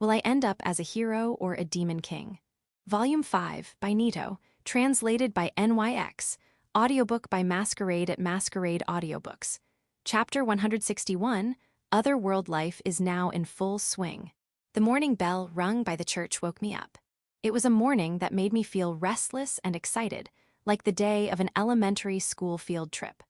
Will I end up as a hero or a demon king? Volume 5 by Nito, translated by NYX, audiobook by Masquerade at Masquerade Audiobooks. Chapter 161, Otherworld Life is now in full swing. The morning bell rung by the church woke me up. It was a morning that made me feel restless and excited, like the day of an elementary school field trip.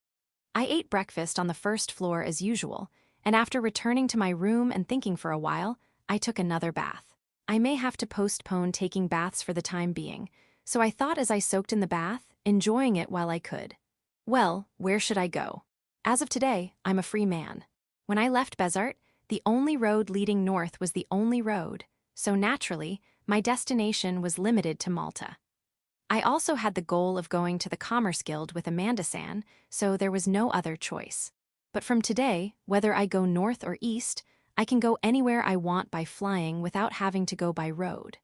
I ate breakfast on the first floor as usual, and after returning to my room and thinking for a while, I took another bath. I may have to postpone taking baths for the time being, so I thought as I soaked in the bath, enjoying it while I could. Well, where should I go? As of today, I'm a free man. When I left Bezart, the only road leading north was the only road, so naturally, my destination was limited to Malta. I also had the goal of going to the Commerce Guild with Amanda-san, so there was no other choice. But from today, whether I go north or east, I can go anywhere I want by flying without having to go by road.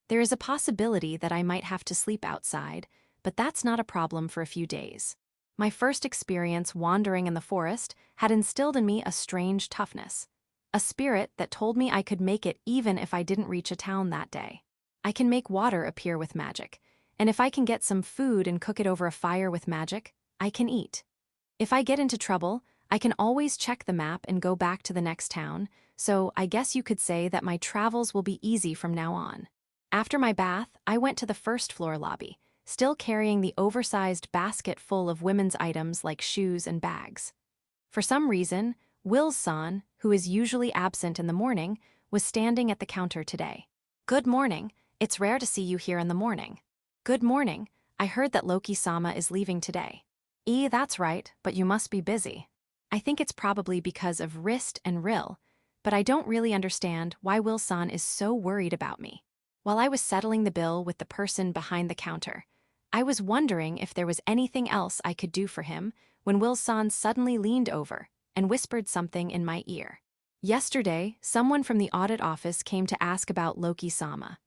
There is a possibility that I might have to sleep outside, but that's not a problem for a few days. My first experience wandering in the forest had instilled in me a strange toughness, a spirit that told me I could make it even if I didn't reach a town that day. I can make water appear with magic, and if I can get some food and cook it over a fire with magic, I can eat. If I get into trouble, I can always check the map and go back to the next town, so I guess you could say that my travels will be easy from now on. After my bath, I went to the first floor lobby, still carrying the oversized basket full of women's items like shoes and bags. For some reason, Will-san, who is usually absent in the morning, was standing at the counter today. "Good morning. It's rare to see you here in the morning." "Good morning. I heard that Loki-sama is leaving today." That's right, but you must be busy." I think it's probably because of Wrist and Rill, but I don't really understand why Will-san is so worried about me. While I was settling the bill with the person behind the counter, I was wondering if there was anything else I could do for him when Will-san suddenly leaned over and whispered something in my ear. Yesterday, someone from the audit office came to ask about Loki-sama.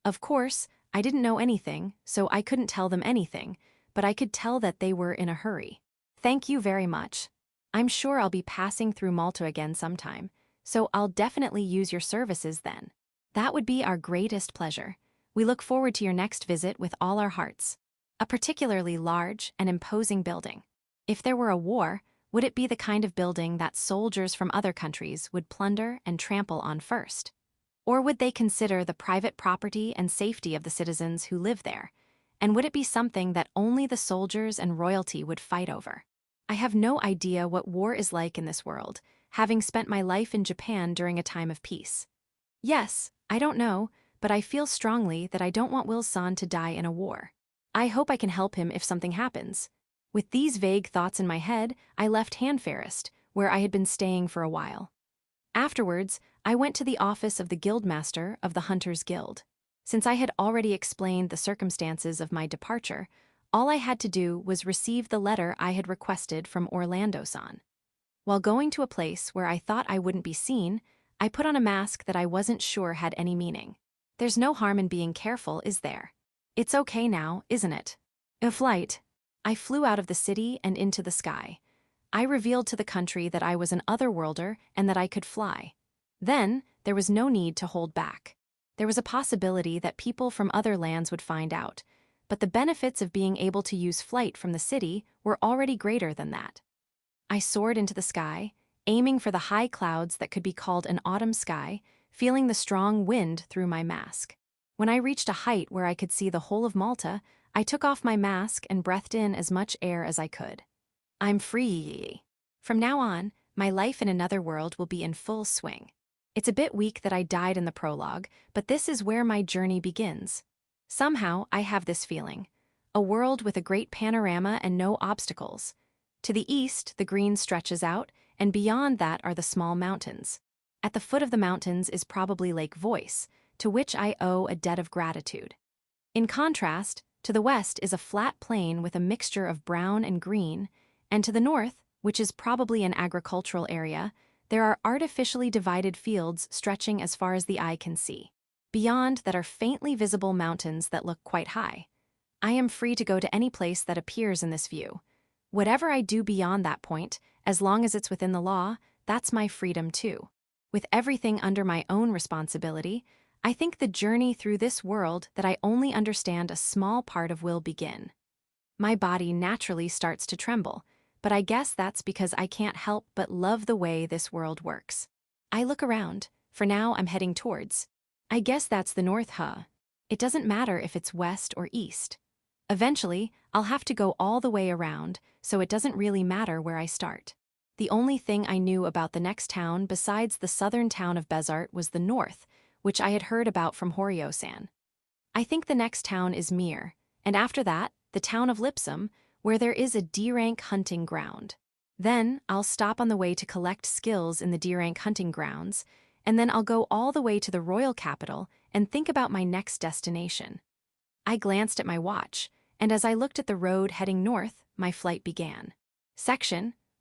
Of course, I didn't know anything, so I couldn't tell them anything, but I could tell that they were in a hurry. "Thank you very much. I'm sure I'll be passing through Malta again sometime, so I'll definitely use your services then." "That would be our greatest pleasure. We look forward to your next visit with all our hearts." A particularly large and imposing building. If there were a war, would it be the kind of building that soldiers from other countries would plunder and trample on first? Or would they consider the private property and safety of the citizens who live there? And would it be something that only the soldiers and royalty would fight over? I have no idea what war is like in this world, having spent my life in Japan during a time of peace. Yes, I don't know, but I feel strongly that I don't want Will-san to die in a war. I hope I can help him if something happens. With these vague thoughts in my head, I left Handfairest, where I had been staying for a while. Afterwards, I went to the office of the Guildmaster of the Hunters Guild. Since I had already explained the circumstances of my departure, all I had to do was receive the letter I had requested from Orlando-san. While going to a place where I thought I wouldn't be seen, I put on a mask that I wasn't sure had any meaning. There's no harm in being careful, is there? It's okay now, isn't it? A flight. I flew out of the city and into the sky. I revealed to the country that I was an otherworlder and that I could fly. Then, there was no need to hold back. There was a possibility that people from other lands would find out, but the benefits of being able to use flight from the city were already greater than that. I soared into the sky, aiming for the high clouds that could be called an autumn sky, feeling the strong wind through my mask. When I reached a height where I could see the whole of Malta, I took off my mask and breathed in as much air as I could. I'm free. From now on, my life in another world will be in full swing. It's a bit weak that I died in the prologue, but this is where my journey begins. Somehow, I have this feeling. A world with a great panorama and no obstacles. To the east, the green stretches out, and beyond that are the small mountains. At the foot of the mountains is probably Lake Voice, to which I owe a debt of gratitude. In contrast, to the west is a flat plain with a mixture of brown and green, and to the north, which is probably an agricultural area, there are artificially divided fields stretching as far as the eye can see. Beyond that are faintly visible mountains that look quite high. I am free to go to any place that appears in this view. Whatever I do beyond that point, as long as it's within the law, that's my freedom too. With everything under my own responsibility, I think the journey through this world that I only understand a small part of will begin. My body naturally starts to tremble, but I guess that's because I can't help but love the way this world works. I look around. For now, I'm heading towards. I guess that's the north, huh? It doesn't matter if it's west or east. Eventually, I'll have to go all the way around, so it doesn't really matter where I start. The only thing I knew about the next town besides the southern town of Bezart was the north, which I had heard about from Horyo-san. I think the next town is Mir, and after that, the town of Lipom, where there is a D-rank hunting ground. Then, I'll stop on the way to collect skills in the D-rank hunting grounds, and then I'll go all the way to the royal capital and think about my next destination. I glanced at my watch, and as I looked at the road heading north, my flight began.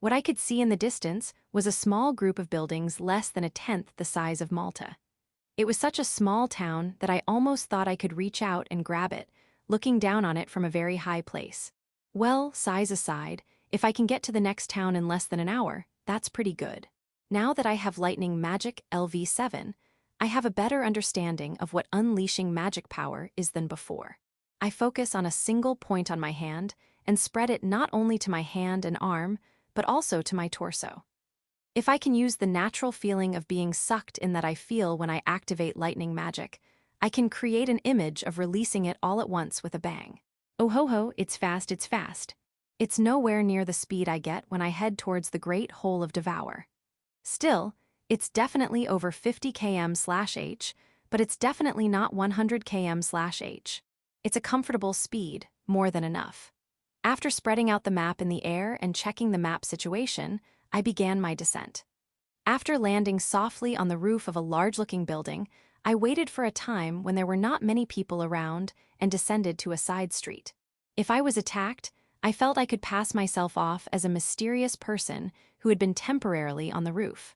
What I could see in the distance was a small group of buildings less than a tenth the size of Malta. It was such a small town that I almost thought I could reach out and grab it, looking down on it from a very high place. Well, size aside, if I can get to the next town in less than an hour, that's pretty good. Now that I have lightning magic LV7, I have a better understanding of what unleashing magic power is than before. I focus on a single point on my hand and spread it not only to my hand and arm, but also to my torso. If I can use the natural feeling of being sucked in that I feel when I activate lightning magic, I can create an image of releasing it all at once with a bang. Oh ho ho, it's fast, it's fast. It's nowhere near the speed I get when I head towards the Great Hole of Devour. Still, it's definitely over 50 km/h, but it's definitely not 100 km/h. It's a comfortable speed, more than enough. After spreading out the map in the air and checking the map situation, I began my descent. After landing softly on the roof of a large-looking building, I waited for a time when there were not many people around and descended to a side street. If I was attacked, I felt I could pass myself off as a mysterious person who had been temporarily on the roof.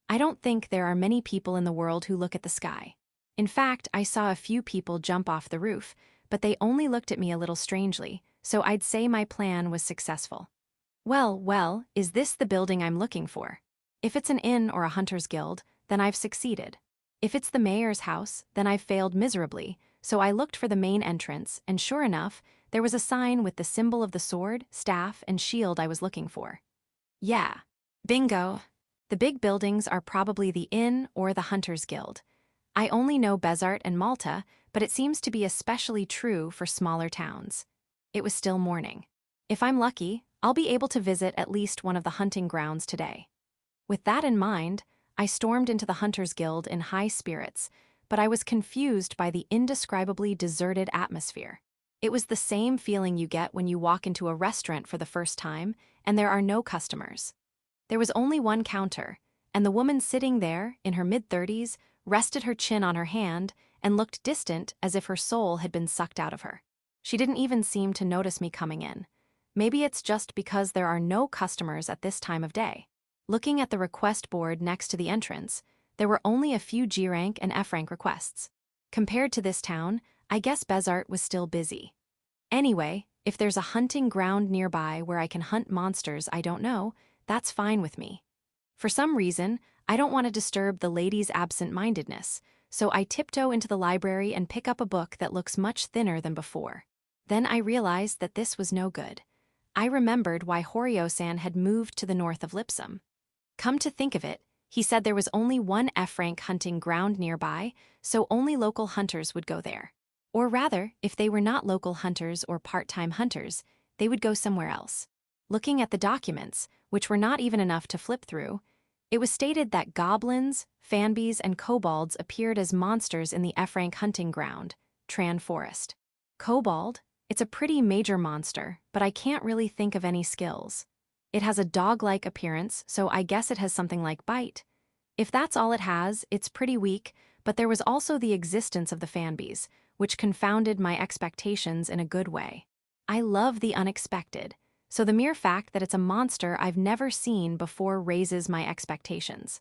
I don't think there are many people in the world who look at the sky. In fact, I saw a few people jump off the roof, but they only looked at me a little strangely, so I'd say my plan was successful. Well, is this the building I'm looking for? If it's an inn or a hunter's guild, then I've succeeded. If it's the mayor's house, then I've failed miserably, so I looked for the main entrance, and sure enough, there was a sign with the symbol of the sword, staff, and shield I was looking for. Yeah. Bingo. The big buildings are probably the inn or the hunter's guild. I only know Bezart and Malta, but it seems to be especially true for smaller towns. It was still morning. If I'm lucky, I'll be able to visit at least one of the hunting grounds today. With that in mind, I stormed into the Hunter's Guild in high spirits, but I was confused by the indescribably deserted atmosphere. It was the same feeling you get when you walk into a restaurant for the first time and there are no customers. There was only one counter, and the woman sitting there, in her mid-30s, rested her chin on her hand and looked distant as if her soul had been sucked out of her. She didn't even seem to notice me coming in. Maybe it's just because there are no customers at this time of day. Looking at the request board next to the entrance, there were only a few G-rank and F-rank requests. Compared to this town, I guess Bezart was still busy. Anyway, if there's a hunting ground nearby where I can hunt monsters I don't know, that's fine with me. For some reason, I don't want to disturb the lady's absent-mindedness, so I tiptoe into the library and pick up a book that looks much thinner than before. Then I realized that this was no good. I remembered why Horyo-san had moved to the north of Lipom. Come to think of it, he said there was only one F-rank hunting ground nearby, so only local hunters would go there. Or rather, if they were not local hunters or part-time hunters, they would go somewhere else. Looking at the documents, which were not even enough to flip through, it was stated that goblins, fanbies, and kobolds appeared as monsters in the F-rank hunting ground, Tran Forest. Kobold? It's a pretty major monster, but I can't really think of any skills. It has a dog-like appearance, so I guess it has something like bite. If that's all it has, it's pretty weak, but there was also the existence of the fanbies, which confounded my expectations in a good way. I love the unexpected, so the mere fact that it's a monster I've never seen before raises my expectations.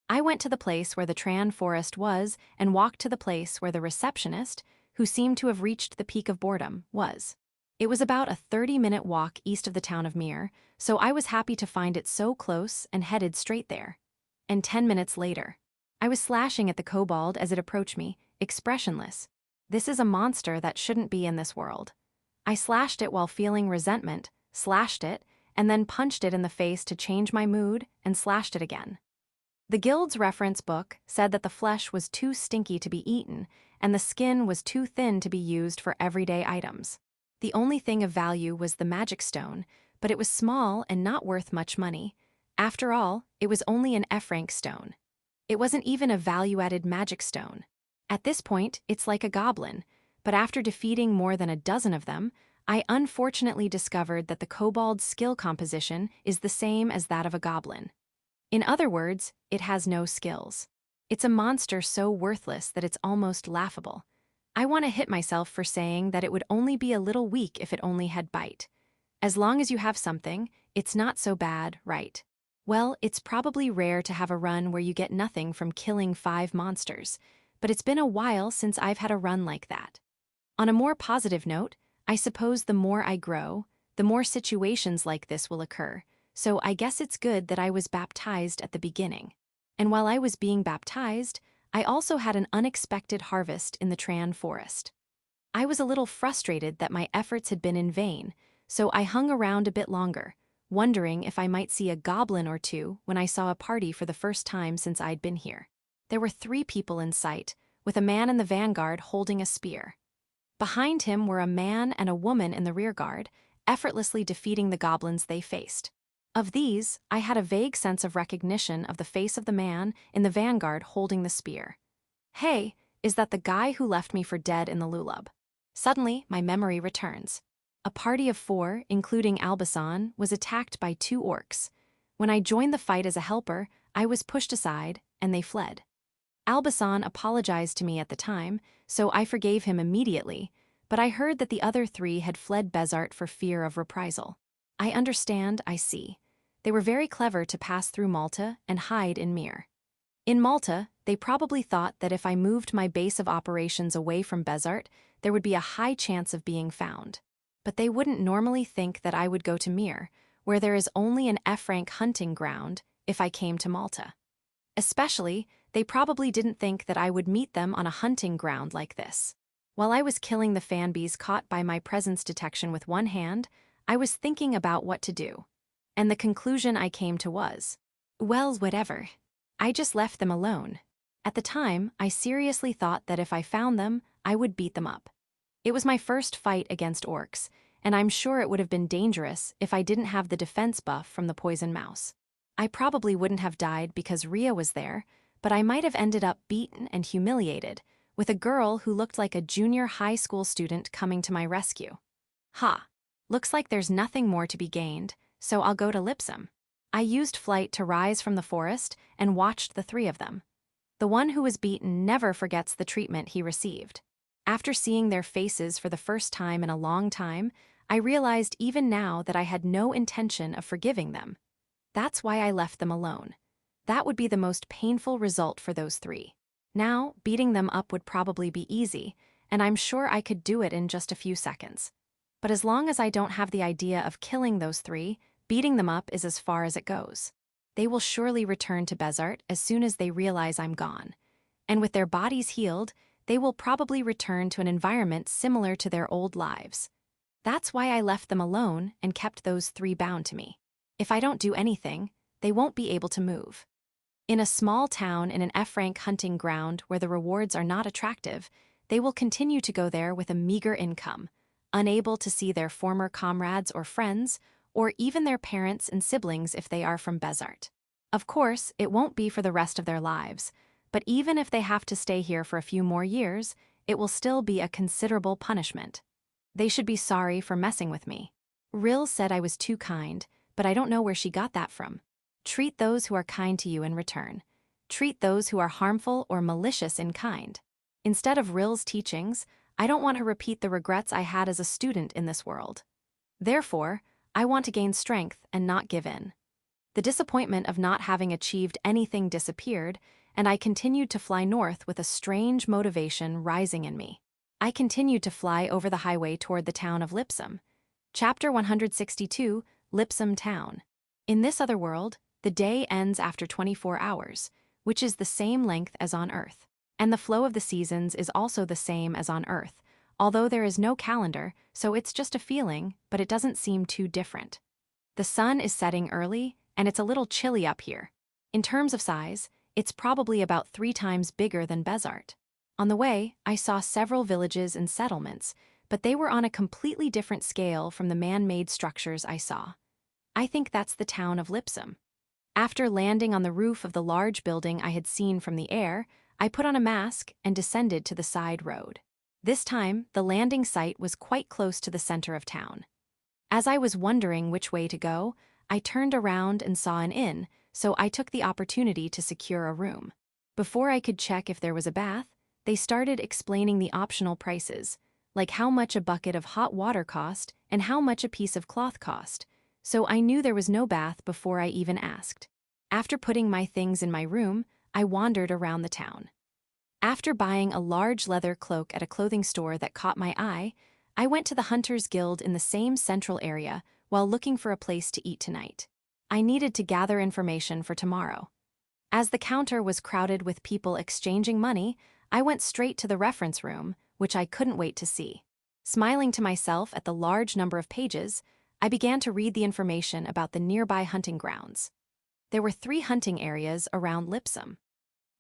I went to the place where the Tran forest was and walked to the place where the receptionist, who seemed to have reached the peak of boredom, was. It was about a 30-minute walk east of the town of Mir, so I was happy to find it so close and headed straight there. And 10 minutes later, I was slashing at the kobold as it approached me, expressionless. This is a monster that shouldn't be in this world. I slashed it while feeling resentment, slashed it, and then punched it in the face to change my mood and slashed it again. The guild's reference book said that the flesh was too stinky to be eaten and the skin was too thin to be used for everyday items. The only thing of value was the magic stone, but it was small and not worth much money. After all, it was only an F-rank stone. It wasn't even a value-added magic stone. At this point, it's like a goblin, but after defeating more than a dozen of them, I unfortunately discovered that the kobold's skill composition is the same as that of a goblin. In other words, it has no skills. It's a monster so worthless that it's almost laughable. I want to hit myself for saying that it would only be a little weak if it only had bite. As long as you have something, it's not so bad, right? Well, it's probably rare to have a run where you get nothing from killing 5 monsters, but it's been a while since I've had a run like that. On a more positive note, I suppose the more I grow, the more situations like this will occur, so I guess it's good that I was baptized at the beginning. And while I was being baptized, I also had an unexpected harvest in the Tran forest. I was a little frustrated that my efforts had been in vain, so I hung around a bit longer, wondering if I might see a goblin or two when I saw a party for the first time since I'd been here. There were 3 people in sight, with a man in the vanguard holding a spear. Behind him were a man and a woman in the rearguard, effortlessly defeating the goblins they faced. Of these, I had a vague sense of recognition of the face of the man in the vanguard holding the spear. Hey, is that the guy who left me for dead in the lullab? Suddenly, my memory returns. A party of 4, including Albasan, was attacked by 2 orcs. When I joined the fight as a helper, I was pushed aside, and they fled. Albasan apologized to me at the time, so I forgave him immediately, but I heard that the other 3 had fled Bezart for fear of reprisal. I understand, I see. They were very clever to pass through Malta and hide in Mir. In Malta, they probably thought that if I moved my base of operations away from Bezart, there would be a high chance of being found. But they wouldn't normally think that I would go to Mir, where there is only an F-rank hunting ground, if I came to Malta. Especially, they probably didn't think that I would meet them on a hunting ground like this. While I was killing the fanbees caught by my presence detection with one hand, I was thinking about what to do. And the conclusion I came to was, well, whatever. I just left them alone. At the time, I seriously thought that if I found them, I would beat them up. It was my first fight against orcs, and I'm sure it would have been dangerous if I didn't have the defense buff from the poison mouse. I probably wouldn't have died because Ria was there, but I might have ended up beaten and humiliated, with a girl who looked like a junior high school student coming to my rescue. Ha! Looks like there's nothing more to be gained, so I'll go to Lipom. I used flight to rise from the forest and watched the 3 of them. The one who was beaten never forgets the treatment he received. After seeing their faces for the first time in a long time, I realized even now that I had no intention of forgiving them. That's why I left them alone. That would be the most painful result for those 3. Now, beating them up would probably be easy, and I'm sure I could do it in just a few seconds. But as long as I don't have the idea of killing those 3, beating them up is as far as it goes. They will surely return to Bezart as soon as they realize I'm gone. And with their bodies healed, they will probably return to an environment similar to their old lives. That's why I left them alone and kept those 3 bound to me. If I don't do anything, they won't be able to move. In a small town in an F-rank hunting ground where the rewards are not attractive, they will continue to go there with a meager income, unable to see their former comrades or friends, or even their parents and siblings if they are from Bezart. Of course, it won't be for the rest of their lives, but even if they have to stay here for a few more years, it will still be a considerable punishment. They should be sorry for messing with me. Rill said I was too kind, but I don't know where she got that from. Treat those who are kind to you in return. Treat those who are harmful or malicious in kind. Instead of Rill's teachings, I don't want to repeat the regrets I had as a student in this world. Therefore, I want to gain strength and not give in. The disappointment of not having achieved anything disappeared, and I continued to fly north with a strange motivation rising in me. I continued to fly over the highway toward the town of Lipom. Chapter 162, Lipom Town. In this other world, the day ends after 24 hours, which is the same length as on Earth. And the flow of the seasons is also the same as on Earth, although there is no calendar, so it's just a feeling, but it doesn't seem too different. The sun is setting early, and it's a little chilly up here. In terms of size, it's probably about 3 times bigger than Bezart. On the way, I saw several villages and settlements, but they were on a completely different scale from the man-made structures I saw. I think that's the town of Lipom. After landing on the roof of the large building I had seen from the air, I put on a mask and descended to the side road. This time, the landing site was quite close to the center of town. As I was wondering which way to go, I turned around and saw an inn, so I took the opportunity to secure a room. Before I could check if there was a bath, they started explaining the optional prices, like how much a bucket of hot water cost and how much a piece of cloth cost, so I knew there was no bath before I even asked. After putting my things in my room, I wandered around the town. After buying a large leather cloak at a clothing store that caught my eye, I went to the Hunters Guild in the same central area while looking for a place to eat tonight. I needed to gather information for tomorrow. As the counter was crowded with people exchanging money, I went straight to the reference room, which I couldn't wait to see. Smiling to myself at the large number of pages, I began to read the information about the nearby hunting grounds. There were 3 hunting areas around Lipom: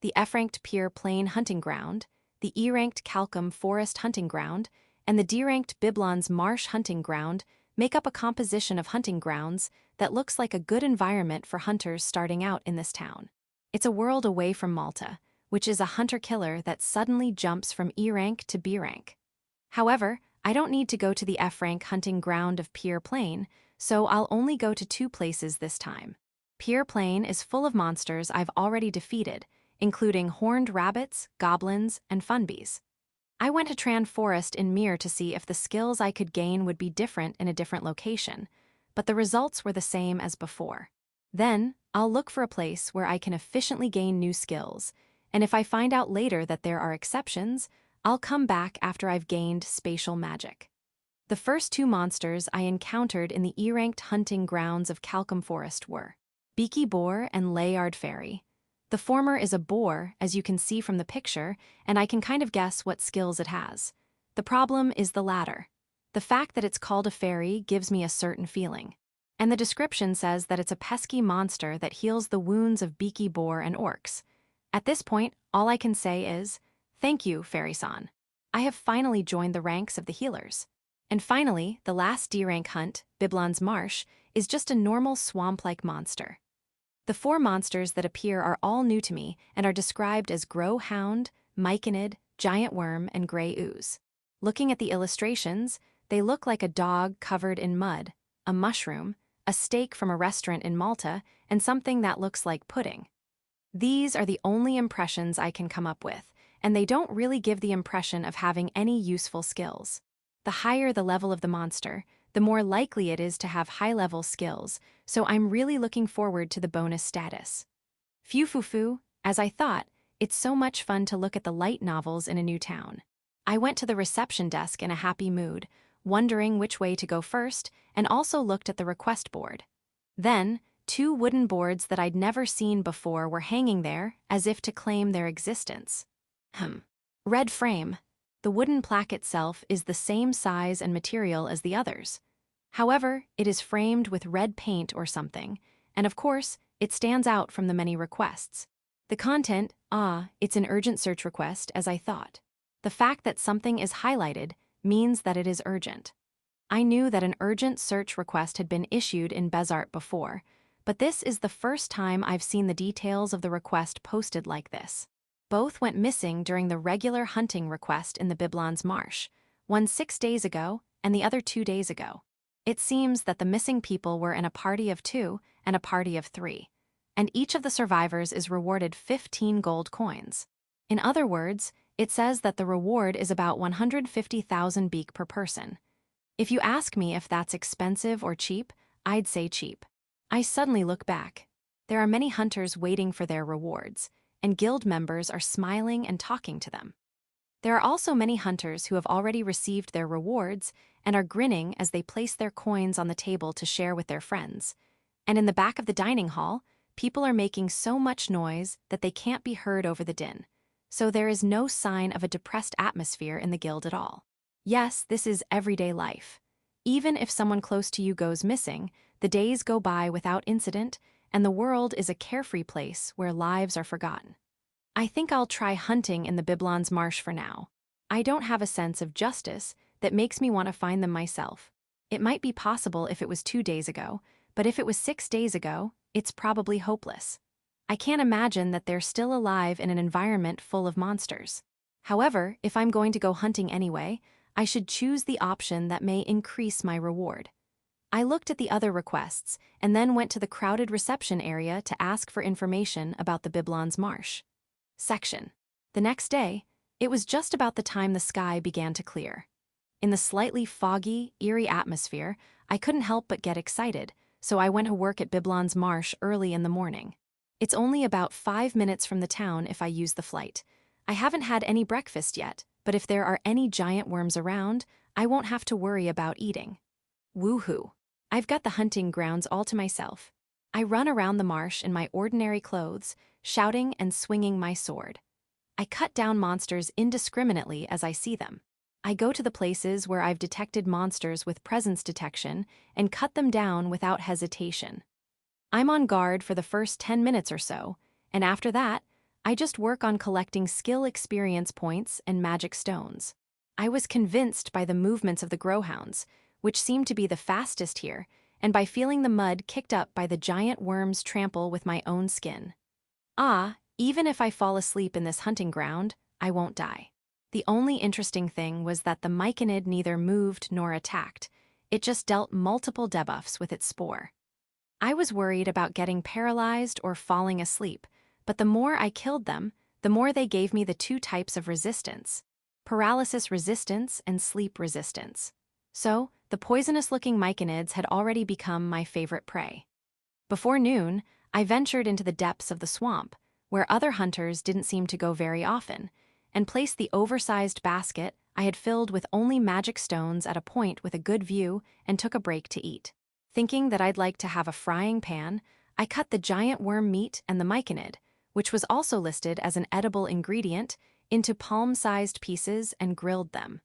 the F-ranked Pure Plain Hunting Ground, the E-ranked Calcum Forest Hunting Ground, and the D-ranked Biblon's Marsh Hunting Ground make up a composition of hunting grounds that looks like a good environment for hunters starting out in this town. It's a world away from Malta, which is a hunter-killer that suddenly jumps from E-rank to B-rank. However, I don't need to go to the F-rank hunting ground of Pure Plain, so I'll only go to 2 places this time. Pure Plain is full of monsters I've already defeated, including horned rabbits, goblins, and funbees. I went to Tran Forest in Mir to see if the skills I could gain would be different in a different location, but the results were the same as before. Then, I'll look for a place where I can efficiently gain new skills, and if I find out later that there are exceptions, I'll come back after I've gained spatial magic. The first 2 monsters I encountered in the E-ranked hunting grounds of Calcum Forest were Beaky Boar and Layard Fairy. The former is a boar, as you can see from the picture, and I can kind of guess what skills it has. The problem is the latter. The fact that it's called a fairy gives me a certain feeling. And the description says that it's a pesky monster that heals the wounds of Beaky Boar and orcs. At this point, all I can say is, thank you, Fairy-san. I have finally joined the ranks of the healers. And finally, the last D-rank hunt, Biblon's Marsh, is just a normal swamp-like monster. The 4 monsters that appear are all new to me and are described as Grow Hound, Myconid, Giant Worm, and Grey Ooze. Looking at the illustrations, they look like a dog covered in mud, a mushroom, a steak from a restaurant in Malta, and something that looks like pudding. These are the only impressions I can come up with, and they don't really give the impression of having any useful skills. The higher the level of the monster, the more likely it is to have high-level skills, so I'm really looking forward to the bonus status. Phew foo foo, as I thought, it's so much fun to look at the light novels in a new town. I went to the reception desk in a happy mood, wondering which way to go first, and also looked at the request board. Then, 2 wooden boards that I'd never seen before were hanging there, as if to claim their existence. Red frame. The wooden plaque itself is the same size and material as the others. However, it is framed with red paint or something, and of course, it stands out from the many requests. The content, it's an urgent search request, as I thought. The fact that something is highlighted means that it is urgent. I knew that an urgent search request had been issued in Bezart before, but this is the first time I've seen the details of the request posted like this. Both went missing during the regular hunting request in the Biblon's Marsh, one 6 days ago and the other 2 days ago. It seems that the missing people were in a party of 2 and a party of 3, and each of the survivors is rewarded 15 gold coins. In other words, it says that the reward is about 150,000 beak per person. If you ask me if that's expensive or cheap, I'd say cheap. I suddenly look back. There are many hunters waiting for their rewards, and guild members are smiling and talking to them. There are also many hunters who have already received their rewards and are grinning as they place their coins on the table to share with their friends. And in the back of the dining hall, people are making so much noise that they can't be heard over the din. So there is no sign of a depressed atmosphere in the guild at all. Yes, this is everyday life. Even if someone close to you goes missing, the days go by without incident, and the world is a carefree place where lives are forgotten. I think I'll try hunting in the Biblon's Marsh for now. I don't have a sense of justice that makes me want to find them myself. It might be possible if it was 2 days ago, but if it was 6 days ago, it's probably hopeless. I can't imagine that they're still alive in an environment full of monsters. However, if I'm going to go hunting anyway, I should choose the option that may increase my reward. I looked at the other requests and then went to the crowded reception area to ask for information about the Biblon's Marsh. Section. The next day, it was just about the time the sky began to clear. In the slightly foggy, eerie atmosphere, I couldn't help but get excited, so I went to work at Biblon's Marsh early in the morning. It's only about 5 minutes from the town if I use the flight. I haven't had any breakfast yet, but if there are any giant worms around, I won't have to worry about eating. Woohoo! I've got the hunting grounds all to myself. I run around the marsh in my ordinary clothes, shouting and swinging my sword. I cut down monsters indiscriminately as I see them. I go to the places where I've detected monsters with presence detection and cut them down without hesitation. I'm on guard for the first 10 minutes or so, and after that, I just work on collecting skill experience points and magic stones. I was convinced by the movements of the growhounds, which seemed to be the fastest here, and by feeling the mud kicked up by the giant worms trample with my own skin. Even if I fall asleep in this hunting ground, I won't die. The only interesting thing was that the myconid neither moved nor attacked. It just dealt multiple debuffs with its spore. I was worried about getting paralyzed or falling asleep, but the more I killed them, the more they gave me the 2 types of resistance: paralysis resistance and sleep resistance. So, the poisonous-looking myconids had already become my favorite prey. Before noon, I ventured into the depths of the swamp, where other hunters didn't seem to go very often, and placed the oversized basket I had filled with only magic stones at a point with a good view and took a break to eat. Thinking that I'd like to have a frying pan, I cut the giant worm meat and the myconid, which was also listed as an edible ingredient, into palm-sized pieces and grilled them.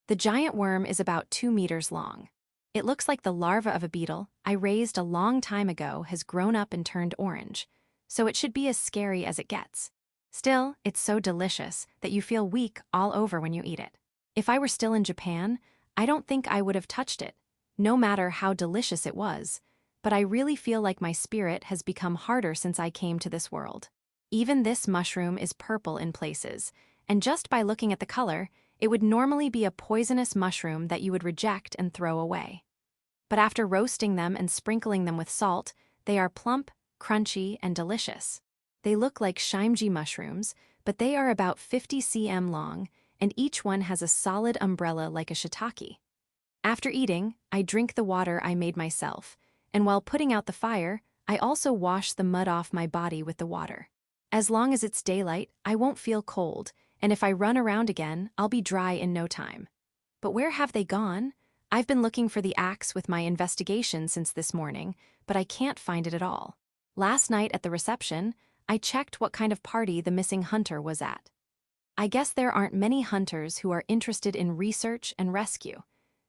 The giant worm is about 2 meters long. It looks like the larva of a beetle I raised a long time ago has grown up and turned orange, so it should be as scary as it gets. Still, it's so delicious that you feel weak all over when you eat it. If I were still in Japan, I don't think I would have touched it, no matter how delicious it was, but I really feel like my spirit has become harder since I came to this world. Even this mushroom is purple in places, and just by looking at the color, it would normally be a poisonous mushroom that you would reject and throw away. But after roasting them and sprinkling them with salt, they are plump, crunchy, and delicious. They look like shimji mushrooms, but they are about 50 cm long, and each one has a solid umbrella like a shiitake. After eating, I drink the water I made myself, and while putting out the fire, I also wash the mud off my body with the water. As long as it's daylight, I won't feel cold, and if I run around again, I'll be dry in no time. But where have they gone? I've been looking for the axe with my investigation since this morning, but I can't find it at all. Last night at the reception, I checked what kind of party the missing hunter was at. I guess there aren't many hunters who are interested in research and rescue.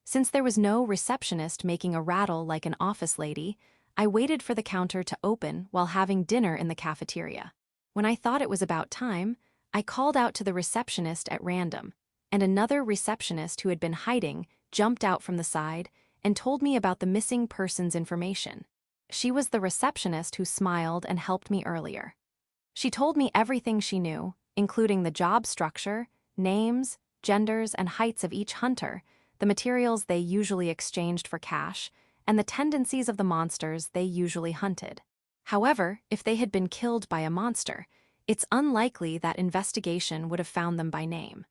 Since there was no receptionist making a rattle like an office lady, I waited for the counter to open while having dinner in the cafeteria. When I thought it was about time, I called out to the receptionist at random, and another receptionist who had been hiding jumped out from the side and told me about the missing person's information. She was the receptionist who smiled and helped me earlier. She told me everything she knew, including the job structure, names, genders, and heights of each hunter, the materials they usually exchanged for cash, and the tendencies of the monsters they usually hunted. However, if they had been killed by a monster, it's unlikely that investigation would have found them by name.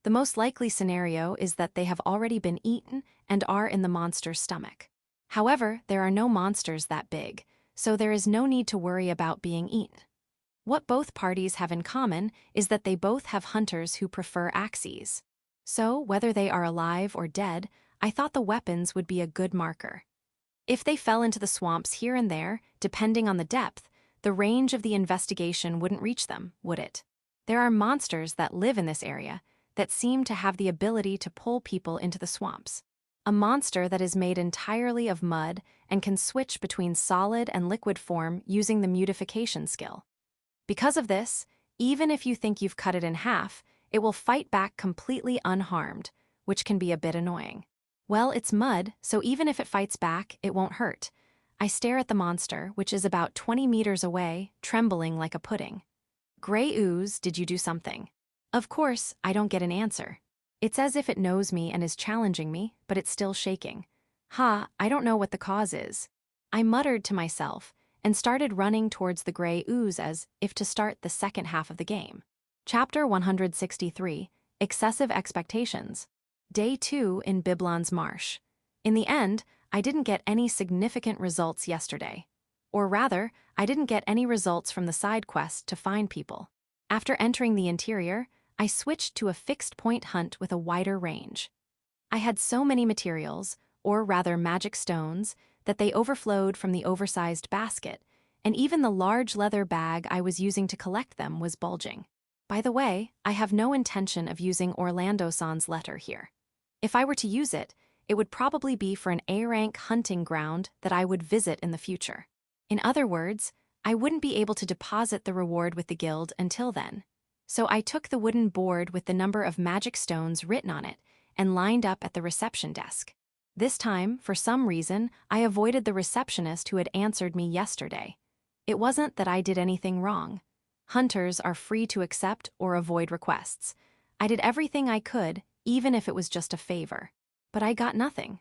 The most likely scenario is that they have already been eaten and are in the monster's stomach. However, there are no monsters that big, so there is no need to worry about being eaten. What both parties have in common is that they both have hunters who prefer axes. So, whether they are alive or dead, I thought the weapons would be a good marker. If they fell into the swamps here and there, depending on the depth, the range of the investigation wouldn't reach them, would it? There are monsters that live in this area that seem to have the ability to pull people into the swamps. A monster that is made entirely of mud and can switch between solid and liquid form using the mutification skill. Because of this, even if you think you've cut it in half, it will fight back completely unharmed, which can be a bit annoying. Well, it's mud, so even if it fights back, it won't hurt. I stare at the monster, which is about 20 meters away, trembling like a pudding. Gray ooze, did you do something? Of course, I don't get an answer. It's as if it knows me and is challenging me, but it's still shaking. I don't know what the cause is. I muttered to myself and started running towards the gray ooze as if to start the second half of the game. Chapter 163, Excessive Expectations. Day 2 in Biblon's Marsh. In the end, I didn't get any significant results yesterday. Or rather, I didn't get any results from the side quest to find people. After entering the interior, I switched to a fixed-point hunt with a wider range. I had so many materials, or rather magic stones, that they overflowed from the oversized basket, and even the large leather bag I was using to collect them was bulging. By the way, I have no intention of using Orlando-san's letter here. If I were to use it, it would probably be for an A-rank hunting ground that I would visit in the future. In other words, I wouldn't be able to deposit the reward with the guild until then. So I took the wooden board with the number of magic stones written on it and lined up at the reception desk. This time, for some reason, I avoided the receptionist who had answered me yesterday. It wasn't that I did anything wrong. Hunters are free to accept or avoid requests. I did everything I could, even if it was just a favor. But I got nothing.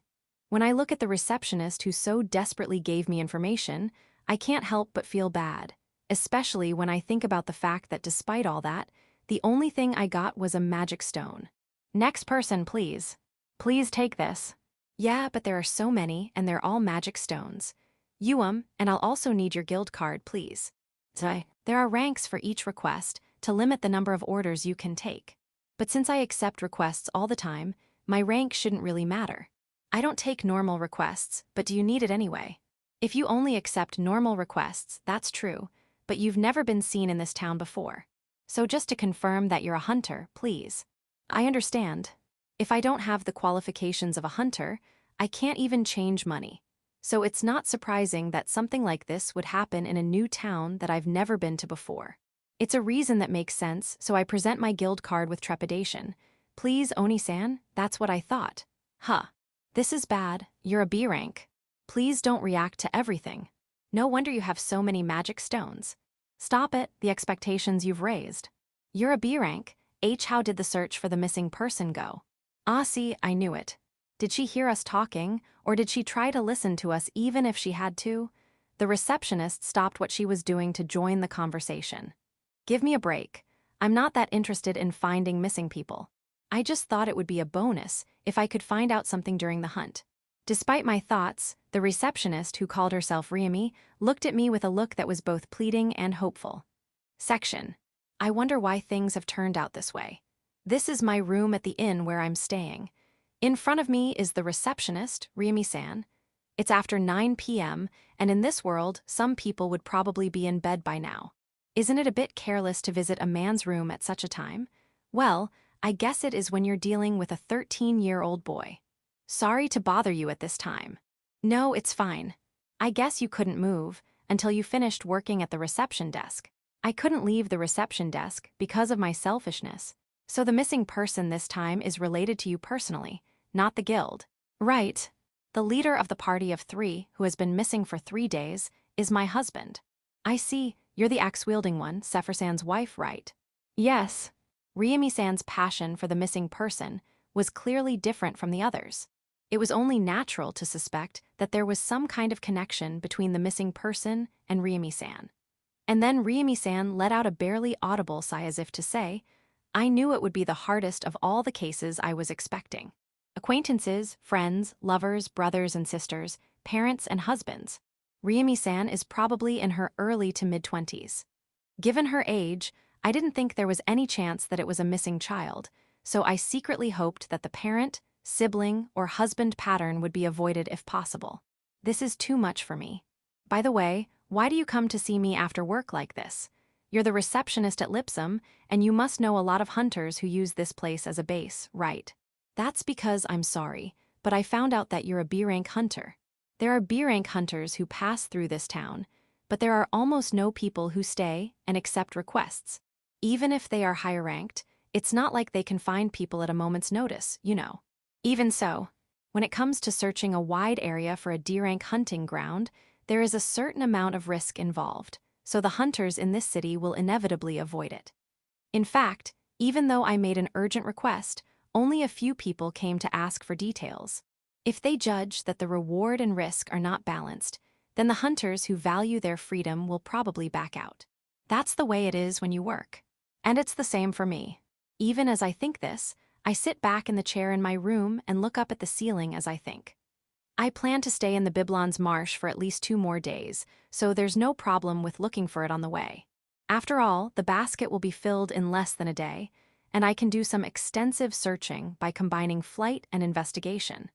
When I look at the receptionist who so desperately gave me information, I can't help but feel bad, especially when I think about the fact that despite all that, the only thing I got was a magic stone. Next person, please. Please take this. Yeah, but there are so many, and they're all magic stones. And I'll also need your guild card, please. There are ranks for each request to limit the number of orders you can take. But since I accept requests all the time, my rank shouldn't really matter. I don't take normal requests, but do you need it anyway? If you only accept normal requests, that's true, but you've never been seen in this town before. So just to confirm that you're a hunter, please. I understand. If I don't have the qualifications of a hunter, I can't even change money. So it's not surprising that something like this would happen in a new town that I've never been to before. It's a reason that makes sense, so I present my guild card with trepidation. Please, Oni-san, that's what I thought. This is bad. You're a B rank. Please don't react to everything. No wonder you have so many magic stones. Stop it, the expectations you've raised. You're a B rank. How did the search for the missing person go? See, I knew it. Did she hear us talking, or did she try to listen to us even if she had to? The receptionist stopped what she was doing to join the conversation. Give me a break. I'm not that interested in finding missing people. I just thought it would be a bonus if I could find out something during the hunt. Despite my thoughts, the receptionist, who called herself Ramy, looked at me with a look that was both pleading and hopeful. Section. I wonder why things have turned out this way. This is my room at the inn where I'm staying. In front of me is the receptionist, Ramy-san. It's after 9 p.m., and in this world, some people would probably be in bed by now. Isn't it a bit careless to visit a man's room at such a time? Well, I guess it is when you're dealing with a 13-year-old boy. Sorry to bother you at this time. No, it's fine. I guess you couldn't move until you finished working at the reception desk. I couldn't leave the reception desk because of my selfishness. So the missing person this time is related to you personally, not the guild. Right. The leader of the party of 3, who has been missing for 3 days, is my husband. I see, you're the axe-wielding one, Sepher-san's wife, right? Yes. Ryumi-san's passion for the missing person was clearly different from the others. It was only natural to suspect that there was some kind of connection between the missing person and Ryumi-san. And then Ryumi-san let out a barely audible sigh as if to say, I knew it would be the hardest of all the cases I was expecting. Acquaintances, friends, lovers, brothers and sisters, parents and husbands. Ryumi-san is probably in her early to mid-20s. Given her age, I didn't think there was any chance that it was a missing child, so I secretly hoped that the parent, sibling, or husband pattern would be avoided if possible. This is too much for me. By the way, Why do you come to see me after work like this? You're the receptionist at Lipom, and you must know a lot of hunters who use this place as a base, right? That's because I'm sorry, but I found out that you're a B-rank hunter. There are B-rank hunters who pass through this town, but there are almost no people who stay and accept requests. Even if they are higher ranked, it's not like they can find people at a moment's notice, you know. Even so, when it comes to searching a wide area for a D-rank hunting ground, there is a certain amount of risk involved, so the hunters in this city will inevitably avoid it. In fact, even though I made an urgent request, only a few people came to ask for details. If they judge that the reward and risk are not balanced, then the hunters who value their freedom will probably back out. That's the way it is when you work. And it's the same for me. Even as I think this, I sit back in the chair in my room and look up at the ceiling as I think. I plan to stay in the Biblon's Marsh for at least 2 more days, so there's no problem with looking for it on the way. After all, the basket will be filled in less than a day, and I can do some extensive searching by combining flight and investigation.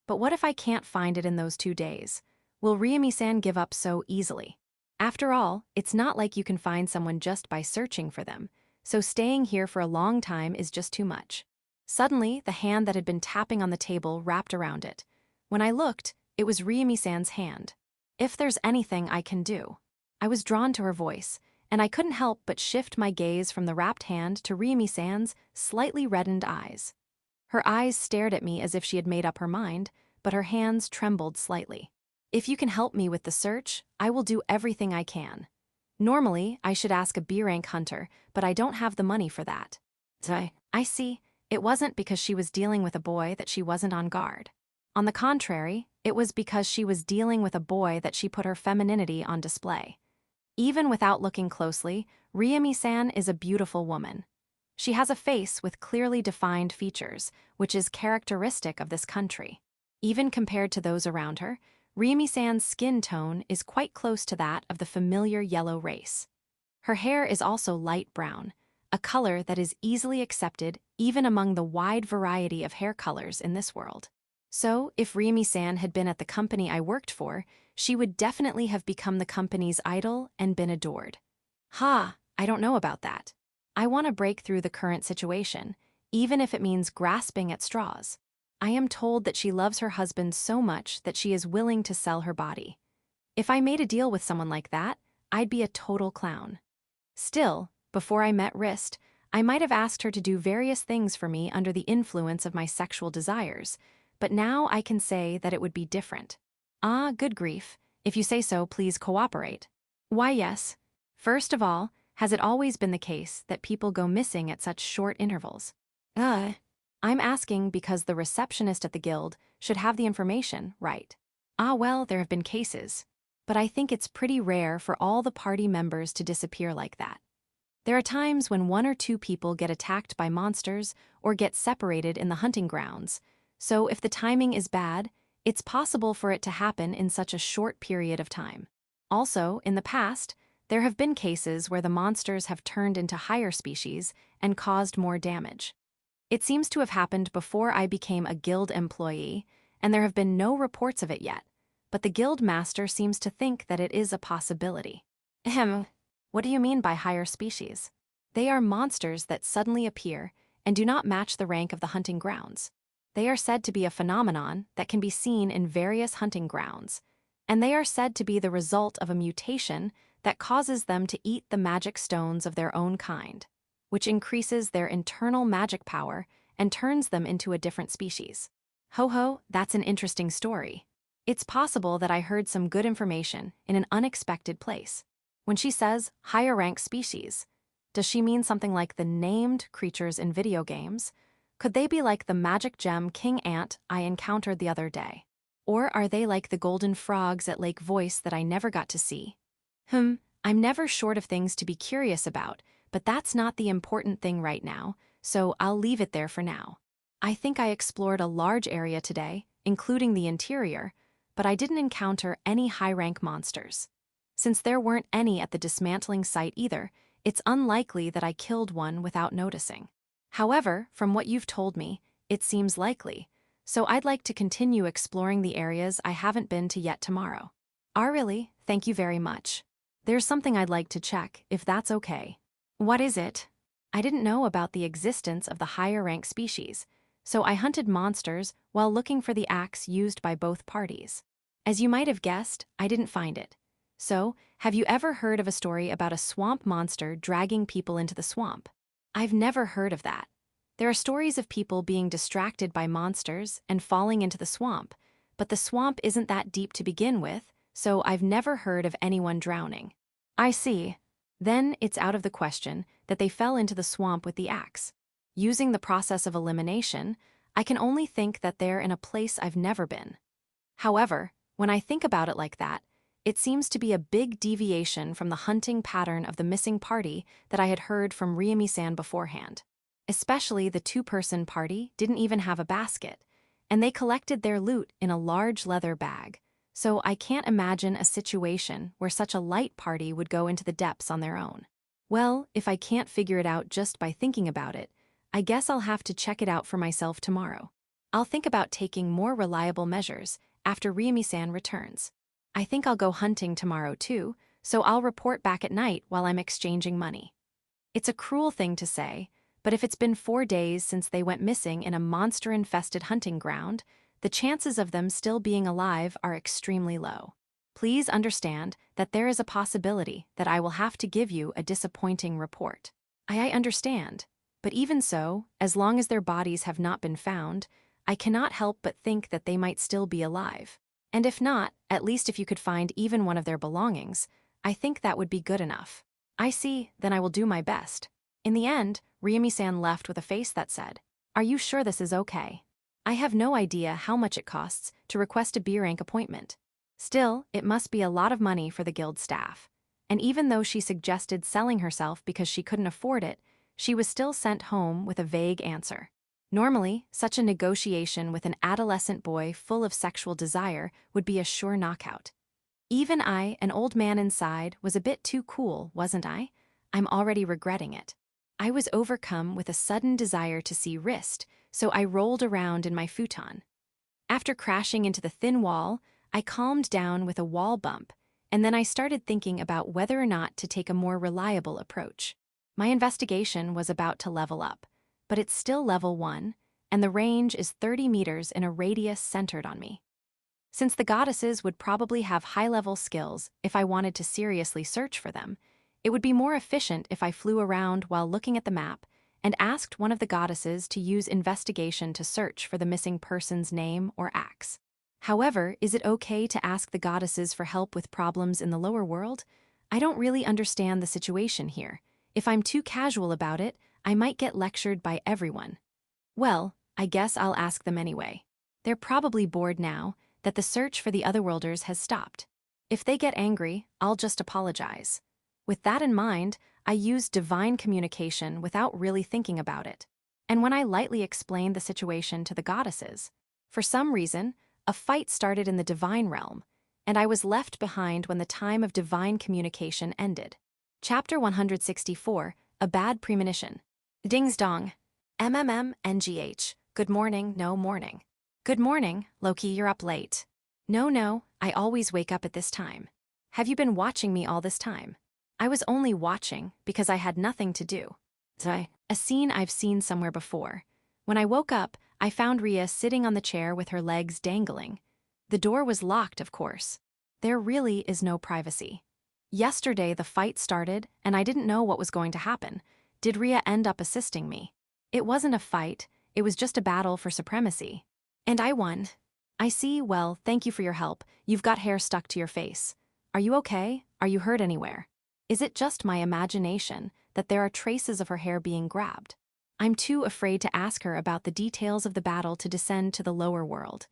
But what if I can't find it in those 2 days? Will Ramy-san give up so easily? After all, it's not like you can find someone just by searching for them, so staying here for a long time is just too much. Suddenly, the hand that had been tapping on the table wrapped around it. When I looked, it was Ramy-san's hand. If there's anything I can do. I was drawn to her voice, and I couldn't help but shift my gaze from the wrapped hand to Ramy-san's slightly reddened eyes. Her eyes stared at me as if she had made up her mind, but her hands trembled slightly. If you can help me with the search, I will do everything I can. Normally, I should ask a B-rank hunter, but I don't have the money for that. I see. It wasn't because she was dealing with a boy that she wasn't on guard. On the contrary, it was because she was dealing with a boy that she put her femininity on display. Even without looking closely, Ramy-san is a beautiful woman. She has a face with clearly defined features, which is characteristic of this country. Even compared to those around her, Ramy-san's skin tone is quite close to that of the familiar yellow race. Her hair is also light brown, a color that is easily accepted even among the wide variety of hair colors in this world. So, if Ramy-san had been at the company I worked for, she would definitely have become the company's idol and been adored. I don't know about that. I want to break through the current situation, even if it means grasping at straws. I am told that she loves her husband so much that she is willing to sell her body. If I made a deal with someone like that, I'd be a total clown. Still, before I met Wrist, I might have asked her to do various things for me under the influence of my sexual desires, but now I can say that it would be different. Good grief. If you say so, please cooperate. Why, yes. First of all, has it always been the case that people go missing at such short intervals? I'm asking because the receptionist at the guild should have the information, right? Well, there have been cases, but I think it's pretty rare for all the party members to disappear like that. There are times when 1 or 2 people get attacked by monsters or get separated in the hunting grounds, so if the timing is bad, it's possible for it to happen in such a short period of time. Also, in the past, there have been cases where the monsters have turned into higher species and caused more damage. It seems to have happened before I became a guild employee, and there have been no reports of it yet, but the guild master seems to think that it is a possibility. What do you mean by higher species? They are monsters that suddenly appear and do not match the rank of the hunting grounds. They are said to be a phenomenon that can be seen in various hunting grounds, and they are said to be the result of a mutation that causes them to eat the magic stones of their own kind, which increases their internal magic power and turns them into a different species. That's an interesting story. It's possible that I heard some good information in an unexpected place. When she says higher rank species, does she mean something like the named creatures in video games? Could they be like the magic gem king ant I encountered the other day? Or are they like the golden frogs at Lake Voice that I never got to see? I'm never short of things to be curious about, but that's not the important thing right now, so I'll leave it there for now. I think I explored a large area today, including the interior, but I didn't encounter any high-rank monsters. Since there weren't any at the dismantling site either, it's unlikely that I killed one without noticing. However, from what you've told me, it seems likely, so I'd like to continue exploring the areas I haven't been to yet tomorrow. Really? Thank you very much. There's something I'd like to check, if that's okay. What is it? I didn't know about the existence of the higher rank species, so I hunted monsters while looking for the axe used by both parties. As you might have guessed, I didn't find it. So, have you ever heard of a story about a swamp monster dragging people into the swamp? I've never heard of that. There are stories of people being distracted by monsters and falling into the swamp, but the swamp isn't that deep to begin with, so I've never heard of anyone drowning. I see. Then it's out of the question that they fell into the swamp with the axe. Using the process of elimination, I can only think that they're in a place I've never been. However, when I think about it like that, it seems to be a big deviation from the hunting pattern of the missing party that I had heard from Ramy-san beforehand. Especially the two-person party didn't even have a basket, and they collected their loot in a large leather bag, so I can't imagine a situation where such a light party would go into the depths on their own. Well, if I can't figure it out just by thinking about it, I guess I'll have to check it out for myself tomorrow. I'll think about taking more reliable measures after Ramy-san returns. I think I'll go hunting tomorrow too, so I'll report back at night while I'm exchanging money. It's a cruel thing to say, but if it's been 4 days since they went missing in a monster-infested hunting ground, the chances of them still being alive are extremely low. Please understand that there is a possibility that I will have to give you a disappointing report. I understand, but even so, as long as their bodies have not been found, I cannot help but think that they might still be alive. And if not, at least if you could find even one of their belongings, I think that would be good enough. I see, then I will do my best. In the end, Ramy-san left with a face that said, "Are you sure this is okay? I have no idea how much it costs to request a B-rank appointment. Still, it must be a lot of money for the guild staff. And even though she suggested selling herself because she couldn't afford it, she was still sent home with a vague answer. Normally, such a negotiation with an adolescent boy full of sexual desire would be a sure knockout. Even I, an old man inside, was a bit too cool, wasn't I? I'm already regretting it. I was overcome with a sudden desire to see wrist, so I rolled around in my futon. After crashing into the thin wall, I calmed down with a wall bump, and then I started thinking about whether or not to take a more reliable approach. My investigation was about to level up, but it's still level 1, and the range is 30 meters in a radius centered on me. Since the goddesses would probably have high-level skills if I wanted to seriously search for them, it would be more efficient if I flew around while looking at the map and asked one of the goddesses to use investigation to search for the missing person's name or axe. However, is it okay to ask the goddesses for help with problems in the lower world? I don't really understand the situation here. If I'm too casual about it, I might get lectured by everyone. Well, I guess I'll ask them anyway. They're probably bored now that the search for the otherworlders has stopped. If they get angry, I'll just apologize. With that in mind, I used divine communication without really thinking about it. And when I lightly explained the situation to the goddesses, for some reason, a fight started in the divine realm, and I was left behind when the time of divine communication ended. Chapter 164, A Bad Premonition. Dings dong. NGH. Good morning, no morning. Good morning, Loki, you're up late. No, I always wake up at this time. Have you been watching me all this time? I was only watching because I had nothing to do. A scene I've seen somewhere before. When I woke up, I found Rhea sitting on the chair with her legs dangling. The door was locked, of course. There really is no privacy. Yesterday the fight started, and I didn't know what was going to happen. Did Rhea end up assisting me? It wasn't a fight, it was just a battle for supremacy. And I won. I see, well, thank you for your help. You've got hair stuck to your face. Are you okay? Are you hurt anywhere? Is it just my imagination that there are traces of her hair being grabbed? I'm too afraid to ask her about the details of the battle to descend to the lower world.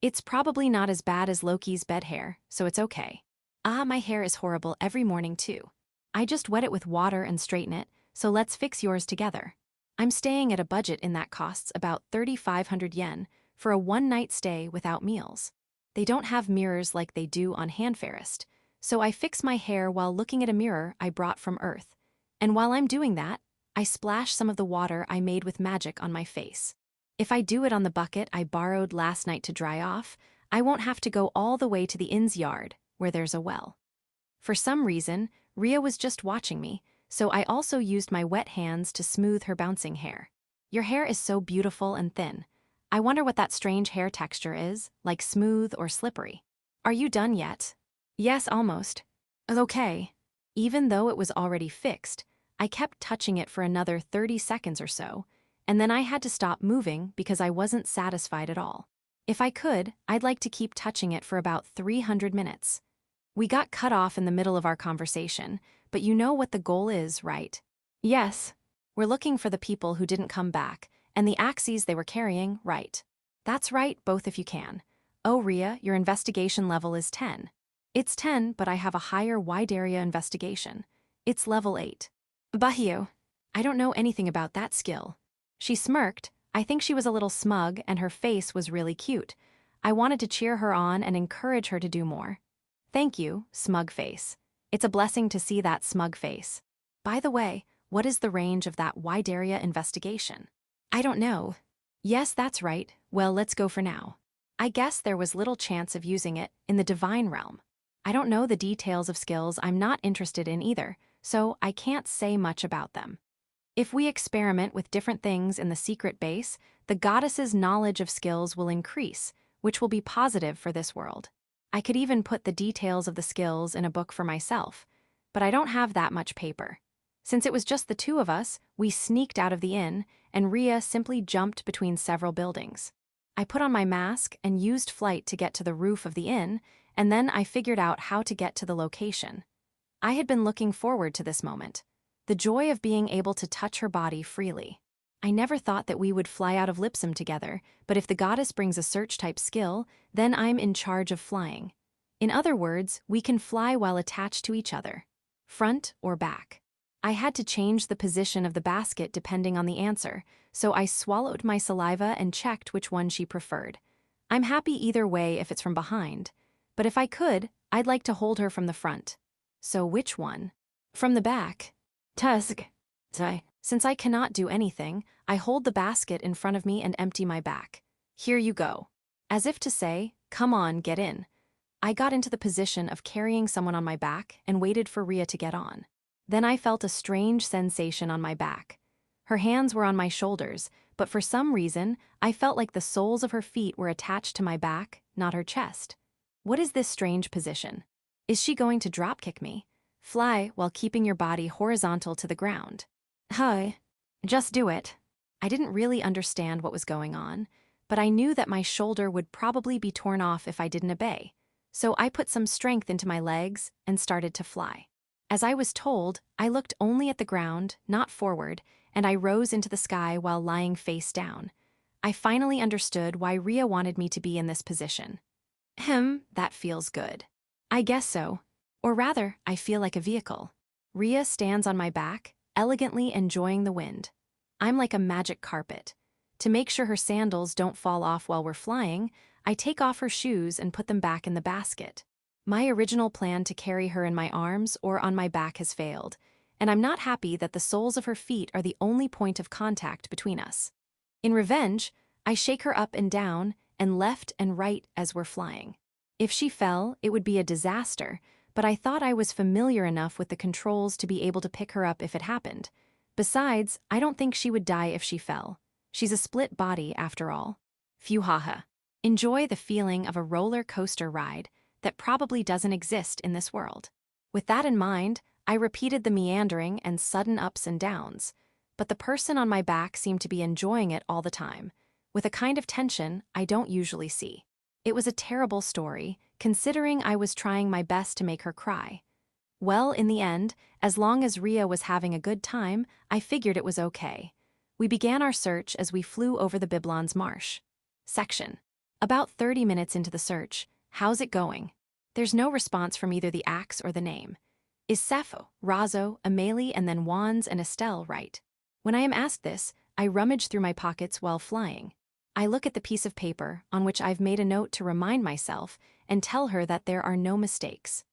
It's probably not as bad as Loki's bed hair, so it's okay. My hair is horrible every morning too. I just wet it with water and straighten it, so let's fix yours together. I'm staying at a budget in that costs about 3,500 yen for a one-night stay without meals. They don't have mirrors like they do on Handfairest, so I fix my hair while looking at a mirror I brought from Earth. And while I'm doing that, I splash some of the water I made with magic on my face. If I do it on the bucket I borrowed last night to dry off, I won't have to go all the way to the inn's yard, where there's a well. For some reason, Rhea was just watching me, so I also used my wet hands to smooth her bouncing hair. Your hair is so beautiful and thin. I wonder what that strange hair texture is, like smooth or slippery. Are you done yet? Yes, almost. Okay. Even though it was already fixed, I kept touching it for another 30 seconds or so, and then I had to stop moving because I wasn't satisfied at all. If I could, I'd like to keep touching it for about 300 minutes. We got cut off in the middle of our conversation, but you know what the goal is, right? Yes. We're looking for the people who didn't come back, and the axes they were carrying, right? That's right, both if you can. Oh, Rhea, your investigation level is 10. It's 10, but I have a higher wide area investigation. It's level 8. Bahio. I don't know anything about that skill. She smirked. I think she was a little smug, and her face was really cute. I wanted to cheer her on and encourage her to do more. Thank you, smug face. It's a blessing to see that smug face. By the way, what is the range of that wide area investigation? I don't know. Yes, that's right. Well, let's go for now. I guess there was little chance of using it in the divine realm. I don't know the details of skills I'm not interested in either, so I can't say much about them. If we experiment with different things in the secret base, the goddess's knowledge of skills will increase, which will be positive for this world. I could even put the details of the skills in a book for myself, but I don't have that much paper. Since it was just the two of us, we sneaked out of the inn, and Rhea simply jumped between several buildings. I put on my mask and used flight to get to the roof of the inn, and then I figured out how to get to the location. I had been looking forward to this moment, the joy of being able to touch her body freely. I never thought that we would fly out of Lipom together, but if the goddess brings a search-type skill, then I'm in charge of flying. In other words, we can fly while attached to each other, front or back. I had to change the position of the basket depending on the answer, so I swallowed my saliva and checked which one she preferred. I'm happy either way if it's from behind, but if I could, I'd like to hold her from the front. So which one? From the back. Tusk. Since I cannot do anything, I hold the basket in front of me and empty my back. Here you go. As if to say, come on, get in. I got into the position of carrying someone on my back and waited for Rhea to get on. Then I felt a strange sensation on my back. Her hands were on my shoulders, but for some reason, I felt like the soles of her feet were attached to my back, not her chest. What is this strange position? Is she going to dropkick me? Fly while keeping your body horizontal to the ground. Hi. Just do it. I didn't really understand what was going on, but I knew that my shoulder would probably be torn off if I didn't obey. So I put some strength into my legs and started to fly. As I was told, I looked only at the ground, not forward, and I rose into the sky while lying face down. I finally understood why Rhea wanted me to be in this position. That feels good. I guess so. Or rather, I feel like a vehicle. Rhea stands on my back, elegantly enjoying the wind. I'm like a magic carpet. To make sure her sandals don't fall off while we're flying, I take off her shoes and put them back in the basket. My original plan to carry her in my arms or on my back has failed, and I'm not happy that the soles of her feet are the only point of contact between us. In revenge, I shake her up and down and left and right as we're flying. If she fell, it would be a disaster, but I thought I was familiar enough with the controls to be able to pick her up if it happened. Besides, I don't think she would die if she fell. She's a split body, after all. Phew haha. Enjoy the feeling of a roller coaster ride that probably doesn't exist in this world. With that in mind, I repeated the meandering and sudden ups and downs, but the person on my back seemed to be enjoying it all the time, with a kind of tension I don't usually see. It was a terrible story, considering I was trying my best to make her cry. Well, in the end, as long as Rhea was having a good time, I figured it was okay. We began our search as we flew over the Biblon's Marsh. Section. About 30 minutes into the search, how's it going? There's no response from either the axe or the name. Is Sappho, Razzo, Amélie, and then Wands and Estelle right? When I am asked this, I rummage through my pockets while flying. I look at the piece of paper on which I've made a note to remind myself and tell her that there are no mistakes.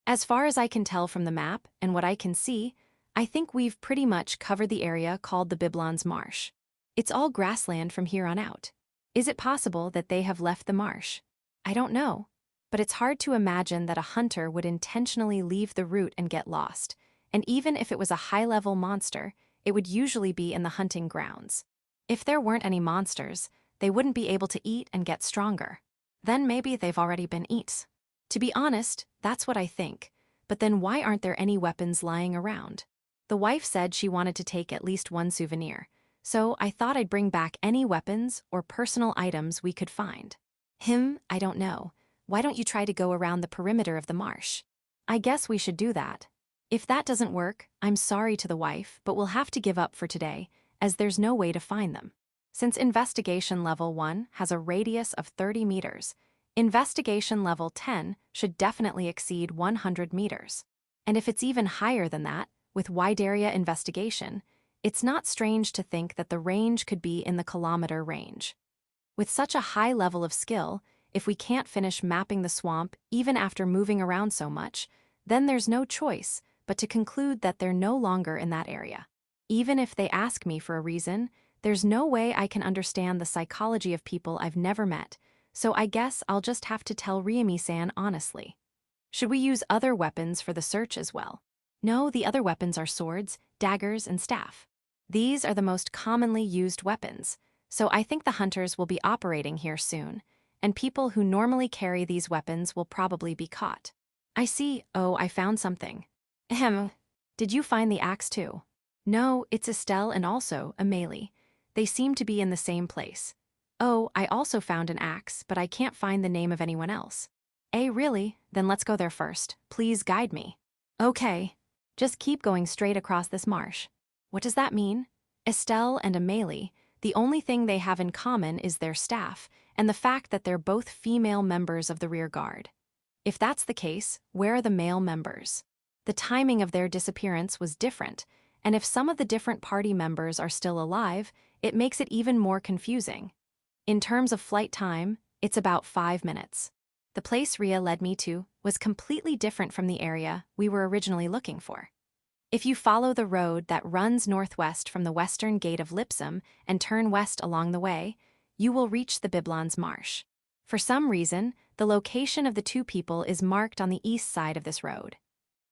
As far as I can tell from the map and what I can see, I think we've pretty much covered the area called the Biblon's Marsh. It's all grassland from here on out. Is it possible that they have left the marsh? I don't know, but it's hard to imagine that a hunter would intentionally leave the route and get lost, and even if it was a high-level monster, it would usually be in the hunting grounds. If there weren't any monsters, they wouldn't be able to eat and get stronger. Then maybe they've already been eaten. To be honest, that's what I think, but then why aren't there any weapons lying around? The wife said she wanted to take at least one souvenir, so I thought I'd bring back any weapons or personal items we could find. I don't know. Why don't you try to go around the perimeter of the marsh? I guess we should do that. If that doesn't work, I'm sorry to the wife, but we'll have to give up for today, as there's no way to find them. Since Investigation Level 1 has a radius of 30 meters, Investigation Level 10 should definitely exceed 100 meters. And if it's even higher than that, with wide area investigation, it's not strange to think that the range could be in the kilometer range. With such a high level of skill, if we can't finish mapping the swamp even after moving around so much, then there's no choice but to conclude that they're no longer in that area. Even if they ask me for a reason, there's no way I can understand the psychology of people I've never met, so I guess I'll just have to tell Ramy-san honestly. Should we use other weapons for the search as well? No, the other weapons are swords, daggers, and staff. These are the most commonly used weapons, so I think the hunters will be operating here soon, and people who normally carry these weapons will probably be caught. I see. Oh, I found something. Did you find the axe too? No, it's Estelle and also Amélie. They seem to be in the same place. Oh, I also found an axe, but I can't find the name of anyone else. Really? Then let's go there first. Please guide me. Okay. Just keep going straight across this marsh. What does that mean? Estelle and Amélie, the only thing they have in common is their staff, and the fact that they're both female members of the rear guard. If that's the case, where are the male members? The timing of their disappearance was different, and if some of the different party members are still alive, it makes it even more confusing. In terms of flight time, it's about 5 minutes. The place Ria led me to was completely different from the area we were originally looking for. If you follow the road that runs northwest from the western gate of Lipom and turn west along the way, you will reach the Biblon's Marsh. For some reason, the location of the two people is marked on the east side of this road.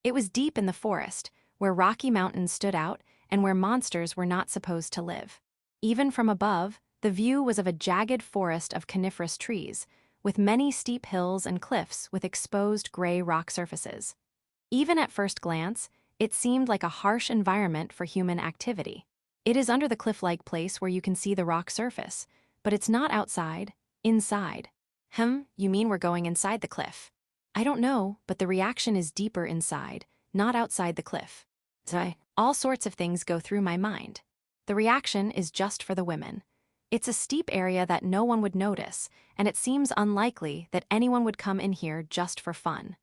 It was deep in the forest, where rocky mountains stood out and where monsters were not supposed to live. Even from above, the view was of a jagged forest of coniferous trees, with many steep hills and cliffs with exposed gray rock surfaces. Even at first glance, it seemed like a harsh environment for human activity. It is under the cliff-like place where you can see the rock surface, but it's not outside, inside. You mean we're going inside the cliff? I don't know, but the reaction is deeper inside, not outside the cliff. All sorts of things go through my mind. The reaction is just for the women. It's a steep area that no one would notice, and it seems unlikely that anyone would come in here just for fun.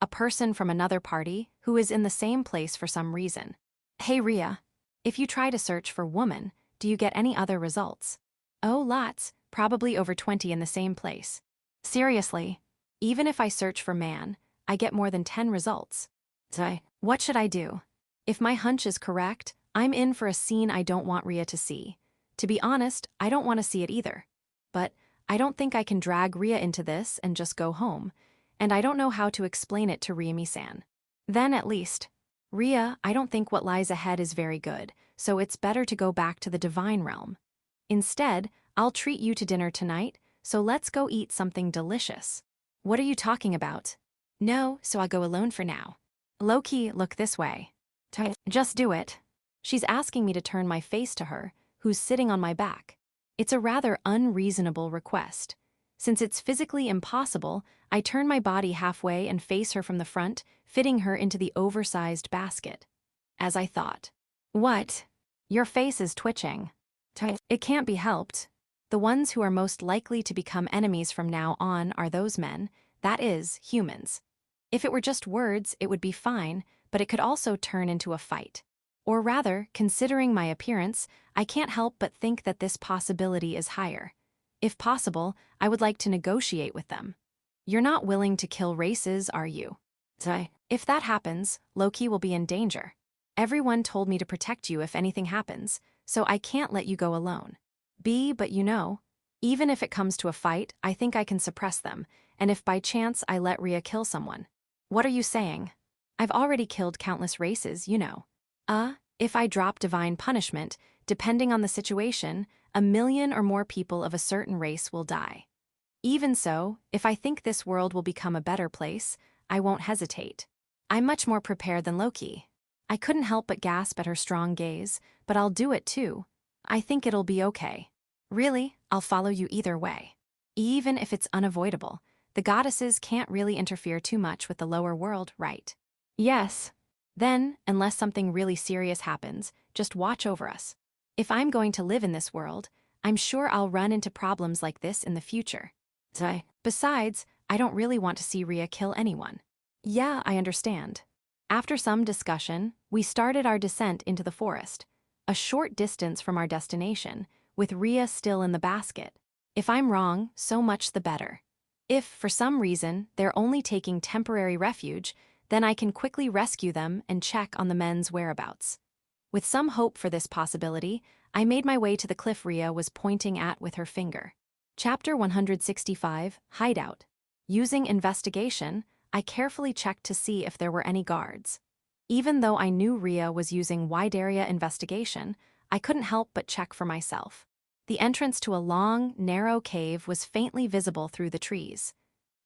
A person from another party who is in the same place for some reason. Hey Ria, if you try to search for woman, do you get any other results? Oh, lots, probably over 20 in the same place. Seriously, even if I search for man, I get more than 10 results. What should I do? If my hunch is correct, I'm in for a scene I don't want Ria to see. To be honest, I don't want to see it either. But I don't think I can drag Ria into this and just go home, and I don't know how to explain it to Ramy-san. Then at least, Ria, I don't think what lies ahead is very good, so it's better to go back to the divine realm. Instead, I'll treat you to dinner tonight, so let's go eat something delicious. What are you talking about? No, so I'll go alone for now. Low-key, look this way. Just do it. She's asking me to turn my face to her, who's sitting on my back. It's a rather unreasonable request. Since it's physically impossible, I turn my body halfway and face her from the front, fitting her into the oversized basket. As I thought. What? Your face is twitching. It can't be helped. The ones who are most likely to become enemies from now on are those men, that is, humans. If it were just words, it would be fine, but it could also turn into a fight. Or rather, considering my appearance, I can't help but think that this possibility is higher. If possible, I would like to negotiate with them. You're not willing to kill races, are you? If that happens, Loki will be in danger. Everyone told me to protect you if anything happens, so I can't let you go alone. But Even if it comes to a fight, I think I can suppress them, and if by chance I let Rhea kill someone. What are you saying? I've already killed countless races, you know. If I drop divine punishment, depending on the situation, 1,000,000 or more people of a certain race will die. Even so, if I think this world will become a better place, I won't hesitate. I'm much more prepared than Loki. I couldn't help but gasp at her strong gaze, but I'll do it too. I think it'll be okay. Really, I'll follow you either way. Even if it's unavoidable, the goddesses can't really interfere too much with the lower world, right? Yes. Then, unless something really serious happens, just watch over us. If I'm going to live in this world, I'm sure I'll run into problems like this in the future. Besides, I don't really want to see Rhea kill anyone. Yeah, I understand. After some discussion, we started our descent into the forest, a short distance from our destination, with Rhea still in the basket. If I'm wrong, so much the better. If, for some reason, they're only taking temporary refuge, then I can quickly rescue them and check on the men's whereabouts. With some hope for this possibility, I made my way to the cliff Rhea was pointing at with her finger. Chapter 165, Hideout. Using investigation, I carefully checked to see if there were any guards. Even though I knew Rhea was using wide area investigation, I couldn't help but check for myself. The entrance to a long, narrow cave was faintly visible through the trees.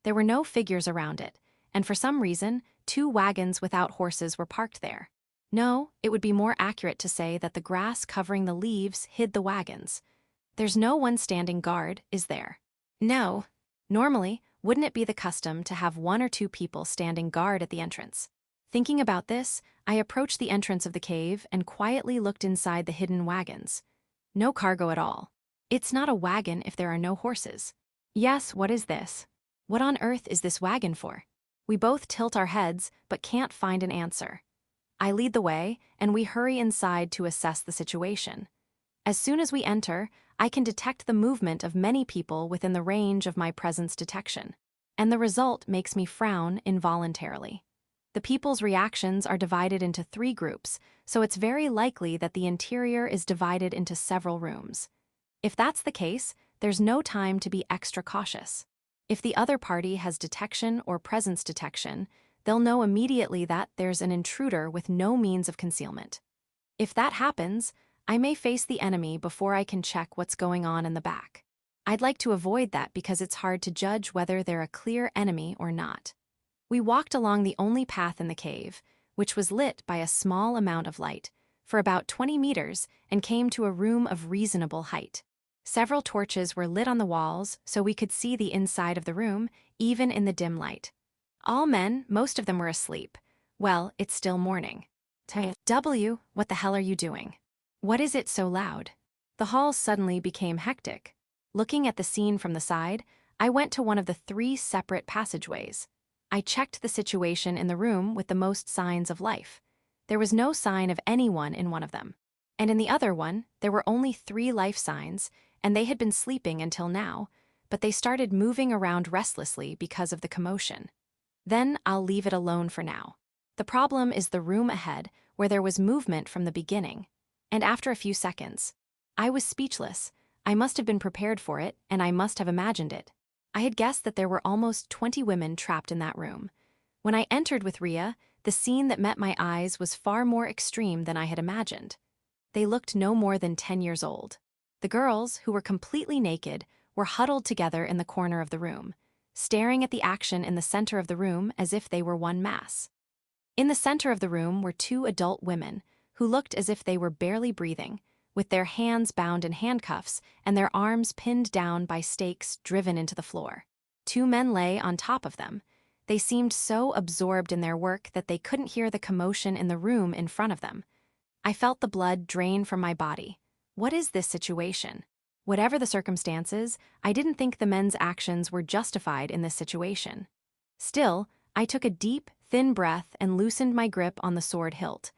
There were no figures around it, and for some reason, 2 wagons without horses were parked there. No, it would be more accurate to say that the grass covering the leaves hid the wagons. There's no one standing guard, is there? No. Normally, wouldn't it be the custom to have 1 or 2 people standing guard at the entrance? Thinking about this, I approached the entrance of the cave and quietly looked inside the hidden wagons. No cargo at all. It's not a wagon if there are no horses. Yes, what is this? What on earth is this wagon for? We both tilt our heads, but can't find an answer. I lead the way, and we hurry inside to assess the situation. As soon as we enter, I can detect the movement of many people within the range of my presence detection, and the result makes me frown involuntarily. The people's reactions are divided into 3 groups, so it's very likely that the interior is divided into several rooms. If that's the case, there's no time to be extra cautious. If the other party has detection or presence detection, they'll know immediately that there's an intruder with no means of concealment. If that happens, I may face the enemy before I can check what's going on in the back. I'd like to avoid that because it's hard to judge whether they're a clear enemy or not. We walked along the only path in the cave, which was lit by a small amount of light, for about 20 meters and came to a room of reasonable height. Several torches were lit on the walls so we could see the inside of the room, even in the dim light. All men, most of them were asleep. Well, it's still morning. W, what the hell are you doing? What is it so loud? The hall suddenly became hectic. Looking at the scene from the side, I went to one of the 3 separate passageways. I checked the situation in the room with the most signs of life. There was no sign of anyone in one of them. And in the other one, there were only 3 life signs, and they had been sleeping until now, but they started moving around restlessly because of the commotion. Then I'll leave it alone for now. The problem is the room ahead, where there was movement from the beginning. And after a few seconds, I was speechless. I must have been prepared for it, and I must have imagined it. I had guessed that there were almost 20 women trapped in that room. When I entered with Rhea, the scene that met my eyes was far more extreme than I had imagined. They looked no more than 10 years old. The girls, who were completely naked, were huddled together in the corner of the room, staring at the action in the center of the room as if they were one mass. In the center of the room were 2 adult women, who looked as if they were barely breathing, with their hands bound in handcuffs and their arms pinned down by stakes driven into the floor. 2 men lay on top of them. They seemed so absorbed in their work that they couldn't hear the commotion in the room in front of them. I felt the blood drain from my body. What is this situation? Whatever the circumstances, I didn't think the men's actions were justified in this situation. Still, I took a deep, thin breath and loosened my grip on the sword hilt.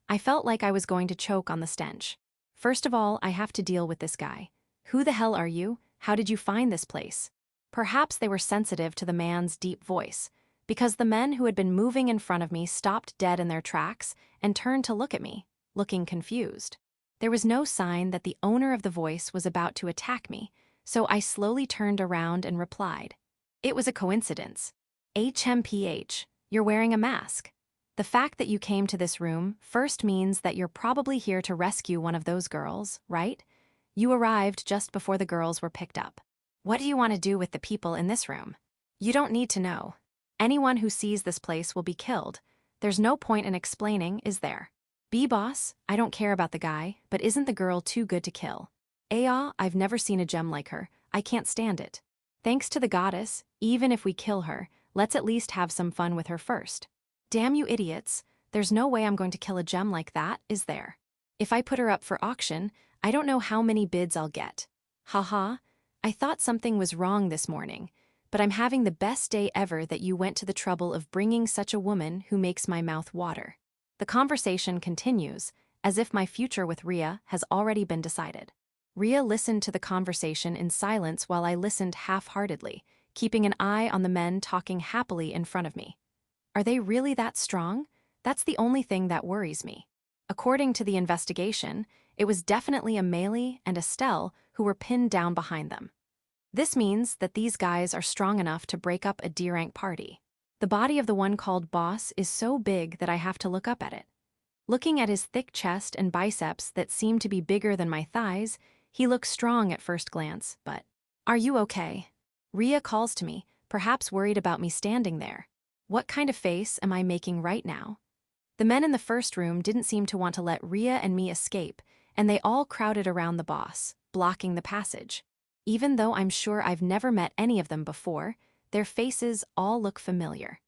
I felt like I was going to choke on the stench. First of all, I have to deal with this guy. Who the hell are you? How did you find this place? Perhaps they were sensitive to the man's deep voice, because the men who had been moving in front of me stopped dead in their tracks and turned to look at me, looking confused. There was no sign that the owner of the voice was about to attack me, so I slowly turned around and replied. It was a coincidence. HMPH, you're wearing a mask. The fact that you came to this room first means that you're probably here to rescue one of those girls, right? You arrived just before the girls were picked up. What do you want to do with the people in this room? You don't need to know. Anyone who sees this place will be killed. There's no point in explaining, is there? B-boss, I don't care about the guy, but isn't the girl too good to kill? I've never seen a gem like her. I can't stand it. Thanks to the goddess, even if we kill her, let's at least have some fun with her first. Damn you idiots, there's no way I'm going to kill a gem like that, is there? If I put her up for auction, I don't know how many bids I'll get. Haha, I thought something was wrong this morning, but I'm having the best day ever that you went to the trouble of bringing such a woman who makes my mouth water. The conversation continues, as if my future with Rhea has already been decided. Rhea listened to the conversation in silence while I listened half-heartedly, keeping an eye on the men talking happily in front of me. Are they really that strong? That's the only thing that worries me. According to the investigation, it was definitely a Melee and Estelle who were pinned down behind them. This means that these guys are strong enough to break up a D-rank party. The body of the one called Boss is so big that I have to look up at it. Looking at his thick chest and biceps that seem to be bigger than my thighs, he looks strong at first glance, but... Are you okay? Rhea calls to me, perhaps worried about me standing there. What kind of face am I making right now? The men in the first room didn't seem to want to let Rhea and me escape, and they all crowded around the boss, blocking the passage. Even though I'm sure I've never met any of them before, their faces all look familiar.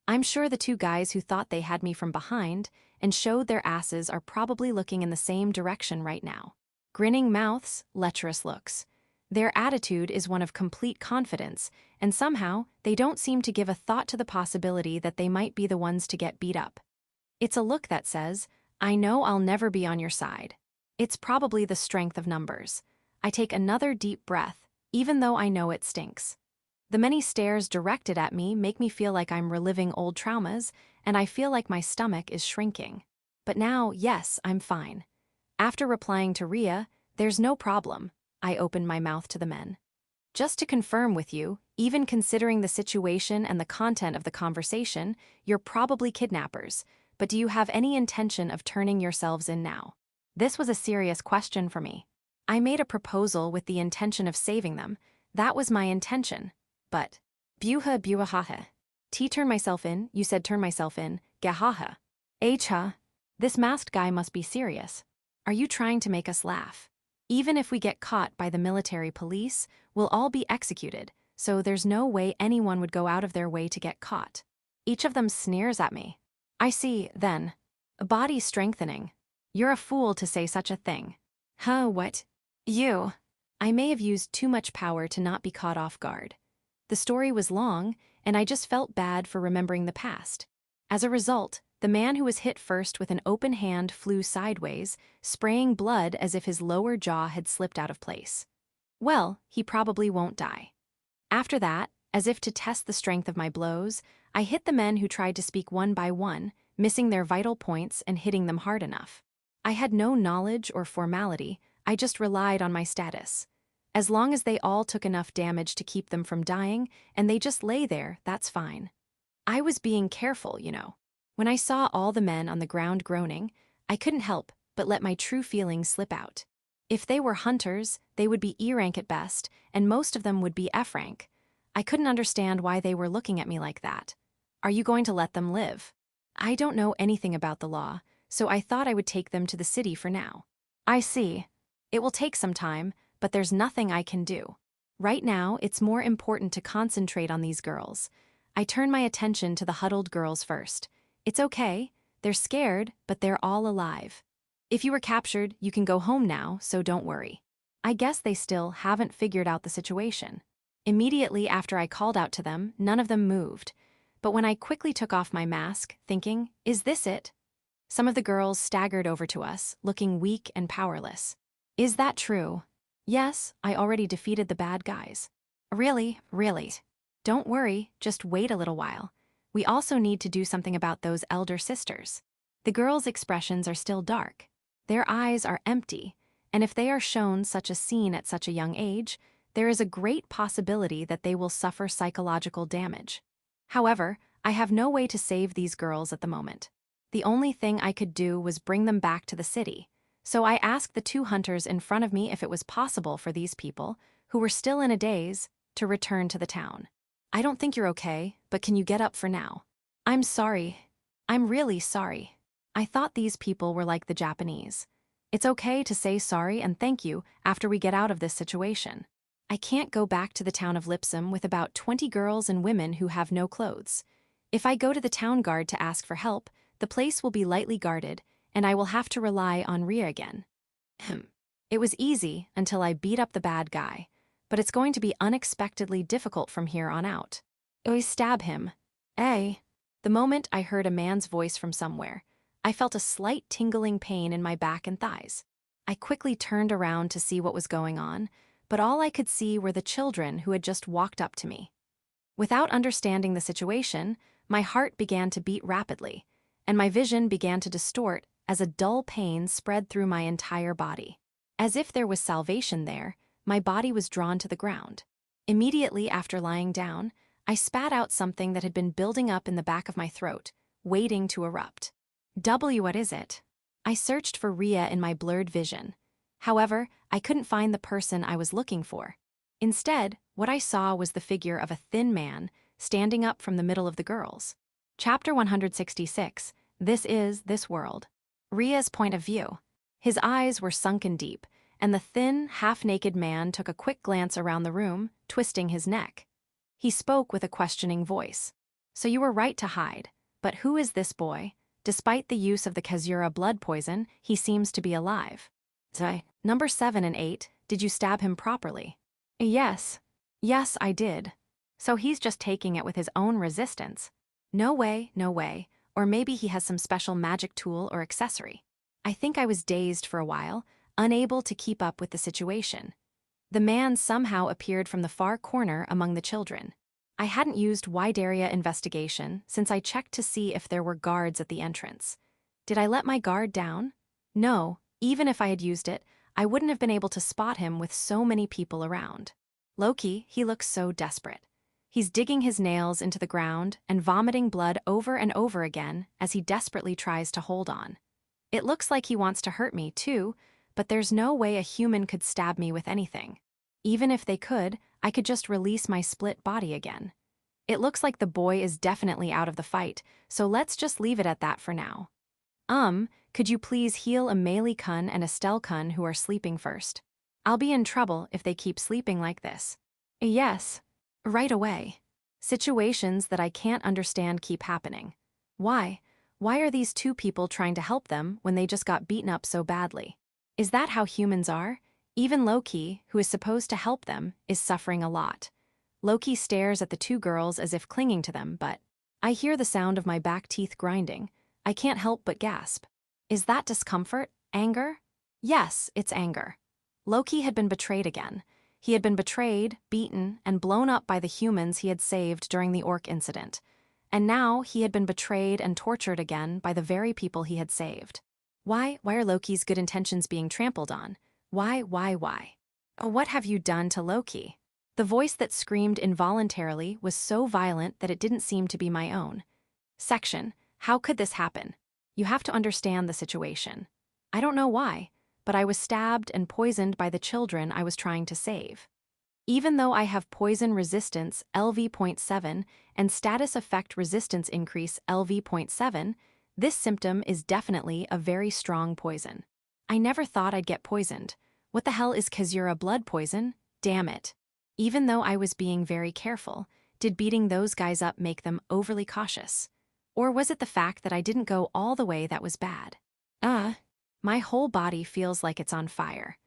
I'm sure the two guys who thought they had me from behind and showed their asses are probably looking in the same direction right now. Grinning mouths, lecherous looks. Their attitude is one of complete confidence, and somehow they don't seem to give a thought to the possibility that they might be the ones to get beat up. It's a look that says, I know I'll never be on your side. It's probably the strength of numbers. I take another deep breath, even though I know it stinks. The many stares directed at me make me feel like I'm reliving old traumas, and I feel like my stomach is shrinking. But now, yes, I'm fine. After replying to Rhea, there's no problem. I opened my mouth to the men. Just to confirm with you, even considering the situation and the content of the conversation, you're probably kidnappers, but do you have any intention of turning yourselves in now? This was a serious question for me. I made a proposal with the intention of saving them. That was my intention. But, buha. Turn myself in, you said turn myself in, gahaha. Cha. This masked guy must be serious. Are you trying to make us laugh? Even if we get caught by the military police, we'll all be executed, so there's no way anyone would go out of their way to get caught. Each of them sneers at me. I see, then. Body strengthening. You're a fool to say such a thing. Huh, what? You. I may have used too much power to not be caught off guard. The story was long, and I just felt bad for remembering the past. As a result, the man who was hit first with an open hand flew sideways, spraying blood as if his lower jaw had slipped out of place. Well, he probably won't die. After that, as if to test the strength of my blows, I hit the men who tried to speak one by one, missing their vital points and hitting them hard enough. I had no knowledge or formality, I just relied on my status. As long as they all took enough damage to keep them from dying, and they just lay there, that's fine. I was being careful, you know. When I saw all the men on the ground groaning, I couldn't help but let my true feelings slip out. If they were hunters, they would be E rank at best, and most of them would be F rank. I couldn't understand why they were looking at me like that. Are you going to let them live? I don't know anything about the law, so I thought I would take them to the city for now. I see. It will take some time, but there's nothing I can do. Right now, it's more important to concentrate on these girls. I turn my attention to the huddled girls first. It's okay. They're scared, but they're all alive. If you were captured, you can go home now, so don't worry. I guess they still haven't figured out the situation. Immediately after I called out to them, none of them moved. But when I quickly took off my mask, thinking, is this it? Some of the girls staggered over to us, looking weak and powerless. Is that true? Yes, I already defeated the bad guys. Really? Don't worry, just wait a little while. We also need to do something about those elder sisters. The girls' expressions are still dark. Their eyes are empty, and if they are shown such a scene at such a young age, there is a great possibility that they will suffer psychological damage. However, I have no way to save these girls at the moment. The only thing I could do was bring them back to the city, so I asked the two hunters in front of me if it was possible for these people, who were still in a daze, to return to the town. I don't think you're okay, but can you get up for now? I'm sorry. I'm really sorry. I thought these people were like the Japanese. It's okay to say sorry and thank you after we get out of this situation. I can't go back to the town of Lipom with about 20 girls and women who have no clothes. If I go to the town guard to ask for help, the place will be lightly guarded, and I will have to rely on Rhea again. It was easy until I beat up the bad guy, but it's going to be unexpectedly difficult from here on out. I stab him. The moment I heard a man's voice from somewhere, I felt a slight tingling pain in my back and thighs. I quickly turned around to see what was going on, but all I could see were the children who had just walked up to me. Without understanding the situation, my heart began to beat rapidly, and my vision began to distort as a dull pain spread through my entire body. As if there was salvation there, my body was drawn to the ground. Immediately after lying down, I spat out something that had been building up in the back of my throat, waiting to erupt. What is it? I searched for Rhea in my blurred vision. However, I couldn't find the person I was looking for. Instead, what I saw was the figure of a thin man standing up from the middle of the girls. Chapter 166, This is This World. Rhea's point of view. His eyes were sunken deep, and the thin, half-naked man took a quick glance around the room, twisting his neck. He spoke with a questioning voice. So you were right to hide, but who is this boy? Despite the use of the Kazura blood poison, he seems to be alive. Number 7 and 8, did you stab him properly? Yes. Yes, I did. So he's just taking it with his own resistance. No way, no way. Or maybe he has some special magic tool or accessory. I think I was dazed for a while, unable to keep up with the situation. The man somehow appeared from the far corner among the children. I hadn't used wide area investigation since I checked to see if there were guards at the entrance. Did I let my guard down? No, even if I had used it, I wouldn't have been able to spot him with so many people around. Loki, he looks so desperate. He's digging his nails into the ground and vomiting blood over and over again as he desperately tries to hold on. It looks like he wants to hurt me, too, but there's no way a human could stab me with anything. Even if they could, I could just release my split body again. It looks like the boy is definitely out of the fight, so let's just leave it at that for now. Could you please heal Amelie-kun and Estelle-kun who are sleeping first? I'll be in trouble if they keep sleeping like this. Yes. Right away. Situations that I can't understand keep happening. Why? Why are these two people trying to help them when they just got beaten up so badly? Is that how humans are? Even Loki, who is supposed to help them, is suffering a lot. Loki stares at the two girls as if clinging to them, but I hear the sound of my back teeth grinding. I can't help but gasp. Is that discomfort? Anger? Yes, it's anger. Loki had been betrayed again. He had been betrayed, beaten, and blown up by the humans he had saved during the orc incident. And now he had been betrayed and tortured again by the very people he had saved. Why are Loki's good intentions being trampled on? Why? Oh, what have you done to Loki? The voice that screamed involuntarily was so violent that it didn't seem to be my own. Section, how could this happen? You have to understand the situation. I don't know why, but I was stabbed and poisoned by the children I was trying to save. Even though I have poison resistance LV.7 and status effect resistance increase LV.7, this symptom is definitely a very strong poison. I never thought I'd get poisoned. What the hell is Kazura blood poison? Damn it. Even though I was being very careful, did beating those guys up make them overly cautious? Or was it the fact that I didn't go all the way that was bad? My whole body feels like it's on fire.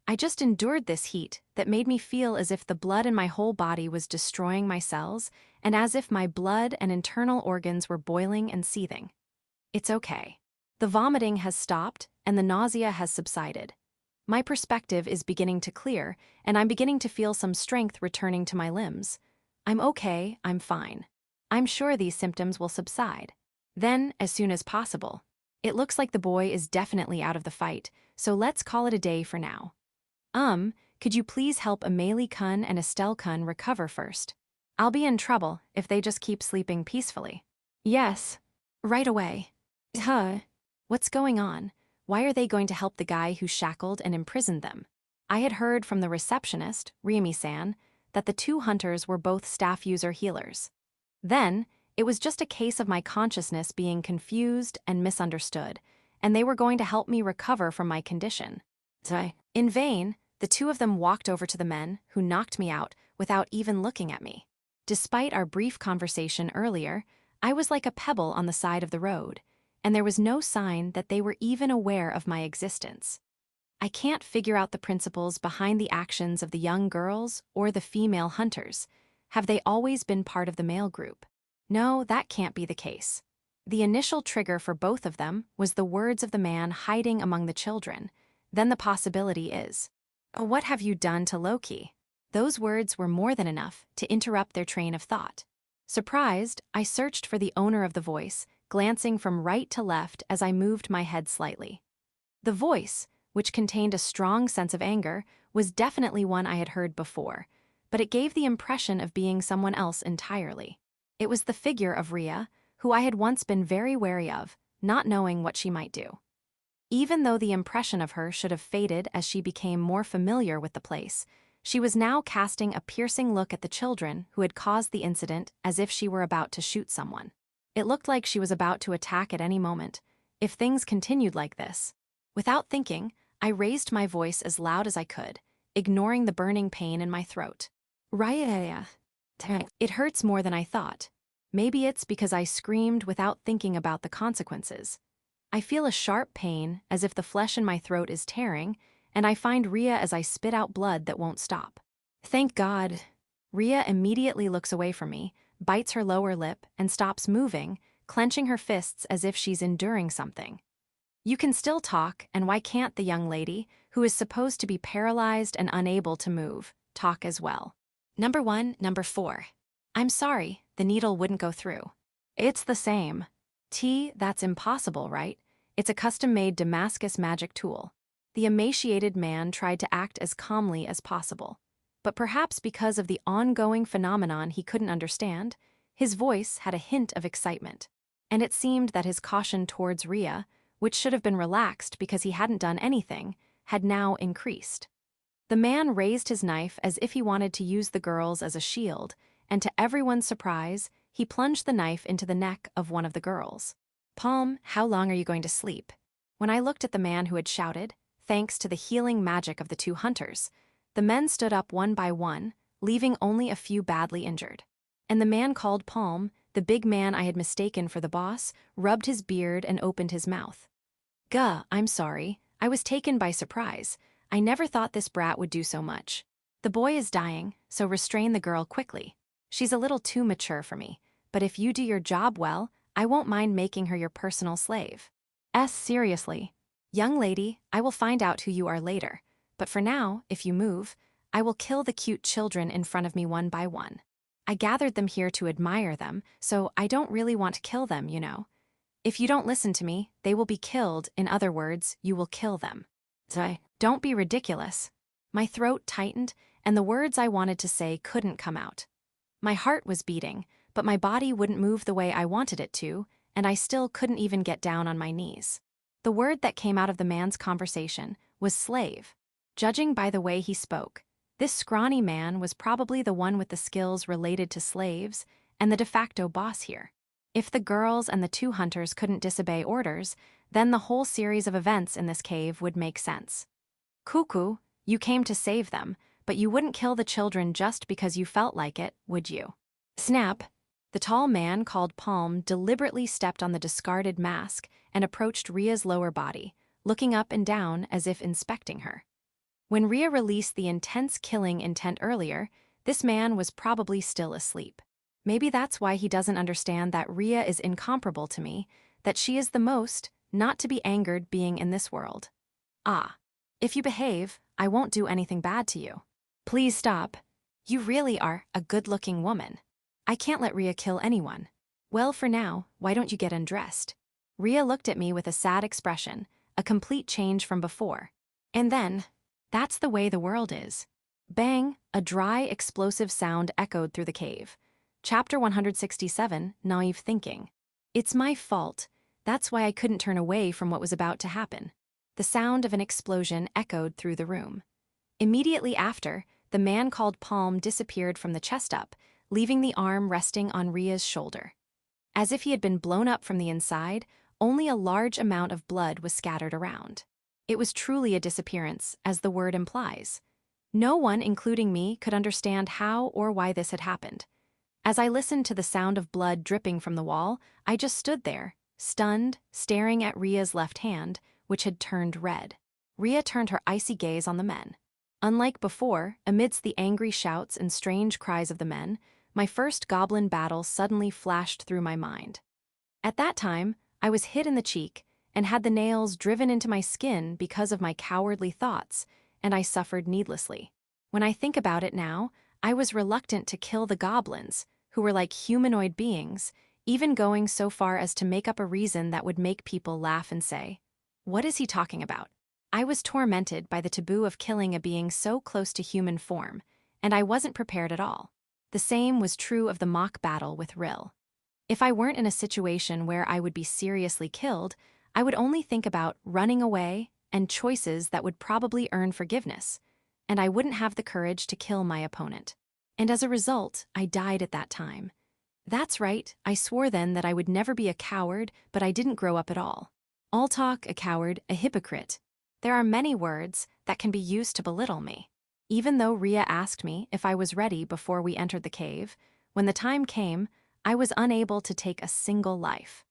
I just endured this heat that made me feel as if the blood in my whole body was destroying my cells and as if my blood and internal organs were boiling and seething. It's okay. The vomiting has stopped and the nausea has subsided. My perspective is beginning to clear and I'm beginning to feel some strength returning to my limbs. I'm okay, I'm fine. I'm sure these symptoms will subside. Then, as soon as possible. It looks like the boy is definitely out of the fight, so let's call it a day for now. could you please help Amélie-kun and Estelle-kun recover first? I'll be in trouble if they just keep sleeping peacefully. Yes. Right away. What's going on? Why are they going to help the guy who shackled and imprisoned them? I had heard from the receptionist, Ramy-san, that the two hunters were both staff user healers. Then, it was just a case of my consciousness being confused and misunderstood, and they were going to help me recover from my condition. In vain, the two of them walked over to the men, who knocked me out without even looking at me. Despite our brief conversation earlier, I was like a pebble on the side of the road, and there was no sign that they were even aware of my existence. I can't figure out the principles behind the actions of the young girls or the female hunters. Have they always been part of the male group? No, that can't be the case. The initial trigger for both of them was the words of the man hiding among the children. Then the possibility is, "What have you done to Loki?" Those words were more than enough to interrupt their train of thought. Surprised, I searched for the owner of the voice, glancing from right to left as I moved my head slightly. The voice, which contained a strong sense of anger, was definitely one I had heard before, but it gave the impression of being someone else entirely. It was the figure of Rhea, who I had once been very wary of, not knowing what she might do. Even though the impression of her should have faded as she became more familiar with the place, she was now casting a piercing look at the children who had caused the incident as if she were about to shoot someone. It looked like she was about to attack at any moment, if things continued like this. Without thinking, I raised my voice as loud as I could, ignoring the burning pain in my throat. Raya. It hurts more than I thought. Maybe it's because I screamed without thinking about the consequences. I feel a sharp pain, as if the flesh in my throat is tearing, and I find Rhea as I spit out blood that won't stop. Thank God. Rhea immediately looks away from me, bites her lower lip, and stops moving, clenching her fists as if she's enduring something. You can still talk, and why can't the young lady, who is supposed to be paralyzed and unable to move, talk as well? Number 4. I'm sorry, the needle wouldn't go through. It's the same. That's impossible, right? It's a custom-made Damascus magic tool. The emaciated man tried to act as calmly as possible. But perhaps because of the ongoing phenomenon he couldn't understand, his voice had a hint of excitement. And it seemed that his caution towards Rhea, which should have been relaxed because he hadn't done anything, had now increased. The man raised his knife as if he wanted to use the girls as a shield, and to everyone's surprise, he plunged the knife into the neck of one of the girls. Palm, how long are you going to sleep? When I looked at the man who had shouted, thanks to the healing magic of the two hunters, the men stood up one by one, leaving only a few badly injured. And the man called Palm, the big man I had mistaken for the boss, rubbed his beard and opened his mouth. I'm sorry. I was taken by surprise. I never thought this brat would do so much. The boy is dying, so restrain the girl quickly. She's a little too mature for me, but if you do your job well, I won't mind making her your personal slave. Seriously. Young lady, I will find out who you are later, but for now, if you move, I will kill the cute children in front of me one by one. I gathered them here to admire them, so I don't really want to kill them, you know. If you don't listen to me, they will be killed. In other words, you will kill them. Don't be ridiculous. My throat tightened, and the words I wanted to say couldn't come out. My heart was beating, but my body wouldn't move the way I wanted it to, and I still couldn't even get down on my knees. The word that came out of the man's conversation was slave. Judging by the way he spoke, this scrawny man was probably the one with the skills related to slaves and the de facto boss here. If the girls and the two hunters couldn't disobey orders, then the whole series of events in this cave would make sense. Cuckoo, you came to save them, but you wouldn't kill the children just because you felt like it, would you? Snap! The tall man called Palm deliberately stepped on the discarded mask and approached Rhea's lower body, looking up and down as if inspecting her. When Rhea released the intense killing intent earlier, this man was probably still asleep. Maybe that's why he doesn't understand that Rhea is incomparable to me, that she is the most, not to be angered being in this world. If you behave, I won't do anything bad to you. Please stop. You really are a good-looking woman. I can't let Rhea kill anyone. Well, for now, why don't you get undressed? Rhea looked at me with a sad expression, a complete change from before. And then, That's the way the world is. Bang, a dry, explosive sound echoed through the cave. Chapter 167, Naive Thinking. It's my fault. That's why I couldn't turn away from what was about to happen. The sound of an explosion echoed through the room. Immediately after, the man called Palm disappeared from the chest up, leaving the arm resting on Ria's shoulder. As if he had been blown up from the inside, only a large amount of blood was scattered around. It was truly a disappearance, as the word implies. No one, including me, could understand how or why this had happened. As I listened to the sound of blood dripping from the wall, I just stood there, stunned, staring at Ria's left hand, which had turned red. Ria turned her icy gaze on the men. Unlike before, amidst the angry shouts and strange cries of the men, my first goblin battle suddenly flashed through my mind. At that time, I was hit in the cheek and had the nails driven into my skin because of my cowardly thoughts, and I suffered needlessly. When I think about it now, I was reluctant to kill the goblins, who were like humanoid beings, even going so far as to make up a reason that would make people laugh and say, "What is he talking about?" I was tormented by the taboo of killing a being so close to human form, and I wasn't prepared at all. The same was true of the mock battle with Rill. If I weren't in a situation where I would be seriously killed, I would only think about running away and choices that would probably earn forgiveness, and I wouldn't have the courage to kill my opponent. And as a result, I died at that time. That's right, I swore then that I would never be a coward, but I didn't grow up at all. All talk, a coward, a hypocrite. There are many words that can be used to belittle me. Even though Ria asked me if I was ready before we entered the cave, when the time came, I was unable to take a single life.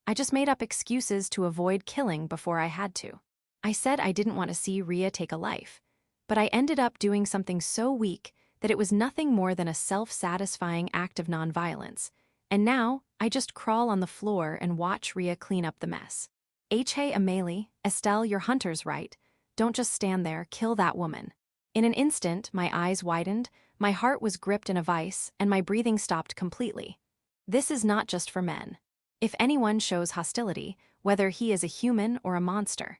I just made up excuses to avoid killing before I had to. I said I didn't want to see Ria take a life, but I ended up doing something so weak that it was nothing more than a self-satisfying act of nonviolence, and now I just crawl on the floor and watch Ria clean up the mess. Hey Amélie, Estelle, your hunter's right. Don't just stand there, kill that woman. In an instant, my eyes widened, my heart was gripped in a vice, and my breathing stopped completely. This is not just for men. If anyone shows hostility, whether he is a human or a monster,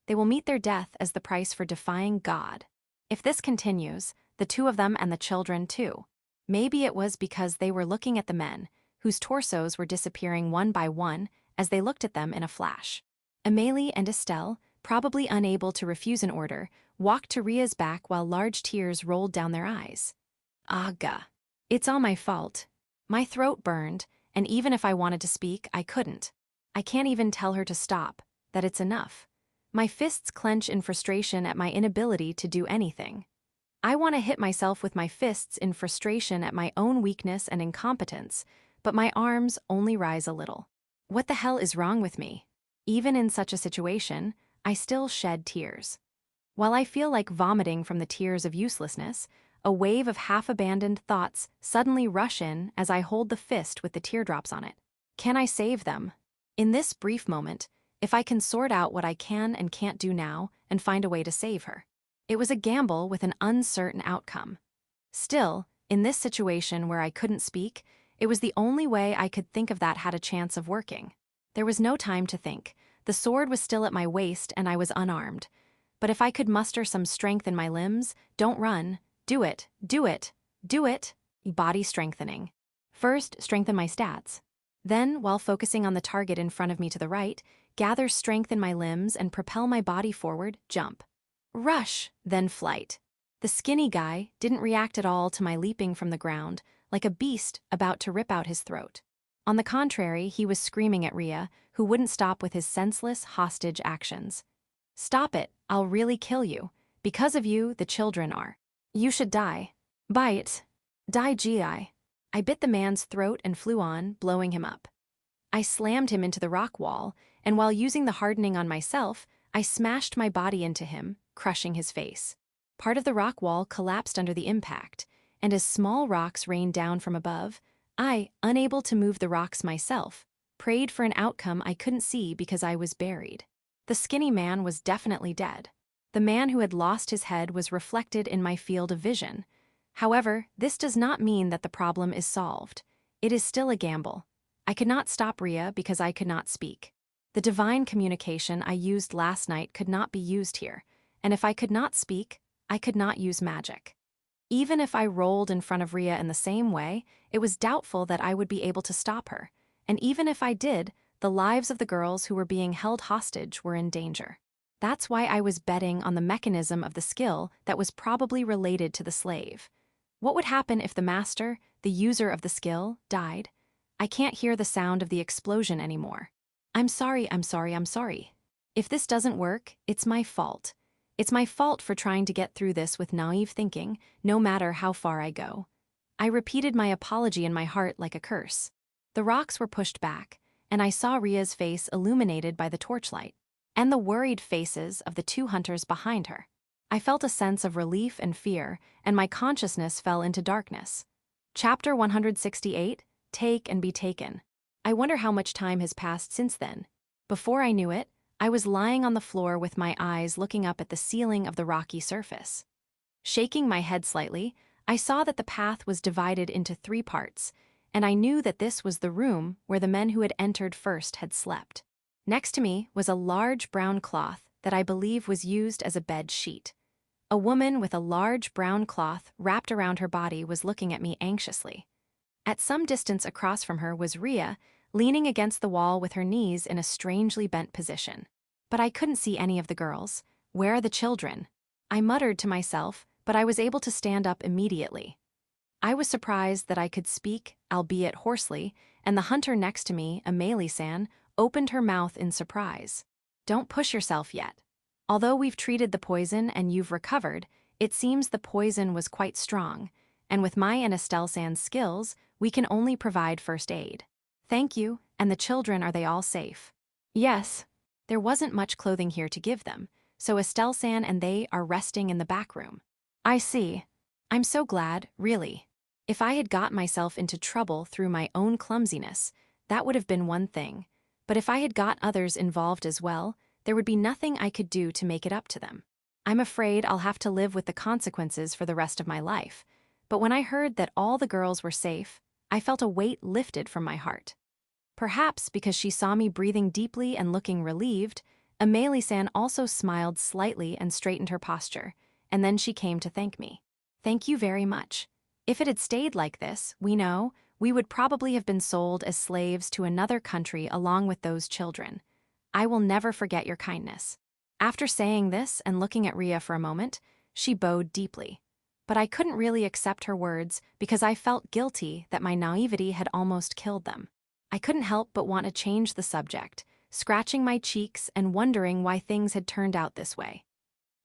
they will meet their death as the price for defying God. If this continues, the two of them and the children too. Maybe it was because they were looking at the men, whose torsos were disappearing one by one as they looked at them in a flash. Amélie and Estelle, probably unable to refuse an order, walked to Ria's back while large tears rolled down their eyes. Aga. It's all my fault. My throat burned, and even if I wanted to speak, I couldn't. I can't even tell her to stop, that it's enough. My fists clench in frustration at my inability to do anything. I want to hit myself with my fists in frustration at my own weakness and incompetence, but my arms only rise a little. What the hell is wrong with me? Even in such a situation, I still shed tears. While I feel like vomiting from the tears of uselessness, a wave of half-abandoned thoughts suddenly rush in as I hold the fist with the teardrops on it. Can I save them? In this brief moment, if I can sort out what I can and can't do now and find a way to save her. It was a gamble with an uncertain outcome. Still, in this situation where I couldn't speak, it was the only way I could think of that had a chance of working. There was no time to think. The sword was still at my waist and I was unarmed. But if I could muster some strength in my limbs, don't run, do it, do it, do it, body strengthening. First, strengthen my stats. Then, while focusing on the target in front of me to the right, gather strength in my limbs and propel my body forward, jump. Rush, then flight. The skinny guy didn't react at all to my leaping from the ground, like a beast about to rip out his throat. On the contrary, he was screaming at Ria, who wouldn't stop with his senseless hostage actions. Stop it, I'll really kill you. Because of you, the children are. You should die. Bite. Die GI. I bit the man's throat and flew on, blowing him up. I slammed him into the rock wall, and while using the hardening on myself, I smashed my body into him, crushing his face. Part of the rock wall collapsed under the impact, and as small rocks rained down from above, I, unable to move the rocks myself, prayed for an outcome I couldn't see because I was buried. The skinny man was definitely dead. The man who had lost his head was reflected in my field of vision. However, this does not mean that the problem is solved. It is still a gamble. I could not stop Ria because I could not speak. The divine communication I used last night could not be used here, and if I could not speak, I could not use magic. Even if I rolled in front of Rhea in the same way, it was doubtful that I would be able to stop her, and even if I did, the lives of the girls who were being held hostage were in danger. That's why I was betting on the mechanism of the skill that was probably related to the slave. What would happen if the master, the user of the skill, died? I can't hear the sound of the explosion anymore. I'm sorry. If this doesn't work, it's my fault. It's my fault for trying to get through this with naive thinking, no matter how far I go. I repeated my apology in my heart like a curse. The rocks were pushed back, and I saw Rhea's face illuminated by the torchlight, and the worried faces of the two hunters behind her. I felt a sense of relief and fear, and my consciousness fell into darkness. Chapter 168, Take and Be Taken. I wonder how much time has passed since then. Before I knew it, I was lying on the floor with my eyes looking up at the ceiling of the rocky surface. Shaking my head slightly, I saw that the path was divided into 3 parts, and I knew that this was the room where the men who had entered first had slept. Next to me was a large brown cloth that I believe was used as a bed sheet. A woman with a large brown cloth wrapped around her body was looking at me anxiously. At some distance across from her was Rhea, leaning against the wall with her knees in a strangely bent position. But I couldn't see any of the girls. Where are the children? I muttered to myself, but I was able to stand up immediately. I was surprised that I could speak, albeit hoarsely, and the hunter next to me, Amelie-san, opened her mouth in surprise. Don't push yourself yet. Although we've treated the poison and you've recovered, it seems the poison was quite strong, and with my and Estelle-san's skills, we can only provide first aid. Thank you, and the children, are they all safe? Yes. There wasn't much clothing here to give them, so Estelle-san and they are resting in the back room. I see. I'm so glad, really. If I had got myself into trouble through my own clumsiness, that would have been one thing, but if I had got others involved as well, there would be nothing I could do to make it up to them. I'm afraid I'll have to live with the consequences for the rest of my life, but when I heard that all the girls were safe, I felt a weight lifted from my heart. Perhaps because she saw me breathing deeply and looking relieved, Amelie-san also smiled slightly and straightened her posture, and then she came to thank me. Thank you very much. If it had stayed like this, we would probably have been sold as slaves to another country along with those children. I will never forget your kindness. After saying this and looking at Rhea for a moment, she bowed deeply. But I couldn't really accept her words because I felt guilty that my naivety had almost killed them. I couldn't help but want to change the subject, scratching my cheeks and wondering why things had turned out this way.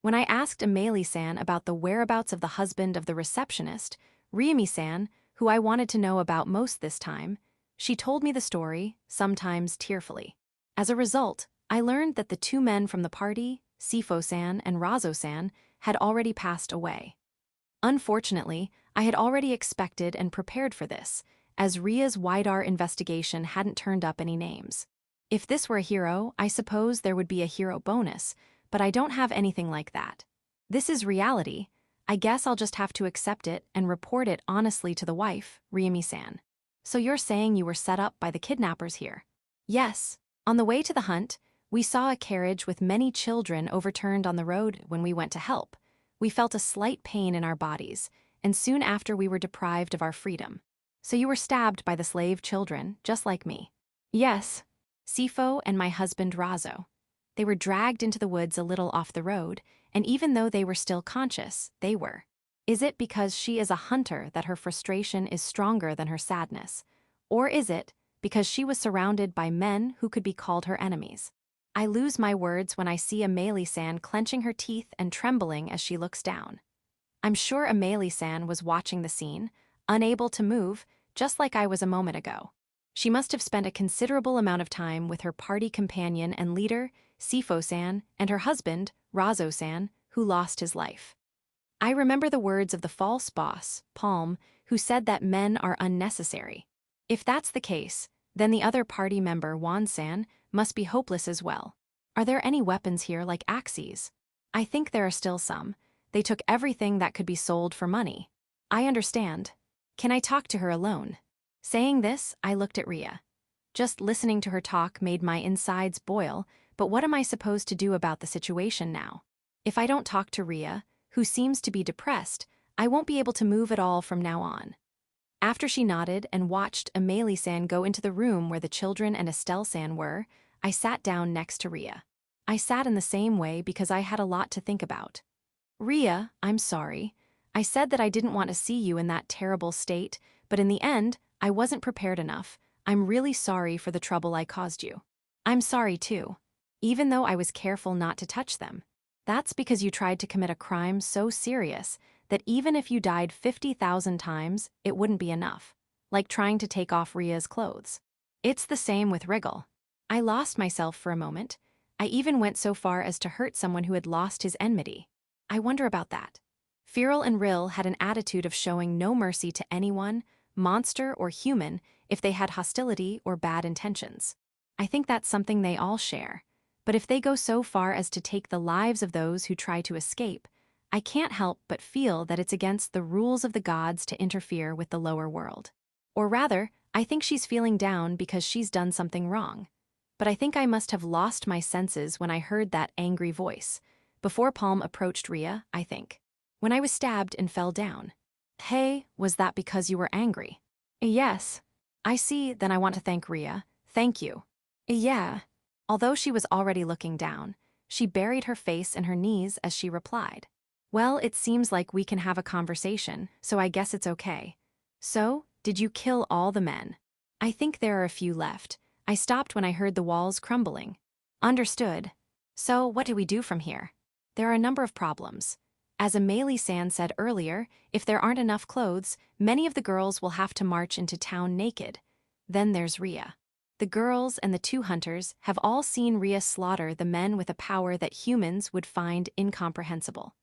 When I asked Amelie-san about the whereabouts of the husband of the receptionist, Ramy-san, who I wanted to know about most this time, she told me the story, sometimes tearfully. As a result, I learned that the 2 men from the party, Sifo-san and Razo-san, had already passed away. Unfortunately, I had already expected and prepared for this, as Rhea's WIDAR investigation hadn't turned up any names. If this were a hero, I suppose there would be a hero bonus, but I don't have anything like that. This is reality. I guess I'll just have to accept it and report it honestly to the wife, Ramy-san. So you're saying you were set up by the kidnappers here? Yes. On the way to the hunt, we saw a carriage with many children overturned on the road when we went to help. We felt a slight pain in our bodies, and soon after we were deprived of our freedom. So you were stabbed by the slave children, just like me? Yes. Sifo and my husband Razo. They were dragged into the woods a little off the road, and even though they were still conscious, they were. Is it because she is a hunter that her frustration is stronger than her sadness? Or is it because she was surrounded by men who could be called her enemies? I lose my words when I see Amelie-san clenching her teeth and trembling as she looks down. I'm sure Amelie-san was watching the scene, unable to move, just like I was a moment ago. She must have spent a considerable amount of time with her party companion and leader, Sifo-san, and her husband, Razo-san, who lost his life. I remember the words of the false boss, Palm, who said that men are unnecessary. If that's the case, then the other party member, Wan-san, must be hopeless as well. Are there any weapons here like axes? I think there are still some. They took everything that could be sold for money. I understand. Can I talk to her alone? Saying this, I looked at Rhea. Just listening to her talk made my insides boil, but what am I supposed to do about the situation now? If I don't talk to Rhea, who seems to be depressed, I won't be able to move at all from now on. After she nodded and watched Amelie-san go into the room where the children and Estelle-san were, I sat down next to Ria. I sat in the same way because I had a lot to think about. Ria, I'm sorry. I said that I didn't want to see you in that terrible state, but in the end, I wasn't prepared enough. I'm really sorry for the trouble I caused you. I'm sorry too. Even though I was careful not to touch them. That's because you tried to commit a crime so serious that even if you died 50,000 times, it wouldn't be enough. Like trying to take off Ria's clothes. It's the same with Wriggle. I lost myself for a moment. I even went so far as to hurt someone who had lost his enmity. I wonder about that. Feral and Rill had an attitude of showing no mercy to anyone, monster or human, if they had hostility or bad intentions. I think that's something they all share. But if they go so far as to take the lives of those who try to escape, I can't help but feel that it's against the rules of the gods to interfere with the lower world. Or rather, I think she's feeling down because she's done something wrong. But I think I must have lost my senses when I heard that angry voice. Before Palm approached Ria, I think. When I was stabbed and fell down. Hey, was that because you were angry? Yes. I see, then I want to thank Ria. Thank you. Yeah. Although she was already looking down, she buried her face in her knees as she replied. Well, it seems like we can have a conversation, so I guess it's okay. So, did you kill all the men? I think there are a few left. I stopped when I heard the walls crumbling. Understood. So, what do we do from here? There are a number of problems. As Amelie-san said earlier, if there aren't enough clothes, many of the girls will have to march into town naked. Then there's Ria. The girls and the two hunters have all seen Ria slaughter the men with a power that humans would find incomprehensible.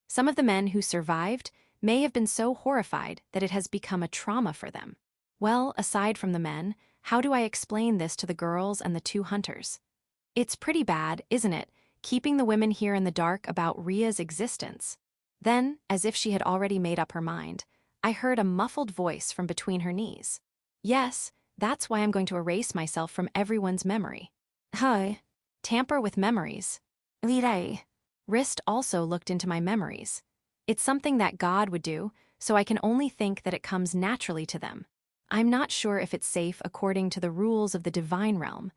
Some of the men who survived may have been so horrified that it has become a trauma for them. Well, aside from the men, how do I explain this to the girls and the two hunters? It's pretty bad, isn't it, keeping the women here in the dark about Ria's existence? Then, as if she had already made up her mind, I heard a muffled voice from between her knees. Yes, that's why I'm going to erase myself from everyone's memory. Hi. Tamper with memories. Lirai. Wrist also looked into my memories. It's something that God would do, so I can only think that it comes naturally to them. I'm not sure if it's safe according to the rules of the divine realm.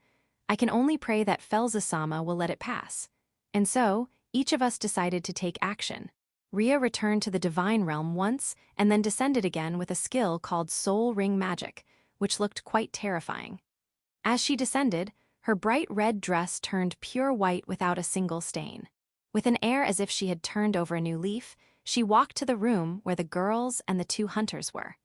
I can only pray that Felza-sama will let it pass. And so, each of us decided to take action. Ria returned to the divine realm once and then descended again with a skill called Soul Ring Magic, which looked quite terrifying. As she descended, her bright red dress turned pure white without a single stain. With an air as if she had turned over a new leaf, she walked to the room where the girls and the two hunters were.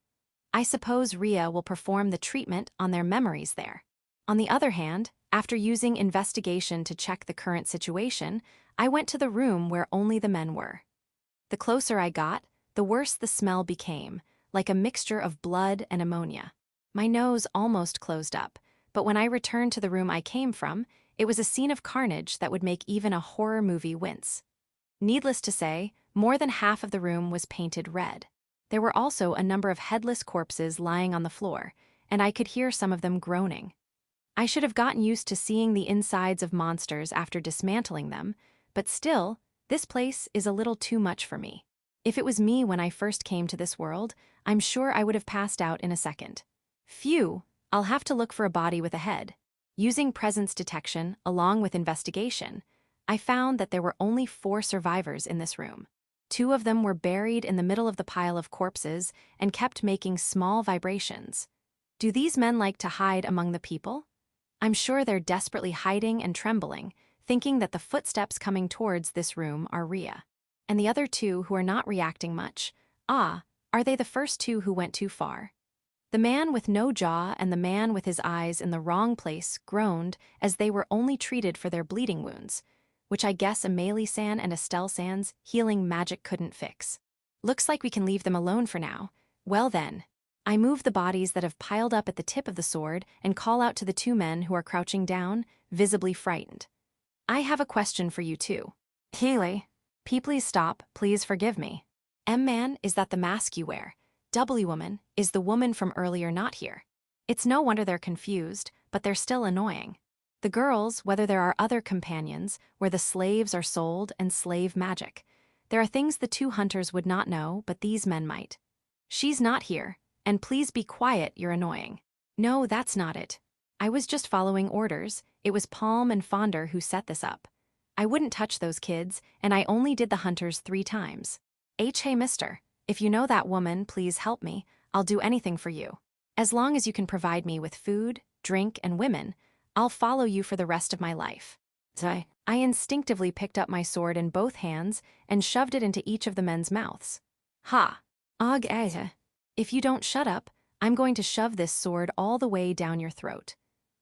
I suppose Ria will perform the treatment on their memories there. On the other hand, after using investigation to check the current situation, I went to the room where only the men were. The closer I got, the worse the smell became, like a mixture of blood and ammonia. My nose almost closed up, but when I returned to the room I came from, it was a scene of carnage that would make even a horror movie wince. Needless to say, more than half of the room was painted red. There were also a number of headless corpses lying on the floor, and I could hear some of them groaning. I should have gotten used to seeing the insides of monsters after dismantling them, but still, this place is a little too much for me. If it was me when I first came to this world, I'm sure I would have passed out in a second. Phew, I'll have to look for a body with a head. Using presence detection, along with investigation, I found that there were only 4 survivors in this room. 2 of them were buried in the middle of the pile of corpses and kept making small vibrations. Do these men like to hide among the people? I'm sure they're desperately hiding and trembling, thinking that the footsteps coming towards this room are Ria. And the other 2 who are not reacting much, are they the first 2 who went too far? The man with no jaw and the man with his eyes in the wrong place groaned as they were only treated for their bleeding wounds, which I guess Amelie-san and Estelle-san's healing magic couldn't fix. Looks like we can leave them alone for now. Well then. I move the bodies that have piled up at the tip of the sword and call out to the 2 men who are crouching down, visibly frightened. I have a question for you too. Healy. Please stop, please forgive me. M-man, is that the mask you wear? W-woman, is the woman from earlier not here? It's no wonder they're confused, but they're still annoying. The girls, whether there are other companions, where the slaves are sold and slave magic. There are things the two hunters would not know, but these men might. She's not here, and please be quiet, you're annoying. No, that's not it. I was just following orders. It was Palm and Fonder who set this up. I wouldn't touch those kids, and I only did the hunters 3 times. Hey mister, if you know that woman, please help me. I'll do anything for you. As long as you can provide me with food, drink, and women, I'll follow you for the rest of my life. I instinctively picked up my sword in both hands and shoved it into each of the men's mouths. Ha! If you don't shut up, I'm going to shove this sword all the way down your throat.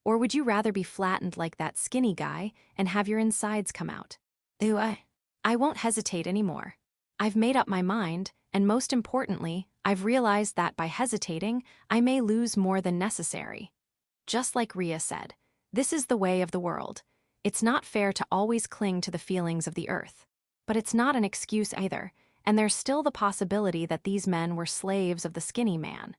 Or would you rather be flattened like that skinny guy and have your insides come out? I won't hesitate anymore. I've made up my mind, and most importantly, I've realized that by hesitating, I may lose more than necessary. Just like Rhea said, this is the way of the world. It's not fair to always cling to the feelings of the earth. But it's not an excuse either, and there's still the possibility that these men were slaves of the skinny man.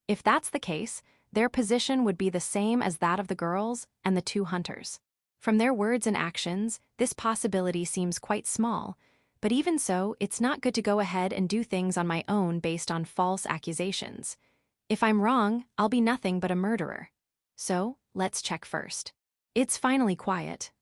If that's the case, their position would be the same as that of the girls and the 2 hunters. From their words and actions, this possibility seems quite small, but even so, it's not good to go ahead and do things on my own based on false accusations. If I'm wrong, I'll be nothing but a murderer. So, let's check first. It's finally quiet.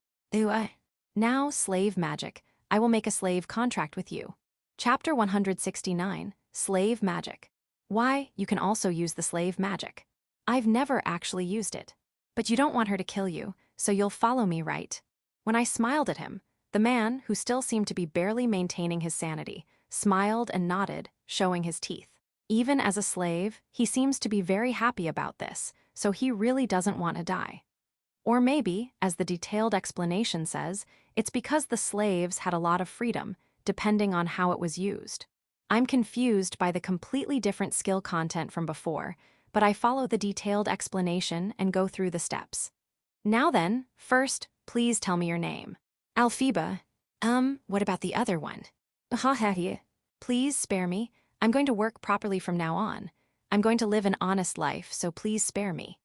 Now, slave magic. I will make a slave contract with you. Chapter 169, Slave Magic. Why, you can also use the slave magic. I've never actually used it. But you don't want her to kill you, so you'll follow me, right? When I smiled at him, the man, who still seemed to be barely maintaining his sanity, smiled and nodded, showing his teeth. Even as a slave, he seems to be very happy about this, so he really doesn't want to die. Or maybe, as the detailed explanation says, it's because the slaves had a lot of freedom, depending on how it was used. I'm confused by the completely different skill content from before, but I follow the detailed explanation and go through the steps. Now then, first, please tell me your name. Alpheba. What about the other one? Please spare me. I'm going to work properly from now on. I'm going to live an honest life, so please spare me.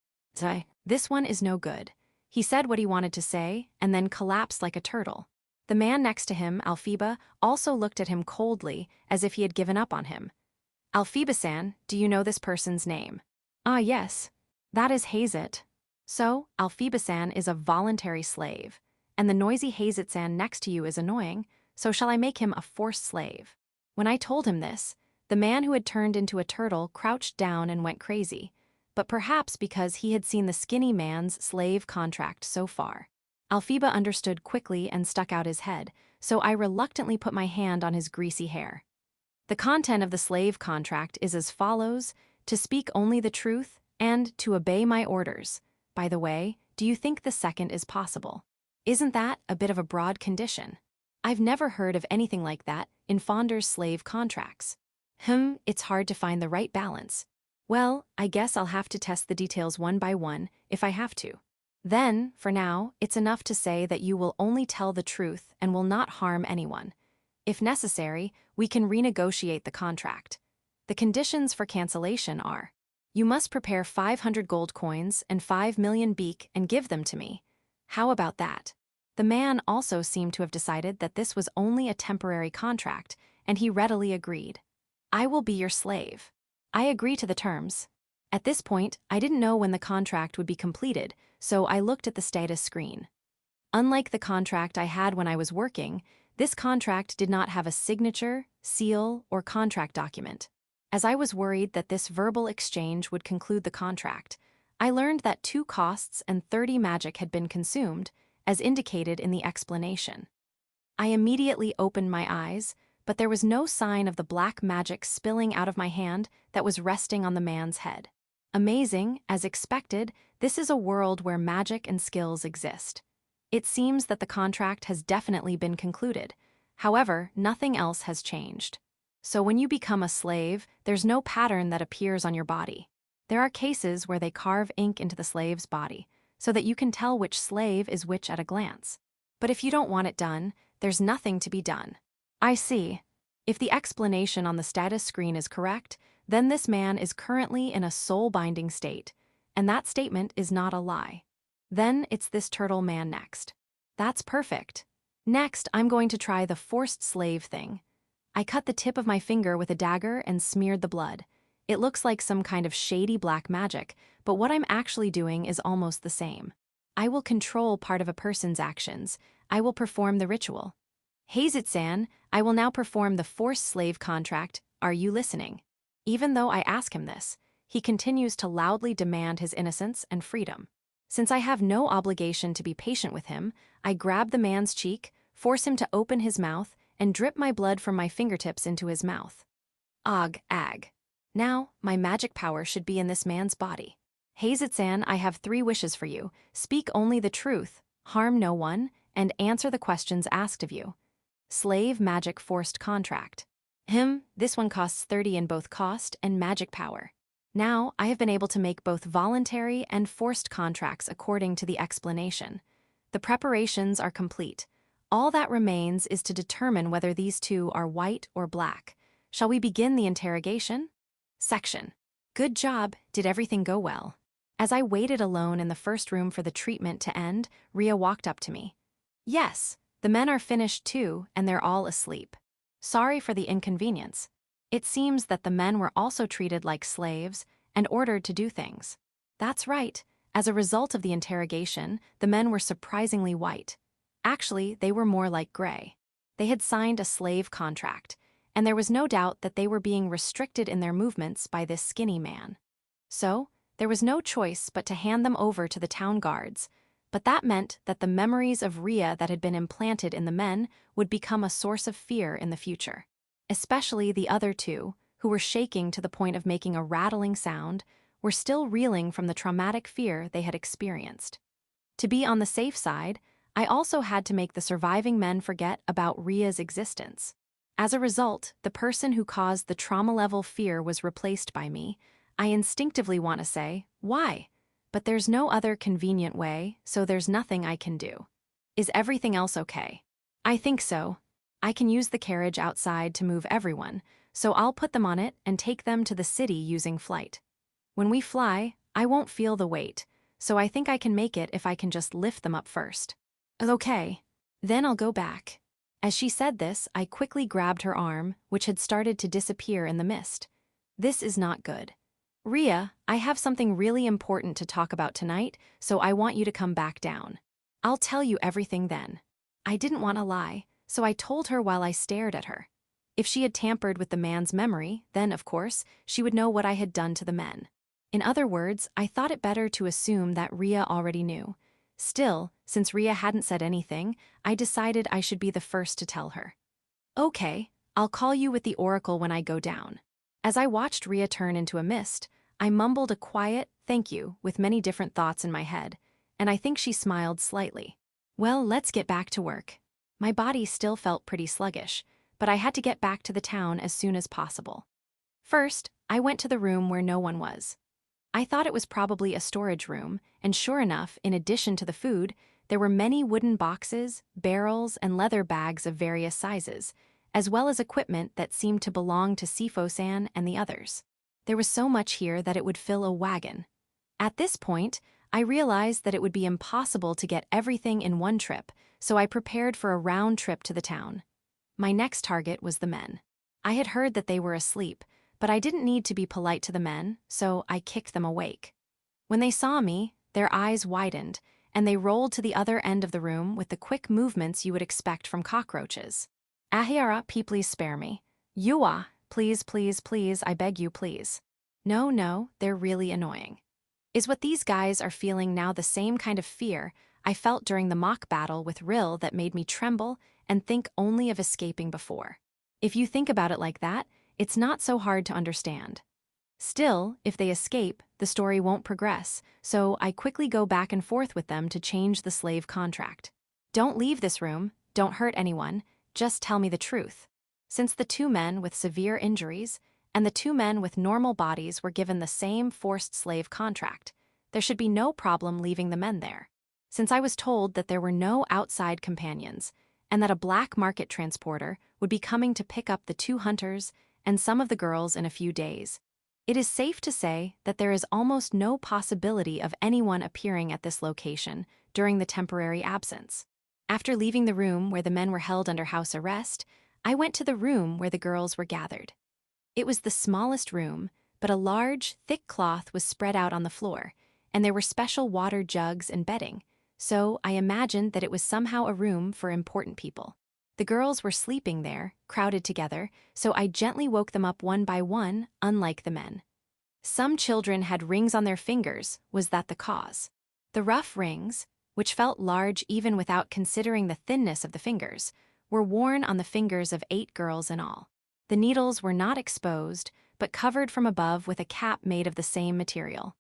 This one is no good. He said what he wanted to say, and then collapsed like a turtle. The man next to him, Alpheba, also looked at him coldly, as if he had given up on him. Alpheba-san, do you know this person's name? Ah, yes. That is Hazet. So, Alpheba-san is a voluntary slave, and the noisy Hazet-san next to you is annoying, so shall I make him a forced slave? When I told him this, the man who had turned into a turtle crouched down and went crazy, but perhaps because he had seen the skinny man's slave contract so far. Alpheba understood quickly and stuck out his head, so I reluctantly put my hand on his greasy hair. The content of the slave contract is as follows: to speak only the truth and to obey my orders. By the way, do you think the second is possible? Isn't that a bit of a broad condition? I've never heard of anything like that in Fonder's slave contracts. It's hard to find the right balance. Well, I guess I'll have to test the details one by one if I have to. Then, for now, it's enough to say that you will only tell the truth and will not harm anyone. If necessary, we can renegotiate the contract. The conditions for cancellation are: you must prepare 500 gold coins and 5 million beak and give them to me. How about that? The man also seemed to have decided that this was only a temporary contract, and he readily agreed. I will be your slave. I agree to the terms. At this point, I didn't know when the contract would be completed, so I looked at the status screen. Unlike the contract I had when I was working, this contract did not have a signature, seal, or contract document. As I was worried that this verbal exchange would conclude the contract, I learned that 2 costs and 30 magic had been consumed, as indicated in the explanation. I immediately opened my eyes, but there was no sign of the black magic spilling out of my hand that was resting on the man's head. Amazing, as expected, this is a world where magic and skills exist. It seems that the contract has definitely been concluded. However, nothing else has changed. So when you become a slave, there's no pattern that appears on your body. There are cases where they carve ink into the slave's body, so that you can tell which slave is which at a glance. But if you don't want it done, there's nothing to be done. I see. If the explanation on the status screen is correct, then this man is currently in a soul-binding state, and that statement is not a lie. Then it's this turtle man next. That's perfect. Next, I'm going to try the forced slave thing. I cut the tip of my finger with a dagger and smeared the blood. It looks like some kind of shady black magic, but what I'm actually doing is almost the same. I will control part of a person's actions. I will perform the ritual. Hazit-san, I will now perform the forced slave contract. Are you listening? Even though I ask him this, he continues to loudly demand his innocence and freedom. Since I have no obligation to be patient with him, I grab the man's cheek, force him to open his mouth, and drip my blood from my fingertips into his mouth. Ag. Now, my magic power should be in this man's body. Hazit-san, I have 3 wishes for you. Speak only the truth, harm no one, and answer the questions asked of you. Slave magic forced contract. This one costs 30 in both cost and magic power. Now, I have been able to make both voluntary and forced contracts according to the explanation. The preparations are complete. All that remains is to determine whether these two are white or black. Shall we begin the interrogation? Section. Good job. Did everything go well? As I waited alone in the first room for the treatment to end, Rhea walked up to me. Yes, the men are finished too, and they're all asleep. Sorry for the inconvenience. It seems that the men were also treated like slaves and ordered to do things. That's right. As a result of the interrogation, the men were surprisingly white. Actually, they were more like gray. They had signed a slave contract, and there was no doubt that they were being restricted in their movements by this skinny man. So, there was no choice but to hand them over to the town guards, but that meant that the memories of Rhea that had been implanted in the men would become a source of fear in the future. Especially the other 2, who were shaking to the point of making a rattling sound, were still reeling from the traumatic fear they had experienced. To be on the safe side, I also had to make the surviving men forget about Rhea's existence. As a result, the person who caused the trauma-level fear was replaced by me. I instinctively want to say, why? But there's no other convenient way, so there's nothing I can do. Is everything else okay? I think so. I can use the carriage outside to move everyone, so I'll put them on it and take them to the city using flight. When we fly, I won't feel the weight, so I think I can make it if I can just lift them up first. Okay. Then I'll go back. As she said this, I quickly grabbed her arm, which had started to disappear in the mist. This is not good. Rhea, I have something really important to talk about tonight, so I want you to come back down. I'll tell you everything then. I didn't want to lie, so I told her while I stared at her. If she had tampered with the man's memory, then, of course, she would know what I had done to the men. In other words, I thought it better to assume that Rhea already knew. Still, since Rhea hadn't said anything, I decided I should be the first to tell her. Okay, I'll call you with the oracle when I go down. As I watched Rhea turn into a mist, I mumbled a quiet thank you with many different thoughts in my head, and I think she smiled slightly. Well, let's get back to work. My body still felt pretty sluggish, but I had to get back to the town as soon as possible. First, I went to the room where no one was. I thought it was probably a storage room, and sure enough, in addition to the food, there were many wooden boxes, barrels, and leather bags of various sizes, as well as equipment that seemed to belong to Sifo-san and the others. There was so much here that it would fill a wagon. At this point, I realized that it would be impossible to get everything in one trip, so I prepared for a round trip to the town. My next target was the men. I had heard that they were asleep, but I didn't need to be polite to the men, so I kicked them awake. When they saw me, their eyes widened, and they rolled to the other end of the room with the quick movements you would expect from cockroaches. Ahiara, please spare me. Yua, please, I beg you, please. No, they're really annoying. Is what these guys are feeling now the same kind of fear I felt during the mock battle with Rill that made me tremble and think only of escaping before? If you think about it like that, it's not so hard to understand. Still, if they escape, the story won't progress, so I quickly go back and forth with them to change the slave contract. Don't leave this room, don't hurt anyone, just tell me the truth. Since the 2 men with severe injuries and the 2 men with normal bodies were given the same forced slave contract, there should be no problem leaving the men there. Since I was told that there were no outside companions, and that a black market transporter would be coming to pick up the 2 hunters and some of the girls in a few days, it is safe to say that there is almost no possibility of anyone appearing at this location during the temporary absence. After leaving the room where the men were held under house arrest, I went to the room where the girls were gathered. It was the smallest room, but a large, thick cloth was spread out on the floor, and there were special water jugs and bedding, so I imagined that it was somehow a room for important people. The girls were sleeping there, crowded together, so I gently woke them up one by one, unlike the men. Some children had rings on their fingers. Was that the cause? The rough rings, which felt large even without considering the thinness of the fingers, were worn on the fingers of 8 girls in all. The needles were not exposed, but covered from above with a cap made of the same material.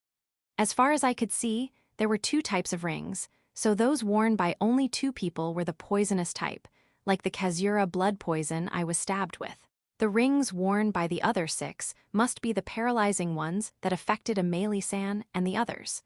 As far as I could see, there were 2 types of rings, so those worn by only 2 people were the poisonous type, like the Kazura blood poison I was stabbed with. The rings worn by the other 6 must be the paralyzing ones that affected Amelie-san and the others.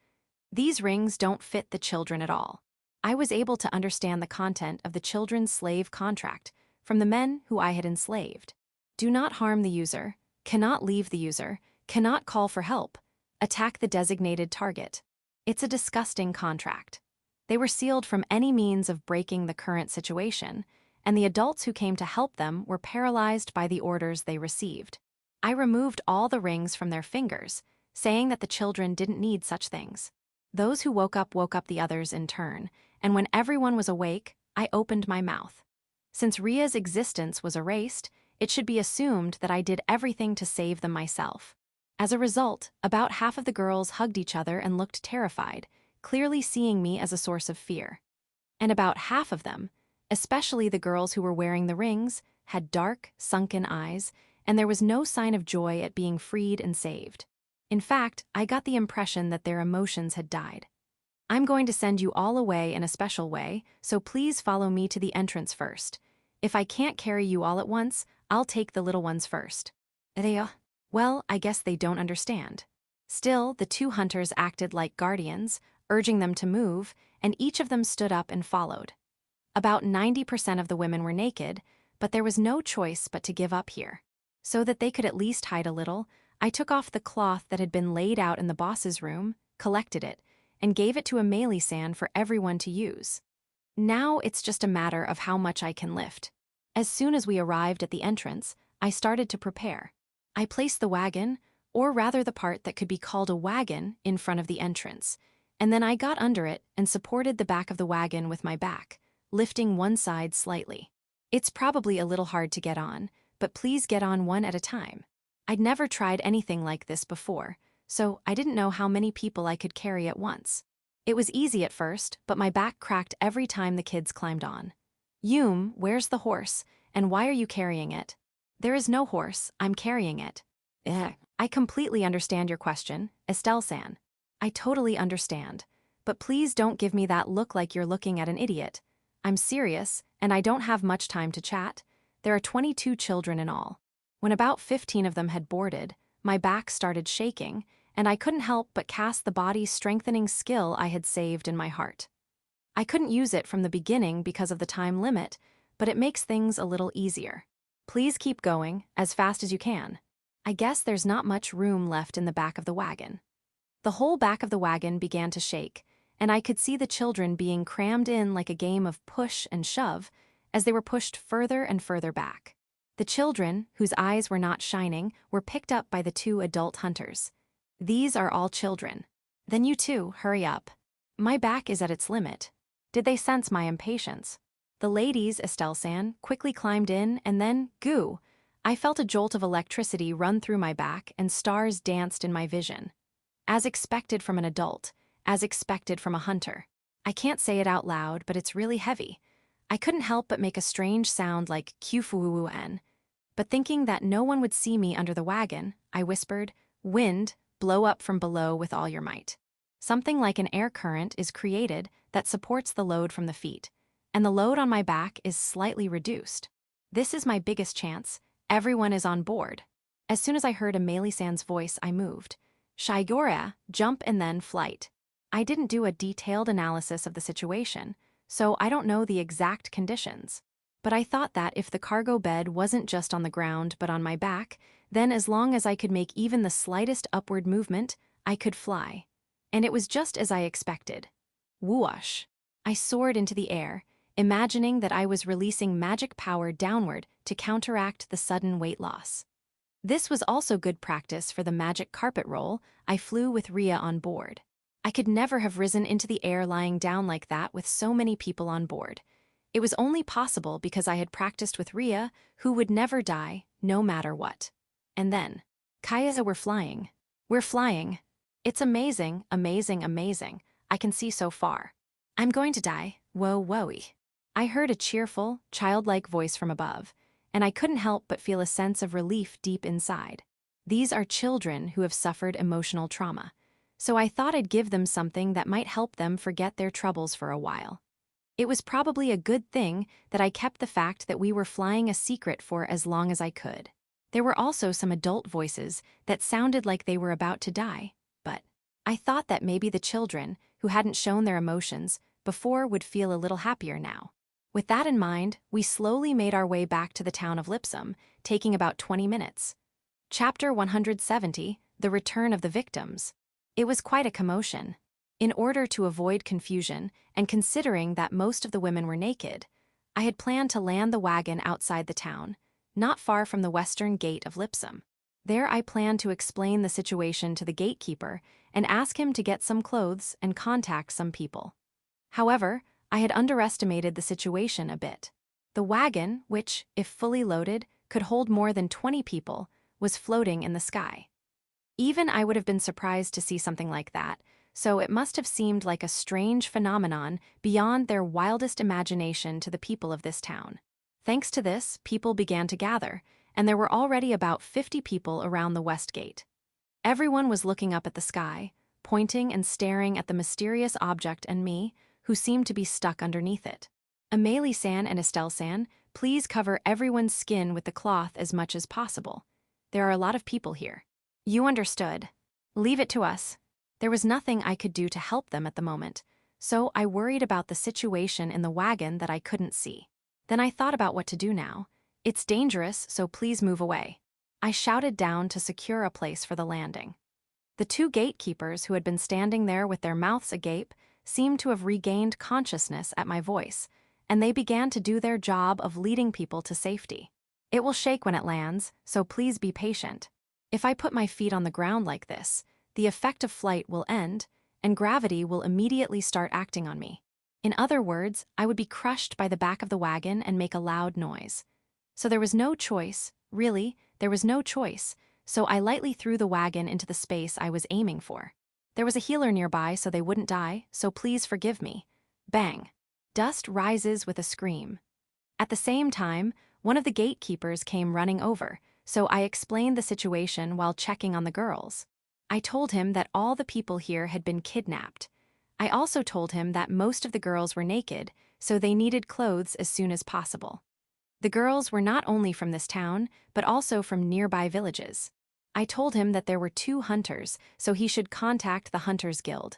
These rings don't fit the children at all. I was able to understand the content of the children's slave contract from the men who I had enslaved. Do not harm the user, cannot leave the user, cannot call for help, attack the designated target. It's a disgusting contract. They were sealed from any means of breaking the current situation, and the adults who came to help them were paralyzed by the orders they received. I removed all the rings from their fingers, saying that the children didn't need such things. Those who woke up the others in turn, and when everyone was awake, I opened my mouth. Since Ria's existence was erased, it should be assumed that I did everything to save them myself. As a result, about half of the girls hugged each other and looked terrified, clearly seeing me as a source of fear. And about half of them, especially the girls who were wearing the rings, had dark, sunken eyes, and there was no sign of joy at being freed and saved. In fact, I got the impression that their emotions had died. I'm going to send you all away in a special way, so please follow me to the entrance first. If I can't carry you all at once, I'll take the little ones first. Well, I guess they don't understand. Still, the 2 hunters acted like guardians, urging them to move, and each of them stood up and followed. About 90% of the women were naked, but there was no choice but to give up here. So that they could at least hide a little, I took off the cloth that had been laid out in the boss's room, collected it, and gave it to Amelie-san for everyone to use. Now it's just a matter of how much I can lift. As soon as we arrived at the entrance, I started to prepare. I placed the wagon, or rather the part that could be called a wagon, in front of the entrance, and then I got under it and supported the back of the wagon with my back, lifting one side slightly. It's probably a little hard to get on, but please get on one at a time. I'd never tried anything like this before, so I didn't know how many people I could carry at once. It was easy at first, but my back cracked every time the kids climbed on. Yume, where's the horse, and why are you carrying it? There is no horse, I'm carrying it. I completely understand your question, Estelle-san. I totally understand, but please don't give me that look like you're looking at an idiot. I'm serious, and I don't have much time to chat. There are 22 children in all. When about 15 of them had boarded, my back started shaking, and I couldn't help but cast the body-strengthening skill I had saved in my heart. I couldn't use it from the beginning because of the time limit, but it makes things a little easier. Please keep going, as fast as you can. I guess there's not much room left in the back of the wagon. The whole back of the wagon began to shake, and I could see the children being crammed in like a game of push and shove as they were pushed further and further back. The children, whose eyes were not shining, were picked up by the 2 adult hunters. These are all children. Then you too, hurry up. My back is at its limit. Did they sense my impatience? The ladies, Estelle-san, quickly climbed in, and then, goo! I felt a jolt of electricity run through my back, and stars danced in my vision. As expected from an adult, as expected from a hunter. I can't say it out loud, but it's really heavy. I couldn't help but make a strange sound like Q-fu-wu-en. But thinking that no one would see me under the wagon, I whispered, "Wind, blow up from below with all your might." Something like an air current is created that supports the load from the feet, and the load on my back is slightly reduced. This is my biggest chance. Everyone is on board. As soon as I heard Amelie-san's voice, I moved. Shigora, jump and then flight. I didn't do a detailed analysis of the situation, so I don't know the exact conditions. But I thought that if the cargo bed wasn't just on the ground but on my back, then as long as I could make even the slightest upward movement, I could fly. And it was just as I expected. Whoosh! I soared into the air, imagining that I was releasing magic power downward to counteract the sudden weight loss. This was also good practice for the magic carpet roll I flew with Rhea on board. I could never have risen into the air lying down like that with so many people on board. It was only possible because I had practiced with Rhea, who would never die, no matter what. And then, Kaya, we're flying. We're flying. It's amazing, amazing, amazing. I can see so far. I'm going to die, whoa-whoa-y. I heard a cheerful, childlike voice from above, and I couldn't help but feel a sense of relief deep inside. These are children who have suffered emotional trauma, so I thought I'd give them something that might help them forget their troubles for a while. It was probably a good thing that I kept the fact that we were flying a secret for as long as I could. There were also some adult voices that sounded like they were about to die, but I thought that maybe the children, who hadn't shown their emotions before, would feel a little happier now. With that in mind, we slowly made our way back to the town of Lipom, taking about 20 minutes. Chapter 170, The Return of the Victims. It was quite a commotion. In order to avoid confusion, and considering that most of the women were naked, I had planned to land the wagon outside the town, not far from the western gate of Lipom. There I planned to explain the situation to the gatekeeper and ask him to get some clothes and contact some people. However, I had underestimated the situation a bit. The wagon, which, if fully loaded, could hold more than 20 people, was floating in the sky. Even I would have been surprised to see something like that, so it must have seemed like a strange phenomenon beyond their wildest imagination to the people of this town. Thanks to this, people began to gather, and there were already about 50 people around the west gate. Everyone was looking up at the sky, pointing and staring at the mysterious object and me, who seemed to be stuck underneath it. Amélie-san and Estelle-san, please cover everyone's skin with the cloth as much as possible. There are a lot of people here. You understood. Leave it to us. There was nothing I could do to help them at the moment, so I worried about the situation in the wagon that I couldn't see. Then I thought about what to do now. It's dangerous, so please move away. I shouted down to secure a place for the landing. The two gatekeepers who had been standing there with their mouths agape seemed to have regained consciousness at my voice, and they began to do their job of leading people to safety. It will shake when it lands, so please be patient. If I put my feet on the ground like this, the effect of flight will end, and gravity will immediately start acting on me. In other words, I would be crushed by the back of the wagon and make a loud noise. So there was no choice, really, there was no choice, so I lightly threw the wagon into the space I was aiming for. There was a healer nearby so they wouldn't die, so please forgive me. Bang. Dust rises with a scream. At the same time, one of the gatekeepers came running over, so I explained the situation while checking on the girls. I told him that all the people here had been kidnapped. I also told him that most of the girls were naked, so they needed clothes as soon as possible. The girls were not only from this town, but also from nearby villages. I told him that there were 2 hunters, so he should contact the Hunters Guild.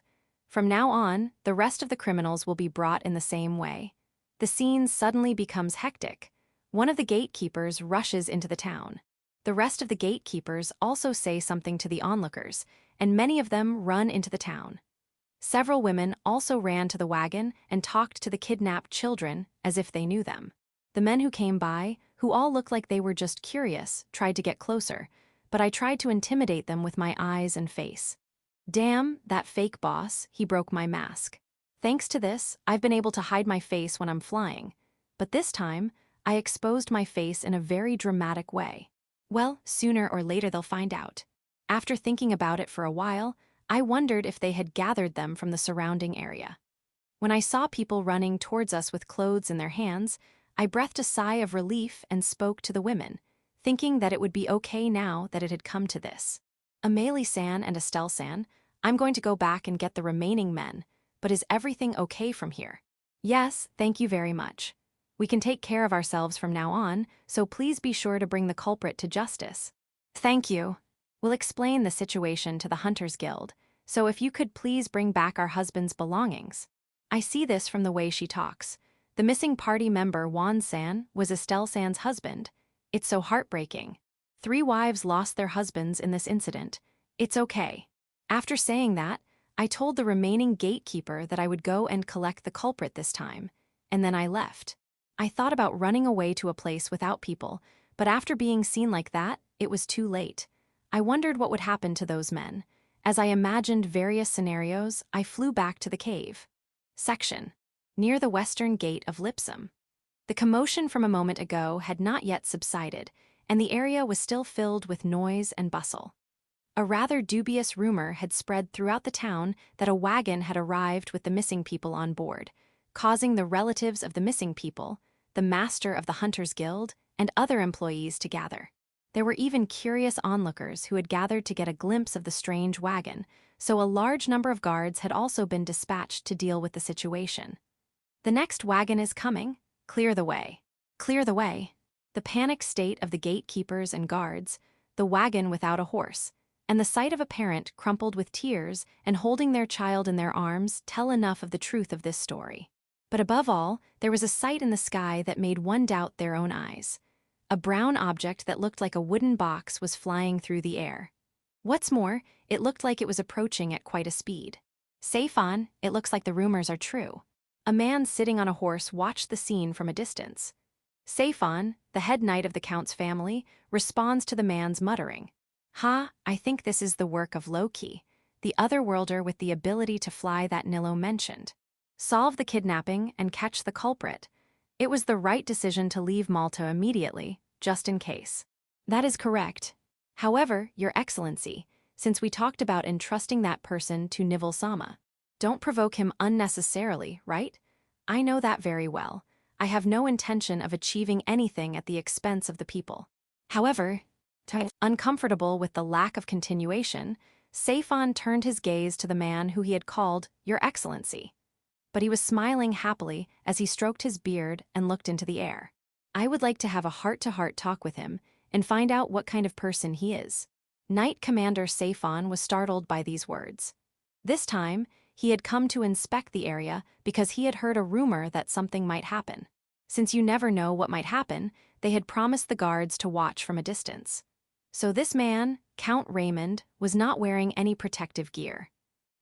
From now on, the rest of the criminals will be brought in the same way. The scene suddenly becomes hectic. One of the gatekeepers rushes into the town. The rest of the gatekeepers also say something to the onlookers, and many of them run into the town. Several women also ran to the wagon and talked to the kidnapped children as if they knew them. The men who came by, who all looked like they were just curious, tried to get closer, but I tried to intimidate them with my eyes and face. Damn, that fake boss, he broke my mask. Thanks to this, I've been able to hide my face when I'm flying, but this time, I exposed my face in a very dramatic way. Well, sooner or later they'll find out. After thinking about it for a while, I wondered if they had gathered them from the surrounding area. When I saw people running towards us with clothes in their hands, I breathed a sigh of relief and spoke to the women, thinking that it would be okay now that it had come to this. Amélie-san and Estelle-san, I'm going to go back and get the remaining men, but is everything okay from here? Yes, thank you very much. We can take care of ourselves from now on, so please be sure to bring the culprit to justice. Thank you. We'll explain the situation to the Hunters Guild, so if you could please bring back our husband's belongings. I see this from the way she talks. The missing party member Juan-san was Estelle-san's husband. It's so heartbreaking. 3 wives lost their husbands in this incident. It's okay. After saying that, I told the remaining gatekeeper that I would go and collect the culprit this time, and then I left. I thought about running away to a place without people, but after being seen like that, it was too late. I wondered what would happen to those men. As I imagined various scenarios, I flew back to the cave. Section. Near the western gate of Lipom. The commotion from a moment ago had not yet subsided, and the area was still filled with noise and bustle. A rather dubious rumor had spread throughout the town that a wagon had arrived with the missing people on board, causing the relatives of the missing people, the master of the Hunters Guild, and other employees to gather. There were even curious onlookers who had gathered to get a glimpse of the strange wagon, so a large number of guards had also been dispatched to deal with the situation. The next wagon is coming. Clear the way. Clear the way. The panicked state of the gatekeepers and guards, the wagon without a horse, and the sight of a parent crumpled with tears and holding their child in their arms tell enough of the truth of this story. But above all, there was a sight in the sky that made one doubt their own eyes. A brown object that looked like a wooden box was flying through the air. What's more, it looked like it was approaching at quite a speed. Safe on, it looks like the rumors are true. A man sitting on a horse watched the scene from a distance. Saphon, the head knight of the Count's family, responds to the man's muttering. I think this is the work of Loki, the otherworlder with the ability to fly that Nilo mentioned. Solve the kidnapping and catch the culprit. It was the right decision to leave Malta immediately, just in case. That is correct. However, Your Excellency, since we talked about entrusting that person to Neville-sama, don't provoke him unnecessarily, right? I know that very well. I have no intention of achieving anything at the expense of the people. However, uncomfortable with the lack of continuation, Saphon turned his gaze to the man who he had called Your Excellency. But he was smiling happily as he stroked his beard and looked into the air. I would like to have a heart-to-heart talk with him and find out what kind of person he is. Knight Commander Saphon was startled by these words. This time, he had come to inspect the area because he had heard a rumor that something might happen. Since you never know what might happen, they had promised the guards to watch from a distance. So this man, Count Raymond, was not wearing any protective gear.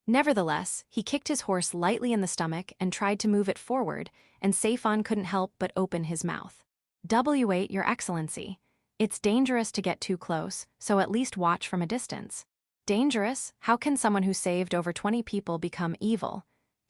Nevertheless, he kicked his horse lightly in the stomach and tried to move it forward, and Saphon couldn't help but open his mouth. W8, Your Excellency. It's dangerous to get too close, so at least watch from a distance. Dangerous? How can someone who saved over 20 people become evil?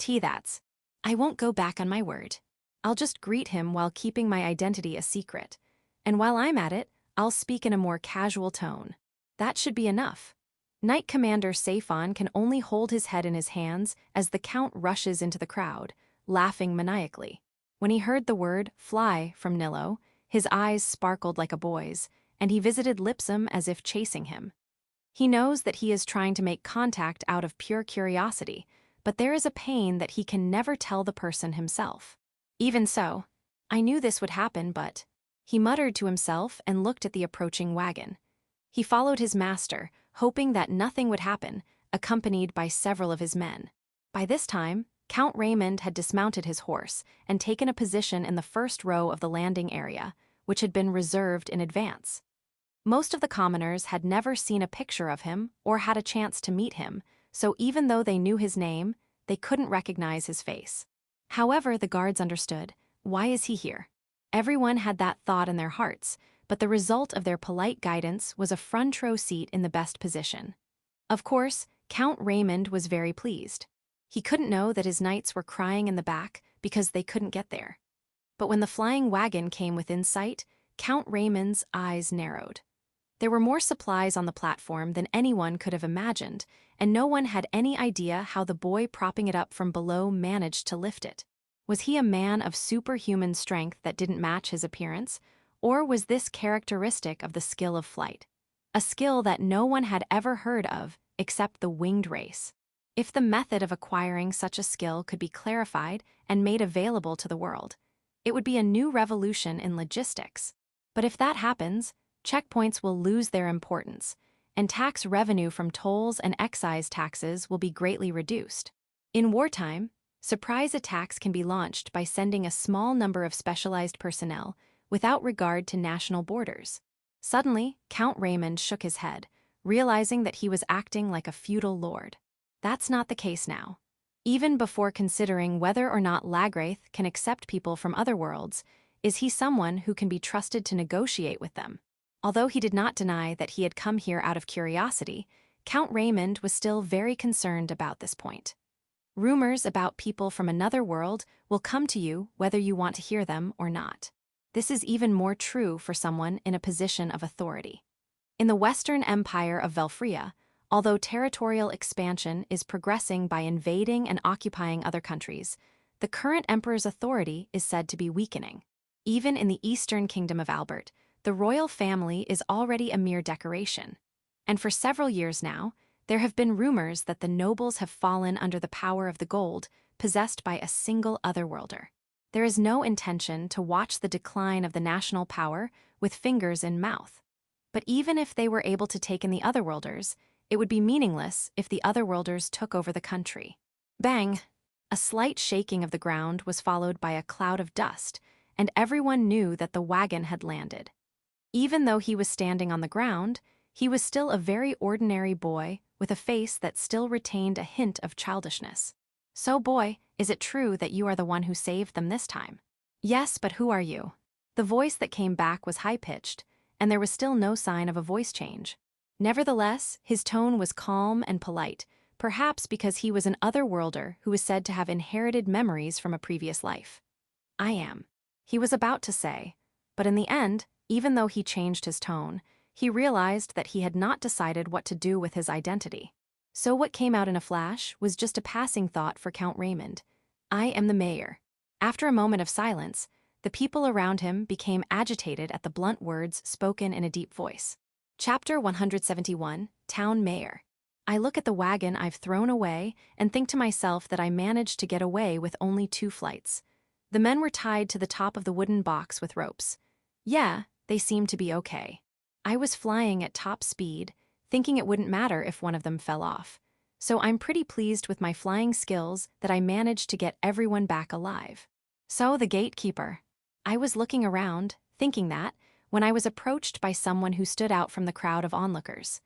That's. I won't go back on my word. I'll just greet him while keeping my identity a secret. And while I'm at it, I'll speak in a more casual tone. That should be enough. Knight Commander Saphon can only hold his head in his hands as the Count rushes into the crowd, laughing maniacally. When he heard the word fly from Nilo, his eyes sparkled like a boy's, and he visited Lipom as if chasing him. He knows that he is trying to make contact out of pure curiosity, but there is a pain that he can never tell the person himself. Even so, I knew this would happen, but... He muttered to himself and looked at the approaching wagon. He followed his master, hoping that nothing would happen, accompanied by several of his men. By this time, Count Raymond had dismounted his horse and taken a position in the first row of the landing area, which had been reserved in advance. Most of the commoners had never seen a picture of him or had a chance to meet him, so even though they knew his name, they couldn't recognize his face. However, the guards understood. Why is he here? Everyone had that thought in their hearts, but the result of their polite guidance was a front row seat in the best position. Of course, Count Raymond was very pleased. He couldn't know that his knights were crying in the back because they couldn't get there. But when the flying wagon came within sight, Count Raymond's eyes narrowed. There were more supplies on the platform than anyone could have imagined, and no one had any idea how the boy propping it up from below managed to lift it. Was he a man of superhuman strength that didn't match his appearance, or was this characteristic of the skill of flight? A skill that no one had ever heard of except the winged race. If the method of acquiring such a skill could be clarified and made available to the world, it would be a new revolution in logistics. But if that happens, checkpoints will lose their importance, and tax revenue from tolls and excise taxes will be greatly reduced. In wartime, surprise attacks can be launched by sending a small number of specialized personnel without regard to national borders. Suddenly, Count Raymond shook his head, realizing that he was acting like a feudal lord. That's not the case now. Even before considering whether or not Lagraith can accept people from other worlds, is he someone who can be trusted to negotiate with them? Although he did not deny that he had come here out of curiosity, Count Raymond was still very concerned about this point. Rumors about people from another world will come to you whether you want to hear them or not. This is even more true for someone in a position of authority. In the Western Empire of Velfria, although territorial expansion is progressing by invading and occupying other countries, the current emperor's authority is said to be weakening. Even in the Eastern Kingdom of Albert, the royal family is already a mere decoration. And for several years now, there have been rumors that the nobles have fallen under the power of the gold possessed by a single otherworlder. There is no intention to watch the decline of the national power with fingers in mouth. But even if they were able to take in the otherworlders, it would be meaningless if the otherworlders took over the country. Bang! A slight shaking of the ground was followed by a cloud of dust, and everyone knew that the wagon had landed. Even though he was standing on the ground, he was still a very ordinary boy with a face that still retained a hint of childishness. "So, boy, is it true that you are the one who saved them this time?" "Yes, but who are you?" The voice that came back was high-pitched, and there was still no sign of a voice change. Nevertheless, his tone was calm and polite, perhaps because he was an otherworlder who was said to have inherited memories from a previous life. "I am," he was about to say, but in the end, even though he changed his tone, he realized that he had not decided what to do with his identity. So what came out in a flash was just a passing thought for Count Raymond. "I am the mayor." After a moment of silence, the people around him became agitated at the blunt words spoken in a deep voice. Chapter 171, Town Mayor. I look at the wagon I've thrown away and think to myself that I managed to get away with only 2 flights. The men were tied to the top of the wooden box with ropes. Yeah, they seemed to be okay. I was flying at top speed, thinking it wouldn't matter if one of them fell off. So I'm pretty pleased with my flying skills that I managed to get everyone back alive. So the gatekeeper. I was looking around, thinking that, when I was approached by someone who stood out from the crowd of onlookers.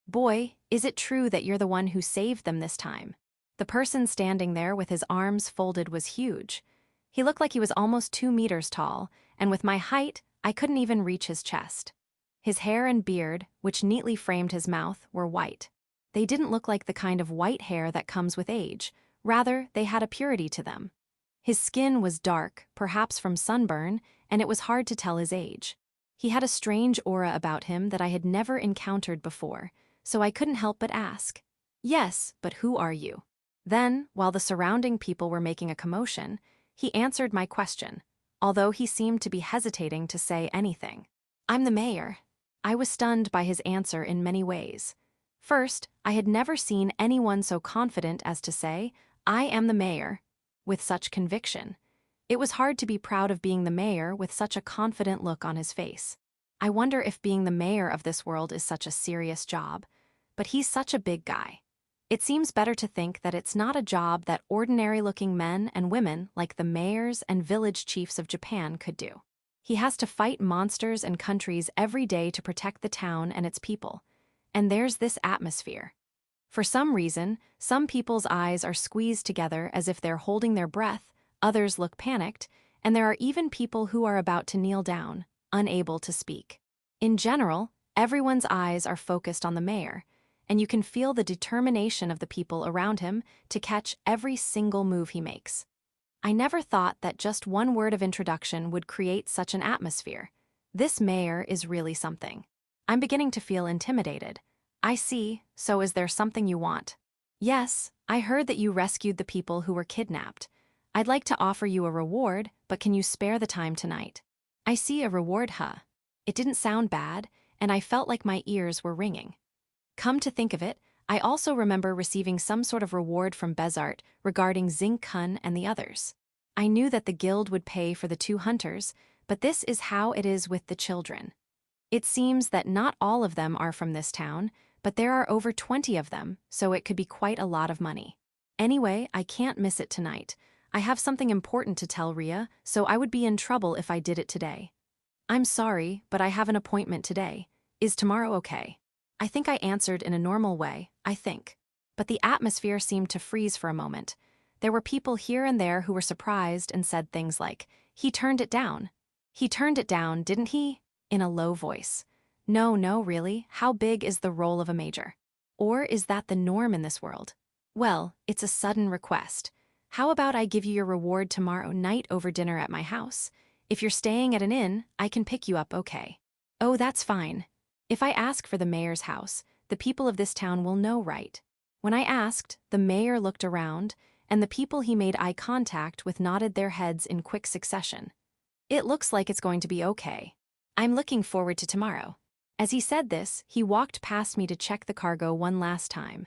"Boy, is it true that you're the one who saved them this time?" The person standing there with his arms folded was huge. He looked like he was almost 2 meters tall, and with my height, I couldn't even reach his chest. His hair and beard, which neatly framed his mouth, were white. They didn't look like the kind of white hair that comes with age. Rather, they had a purity to them. His skin was dark, perhaps from sunburn, and it was hard to tell his age. He had a strange aura about him that I had never encountered before, so I couldn't help but ask, "Yes, but who are you?" Then, while the surrounding people were making a commotion, he answered my question, although he seemed to be hesitating to say anything. "I'm the mayor." I was stunned by his answer in many ways. First, I had never seen anyone so confident as to say, "I am the mayor," with such conviction. It was hard to be proud of being the mayor with such a confident look on his face. I wonder if being the mayor of this world is such a serious job, but he's such a big guy. It seems better to think that it's not a job that ordinary-looking men and women like the mayors and village chiefs of Japan could do. He has to fight monsters and countries every day to protect the town and its people. And there's this atmosphere. For some reason, some people's eyes are squeezed together as if they're holding their breath, others look panicked, and there are even people who are about to kneel down, unable to speak. In general, everyone's eyes are focused on the mayor, and you can feel the determination of the people around him to catch every single move he makes. I never thought that just one word of introduction would create such an atmosphere. This mayor is really something. I'm beginning to feel intimidated. "I see, so is there something you want?" "Yes, I heard that you rescued the people who were kidnapped. I'd like to offer you a reward, but can you spare the time tonight?" "I see, a reward, huh?" It didn't sound bad, and I felt like my ears were ringing. Come to think of it, I also remember receiving some sort of reward from Bezart regarding Zinc Hun and the others. I knew that the guild would pay for the 2 hunters, but this is how it is with the children. It seems that not all of them are from this town, but there are over 20 of them, so it could be quite a lot of money. Anyway, I can't miss it tonight. I have something important to tell Ria, so I would be in trouble if I did it today. "I'm sorry, but I have an appointment today. Is tomorrow okay?" I think I answered in a normal way, I think. But the atmosphere seemed to freeze for a moment. There were people here and there who were surprised and said things like, "He turned it down." "He turned it down, didn't he?" in a low voice. No, really, how big is the role of a major? Or is that the norm in this world? Well, it's a sudden request. How about I give you your reward tomorrow night over dinner at my house? If you're staying at an inn, I can pick you up, okay? Oh, that's fine. If I ask for the mayor's house, the people of this town will know, right? When I asked, the mayor looked around, and the people he made eye contact with nodded their heads in quick succession. It looks like it's going to be okay. I'm looking forward to tomorrow. As he said this, he walked past me to check the cargo one last time.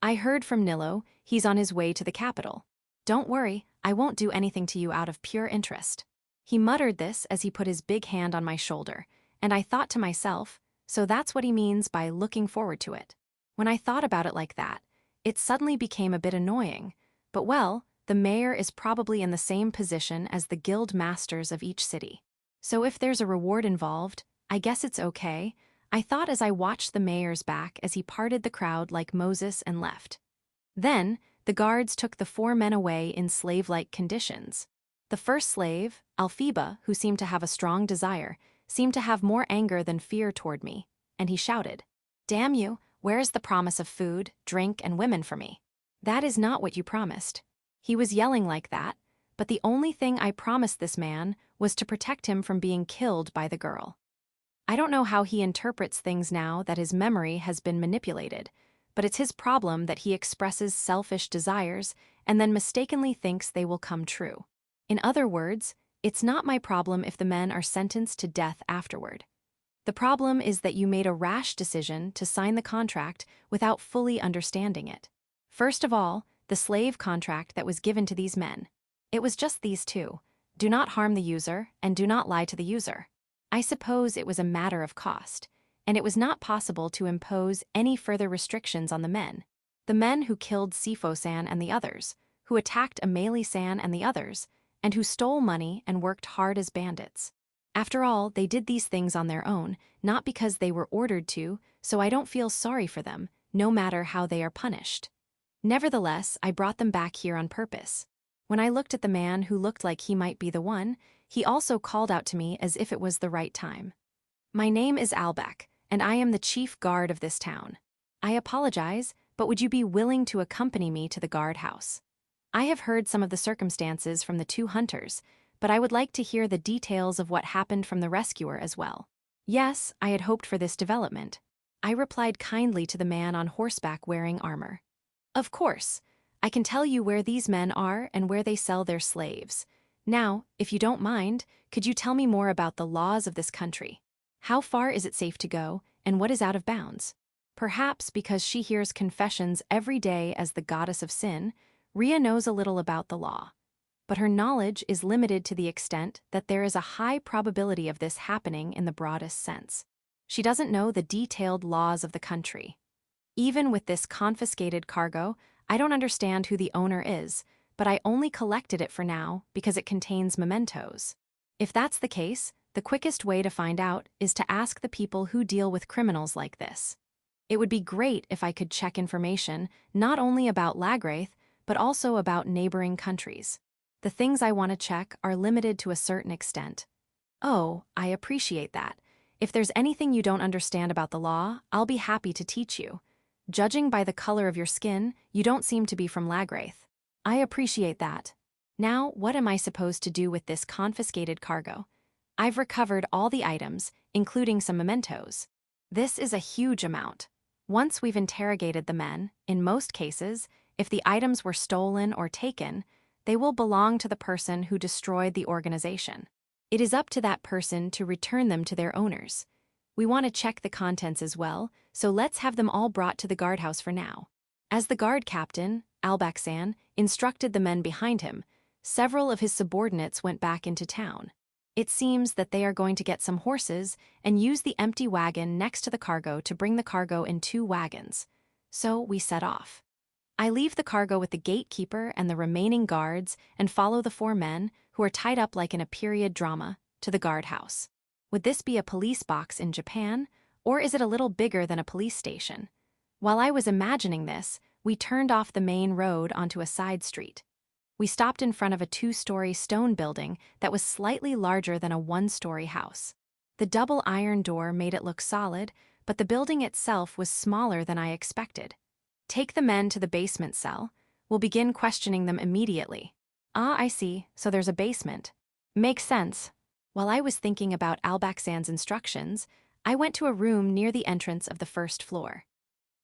I heard from Nilo, he's on his way to the capital. Don't worry, I won't do anything to you out of pure interest. He muttered this as he put his big hand on my shoulder, and I thought to myself, so that's what he means by looking forward to it. When I thought about it like that, it suddenly became a bit annoying, but well, the mayor is probably in the same position as the guild masters of each city. So if there's a reward involved, I guess it's okay, I thought as I watched the mayor's back as he parted the crowd like Moses and left. Then, the guards took the 4 men away in slave-like conditions. The first slave, Alphiba, who seemed to have a strong desire, seemed to have more anger than fear toward me, and he shouted, "Damn you, where is the promise of food, drink, and women for me? That is not what you promised." He was yelling like that, but the only thing I promised this man was to protect him from being killed by the girl. I don't know how he interprets things now that his memory has been manipulated, but it's his problem that he expresses selfish desires and then mistakenly thinks they will come true. In other words, it's not my problem if the men are sentenced to death afterward. The problem is that you made a rash decision to sign the contract without fully understanding it. First of all, the slave contract that was given to these men. It was just these two: do not harm the user and do not lie to the user. I suppose it was a matter of cost, and it was not possible to impose any further restrictions on the men. The men who killed Sifo-san and the others, who attacked Ameli-san and the others, and who stole money and worked hard as bandits. After all, they did these things on their own, not because they were ordered to, so I don't feel sorry for them, no matter how they are punished. Nevertheless, I brought them back here on purpose. When I looked at the man who looked like he might be the one, he also called out to me as if it was the right time. "My name is Albeck, and I am the chief guard of this town. I apologize, but would you be willing to accompany me to the guardhouse? I have heard some of the circumstances from the 2 hunters, but I would like to hear the details of what happened from the rescuer as well." Yes, I had hoped for this development. I replied kindly to the man on horseback wearing armor. "Of course, I can tell you where these men are and where they sell their slaves. Now, if you don't mind, could you tell me more about the laws of this country? How far is it safe to go, and what is out of bounds?" Perhaps because she hears confessions every day as the goddess of sin, Ria knows a little about the law. But her knowledge is limited to the extent that there is a high probability of this happening in the broadest sense. She doesn't know the detailed laws of the country. Even with this confiscated cargo, I don't understand who the owner is, but I only collected it for now because it contains mementos. If that's the case, the quickest way to find out is to ask the people who deal with criminals like this. It would be great if I could check information not only about Lagraith, but also about neighboring countries. The things I want to check are limited to a certain extent. Oh, I appreciate that. If there's anything you don't understand about the law, I'll be happy to teach you. Judging by the color of your skin, you don't seem to be from Lagraith. I appreciate that. Now, what am I supposed to do with this confiscated cargo? I've recovered all the items, including some mementos. This is a huge amount. Once we've interrogated the men, in most cases, if the items were stolen or taken, they will belong to the person who destroyed the organization. It is up to that person to return them to their owners. We want to check the contents as well, so let's have them all brought to the guardhouse for now. As the guard captain, Albeck-san, instructed the men behind him, several of his subordinates went back into town. It seems that they are going to get some horses and use the empty wagon next to the cargo to bring the cargo in 2 wagons. So we set off. I leave the cargo with the gatekeeper and the remaining guards and follow the 4 men, who are tied up like in a period drama, to the guardhouse. Would this be a police box in Japan, or is it a little bigger than a police station? While I was imagining this, we turned off the main road onto a side street. We stopped in front of a 2-story stone building that was slightly larger than a 1-story house. The double iron door made it look solid, but the building itself was smaller than I expected. Take the men to the basement cell. We'll begin questioning them immediately. Ah, I see, so there's a basement. Makes sense. While I was thinking about Albaxan's instructions, I went to a room near the entrance of the first floor.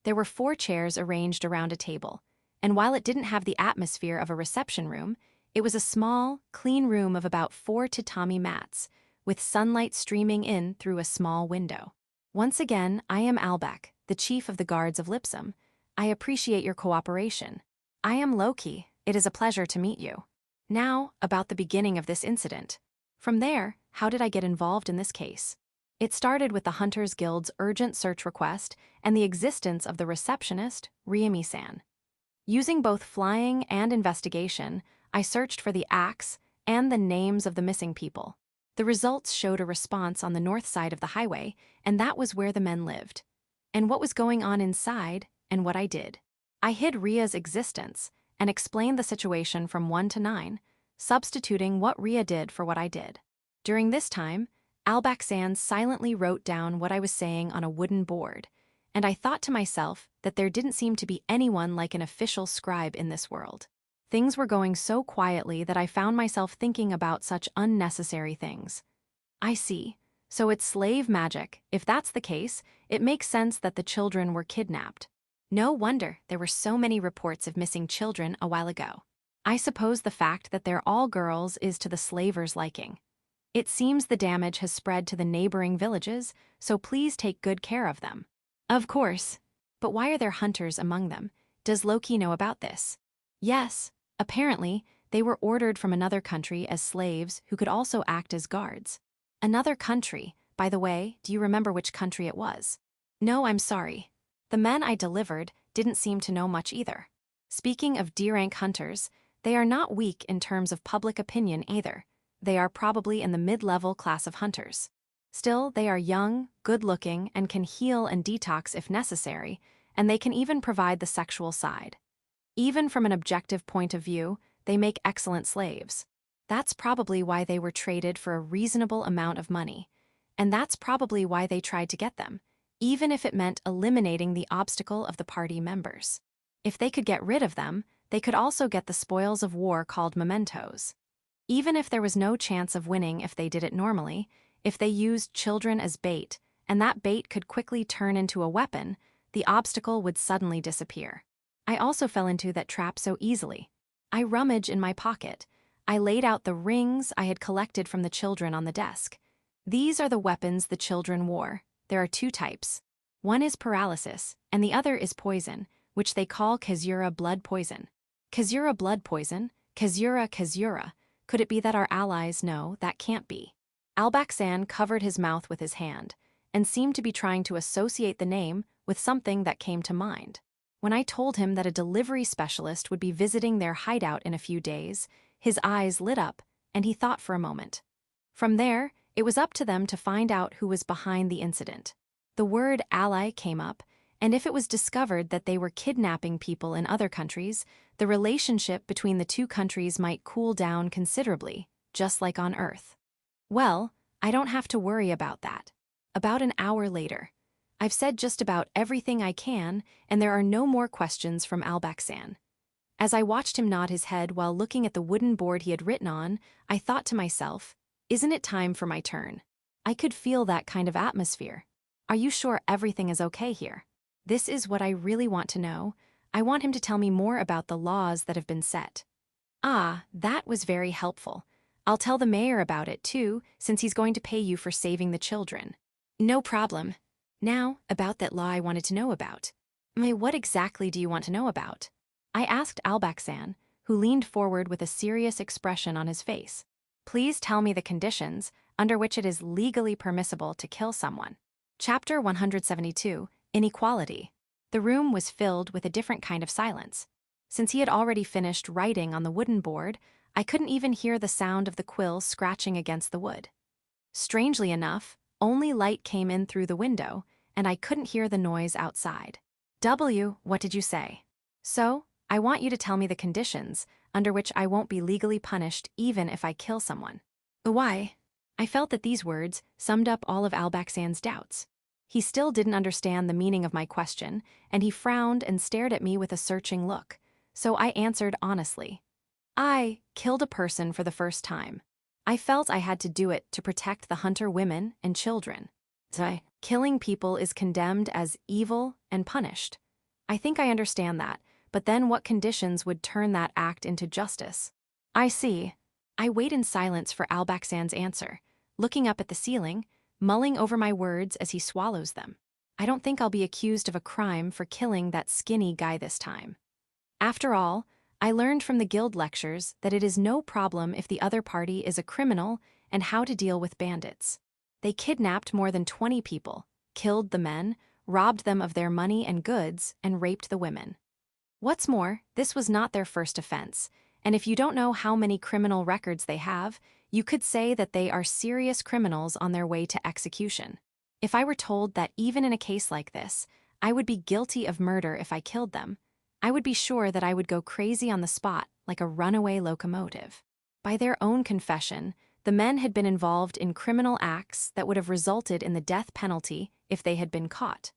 There were 4 chairs arranged around a table, and while it didn't have the atmosphere of a reception room, it was a small, clean room of about 4 tatami mats, with sunlight streaming in through a small window. Once again, I am Albac, the chief of the guards of Lipsom. I appreciate your cooperation. I am Loki. It is a pleasure to meet you. Now, about the beginning of this incident. From there, how did I get involved in this case? It started with the Hunters Guild's urgent search request and the existence of the receptionist, Ramy-san. Using both flying and investigation, I searched for the axe and the names of the missing people. The results showed a response on the north side of the highway, and that was where the men lived. And what was going on inside, and what I did. I hid Ria's existence and explained the situation from 1 to 9, substituting what Ria did for what I did. During this time, Albaxan silently wrote down what I was saying on a wooden board, and I thought to myself that there didn't seem to be anyone like an official scribe in this world. Things were going so quietly that I found myself thinking about such unnecessary things. I see. So it's slave magic. If that's the case, it makes sense that the children were kidnapped. No wonder there were so many reports of missing children a while ago. I suppose the fact that they're all girls is to the slavers' liking. It seems the damage has spread to the neighboring villages, so please take good care of them. Of course. But why are there hunters among them? Does Loki know about this? Yes. Apparently, they were ordered from another country as slaves who could also act as guards. Another country. By the way, do you remember which country it was? No, I'm sorry. The men I delivered didn't seem to know much either. Speaking of D-rank hunters, they are not weak in terms of public opinion either. They are probably in the mid-level class of hunters. Still, they are young, good-looking, and can heal and detox if necessary, and they can even provide the sexual side. Even from an objective point of view, they make excellent slaves. That's probably why they were traded for a reasonable amount of money. And that's probably why they tried to get them, even if it meant eliminating the obstacle of the party members. If they could get rid of them, they could also get the spoils of war called mementos. Even if there was no chance of winning if they did it normally, if they used children as bait, and that bait could quickly turn into a weapon, the obstacle would suddenly disappear. I also fell into that trap so easily. I rummaged in my pocket. I laid out the rings I had collected from the children on the desk. These are the weapons the children wore. There are 2 types. One is paralysis, and the other is poison, which they call Kazura blood poison. Kazura blood poison? Kazura. Could it be that our allies know that can't be? Albaxan covered his mouth with his hand, and seemed to be trying to associate the name with something that came to mind. When I told him that a delivery specialist would be visiting their hideout in a few days, his eyes lit up, and he thought for a moment. From there, it was up to them to find out who was behind the incident. The word ally came up, and if it was discovered that they were kidnapping people in other countries, the relationship between the 2 countries might cool down considerably, just like on Earth. Well, I don't have to worry about that. About an hour later. I've said just about everything I can, and there are no more questions from Albaxan. As I watched him nod his head while looking at the wooden board he had written on, I thought to myself, isn't it time for my turn? I could feel that kind of atmosphere. Are you sure everything is okay here? This is what I really want to know. I want him to tell me more about the laws that have been set. Ah, that was very helpful. I'll tell the mayor about it too, since he's going to pay you for saving the children. No problem. Now, about that law I wanted to know about. What exactly do you want to know about? I asked Albaxan, who leaned forward with a serious expression on his face. Please tell me the conditions under which it is legally permissible to kill someone. Chapter 172, Inequality. The room was filled with a different kind of silence. Since he had already finished writing on the wooden board, I couldn't even hear the sound of the quill scratching against the wood. Strangely enough, only light came in through the window, and I couldn't hear the noise outside. What did you say? So, I want you to tell me the conditions under which I won't be legally punished even if I kill someone. Why? I felt that these words summed up all of Albaxan's doubts. He still didn't understand the meaning of my question, and he frowned and stared at me with a searching look. So I answered honestly. I killed a person for the first time. I felt I had to do it to protect the hunter women and children. Killing people is condemned as evil and punished. I think I understand that, but then what conditions would turn that act into justice? I see. I wait in silence for Albaxan's answer, looking up at the ceiling, mulling over my words as he swallows them. I don't think I'll be accused of a crime for killing that skinny guy this time. After all, I learned from the guild lectures that it is no problem if the other party is a criminal and how to deal with bandits. They kidnapped more than 20 people, killed the men, robbed them of their money and goods, and raped the women. What's more, this was not their first offense, and if you don't know how many criminal records they have, you could say that they are serious criminals on their way to execution. If I were told that even in a case like this, I would be guilty of murder if I killed them, I would be sure that I would go crazy on the spot like a runaway locomotive. By their own confession, the men had been involved in criminal acts that would have resulted in the death penalty if they had been caught.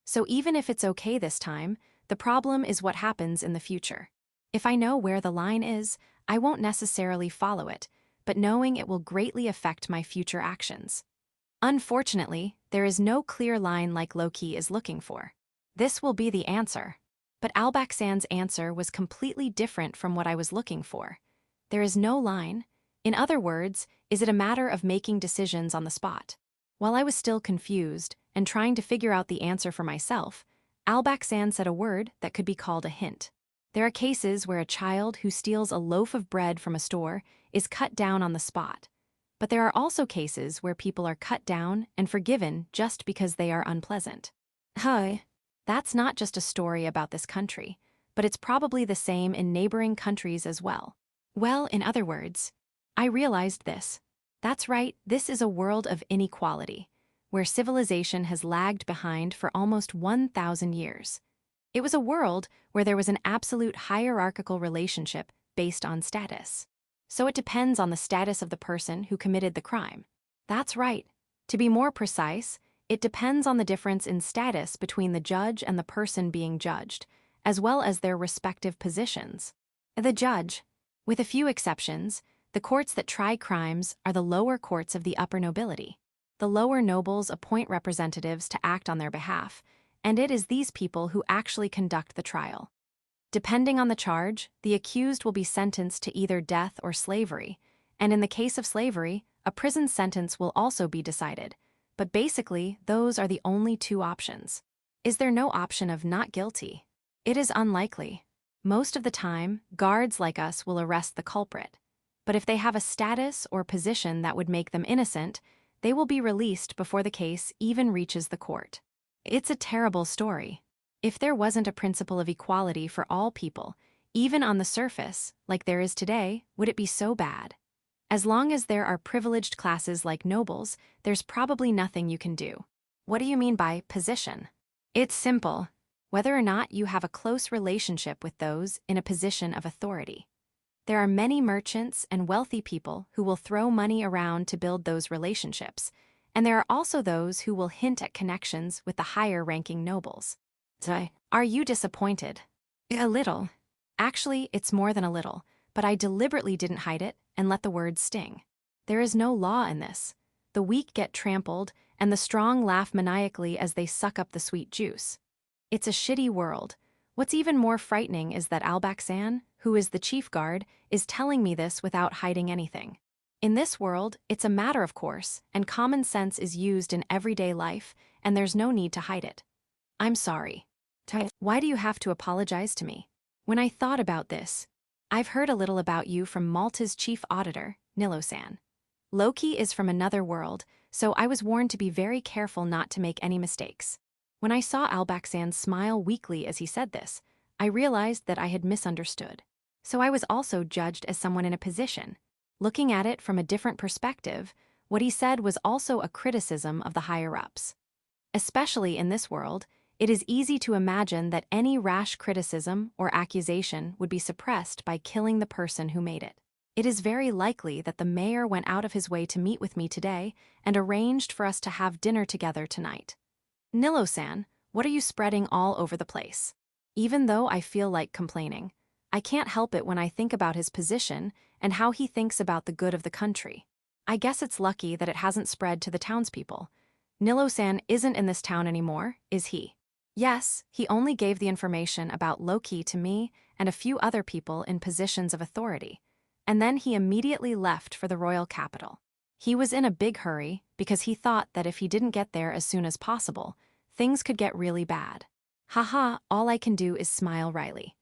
So even if it's okay this time, the problem is what happens in the future. If I know where the line is, I won't necessarily follow it, but knowing it will greatly affect my future actions. Unfortunately, there is no clear line like Loki is looking for. This will be the answer. But Albaxan's answer was completely different from what I was looking for. There is no line. In other words, is it a matter of making decisions on the spot? While I was still confused and trying to figure out the answer for myself, Albaxan said a word that could be called a hint. There are cases where a child who steals a loaf of bread from a store is cut down on the spot. But there are also cases where people are cut down and forgiven just because they are unpleasant. That's not just a story about this country, but it's probably the same in neighboring countries as well. Well, in other words, I realized this. That's right, this is a world of inequality, where civilization has lagged behind for almost 1,000 years. It was a world where there was an absolute hierarchical relationship based on status. So it depends on the status of the person who committed the crime. That's right. To be more precise, it depends on the difference in status between the judge and the person being judged, as well as their respective positions. The judge. With a few exceptions, the courts that try crimes are the lower courts of the upper nobility. The lower nobles appoint representatives to act on their behalf, and it is these people who actually conduct the trial. Depending on the charge, the accused will be sentenced to either death or slavery, and in the case of slavery, a prison sentence will also be decided. But basically, those are the only two options. Is there no option of not guilty? It is unlikely. Most of the time, guards like us will arrest the culprit. But if they have a status or position that would make them innocent, they will be released before the case even reaches the court. It's a terrible story. If there wasn't a principle of equality for all people, even on the surface, like there is today, would it be so bad? As long as there are privileged classes like nobles, there's probably nothing you can do. What do you mean by position? It's simple. Whether or not you have a close relationship with those in a position of authority. There are many merchants and wealthy people who will throw money around to build those relationships, and there are also those who will hint at connections with the higher-ranking nobles. Are you disappointed? A little. Actually, it's more than a little, but I deliberately didn't hide it and let the words sting. There is no law in this. The weak get trampled, and the strong laugh maniacally as they suck up the sweet juice. It's a shitty world. What's even more frightening is that Albaxan, who is the chief guard, is telling me this without hiding anything. In this world, it's a matter of course, and common sense is used in everyday life, and there's no need to hide it. I'm sorry. Why do you have to apologize to me? When I thought about this, I've heard a little about you from Malta's chief auditor, Nilo-san. Loki is from another world, so I was warned to be very careful not to make any mistakes. When I saw Albaxan smile weakly as he said this, I realized that I had misunderstood. So I was also judged as someone in a position. Looking at it from a different perspective, what he said was also a criticism of the higher-ups. Especially in this world, It is easy to imagine that any rash criticism or accusation would be suppressed by killing the person who made it. It is very likely that the mayor went out of his way to meet with me today and arranged for us to have dinner together tonight. Nilo-san, what are you spreading all over the place? Even though I feel like complaining, I can't help it when I think about his position and how he thinks about the good of the country. I guess it's lucky that it hasn't spread to the townspeople. Nilo-san isn't in this town anymore, is he? Yes, he only gave the information about Loki to me and a few other people in positions of authority, and then he immediately left for the royal capital. He was in a big hurry because he thought that if he didn't get there as soon as possible, things could get really bad. Haha, all I can do is smile wryly.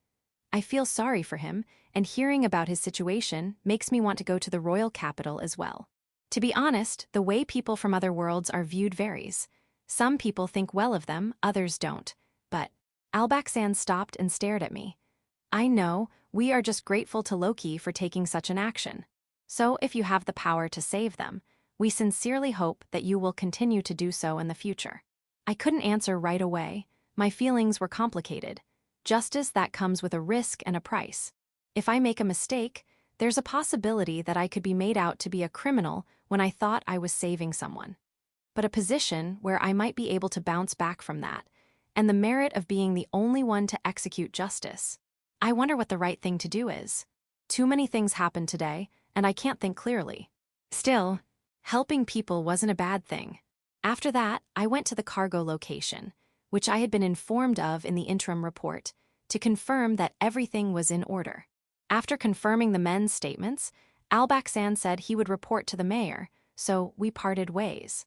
I feel sorry for him, and hearing about his situation makes me want to go to the royal capital as well. To be honest, the way people from other worlds are viewed varies. Some people think well of them, others don't. But Albaxan stopped and stared at me. I know, we are just grateful to Loki for taking such an action. So if you have the power to save them, we sincerely hope that you will continue to do so in the future. I couldn't answer right away. My feelings were complicated. Justice that comes with a risk and a price. If I make a mistake, there's a possibility that I could be made out to be a criminal when I thought I was saving someone. But a position where I might be able to bounce back from that, and the merit of being the only one to execute justice. I wonder what the right thing to do is. Too many things happened today, and I can't think clearly. Still, helping people wasn't a bad thing. After that, I went to the cargo location, which I had been informed of in the interim report, to confirm that everything was in order. After confirming the men's statements, Albaxan said he would report to the mayor, so we parted ways.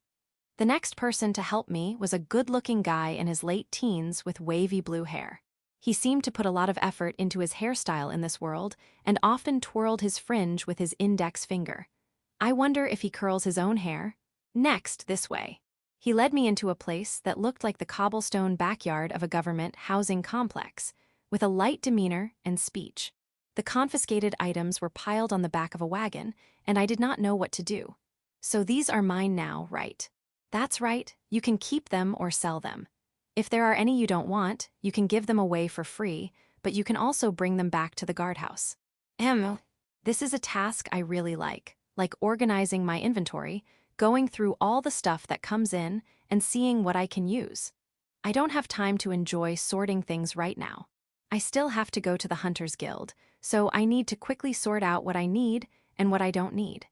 The next person to help me was a good-looking guy in his late teens with wavy blue hair. He seemed to put a lot of effort into his hairstyle in this world and often twirled his fringe with his index finger. I wonder if he curls his own hair. Next, this way. He led me into a place that looked like the cobblestone backyard of a government housing complex, with a light demeanor and speech. The confiscated items were piled on the back of a wagon, and I did not know what to do. So these are mine now, right? That's right, you can keep them or sell them. If there are any you don't want, you can give them away for free, but you can also bring them back to the guardhouse. This is a task I really like organizing my inventory, going through all the stuff that comes in, and seeing what I can use. I don't have time to enjoy sorting things right now. I still have to go to the Hunters Guild, so I need to quickly sort out what I need and what I don't need.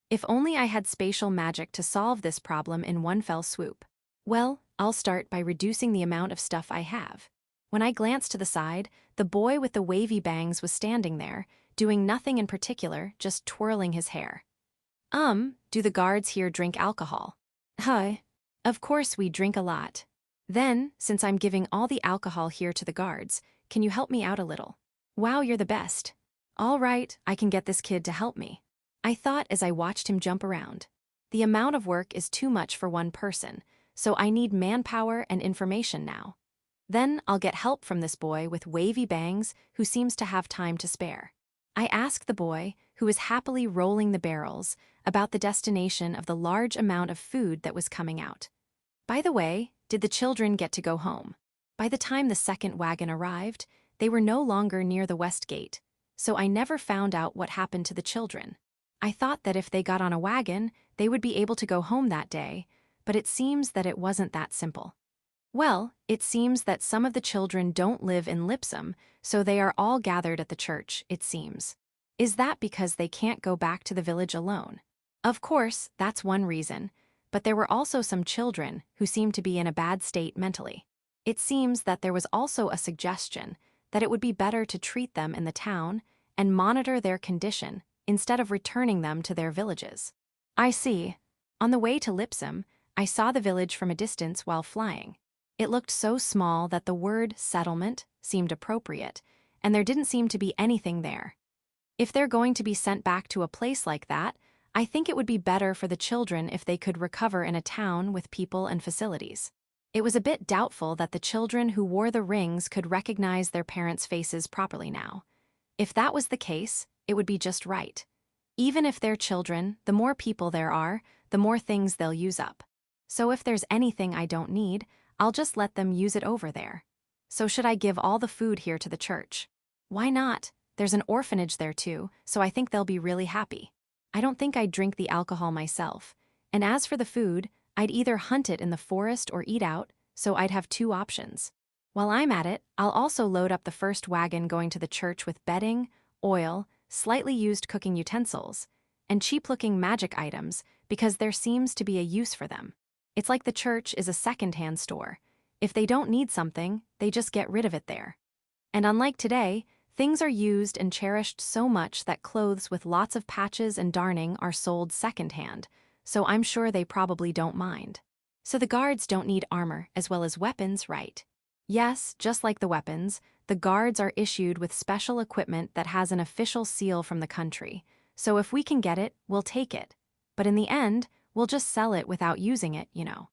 If only I had spatial magic to solve this problem in one fell swoop. Well, I'll start by reducing the amount of stuff I have. When I glanced to the side, the boy with the wavy bangs was standing there, doing nothing in particular, just twirling his hair. Do the guards here drink alcohol? Hi. Of course we drink a lot. Then, since I'm giving all the alcohol here to the guards, can you help me out a little? Wow, you're the best. All right, I can get this kid to help me. I thought as I watched him jump around. The amount of work is too much for one person, so I need manpower and information now. Then I'll get help from this boy with wavy bangs who seems to have time to spare. I asked the boy, who was happily rolling the barrels, about the destination of the large amount of food that was coming out. By the way, did the children get to go home? By the time the second wagon arrived, they were no longer near the west gate, so I never found out what happened to the children. I thought that if they got on a wagon, they would be able to go home that day, but it seems that it wasn't that simple. Well, it seems that some of the children don't live in Lipom, so they are all gathered at the church, it seems. Is that because they can't go back to the village alone? Of course, that's one reason, but there were also some children who seemed to be in a bad state mentally. It seems that there was also a suggestion that it would be better to treat them in the town and monitor their condition instead of returning them to their villages. I see. On the way to Lipom, I saw the village from a distance while flying. It looked so small that the word settlement seemed appropriate, and there didn't seem to be anything there. If they're going to be sent back to a place like that, I think it would be better for the children if they could recover in a town with people and facilities. It was a bit doubtful that the children who wore the rings could recognize their parents' faces properly now. If that was the case, it would be just right. Even if they're children, the more people there are, the more things they'll use up. So if there's anything I don't need, I'll just let them use it over there. So should I give all the food here to the church? Why not? There's an orphanage there too, so I think they'll be really happy. I don't think I'd drink the alcohol myself. And as for the food, I'd either hunt it in the forest or eat out, so I'd have 2 options. While I'm at it, I'll also load up the first wagon going to the church with bedding, oil, slightly used cooking utensils, and cheap-looking magic items because there seems to be a use for them. It's like the church is a second-hand store. If they don't need something, they just get rid of it there. And unlike today, things are used and cherished so much that clothes with lots of patches and darning are sold second-hand, so I'm sure they probably don't mind. So the guards don't need armor as well as weapons, right? Yes, just like the weapons, the guards are issued with special equipment that has an official seal from the country, so if we can get it, we'll take it. But in the end, we'll just sell it without using it, you know.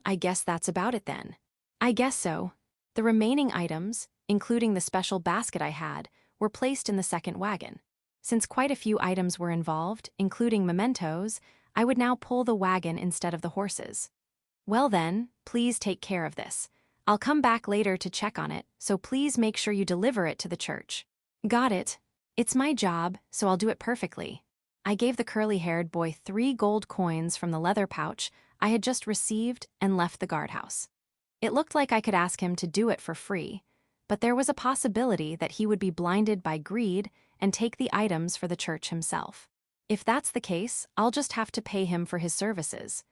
I guess that's about it then. I guess so. The remaining items, including the special basket I had, were placed in the second wagon. Since quite a few items were involved, including mementos, I would now pull the wagon instead of the horses. Well then, please take care of this. I'll come back later to check on it, so please make sure you deliver it to the church. Got it. It's my job, so I'll do it perfectly. I gave the curly-haired boy 3 gold coins from the leather pouch I had just received and left the guardhouse. It looked like I could ask him to do it for free, but there was a possibility that he would be blinded by greed and take the items for the church himself. If that's the case, I'll just have to pay him for his services.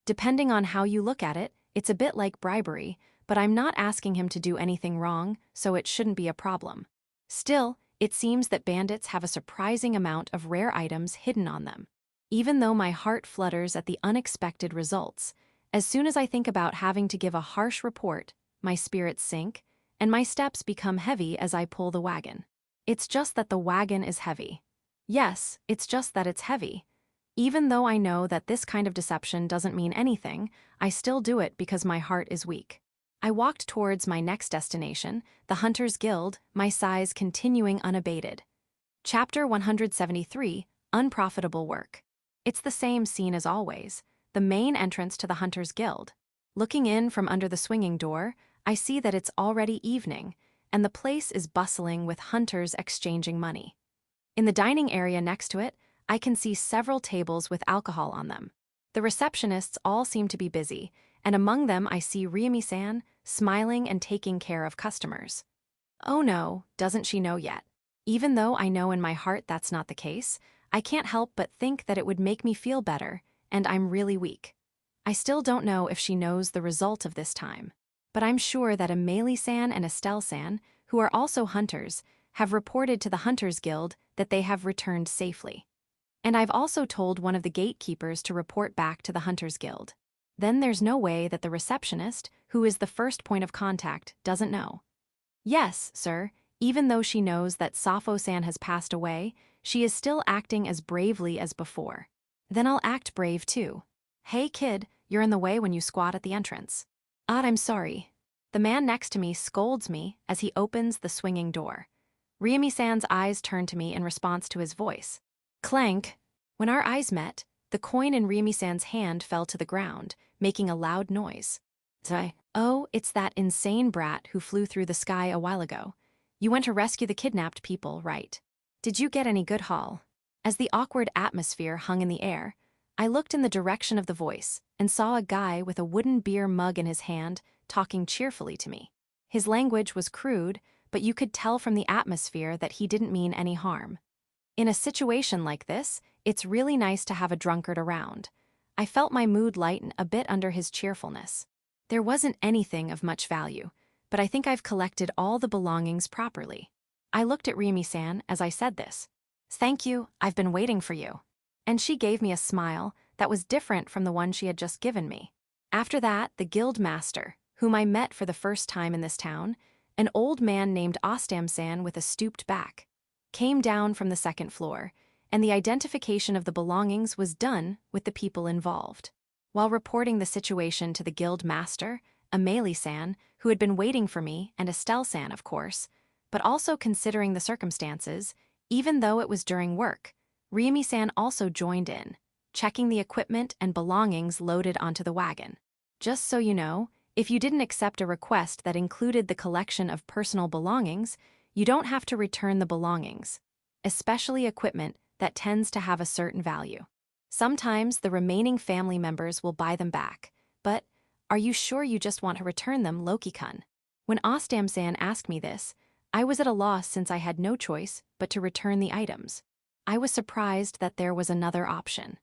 Depending on how you look at it, it's a bit like bribery, but I'm not asking him to do anything wrong, so it shouldn't be a problem. Still, it seems that bandits have a surprising amount of rare items hidden on them. Even though my heart flutters at the unexpected results, as soon as I think about having to give a harsh report, my spirits sink, and my steps become heavy as I pull the wagon. It's just that the wagon is heavy. Yes, it's just that it's heavy. Even though I know that this kind of deception doesn't mean anything, I still do it because my heart is weak. I walked towards my next destination, the Hunter's Guild, my sighs continuing unabated. Chapter 173, Unprofitable Work. It's the same scene as always, the main entrance to the Hunter's Guild. Looking in from under the swinging door, I see that it's already evening, and the place is bustling with hunters exchanging money. In the dining area next to it, I can see several tables with alcohol on them. The receptionists all seem to be busy, and among them I see Ramy-san, smiling and taking care of customers. Oh no, doesn't she know yet? Even though I know in my heart that's not the case, I can't help but think that it would make me feel better, and I'm really weak. I still don't know if she knows the result of this time, but I'm sure that Amelie-san and Estelle-san, who are also hunters, have reported to the Hunters Guild that they have returned safely. And I've also told one of the gatekeepers to report back to the Hunters Guild. Then there's no way that the receptionist, who is the first point of contact, doesn't know. Yes, sir, even though she knows that Sappho-san has passed away, she is still acting as bravely as before. Then I'll act brave too. Hey kid, you're in the way when you squat at the entrance. I'm sorry. The man next to me scolds me as he opens the swinging door. Ramy-san's eyes turn to me in response to his voice. Clank. When our eyes met, the coin in Ramy-san's hand fell to the ground, making a loud noise. Oh, it's that insane brat who flew through the sky a while ago. You went to rescue the kidnapped people, right? Did you get any good haul? As the awkward atmosphere hung in the air, I looked in the direction of the voice and saw a guy with a wooden beer mug in his hand talking cheerfully to me. His language was crude, but you could tell from the atmosphere that he didn't mean any harm. In a situation like this, it's really nice to have a drunkard around. I felt my mood lighten a bit under his cheerfulness. There wasn't anything of much value, but I think I've collected all the belongings properly. I looked at Ramy-san as I said this. Thank you, I've been waiting for you. And she gave me a smile that was different from the one she had just given me. After that, the guild master, whom I met for the first time in this town, an old man named Ostam-san with a stooped back, came down from the second floor, and the identification of the belongings was done with the people involved. While reporting the situation to the guild master, Amelie-san, who had been waiting for me, and Estelle-san, of course, but also considering the circumstances, even though it was during work, Ramy-san also joined in, checking the equipment and belongings loaded onto the wagon. Just so you know, If you didn't accept a request that included the collection of personal belongings, you don't have to return the belongings, especially equipment that tends to have a certain value. Sometimes the remaining family members will buy them back, but are you sure you just want to return them, Loki-kun? When Ostam-san asked me this, I was at a loss since I had no choice but to return the items. I was surprised that there was another option.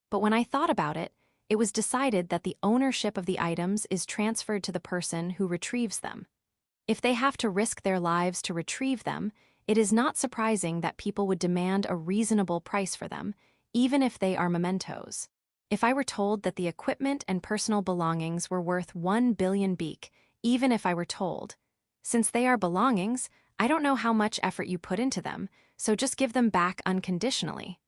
But when I thought about it, it was decided that the ownership of the items is transferred to the person who retrieves them. If they have to risk their lives to retrieve them, it is not surprising that people would demand a reasonable price for them, even if they are mementos. If I were told that the equipment and personal belongings were worth 1 billion beak, even if I were told, since they are belongings, I don't know how much effort you put into them, so just give them back unconditionally.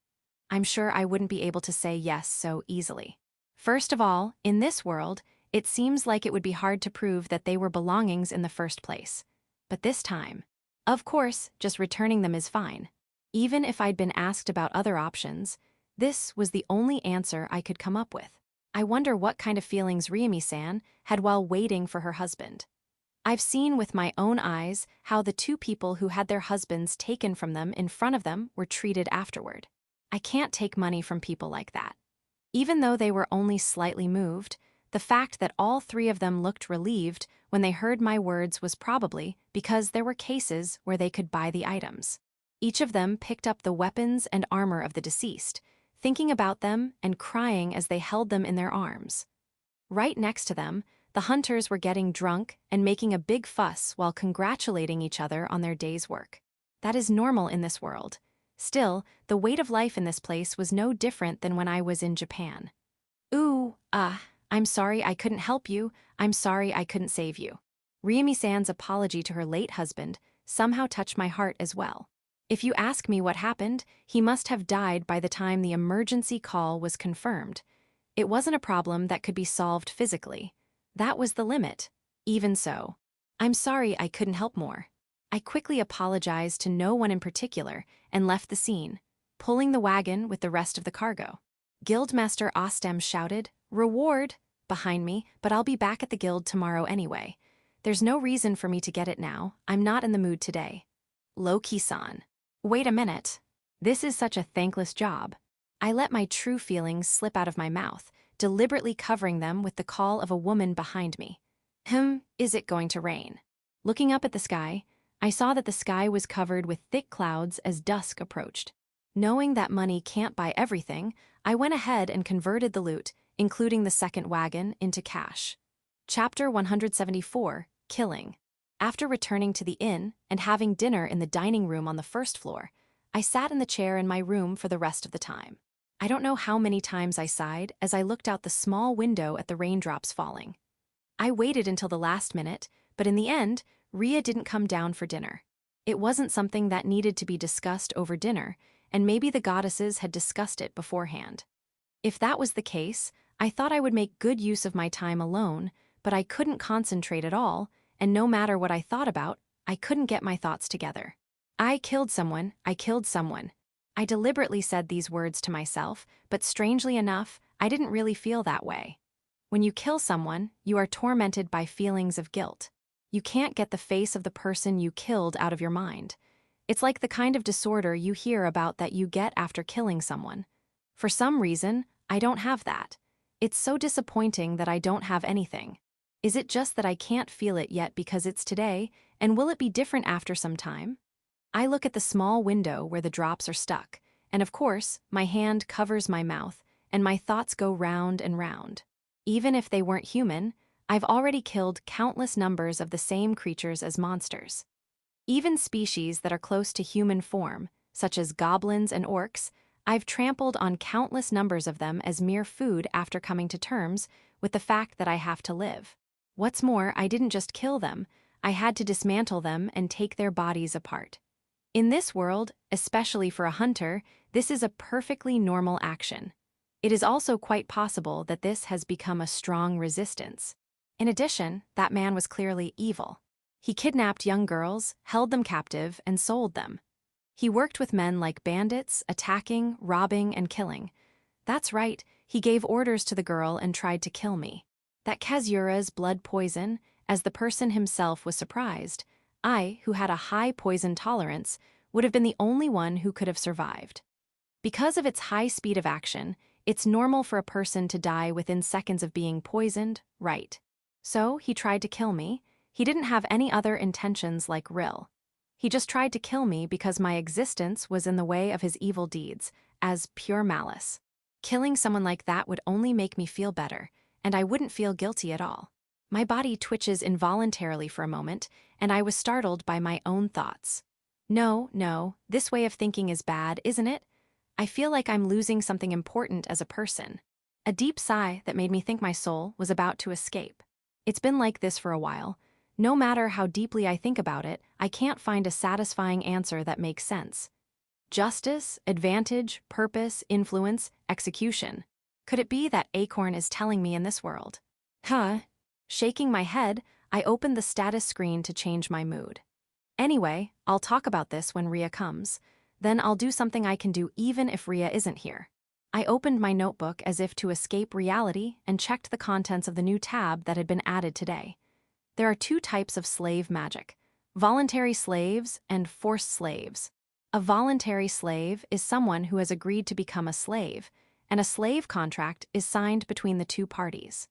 I'm sure I wouldn't be able to say yes so easily. First of all, in this world, it seems like it would be hard to prove that they were belongings in the first place. But this time, of course, just returning them is fine. Even if I'd been asked about other options, this was the only answer I could come up with. I wonder what kind of feelings Ramy-san had while waiting for her husband. I've seen with my own eyes how the two people who had their husbands taken from them in front of them were treated afterward. I can't take money from people like that. Even though they were only slightly moved, the fact that all three of them looked relieved when they heard my words was probably because there were cases where they could buy the items. Each of them picked up the weapons and armor of the deceased, thinking about them and crying as they held them in their arms. Right next to them, the hunters were getting drunk and making a big fuss while congratulating each other on their day's work. That is normal in this world. Still, the weight of life in this place was no different than when I was in Japan. I'm sorry I couldn't help you. I'm sorry I couldn't save you. Ramy-san's apology to her late husband somehow touched my heart as well. If you ask me what happened, he must have died by the time the emergency call was confirmed. It wasn't a problem that could be solved physically. That was the limit. Even so, I'm sorry I couldn't help more. I quickly apologized to no one in particular and left the scene, pulling the wagon with the rest of the cargo. Guildmaster Ostem shouted, "Reward!" behind me, but I'll be back at the guild tomorrow anyway. There's no reason for me to get it now. I'm not in the mood today. Loki-san. Wait a minute. This is such a thankless job. I let my true feelings slip out of my mouth, deliberately covering them with the call of a woman behind me. Is it going to rain? Looking up at the sky, I saw that the sky was covered with thick clouds as dusk approached. Knowing that money can't buy everything, I went ahead and converted the loot, including the second wagon, into cash. Chapter 174, Killing. After returning to the inn and having dinner in the dining room on the first floor, I sat in the chair in my room for the rest of the time. I don't know how many times I sighed as I looked out the small window at the raindrops falling. I waited until the last minute, but in the end, Ria didn't come down for dinner. It wasn't something that needed to be discussed over dinner, and maybe the goddesses had discussed it beforehand. If that was the case, I thought I would make good use of my time alone, but I couldn't concentrate at all, and no matter what I thought about, I couldn't get my thoughts together. I killed someone. I deliberately said these words to myself, but strangely enough, I didn't really feel that way. When you kill someone, you are tormented by feelings of guilt. You can't get the face of the person you killed out of your mind. It's like the kind of disorder you hear about that you get after killing someone. For some reason, I don't have that. It's so disappointing that I don't have anything. Is it just that I can't feel it yet because it's today, and will it be different after some time? I look at the small window where the drops are stuck, and of course, my hand covers my mouth, and my thoughts go round and round. Even if they weren't human, I've already killed countless numbers of the same creatures as monsters. Even species that are close to human form, such as goblins and orcs, I've trampled on countless numbers of them as mere food after coming to terms with the fact that I have to live. What's more, I didn't just kill them, I had to dismantle them and take their bodies apart. In this world, especially for a hunter, this is a perfectly normal action. It is also quite possible that this has become a strong resistance. In addition, that man was clearly evil. He kidnapped young girls, held them captive, and sold them. He worked with men like bandits, attacking, robbing, and killing. That's right, he gave orders to the girl and tried to kill me. That Kazura's blood poison, as the person himself was surprised, I, who had a high poison tolerance, would have been the only one who could have survived. Because of its high speed of action, it's normal for a person to die within seconds of being poisoned, right? So he tried to kill me. He didn't have any other intentions like Rill. He just tried to kill me because my existence was in the way of his evil deeds, as pure malice. Killing someone like that would only make me feel better, and I wouldn't feel guilty at all. My body twitches involuntarily for a moment, and I was startled by my own thoughts. No, this way of thinking is bad, isn't it? I feel like I'm losing something important as a person. A deep sigh that made me think my soul was about to escape. It's been like this for a while. No matter how deeply I think about it, I can't find a satisfying answer that makes sense. Justice, advantage, purpose, influence, execution. Could it be that Acorn is telling me in this world? Shaking my head, I opened the status screen to change my mood. Anyway, I'll talk about this when Rhea comes. Then I'll do something I can do even if Rhea isn't here. I opened my notebook as if to escape reality and checked the contents of the new tab that had been added today. There are two types of slave magic: voluntary slaves and forced slaves. A voluntary slave is someone who has agreed to become a slave, and a slave contract is signed between the two parties.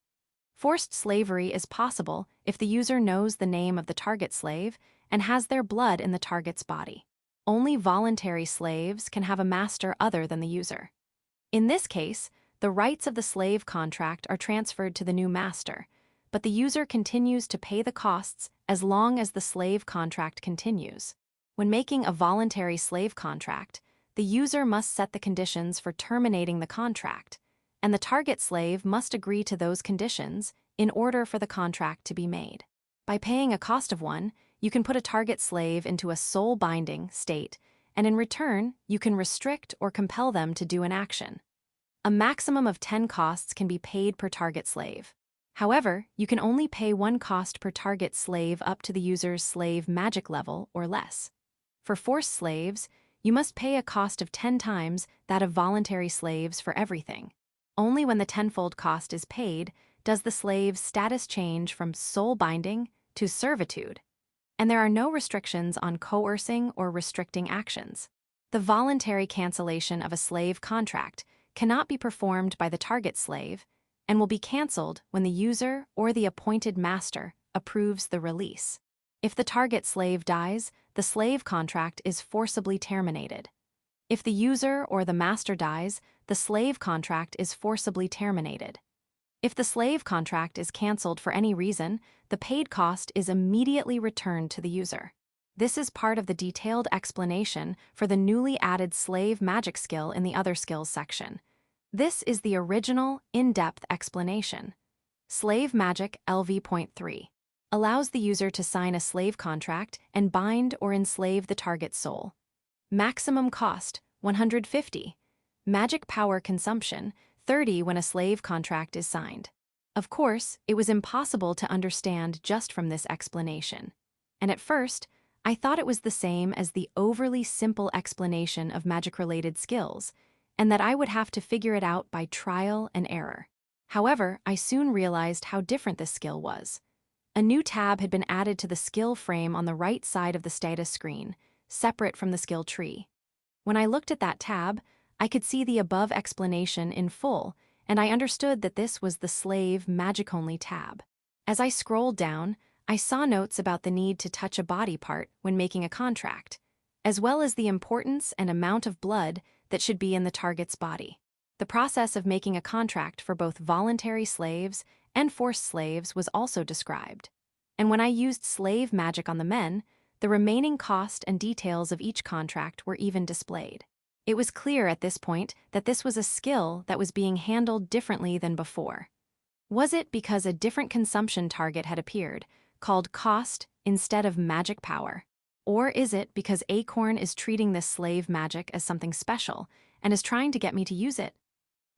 Forced slavery is possible if the user knows the name of the target slave and has their blood in the target's body. Only voluntary slaves can have a master other than the user. In this case, the rights of the slave contract are transferred to the new master, but the user continues to pay the costs as long as the slave contract continues. When making a voluntary slave contract, the user must set the conditions for terminating the contract, and the target slave must agree to those conditions in order for the contract to be made. By paying a cost of one, you can put a target slave into a soul-binding state, and in return, you can restrict or compel them to do an action. A maximum of 10 costs can be paid per target slave. However, you can only pay one cost per target slave up to the user's slave magic level or less. For forced slaves, you must pay a cost of 10 times that of voluntary slaves for everything. Only when the tenfold cost is paid does the slave's status change from soul-binding to servitude, and there are no restrictions on coercing or restricting actions. The voluntary cancellation of a slave contract cannot be performed by the target slave and will be cancelled when the user or the appointed master approves the release. If the target slave dies, the slave contract is forcibly terminated. If the user or the master dies, the slave contract is forcibly terminated. If the slave contract is cancelled for any reason, the paid cost is immediately returned to the user. This is part of the detailed explanation for the newly added slave magic skill in the other skills section. This is the original, in-depth explanation. Slave magic LV.3 allows the user to sign a slave contract and bind or enslave the target soul. Maximum cost, 150. Magic power consumption, 30 when a slave contract is signed. Of course, it was impossible to understand just from this explanation. And at first, I thought it was the same as the overly simple explanation of magic-related skills, and that I would have to figure it out by trial and error. However, I soon realized how different this skill was. A new tab had been added to the skill frame on the right side of the status screen, separate from the skill tree. When I looked at that tab, I could see the above explanation in full, and I understood that this was the Slave Magic-Only tab. As I scrolled down, I saw notes about the need to touch a body part when making a contract, as well as the importance and amount of blood that should be in the target's body. The process of making a contract for both voluntary slaves and forced slaves was also described. And when I used slave magic on the men, the remaining cost and details of each contract were even displayed. It was clear at this point that this was a skill that was being handled differently than before. Was it because a different consumption target had appeared, called cost instead of magic power? Or is it because Acorn is treating this slave magic as something special and is trying to get me to use it?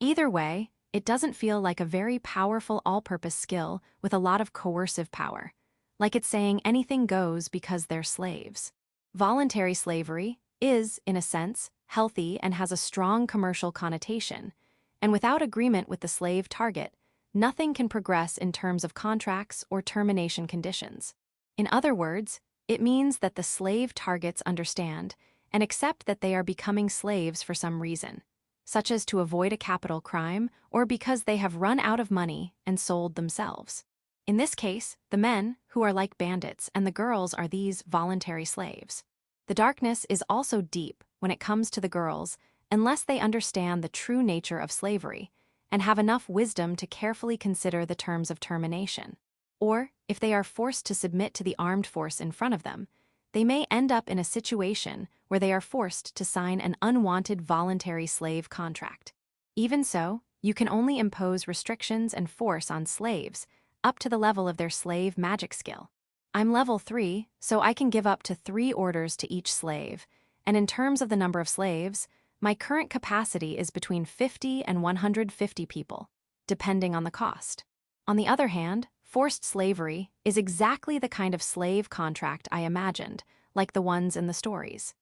Either way, it doesn't feel like a very powerful all-purpose skill with a lot of coercive power, like it's saying anything goes because they're slaves. Voluntary slavery is, in a sense, healthy and has a strong commercial connotation, and without agreement with the slave target, nothing can progress in terms of contracts or termination conditions. In other words, it means that the slave targets understand and accept that they are becoming slaves for some reason, such as to avoid a capital crime or because they have run out of money and sold themselves. In this case, the men, who are like bandits, and the girls are these voluntary slaves. The darkness is also deep when it comes to the girls, unless they understand the true nature of slavery and have enough wisdom to carefully consider the terms of termination. Or, if they are forced to submit to the armed force in front of them, they may end up in a situation where they are forced to sign an unwanted voluntary slave contract. Even so, you can only impose restrictions and force on slaves up to the level of their slave magic skill. I'm level 3, so I can give up to 3 orders to each slave, and in terms of the number of slaves, my current capacity is between 50 and 150 people, depending on the cost. On the other hand, forced slavery is exactly the kind of slave contract I imagined, like the ones in the stories.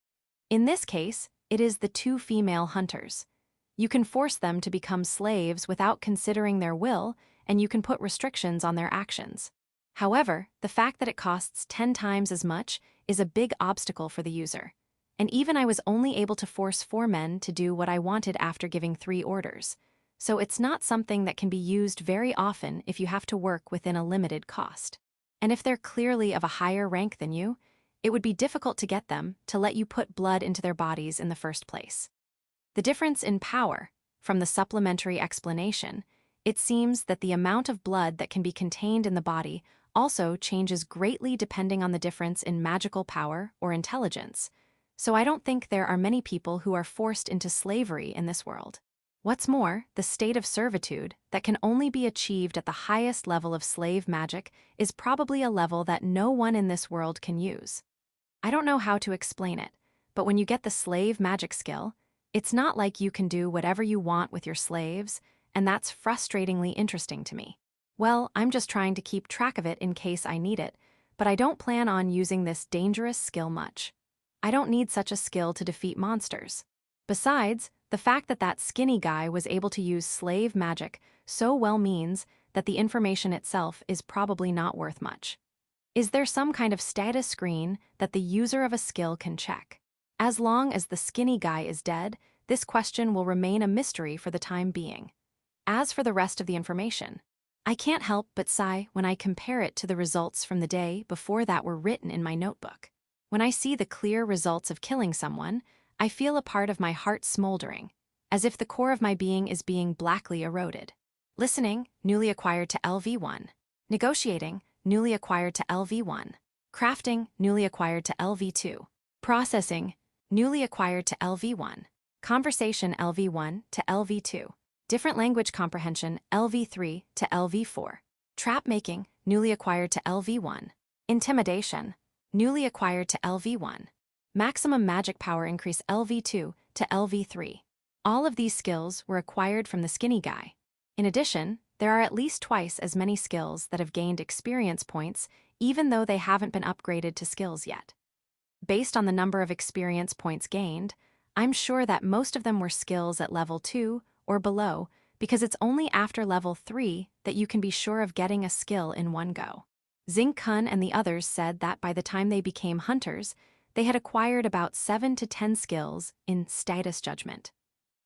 In this case, it is the 2 female hunters. You can force them to become slaves without considering their will, and you can put restrictions on their actions. However, the fact that it costs 10 times as much is a big obstacle for the user. And even I was only able to force 4 men to do what I wanted after giving 3 orders. So it's not something that can be used very often if you have to work within a limited cost. And if they're clearly of a higher rank than you, it would be difficult to get them to let you put blood into their bodies in the first place. The difference in power, from the supplementary explanation, it seems that the amount of blood that can be contained in the body also changes greatly depending on the difference in magical power or intelligence. So I don't think there are many people who are forced into slavery in this world. What's more, the state of servitude that can only be achieved at the highest level of slave magic is probably a level that no one in this world can use. I don't know how to explain it, but when you get the slave magic skill, it's not like you can do whatever you want with your slaves, and that's frustratingly interesting to me. Well, I'm just trying to keep track of it in case I need it, but I don't plan on using this dangerous skill much. I don't need such a skill to defeat monsters. Besides, the fact that that skinny guy was able to use slave magic so well means that the information itself is probably not worth much. Is there some kind of status screen that the user of a skill can check? As long as the skinny guy is dead, this question will remain a mystery for the time being. As for the rest of the information, I can't help but sigh when I compare it to the results from the day before that were written in my notebook. When I see the clear results of killing someone, I feel a part of my heart smoldering, as if the core of my being is being blackly eroded. Listening, newly acquired to LV1. Negotiating, newly acquired to LV1. Crafting, newly acquired to LV2. Processing, newly acquired to LV1. Conversation LV1 to LV2. Different language comprehension LV3 to LV4. Trap making, newly acquired to LV1. Intimidation, newly acquired to LV1. Maximum magic power increase LV2 to LV3. All of these skills were acquired from the skinny guy. In addition, there are at least twice as many skills that have gained experience points even though they haven't been upgraded to skills yet. Based on the number of experience points gained, I'm sure that most of them were skills at level 2 or below, because it's only after level 3 that you can be sure of getting a skill in one go. Xing Kun and the others said that by the time they became hunters, they had acquired about 7 to 10 skills in status judgment.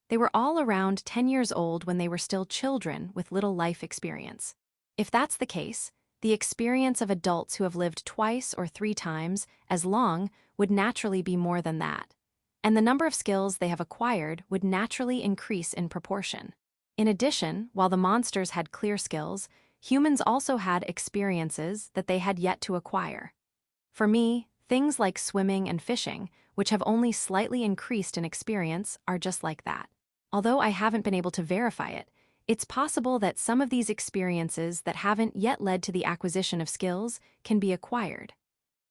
They were all around 10 years old when they were still children with little life experience. If that's the case, the experience of adults who have lived twice or 3 times as long would naturally be more than that, and the number of skills they have acquired would naturally increase in proportion. In addition, while the monsters had clear skills, humans also had experiences that they had yet to acquire. For me, things like swimming and fishing, which have only slightly increased in experience, are just like that. Although I haven't been able to verify it, it's possible that some of these experiences that haven't yet led to the acquisition of skills can be acquired.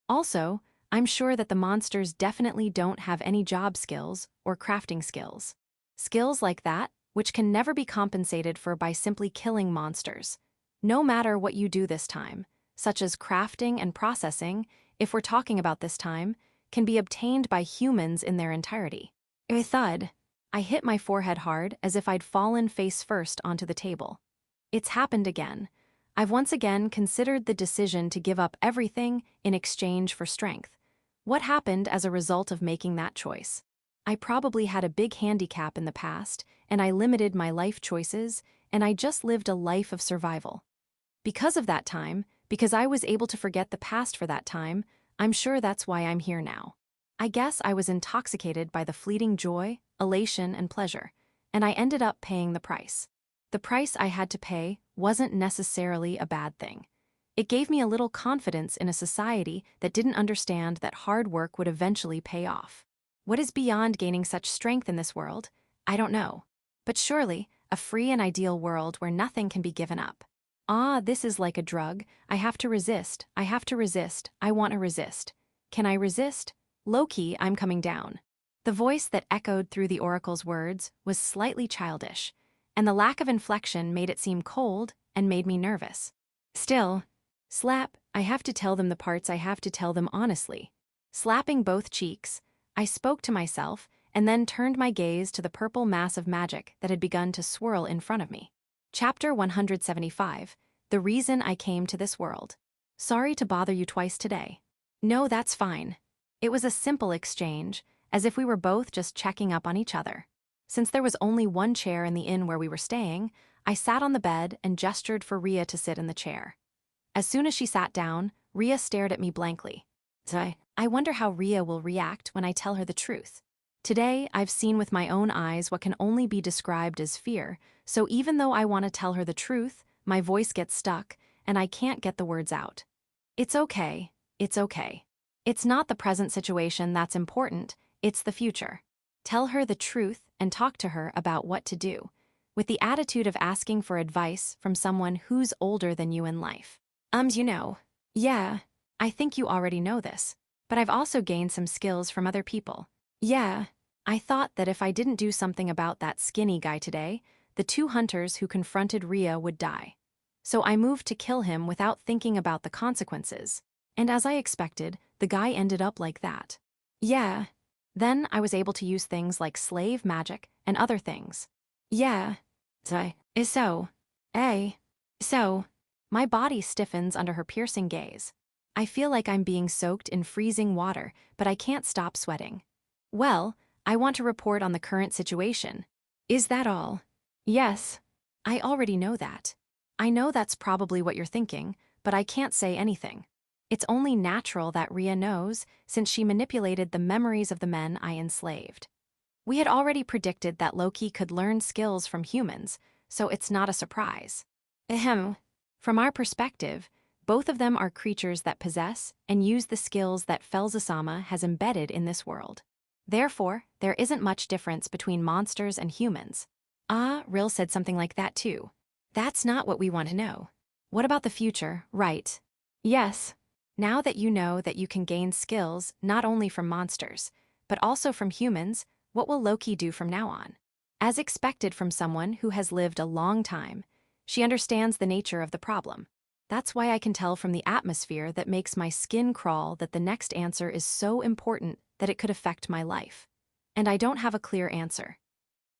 Also, I'm sure that the monsters definitely don't have any job skills or crafting skills. Skills like that, which can never be compensated for by simply killing monsters. No matter what you do this time, such as crafting and processing, if we're talking about this time, can be obtained by humans in their entirety. A thud. I hit my forehead hard as if I'd fallen face first onto the table. It's happened again. I've once again considered the decision to give up everything in exchange for strength. What happened as a result of making that choice? I probably had a big handicap in the past, and I limited my life choices, and I just lived a life of survival. Because of that time, because I was able to forget the past for that time, I'm sure that's why I'm here now. I guess I was intoxicated by the fleeting joy, elation, and pleasure, and I ended up paying the price. The price I had to pay wasn't necessarily a bad thing. It gave me a little confidence in a society that didn't understand that hard work would eventually pay off. What is beyond gaining such strength in this world? I don't know. But surely, a free and ideal world where nothing can be given up. This is like a drug. I have to resist, I have to resist, I want to resist. Can I resist? Low-key, I'm coming down. The voice that echoed through the oracle's words was slightly childish, and the lack of inflection made it seem cold and made me nervous. Still, slap, I have to tell them the parts I have to tell them honestly. Slapping both cheeks, I spoke to myself and then turned my gaze to the purple mass of magic that had begun to swirl in front of me. Chapter 175, The Reason I Came to This World. Sorry to bother you twice today. No, that's fine. It was a simple exchange, as if we were both just checking up on each other. Since there was only one chair in the inn where we were staying, I sat on the bed and gestured for Rhea to sit in the chair. As soon as she sat down, Rhea stared at me blankly. I wonder how Rhea will react when I tell her the truth. Today, I've seen with my own eyes what can only be described as fear, so even though I want to tell her the truth, my voice gets stuck, and I can't get the words out. It's okay, it's okay. It's not the present situation that's important, it's the future. Tell her the truth and talk to her about what to do, with the attitude of asking for advice from someone who's older than you in life. Yeah, I think you already know this, but I've also gained some skills from other people. Yeah, I thought that if I didn't do something about that skinny guy today, the 2 hunters who confronted Rhea would die. So I moved to kill him without thinking about the consequences. And as I expected, the guy ended up like that. Yeah. Then I was able to use things like slave magic and other things. Yeah. So. My body stiffens under her piercing gaze. I feel like I'm being soaked in freezing water, but I can't stop sweating. Well, I want to report on the current situation. Is that all? Yes. I already know that. I know that's probably what you're thinking, but I can't say anything. It's only natural that Rhea knows, since she manipulated the memories of the men I enslaved. We had already predicted that Loki could learn skills from humans, so it's not a surprise. From our perspective, both of them are creatures that possess and use the skills that Felzasama has embedded in this world. Therefore, there isn't much difference between monsters and humans. Rill said something like that too. That's not what we want to know. What about the future, right? Yes. Now that you know that you can gain skills not only from monsters, but also from humans, what will Loki do from now on? As expected from someone who has lived a long time, she understands the nature of the problem. That's why I can tell from the atmosphere that makes my skin crawl that the next answer is so important that it could affect my life. And I don't have a clear answer.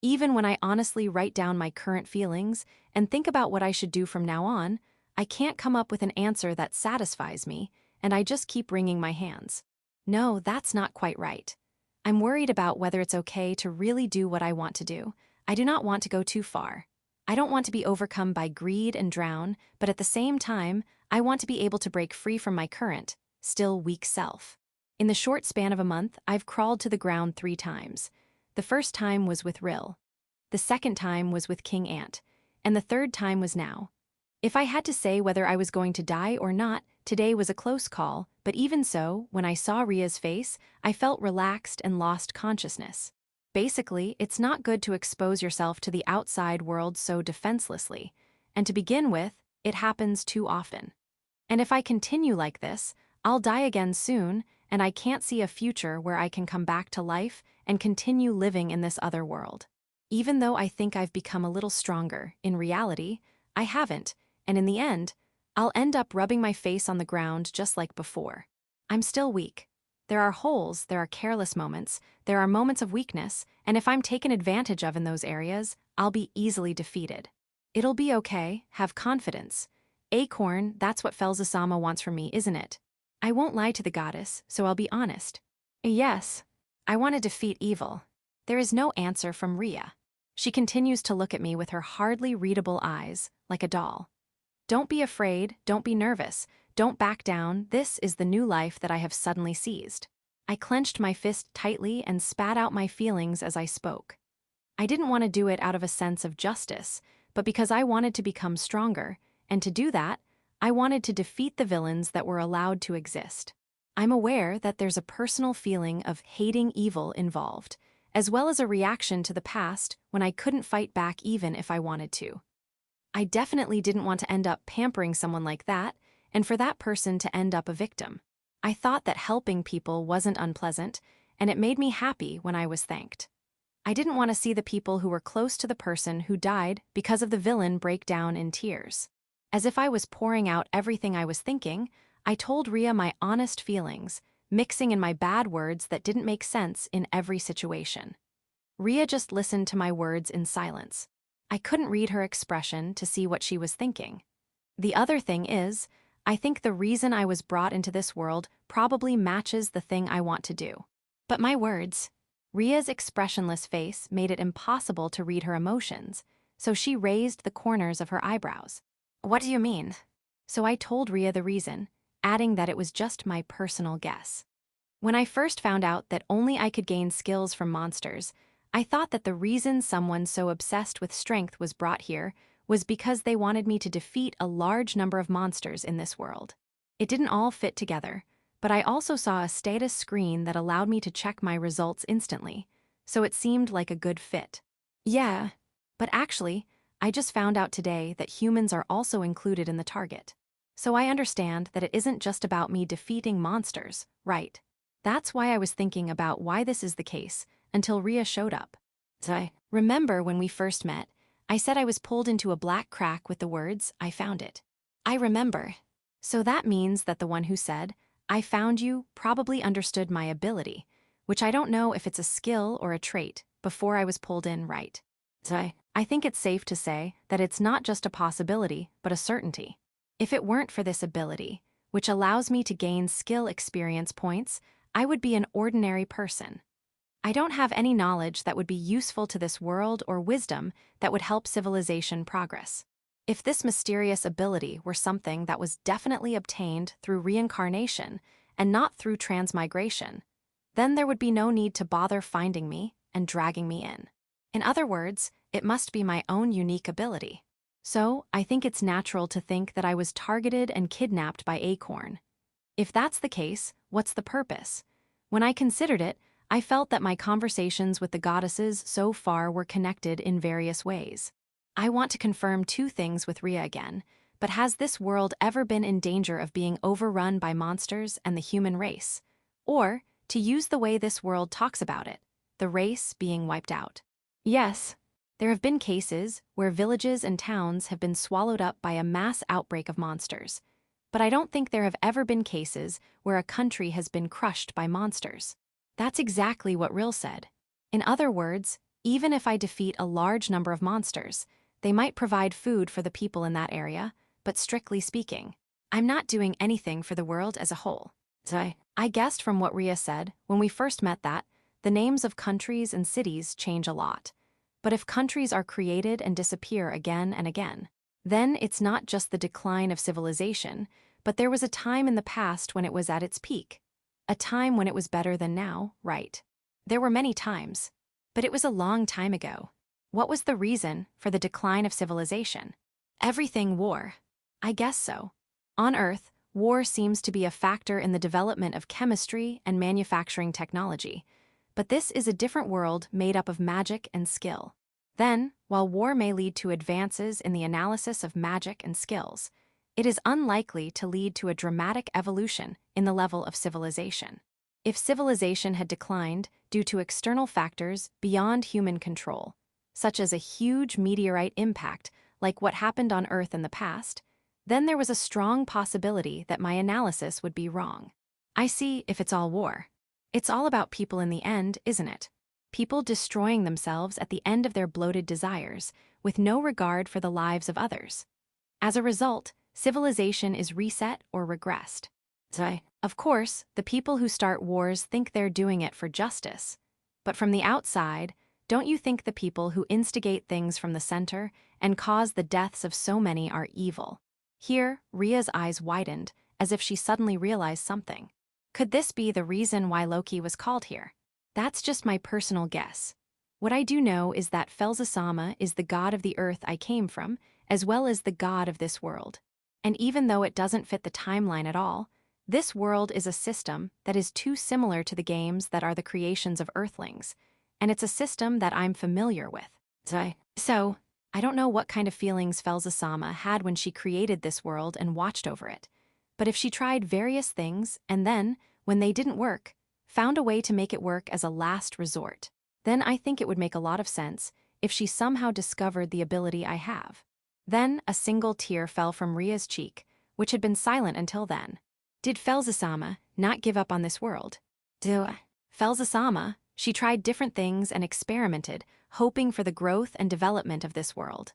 Even when I honestly write down my current feelings and think about what I should do from now on, I can't come up with an answer that satisfies me, and I just keep wringing my hands. No, that's not quite right. I'm worried about whether it's okay to really do what I want to do. I do not want to go too far. I don't want to be overcome by greed and drown, but at the same time, I want to be able to break free from my current, still weak self. In the short span of a month, I've crawled to the ground 3 times. The first time was with Rill. The second time was with King Ant. And the third time was now. If I had to say whether I was going to die or not, today was a close call, but even so, when I saw Rhea's face, I felt relaxed and lost consciousness. Basically, it's not good to expose yourself to the outside world so defenselessly, and to begin with, it happens too often. And if I continue like this, I'll die again soon, and I can't see a future where I can come back to life and continue living in this other world. Even though I think I've become a little stronger, in reality, I haven't, and in the end, I'll end up rubbing my face on the ground just like before. I'm still weak. There are holes, there are careless moments, there are moments of weakness, and if I'm taken advantage of in those areas, I'll be easily defeated. It'll be okay, have confidence. Acorn, that's what Felzasama wants from me, isn't it? I won't lie to the goddess, so I'll be honest. Yes. I want to defeat evil. There is no answer from Rhea. She continues to look at me with her hardly readable eyes, like a doll. Don't be afraid, don't be nervous, don't back down, this is the new life that I have suddenly seized. I clenched my fist tightly and spat out my feelings as I spoke. I didn't want to do it out of a sense of justice, but because I wanted to become stronger, and to do that, I wanted to defeat the villains that were allowed to exist. I'm aware that there's a personal feeling of hating evil involved, as well as a reaction to the past when I couldn't fight back even if I wanted to. I definitely didn't want to end up pampering someone like that, and for that person to end up a victim. I thought that helping people wasn't unpleasant, and it made me happy when I was thanked. I didn't want to see the people who were close to the person who died because of the villain break down in tears. As if I was pouring out everything I was thinking, I told Rhea my honest feelings, mixing in my bad words that didn't make sense in every situation. Rhea just listened to my words in silence. I couldn't read her expression to see what she was thinking. The other thing is, I think the reason I was brought into this world probably matches the thing I want to do. But my words... Rhea's expressionless face made it impossible to read her emotions, so she raised the corners of her eyebrows. What do you mean? So I told Rhea the reason, adding that it was just my personal guess. When I first found out that only I could gain skills from monsters, I thought that the reason someone so obsessed with strength was brought here was because they wanted me to defeat a large number of monsters in this world. It didn't all fit together, but I also saw a status screen that allowed me to check my results instantly, so it seemed like a good fit. Yeah, but actually, I just found out today that humans are also included in the target. So I understand that it isn't just about me defeating monsters, right? That's why I was thinking about why this is the case until Rhea showed up. So remember when we first met, I said I was pulled into a black crack with the words, "I found it." I remember. So that means that the one who said, "I found you," probably understood my ability, which I don't know if it's a skill or a trait, before I was pulled in, right? So I think it's safe to say that it's not just a possibility, but a certainty. If it weren't for this ability, which allows me to gain skill experience points, I would be an ordinary person. I don't have any knowledge that would be useful to this world or wisdom that would help civilization progress. If this mysterious ability were something that was definitely obtained through reincarnation and not through transmigration, then there would be no need to bother finding me and dragging me in. In other words, it must be my own unique ability. So, I think it's natural to think that I was targeted and kidnapped by Acorn. If that's the case, what's the purpose? When I considered it, I felt that my conversations with the goddesses so far were connected in various ways. I want to confirm two things with Rhea again, but has this world ever been in danger of being overrun by monsters and the human race? Or, to use the way this world talks about it, the race being wiped out? Yes, there have been cases where villages and towns have been swallowed up by a mass outbreak of monsters, but I don't think there have ever been cases where a country has been crushed by monsters. That's exactly what Rill said. In other words, even if I defeat a large number of monsters, they might provide food for the people in that area, but strictly speaking, I'm not doing anything for the world as a whole. So I guessed from what Rhea said when we first met that the names of countries and cities change a lot. But if countries are created and disappear again and again, then it's not just the decline of civilization, but there was a time in the past when it was at its peak. A time when it was better than now, right? There were many times, but it was a long time ago. What was the reason for the decline of civilization? Everything war. I guess so. On Earth, war seems to be a factor in the development of chemistry and manufacturing technology, but this is a different world made up of magic and skill. Then, while war may lead to advances in the analysis of magic and skills, it is unlikely to lead to a dramatic evolution in the level of civilization. If civilization had declined due to external factors beyond human control, such as a huge meteorite impact like what happened on Earth in the past, then there was a strong possibility that my analysis would be wrong. I see if it's all war. It's all about people in the end, isn't it? People destroying themselves at the end of their bloated desires, with no regard for the lives of others. As a result, civilization is reset or regressed. Of course, the people who start wars think they're doing it for justice. But from the outside, don't you think the people who instigate things from the center and cause the deaths of so many are evil? Here, Rhea's eyes widened, as if she suddenly realized something. Could this be the reason why Loki was called here? That's just my personal guess. What I do know is that Felzasama is the god of the earth I came from, as well as the god of this world. And even though it doesn't fit the timeline at all, this world is a system that is too similar to the games that are the creations of Earthlings, and it's a system that I'm familiar with. So, I don't know what kind of feelings Felzasama had when she created this world and watched over it, but if she tried various things and then, when they didn't work, found a way to make it work as a last resort, then I think it would make a lot of sense if she somehow discovered the ability I have. Then a single tear fell from Rhea's cheek, which had been silent until then. Did Felzasama not give up on this world? Felzasama, she tried different things and experimented, hoping for the growth and development of this world.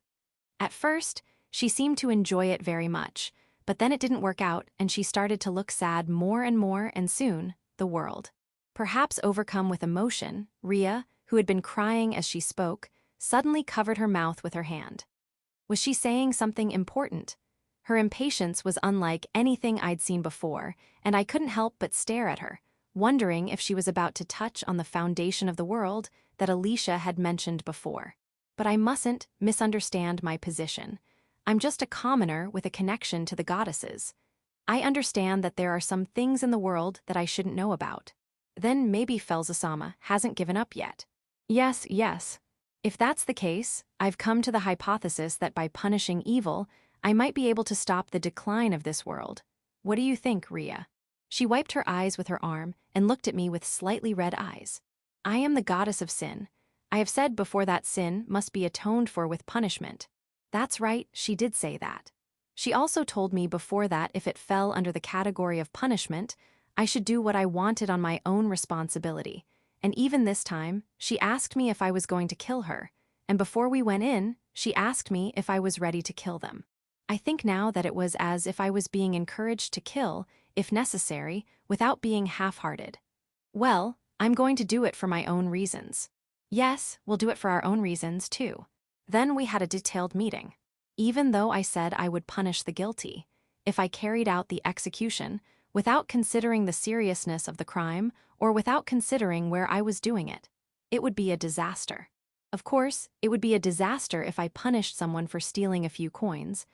At first, she seemed to enjoy it very much, but then it didn't work out and she started to look sad more and soon, the world. Perhaps overcome with emotion, Rhea, who had been crying as she spoke, suddenly covered her mouth with her hand. Was she saying something important? Her impatience was unlike anything I'd seen before, and I couldn't help but stare at her, wondering if she was about to touch on the foundation of the world that Alicia had mentioned before. But I mustn't misunderstand my position. I'm just a commoner with a connection to the goddesses. I understand that there are some things in the world that I shouldn't know about. Then maybe Felzasama hasn't given up yet. Yes. If that's the case, I've come to the hypothesis that by punishing evil, I might be able to stop the decline of this world. What do you think, Rhea? She wiped her eyes with her arm and looked at me with slightly red eyes. I am the goddess of sin. I have said before that sin must be atoned for with punishment. That's right, she did say that. She also told me before that if it fell under the category of punishment, I should do what I wanted on my own responsibility. And even this time, she asked me if I was going to kill her, and before we went in, she asked me if I was ready to kill them. I think now that it was as if I was being encouraged to kill, if necessary, without being half-hearted. Well, I'm going to do it for my own reasons. Yes, we'll do it for our own reasons, too. Then we had a detailed meeting. Even though I said I would punish the guilty, if I carried out the execution, without considering the seriousness of the crime or without considering where I was doing it, it would be a disaster. Of course, it would be a disaster if I punished someone for stealing a few coins,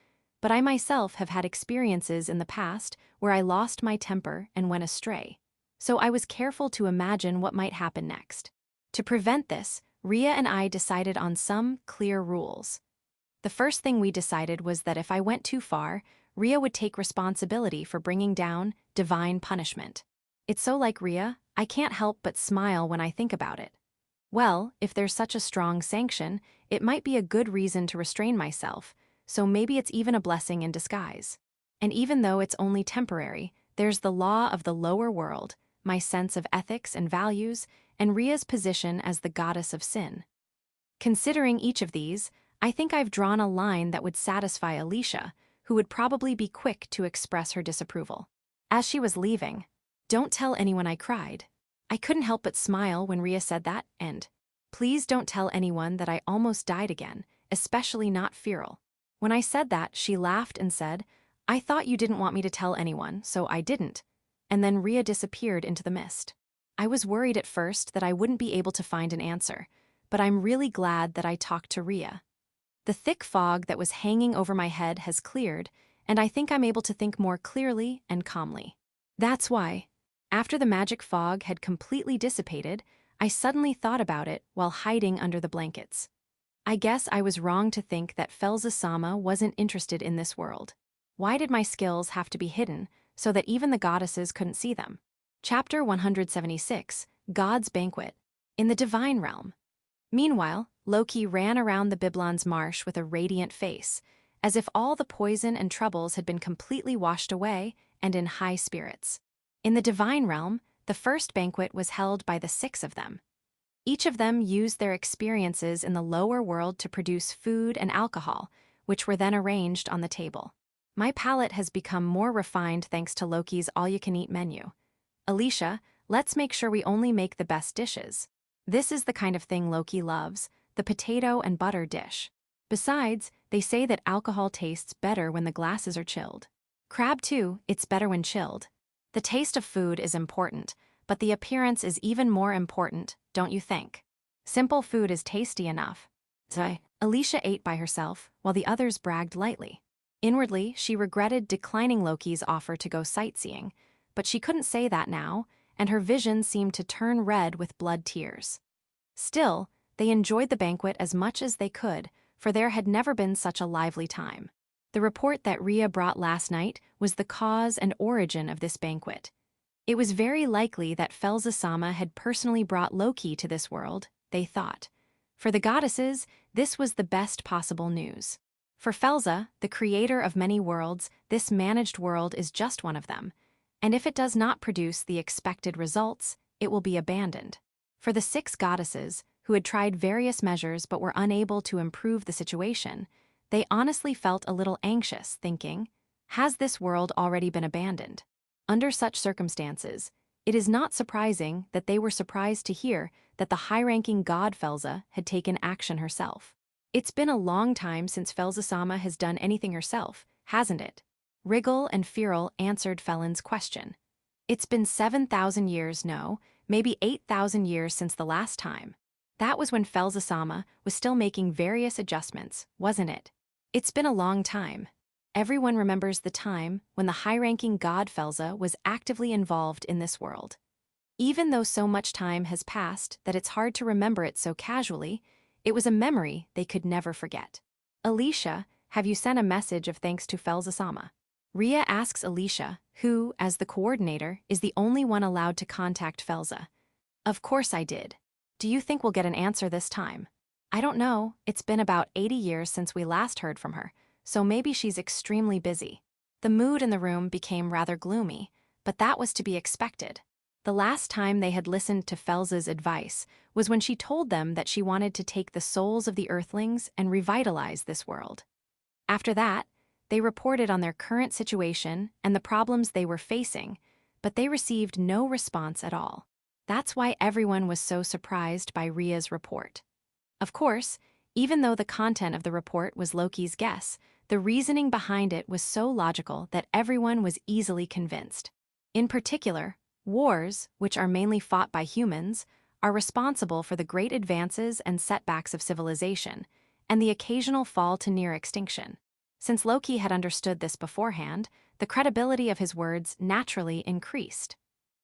but I myself have had experiences in the past where I lost my temper and went astray, so I was careful to imagine what might happen next. To prevent this, Rhea and I decided on some clear rules. The first thing we decided was that if I went too far, Rhea would take responsibility for bringing down divine punishment. It's so like Rhea, I can't help but smile when I think about it. Well, if there's such a strong sanction, it might be a good reason to restrain myself, so maybe it's even a blessing in disguise. And even though it's only temporary, there's the law of the lower world, my sense of ethics and values, and Rhea's position as the goddess of sin. Considering each of these, I think I've drawn a line that would satisfy Alicia, who would probably be quick to express her disapproval. As she was leaving, "Don't tell anyone I cried." I couldn't help but smile when Rhea said that, and, "Please don't tell anyone that I almost died again, especially not Feral." When I said that, she laughed and said, "I thought you didn't want me to tell anyone, so I didn't." And then Rhea disappeared into the mist. I was worried at first that I wouldn't be able to find an answer, but I'm really glad that I talked to Rhea. The thick fog that was hanging over my head has cleared, and I think I'm able to think more clearly and calmly. That's why, after the magic fog had completely dissipated, I suddenly thought about it while hiding under the blankets. I guess I was wrong to think that Felzasama wasn't interested in this world. Why did my skills have to be hidden so that even the goddesses couldn't see them? Chapter 176, God's Banquet. In the Divine Realm. Meanwhile, Loki ran around the Biblon's marsh with a radiant face, as if all the poison and troubles had been completely washed away and in high spirits. In the Divine Realm, the first banquet was held by the 6 of them. Each of them used their experiences in the lower world to produce food and alcohol, which were then arranged on the table. My palate has become more refined thanks to Loki's all-you-can-eat menu. Alicia, let's make sure we only make the best dishes. This is the kind of thing Loki loves, the potato and butter dish. Besides, they say that alcohol tastes better when the glasses are chilled. Crab too, it's better when chilled. The taste of food is important, but the appearance is even more important, don't you think? Simple food is tasty enough. Alicia ate by herself, while the others bragged lightly. Inwardly, she regretted declining Loki's offer to go sightseeing, but she couldn't say that now, and her vision seemed to turn red with blood tears. Still, they enjoyed the banquet as much as they could, for there had never been such a lively time. The report that Rhea brought last night was the cause and origin of this banquet. It was very likely that Felza-sama had personally brought Loki to this world, they thought. For the goddesses, this was the best possible news. For Felza, the creator of many worlds, this managed world is just one of them, and if it does not produce the expected results, it will be abandoned. For the 6 goddesses, who had tried various measures but were unable to improve the situation, they honestly felt a little anxious, thinking, has this world already been abandoned? Under such circumstances, it is not surprising that they were surprised to hear that the high-ranking god Felza had taken action herself. It's been a long time since Felza-sama has done anything herself, hasn't it? Wriggle and Feral answered Felon's question. It's been 7,000 years, no, maybe 8,000 years since the last time. That was when Felza-sama was still making various adjustments, wasn't it? It's been a long time. Everyone remembers the time when the high-ranking god Felza was actively involved in this world. Even though so much time has passed that it's hard to remember it so casually, it was a memory they could never forget. Alicia, have you sent a message of thanks to Felza-sama? Rhea asks Alicia, who, as the coordinator, is the only one allowed to contact Felza. Of course I did. Do you think we'll get an answer this time? I don't know, it's been about 80 years since we last heard from her, so maybe she's extremely busy. The mood in the room became rather gloomy, but that was to be expected. The last time they had listened to Felza's advice was when she told them that she wanted to take the souls of the Earthlings and revitalize this world. After that, they reported on their current situation and the problems they were facing, but they received no response at all. That's why everyone was so surprised by Rhea's report. Of course, even though the content of the report was Loki's guess, the reasoning behind it was so logical that everyone was easily convinced. In particular, wars, which are mainly fought by humans, are responsible for the great advances and setbacks of civilization, and the occasional fall to near extinction. Since Loki had understood this beforehand, the credibility of his words naturally increased.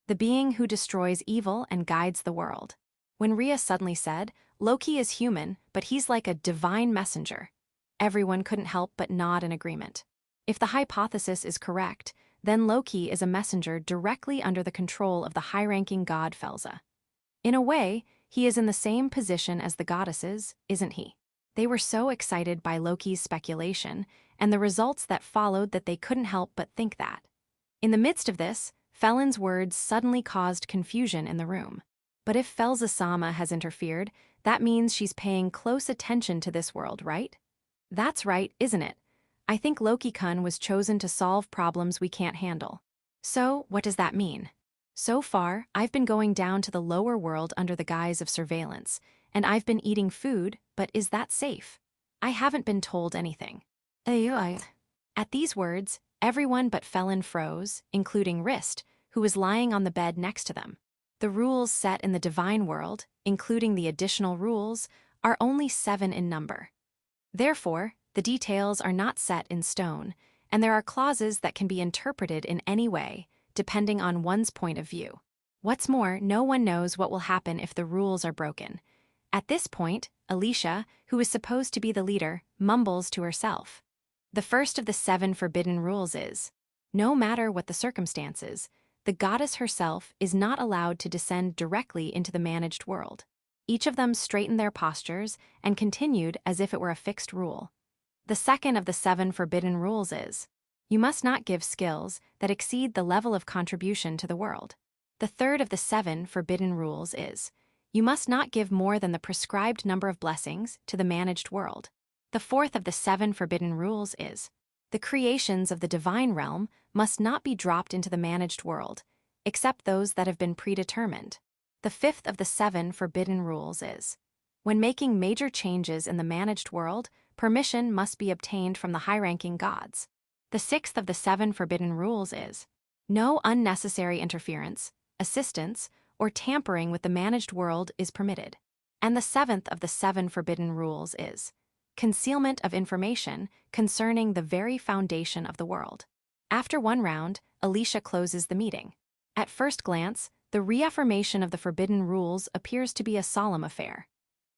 The being who destroys evil and guides the world. When Rhea suddenly said, Loki is human, but he's like a divine messenger, everyone couldn't help but nod in agreement. If the hypothesis is correct, then Loki is a messenger directly under the control of the high-ranking god Felza. In a way, he is in the same position as the goddesses, isn't he? They were so excited by Loki's speculation and the results that followed that they couldn't help but think that. In the midst of this, Felon's words suddenly caused confusion in the room. But if Felza-sama has interfered, that means she's paying close attention to this world, right? That's right, isn't it? I think Loki-kun was chosen to solve problems we can't handle. So, what does that mean? So far, I've been going down to the lower world under the guise of surveillance, and I've been eating food, but is that safe? I haven't been told anything. At these words, everyone but Felon froze, including Wrist, who was lying on the bed next to them. The rules set in the divine world, including the additional rules, are only 7 in number. Therefore, the details are not set in stone, and there are clauses that can be interpreted in any way, depending on one's point of view. What's more, no one knows what will happen if the rules are broken. At this point, Alicia, who is supposed to be the leader, mumbles to herself. The first of the 7 forbidden rules is, no matter what the circumstances, the goddess herself is not allowed to descend directly into the managed world. Each of them straightened their postures and continued as if it were a fixed rule. The second of the 7 forbidden rules is, you must not give skills that exceed the level of contribution to the world. The third of the 7 forbidden rules is, You must not give more than the prescribed number of blessings to the managed world. The fourth of the 7 forbidden rules is, the creations of the divine realm must not be dropped into the managed world, except those that have been predetermined. The fifth of the 7 forbidden rules is, when making major changes in the managed world, permission must be obtained from the high-ranking gods. The sixth of the 7 forbidden rules is, no unnecessary interference, assistance, or tampering with the managed world is permitted. And the 7th of the 7 forbidden rules is, concealment of information concerning the very foundation of the world. After one round, Alicia closes the meeting. At first glance, the reaffirmation of the forbidden rules appears to be a solemn affair.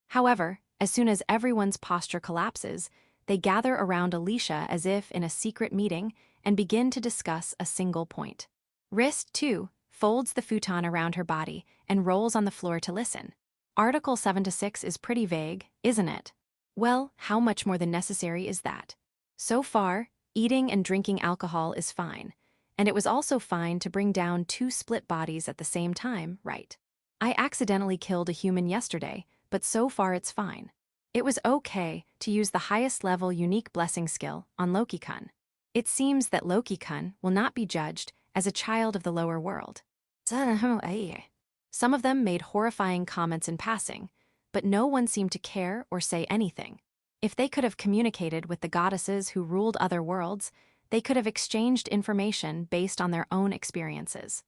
However, as soon as everyone's posture collapses, they gather around Alicia as if in a secret meeting and begin to discuss a single point. Wrist, too, folds the futon around her body and rolls on the floor to listen. Article 7-6 is pretty vague, isn't it? Well, how much more than necessary is that? So far, eating and drinking alcohol is fine, and it was also fine to bring down 2 split bodies at the same time, right? I accidentally killed a human yesterday, but so far it's fine. It was okay to use the highest level unique blessing skill on Loki-kun. It seems that Loki-kun will not be judged as a child of the lower world. Some of them made horrifying comments in passing, but no one seemed to care or say anything. If they could have communicated with the goddesses who ruled other worlds, they could have exchanged information based on their own experiences.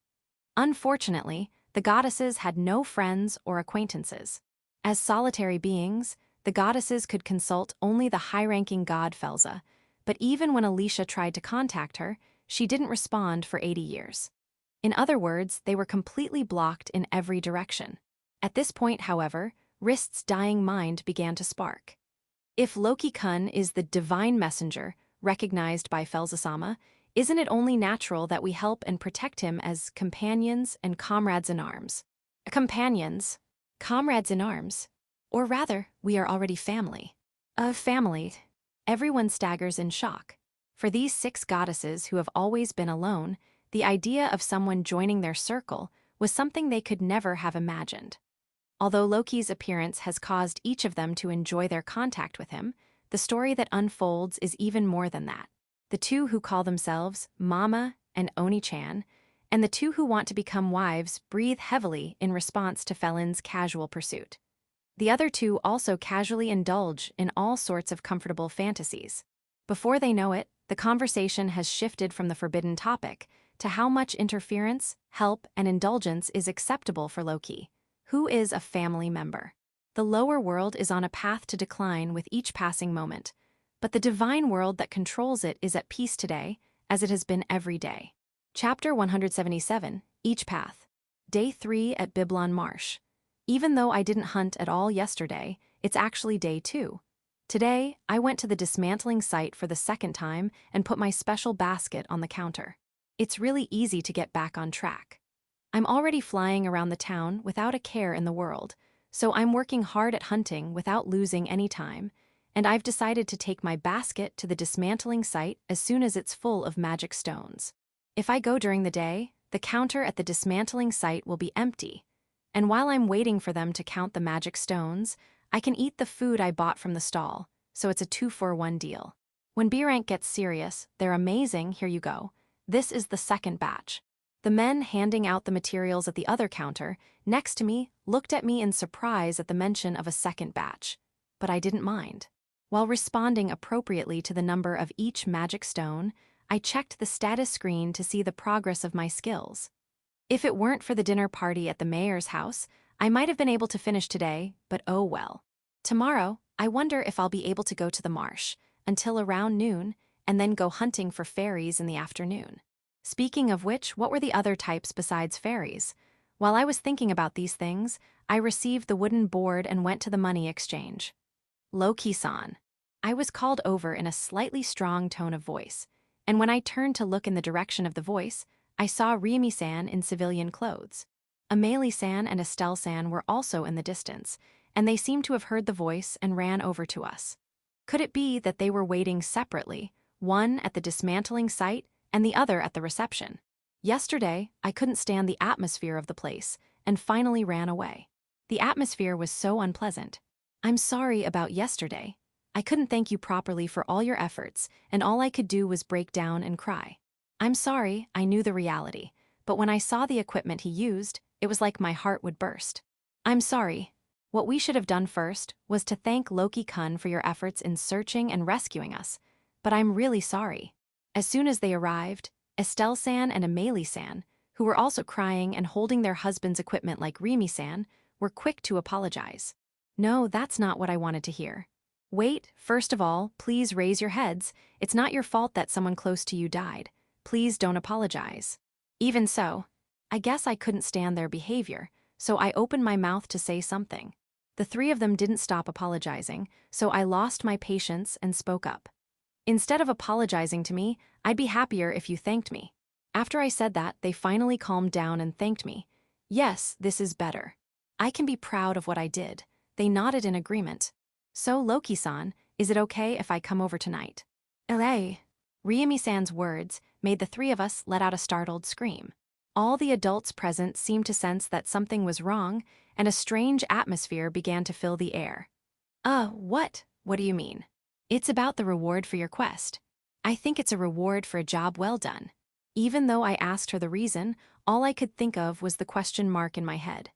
Unfortunately, the goddesses had no friends or acquaintances. As solitary beings, the goddesses could consult only the high-ranking god Felza, but even when Alicia tried to contact her, she didn't respond for 80 years. In other words, they were completely blocked in every direction. At this point, however, Wrist's dying mind began to spark. If Loki-kun is the divine messenger recognized by Felza-sama, isn't it only natural that we help and protect him as companions and comrades in arms? Companions, comrades in arms. Or rather, we are already family. A family. Everyone staggers in shock. For these 6 goddesses who have always been alone, the idea of someone joining their circle was something they could never have imagined. Although Loki's appearance has caused each of them to enjoy their contact with him, the story that unfolds is even more than that. The 2 who call themselves Mama and Oni-chan, and the 2 who want to become wives breathe heavily in response to Felon's casual pursuit. The other 2 also casually indulge in all sorts of comfortable fantasies. Before they know it, the conversation has shifted from the forbidden topic to how much interference, help, and indulgence is acceptable for Loki, who is a family member. The lower world is on a path to decline with each passing moment, but the divine world that controls it is at peace today, as it has been every day. Chapter 177, Each Path. Day 3 at Biblon Marsh. Even though I didn't hunt at all yesterday, it's actually day 2. Today, I went to the dismantling site for the 2nd time and put my special basket on the counter. It's really easy to get back on track. I'm already flying around the town without a care in the world, so I'm working hard at hunting without losing any time, and I've decided to take my basket to the dismantling site as soon as it's full of magic stones. If I go during the day, the counter at the dismantling site will be empty, and while I'm waiting for them to count the magic stones, I can eat the food I bought from the stall, so it's a 2-for-1 deal. When B rank gets serious, they're amazing, here you go. This is the 2nd batch. The men handing out the materials at the other counter, next to me, looked at me in surprise at the mention of a 2nd batch, but I didn't mind. While responding appropriately to the number of each magic stone, I checked the status screen to see the progress of my skills. If it weren't for the dinner party at the mayor's house, I might have been able to finish today, but oh well. Tomorrow, I wonder if I'll be able to go to the marsh until around noon and then go hunting for fairies in the afternoon. Speaking of which, what were the other types besides fairies? While I was thinking about these things, I received the wooden board and went to the money exchange. Loki-san. I was called over in a slightly strong tone of voice, and when I turned to look in the direction of the voice, I saw Ramy-san in civilian clothes. Amelie-san and Estelle-san were also in the distance, and they seemed to have heard the voice and ran over to us. Could it be that they were waiting separately, one at the dismantling site and the other at the reception? Yesterday, I couldn't stand the atmosphere of the place and finally ran away. The atmosphere was so unpleasant. I'm sorry about yesterday. I couldn't thank you properly for all your efforts, and all I could do was break down and cry. I'm sorry, I knew the reality, but when I saw the equipment he used, it was like my heart would burst. I'm sorry. What we should have done first was to thank Loki-kun for your efforts in searching and rescuing us, but I'm really sorry. As soon as they arrived, Estelle-san and Amélie-san, who were also crying and holding their husband's equipment like Remy-san, were quick to apologize. No, that's not what I wanted to hear. Wait, first of all, please raise your heads. It's not your fault that someone close to you died. Please don't apologize. Even so, I guess I couldn't stand their behavior, so I opened my mouth to say something. The three of them didn't stop apologizing, so I lost my patience and spoke up. Instead of apologizing to me, I'd be happier if you thanked me. After I said that, they finally calmed down and thanked me. Yes, this is better. I can be proud of what I did. They nodded in agreement. So, Loki-san, is it okay if I come over tonight? LA. Ryumi-san's words made the three of us let out a startled scream. All the adults present seemed to sense that something was wrong, and a strange atmosphere began to fill the air. What? What do you mean? It's about the reward for your quest. I think it's a reward for a job well done. Even though I asked her the reason, all I could think of was the question mark in my head.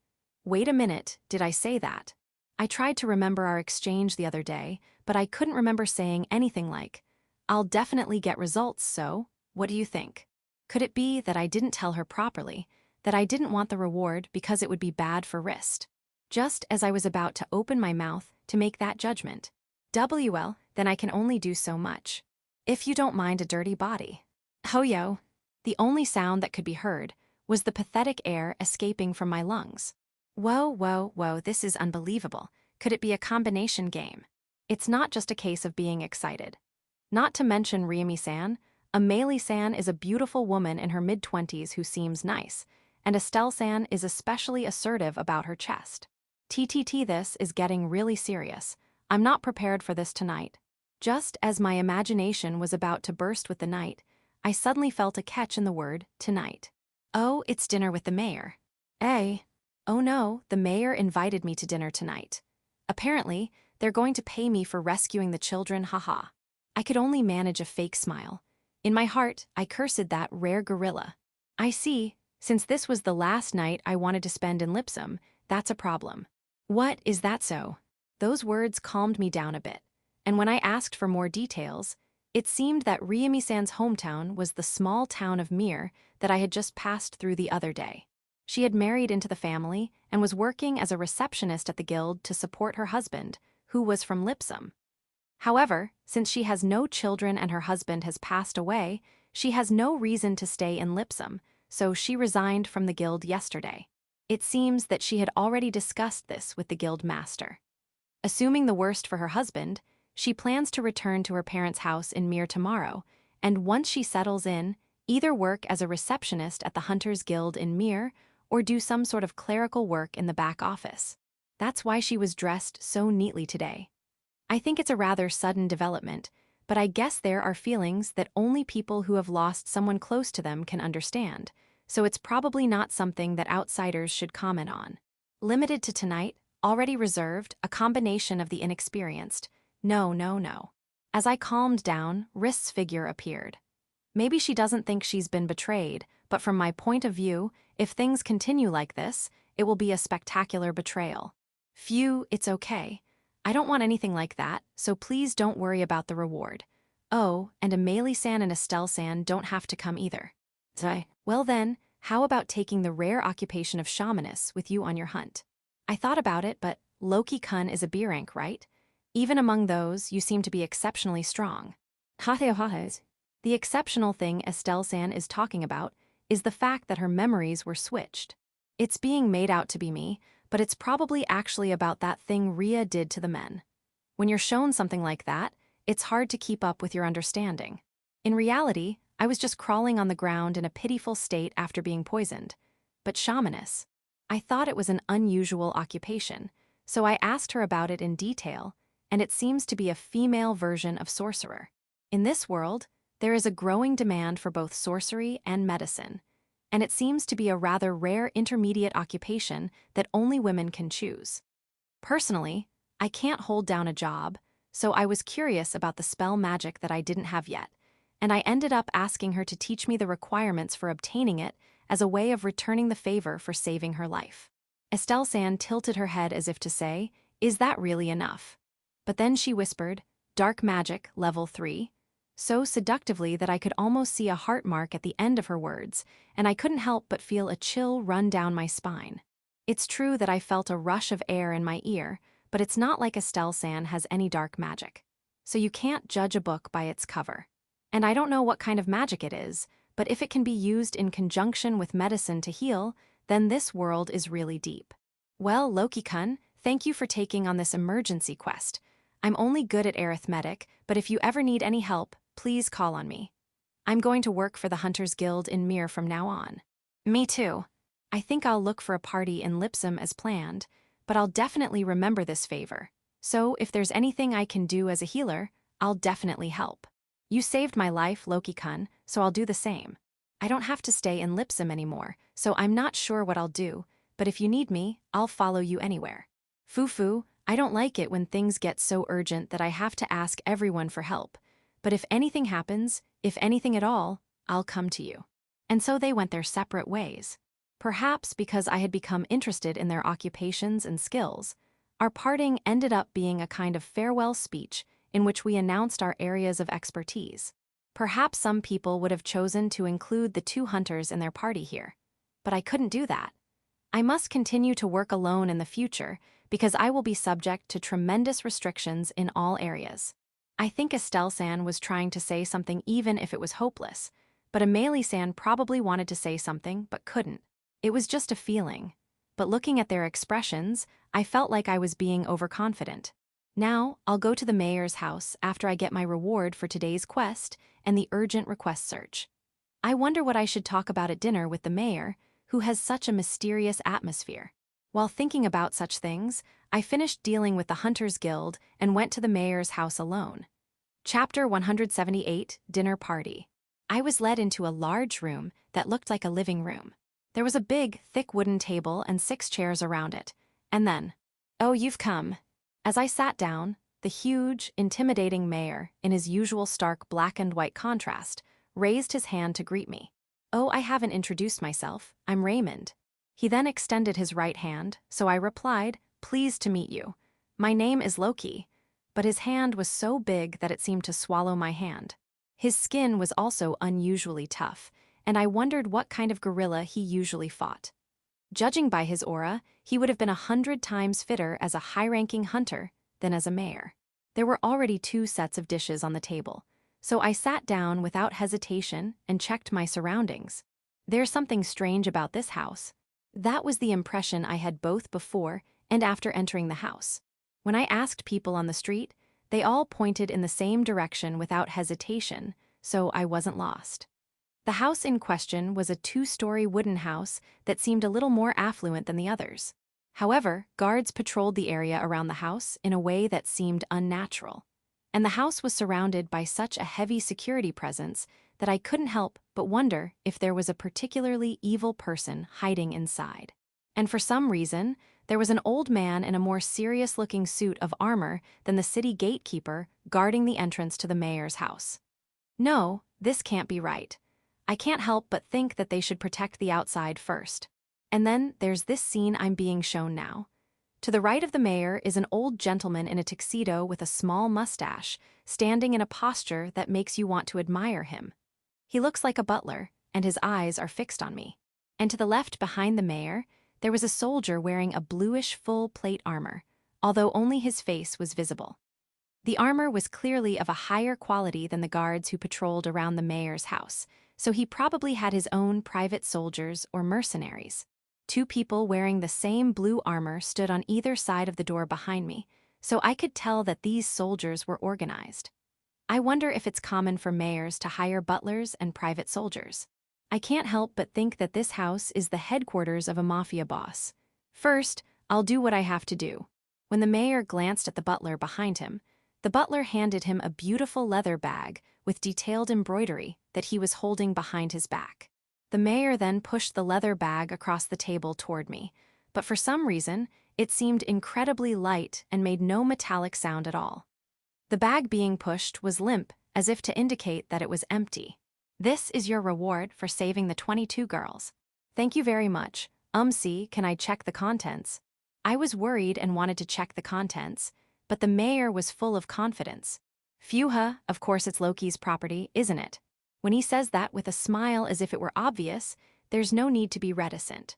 Wait a minute, did I say that? I tried to remember our exchange the other day, but I couldn't remember saying anything like, I'll definitely get results, so, what do you think? Could it be that I didn't tell her properly, that I didn't want the reward because it would be bad for wrist? Just as I was about to open my mouth to make that judgment. Well, then I can only do so much. If you don't mind a dirty body. Ho-yo. The only sound that could be heard was the pathetic air escaping from my lungs. Whoa, this is unbelievable. Could it be a combination game? It's not just a case of being excited. Not to mention Ryumi-san, Amélie-san is a beautiful woman in her mid-20s who seems nice, and Estelle-san is especially assertive about her chest. This is getting really serious. I'm not prepared for this tonight. Just as my imagination was about to burst with the night, I suddenly felt a catch in the word, tonight. Oh, it's dinner with the mayor. Oh no, the mayor invited me to dinner tonight. Apparently, they're going to pay me for rescuing the children, haha. I could only manage a fake smile. In my heart, I cursed that rare gorilla. I see, since this was the last night I wanted to spend in Lipom, that's a problem. What, is that so? Those words calmed me down a bit, and when I asked for more details, it seemed that Ryumi-san's hometown was the small town of Mir that I had just passed through the other day. She had married into the family and was working as a receptionist at the guild to support her husband, who was from Lipom. However, since she has no children and her husband has passed away, she has no reason to stay in Lipom, so she resigned from the guild yesterday. It seems that she had already discussed this with the guild master. Assuming the worst for her husband, she plans to return to her parents' house in Mir tomorrow, and once she settles in, either work as a receptionist at the Hunters Guild in Mir or do some sort of clerical work in the back office. That's why she was dressed so neatly today. I think it's a rather sudden development, but I guess there are feelings that only people who have lost someone close to them can understand, so it's probably not something that outsiders should comment on. Limited to tonight, already reserved, a combination of the inexperienced. No. As I calmed down, Wrist's figure appeared. Maybe she doesn't think she's been betrayed, but from my point of view, if things continue like this, it will be a spectacular betrayal. Phew, it's okay. I don't want anything like that, so please don't worry about the reward. Oh, and Amélie-san and Estelle-san don't have to come either. Well then, how about taking the rare occupation of shamaness with you on your hunt? I thought about it, but Loki-kun is a B rank, right? Even among those, you seem to be exceptionally strong. The exceptional thing Estelle-san is talking about is the fact that her memories were switched. It's being made out to be me, but it's probably actually about that thing Ria did to the men. When you're shown something like that, it's hard to keep up with your understanding. In reality, I was just crawling on the ground in a pitiful state after being poisoned. But shamaness, I thought it was an unusual occupation, so I asked her about it in detail, and it seems to be a female version of sorcerer. In this world, there is a growing demand for both sorcery and medicine, and it seems to be a rather rare intermediate occupation that only women can choose. Personally, I can't hold down a job, so I was curious about the spell magic that I didn't have yet, and I ended up asking her to teach me the requirements for obtaining it as a way of returning the favor for saving her life. Estelle-san tilted her head as if to say, "Is that really enough?" But then she whispered, "Dark magic, level 3, so seductively that I could almost see a heart mark at the end of her words, and I couldn't help but feel a chill run down my spine. It's true that I felt a rush of air in my ear, but it's not like Estelle-san has any dark magic. So you can't judge a book by its cover. And I don't know what kind of magic it is, but if it can be used in conjunction with medicine to heal, then this world is really deep. Well, Loki-kun, thank you for taking on this emergency quest. I'm only good at arithmetic, but if you ever need any help, please call on me. I'm going to work for the Hunters Guild in Mir from now on." "Me too. I think I'll look for a party in Lipom as planned, but I'll definitely remember this favor. So if there's anything I can do as a healer, I'll definitely help. You saved my life, Loki-kun, so I'll do the same. I don't have to stay in Lipom anymore, so I'm not sure what I'll do, but if you need me, I'll follow you anywhere. Fufu, I don't like it when things get so urgent that I have to ask everyone for help, but if anything happens, if anything at all, I'll come to you." And so they went their separate ways. Perhaps because I had become interested in their occupations and skills, our parting ended up being a kind of farewell speech in which we announced our areas of expertise. Perhaps some people would have chosen to include the two hunters in their party here, but I couldn't do that. I must continue to work alone in the future because I will be subject to tremendous restrictions in all areas. I think Estelle-san was trying to say something even if it was hopeless, but Amélie-san probably wanted to say something but couldn't. It was just a feeling, but looking at their expressions, I felt like I was being overconfident. Now, I'll go to the mayor's house after I get my reward for today's quest and the urgent request search. I wonder what I should talk about at dinner with the mayor, who has such a mysterious atmosphere. While thinking about such things, I finished dealing with the Hunters Guild and went to the mayor's house alone. Chapter 178, Dinner Party. I was led into a large room that looked like a living room. There was a big, thick wooden table and 6 chairs around it. And then, "Oh, you've come." As I sat down, the huge, intimidating mayor, in his usual stark black and white contrast, raised his hand to greet me. "Oh, I haven't introduced myself. I'm Raymond." He then extended his right hand, so I replied, "Pleased to meet you. My name is Loki." But his hand was so big that it seemed to swallow my hand. His skin was also unusually tough, and I wondered what kind of gorilla he usually fought. Judging by his aura, he would have been 100 times fitter as a high-ranking hunter than as a mayor. There were already 2 sets of dishes on the table, so I sat down without hesitation and checked my surroundings. There's something strange about this house. That was the impression I had both before and after entering the house. When I asked people on the street, they all pointed in the same direction without hesitation, so I wasn't lost. The house in question was a 2-story wooden house that seemed a little more affluent than the others. However, guards patrolled the area around the house in a way that seemed unnatural. And the house was surrounded by such a heavy security presence that I couldn't help but wonder if there was a particularly evil person hiding inside. And for some reason, there was an old man in a more serious-looking suit of armor than the city gatekeeper guarding the entrance to the mayor's house. No, this can't be right. I can't help but think that they should protect the outside first. And then there's this scene I'm being shown now. To the right of the mayor is an old gentleman in a tuxedo with a small mustache, standing in a posture that makes you want to admire him. He looks like a butler, and his eyes are fixed on me. And to the left behind the mayor, there was a soldier wearing a bluish full-plate armor, although only his face was visible. The armor was clearly of a higher quality than the guards who patrolled around the mayor's house, so he probably had his own private soldiers or mercenaries. 2 people wearing the same blue armor stood on either side of the door behind me, so I could tell that these soldiers were organized. I wonder if it's common for mayors to hire butlers and private soldiers. I can't help but think that this house is the headquarters of a mafia boss. First, I'll do what I have to do. When the mayor glanced at the butler behind him, the butler handed him a beautiful leather bag with detailed embroidery that he was holding behind his back. The mayor then pushed the leather bag across the table toward me, but for some reason, it seemed incredibly light and made no metallic sound at all. The bag being pushed was limp, as if to indicate that it was empty. This is your reward for saving the 22 girls. Thank you very much. See, can I check the contents? I was worried and wanted to check the contents, but the mayor was full of confidence. Phew, of course it's Loki's property, isn't it? When he says that with a smile as if it were obvious, there's no need to be reticent.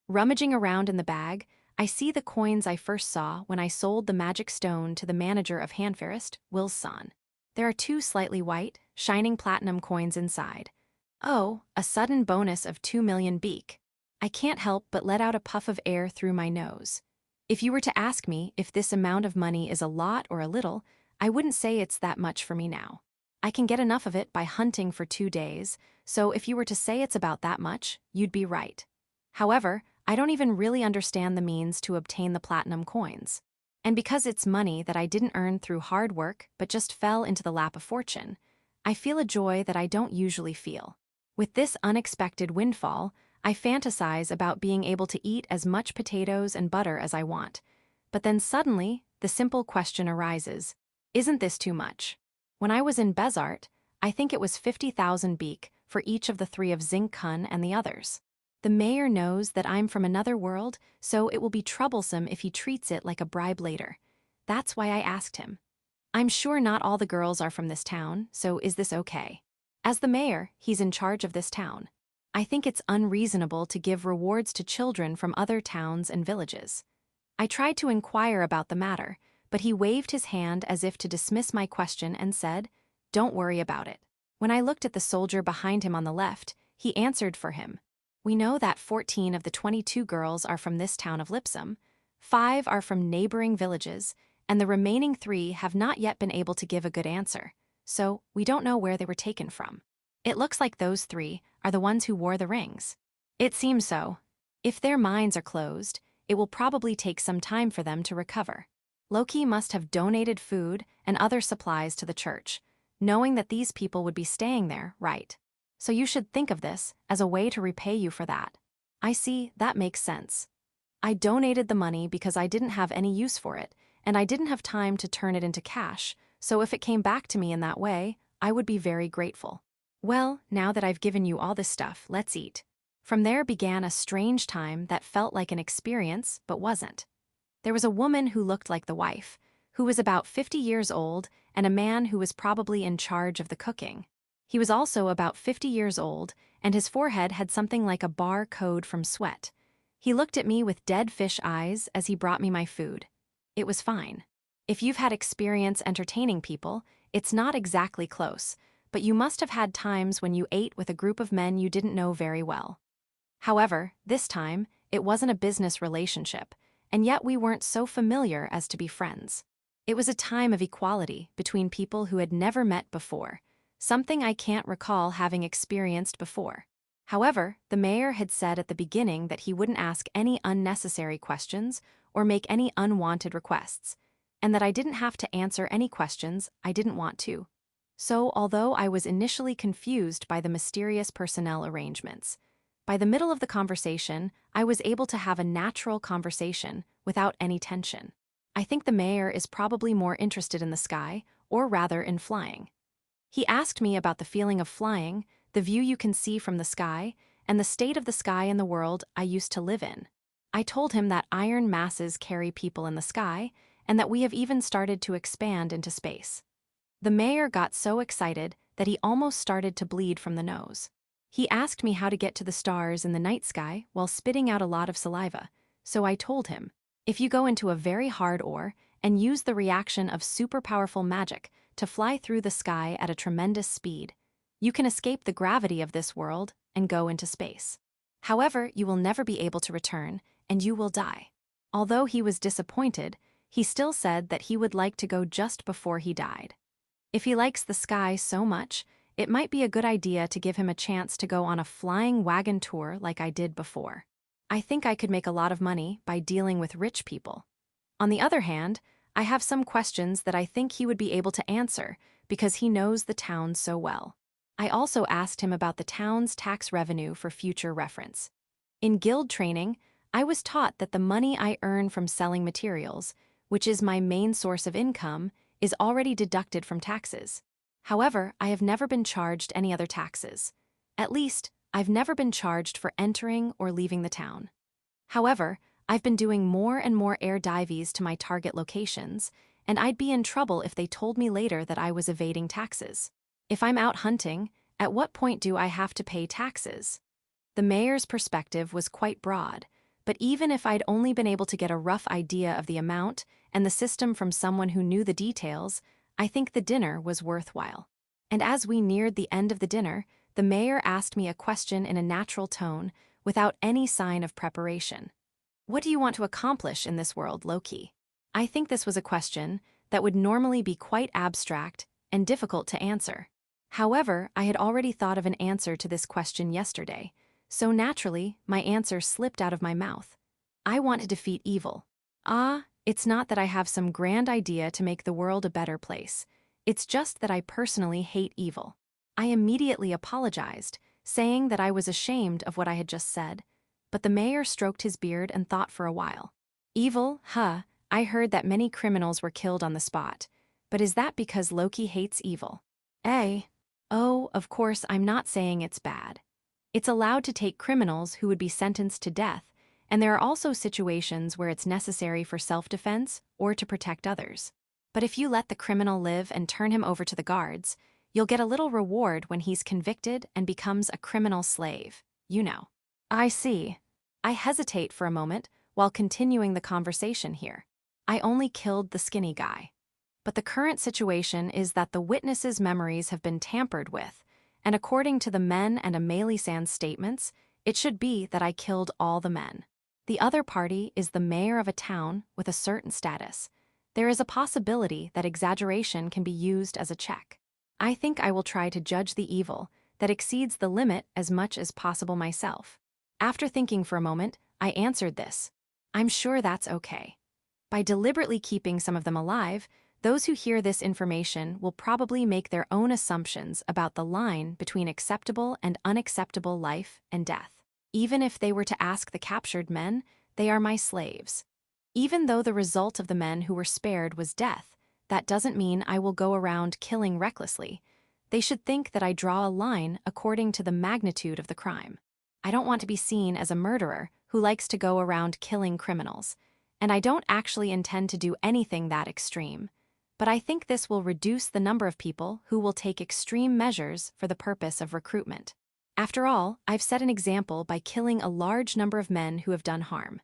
Rummaging around in the bag, I see the coins I first saw when I sold the magic stone to the manager of Handfairest, Wilson. There are 2 slightly white, shining platinum coins inside. Oh, a sudden bonus of 2 million beak. I can't help but let out a puff of air through my nose. If you were to ask me if this amount of money is a lot or a little, I wouldn't say it's that much for me now. I can get enough of it by hunting for 2 days, so if you were to say it's about that much, you'd be right. However, I don't even really understand the means to obtain the platinum coins. And because it's money that I didn't earn through hard work but just fell into the lap of fortune, I feel a joy that I don't usually feel. With this unexpected windfall, I fantasize about being able to eat as much potatoes and butter as I want. But then suddenly, the simple question arises, isn't this too much? When I was in Bezart, I think it was 50,000 beak for each of the 3 of Zinkhun and the others. The mayor knows that I'm from another world, so it will be troublesome if he treats it like a bribe later. That's why I asked him. I'm sure not all the girls are from this town, so is this okay? As the mayor, he's in charge of this town. I think it's unreasonable to give rewards to children from other towns and villages. I tried to inquire about the matter, but he waved his hand as if to dismiss my question and said, "Don't worry about it." When I looked at the soldier behind him on the left, he answered for him. We know that 14 of the 22 girls are from this town of Lipom, 5 are from neighboring villages, and the remaining 3 have not yet been able to give a good answer, so we don't know where they were taken from. It looks like those 3 are the ones who wore the rings. It seems so. If their minds are closed, it will probably take some time for them to recover. Loki must have donated food and other supplies to the church, knowing that these people would be staying there, right? So you should think of this as a way to repay you for that. I see, that makes sense. I donated the money because I didn't have any use for it, and I didn't have time to turn it into cash, so if it came back to me in that way, I would be very grateful. Well, now that I've given you all this stuff, let's eat. From there began a strange time that felt like an experience, but wasn't. There was a woman who looked like the wife, who was about 50 years old, and a man who was probably in charge of the cooking. He was also about 50 years old, and his forehead had something like a bar code from sweat. He looked at me with dead fish eyes as he brought me my food. It was fine. If you've had experience entertaining people, it's not exactly close, but you must have had times when you ate with a group of men you didn't know very well. However, this time, it wasn't a business relationship, and yet we weren't so familiar as to be friends. It was a time of equality between people who had never met before, something I can't recall having experienced before. However, the mayor had said at the beginning that he wouldn't ask any unnecessary questions or make any unwanted requests, and that I didn't have to answer any questions I didn't want to. So, although I was initially confused by the mysterious personnel arrangements, by the middle of the conversation, I was able to have a natural conversation without any tension. I think the mayor is probably more interested in the sky, or rather in flying. He asked me about the feeling of flying, the view you can see from the sky, and the state of the sky in the world I used to live in. I told him that iron masses carry people in the sky, and that we have even started to expand into space. The mayor got so excited that he almost started to bleed from the nose. He asked me how to get to the stars in the night sky while spitting out a lot of saliva, so I told him, if you go into a very hard ore and use the reaction of super powerful magic to fly through the sky at a tremendous speed, you can escape the gravity of this world and go into space. However, you will never be able to return, and you will die. Although he was disappointed, he still said that he would like to go just before he died. If he likes the sky so much, it might be a good idea to give him a chance to go on a flying wagon tour like I did before. I think I could make a lot of money by dealing with rich people. On the other hand, I have some questions that I think he would be able to answer because he knows the town so well. I also asked him about the town's tax revenue for future reference. In guild training, I was taught that the money I earn from selling materials, which is my main source of income, is already deducted from taxes. However, I have never been charged any other taxes. At least, I've never been charged for entering or leaving the town. However, I've been doing more and more air dives to my target locations, and I'd be in trouble if they told me later that I was evading taxes. If I'm out hunting, at what point do I have to pay taxes? The mayor's perspective was quite broad, but even if I'd only been able to get a rough idea of the amount and the system from someone who knew the details, I think the dinner was worthwhile. And as we neared the end of the dinner, the mayor asked me a question in a natural tone, without any sign of preparation. What do you want to accomplish in this world, Loki? I think this was a question that would normally be quite abstract and difficult to answer. However, I had already thought of an answer to this question yesterday, so naturally, my answer slipped out of my mouth. I want to defeat evil. It's not that I have some grand idea to make the world a better place. It's just that I personally hate evil. I immediately apologized, saying that I was ashamed of what I had just said, but the mayor stroked his beard and thought for a while. Evil, I heard that many criminals were killed on the spot, but is that because Loki hates evil? Oh, of course, I'm not saying it's bad. It's allowed to take criminals who would be sentenced to death, and there are also situations where it's necessary for self-defense or to protect others. But if you let the criminal live and turn him over to the guards, you'll get a little reward when he's convicted and becomes a criminal slave, you know. I see. I hesitate for a moment while continuing the conversation here. I only killed the skinny guy. But the current situation is that the witnesses' memories have been tampered with, and according to the men and Amelie-san's statements, it should be that I killed all the men. The other party is the mayor of a town with a certain status. There is a possibility that exaggeration can be used as a check. I think I will try to judge the evil that exceeds the limit as much as possible myself. After thinking for a moment, I answered this. I'm sure that's okay. By deliberately keeping some of them alive, those who hear this information will probably make their own assumptions about the line between acceptable and unacceptable life and death. Even if they were to ask the captured men, they are my slaves. Even though the result of the men who were spared was death, that doesn't mean I will go around killing recklessly. They should think that I draw a line according to the magnitude of the crime. I don't want to be seen as a murderer who likes to go around killing criminals, and I don't actually intend to do anything that extreme. But I think this will reduce the number of people who will take extreme measures for the purpose of recruitment. After all, I've set an example by killing a large number of men who have done harm.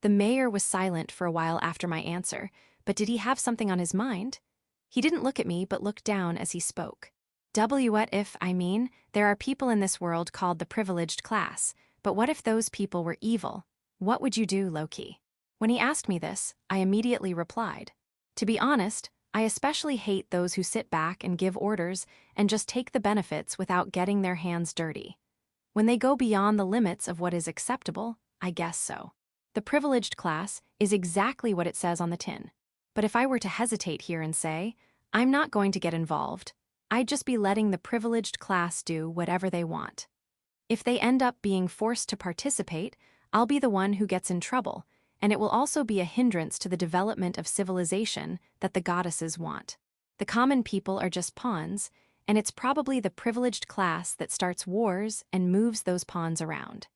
The mayor was silent for a while after my answer, but did he have something on his mind? He didn't look at me but looked down as he spoke. What if, there are people in this world called the privileged class, but what if those people were evil? What would you do, Loki? When he asked me this, I immediately replied. To be honest, I especially hate those who sit back and give orders and just take the benefits without getting their hands dirty. When they go beyond the limits of what is acceptable, I guess so. The privileged class is exactly what it says on the tin. But if I were to hesitate here and say, I'm not going to get involved, I'd just be letting the privileged class do whatever they want. If they end up being forced to participate, I'll be the one who gets in trouble, and it will also be a hindrance to the development of civilization that the goddesses want. The common people are just pawns, and it's probably the privileged class that starts wars and moves those pawns around.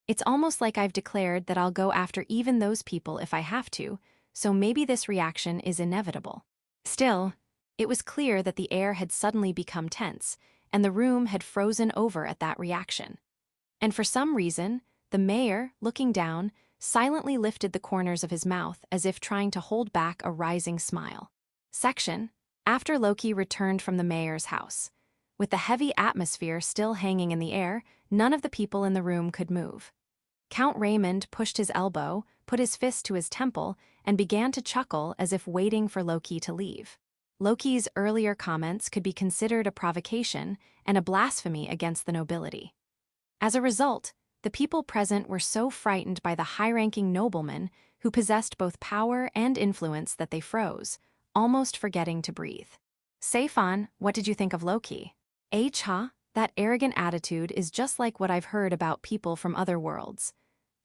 It's almost like I've declared that I'll go after even those people if I have to, so maybe this reaction is inevitable. Still, it was clear that the air had suddenly become tense, and the room had frozen over at that reaction. And for some reason, the mayor, looking down, silently lifted the corners of his mouth as if trying to hold back a rising smile. After Loki returned from the mayor's house. With the heavy atmosphere still hanging in the air, none of the people in the room could move. Count Raymond pushed his elbow, put his fist to his temple, and began to chuckle as if waiting for Loki to leave. Loki's earlier comments could be considered a provocation and a blasphemy against the nobility. As a result, the people present were so frightened by the high-ranking nobleman who possessed both power and influence that they froze, almost forgetting to breathe. Seifon, what did you think of Loki? That arrogant attitude is just like what I've heard about people from other worlds.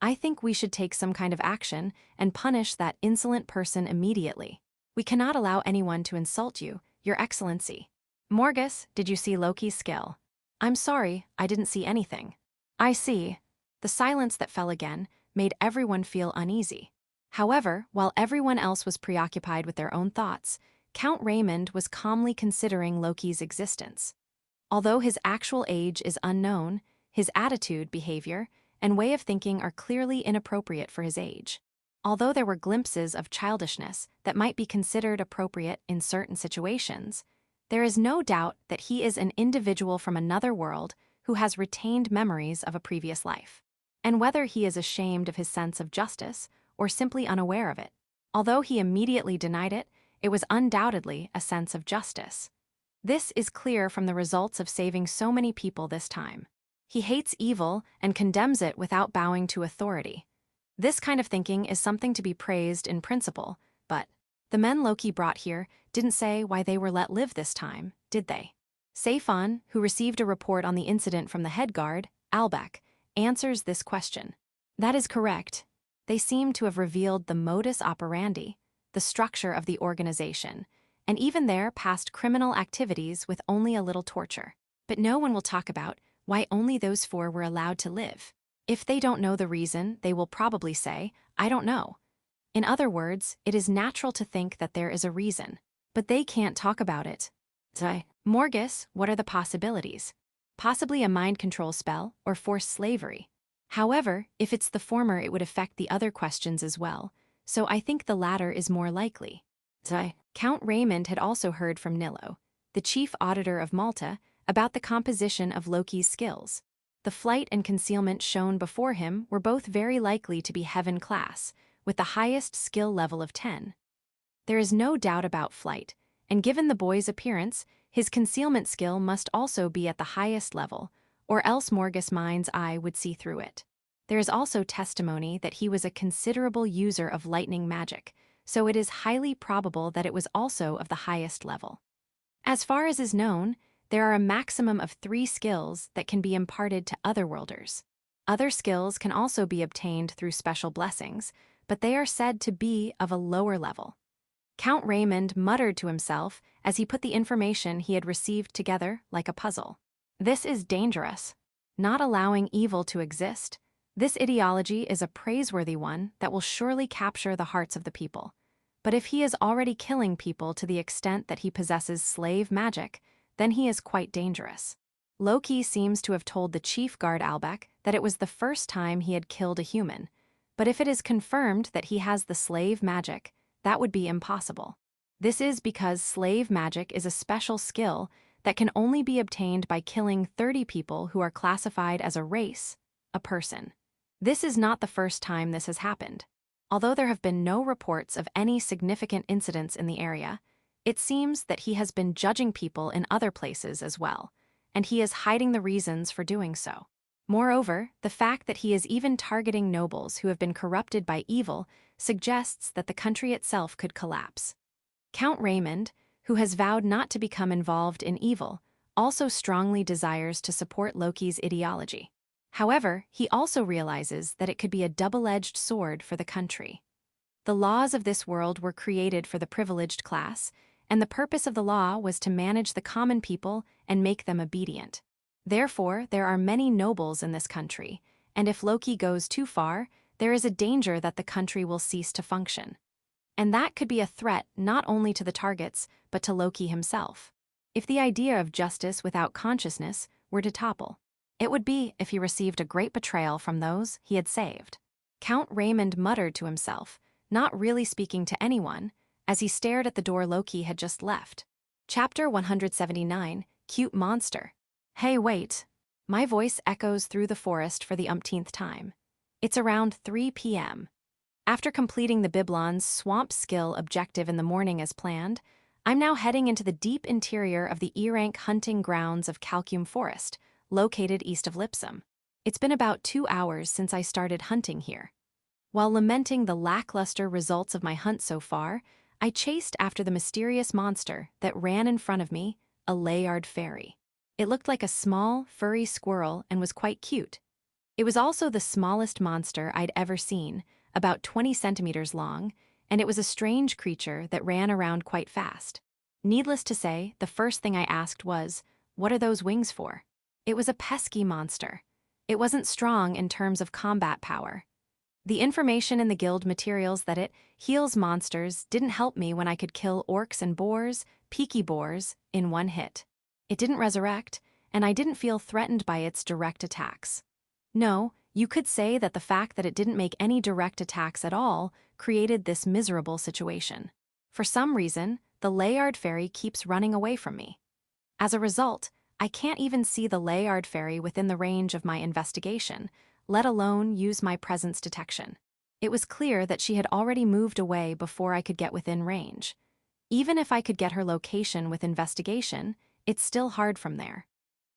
I think we should take some kind of action and punish that insolent person immediately. We cannot allow anyone to insult you, Your Excellency. Morgus, did you see Loki's skill? I'm sorry, I didn't see anything. I see. The silence that fell again made everyone feel uneasy. However, while everyone else was preoccupied with their own thoughts, Count Raymond was calmly considering Loki's existence. Although his actual age is unknown, his attitude, behavior, and way of thinking are clearly inappropriate for his age. Although there were glimpses of childishness that might be considered appropriate in certain situations, there is no doubt that he is an individual from another world who has retained memories of a previous life. And whether he is ashamed of his sense of justice or simply unaware of it, although he immediately denied it, it was undoubtedly a sense of justice. This is clear from the results of saving so many people this time. He hates evil and condemns it without bowing to authority. This kind of thinking is something to be praised in principle, but the men Loki brought here didn't say why they were let live this time, did they? Saifon, who received a report on the incident from the head guard, Albeck, answers this question. That is correct. They seem to have revealed the modus operandi, the structure of the organization, and even their past criminal activities with only a little torture. But no one will talk about why only those 4 were allowed to live. If they don't know the reason, they will probably say, I don't know. In other words, it is natural to think that there is a reason, but they can't talk about it. Morgus, what are the possibilities? Possibly a mind control spell or forced slavery. However, if it's the former, it would affect the other questions as well, so I think the latter is more likely. Count Raymond had also heard from Nilo, the chief auditor of Malta, about the composition of Loki's skills. The flight and concealment shown before him were both very likely to be heaven class, with the highest skill level of 10. There is no doubt about flight, and given the boy's appearance, his concealment skill must also be at the highest level, or else Morgus' mind's eye would see through it. There is also testimony that he was a considerable user of lightning magic, so it is highly probable that it was also of the highest level. As far as is known, there are a maximum of 3 skills that can be imparted to otherworlders. Other skills can also be obtained through special blessings, but they are said to be of a lower level. Count Raymond muttered to himself as he put the information he had received together like a puzzle. This is dangerous. Not allowing evil to exist. This ideology is a praiseworthy one that will surely capture the hearts of the people. But if he is already killing people to the extent that he possesses slave magic, then he is quite dangerous. Loki seems to have told the chief guard Albeck that it was the first time he had killed a human, but if it is confirmed that he has the slave magic, that would be impossible. This is because slave magic is a special skill that can only be obtained by killing 30 people who are classified as a race, a person. This is not the first time this has happened. Although there have been no reports of any significant incidents in the area, it seems that he has been judging people in other places as well, and he is hiding the reasons for doing so. Moreover, the fact that he is even targeting nobles who have been corrupted by evil suggests that the country itself could collapse. Count Raymond, who has vowed not to become involved in evil, also strongly desires to support Loki's ideology. However, he also realizes that it could be a double-edged sword for the country. The laws of this world were created for the privileged class, and the purpose of the law was to manage the common people and make them obedient. Therefore, there are many nobles in this country, and if Loki goes too far, there is a danger that the country will cease to function. And that could be a threat not only to the targets, but to Loki himself. If the idea of justice without consciousness were to topple, it would be if he received a great betrayal from those he had saved. Count Raymond muttered to himself, not really speaking to anyone, as he stared at the door Loki had just left. Chapter 179, Cute Monster. Hey, wait. My voice echoes through the forest for the umpteenth time. It's around 3 p.m. After completing the Biblon's swamp skill objective in the morning as planned, I'm now heading into the deep interior of the E-rank hunting grounds of Calcium Forest, located east of Lipom. It's been about 2 hours since I started hunting here. While lamenting the lackluster results of my hunt so far, I chased after the mysterious monster that ran in front of me, a Layard fairy. It looked like a small, furry squirrel and was quite cute. It was also the smallest monster I'd ever seen, about 20 centimeters long, and it was a strange creature that ran around quite fast. Needless to say, the first thing I asked was, "What are those wings for?" It was a pesky monster. It wasn't strong in terms of combat power. The information in the guild materials that it heals monsters didn't help me when I could kill orcs and boars, peaky boars, in one hit. It didn't resurrect, and I didn't feel threatened by its direct attacks. No, you could say that the fact that it didn't make any direct attacks at all created this miserable situation. For some reason, the Layard fairy keeps running away from me. As a result, I can't even see the Layard fairy within the range of my investigation, let alone use my presence detection. It was clear that she had already moved away before I could get within range. Even if I could get her location with investigation, it's still hard from there.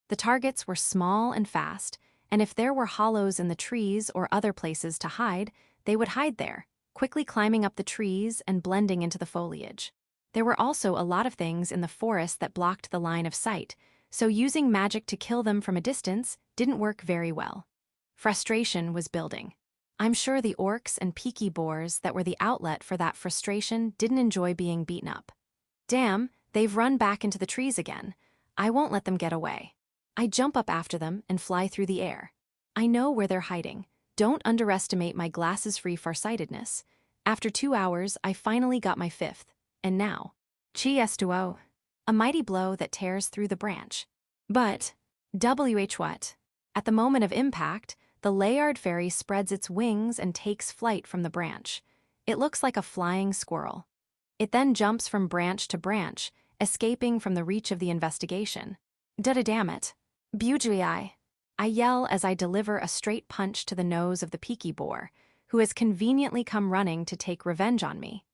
The targets were small and fast, and if there were hollows in the trees or other places to hide, they would hide there, quickly climbing up the trees and blending into the foliage. There were also a lot of things in the forest that blocked the line of sight, so using magic to kill them from a distance didn't work very well. Frustration was building. I'm sure the orcs and peaky boars that were the outlet for that frustration didn't enjoy being beaten up. Damn, they've run back into the trees again. I won't let them get away. I jump up after them and fly through the air. I know where they're hiding. Don't underestimate my glasses-free farsightedness. After 2 hours, I finally got my fifth. And now, chi estuo, a mighty blow that tears through the branch. But, what? At the moment of impact, the Layard fairy spreads its wings and takes flight from the branch. It looks like a flying squirrel. It then jumps from branch to branch, escaping from the reach of the investigation. Damn it. Bujui. I yell as I deliver a straight punch to the nose of the peaky boar, who has conveniently come running to take revenge on me.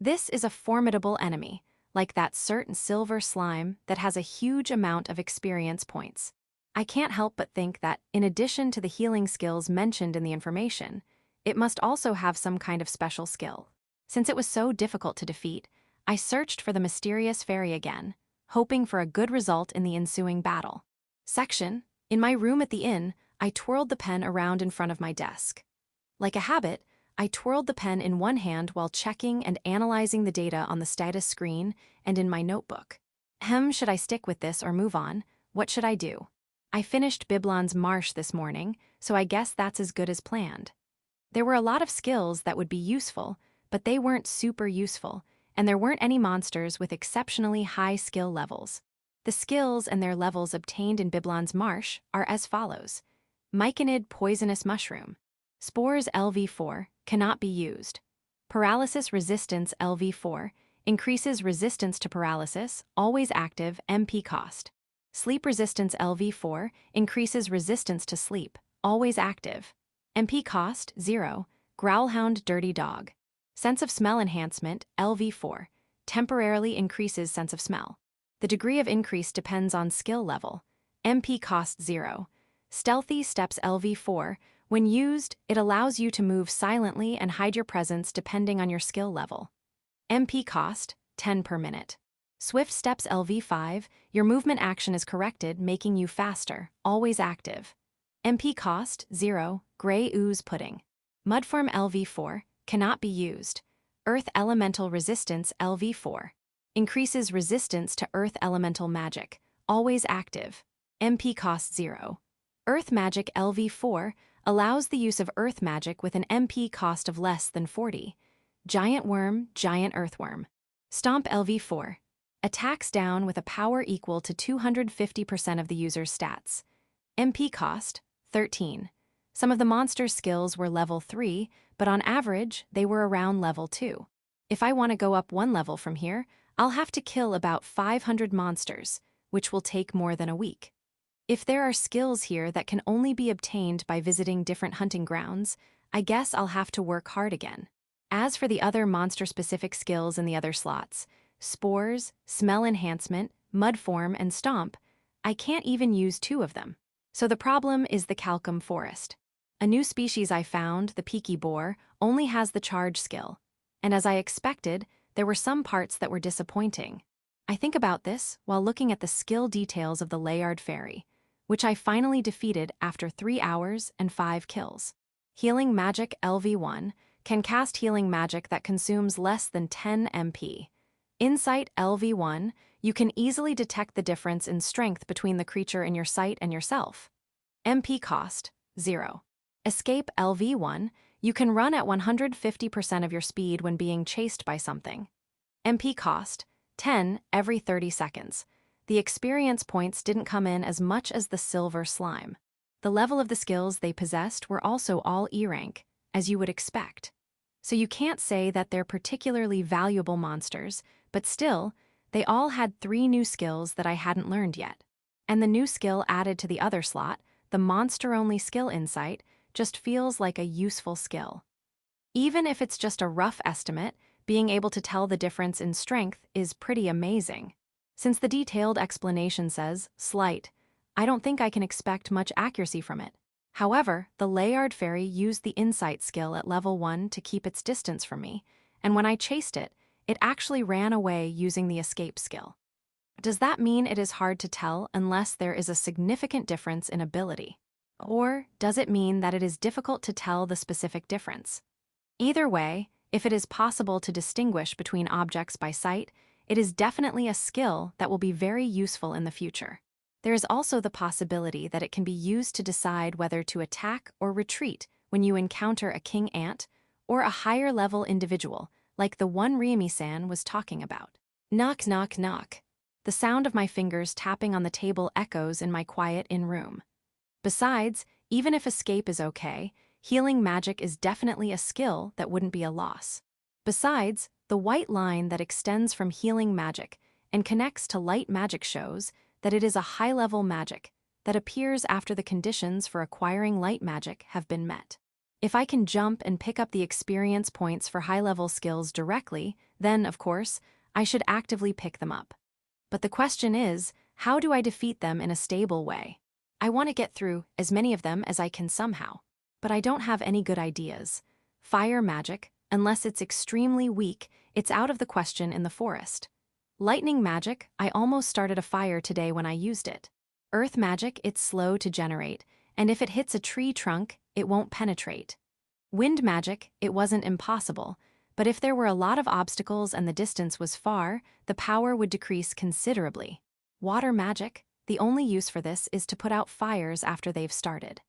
This is a formidable enemy, like that certain silver slime that has a huge amount of experience points. I can't help but think that, in addition to the healing skills mentioned in the information, it must also have some kind of special skill. Since it was so difficult to defeat, I searched for the mysterious fairy again, hoping for a good result in the ensuing battle. In my room at the inn, I twirled the pen around in front of my desk. Like a habit, I twirled the pen in one hand while checking and analyzing the data on the status screen and in my notebook. Should I stick with this or move on? What should I do? I finished Biblon's Marsh this morning, so I guess that's as good as planned. There were a lot of skills that would be useful, but they weren't super useful, and there weren't any monsters with exceptionally high skill levels. The skills and their levels obtained in Biblon's Marsh are as follows. Myconid poisonous mushroom. Spores LV4, cannot be used. Paralysis resistance LV4, increases resistance to paralysis, always active, MP cost. Sleep resistance LV4, increases resistance to sleep, always active. MP cost, 0, Growlhound dirty dog. Sense of smell enhancement, LV4, temporarily increases sense of smell. The degree of increase depends on skill level. MP cost, 0. Stealthy steps LV4, when used, it allows you to move silently and hide your presence depending on your skill level. MP cost, 10 per minute. Swift steps LV5, your movement action is corrected, making you faster, always active. MP cost, 0, gray ooze pudding. Mudform LV4, cannot be used. Earth elemental resistance LV4, increases resistance to earth elemental magic, always active. MP cost, 0. Earth magic LV4, allows the use of earth magic with an MP cost of less than 40. Giant worm, giant earthworm. Stomp LV4. Attacks down with a power equal to 250% of the user's stats. MP cost, 13. Some of the monster's skills were level 3, but on average, they were around level 2. If I want to go up one level from here, I'll have to kill about 500 monsters, which will take more than a week. If there are skills here that can only be obtained by visiting different hunting grounds, I guess I'll have to work hard again. As for the other monster-specific skills in the other slots, spores, smell enhancement, mud form, and stomp, I can't even use 2 of them. So the problem is the Calcum forest. A new species I found, the peaky boar, only has the charge skill. And as I expected, there were some parts that were disappointing. I think about this while looking at the skill details of the Layard Fairy, which I finally defeated after 3 hours and 5 kills. Healing Magic LV1 can cast healing magic that consumes less than 10 MP. Insight LV1, you can easily detect the difference in strength between the creature in your sight and yourself. MP cost, 0. Escape LV1, you can run at 150% of your speed when being chased by something. MP cost, 10 every 30 seconds. The experience points didn't come in as much as the silver slime. The level of the skills they possessed were also all E rank, as you would expect. So you can't say that they're particularly valuable monsters, but still, they all had 3 new skills that I hadn't learned yet. And the new skill added to the other slot, the monster-only skill insight, just feels like a useful skill. Even if it's just a rough estimate, being able to tell the difference in strength is pretty amazing. Since the detailed explanation says, slight, I don't think I can expect much accuracy from it. However, the Layard Fairy used the insight skill at level 1 to keep its distance from me, and when I chased it, it actually ran away using the escape skill. Does that mean it is hard to tell unless there is a significant difference in ability? Or does it mean that it is difficult to tell the specific difference? Either way, if it is possible to distinguish between objects by sight, it is definitely a skill that will be very useful in the future. There is also the possibility that it can be used to decide whether to attack or retreat when you encounter a king ant or a higher-level individual, like the one Ramy-san was talking about. Knock, knock, knock. The sound of my fingers tapping on the table echoes in my quiet in-room. Besides, even if escape is okay, healing magic is definitely a skill that wouldn't be a loss. Besides, the white line that extends from healing magic and connects to light magic shows that it is a high-level magic that appears after the conditions for acquiring light magic have been met. If I can jump and pick up the experience points for high-level skills directly, then, of course, I should actively pick them up. But the question is, how do I defeat them in a stable way? I want to get through as many of them as I can somehow, but I don't have any good ideas. Fire magic, unless it's extremely weak, it's out of the question in the forest. Lightning magic, I almost started a fire today when I used it. Earth magic, it's slow to generate, and if it hits a tree trunk, it won't penetrate. Wind magic, it wasn't impossible, but if there were a lot of obstacles and the distance was far, the power would decrease considerably. Water magic, the only use for this is to put out fires after they've started.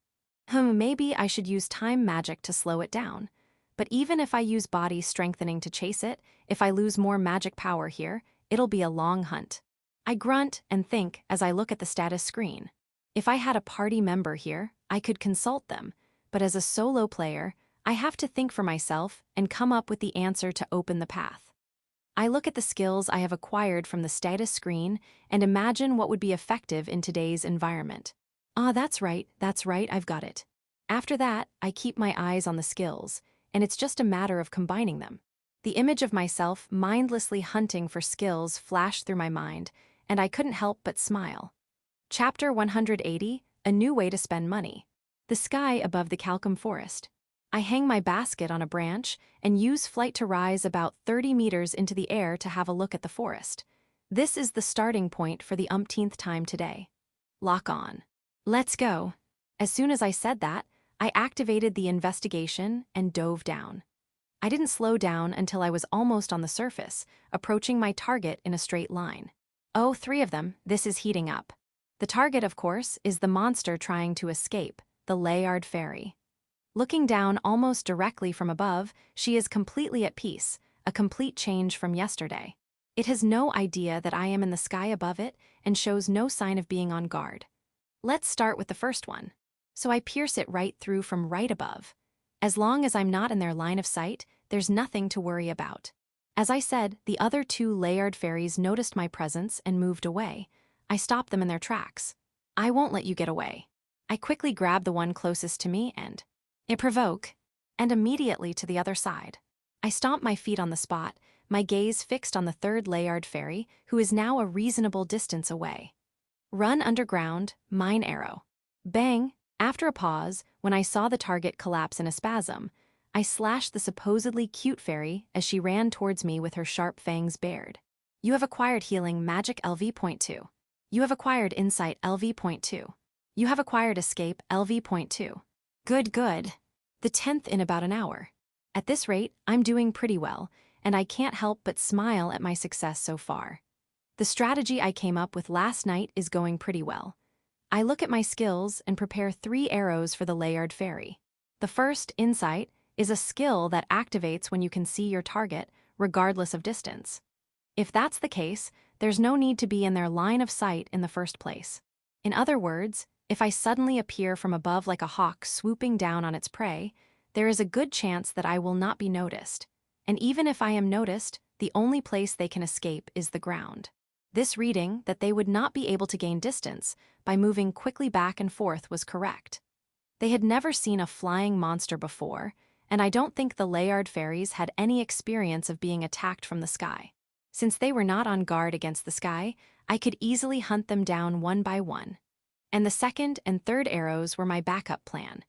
Maybe I should use time magic to slow it down. But even if I use body strengthening to chase it, if I lose more magic power here, it'll be a long hunt. I grunt and think as I look at the status screen. If I had a party member here, I could consult them, but as a solo player, I have to think for myself and come up with the answer to open the path. I look at the skills I have acquired from the status screen and imagine what would be effective in today's environment. That's right, I've got it. After that, I keep my eyes on the skills, and it's just a matter of combining them. The image of myself mindlessly hunting for skills flashed through my mind, and I couldn't help but smile. Chapter 180, A New Way to Spend Money. The sky above the Calcum forest. I hang my basket on a branch and use flight to rise about 30 meters into the air to have a look at the forest. This is the starting point for the umpteenth time today. Lock on. Let's go. As soon as I said that, I activated the investigation and dove down. I didn't slow down until I was almost on the surface, approaching my target in a straight line. Oh, 3 of them, this is heating up. The target, of course, is the monster trying to escape, the Layard Fairy. Looking down almost directly from above, she is completely at peace, a complete change from yesterday. It has no idea that I am in the sky above it and shows no sign of being on guard. Let's start with the first one. So I pierce it right through from right above. As long as I'm not in their line of sight, there's nothing to worry about. As I said, the other 2 Layard fairies noticed my presence and moved away. I stopped them in their tracks. I won't let you get away. I quickly grab the one closest to me and provoke, and immediately to the other side. I stomp my feet on the spot, my gaze fixed on the 3rd Layard fairy, who is now a reasonable distance away. Run underground, mine arrow. Bang! After a pause, when I saw the target collapse in a spasm, I slashed the supposedly cute fairy as she ran towards me with her sharp fangs bared. You have acquired healing magic LV.2. You have acquired insight LV.2. You have acquired escape LV.2. Good, good. The 10th in about an hour. At this rate, I'm doing pretty well, and I can't help but smile at my success so far. The strategy I came up with last night is going pretty well. I look at my skills and prepare 3 arrows for the layered fairy. The first, insight, is a skill that activates when you can see your target, regardless of distance. If that's the case, there's no need to be in their line of sight in the first place. In other words, if I suddenly appear from above like a hawk swooping down on its prey, there is a good chance that I will not be noticed. And even if I am noticed, the only place they can escape is the ground. This reading, that they would not be able to gain distance by moving quickly back and forth, was correct. They had never seen a flying monster before, and I don't think the Layard fairies had any experience of being attacked from the sky. Since they were not on guard against the sky, I could easily hunt them down one by one. And the second and third arrows were my backup plan.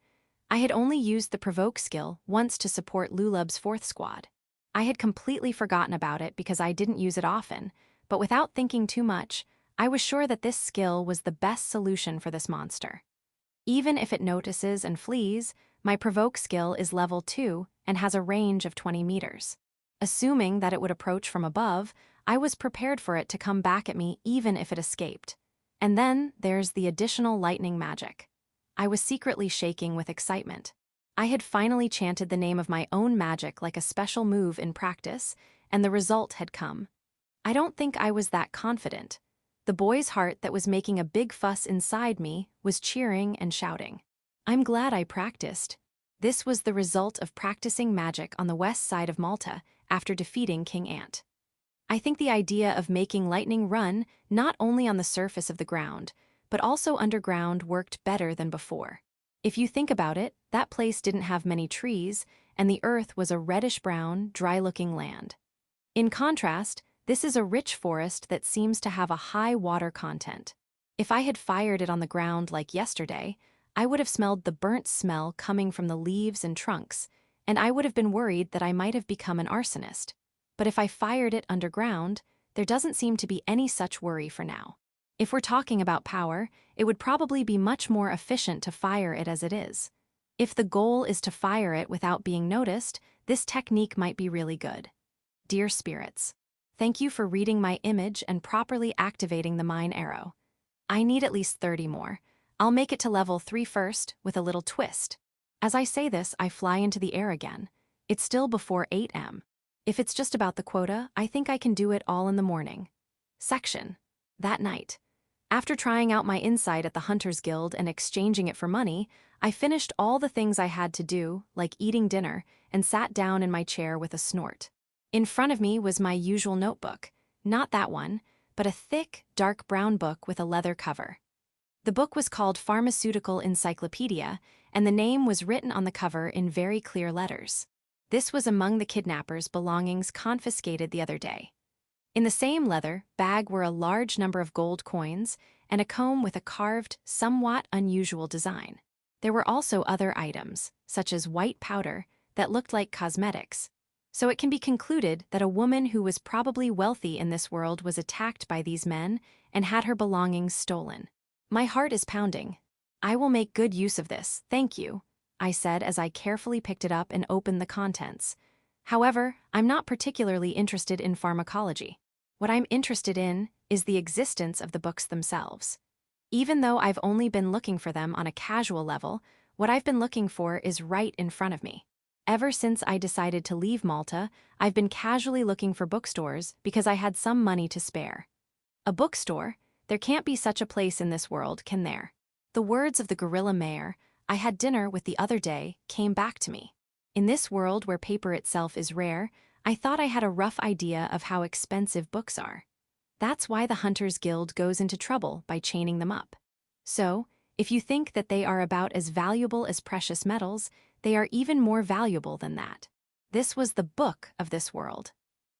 I had only used the provoke skill once to support Lulub's 4th squad. I had completely forgotten about it because I didn't use it often, but without thinking too much, I was sure that this skill was the best solution for this monster. Even if it notices and flees, my provoke skill is level 2 and has a range of 20 meters. Assuming that it would approach from above, I was prepared for it to come back at me even if it escaped. And then there's the additional lightning magic. I was secretly shaking with excitement. I had finally chanted the name of my own magic like a special move in practice, and the result had come. I don't think I was that confident. The boy's heart that was making a big fuss inside me was cheering and shouting. I'm glad I practiced. This was the result of practicing magic on the west side of Malta after defeating King Ant. I think the idea of making lightning run not only on the surface of the ground, but also underground worked better than before. If you think about it, that place didn't have many trees, and the earth was a reddish-brown, dry-looking land. In contrast, this is a rich forest that seems to have a high water content. If I had fired it on the ground like yesterday, I would have smelled the burnt smell coming from the leaves and trunks, and I would have been worried that I might have become an arsonist. But if I fired it underground, there doesn't seem to be any such worry for now. If we're talking about power, it would probably be much more efficient to fire it as it is. If the goal is to fire it without being noticed, this technique might be really good. Dear spirits, thank you for reading my image and properly activating the mine arrow. I need at least 30 more. I'll make it to level 3 first, with a little twist. As I say this, I fly into the air again. It's still before 8 am. If it's just about the quota, I think I can do it all in the morning. Section. That night. After trying out my insight at the Hunters Guild and exchanging it for money, I finished all the things I had to do, like eating dinner, and sat down in my chair with a snort. In front of me was my usual notebook, not that one, but a thick, dark brown book with a leather cover. The book was called Pharmaceutical Encyclopedia, and the name was written on the cover in very clear letters. This was among the kidnappers' belongings confiscated the other day. In the same leather bag were a large number of gold coins and a comb with a carved, somewhat unusual design. There were also other items, such as white powder, that looked like cosmetics. So it can be concluded that a woman who was probably wealthy in this world was attacked by these men and had her belongings stolen. My heart is pounding. I will make good use of this, thank you, I said as I carefully picked it up and opened the contents. However, I'm not particularly interested in pharmacology. What I'm interested in is the existence of the books themselves. Even though I've only been looking for them on a casual level, what I've been looking for is right in front of me. Ever since I decided to leave Malta, I've been casually looking for bookstores because I had some money to spare. A bookstore? There can't be such a place in this world, can there? The words of the gorilla mayor I had dinner with the other day came back to me. In this world where paper itself is rare, I thought I had a rough idea of how expensive books are. That's why the Hunters Guild goes into trouble by chaining them up. So, if you think that they are about as valuable as precious metals, they are even more valuable than that. This was the book of this world.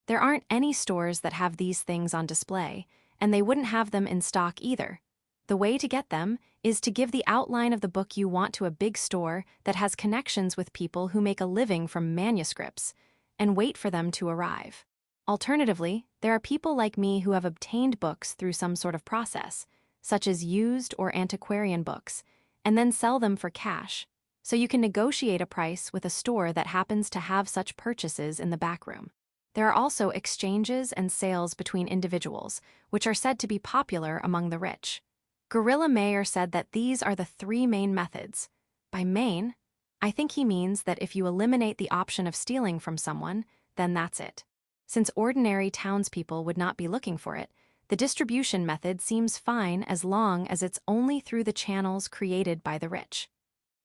There aren't any stores that have these things on display, and they wouldn't have them in stock either. The way to get them is to give the outline of the book you want to a big store that has connections with people who make a living from manuscripts, and wait for them to arrive. Alternatively, there are people like me who have obtained books through some sort of process, such as used or antiquarian books, and then sell them for cash, so you can negotiate a price with a store that happens to have such purchases in the backroom. There are also exchanges and sales between individuals, which are said to be popular among the rich. Gorilla Mayer said that these are the three main methods. By main, I think he means that if you eliminate the option of stealing from someone, then that's it. Since ordinary townspeople would not be looking for it, the distribution method seems fine as long as it's only through the channels created by the rich.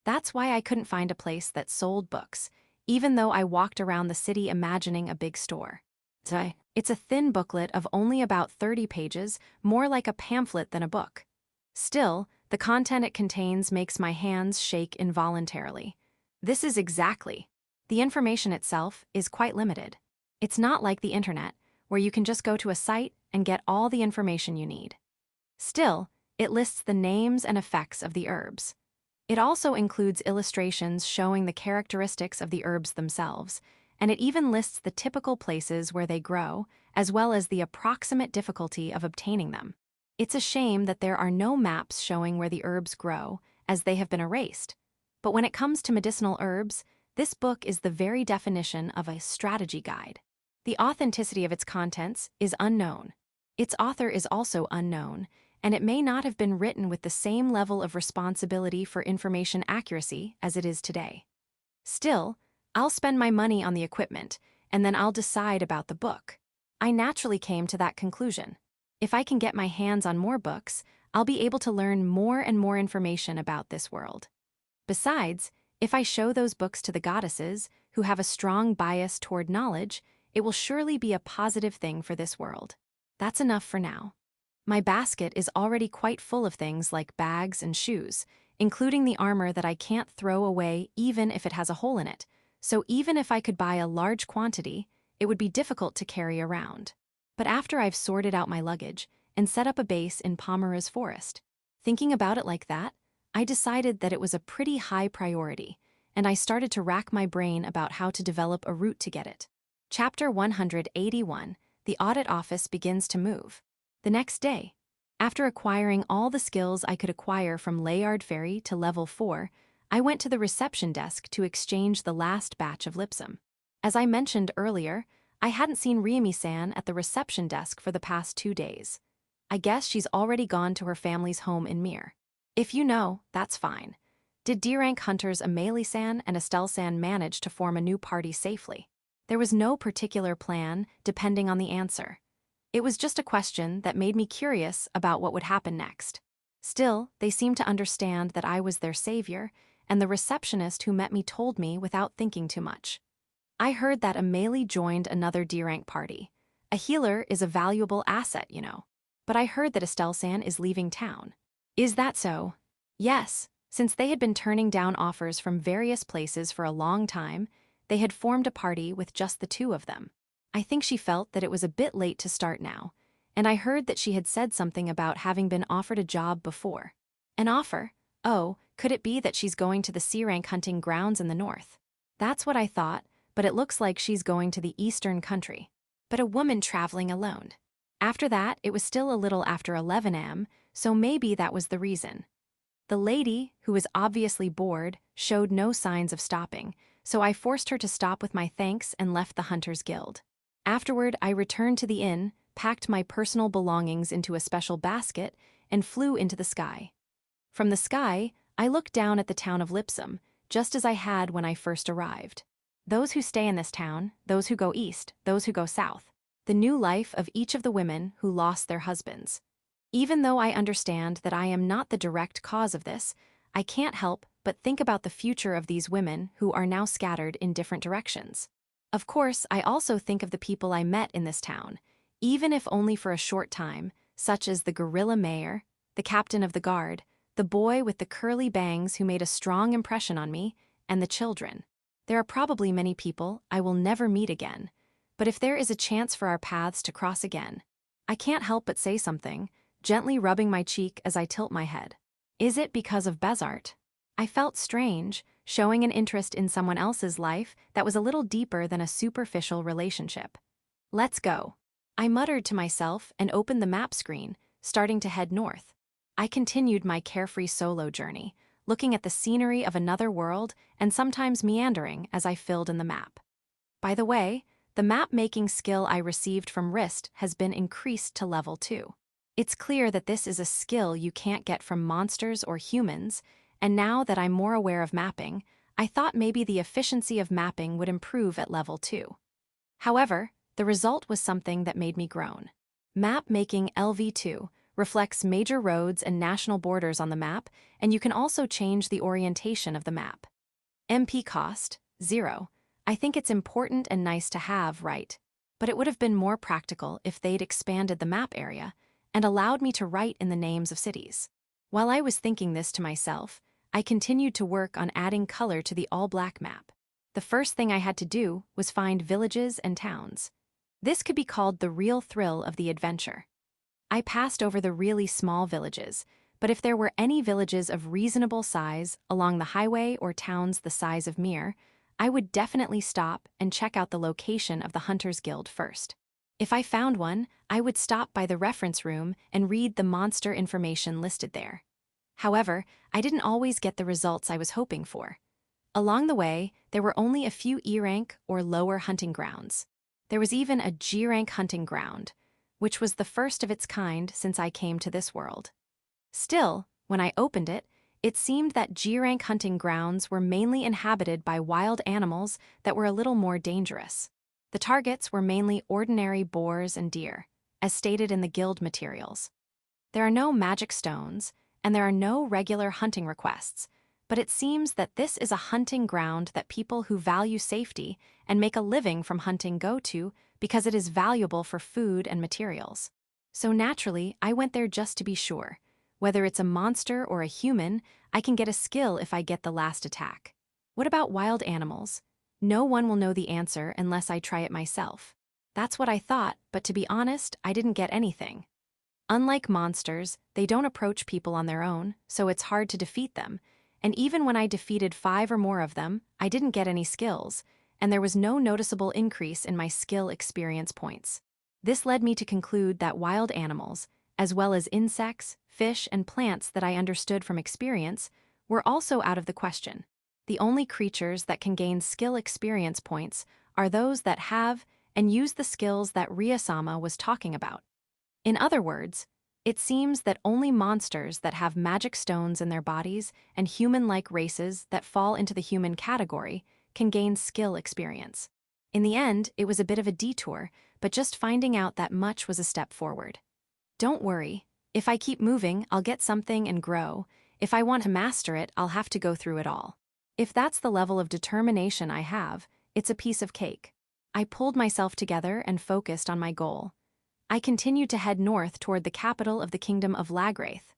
That's why I couldn't find a place that sold books, even though I walked around the city imagining a big store. It's a thin booklet of only about 30 pages, more like a pamphlet than a book. Still, the content it contains makes my hands shake involuntarily. This is exactly. The information itself is quite limited. It's not like the internet, where you can just go to a site and get all the information you need. Still, it lists the names and effects of the herbs. It also includes illustrations showing the characteristics of the herbs themselves, and it even lists the typical places where they grow, as well as the approximate difficulty of obtaining them. It's a shame that there are no maps showing where the herbs grow, as they have been erased. But when it comes to medicinal herbs, this book is the very definition of a strategy guide. The authenticity of its contents is unknown. Its author is also unknown, and it may not have been written with the same level of responsibility for information accuracy as it is today. Still, I'll spend my money on the equipment, and then I'll decide about the book. I naturally came to that conclusion. If I can get my hands on more books, I'll be able to learn more and more information about this world. Besides, if I show those books to the goddesses, who have a strong bias toward knowledge, it will surely be a positive thing for this world. That's enough for now. My basket is already quite full of things like bags and shoes, including the armor that I can't throw away even if it has a hole in it, so even if I could buy a large quantity, it would be difficult to carry around. But after I've sorted out my luggage and set up a base in Pomera's forest, thinking about it like that, I decided that it was a pretty high priority, and I started to rack my brain about how to develop a route to get it. Chapter 181, The Audit Office Begins to Move. The next day, after acquiring all the skills I could acquire from Layard Ferry to level 4, I went to the reception desk to exchange the last batch of Lipsom. As I mentioned earlier, I hadn't seen Ramy-san at the reception desk for the past 2 days. I guess she's already gone to her family's home in Mir. If you know, that's fine. Did D-rank hunters Amelie-san and Estelle-san manage to form a new party safely? There was no particular plan, depending on the answer. It was just a question that made me curious about what would happen next. Still, they seemed to understand that I was their savior, and the receptionist who met me told me without thinking too much. I heard that Amelie joined another D-rank party. A healer is a valuable asset, you know. But I heard that Estelle-san is leaving town. Is that so? Yes, since they had been turning down offers from various places for a long time, they had formed a party with just the two of them. I think she felt that it was a bit late to start now, and I heard that she had said something about having been offered a job before. An offer? Oh, could it be that she's going to the C-rank hunting grounds in the north? That's what I thought, but it looks like she's going to the eastern country. But a woman traveling alone. After that, it was still a little after 11 a.m., so maybe that was the reason. The lady, who was obviously bored, showed no signs of stopping, so I forced her to stop with my thanks and left the Hunters Guild. Afterward, I returned to the inn, packed my personal belongings into a special basket, and flew into the sky. From the sky, I looked down at the town of Lipsom, just as I had when I first arrived. Those who stay in this town, those who go east, those who go south. The new life of each of the women who lost their husbands. Even though I understand that I am not the direct cause of this, I can't help but think about the future of these women who are now scattered in different directions. Of course, I also think of the people I met in this town, even if only for a short time, such as the gorilla mayor, the captain of the guard, the boy with the curly bangs who made a strong impression on me, and the children. There are probably many people I will never meet again, but if there is a chance for our paths to cross again, I can't help but say something, gently rubbing my cheek as I tilt my head. Is it because of Bezart? I felt strange, showing an interest in someone else's life that was a little deeper than a superficial relationship. Let's go. I muttered to myself and opened the map screen, starting to head north. I continued my carefree solo journey, looking at the scenery of another world and sometimes meandering as I filled in the map. By the way, the map-making skill I received from Wrist has been increased to level 2. It's clear that this is a skill you can't get from monsters or humans, and now that I'm more aware of mapping, I thought maybe the efficiency of mapping would improve at level 2. However, the result was something that made me groan. Map-making LV2 reflects major roads and national borders on the map, and you can also change the orientation of the map. MP cost, 0. I think it's important and nice to have, right? But it would have been more practical if they'd expanded the map area and allowed me to write in the names of cities. While I was thinking this to myself, I continued to work on adding color to the all-black map. The first thing I had to do was find villages and towns. This could be called the real thrill of the adventure. I passed over the really small villages, but if there were any villages of reasonable size along the highway or towns the size of Mir, I would definitely stop and check out the location of the Hunters Guild first. If I found one, I would stop by the reference room and read the monster information listed there. However, I didn't always get the results I was hoping for. Along the way, there were only a few E-rank or lower hunting grounds. There was even a G-rank hunting ground, which was the first of its kind since I came to this world. Still, when I opened it, it seemed that G-rank hunting grounds were mainly inhabited by wild animals that were a little more dangerous. The targets were mainly ordinary boars and deer, as stated in the guild materials. There are no magic stones, and there are no regular hunting requests, but it seems that this is a hunting ground that people who value safety and make a living from hunting go to because it is valuable for food and materials. So naturally, I went there just to be sure. Whether it's a monster or a human, I can get a skill if I get the last attack. What about wild animals? No one will know the answer unless I try it myself. That's what I thought, but to be honest, I didn't get anything. Unlike monsters, they don't approach people on their own, so it's hard to defeat them. And even when I defeated 5 or more of them, I didn't get any skills, and there was no noticeable increase in my skill experience points. This led me to conclude that wild animals, as well as insects, fish, and plants that I understood from experience, were also out of the question. The only creatures that can gain skill experience points are those that have and use the skills that Ria-sama was talking about. In other words, it seems that only monsters that have magic stones in their bodies and human-like races that fall into the human category can gain skill experience. In the end, it was a bit of a detour, but just finding out that much was a step forward. Don't worry. If I keep moving, I'll get something and grow. If I want to master it, I'll have to go through it all. If that's the level of determination I have, it's a piece of cake. I pulled myself together and focused on my goal. I continued to head north toward the capital of the Kingdom of Lagraith.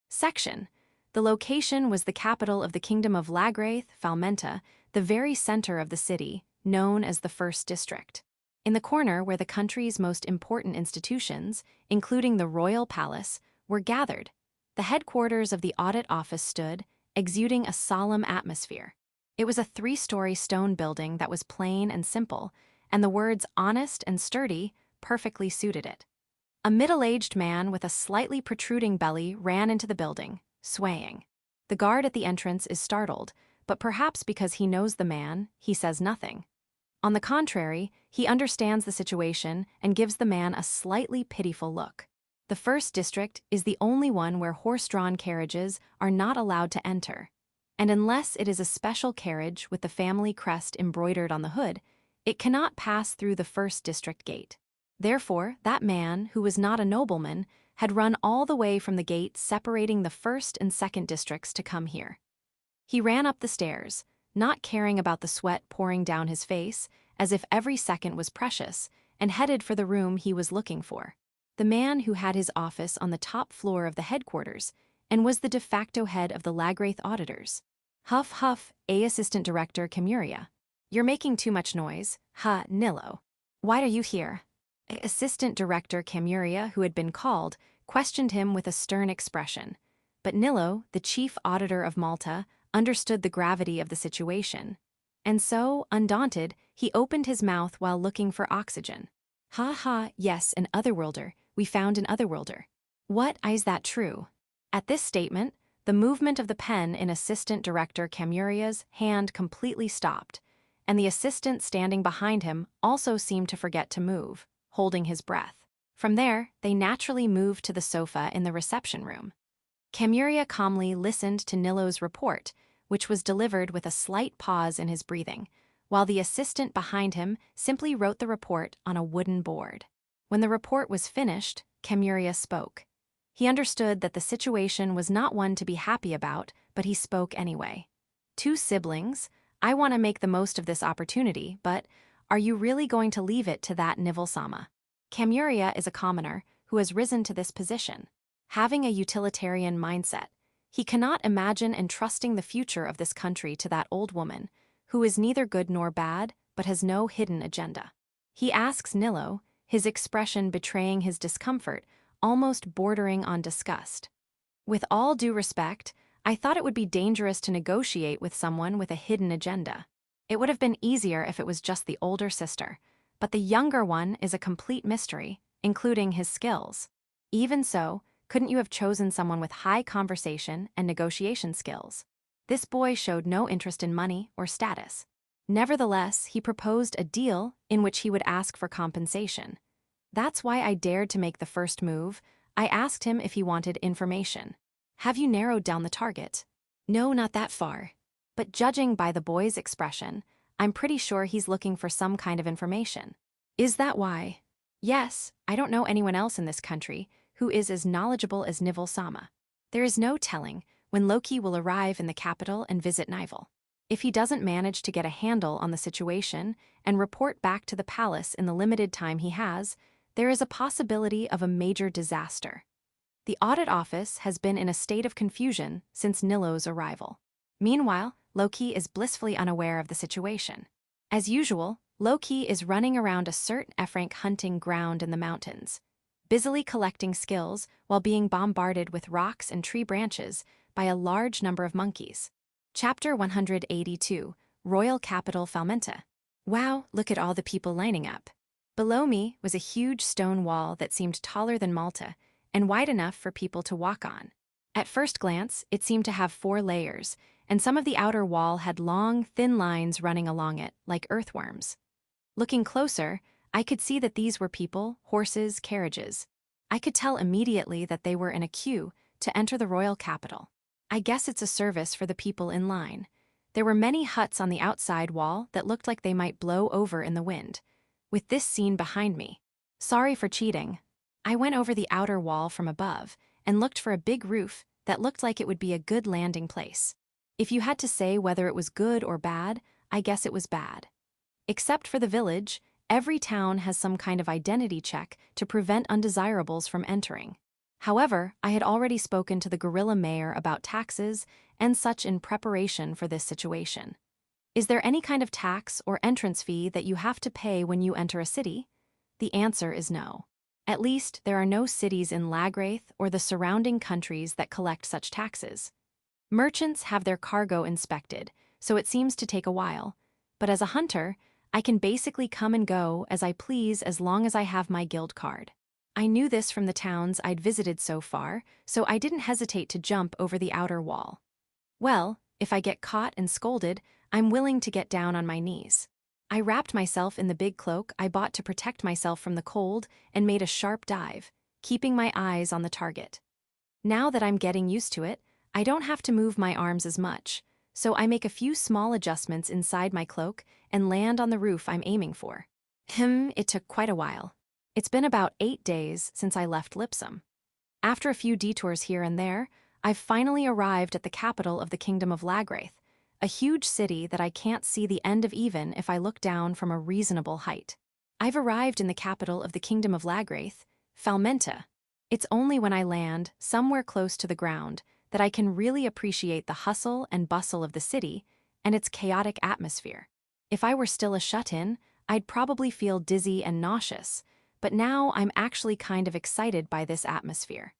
Section. The location was the capital of the Kingdom of Lagraith, Falmenta, the very center of the city, known as the First District. In the corner where the country's most important institutions, including the Royal Palace, were gathered, the headquarters of the Audit Office stood, exuding a solemn atmosphere. It was a 3-story stone building that was plain and simple, and the words honest and sturdy perfectly suited it. A middle-aged man with a slightly protruding belly ran into the building, swaying. The guard at the entrance is startled, but perhaps because he knows the man, he says nothing. On the contrary, he understands the situation and gives the man a slightly pitiful look. The First District is the only one where horse-drawn carriages are not allowed to enter, and unless it is a special carriage with the family crest embroidered on the hood, it cannot pass through the First District gate. Therefore, that man, who was not a nobleman, had run all the way from the gate separating the First and Second Districts to come here. He ran up the stairs, not caring about the sweat pouring down his face, as if every second was precious, and headed for the room he was looking for. The man who had his office on the top floor of the headquarters, and was the de facto head of the Lagraith auditors. Huff huff, Assistant Director Kimuria. You're making too much noise. Ha, Nilo. Why are you here? Assistant Director Kimuria, who had been called, questioned him with a stern expression. But Nilo, the chief auditor of Malta, understood the gravity of the situation. And so, undaunted, he opened his mouth while looking for oxygen. Ha ha, yes, an otherworlder. We found an otherworlder. What, is that true? At this statement, the movement of the pen in Assistant Director Kamuria's hand completely stopped, and the assistant standing behind him also seemed to forget to move, holding his breath. From there, they naturally moved to the sofa in the reception room. Kamuria calmly listened to Nilo's report, which was delivered with a slight pause in his breathing, while the assistant behind him simply wrote the report on a wooden board. When the report was finished, Kamuria spoke. He understood that the situation was not one to be happy about, but he spoke anyway. Two siblings, I want to make the most of this opportunity, but are you really going to leave it to that Neville-sama? Kamuria is a commoner who has risen to this position. Having a utilitarian mindset, he cannot imagine entrusting the future of this country to that old woman, who is neither good nor bad, but has no hidden agenda. He asks Nilo, his expression betraying his discomfort, almost bordering on disgust. With all due respect, I thought it would be dangerous to negotiate with someone with a hidden agenda. It would have been easier if it was just the older sister, but the younger one is a complete mystery, including his skills. Even so, couldn't you have chosen someone with high conversation and negotiation skills? This boy showed no interest in money or status. Nevertheless, he proposed a deal in which he would ask for compensation. That's why I dared to make the first move. I asked him if he wanted information. Have you narrowed down the target? No, not that far. But judging by the boy's expression, I'm pretty sure he's looking for some kind of information. Is that why? Yes, I don't know anyone else in this country who is as knowledgeable as Neville-sama. There is no telling when Loki will arrive in the capital and visit Neville. If he doesn't manage to get a handle on the situation and report back to the palace in the limited time he has, there is a possibility of a major disaster. The audit office has been in a state of confusion since Nilo's arrival. Meanwhile, Loki is blissfully unaware of the situation. As usual, Loki is running around a certain Efrank hunting ground in the mountains, busily collecting skills while being bombarded with rocks and tree branches by a large number of monkeys. Chapter 182, Royal Capital Falmenta. Wow, look at all the people lining up. Below me was a huge stone wall that seemed taller than Malta and wide enough for people to walk on. At first glance, it seemed to have 4 layers, and some of the outer wall had long, thin lines running along it, like earthworms. Looking closer, I could see that these were people, horses, carriages. I could tell immediately that they were in a queue to enter the royal capital. I guess it's a service for the people in line. There were many huts on the outside wall that looked like they might blow over in the wind. With this scene behind me, sorry for cheating. I went over the outer wall from above and looked for a big roof that looked like it would be a good landing place. If you had to say whether it was good or bad, I guess it was bad. Except for the village, every town has some kind of identity check to prevent undesirables from entering. However, I had already spoken to the guerrilla mayor about taxes and such in preparation for this situation. Is there any kind of tax or entrance fee that you have to pay when you enter a city? The answer is no. At least, there are no cities in Lagraith or the surrounding countries that collect such taxes. Merchants have their cargo inspected, so it seems to take a while, but as a hunter, I can basically come and go as I please as long as I have my guild card. I knew this from the towns I'd visited so far, so I didn't hesitate to jump over the outer wall. Well, if I get caught and scolded, I'm willing to get down on my knees. I wrapped myself in the big cloak I bought to protect myself from the cold and made a sharp dive, keeping my eyes on the target. Now that I'm getting used to it, I don't have to move my arms as much, so I make a few small adjustments inside my cloak and land on the roof I'm aiming for. It took quite a while. It's been about 8 days since I left Lipsom. After a few detours here and there, I've finally arrived at the capital of the Kingdom of Lagraith, a huge city that I can't see the end of even if I look down from a reasonable height. I've arrived in the capital of the Kingdom of Lagraith, Falmenta. It's only when I land, somewhere close to the ground, that I can really appreciate the hustle and bustle of the city and its chaotic atmosphere. If I were still a shut-in, I'd probably feel dizzy and nauseous, but now I'm actually kind of excited by this atmosphere.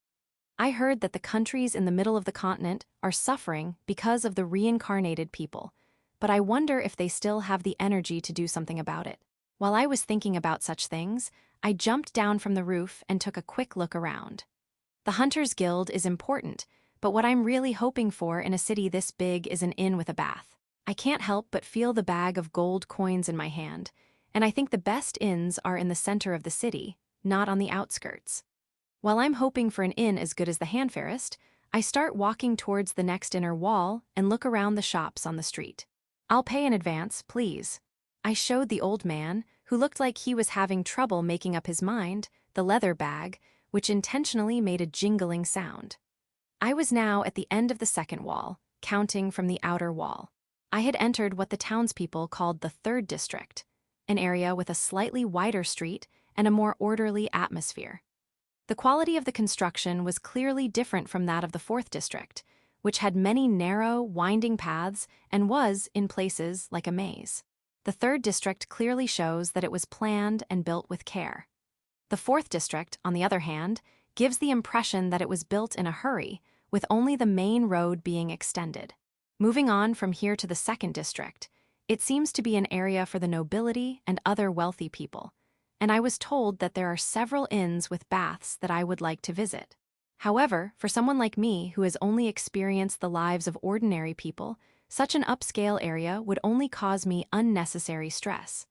I heard that the countries in the middle of the continent are suffering because of the reincarnated people, but I wonder if they still have the energy to do something about it. While I was thinking about such things, I jumped down from the roof and took a quick look around. The Hunters Guild is important, but what I'm really hoping for in a city this big is an inn with a bath. I can't help but feel the bag of gold coins in my hand, and I think the best inns are in the center of the city, not on the outskirts. While I'm hoping for an inn as good as the Handfairest, I start walking towards the next inner wall and look around the shops on the street. "I'll pay in advance, please." I showed the old man, who looked like he was having trouble making up his mind, the leather bag, which intentionally made a jingling sound. I was now at the end of the second wall, counting from the outer wall. I had entered what the townspeople called the third district, an area with a slightly wider street and a more orderly atmosphere. The quality of the construction was clearly different from that of the fourth district, which had many narrow, winding paths and was, in places, like a maze. The third district clearly shows that it was planned and built with care. The fourth district, on the other hand, gives the impression that it was built in a hurry, with only the main road being extended. Moving on from here to the second district, it seems to be an area for the nobility and other wealthy people, and I was told that there are several inns with baths that I would like to visit. However, for someone like me who has only experienced the lives of ordinary people, such an upscale area would only cause me unnecessary stress.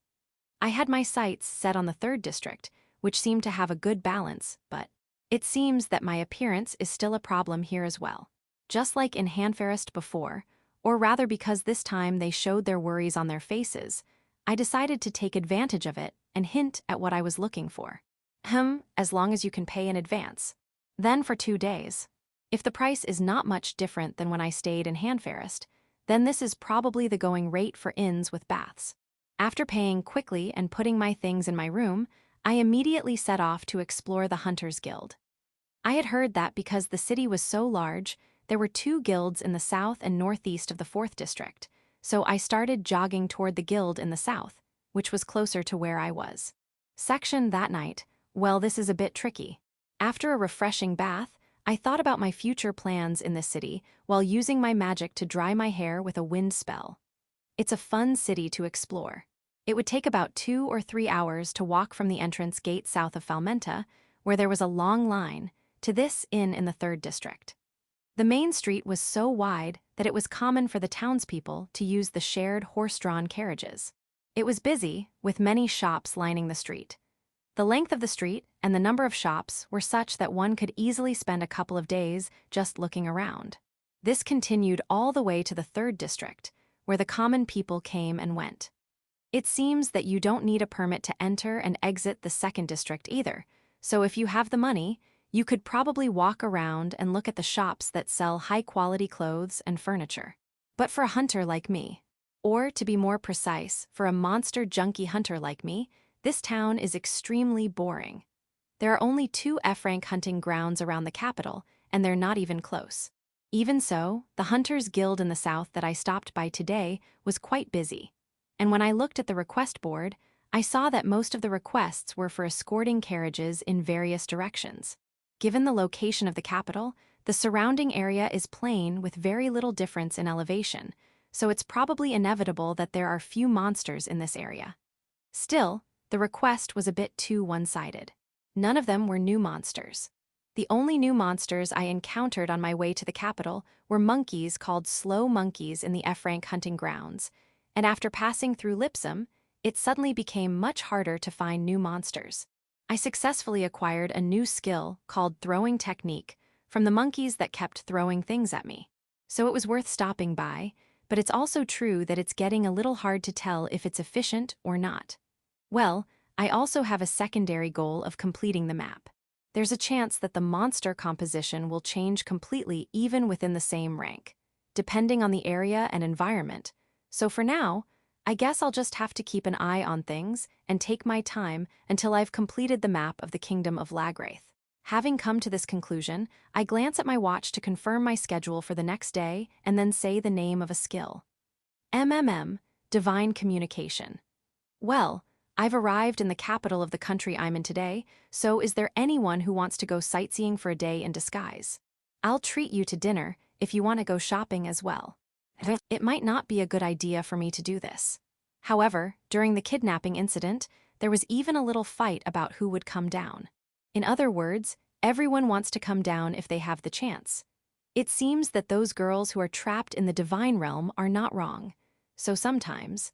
I had my sights set on the third district, which seemed to have a good balance, but it seems that my appearance is still a problem here as well. Just like in Handfairest before, or rather because this time they showed their worries on their faces, I decided to take advantage of it and hint at what I was looking for. As long as you can pay in advance. Then for 2 days. If the price is not much different than when I stayed in Handfairest, then this is probably the going rate for inns with baths. After paying quickly and putting my things in my room, I immediately set off to explore the Hunters Guild. I had heard that because the city was so large, there were 2 guilds in the south and northeast of the fourth district, so I started jogging toward the guild in the south, which was closer to where I was. Section that night, well, this is a bit tricky. After a refreshing bath, I thought about my future plans in this city while using my magic to dry my hair with a wind spell. It's a fun city to explore. It would take about 2 or 3 hours to walk from the entrance gate south of Falmenta, where there was a long line, to this inn in the third district. The main street was so wide that it was common for the townspeople to use the shared horse-drawn carriages. It was busy, with many shops lining the street. The length of the street and the number of shops were such that one could easily spend a couple of days just looking around. This continued all the way to the third district, where the common people came and went. It seems that you don't need a permit to enter and exit the second district either, so if you have the money, you could probably walk around and look at the shops that sell high-quality clothes and furniture. But for a hunter like me, or to be more precise, for a monster junkie hunter like me, this town is extremely boring. There are only 2 F-rank hunting grounds around the capital, and they're not even close. Even so, the Hunters Guild in the south that I stopped by today was quite busy, and when I looked at the request board, I saw that most of the requests were for escorting carriages in various directions. Given the location of the capital, the surrounding area is plain with very little difference in elevation, so it's probably inevitable that there are few monsters in this area. Still, the request was a bit too one-sided. None of them were new monsters. The only new monsters I encountered on my way to the capital were monkeys called slow monkeys in the F-rank hunting grounds, and after passing through Lipom, it suddenly became much harder to find new monsters. I successfully acquired a new skill called throwing technique from the monkeys that kept throwing things at me. So it was worth stopping by, but it's also true that it's getting a little hard to tell if it's efficient or not. Well, I also have a secondary goal of completing the map. There's a chance that the monster composition will change completely even within the same rank, depending on the area and environment. So for now, I guess I'll just have to keep an eye on things and take my time until I've completed the map of the Kingdom of Lagraith. Having come to this conclusion, I glance at my watch to confirm my schedule for the next day and then say the name of a skill. Divine Communication. Well, I've arrived in the capital of the country I'm in today, so is there anyone who wants to go sightseeing for a day in disguise? I'll treat you to dinner if you want to go shopping as well. It might not be a good idea for me to do this. However, during the kidnapping incident, there was even a little fight about who would come down. In other words, everyone wants to come down if they have the chance. It seems that those girls who are trapped in the divine realm are not wrong. So sometimes,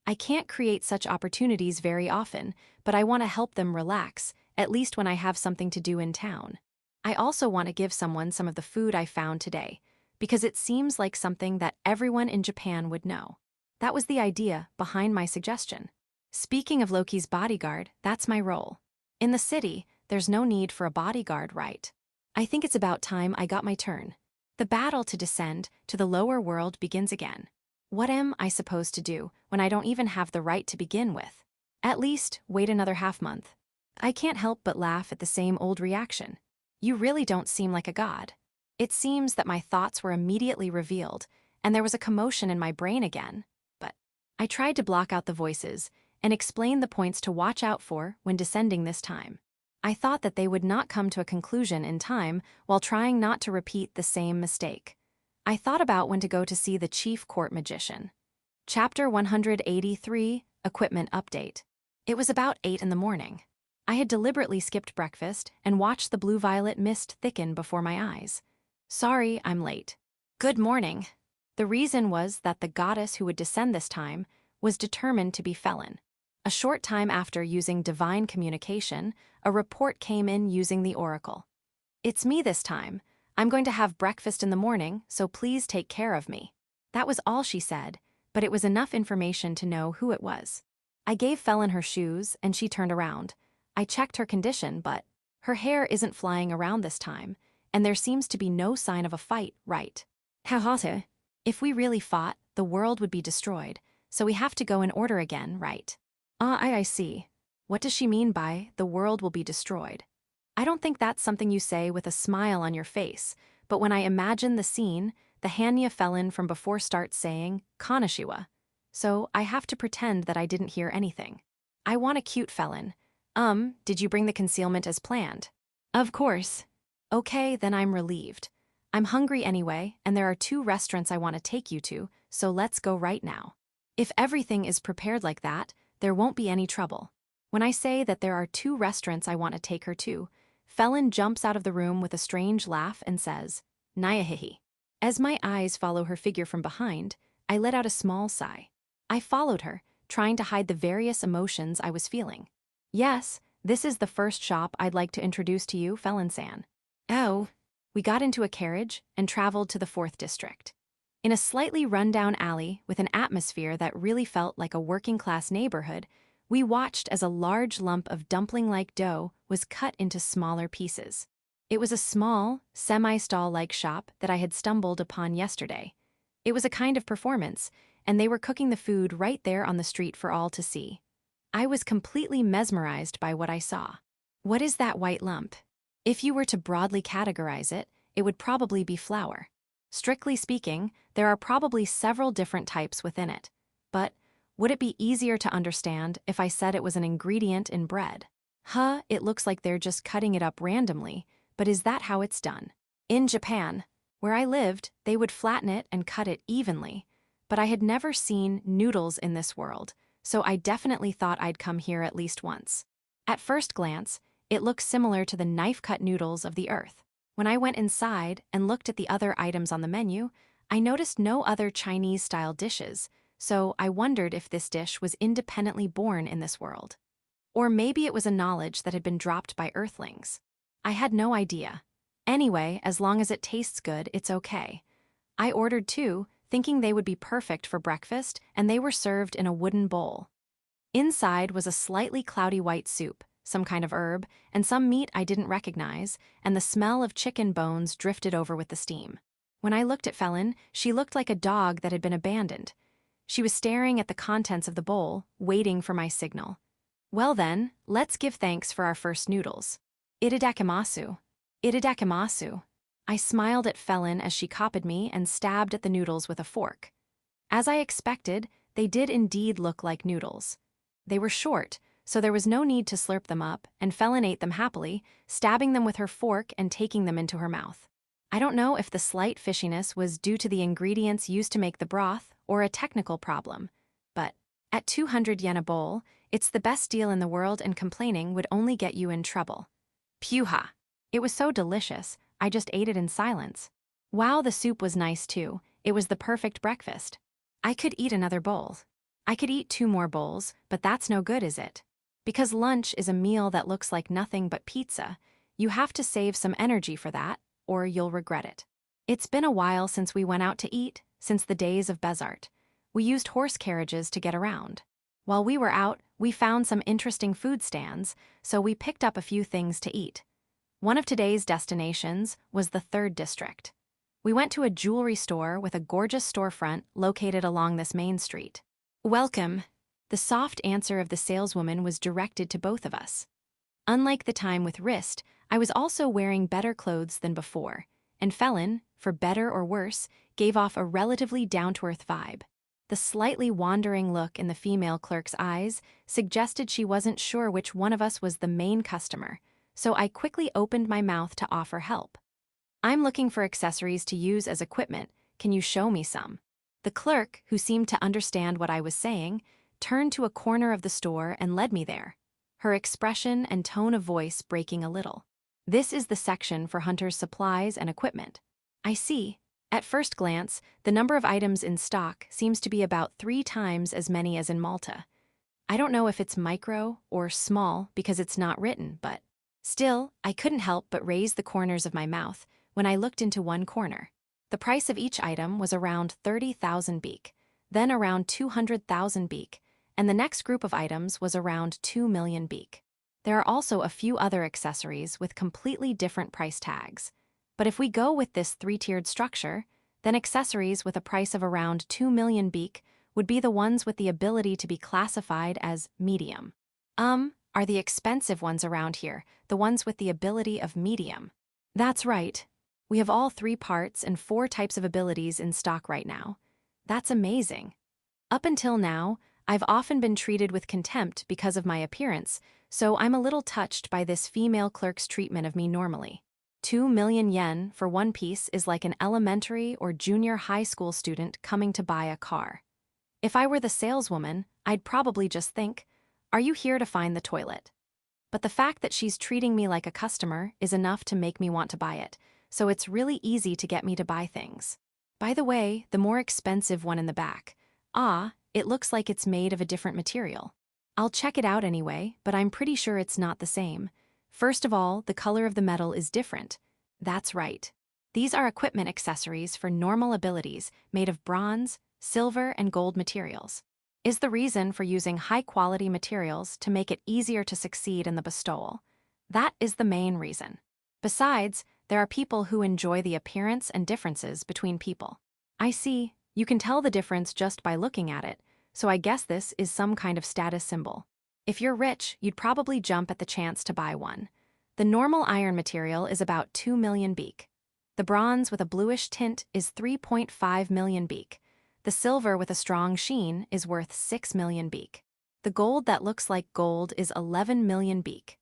I can't create such opportunities very often, but I want to help them relax, at least when I have something to do in town. I also want to give someone some of the food I found today, because it seems like something that everyone in Japan would know. That was the idea behind my suggestion. Speaking of Loki's bodyguard, that's my role. In the city, there's no need for a bodyguard, right? I think it's about time I got my turn. The battle to descend to the lower world begins again. What am I supposed to do when I don't even have the right to begin with? At least, wait another half-month. I can't help but laugh at the same old reaction. You really don't seem like a god. It seems that my thoughts were immediately revealed, and there was a commotion in my brain again. But I tried to block out the voices and explain the points to watch out for when descending this time. I thought that they would not come to a conclusion in time while trying not to repeat the same mistake. I thought about when to go to see the chief court magician. Chapter 183, Equipment Update. It was about 8 in the morning. I had deliberately skipped breakfast and watched the blue-violet mist thicken before my eyes. Sorry, I'm late. Good morning. The reason was that the goddess who would descend this time was determined to be Felon. A short time after using divine communication, a report came in using the oracle. It's me this time. I'm going to have breakfast in the morning, so please take care of me. That was all she said, but it was enough information to know who it was. I gave Felon her shoes, and she turned around. I checked her condition, but her hair isn't flying around this time, and there seems to be no sign of a fight, right? Haha. If we really fought, the world would be destroyed, so we have to go in order again, right? I see. What does she mean by, the world will be destroyed? I don't think that's something you say with a smile on your face, but when I imagine the scene, the Hanya Felon from before starts saying, Konnichiwa. So I have to pretend that I didn't hear anything. I want a cute Felon. Did you bring the concealment as planned? Of course. Okay, then I'm relieved. I'm hungry anyway, and there are 2 restaurants I want to take you to, so let's go right now. If everything is prepared like that, there won't be any trouble. When I say that there are 2 restaurants I want to take her to, Felon jumps out of the room with a strange laugh and says, Nyahihi. As my eyes follow her figure from behind, I let out a small sigh. I followed her, trying to hide the various emotions I was feeling. Yes, this is the first shop I'd like to introduce to you, Felon-san. Oh. We got into a carriage and traveled to the 4th district. In a slightly run-down alley with an atmosphere that really felt like a working-class neighborhood, we watched as a large lump of dumpling-like dough was cut into smaller pieces. It was a small, semi-stall-like shop that I had stumbled upon yesterday. It was a kind of performance, and they were cooking the food right there on the street for all to see. I was completely mesmerized by what I saw. What is that white lump? If you were to broadly categorize it, it would probably be flour. Strictly speaking, there are probably several different types within it. But would it be easier to understand if I said it was an ingredient in bread? It looks like they're just cutting it up randomly, but is that how it's done? In Japan, where I lived, they would flatten it and cut it evenly. But I had never seen noodles in this world, so I definitely thought I'd come here at least once. At first glance, it looked similar to the knife-cut noodles of the earth. When I went inside and looked at the other items on the menu, I noticed no other Chinese-style dishes, so I wondered if this dish was independently born in this world. Or maybe it was a knowledge that had been dropped by Earthlings. I had no idea. Anyway, as long as it tastes good, it's okay. I ordered 2, thinking they would be perfect for breakfast, and they were served in a wooden bowl. Inside was a slightly cloudy white soup, some kind of herb, and some meat I didn't recognize, and the smell of chicken bones drifted over with the steam. When I looked at Felon, she looked like a dog that had been abandoned. She was staring at the contents of the bowl, waiting for my signal. Well then, let's give thanks for our first noodles. Itadakimasu. Itadakimasu. I smiled at Felon as she copied me and stabbed at the noodles with a fork. As I expected, they did indeed look like noodles. They were short, so there was no need to slurp them up, and Felon ate them happily, stabbing them with her fork and taking them into her mouth. I don't know if the slight fishiness was due to the ingredients used to make the broth or a technical problem, but At 200 yen a bowl, it's the best deal in the world and complaining would only get you in trouble. Puha! It was so delicious, I just ate it in silence. Wow, the soup was nice too, it was the perfect breakfast. I could eat another bowl. I could eat 2 more bowls, but that's no good, is it? Because lunch is a meal that looks like nothing but pizza, you have to save some energy for that, or you'll regret it. It's been a while since we went out to eat, since the days of Bezart. We used horse carriages to get around. While we were out, we found some interesting food stands, so we picked up a few things to eat. One of today's destinations was the 3rd district. We went to a jewelry store with a gorgeous storefront located along this main street. Welcome. The soft answer of the saleswoman was directed to both of us. Unlike the time with Wrist, I was also wearing better clothes than before, and Felon, for better or worse, gave off a relatively down-to-earth vibe. The slightly wandering look in the female clerk's eyes suggested she wasn't sure which one of us was the main customer, so I quickly opened my mouth to offer help. I'm looking for accessories to use as equipment, can you show me some? The clerk, who seemed to understand what I was saying, turned to a corner of the store and led me there, her expression and tone of voice breaking a little. This is the section for hunters' supplies and equipment. I see. At first glance, the number of items in stock seems to be about 3 times as many as in Malta. I don't know if it's micro or small because it's not written, but still, I couldn't help but raise the corners of my mouth when I looked into one corner. The price of each item was around 30,000 beek, then around 200,000 beek, and the next group of items was around 2 million beek. There are also a few other accessories with completely different price tags. But if we go with this 3-tiered structure, then accessories with a price of around 2 million beek would be the ones with the ability to be classified as medium. Are the expensive ones around here, the ones with the ability of medium? That's right. We have all 3 parts and 4 types of abilities in stock right now. That's amazing. Up until now, I've often been treated with contempt because of my appearance, so I'm a little touched by this female clerk's treatment of me normally. 2 million yen for one piece is like an elementary or junior high school student coming to buy a car. If I were the saleswoman, I'd probably just think, "Are you here to find the toilet?" But the fact that she's treating me like a customer is enough to make me want to buy it, so it's really easy to get me to buy things. By the way, the more expensive one in the back. It looks like it's made of a different material. I'll check it out anyway, but I'm pretty sure it's not the same. First of all, the color of the metal is different. That's right. These are equipment accessories for normal abilities made of bronze, silver, and gold materials. Is the reason for using high-quality materials to make it easier to succeed in the bestowal. That is the main reason. Besides, there are people who enjoy the appearance and differences between people. I see, you can tell the difference just by looking at it, so I guess this is some kind of status symbol. If you're rich, you'd probably jump at the chance to buy one. The normal iron material is about 2 million beek. The bronze with a bluish tint is 3.5 million beek. The silver with a strong sheen is worth 6 million beek. The gold that looks like gold is 11 million beek.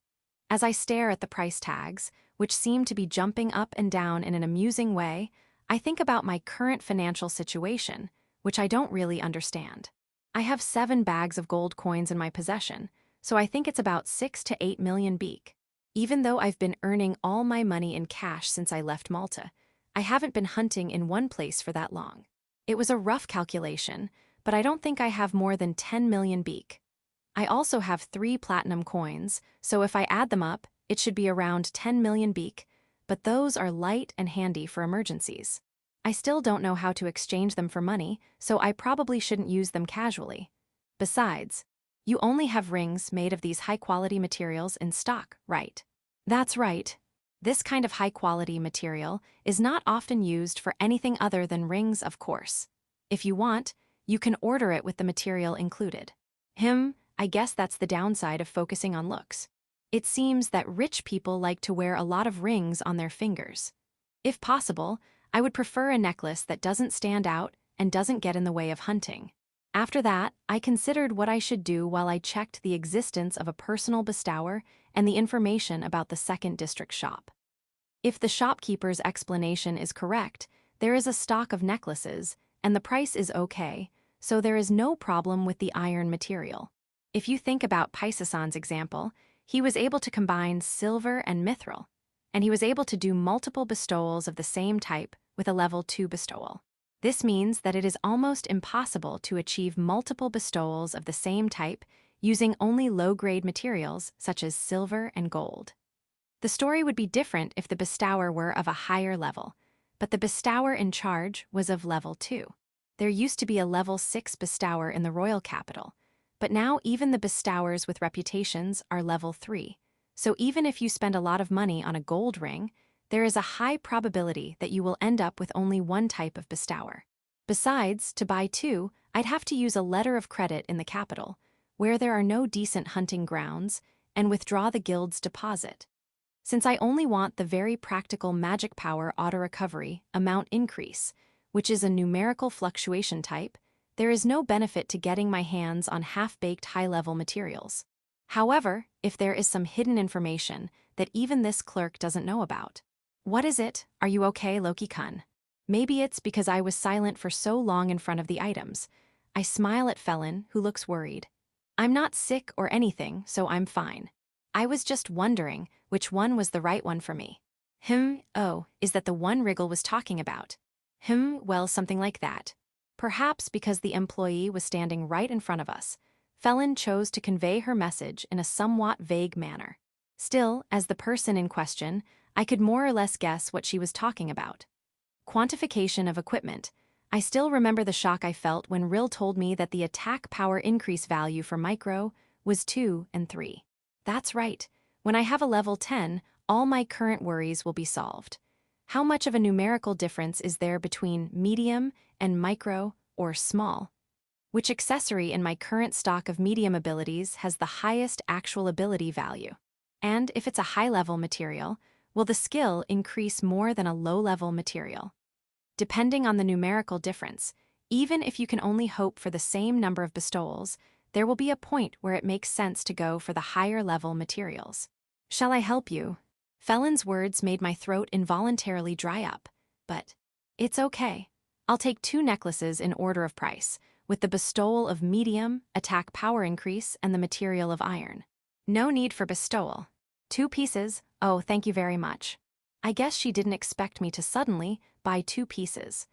As I stare at the price tags, which seem to be jumping up and down in an amusing way, I think about my current financial situation, which I don't really understand. I have 7 bags of gold coins in my possession, so I think it's about 6 to 8 million beek. Even though I've been earning all my money in cash since I left Malta, I haven't been hunting in one place for that long. It was a rough calculation, but I don't think I have more than 10 million beek. I also have 3 platinum coins, so if I add them up, it should be around 10 million beek, but those are light and handy for emergencies. I still don't know how to exchange them for money, so I probably shouldn't use them casually. Besides, you only have rings made of these high-quality materials in stock, right? That's right. This kind of high-quality material is not often used for anything other than rings, of course. If you want, you can order it with the material included. I guess that's the downside of focusing on looks. It seems that rich people like to wear a lot of rings on their fingers. If possible, I would prefer a necklace that doesn't stand out and doesn't get in the way of hunting. After that, I considered what I should do while I checked the existence of a personal bestower and the information about the 2nd district shop. If the shopkeeper's explanation is correct, there is a stock of necklaces, and the price is okay, so there is no problem with the iron material. If you think about Paisasan's example, he was able to combine silver and mithril, and he was able to do multiple bestowals of the same type with a level 2 bestowal. This means that it is almost impossible to achieve multiple bestowals of the same type using only low-grade materials such as silver and gold. The story would be different if the bestower were of a higher level, but the bestower in charge was of level 2. There used to be a level 6 bestower in the royal capital, but now even the bestowers with reputations are level 3. So even if you spend a lot of money on a gold ring, there is a high probability that you will end up with only one type of bestower. Besides, to buy two, I'd have to use a letter of credit in the capital, where there are no decent hunting grounds, and withdraw the guild's deposit. Since I only want the very practical magic power auto-recovery amount increase, which is a numerical fluctuation type, there is no benefit to getting my hands on half-baked high-level materials. However, if there is some hidden information that even this clerk doesn't know about. What is it? Are you okay, Loki-kun? Maybe it's because I was silent for so long in front of the items. I smile at Felon, who looks worried. I'm not sick or anything, so I'm fine. I was just wondering which one was the right one for me. Oh, is that the one Wriggle was talking about? Well, something like that. Perhaps because the employee was standing right in front of us, Felon chose to convey her message in a somewhat vague manner. Still, as the person in question, I could more or less guess what she was talking about. Quantification of equipment. I still remember the shock I felt when Rill told me that the attack power increase value for micro was 2 and 3. That's right. When I have a level 10, all my current worries will be solved. How much of a numerical difference is there between medium and micro or small? Which accessory in my current stock of medium abilities has the highest actual ability value? And if it's a high-level material, will the skill increase more than a low-level material? Depending on the numerical difference, even if you can only hope for the same number of bestowals, there will be a point where it makes sense to go for the higher-level materials. Shall I help you? Felon's words made my throat involuntarily dry up, but it's okay. I'll take 2 necklaces in order of price, with the bestowal of medium, attack power increase, and the material of iron. No need for bestowal. 2 pieces, oh, thank you very much. I guess she didn't expect me to suddenly buy 2 pieces.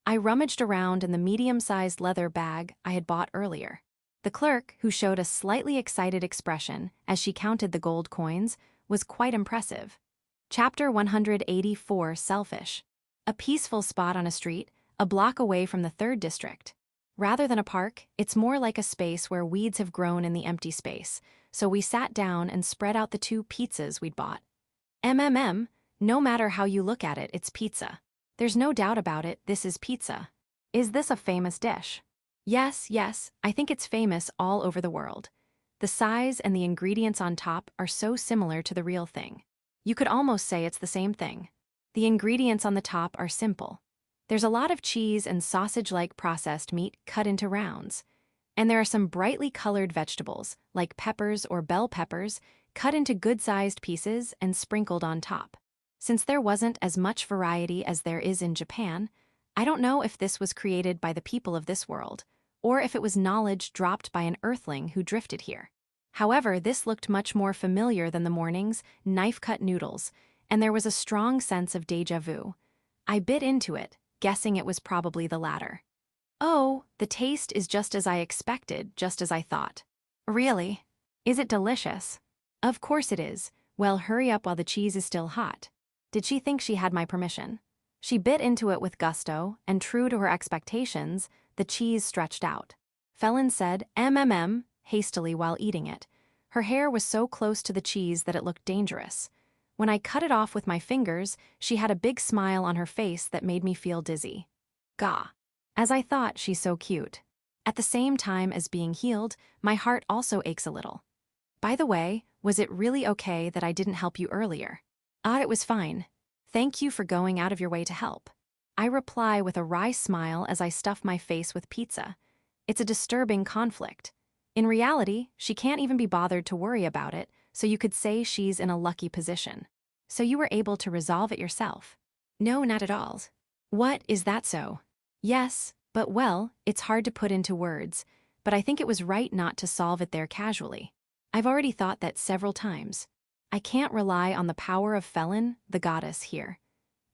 I rummaged around in the medium-sized leather bag I had bought earlier. The clerk, who showed a slightly excited expression as she counted the gold coins, was quite impressive. Chapter 184, Selfish. A peaceful spot on a street, a block away from the 3rd district. Rather than a park, it's more like a space where weeds have grown in the empty space, so we sat down and spread out the 2 pizzas we'd bought. No matter how you look at it, it's pizza. There's no doubt about it, this is pizza. Is this a famous dish? Yes, I think it's famous all over the world. The size and the ingredients on top are so similar to the real thing. You could almost say it's the same thing. The ingredients on the top are simple. There's a lot of cheese and sausage-like processed meat cut into rounds. And there are some brightly colored vegetables, like peppers or bell peppers, cut into good-sized pieces and sprinkled on top. Since there wasn't as much variety as there is in Japan, I don't know if this was created by the people of this world, or if it was knowledge dropped by an earthling who drifted here. However, this looked much more familiar than the morning's knife-cut noodles, and there was a strong sense of déjà vu. I bit into it, guessing it was probably the latter. Oh, the taste is just as I expected, just as I thought. Really? Is it delicious? Of course it is. Well, hurry up while the cheese is still hot. Did she think she had my permission? She bit into it with gusto, and true to her expectations, the cheese stretched out. Felon said, hastily while eating it. Her hair was so close to the cheese that it looked dangerous. When I cut it off with my fingers, she had a big smile on her face that made me feel dizzy. Gah. As I thought, she's so cute. At the same time as being healed, my heart also aches a little. By the way, was it really okay that I didn't help you earlier? It was fine. Thank you for going out of your way to help. I reply with a wry smile as I stuff my face with pizza. It's a disturbing conflict. In reality, she can't even be bothered to worry about it, so you could say she's in a lucky position. So you were able to resolve it yourself? No, not at all. What, is that so? Yes, But well, it's hard to put into words, but I think it was right not to solve it there casually. I've already thought that several times. I can't rely on the power of Felon, the goddess, here.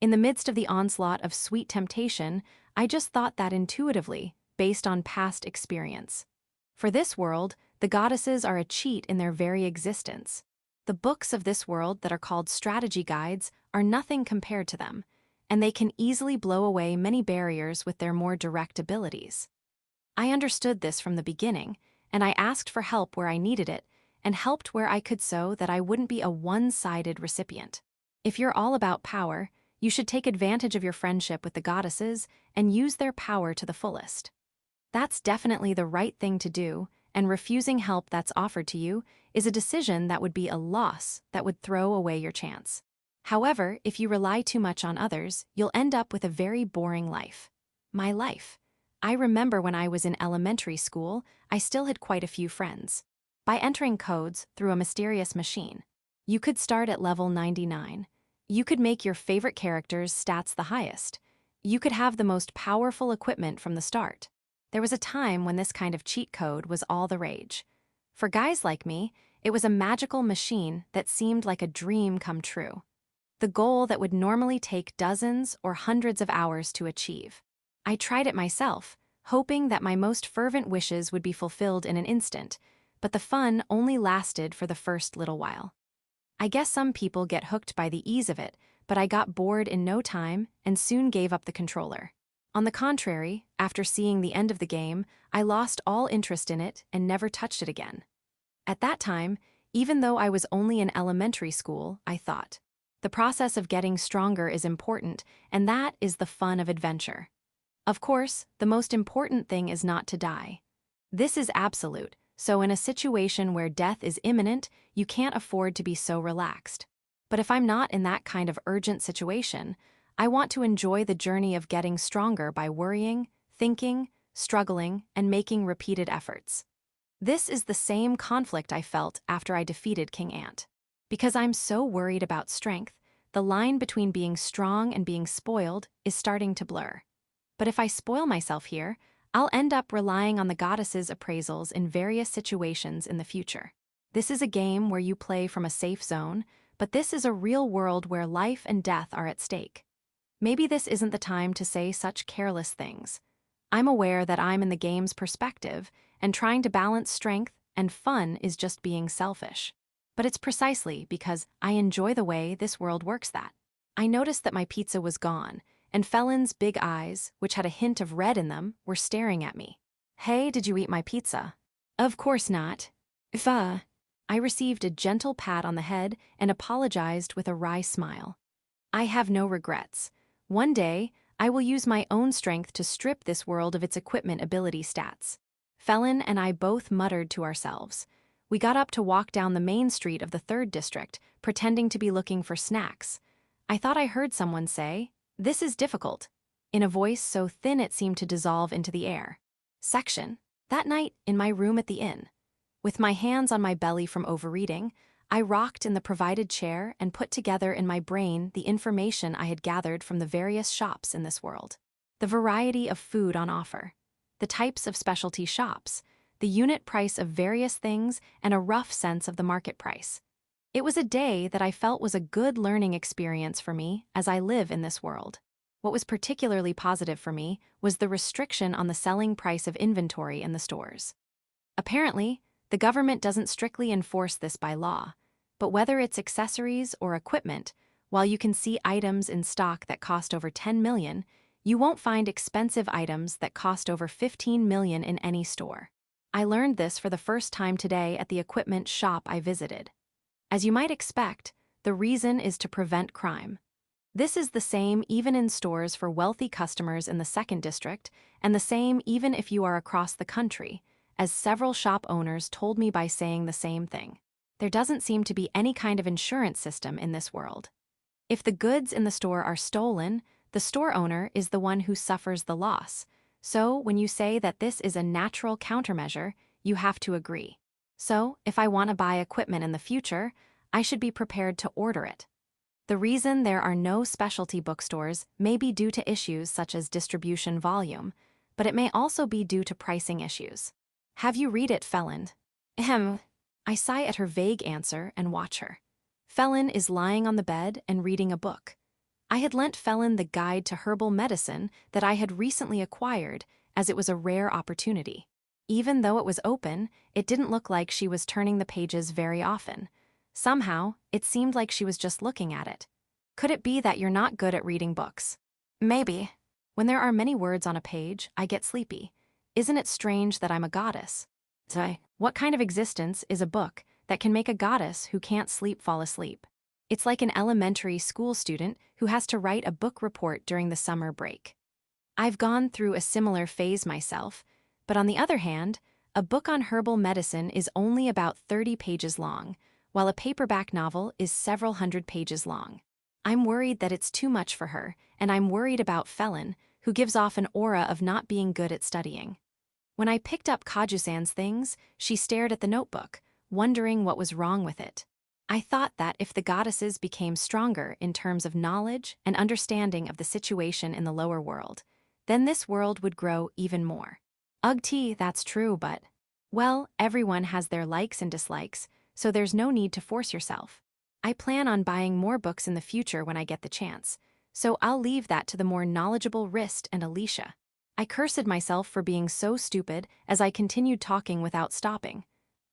In the midst of the onslaught of sweet temptation, I just thought that intuitively, based on past experience. For this world, the goddesses are a cheat in their very existence. The books of this world that are called strategy guides are nothing compared to them, and they can easily blow away many barriers with their more direct abilities. I understood this from the beginning, and I asked for help where I needed it, and helped where I could so that I wouldn't be a one-sided recipient. If you're all about power, you should take advantage of your friendship with the goddesses and use their power to the fullest. That's definitely the right thing to do, and refusing help that's offered to you is a decision that would be a loss that would throw away your chance. However, if you rely too much on others, you'll end up with a very boring life. My life. I remember when I was in elementary school, I still had quite a few friends. By entering codes through a mysterious machine, you could start at level 99. You could make your favorite character's stats the highest. You could have the most powerful equipment from the start. There was a time when this kind of cheat code was all the rage. For guys like me, it was a magical machine that seemed like a dream come true. The goal that would normally take dozens or hundreds of hours to achieve. I tried it myself, hoping that my most fervent wishes would be fulfilled in an instant, but the fun only lasted for the first little while. I guess some people get hooked by the ease of it, but I got bored in no time and soon gave up the controller. On the contrary, after seeing the end of the game, I lost all interest in it and never touched it again. At that time, even though I was only in elementary school, I thought, the process of getting stronger is important, and that is the fun of adventure. Of course, the most important thing is not to die. This is absolute, so in a situation where death is imminent, you can't afford to be so relaxed. But if I'm not in that kind of urgent situation, I want to enjoy the journey of getting stronger by worrying, thinking, struggling, and making repeated efforts. This is the same conflict I felt after I defeated King Ant. Because I'm so worried about strength, the line between being strong and being spoiled is starting to blur. But if I spoil myself here, I'll end up relying on the goddesses' appraisals in various situations in the future. This is a game where you play from a safe zone, but this is a real world where life and death are at stake. Maybe this isn't the time to say such careless things. I'm aware that I'm in the game's perspective, and trying to balance strength and fun is just being selfish. But it's precisely because I enjoy the way this world works that. I noticed that my pizza was gone, and Felon's big eyes, which had a hint of red in them, were staring at me. Hey, did you eat my pizza? Of course not. I received a gentle pat on the head and apologized with a wry smile. I have no regrets. One day, I will use my own strength to strip this world of its equipment ability stats. Felon and I both muttered to ourselves. We got up to walk down the main street of the 3rd district, pretending to be looking for snacks. I thought I heard someone say, "This is difficult," in a voice so thin it seemed to dissolve into the air. Section. That night, in my room at the inn. With my hands on my belly from overeating, I rocked in the provided chair and put together in my brain the information I had gathered from the various shops in this world. The variety of food on offer, the types of specialty shops, the unit price of various things, and a rough sense of the market price. It was a day that I felt was a good learning experience for me as I live in this world. What was particularly positive for me was the restriction on the selling price of inventory in the stores. Apparently, the government doesn't strictly enforce this by law, but whether it's accessories or equipment, while you can see items in stock that cost over 10 million, you won't find expensive items that cost over 15 million in any store. I learned this for the first time today at the equipment shop I visited. As you might expect, the reason is to prevent crime. This is the same even in stores for wealthy customers in the 2nd district, and the same even if you are across the country, as several shop owners told me by saying the same thing. There doesn't seem to be any kind of insurance system in this world. If the goods in the store are stolen, the store owner is the one who suffers the loss. So, when you say that this is a natural countermeasure, you have to agree. So, if I want to buy equipment in the future, I should be prepared to order it. The reason there are no specialty bookstores may be due to issues such as distribution volume, but it may also be due to pricing issues. Have you read it, Felon? Ahem. I sigh at her vague answer and watch her. Felon is lying on the bed and reading a book. I had lent Felon the guide to herbal medicine that I had recently acquired, as it was a rare opportunity. Even though it was open, it didn't look like she was turning the pages very often. Somehow, it seemed like she was just looking at it. Could it be that you're not good at reading books? Maybe. When there are many words on a page, I get sleepy. Isn't it strange that I'm a goddess? What kind of existence is a book that can make a goddess who can't sleep fall asleep? It's like an elementary school student who has to write a book report during the summer break. I've gone through a similar phase myself, but on the other hand, a book on herbal medicine is only about 30 pages long, while a paperback novel is several hundred pages long. I'm worried that it's too much for her, and I'm worried about Felon, who gives off an aura of not being good at studying. When I picked up Kaju-san's things, she stared at the notebook, wondering what was wrong with it. I thought that if the goddesses became stronger in terms of knowledge and understanding of the situation in the lower world, then this world would grow even more. Ugh, that's true, but... Well, everyone has their likes and dislikes, so there's no need to force yourself. I plan on buying more books in the future when I get the chance, so I'll leave that to the more knowledgeable Rist and Alicia. I cursed myself for being so stupid as I continued talking without stopping.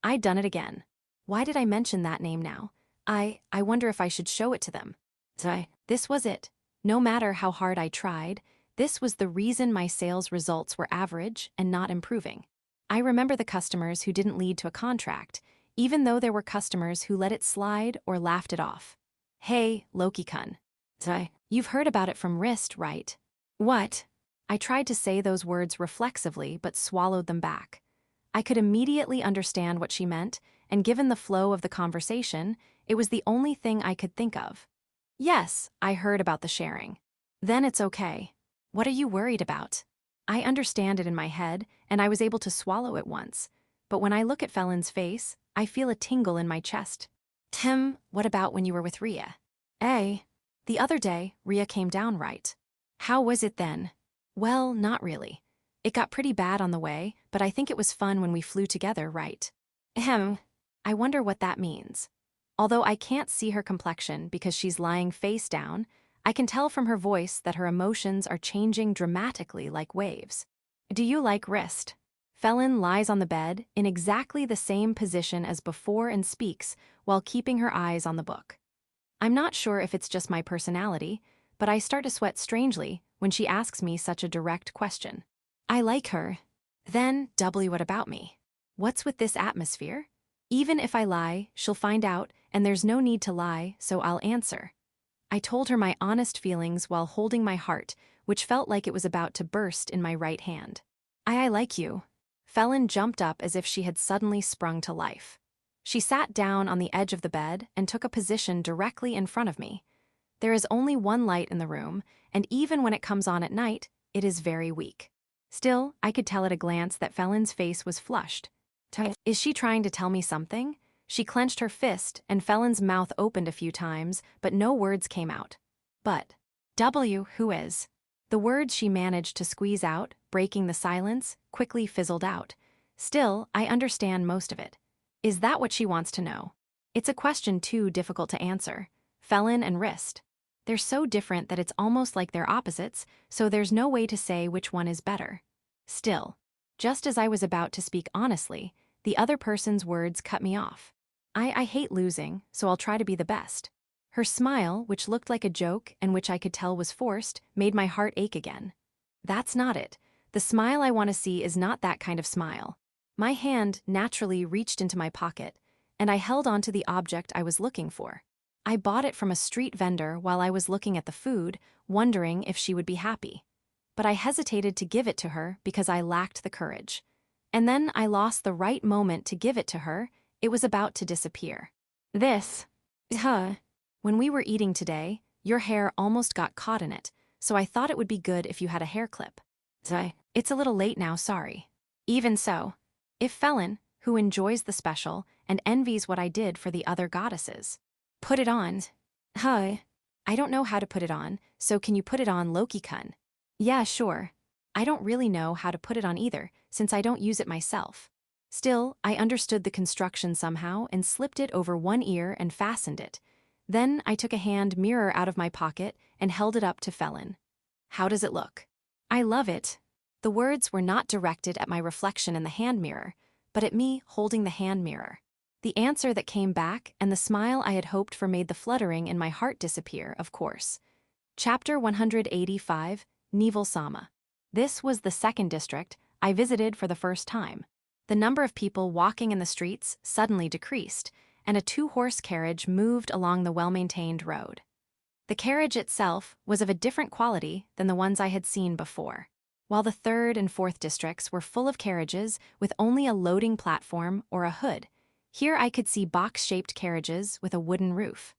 I'd done it again. Why did I mention that name now? I wonder if I should show it to them. This was it. No matter how hard I tried, this was the reason my sales results were average and not improving. I remember the customers who didn't lead to a contract, even though there were customers who let it slide or laughed it off. Hey, Loki-kun. You've heard about it from Rist, right? What? I tried to say those words reflexively but swallowed them back. I could immediately understand what she meant, and given the flow of the conversation, it was the only thing I could think of. Yes, I heard about the sharing. Then it's okay. What are you worried about? I understand it in my head, and I was able to swallow it once. But when I look at Felon's face, I feel a tingle in my chest. Tim, what about when you were with Rhea? The other day, Rhea came down right. How was it then? Well, not really. It got pretty bad on the way, but I think it was fun when we flew together, right? I wonder what that means. Although I can't see her complexion because she's lying face down, I can tell from her voice that her emotions are changing dramatically like waves. Do you like Rist? Felon lies on the bed in exactly the same position as before and speaks while keeping her eyes on the book. I'm not sure if it's just my personality, but I start to sweat strangely when she asks me such a direct question. I like her. Then, what about me? What's with this atmosphere? Even if I lie, she'll find out, and there's no need to lie, so I'll answer. I told her my honest feelings while holding my heart, which felt like it was about to burst in my right hand. I like you. Felon jumped up as if she had suddenly sprung to life. She sat down on the edge of the bed and took a position directly in front of me. There is only one light in the room, and even when it comes on at night, it is very weak. Still, I could tell at a glance that Felon's face was flushed. Is she trying to tell me something? She clenched her fist, and Felon's mouth opened a few times, but no words came out. But, who is? The words she managed to squeeze out, breaking the silence, quickly fizzled out. Still, I understand most of it. Is that what she wants to know? It's a question too difficult to answer. Felon and Rist. They're so different that it's almost like they're opposites, so there's no way to say which one is better. Still, just as I was about to speak honestly, the other person's words cut me off. I hate losing, so I'll try to be the best. Her smile, which looked like a joke and which I could tell was forced, made my heart ache again. That's not it. The smile I want to see is not that kind of smile. My hand naturally reached into my pocket, and I held onto the object I was looking for. I bought it from a street vendor while I was looking at the food, wondering if she would be happy. But I hesitated to give it to her because I lacked the courage. And then I lost the right moment to give it to her. It was about to disappear. When we were eating today, your hair almost got caught in it, so I thought it would be good if you had a hair clip. It's a little late now, sorry. Even so, if Felon, who enjoys the special and envies what I did for the other goddesses, put it on. I don't know how to put it on, so can you put it on, Loki-kun? Yeah, sure. I don't really know how to put it on either, since I don't use it myself. Still, I understood the construction somehow and slipped it over one ear and fastened it. Then I took a hand mirror out of my pocket and held it up to Felon. How does it look? I love it. The words were not directed at my reflection in the hand mirror, but at me holding the hand mirror. The answer that came back and the smile I had hoped for made the fluttering in my heart disappear, of course. Chapter 185, Neville Sama. This was the second district I visited for the first time. The number of people walking in the streets suddenly decreased, and a two-horse carriage moved along the well-maintained road. The carriage itself was of a different quality than the ones I had seen before. While the third and fourth districts were full of carriages with only a loading platform or a hood, here I could see box-shaped carriages with a wooden roof.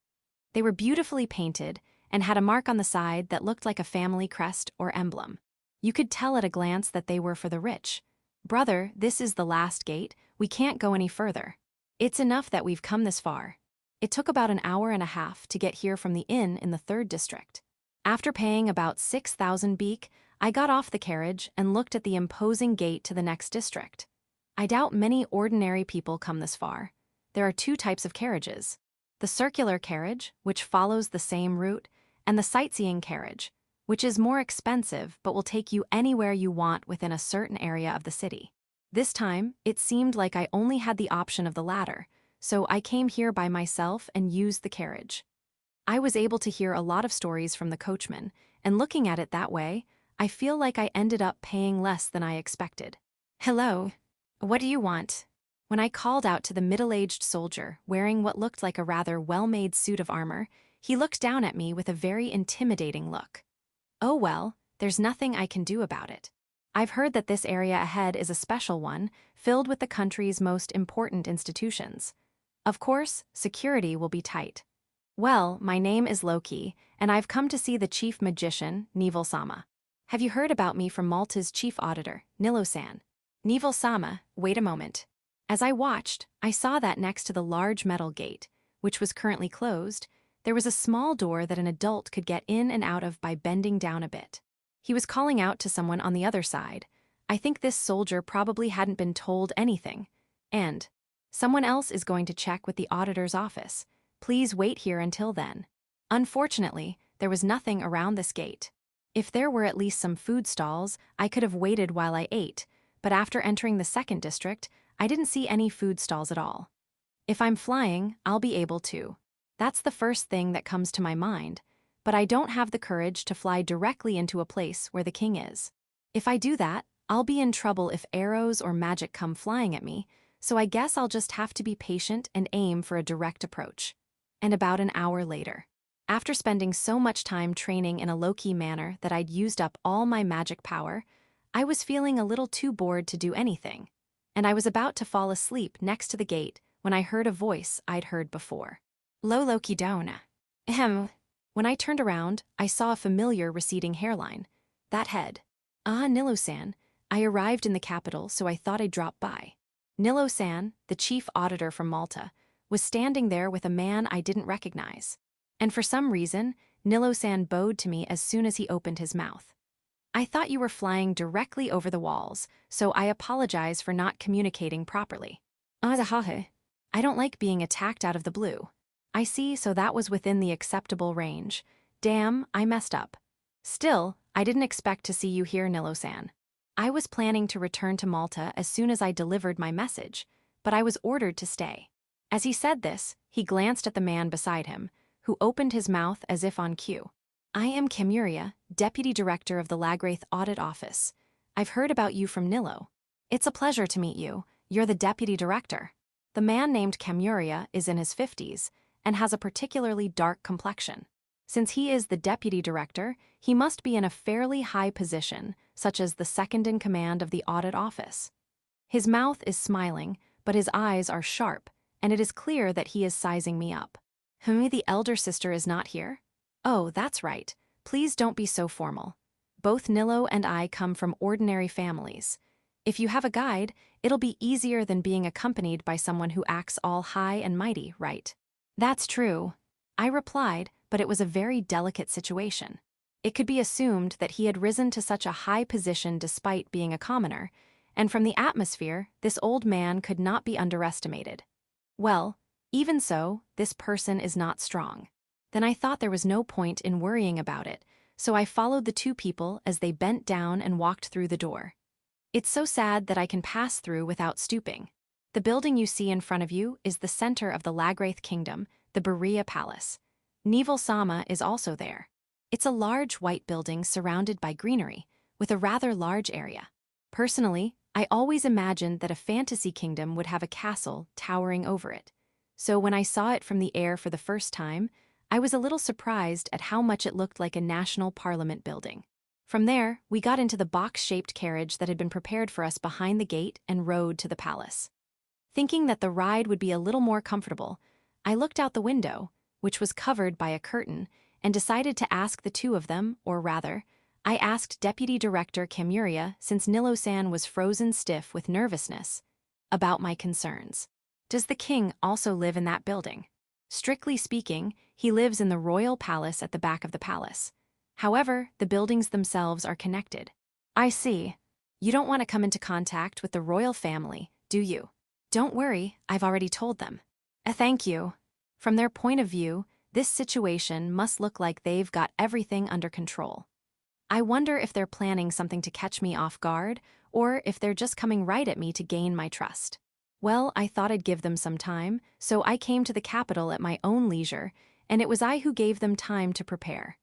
They were beautifully painted and had a mark on the side that looked like a family crest or emblem. You could tell at a glance that they were for the rich. Brother, this is the last gate, we can't go any further. It's enough that we've come this far. It took about an hour and a half to get here from the inn in the third district. After paying about 6,000 beek, I got off the carriage and looked at the imposing gate to the next district. I doubt many ordinary people come this far. There are two types of carriages: the circular carriage, which follows the same route, and the sightseeing carriage, which is more expensive but will take you anywhere you want within a certain area of the city. This time, it seemed like I only had the option of the latter, so I came here by myself and used the carriage. I was able to hear a lot of stories from the coachman, and looking at it that way, I feel like I ended up paying less than I expected. Hello. What do you want? When I called out to the middle-aged soldier wearing what looked like a rather well-made suit of armor, he looked down at me with a very intimidating look. Oh well, there's nothing I can do about it. I've heard that this area ahead is a special one, filled with the country's most important institutions. Of course, security will be tight. Well, my name is Loki, and I've come to see the chief magician, Neville Sama. Have you heard about me from Malta's chief auditor, Nilo-san? Neville Sama, wait a moment. As I watched, I saw that next to the large metal gate, which was currently closed, there was a small door that an adult could get in and out of by bending down a bit. He was calling out to someone on the other side. I think this soldier probably hadn't been told anything. And someone else is going to check with the auditor's office. Please wait here until then. Unfortunately, there was nothing around this gate. If there were at least some food stalls, I could have waited while I ate, but after entering the second district, I didn't see any food stalls at all. If I'm flying, I'll be able to. That's the first thing that comes to my mind, but I don't have the courage to fly directly into a place where the king is. If I do that, I'll be in trouble if arrows or magic come flying at me, so I guess I'll just have to be patient and aim for a direct approach. And about an hour later, after spending so much time training in a low-key manner that I'd used up all my magic power, I was feeling a little too bored to do anything, and I was about to fall asleep next to the gate when I heard a voice I'd heard before. Lo Loki Dona. Ahem. When I turned around, I saw a familiar receding hairline. That head. Ah, Nilo-san. I arrived in the capital, so I thought I'd drop by. Nilo-san, the chief auditor from Malta, was standing there with a man I didn't recognize. And for some reason, Nilo-san bowed to me as soon as he opened his mouth. I thought you were flying directly over the walls, so I apologize for not communicating properly. I don't like being attacked out of the blue. I see, so that was within the acceptable range. Damn, I messed up. Still, I didn't expect to see you here, Nilo-san. I was planning to return to Malta as soon as I delivered my message, but I was ordered to stay. As he said this, he glanced at the man beside him, who opened his mouth as if on cue. I am Camuria, Deputy Director of the Lagraith Audit Office. I've heard about you from Nilo. It's a pleasure to meet you. You're the Deputy Director. The man named Camuria is in his 50s and has a particularly dark complexion. Since he is the Deputy Director, he must be in a fairly high position, such as the second in command of the Audit Office. His mouth is smiling, but his eyes are sharp, and it is clear that he is sizing me up. The elder sister is not here? Oh, that's right. Please don't be so formal. Both Nilo and I come from ordinary families. If you have a guide, it'll be easier than being accompanied by someone who acts all high and mighty, right? That's true. I replied, but it was a very delicate situation. It could be assumed that he had risen to such a high position despite being a commoner, and from the atmosphere, this old man could not be underestimated. Well, even so, this person is not strong. Then I thought there was no point in worrying about it, so I followed the two people as they bent down and walked through the door. It's so sad that I can pass through without stooping. The building you see in front of you is the center of the Lagraith Kingdom, the Berea Palace. Neville-sama is also there. It's a large white building surrounded by greenery, with a rather large area. Personally, I always imagined that a fantasy kingdom would have a castle towering over it. So when I saw it from the air for the first time, I was a little surprised at how much it looked like a national parliament building. From there, we got into the box-shaped carriage that had been prepared for us behind the gate and rode to the palace. Thinking that the ride would be a little more comfortable, I looked out the window, which was covered by a curtain, and decided to ask the two of them, or rather, I asked Deputy Director Kamuria, since Nilo-san was frozen stiff with nervousness, about my concerns. Does the king also live in that building? Strictly speaking, he lives in the royal palace at the back of the palace. However, the buildings themselves are connected. I see. You don't want to come into contact with the royal family, do you? Don't worry, I've already told them. Thank you. From their point of view, this situation must look like they've got everything under control. I wonder if they're planning something to catch me off guard, or if they're just coming right at me to gain my trust. Well, I thought I'd give them some time, so I came to the capital at my own leisure, and it was I who gave them time to prepare.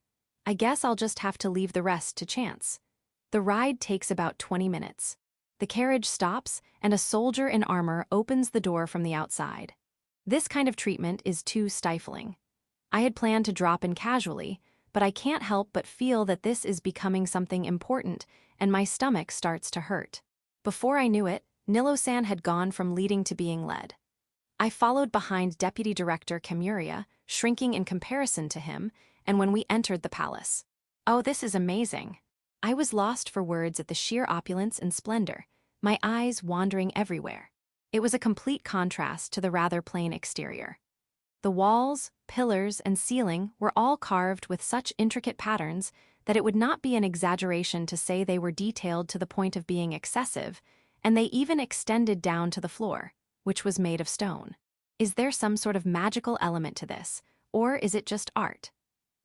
I guess I'll just have to leave the rest to chance. The ride takes about 20 minutes. The carriage stops, and a soldier in armor opens the door from the outside. This kind of treatment is too stifling. I had planned to drop in casually, but I can't help but feel that this is becoming something important, and my stomach starts to hurt. Before I knew it, Nilo-san had gone from leading to being led. I followed behind Deputy Director Kamuria, shrinking in comparison to him, and when we entered the palace. Oh, this is amazing. I was lost for words at the sheer opulence and splendor, my eyes wandering everywhere. It was a complete contrast to the rather plain exterior. The walls, pillars, and ceiling were all carved with such intricate patterns that it would not be an exaggeration to say they were detailed to the point of being excessive, and they even extended down to the floor, which was made of stone. Is there some sort of magical element to this, or is it just art?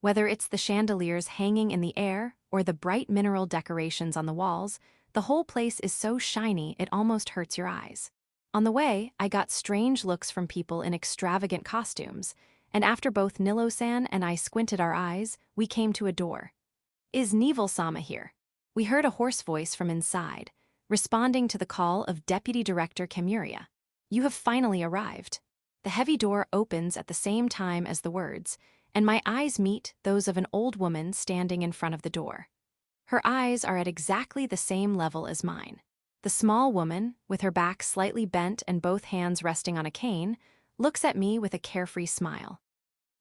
Whether it's the chandeliers hanging in the air or the bright mineral decorations on the walls, the whole place is so shiny it almost hurts your eyes. On the way, I got strange looks from people in extravagant costumes, and after both Nilo-san and I squinted our eyes, we came to a door. Is Neville-sama here? We heard a hoarse voice from inside, responding to the call of Deputy Director Kamuria. You have finally arrived. The heavy door opens at the same time as the words, and my eyes meet those of an old woman standing in front of the door. Her eyes are at exactly the same level as mine. The small woman, with her back slightly bent and both hands resting on a cane, looks at me with a carefree smile.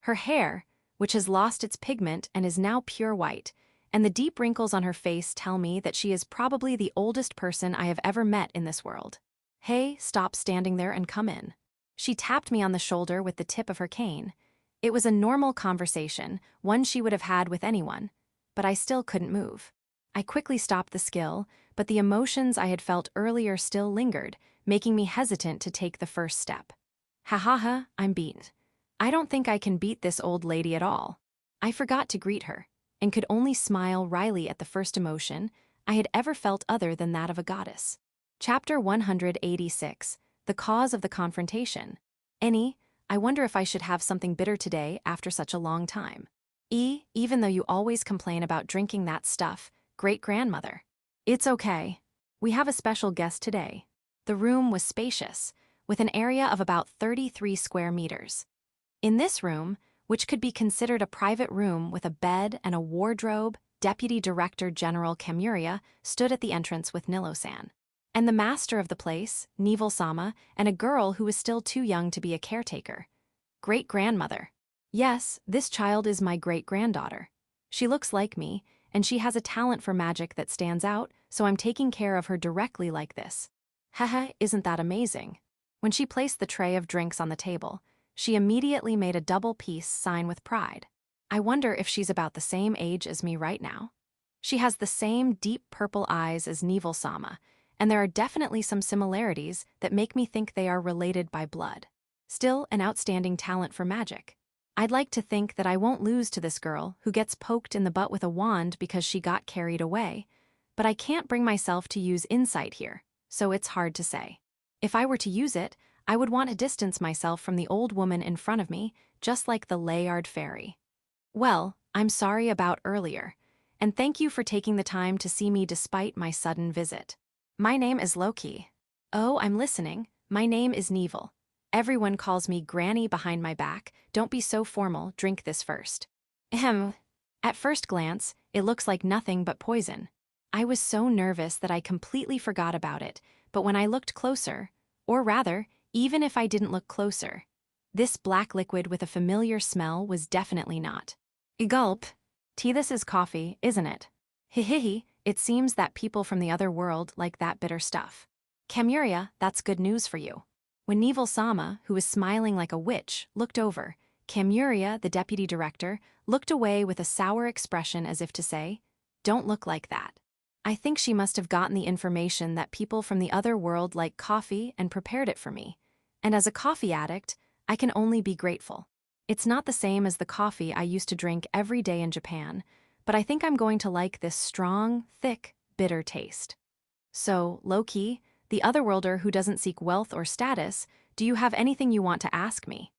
Her hair, which has lost its pigment and is now pure white, and the deep wrinkles on her face tell me that she is probably the oldest person I have ever met in this world. Hey, stop standing there and come in. She tapped me on the shoulder with the tip of her cane. It was a normal conversation, one she would have had with anyone, but I still couldn't move. I quickly stopped the skill, but the emotions I had felt earlier still lingered, making me hesitant to take the first step. Ha, I'm beaten. I don't think I can beat this old lady at all. I forgot to greet her, and could only smile wryly at the first emotion I had ever felt other than that of a goddess. Chapter 186, The Cause of the Confrontation. I wonder if I should have something bitter today after such a long time. Even though you always complain about drinking that stuff, great-grandmother. It's okay. We have a special guest today. The room was spacious, with an area of about 33 square meters. In this room, which could be considered a private room with a bed and a wardrobe, Deputy Director General Kamuria stood at the entrance with Nilo-san. And the master of the place, Neville-sama, and a girl who was still too young to be a caretaker. Great-grandmother. Yes, this child is my great-granddaughter. She looks like me, and she has a talent for magic that stands out, so I'm taking care of her directly like this. Haha, isn't that amazing? When she placed the tray of drinks on the table, she immediately made a double peace sign with pride. I wonder if she's about the same age as me right now. She has the same deep purple eyes as Neville-sama, and there are definitely some similarities that make me think they are related by blood. Still, an outstanding talent for magic. I'd like to think that I won't lose to this girl who gets poked in the butt with a wand because she got carried away, but I can't bring myself to use insight here, so it's hard to say. If I were to use it, I would want to distance myself from the old woman in front of me, just like the Layard fairy. Well, I'm sorry about earlier, and thank you for taking the time to see me despite my sudden visit. My name is Loki. Oh, I'm listening. My name is Neville. Everyone calls me Granny behind my back. Don't be so formal, drink this first. Ahem. At first glance, it looks like nothing but poison. I was so nervous that I completely forgot about it, but when I looked closer, or rather, even if I didn't look closer, this black liquid with a familiar smell was definitely not. Gulp. Tea, this is coffee, isn't it? Hihihi, it seems that people from the other world like that bitter stuff. Camuria, that's good news for you. When Neville-sama, who was smiling like a witch, looked over, Camuria, the deputy director, looked away with a sour expression as if to say, "Don't look like that." I think she must have gotten the information that people from the other world like coffee and prepared it for me. And as a coffee addict, I can only be grateful. It's not the same as the coffee I used to drink every day in Japan, but I think I'm going to like this strong, thick, bitter taste. So, Loki, the otherworlder who doesn't seek wealth or status, do you have anything you want to ask me?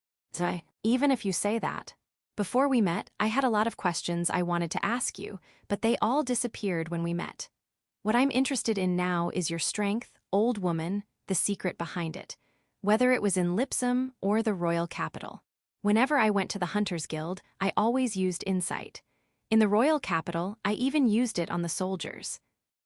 Even if you say that. Before we met, I had a lot of questions I wanted to ask you, but they all disappeared when we met. What I'm interested in now is your strength, old woman, the secret behind it, whether it was in Lipsom or the royal capital. Whenever I went to the Hunters Guild, I always used insight. In the royal capital, I even used it on the soldiers.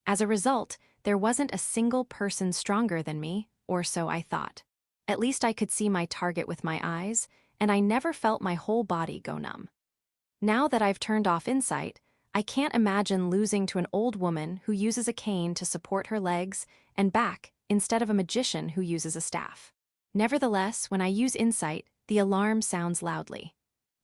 As a result, there wasn't a single person stronger than me, or so I thought. At least I could see my target with my eyes, and I never felt my whole body go numb. Now that I've turned off insight, I can't imagine losing to an old woman who uses a cane to support her legs and back instead of a magician who uses a staff. Nevertheless, when I use insight, the alarm sounds loudly.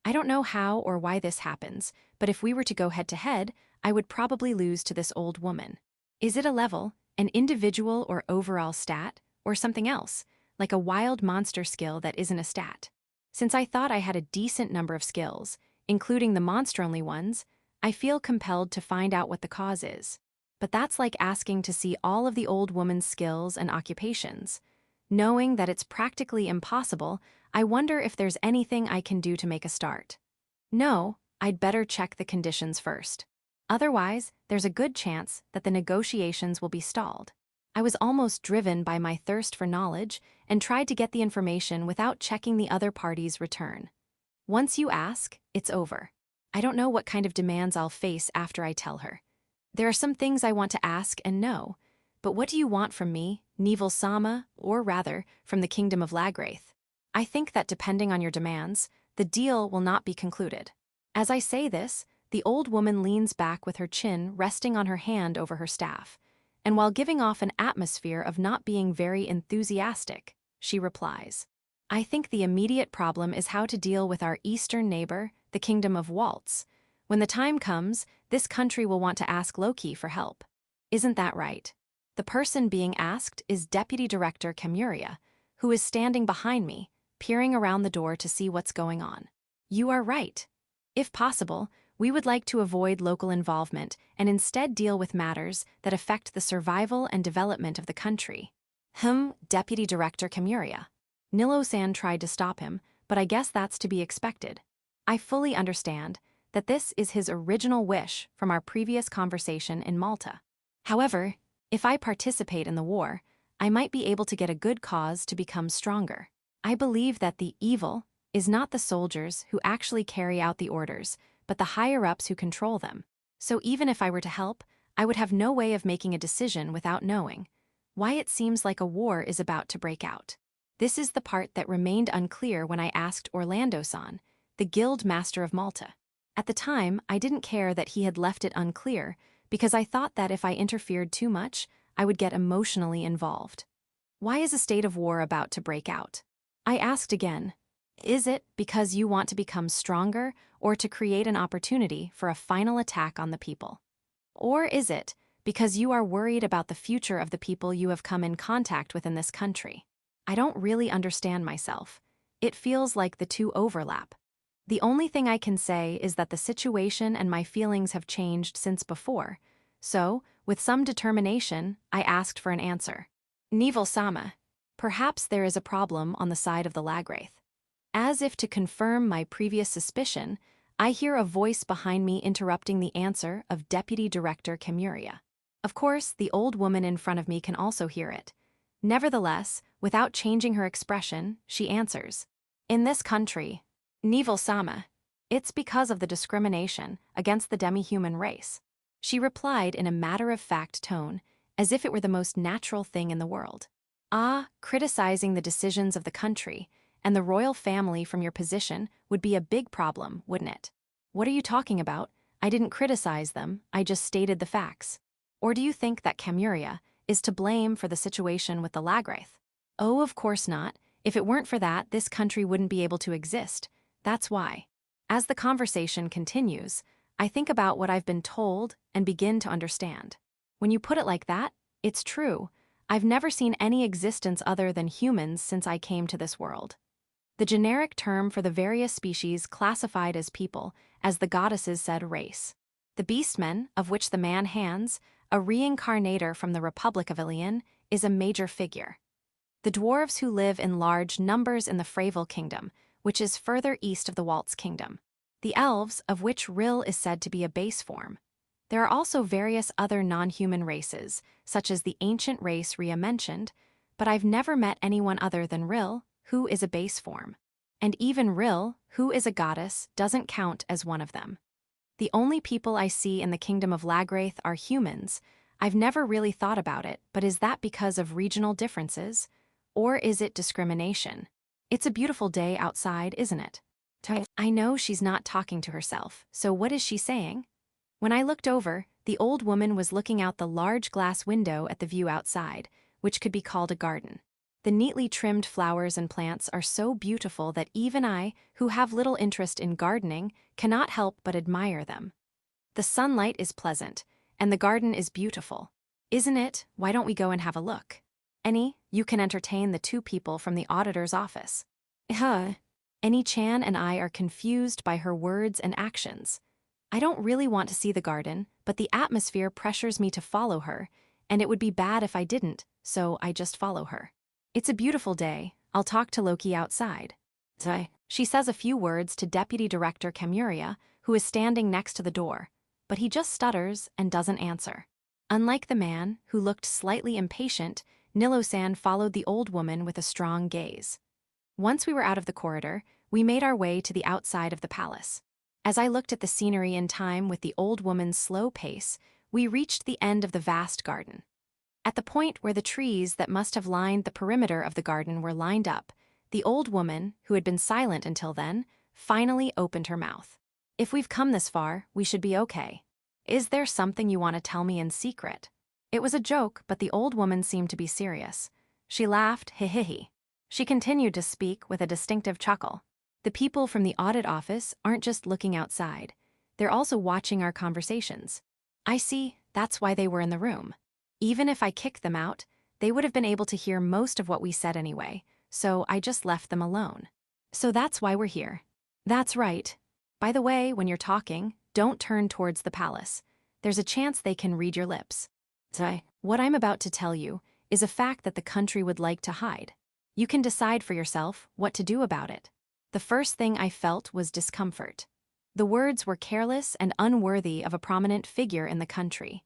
I don't know how or why this happens, but if we were to go head-to-head, I would probably lose to this old woman. Is it a level, an individual or overall stat, or something else, like a wild monster skill that isn't a stat? Since I thought I had a decent number of skills, including the monster-only ones, I feel compelled to find out what the cause is. But that's like asking to see all of the old woman's skills and occupations. Knowing that it's practically impossible, I wonder if there's anything I can do to make a start. No, I'd better check the conditions first. Otherwise, there's a good chance that the negotiations will be stalled. I was almost driven by my thirst for knowledge and tried to get the information without checking the other party's return. Once you ask, it's over. I don't know what kind of demands I'll face after I tell her. There are some things I want to ask and know, but what do you want from me, Neville-sama, or rather, from the Kingdom of Lagraith? I think that depending on your demands, the deal will not be concluded. As I say this, the old woman leans back with her chin resting on her hand over her staff, and while giving off an atmosphere of not being very enthusiastic, she replies, "I think the immediate problem is how to deal with our eastern neighbor, the Kingdom of Waltz. When the time comes, this country will want to ask Loki for help. Isn't that right?" The person being asked is Deputy Director Camuria, who is standing behind me, peering around the door to see what's going on. You are right. If possible, we would like to avoid local involvement and instead deal with matters that affect the survival and development of the country. Deputy Director Camuria. Nilo-san tried to stop him, but I guess that's to be expected. I fully understand that this is his original wish from our previous conversation in Malta. However, if I participate in the war, I might be able to get a good cause to become stronger. I believe that the evil is not the soldiers who actually carry out the orders, but the higher-ups who control them. So even if I were to help, I would have no way of making a decision without knowing why it seems like a war is about to break out. This is the part that remained unclear when I asked Orlando-san, the guild master of Malta. At the time, I didn't care that he had left it unclear because I thought that if I interfered too much, I would get emotionally involved. Why is a state of war about to break out? I asked again. Is it because you want to become stronger or to create an opportunity for a final attack on the people? Or is it because you are worried about the future of the people you have come in contact with in this country? I don't really understand myself. It feels like the two overlap. The only thing I can say is that the situation and my feelings have changed since before, so, with some determination, I asked for an answer. Neville-sama, perhaps there is a problem on the side of the Lagwraith. As if to confirm my previous suspicion, I hear a voice behind me interrupting the answer of Deputy Director Camuria. Of course, the old woman in front of me can also hear it. Nevertheless, without changing her expression, she answers. In this country, Neville-sama, it's because of the discrimination against the demi-human race. She replied in a matter-of-fact tone, as if it were the most natural thing in the world. Criticizing the decisions of the country and the royal family from your position would be a big problem, wouldn't it? What are you talking about? I didn't criticize them, I just stated the facts. Or do you think that Camuria is to blame for the situation with the Lagwraith? Oh, of course not. If it weren't for that, this country wouldn't be able to exist. That's why. As the conversation continues, I think about what I've been told and begin to understand. When you put it like that, it's true. I've never seen any existence other than humans since I came to this world. The generic term for the various species classified as people, as the goddesses said race. The beastmen, of which the man Hands, a reincarnator from the Republic of Ilion, is a major figure. The dwarves who live in large numbers in the Fravel Kingdom, which is further east of the Waltz Kingdom. The elves, of which Rill is said to be a base form. There are also various other non-human races, such as the ancient race Rhea mentioned, but I've never met anyone other than Rill, who is a base form. And even Rill, who is a goddess, doesn't count as one of them. The only people I see in the kingdom of Lagwraith are humans. I've never really thought about it, but is that because of regional differences? Or is it discrimination? It's a beautiful day outside, isn't it? I know she's not talking to herself, so what is she saying? When I looked over, the old woman was looking out the large glass window at the view outside, which could be called a garden. The neatly trimmed flowers and plants are so beautiful that even I, who have little interest in gardening, cannot help but admire them. The sunlight is pleasant, and the garden is beautiful. Isn't it? Why don't we go and have a look? You can entertain the two people from the auditor's office. Chan and I are confused by her words and actions. I don't really want to see the garden, but the atmosphere pressures me to follow her, and it would be bad if I didn't, so I just follow her. It's a beautiful day. I'll talk to Loki outside. She says a few words to Deputy Director Camuria, who is standing next to the door, but he just stutters and doesn't answer. Unlike the man, who looked slightly impatient, Nilo-san followed the old woman with a strong gaze. Once we were out of the corridor, we made our way to the outside of the palace. As I looked at the scenery in time with the old woman's slow pace, we reached the end of the vast garden. At the point where the trees that must have lined the perimeter of the garden were lined up, the old woman, who had been silent until then, finally opened her mouth. If we've come this far, we should be okay. Is there something you want to tell me in secret? It was a joke, but the old woman seemed to be serious. She laughed, he. She continued to speak with a distinctive chuckle. The people from the audit office aren't just looking outside. They're also watching our conversations. I see, that's why they were in the room. Even if I kicked them out, they would have been able to hear most of what we said anyway, so I just left them alone. So that's why we're here. That's right. By the way, when you're talking, don't turn towards the palace. There's a chance they can read your lips. What I'm about to tell you is a fact that the country would like to hide. You can decide for yourself what to do about it. The first thing I felt was discomfort. The words were careless and unworthy of a prominent figure in the country.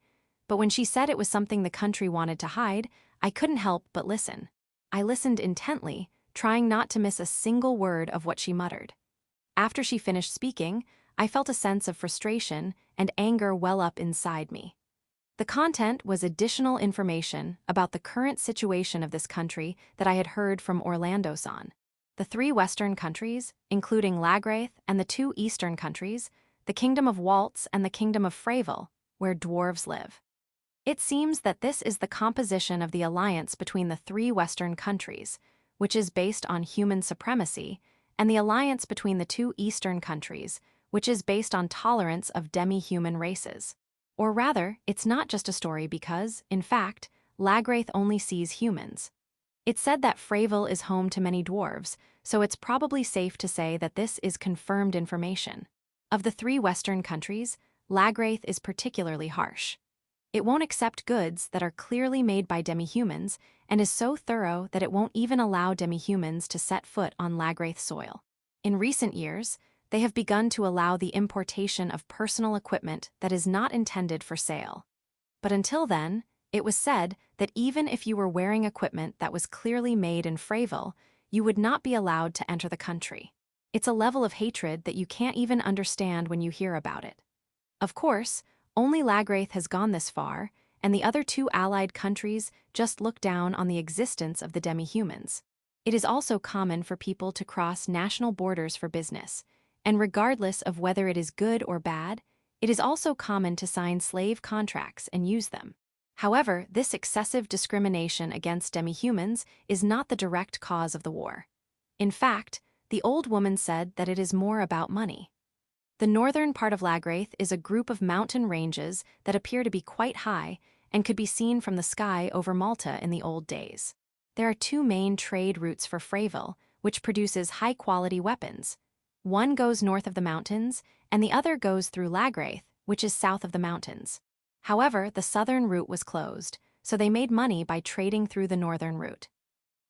But when she said it was something the country wanted to hide, I couldn't help but listen. I listened intently, trying not to miss a single word of what she muttered. After she finished speaking, I felt a sense of frustration and anger well up inside me. The content was additional information about the current situation of this country that I had heard from Orlando-san. The 3 western countries, including Lagwraith, and the 2 eastern countries, the Kingdom of Waltz and the Kingdom of Fravel, where dwarves live. It seems that this is the composition of the alliance between the 3 western countries, which is based on human supremacy, and the alliance between the two eastern countries, which is based on tolerance of demi-human races. Or rather, it's not just a story because, in fact, Lagraith only sees humans. It's said that Freville is home to many dwarves, so it's probably safe to say that this is confirmed information. Of the three Western countries, Lagraith is particularly harsh. It won't accept goods that are clearly made by demi-humans and is so thorough that it won't even allow demi-humans to set foot on Lagraith soil. In recent years, they have begun to allow the importation of personal equipment that is not intended for sale. But until then, it was said that even if you were wearing equipment that was clearly made in Freville, you would not be allowed to enter the country. It's a level of hatred that you can't even understand when you hear about it. Of course, only Lagraith has gone this far, and the other two allied countries just look down on the existence of the demi-humans. It is also common for people to cross national borders for business, and regardless of whether it is good or bad, it is also common to sign slave contracts and use them. However, this excessive discrimination against demi-humans is not the direct cause of the war. In fact, the old woman said that it is more about money. The northern part of Lagraith is a group of mountain ranges that appear to be quite high and could be seen from the sky over Malta in the old days. There are two main trade routes for Freville, which produces high-quality weapons. One goes north of the mountains, and the other goes through Lagraith, which is south of the mountains. However, the southern route was closed, so they made money by trading through the northern route.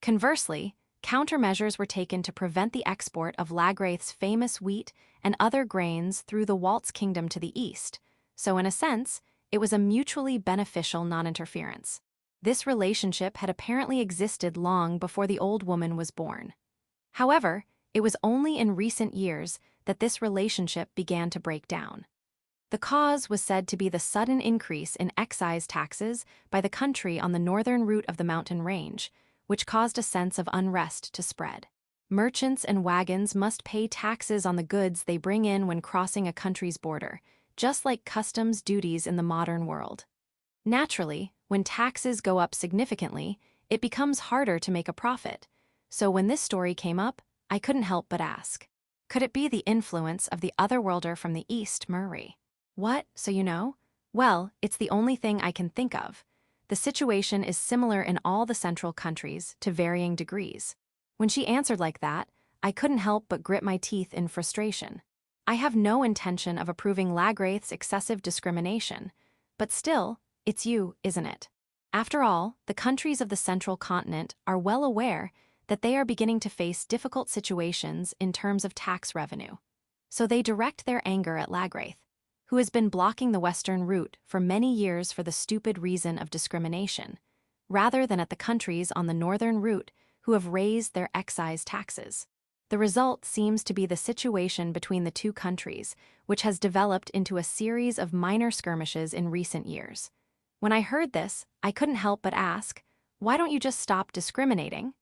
Conversely, countermeasures were taken to prevent the export of Lagraith's famous wheat and other grains through the Waltz Kingdom to the east, so in a sense, it was a mutually beneficial non-interference. This relationship had apparently existed long before the old woman was born. However, it was only in recent years that this relationship began to break down. The cause was said to be the sudden increase in excise taxes by the country on the northern route of the mountain range, which caused a sense of unrest to spread. Merchants and wagons must pay taxes on the goods they bring in when crossing a country's border, just like customs duties in the modern world. Naturally, when taxes go up significantly, it becomes harder to make a profit. So when this story came up, I couldn't help but ask, could it be the influence of the otherworlder from the east, Murray? What, so you know? Well, it's the only thing I can think of. The situation is similar in all the central countries, to varying degrees. When she answered like that, I couldn't help but grit my teeth in frustration. I have no intention of approving Lagraith's excessive discrimination, but still, it's you, isn't it? After all, the countries of the central continent are well aware that they are beginning to face difficult situations in terms of tax revenue. So they direct their anger at Lagraith, who has been blocking the western route for many years for the stupid reason of discrimination, rather than at the countries on the northern route who have raised their excise taxes. The result seems to be the situation between the two countries, which has developed into a series of minor skirmishes in recent years. When I heard this, I couldn't help but ask, why don't you just stop discriminating?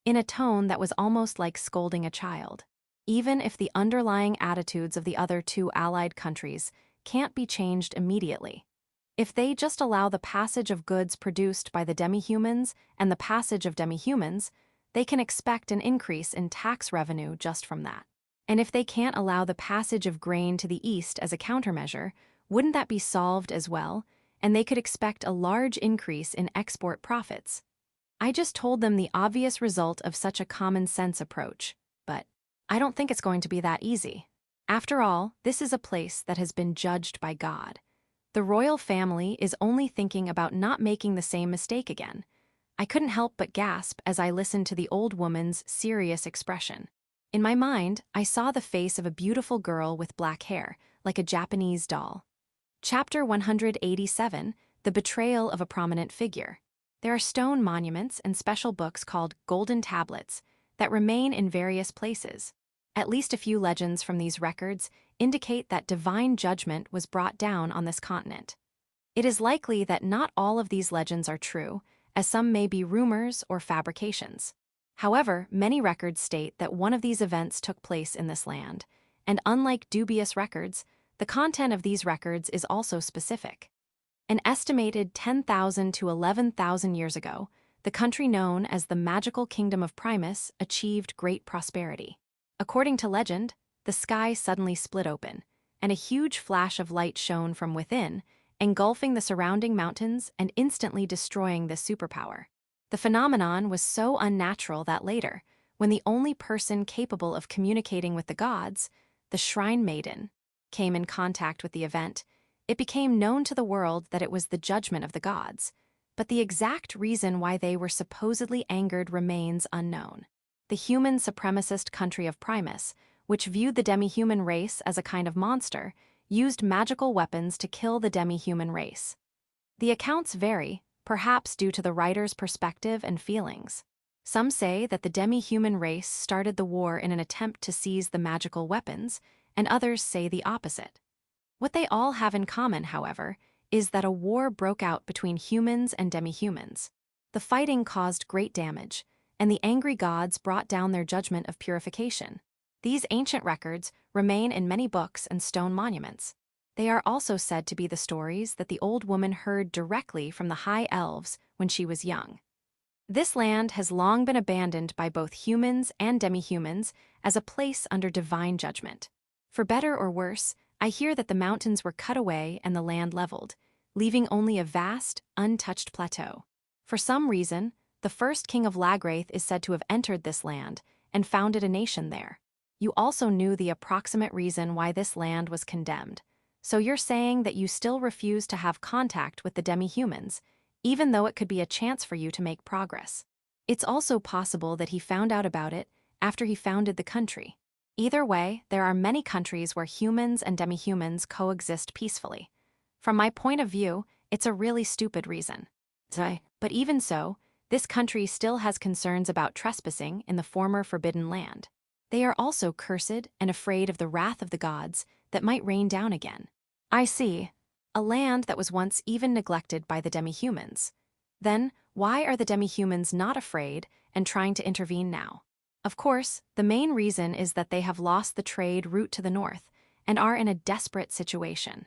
In a tone that was almost like scolding a child. Even if the underlying attitudes of the other two allied countries can't be changed immediately. If they just allow the passage of goods produced by the demi-humans and the passage of demi-humans, they can expect an increase in tax revenue just from that. And if they can't allow the passage of grain to the east as a countermeasure, wouldn't that be solved as well, and they could expect a large increase in export profits? I just told them the obvious result of such a common-sense approach, but I don't think it's going to be that easy. After all, this is a place that has been judged by God. The royal family is only thinking about not making the same mistake again. I couldn't help but gasp as I listened to the old woman's serious expression. In my mind, I saw the face of a beautiful girl with black hair, like a Japanese doll. Chapter 187, The Betrayal of a Prominent Figure. There are stone monuments and special books called golden tablets that remain in various places. At least a few legends from these records indicate that divine judgment was brought down on this continent. It is likely that not all of these legends are true, as some may be rumors or fabrications. However, many records state that one of these events took place in this land, and unlike dubious records, the content of these records is also specific. An estimated 10,000 to 11,000 years ago, the country known as the Magical Kingdom of Primus achieved great prosperity. According to legend, the sky suddenly split open, and a huge flash of light shone from within, engulfing the surrounding mountains and instantly destroying this superpower. The phenomenon was so unnatural that later, when the only person capable of communicating with the gods, the Shrine Maiden, came in contact with the event, it became known to the world that it was the judgment of the gods, but the exact reason why they were supposedly angered remains unknown. The human supremacist country of Primus, which viewed the demi-human race as a kind of monster, used magical weapons to kill the demi-human race. The accounts vary, perhaps due to the writer's perspective and feelings. Some say that the demi-human race started the war in an attempt to seize the magical weapons, and others say the opposite. What they all have in common, however, is that a war broke out between humans and demi-humans. The fighting caused great damage, and the angry gods brought down their judgment of purification. These ancient records remain in many books and stone monuments. They are also said to be the stories that the old woman heard directly from the high elves when she was young. This land has long been abandoned by both humans and demi-humans as a place under divine judgment. For better or worse, I hear that the mountains were cut away and the land leveled, leaving only a vast, untouched plateau. For some reason, the first king of Lagraith is said to have entered this land and founded a nation there. You also knew the approximate reason why this land was condemned. So you're saying that you still refuse to have contact with the demi-humans, even though it could be a chance for you to make progress. It's also possible that he found out about it after he founded the country. Either way, there are many countries where humans and demi-humans coexist peacefully. From my point of view, it's a really stupid reason. But even so, this country still has concerns about trespassing in the former Forbidden Land. They are also cursed and afraid of the wrath of the gods that might rain down again. I see. A land that was once even neglected by the demi-humans. Then, why are the demi-humans not afraid and trying to intervene now? Of course, the main reason is that they have lost the trade route to the north and are in a desperate situation.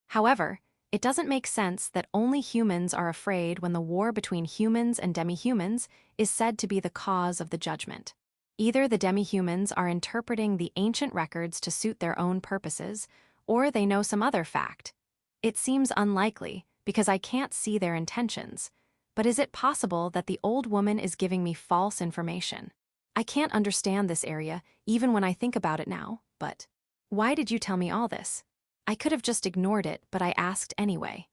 However, it doesn't make sense that only humans are afraid when the war between humans and demi-humans is said to be the cause of the judgment. Either the demi-humans are interpreting the ancient records to suit their own purposes, or they know some other fact. It seems unlikely, because I can't see their intentions. But is it possible that the old woman is giving me false information? I can't understand this area, even when I think about it now, but why did you tell me all this? I could have just ignored it, but I asked anyway.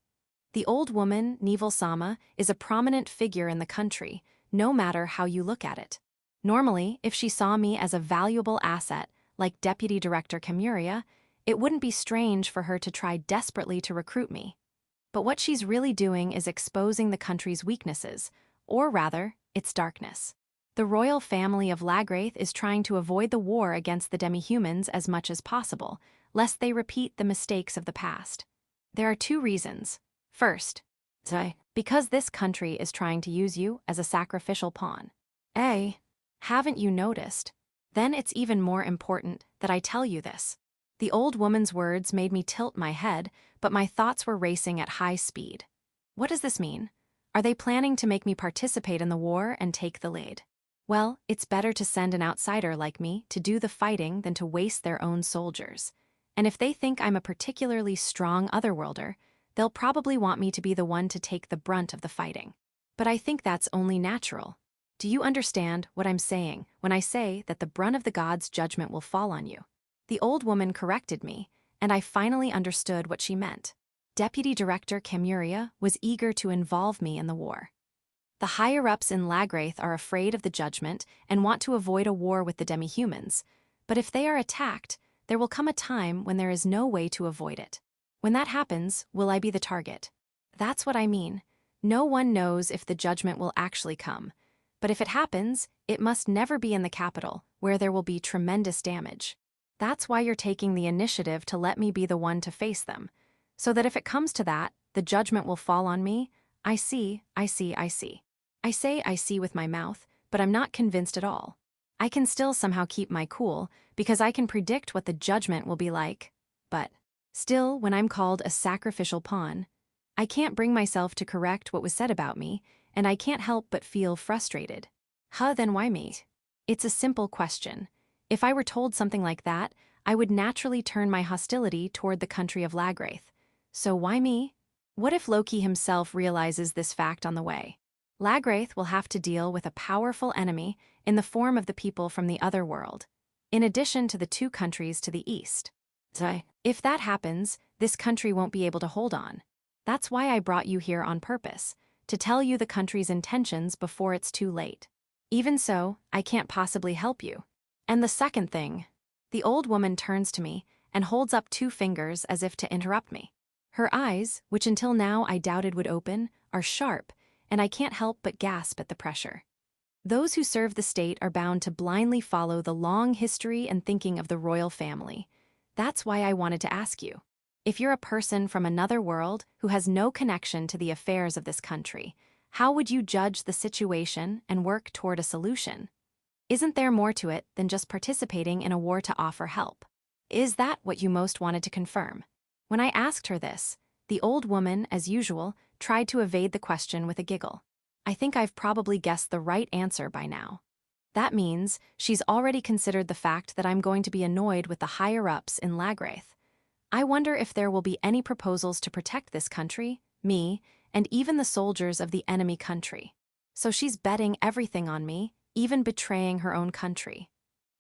The old woman, Neville-sama, is a prominent figure in the country, no matter how you look at it. Normally, if she saw me as a valuable asset, like Deputy Director Kamuria, it wouldn't be strange for her to try desperately to recruit me. But what she's really doing is exposing the country's weaknesses, or rather, its darkness. The royal family of Lagraith is trying to avoid the war against the demi-humans as much as possible, lest they repeat the mistakes of the past. There are two reasons. First, because this country is trying to use you as a sacrificial pawn. Haven't you noticed? Then it's even more important that I tell you this. The old woman's words made me tilt my head, but my thoughts were racing at high speed. What does this mean? Are they planning to make me participate in the war and take the lead? Well, it's better to send an outsider like me to do the fighting than to waste their own soldiers. And if they think I'm a particularly strong otherworlder, they'll probably want me to be the one to take the brunt of the fighting. But I think that's only natural. Do you understand what I'm saying when I say that the brunt of the gods' judgment will fall on you? The old woman corrected me, and I finally understood what she meant. Deputy Director Kamuria was eager to involve me in the war. The higher-ups in Lagraith are afraid of the judgment and want to avoid a war with the demi-humans, but if they are attacked, there will come a time when there is no way to avoid it. When that happens, will I be the target? That's what I mean. No one knows if the judgment will actually come. But if it happens, it must never be in the capital, where there will be tremendous damage. That's why you're taking the initiative to let me be the one to face them, so that if it comes to that, the judgment will fall on me. I see. I say I see with my mouth, but I'm not convinced at all. I can still somehow keep my cool, because I can predict what the judgment will be like. But still, when I'm called a sacrificial pawn, I can't bring myself to correct what was said about me, and I can't help but feel frustrated. Then why me? It's a simple question. If I were told something like that, I would naturally turn my hostility toward the country of Lagraith. So why me? What if Loki himself realizes this fact on the way? Lagraith will have to deal with a powerful enemy in the form of the people from the otherworld, in addition to the 2 countries to the east. If that happens, this country won't be able to hold on. That's why I brought you here on purpose, to tell you the country's intentions before it's too late. Even so, I can't possibly help you. And the second thing, the old woman turns to me and holds up 2 fingers as if to interrupt me. Her eyes, which until now I doubted would open, are sharp, and I can't help but gasp at the pressure. Those who serve the state are bound to blindly follow the long history and thinking of the royal family. That's why I wanted to ask you. If you're a person from another world who has no connection to the affairs of this country, how would you judge the situation and work toward a solution? Isn't there more to it than just participating in a war to offer help? Is that what you most wanted to confirm? When I asked her this, the old woman, as usual, tried to evade the question with a giggle. I think I've probably guessed the right answer by now. That means she's already considered the fact that I'm going to be annoyed with the higher-ups in Lagraith. I wonder if there will be any proposals to protect this country, me, and even the soldiers of the enemy country. So she's betting everything on me, even betraying her own country.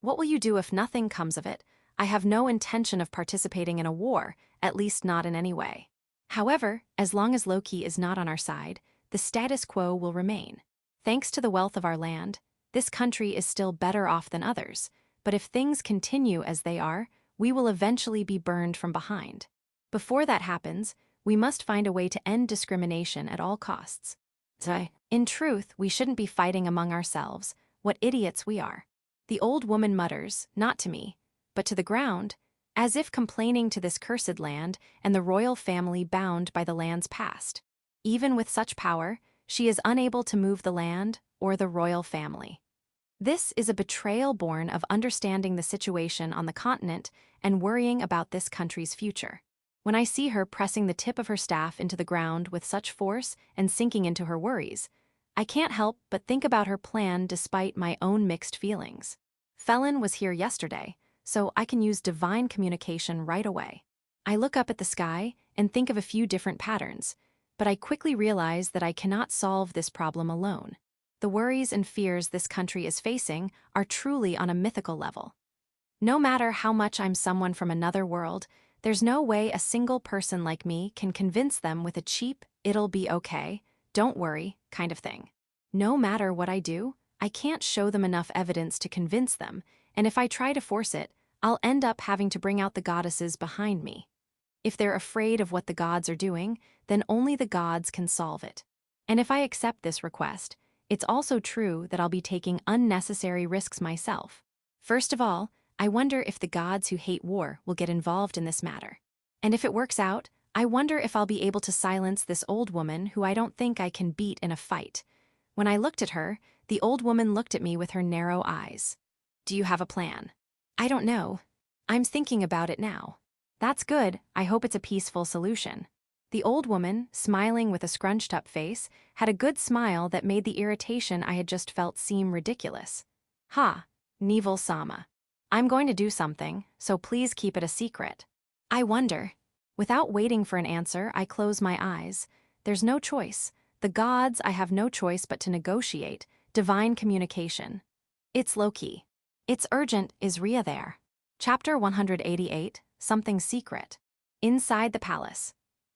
What will you do if nothing comes of it? I have no intention of participating in a war, at least not in any way. However, as long as Loki is not on our side, the status quo will remain. Thanks to the wealth of our land, this country is still better off than others, but if things continue as they are, we will eventually be burned from behind. Before that happens, we must find a way to end discrimination at all costs. In truth, we shouldn't be fighting among ourselves. What idiots we are. The old woman mutters, not to me, but to the ground, as if complaining to this cursed land and the royal family bound by the land's past. Even with such power, she is unable to move the land or the royal family. This is a betrayal born of understanding the situation on the continent and worrying about this country's future. When I see her pressing the tip of her staff into the ground with such force and sinking into her worries, I can't help but think about her plan despite my own mixed feelings. Felon was here yesterday, so I can use divine communication right away. I look up at the sky and think of a few different patterns, but I quickly realize that I cannot solve this problem alone. The worries and fears this country is facing are truly on a mythical level. No matter how much I'm someone from another world, there's no way a single person like me can convince them with a cheap, it'll be okay, don't worry, kind of thing. No matter what I do, I can't show them enough evidence to convince them, and if I try to force it, I'll end up having to bring out the goddesses behind me. If they're afraid of what the gods are doing, then only the gods can solve it. And if I accept this request, it's also true that I'll be taking unnecessary risks myself. First of all, I wonder if the gods who hate war will get involved in this matter. And if it works out, I wonder if I'll be able to silence this old woman who I don't think I can beat in a fight. When I looked at her, the old woman looked at me with her narrow eyes. Do you have a plan? I don't know. I'm thinking about it now. That's good. I hope it's a peaceful solution. The old woman, smiling with a scrunched-up face, had a good smile that made the irritation I had just felt seem ridiculous. Neville-sama. I'm going to do something, so please keep it a secret. I wonder. Without waiting for an answer, I close my eyes. There's no choice. The gods, I have no choice but to negotiate. Divine communication. It's Loki. It's urgent, is Rhea there? Chapter 188, Something Secret. Inside the palace.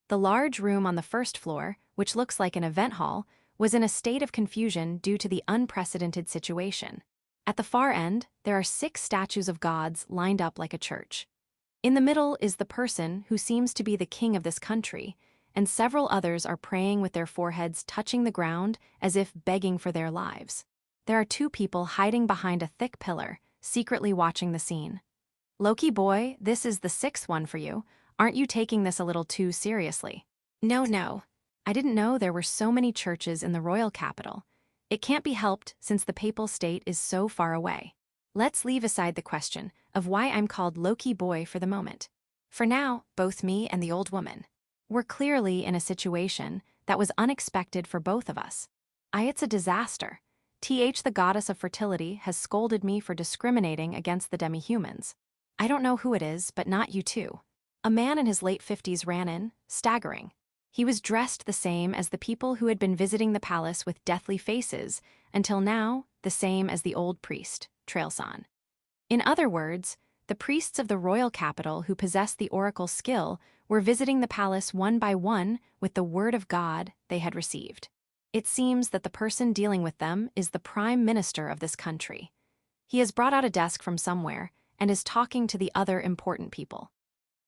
The large room on the first floor, which looks like an event hall, was in a state of confusion due to the unprecedented situation. At the far end, there are 6 statues of gods lined up like a church. In the middle is the person who seems to be the king of this country, and several others are praying with their foreheads touching the ground as if begging for their lives. There are 2 people hiding behind a thick pillar, secretly watching the scene. Loki boy, this is the 6th one for you. Aren't you taking this a little too seriously? No. I didn't know there were so many churches in the royal capital. It can't be helped since the papal state is so far away. Let's leave aside the question of why I'm called Loki boy for the moment. For now, both me and the old woman, we're clearly in a situation that was unexpected for both of us. It's a disaster. The goddess of fertility has scolded me for discriminating against the demi-humans. I don't know who it is, but not you too. A man in his late 50s ran in, staggering. He was dressed the same as the people who had been visiting the palace with deathly faces, until now, the same as the old priest, Trailson. In other words, the priests of the royal capital who possessed the oracle skill were visiting the palace one by one with the word of God they had received. It seems that the person dealing with them is the prime minister of this country. He has brought out a desk from somewhere and is talking to the other important people.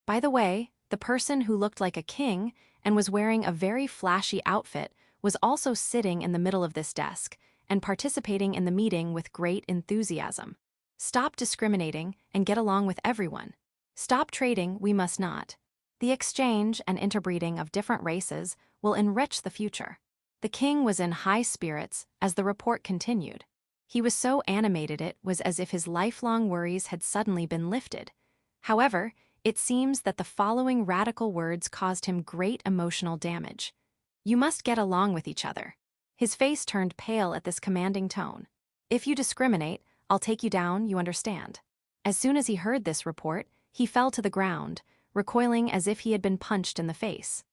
By the way, the person who looked like a king and was wearing a very flashy outfit was also sitting in the middle of this desk and participating in the meeting with great enthusiasm. Stop discriminating and get along with everyone. Stop trading, we must not. The exchange and interbreeding of different races will enrich the future. The king was in high spirits as the report continued. He was so animated it was as if his lifelong worries had suddenly been lifted. However, it seems that the following radical words caused him great emotional damage. You must get along with each other. His face turned pale at this commanding tone. If you discriminate, I'll take you down, you understand. As soon as he heard this report, he fell to the ground, recoiling as if he had been punched in the face.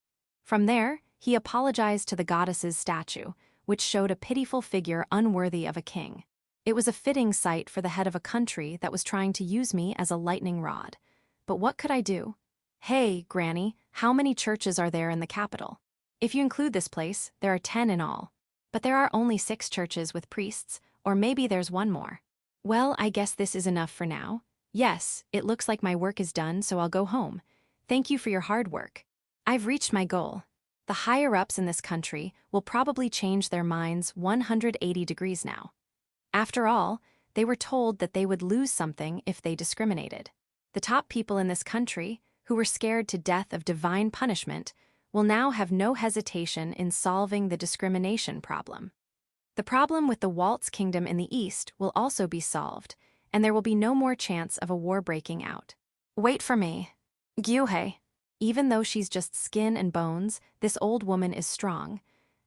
From there, he apologized to the goddess's statue, which showed a pitiful figure unworthy of a king. It was a fitting sight for the head of a country that was trying to use me as a lightning rod. But what could I do? Hey, Granny, how many churches are there in the capital? If you include this place, there are 10 in all. But there are only 6 churches with priests, or maybe there's one more. Well, I guess this is enough for now. Yes, it looks like my work is done, so I'll go home. Thank you for your hard work. I've reached my goal. The higher-ups in this country will probably change their minds 180 degrees now. After all, they were told that they would lose something if they discriminated. The top people in this country, who were scared to death of divine punishment, will now have no hesitation in solving the discrimination problem. The problem with the Waltz Kingdom in the east will also be solved, and there will be no more chance of a war breaking out. Wait for me. Gyuhei. Even though she's just skin and bones, this old woman is strong.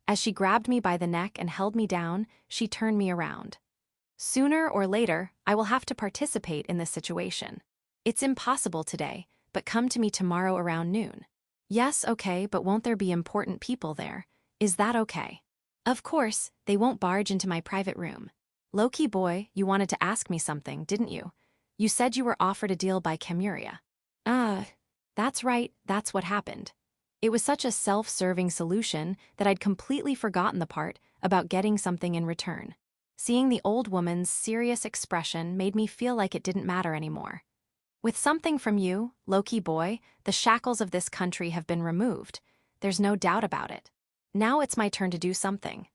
As she grabbed me by the neck and held me down, she turned me around. Sooner or later, I will have to participate in this situation. It's impossible today, but come to me tomorrow around noon. Yes, okay, but won't there be important people there? Is that okay? Of course, they won't barge into my private room. Loki boy, you wanted to ask me something, didn't you? You said you were offered a deal by Camuria. That's right, that's what happened. It was such a self-serving solution that I'd completely forgotten the part about getting something in return. Seeing the old woman's serious expression made me feel like it didn't matter anymore. With something from you, Loki boy, the shackles of this country have been removed. There's no doubt about it. Now it's my turn to do something.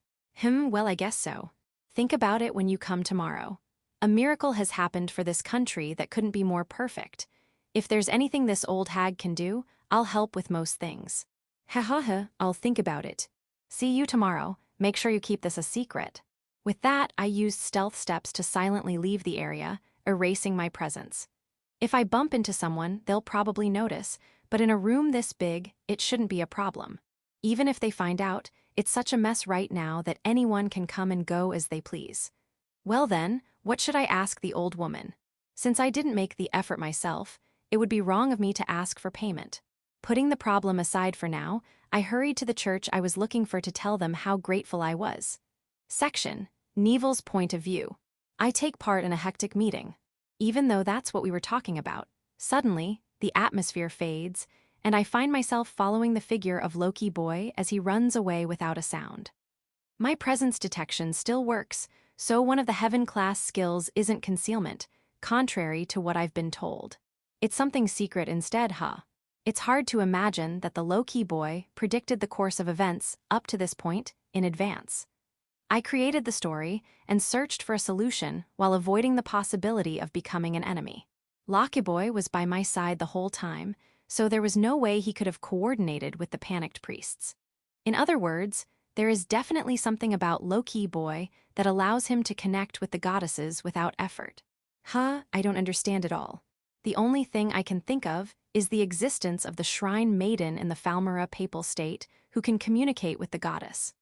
Well, I guess so. Think about it when you come tomorrow. A miracle has happened for this country that couldn't be more perfect. If there's anything this old hag can do, I'll help with most things. I'll think about it. See you tomorrow. Make sure you keep this a secret. With that, I used stealth steps to silently leave the area, erasing my presence. If I bump into someone, they'll probably notice, but in a room this big, it shouldn't be a problem. Even if they find out, it's such a mess right now that anyone can come and go as they please. Well then, what should I ask the old woman? Since I didn't make the effort myself, it would be wrong of me to ask for payment. Putting the problem aside for now, I hurried to the church I was looking for to tell them how grateful I was. Section: Neville's point of view. I take part in a hectic meeting. Even though that's what we were talking about, suddenly, the atmosphere fades, and I find myself following the figure of Loki boy as he runs away without a sound. My presence detection still works, so one of the heaven-class skills isn't concealment, contrary to what I've been told. It's something secret instead, huh? It's hard to imagine that the Loki boy predicted the course of events up to this point in advance. I created the story and searched for a solution while avoiding the possibility of becoming an enemy. Loki boy was by my side the whole time, so there was no way he could have coordinated with the panicked priests. In other words, there is definitely something about Loki boy that allows him to connect with the goddesses without effort. I don't understand it all. The only thing I can think of is the existence of the shrine maiden in the Falmera papal state who can communicate with the goddess.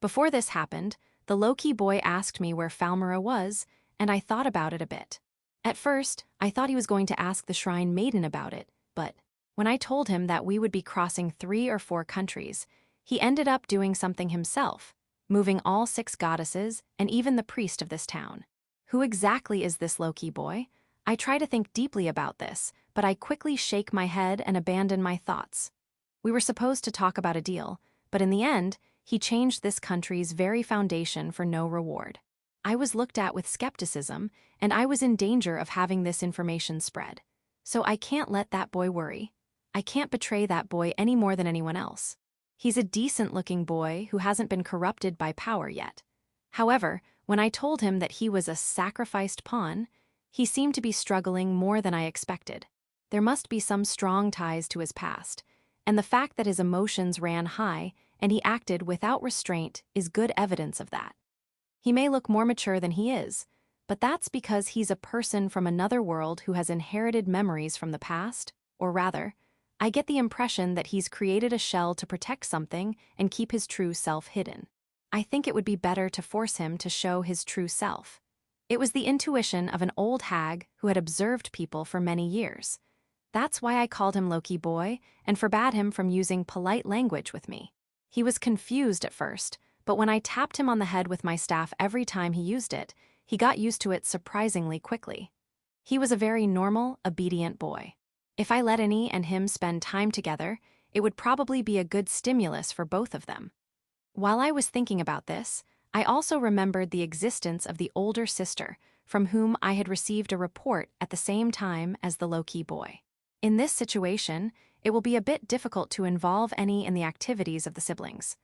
Before this happened, the low-key boy asked me where Falmera was, and I thought about it a bit. At first, I thought he was going to ask the shrine maiden about it, but when I told him that we would be crossing 3 or 4 countries, he ended up doing something himself, moving all 6 goddesses and even the priest of this town. Who exactly is this low-key boy? I try to think deeply about this, but I quickly shake my head and abandon my thoughts. We were supposed to talk about a deal, but in the end, he changed this country's very foundation for no reward. I was looked at with skepticism, and I was in danger of having this information spread. So I can't let that boy worry. I can't betray that boy any more than anyone else. He's a decent-looking boy who hasn't been corrupted by power yet. However, when I told him that he was a sacrificed pawn, he seemed to be struggling more than I expected. There must be some strong ties to his past, and the fact that his emotions ran high and he acted without restraint is good evidence of that. He may look more mature than he is, but that's because he's a person from another world who has inherited memories from the past, or rather, I get the impression that he's created a shell to protect something and keep his true self hidden. I think it would be better to force him to show his true self. It was the intuition of an old hag who had observed people for many years. That's why I called him Low-key boy and forbade him from using polite language with me. He was confused at first, but when I tapped him on the head with my staff every time he used it, he got used to it surprisingly quickly. He was a very normal, obedient boy. If I let Annie and him spend time together, it would probably be a good stimulus for both of them. While I was thinking about this, I also remembered the existence of the older sister, from whom I had received a report at the same time as the low-key boy. In this situation, it will be a bit difficult to involve Annie in the activities of the siblings.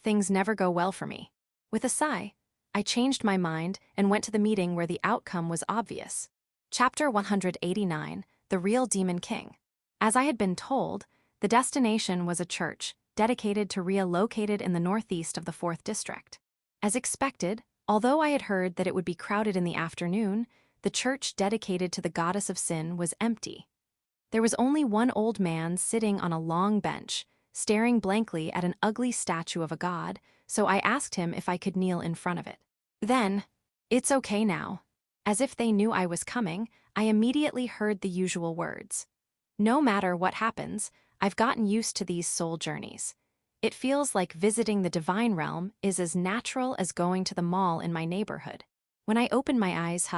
Things never go well for me. With a sigh, I changed my mind and went to the meeting where the outcome was obvious. Chapter 189, The Real Demon King. As I had been told, the destination was a church dedicated to Rhea located in the northeast of the 4th district. As expected, although I had heard that it would be crowded in the afternoon, the church dedicated to the goddess of sin was empty. There was only one old man sitting on a long bench, staring blankly at an ugly statue of a god, so I asked him if I could kneel in front of it. Then, "It's okay now." As if they knew I was coming, I immediately heard the usual words. No matter what happens, I've gotten used to these soul journeys. It feels like visiting the divine realm is as natural as going to the mall in my neighborhood. When I opened my eyes,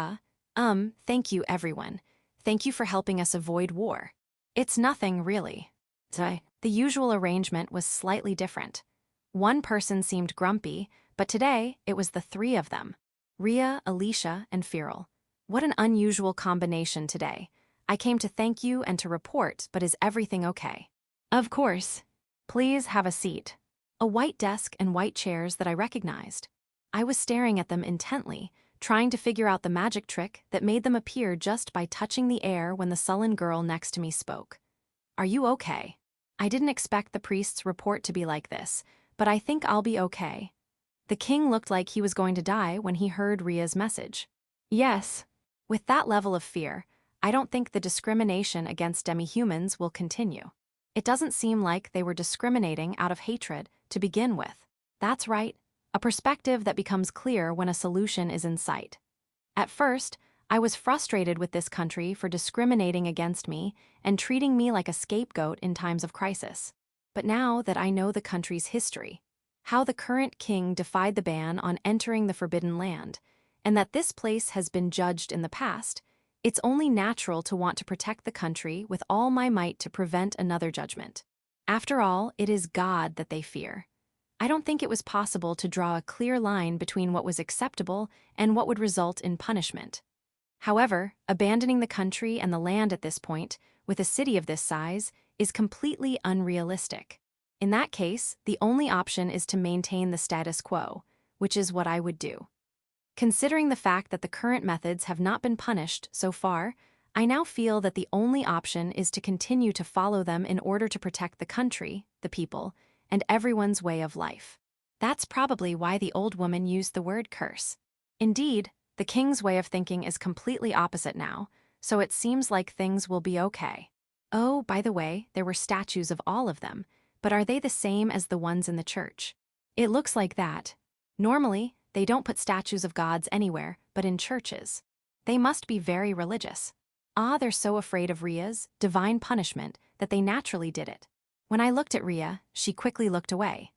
thank you everyone. Thank you for helping us avoid war. It's nothing, really. The usual arrangement was slightly different. One person seemed grumpy, but today it was the 3 of them. Rhea, Alicia, and Firil. What an unusual combination today. I came to thank you and to report, but is everything okay? Of course. Please have a seat. A white desk and white chairs that I recognized. I was staring at them intently, trying to figure out the magic trick that made them appear just by touching the air when the sullen girl next to me spoke. Are you okay? I didn't expect the priest's report to be like this, but I think I'll be okay. The king looked like he was going to die when he heard Rhea's message. Yes. With that level of fear, I don't think the discrimination against demi-humans will continue. It doesn't seem like they were discriminating out of hatred to begin with. That's right, a perspective that becomes clear when a solution is in sight. At first, I was frustrated with this country for discriminating against me and treating me like a scapegoat in times of crisis. But now that I know the country's history, how the current king defied the ban on entering the Forbidden Land, and that this place has been judged in the past, it's only natural to want to protect the country with all my might to prevent another judgment. After all, it is God that they fear. I don't think it was possible to draw a clear line between what was acceptable and what would result in punishment. However, abandoning the country and the land at this point, with a city of this size, is completely unrealistic. In that case, the only option is to maintain the status quo, which is what I would do. Considering the fact that the current methods have not been punished so far, I now feel that the only option is to continue to follow them in order to protect the country, the people, and everyone's way of life. That's probably why the old woman used the word curse. Indeed, the king's way of thinking is completely opposite now, so it seems like things will be okay. Oh, by the way, there were statues of all of them, but are they the same as the ones in the church? It looks like that. Normally, they don't put statues of gods anywhere but in churches. They must be very religious. They're so afraid of Ria's divine punishment that they naturally did it. When I looked at Ria, she quickly looked away.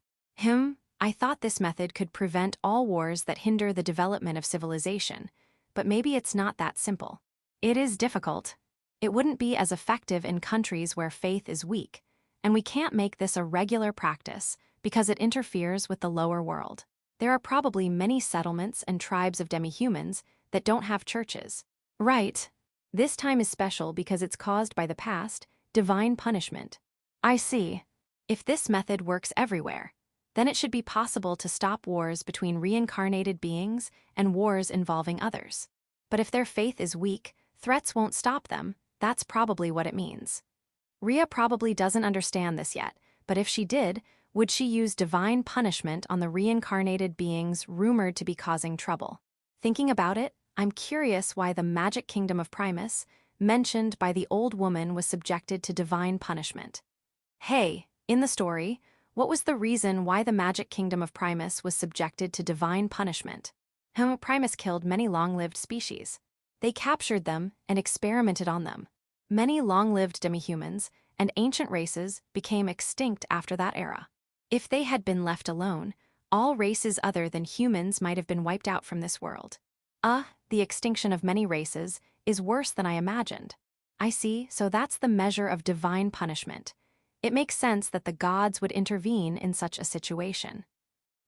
I thought this method could prevent all wars that hinder the development of civilization, but maybe it's not that simple. It is difficult. It wouldn't be as effective in countries where faith is weak, and we can't make this a regular practice because it interferes with the lower world. There are probably many settlements and tribes of demi-humans that don't have churches. Right. This time is special because it's caused by the past, divine punishment. I see. If this method works everywhere, then it should be possible to stop wars between reincarnated beings and wars involving others. But if their faith is weak, threats won't stop them. That's probably what it means. Ria probably doesn't understand this yet, but if she did, would she use divine punishment on the reincarnated beings rumored to be causing trouble? Thinking about it, I'm curious why the magic kingdom of Primus, mentioned by the old woman, was subjected to divine punishment. Hey, in the story, what was the reason why the magic kingdom of Primus was subjected to divine punishment? Primus killed many long-lived species. They captured them and experimented on them. Many long-lived demi-humans and ancient races became extinct after that era. If they had been left alone, all races other than humans might have been wiped out from this world. The extinction of many races is worse than I imagined. I see, so that's the measure of divine punishment. It makes sense that the gods would intervene in such a situation.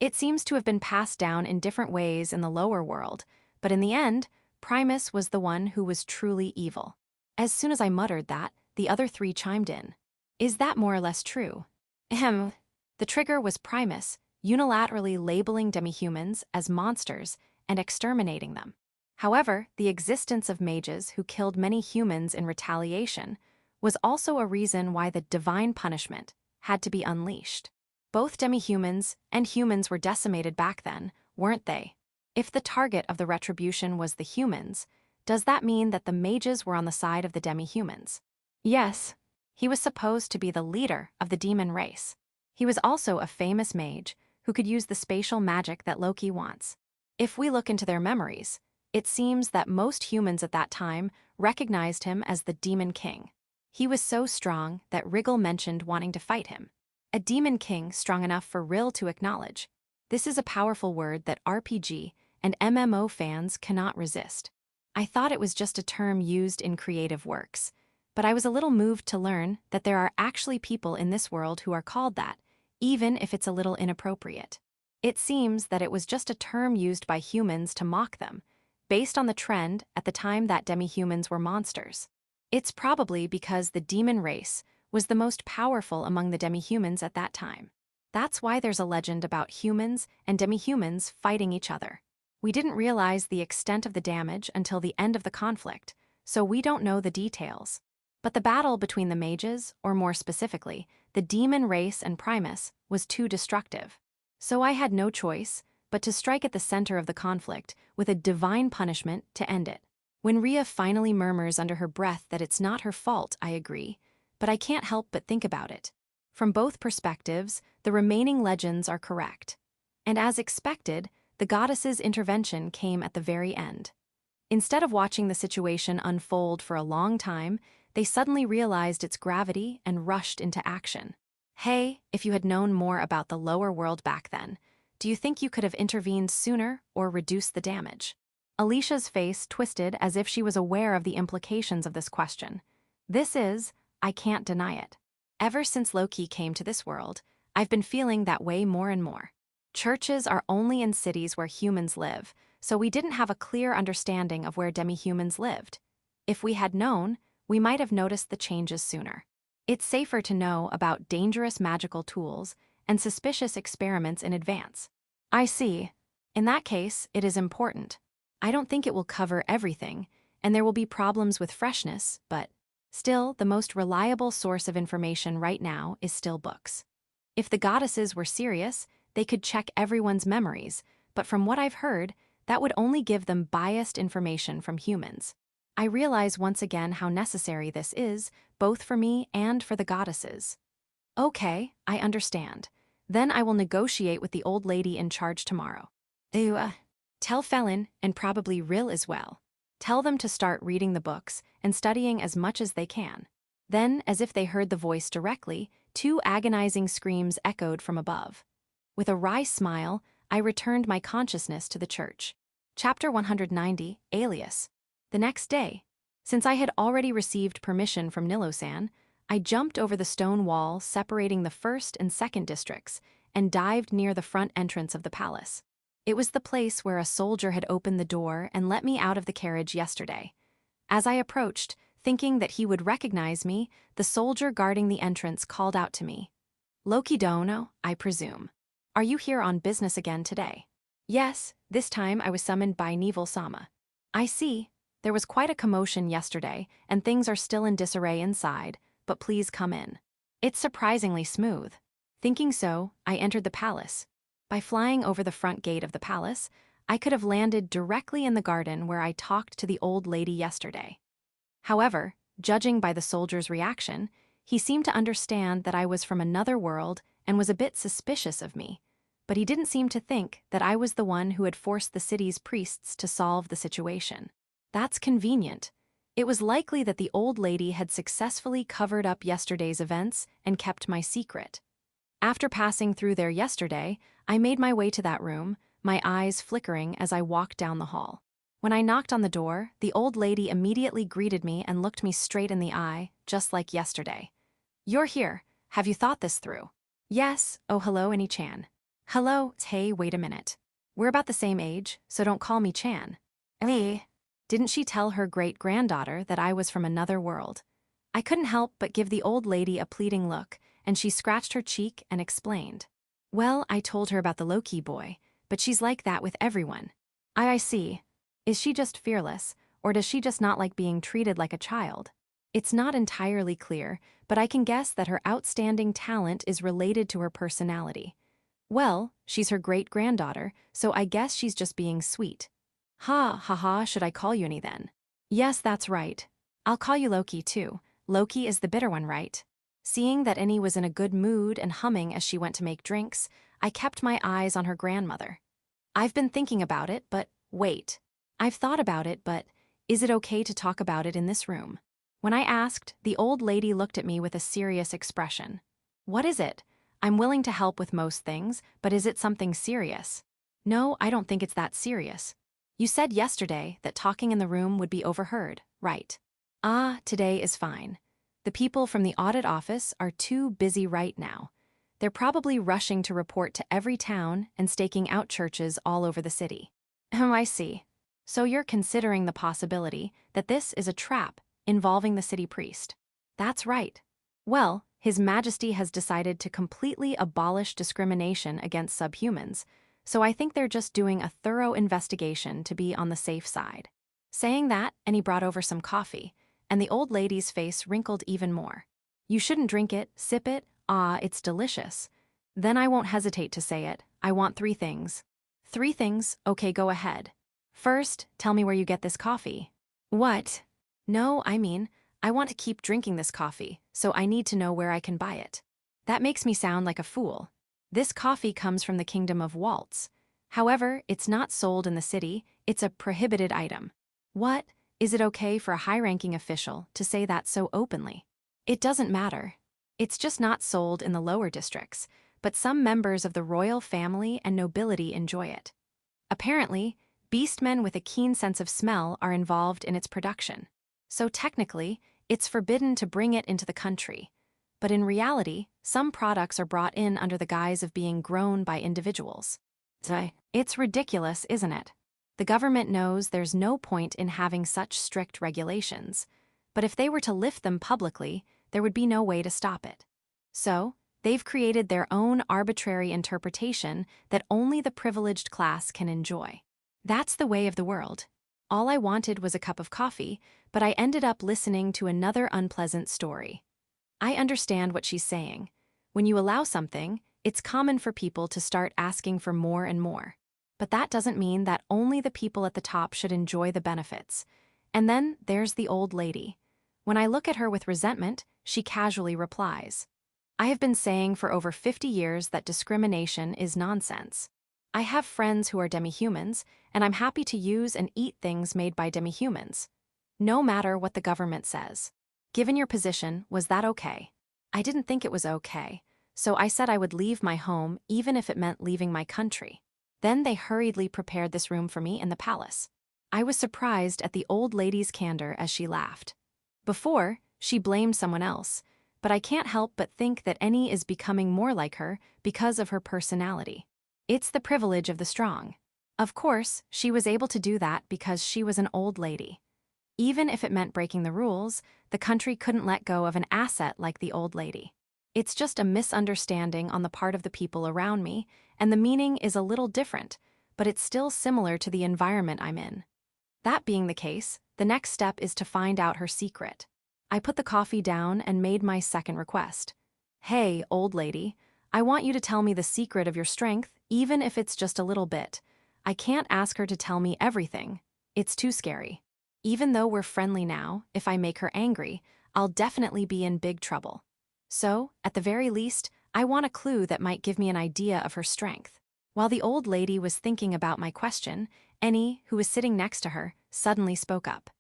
It seems to have been passed down in different ways in the lower world, but in the end, Primus was the one who was truly evil. As soon as I muttered that, the other three chimed in. Is that more or less true? The trigger was Primus unilaterally labeling demi-humans as monsters and exterminating them. However, the existence of mages who killed many humans in retaliation was also a reason why the divine punishment had to be unleashed. Both demi-humans and humans were decimated back then, weren't they? If the target of the retribution was the humans, does that mean that the mages were on the side of the demi-humans? Yes. He was supposed to be the leader of the demon race. He was also a famous mage who could use the spatial magic that Loki wants. If we look into their memories, it seems that most humans at that time recognized him as the Demon King. He was so strong that Wriggle mentioned wanting to fight him. A Demon King strong enough for Rill to acknowledge. This is a powerful word that RPG and MMO fans cannot resist. I thought it was just a term used in creative works, but I was a little moved to learn that there are actually people in this world who are called that, even if it's a little inappropriate. It seems that it was just a term used by humans to mock them, based on the trend at the time that demi-humans were monsters. It's probably because the demon race was the most powerful among the demi-humans at that time. That's why there's a legend about humans and demi-humans fighting each other. We didn't realize the extent of the damage until the end of the conflict, so we don't know the details. But the battle between the mages, or more specifically, the demon race and Primus, was too destructive. So I had no choice but to strike at the center of the conflict with a divine punishment to end it. When Ria finally murmurs under her breath that it's not her fault, I agree, but I can't help but think about it. From both perspectives, the remaining legends are correct. And as expected, the goddess's intervention came at the very end. Instead of watching the situation unfold for a long time, they suddenly realized its gravity and rushed into action. Hey, if you had known more about the lower world back then, do you think you could have intervened sooner or reduced the damage? Alicia's face twisted as if she was aware of the implications of this question. I can't deny it. Ever since Loki came to this world, I've been feeling that way more and more. Churches are only in cities where humans live, so we didn't have a clear understanding of where demi-humans lived. If we had known, we might have noticed the changes sooner. It's safer to know about dangerous magical tools and suspicious experiments in advance. I see. In that case, it is important. I don't think it will cover everything, and there will be problems with freshness, but still, the most reliable source of information right now is still books. If the goddesses were serious, they could check everyone's memories, but from what I've heard, that would only give them biased information from humans. I realize once again how necessary this is, both for me and for the goddesses. Okay, I understand. Then I will negotiate with the old lady in charge tomorrow. Ew. Tell Felon, and probably Rill as well. Tell them to start reading the books and studying as much as they can. Then, as if they heard the voice directly, two agonizing screams echoed from above. With a wry smile, I returned my consciousness to the church. Chapter 190, Alias. The next day, since I had already received permission from Nilo-san, I jumped over the stone wall separating the first and second districts and dived near the front entrance of the palace. It was the place where a soldier had opened the door and let me out of the carriage yesterday. As I approached, thinking that he would recognize me, the soldier guarding the entrance called out to me. Loki dono, I presume. Are you here on business again today? Yes, this time I was summoned by Neville-sama. I see. There was quite a commotion yesterday, and things are still in disarray inside, but please come in. It's surprisingly smooth. Thinking so, I entered the palace. By flying over the front gate of the palace, I could have landed directly in the garden where I talked to the old lady yesterday. However, judging by the soldier's reaction, he seemed to understand that I was from another world and was a bit suspicious of me, but he didn't seem to think that I was the one who had forced the city's priests to solve the situation. That's convenient. It was likely that the old lady had successfully covered up yesterday's events and kept my secret. After passing through there yesterday, I made my way to that room, my eyes flickering as I walked down the hall. When I knocked on the door, the old lady immediately greeted me and looked me straight in the eye, just like yesterday. You're here. Have you thought this through? Yes. Oh, hello, Annie-chan. Hello. Hey, wait a minute. We're about the same age, so don't call me Chan. Didn't she tell her great-granddaughter that I was from another world? I couldn't help but give the old lady a pleading look, and she scratched her cheek and explained. Well, I told her about the Loki boy, but she's like that with everyone. I see. Is she just fearless, or does she just not like being treated like a child? It's not entirely clear, but I can guess that her outstanding talent is related to her personality. Well, she's her great-granddaughter, so I guess she's just being sweet. Ha, should I call you any then? Yes, that's right. I'll call you Loki too. Loki is the bitter one, right? Seeing that Annie was in a good mood and humming as she went to make drinks, I kept my eyes on her grandmother. I've been thinking about it, but wait. I've thought about it, but is it okay to talk about it in this room? When I asked, the old lady looked at me with a serious expression. What is it? I'm willing to help with most things, but is it something serious? No, I don't think it's that serious. You said yesterday that talking in the room would be overheard, right? Today is fine. The people from the audit office are too busy right now. They're probably rushing to report to every town and staking out churches all over the city. I see. So you're considering the possibility that this is a trap involving the city priest. That's right. Well, His Majesty has decided to completely abolish discrimination against subhumans, so I think they're just doing a thorough investigation to be on the safe side. Saying that, and he brought over some coffee, and the old lady's face wrinkled even more. You shouldn't drink it, sip it, it's delicious. Then I won't hesitate to say it. I want 3 things. 3 things? Okay, go ahead. First, tell me where you get this coffee. What? No, I mean, I want to keep drinking this coffee, so I need to know where I can buy it. That makes me sound like a fool. This coffee comes from the Kingdom of Waltz. However, it's not sold in the city, it's a prohibited item. What? Is it okay for a high-ranking official to say that so openly? It doesn't matter. It's just not sold in the lower districts, but some members of the royal family and nobility enjoy it. Apparently, beastmen with a keen sense of smell are involved in its production. So technically, it's forbidden to bring it into the country. But in reality, some products are brought in under the guise of being grown by individuals. It's ridiculous, isn't it? The government knows there's no point in having such strict regulations, but if they were to lift them publicly, there would be no way to stop it. So, they've created their own arbitrary interpretation that only the privileged class can enjoy. That's the way of the world. All I wanted was a cup of coffee, but I ended up listening to another unpleasant story. I understand what she's saying. When you allow something, it's common for people to start asking for more and more. But that doesn't mean that only the people at the top should enjoy the benefits. And then there's the old lady. When I look at her with resentment, she casually replies, I have been saying for over 50 years that discrimination is nonsense. I have friends who are demi-humans, and I'm happy to use and eat things made by demi-humans. No matter what the government says. Given your position, was that okay? I didn't think it was okay, so I said I would leave my home even if it meant leaving my country. Then they hurriedly prepared this room for me in the palace. I was surprised at the old lady's candor as she laughed. Before, she blamed someone else, but I can't help but think that Annie is becoming more like her because of her personality. It's the privilege of the strong. Of course, she was able to do that because she was an old lady. Even if it meant breaking the rules, the country couldn't let go of an asset like the old lady. It's just a misunderstanding on the part of the people around me, and the meaning is a little different, but it's still similar to the environment I'm in. That being the case, the next step is to find out her secret. I put the coffee down and made my second request. Hey, old lady, I want you to tell me the secret of your strength, even if it's just a little bit. I can't ask her to tell me everything. It's too scary. Even though we're friendly now, if I make her angry, I'll definitely be in big trouble. So, at the very least, I want a clue that might give me an idea of her strength. While the old lady was thinking about my question, Annie, who was sitting next to her, suddenly spoke up.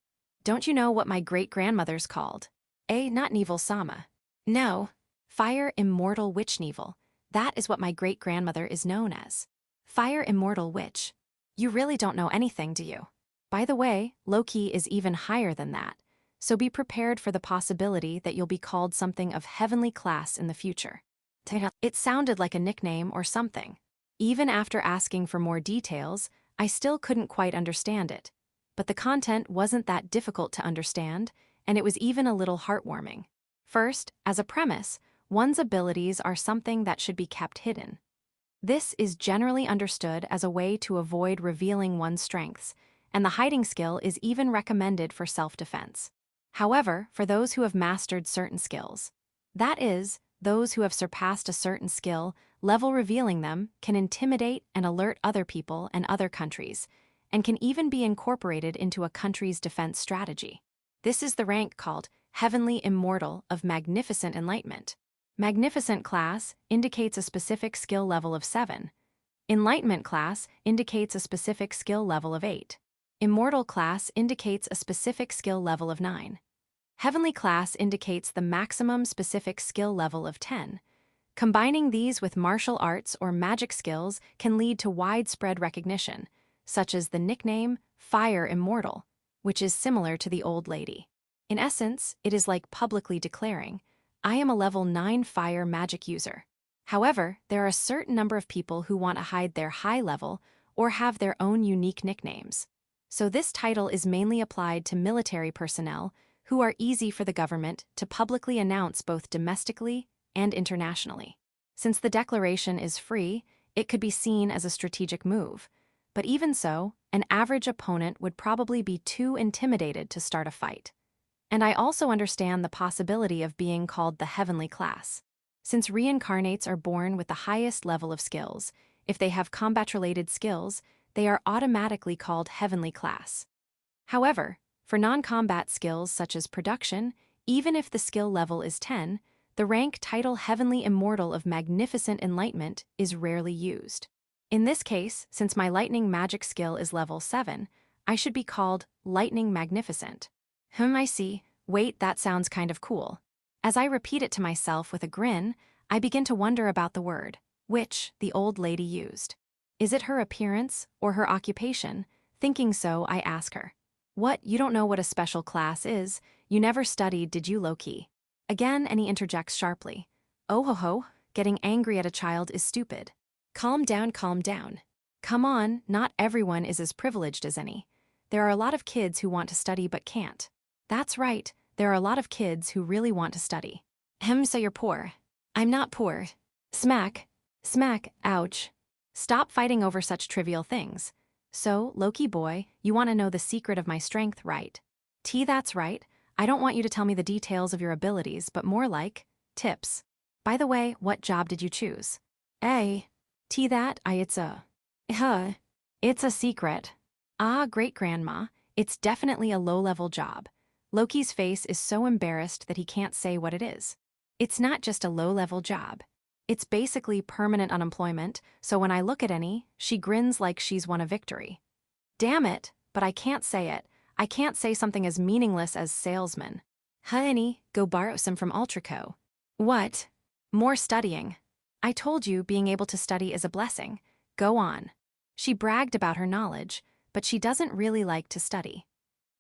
Don't you know what my great-grandmother's called? Not Neville-sama. No. Fire Immortal Witch Neville. That is what my great-grandmother is known as. Fire Immortal Witch. You really don't know anything, do you? By the way, Loki is even higher than that, so be prepared for the possibility that you'll be called something of heavenly class in the future. It sounded like a nickname or something. Even after asking for more details, I still couldn't quite understand it. But the content wasn't that difficult to understand, and it was even a little heartwarming. First, as a premise, one's abilities are something that should be kept hidden. This is generally understood as a way to avoid revealing one's strengths, and the hiding skill is even recommended for self-defense. However, for those who have mastered certain skills, that is, those who have surpassed a certain skill, level revealing them can intimidate and alert other people and other countries, and can even be incorporated into a country's defense strategy. This is the rank called Heavenly Immortal of Magnificent Enlightenment. Magnificent class indicates a specific skill level of 7. Enlightenment class indicates a specific skill level of 8. Immortal class indicates a specific skill level of 9. Heavenly class indicates the maximum specific skill level of 10. Combining these with martial arts or magic skills can lead to widespread recognition, such as the nickname Fire Immortal, which is similar to the old lady. In essence, it is like publicly declaring, I am a level 9 fire magic user. However, there are a certain number of people who want to hide their high level or have their own unique nicknames. So this title is mainly applied to military personnel who are easy for the government to publicly announce both domestically and internationally. Since the declaration is free, it could be seen as a strategic move. But even so, an average opponent would probably be too intimidated to start a fight. And I also understand the possibility of being called the heavenly class. Since reincarnates are born with the highest level of skills, if they have combat-related skills, they are automatically called heavenly class. However, for non-combat skills such as production, even if the skill level is 10, the rank title Heavenly Immortal of Magnificent Enlightenment is rarely used. In this case, since my lightning magic skill is level 7, I should be called Lightning Magnificent. I see. Wait, that sounds kind of cool. As I repeat it to myself with a grin, I begin to wonder about the word, which the old lady used. Is it her appearance or her occupation? Thinking so, I ask her. What, you don't know what a special class is? You never studied, did you, Loki? Again, Annie interjects sharply. Oh ho ho, getting angry at a child is stupid. Calm down, calm down. Come on, not everyone is as privileged as Annie. There are a lot of kids who want to study but can't. That's right, there are a lot of kids who really want to study. So you're poor. I'm not poor. Smack. Smack, ouch. Stop fighting over such trivial things. So, Loki boy, you want to know the secret of my strength, right? That's right. I don't want you to tell me the details of your abilities, but more like tips. By the way, what job did you choose? It's a secret. Ah, great-grandma, it's definitely a low-level job. Loki's face is so embarrassed that he can't say what it is. It's not just a low-level job. It's basically permanent unemployment, so when I look at any, she grins like she's won a victory. Damn it, but I can't say it. I can't say something as meaningless as salesman. Honey, go borrow some from Ultraco. What? More studying. I told you being able to study is a blessing. Go on. She bragged about her knowledge, but she doesn't really like to study.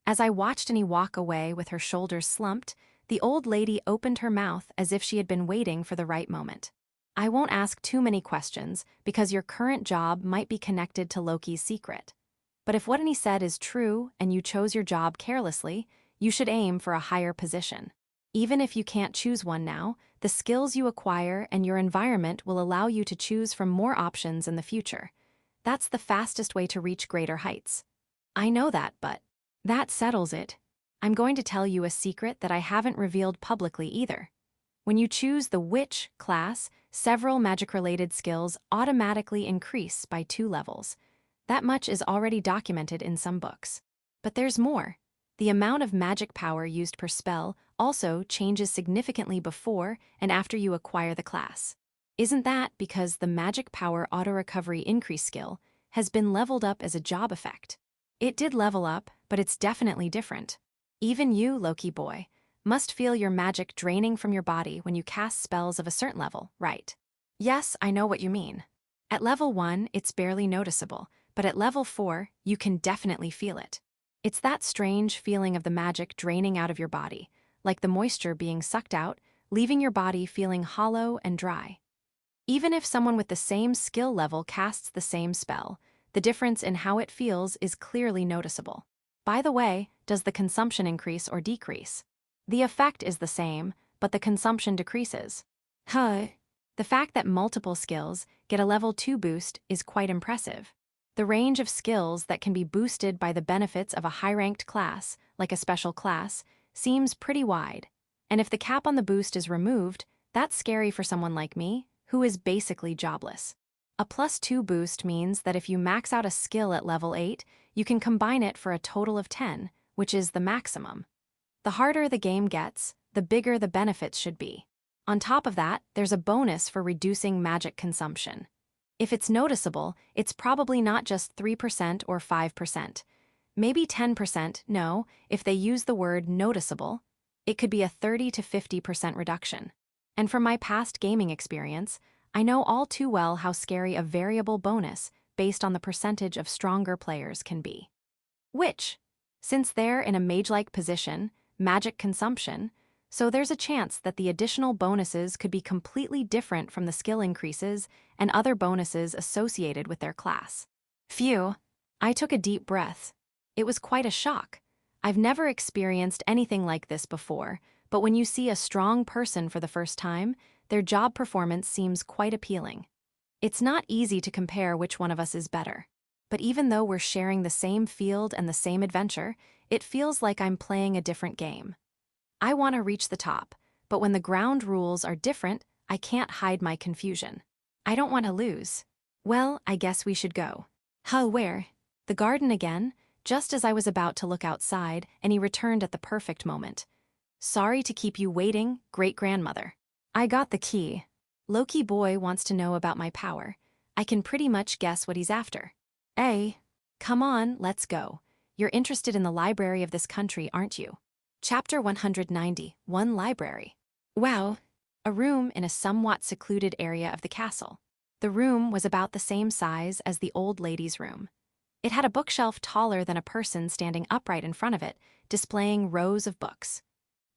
As I watched Annie walk away with her shoulders slumped, the old lady opened her mouth as if she had been waiting for the right moment. I won't ask too many questions because your current job might be connected to Loki's secret. But if what Annie said is true and you chose your job carelessly, you should aim for a higher position. Even if you can't choose one now, the skills you acquire and your environment will allow you to choose from more options in the future. That's the fastest way to reach greater heights. I know that, but that settles it. I'm going to tell you a secret that I haven't revealed publicly either. When you choose the Witch class, several magic-related skills automatically increase by 2 levels. That much is already documented in some books. But there's more. The amount of magic power used per spell also changes significantly before and after you acquire the class. Isn't that because the magic power auto-recovery increase skill has been leveled up as a job effect? It did level up, but it's definitely different. Even you, Loki boy, must feel your magic draining from your body when you cast spells of a certain level, right? Yes, I know what you mean. At level 1, it's barely noticeable, but at level 4, you can definitely feel it. It's that strange feeling of the magic draining out of your body, like the moisture being sucked out, leaving your body feeling hollow and dry. Even if someone with the same skill level casts the same spell, the difference in how it feels is clearly noticeable. By the way, does the consumption increase or decrease? The effect is the same, but the consumption decreases. The fact that multiple skills get a level 2 boost is quite impressive. The range of skills that can be boosted by the benefits of a high-ranked class, like a special class, seems pretty wide. And if the cap on the boost is removed, that's scary for someone like me, who is basically jobless. A +2 boost means that if you max out a skill at level 8, you can combine it for a total of 10, which is the maximum. The harder the game gets, the bigger the benefits should be. On top of that, there's a bonus for reducing magic consumption. If it's noticeable, it's probably not just 3% or 5%. Maybe 10%, no, if they use the word noticeable, it could be a 30 to 50% reduction. And from my past gaming experience, I know all too well how scary a variable bonus based on the percentage of stronger players can be. Which, since they're in a mage-like position, magic consumption, so there's a chance that the additional bonuses could be completely different from the skill increases and other bonuses associated with their class. Phew, I took a deep breath. It was quite a shock. I've never experienced anything like this before, but when you see a strong person for the first time, their job performance seems quite appealing. It's not easy to compare which one of us is better. But even though we're sharing the same field and the same adventure, it feels like I'm playing a different game. I want to reach the top, but when the ground rules are different, I can't hide my confusion. I don't want to lose. Well, I guess we should go. Where? The garden again? Just as I was about to look outside, and he returned at the perfect moment. Sorry to keep you waiting, great-grandmother. I got the key. Loki boy wants to know about my power. I can pretty much guess what he's after. Hey, come on, let's go. You're interested in the library of this country, aren't you? Chapter 190, One Library. Wow, a room in a somewhat secluded area of the castle. The room was about the same size as the old lady's room. It had a bookshelf taller than a person standing upright in front of it, displaying rows of books.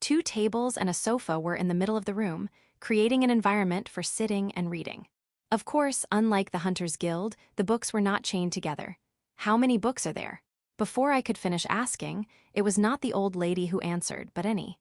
2 tables and a sofa were in the middle of the room, creating an environment for sitting and reading. Of course, unlike the Hunter's Guild, the books were not chained together. How many books are there? Before I could finish asking, it was not the old lady who answered, but Annie.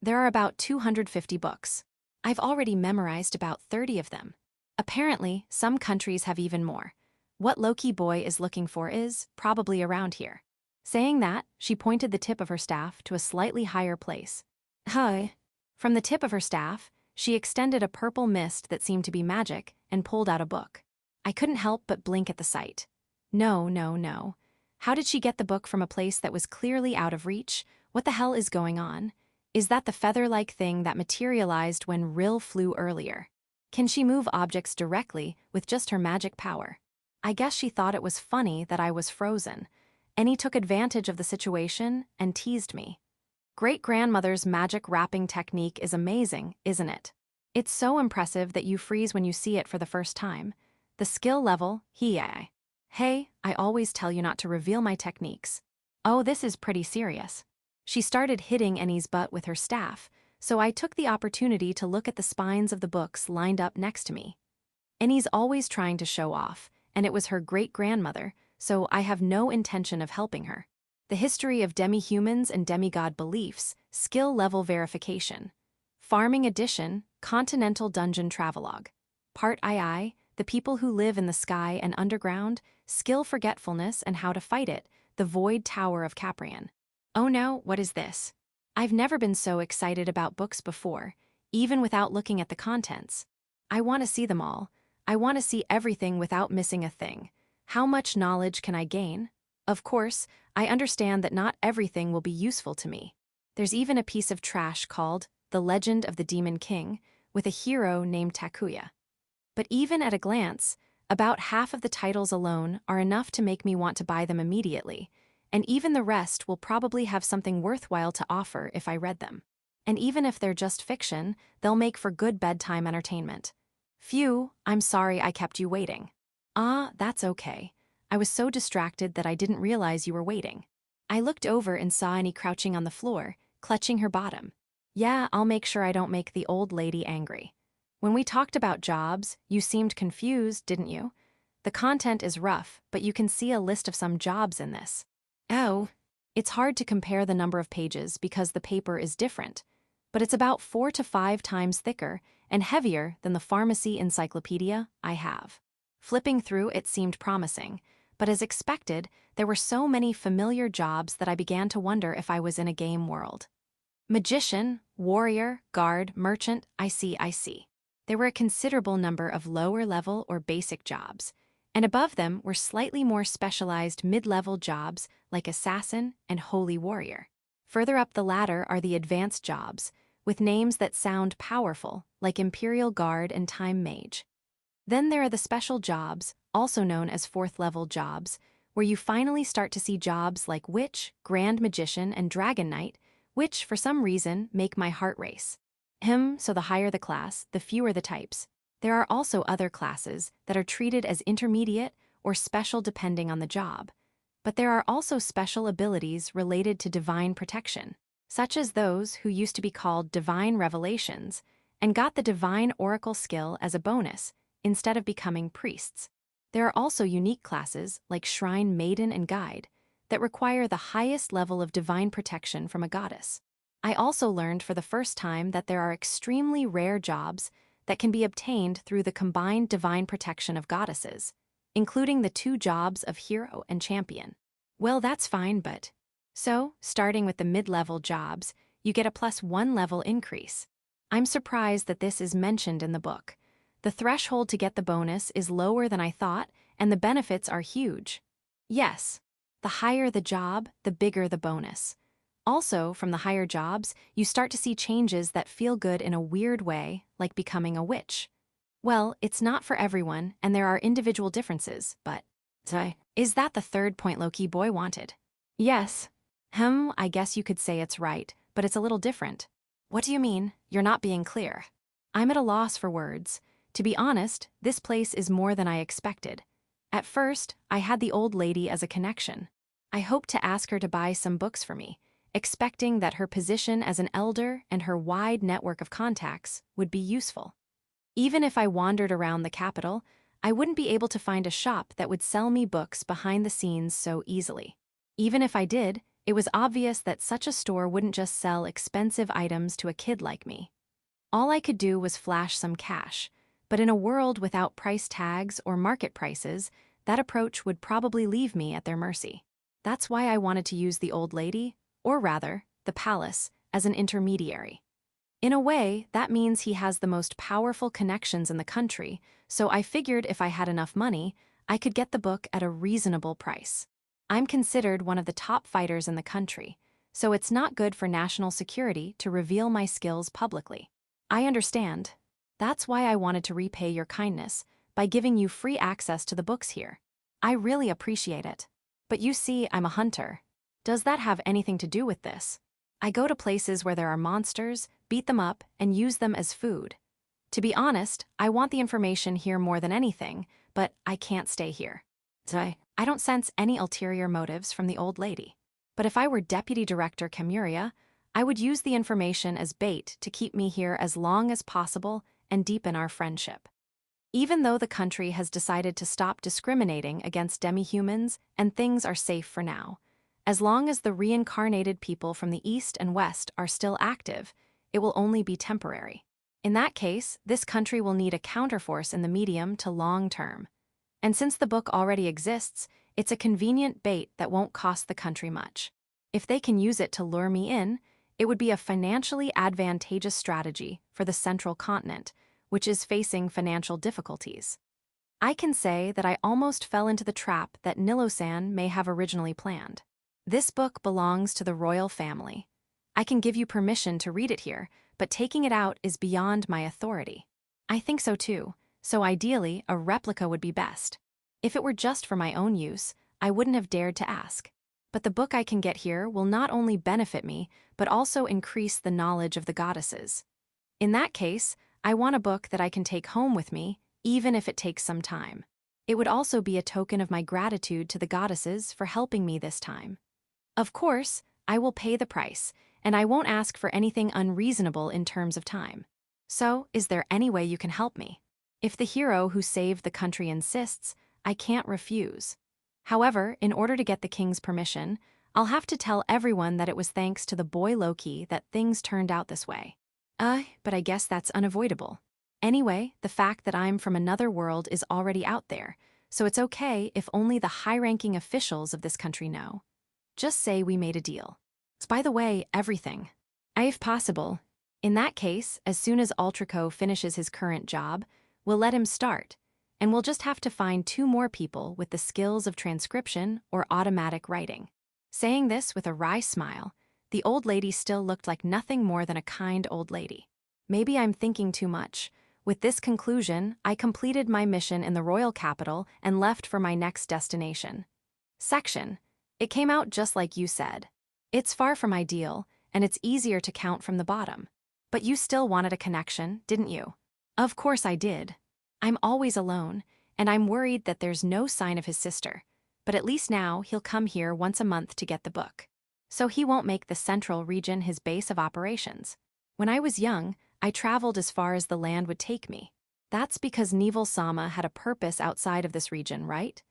There are about 250 books. I've already memorized about 30 of them. Apparently, some countries have even more. What Loki boy is looking for is probably around here. Saying that, she pointed the tip of her staff to a slightly higher place. From the tip of her staff, she extended a purple mist that seemed to be magic and pulled out a book. I couldn't help but blink at the sight. No. How did she get the book from a place that was clearly out of reach? What the hell is going on? Is that the feather-like thing that materialized when Rill flew earlier? Can she move objects directly with just her magic power? I guess she thought it was funny that I was frozen, and he took advantage of the situation and teased me. Great-grandmother's magic wrapping technique is amazing, isn't it? It's so impressive that you freeze when you see it for the first time. The skill level, Hey, I always tell you not to reveal my techniques. Oh, this is pretty serious. She started hitting Annie's butt with her staff, so I took the opportunity to look at the spines of the books lined up next to me. Annie's always trying to show off, and it was her great-grandmother, so I have no intention of helping her. The history of demi-humans and demigod beliefs, skill level verification. Farming Edition, Continental Dungeon Travelogue. Part II, The People Who Live in the Sky and Underground, Skill Forgetfulness and How to Fight It, The Void Tower of Caprian. Oh no, what is this? I've never been so excited about books before, even without looking at the contents. I want to see them all. I want to see everything without missing a thing. How much knowledge can I gain? Of course, I understand that not everything will be useful to me. There's even a piece of trash called The Legend of the Demon King, with a hero named Takuya. But even at a glance, about half of the titles alone are enough to make me want to buy them immediately, and even the rest will probably have something worthwhile to offer if I read them. And even if they're just fiction, they'll make for good bedtime entertainment. Phew, I'm sorry I kept you waiting. Ah, that's okay. I was so distracted that I didn't realize you were waiting. I looked over and saw Annie crouching on the floor, clutching her bottom. Yeah, I'll make sure I don't make the old lady angry. When we talked about jobs, you seemed confused, didn't you? The content is rough, but you can see a list of some jobs in this. Oh, it's hard to compare the number of pages because the paper is different, but it's about 4 to 5 times thicker and heavier than the pharmacy encyclopedia I have. Flipping through, it seemed promising, but as expected, there were so many familiar jobs that I began to wonder if I was in a game world. Magician, warrior, guard, merchant, I see. There were a considerable number of lower-level or basic jobs, and above them were slightly more specialized mid-level jobs like assassin and holy warrior. Further up the ladder are the advanced jobs, with names that sound powerful, like Imperial Guard and Time Mage. Then there are the special jobs, also known as fourth-level jobs, where you finally start to see jobs like Witch, Grand Magician, and Dragon Knight, which, for some reason, make my heart race. So the higher the class, the fewer the types. There are also other classes that are treated as intermediate or special depending on the job. But there are also special abilities related to divine protection, such as those who used to be called Divine Revelations and got the Divine Oracle skill as a bonus instead of becoming priests. There are also unique classes like Shrine Maiden and Guide that require the highest level of divine protection from a goddess. I also learned for the first time that there are extremely rare jobs that can be obtained through the combined divine protection of goddesses, including the 2 jobs of hero and champion. Well, that's fine, but... So, starting with the mid-level jobs, you get a +1 level increase. I'm surprised that this is mentioned in the book. The threshold to get the bonus is lower than I thought, and the benefits are huge. Yes, the higher the job, the bigger the bonus. Also, from the higher jobs, you start to see changes that feel good in a weird way, like becoming a witch. Well, it's not for everyone, and there are individual differences, but... Is that the third point low-key boy wanted? Yes. I guess you could say it's right, but it's a little different. What do you mean? You're not being clear. I'm at a loss for words. To be honest, this place is more than I expected. At first, I had the old lady as a connection. I hoped to ask her to buy some books for me, expecting that her position as an elder and her wide network of contacts would be useful. Even if I wandered around the capital, I wouldn't be able to find a shop that would sell me books behind the scenes so easily. Even if I did, it was obvious that such a store wouldn't just sell expensive items to a kid like me. All I could do was flash some cash, but in a world without price tags or market prices, that approach would probably leave me at their mercy. That's why I wanted to use the old lady, or rather, the palace, as an intermediary. In a way, that means he has the most powerful connections in the country, so I figured if I had enough money, I could get the book at a reasonable price. I'm considered one of the top fighters in the country, so it's not good for national security to reveal my skills publicly. I understand. That's why I wanted to repay your kindness by giving you free access to the books here. I really appreciate it. But you see, I'm a hunter. Does that have anything to do with this? I go to places where there are monsters, beat them up, and use them as food. To be honest, I want the information here more than anything, but I can't stay here. I don't sense any ulterior motives from the old lady. But if I were Deputy Director Camuria, I would use the information as bait to keep me here as long as possible and deepen our friendship. Even though the country has decided to stop discriminating against demi-humans and things are safe for now, as long as the reincarnated people from the East and West are still active, it will only be temporary. In that case, this country will need a counterforce in the medium to long term. And since the book already exists, it's a convenient bait that won't cost the country much. If they can use it to lure me in, it would be a financially advantageous strategy for the central continent, which is facing financial difficulties. I can say that I almost fell into the trap that Nilo-san may have originally planned. This book belongs to the royal family. I can give you permission to read it here, but taking it out is beyond my authority. I think so too, so ideally, a replica would be best. If it were just for my own use, I wouldn't have dared to ask. But the book I can get here will not only benefit me, but also increase the knowledge of the goddesses. In that case, I want a book that I can take home with me, even if it takes some time. It would also be a token of my gratitude to the goddesses for helping me this time. Of course, I will pay the price, and I won't ask for anything unreasonable in terms of time. So, is there any way you can help me? If the hero who saved the country insists, I can't refuse. However, in order to get the king's permission, I'll have to tell everyone that it was thanks to the boy Loki that things turned out this way. But I guess that's unavoidable. Anyway, the fact that I'm from another world is already out there, so it's okay if only the high-ranking officials of this country know. Just say we made a deal. By the way, everything. If possible. In that case, as soon as Ultraco finishes his current job, we'll let him start, and we'll just have to find 2 more people with the skills of transcription or automatic writing. Saying this with a wry smile, the old lady still looked like nothing more than a kind old lady. Maybe I'm thinking too much. With this conclusion, I completed my mission in the royal capital and left for my next destination. Section. It came out just like you said. It's far from ideal, and it's easier to count from the bottom. But you still wanted a connection, didn't you? Of course I did. I'm always alone, and I'm worried that there's no sign of his sister. But at least now he'll come here once a month to get the book. So he won't make the central region his base of operations. When I was young, I traveled as far as the land would take me. That's because Neville-sama had a purpose outside of this region, right?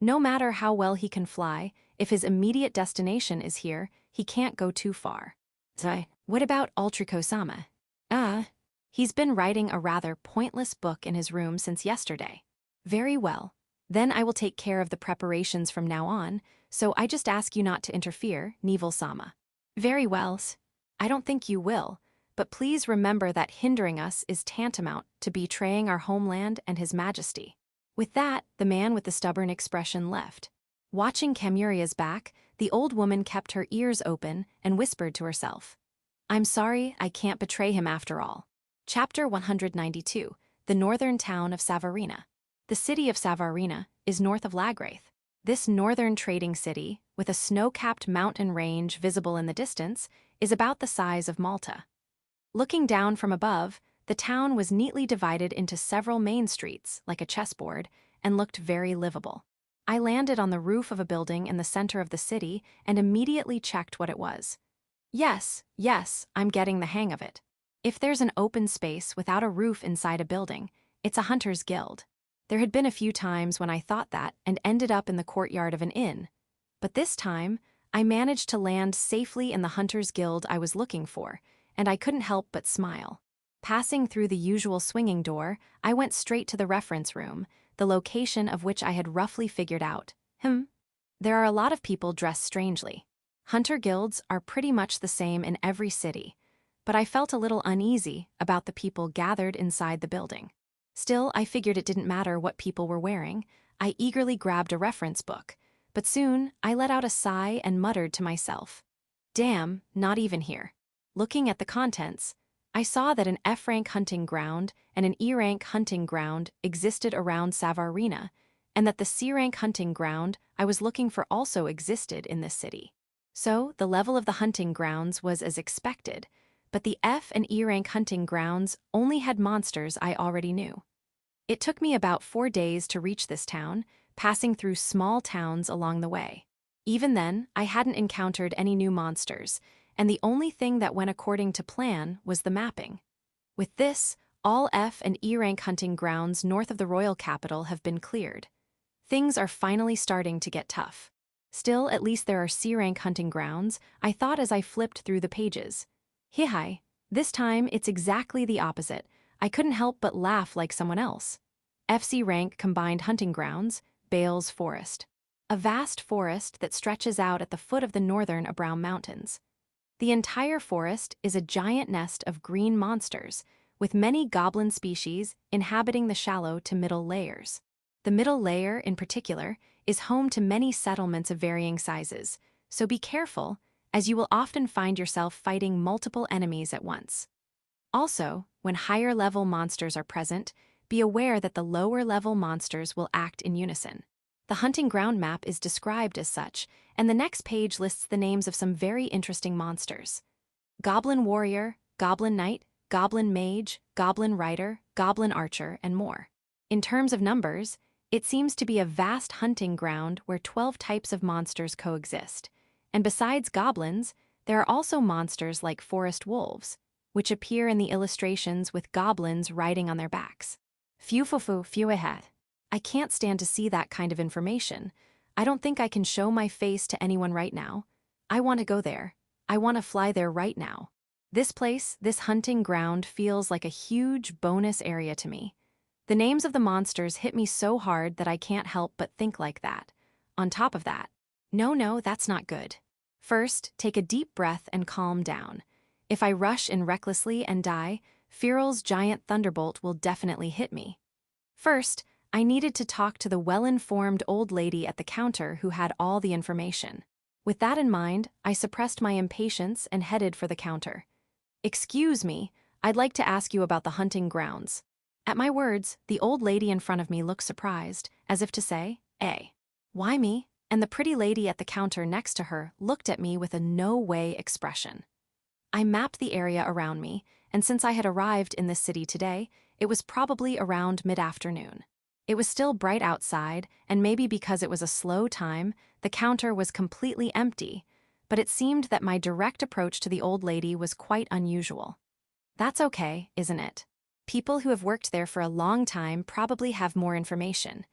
No matter how well he can fly, if his immediate destination is here, he can't go too far. What about Ultraco-sama? He's been writing a rather pointless book in his room since yesterday. Very well. Then I will take care of the preparations from now on, so I just ask you not to interfere, Neville-sama. Very well. I don't think you will, but please remember that hindering us is tantamount to betraying our homeland and His Majesty. With that, the man with the stubborn expression left. Watching Camuria's back, the old woman kept her ears open and whispered to herself. I'm sorry, I can't betray him after all. Chapter 192, The Northern Town of Savarina. The city of Savarina is north of Lagraith. This northern trading city, with a snow-capped mountain range visible in the distance, is about the size of Malta. Looking down from above, the town was neatly divided into several main streets, like a chessboard, and looked very livable. I landed on the roof of a building in the center of the city and immediately checked what it was. Yes, I'm getting the hang of it. If there's an open space without a roof inside a building, it's a hunter's guild. There had been a few times when I thought that and ended up in the courtyard of an inn. But this time, I managed to land safely in the hunter's guild I was looking for, and I couldn't help but smile. Passing through the usual swinging door, I went straight to the reference room, the location of which I had roughly figured out. There are a lot of people dressed strangely. Hunter guilds are pretty much the same in every city, but I felt a little uneasy about the people gathered inside the building. Still, I figured it didn't matter what people were wearing. I eagerly grabbed a reference book, but soon I let out a sigh and muttered to myself, "Damn, not even here." Looking at the contents, I saw that an F-rank hunting ground and an E-rank hunting ground existed around Savarina, and that the C-rank hunting ground I was looking for also existed in this city. So, the level of the hunting grounds was as expected, but the F and E-rank hunting grounds only had monsters I already knew. It took me about 4 days to reach this town, passing through small towns along the way. Even then, I hadn't encountered any new monsters, and the only thing that went according to plan was the mapping. With this, all F and E-rank hunting grounds north of the royal capital have been cleared. Things are finally starting to get tough. Still, at least there are C-rank hunting grounds, I thought as I flipped through the pages. Hi, this time it's exactly the opposite. I couldn't help but laugh like someone else. FC rank combined hunting grounds, Bales Forest. A vast forest that stretches out at the foot of the northern Abraham Mountains. The entire forest is a giant nest of green monsters, with many goblin species inhabiting the shallow to middle layers. The middle layer, in particular, is home to many settlements of varying sizes, so be careful, as you will often find yourself fighting multiple enemies at once. Also, when higher-level monsters are present, be aware that the lower-level monsters will act in unison. The hunting ground map is described as such, and the next page lists the names of some very interesting monsters. Goblin Warrior, Goblin Knight, Goblin Mage, Goblin Rider, Goblin Archer, and more. In terms of numbers, it seems to be a vast hunting ground where 12 types of monsters coexist. And besides goblins, there are also monsters like forest wolves, which appear in the illustrations with goblins riding on their backs. Phew ahead. I can't stand to see that kind of information. I don't think I can show my face to anyone right now. I want to go there. I want to fly there right now. This place, this hunting ground, feels like a huge bonus area to me. The names of the monsters hit me so hard that I can't help but think like that. On top of that, no, that's not good. First, take a deep breath and calm down. If I rush in recklessly and die, Fearl's giant thunderbolt will definitely hit me. First, I needed to talk to the well-informed old lady at the counter who had all the information. With that in mind, I suppressed my impatience and headed for the counter. "Excuse me, I'd like to ask you about the hunting grounds." At my words, the old lady in front of me looked surprised, as if to say, why me? And the pretty lady at the counter next to her looked at me with a no-way expression. I mapped the area around me, and since I had arrived in this city today, it was probably around mid-afternoon. It was still bright outside, and maybe because it was a slow time, the counter was completely empty, but it seemed that my direct approach to the old lady was quite unusual. That's okay, isn't it? People who have worked there for a long time probably have more information.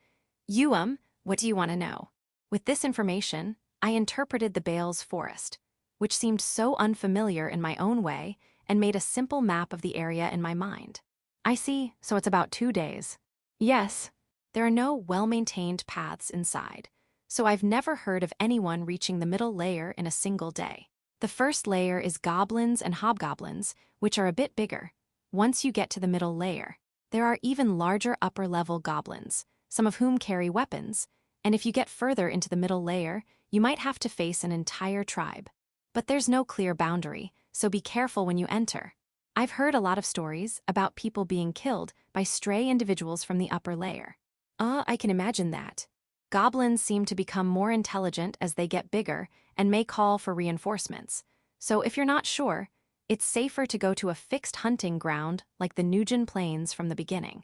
What do you want to know? With this information, I interpreted the Bales Forest, which seemed so unfamiliar in my own way, and made a simple map of the area in my mind. I see, so it's about 2 days. Yes. There are no well-maintained paths inside, so I've never heard of anyone reaching the middle layer in a single day. The first layer is goblins and hobgoblins, which are a bit bigger. Once you get to the middle layer, there are even larger upper-level goblins, some of whom carry weapons, and if you get further into the middle layer, you might have to face an entire tribe. But there's no clear boundary, so be careful when you enter. I've heard a lot of stories about people being killed by stray individuals from the upper layer. I can imagine that. Goblins seem to become more intelligent as they get bigger and may call for reinforcements. So if you're not sure, it's safer to go to a fixed hunting ground like the Nujan Plains from the beginning.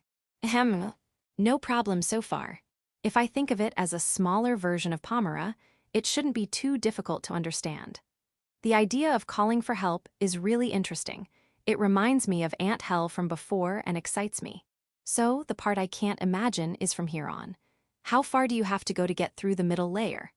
No problem so far. If I think of it as a smaller version of Pomera, it shouldn't be too difficult to understand. The idea of calling for help is really interesting. It reminds me of Ant Hell from before and excites me. So, the part I can't imagine is from here on. How far do you have to go to get through the middle layer?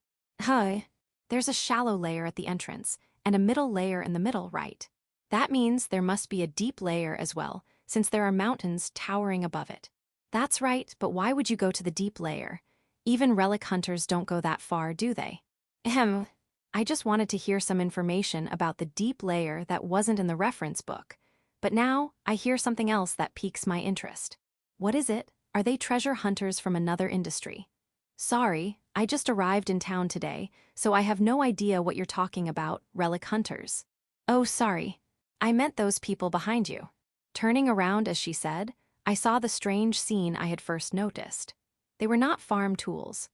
There's a shallow layer at the entrance, and a middle layer in the middle, right? That means there must be a deep layer as well, since there are mountains towering above it. That's right, but why would you go to the deep layer? Even relic hunters don't go that far, do they? I just wanted to hear some information about the deep layer that wasn't in the reference book. But now, I hear something else that piques my interest. What is it? Are they treasure hunters from another industry? Sorry, I just arrived in town today, so I have no idea what you're talking about, relic hunters. Oh, sorry. I meant those people behind you. Turning around as she said, I saw the strange scene I had first noticed. They were not farm tools.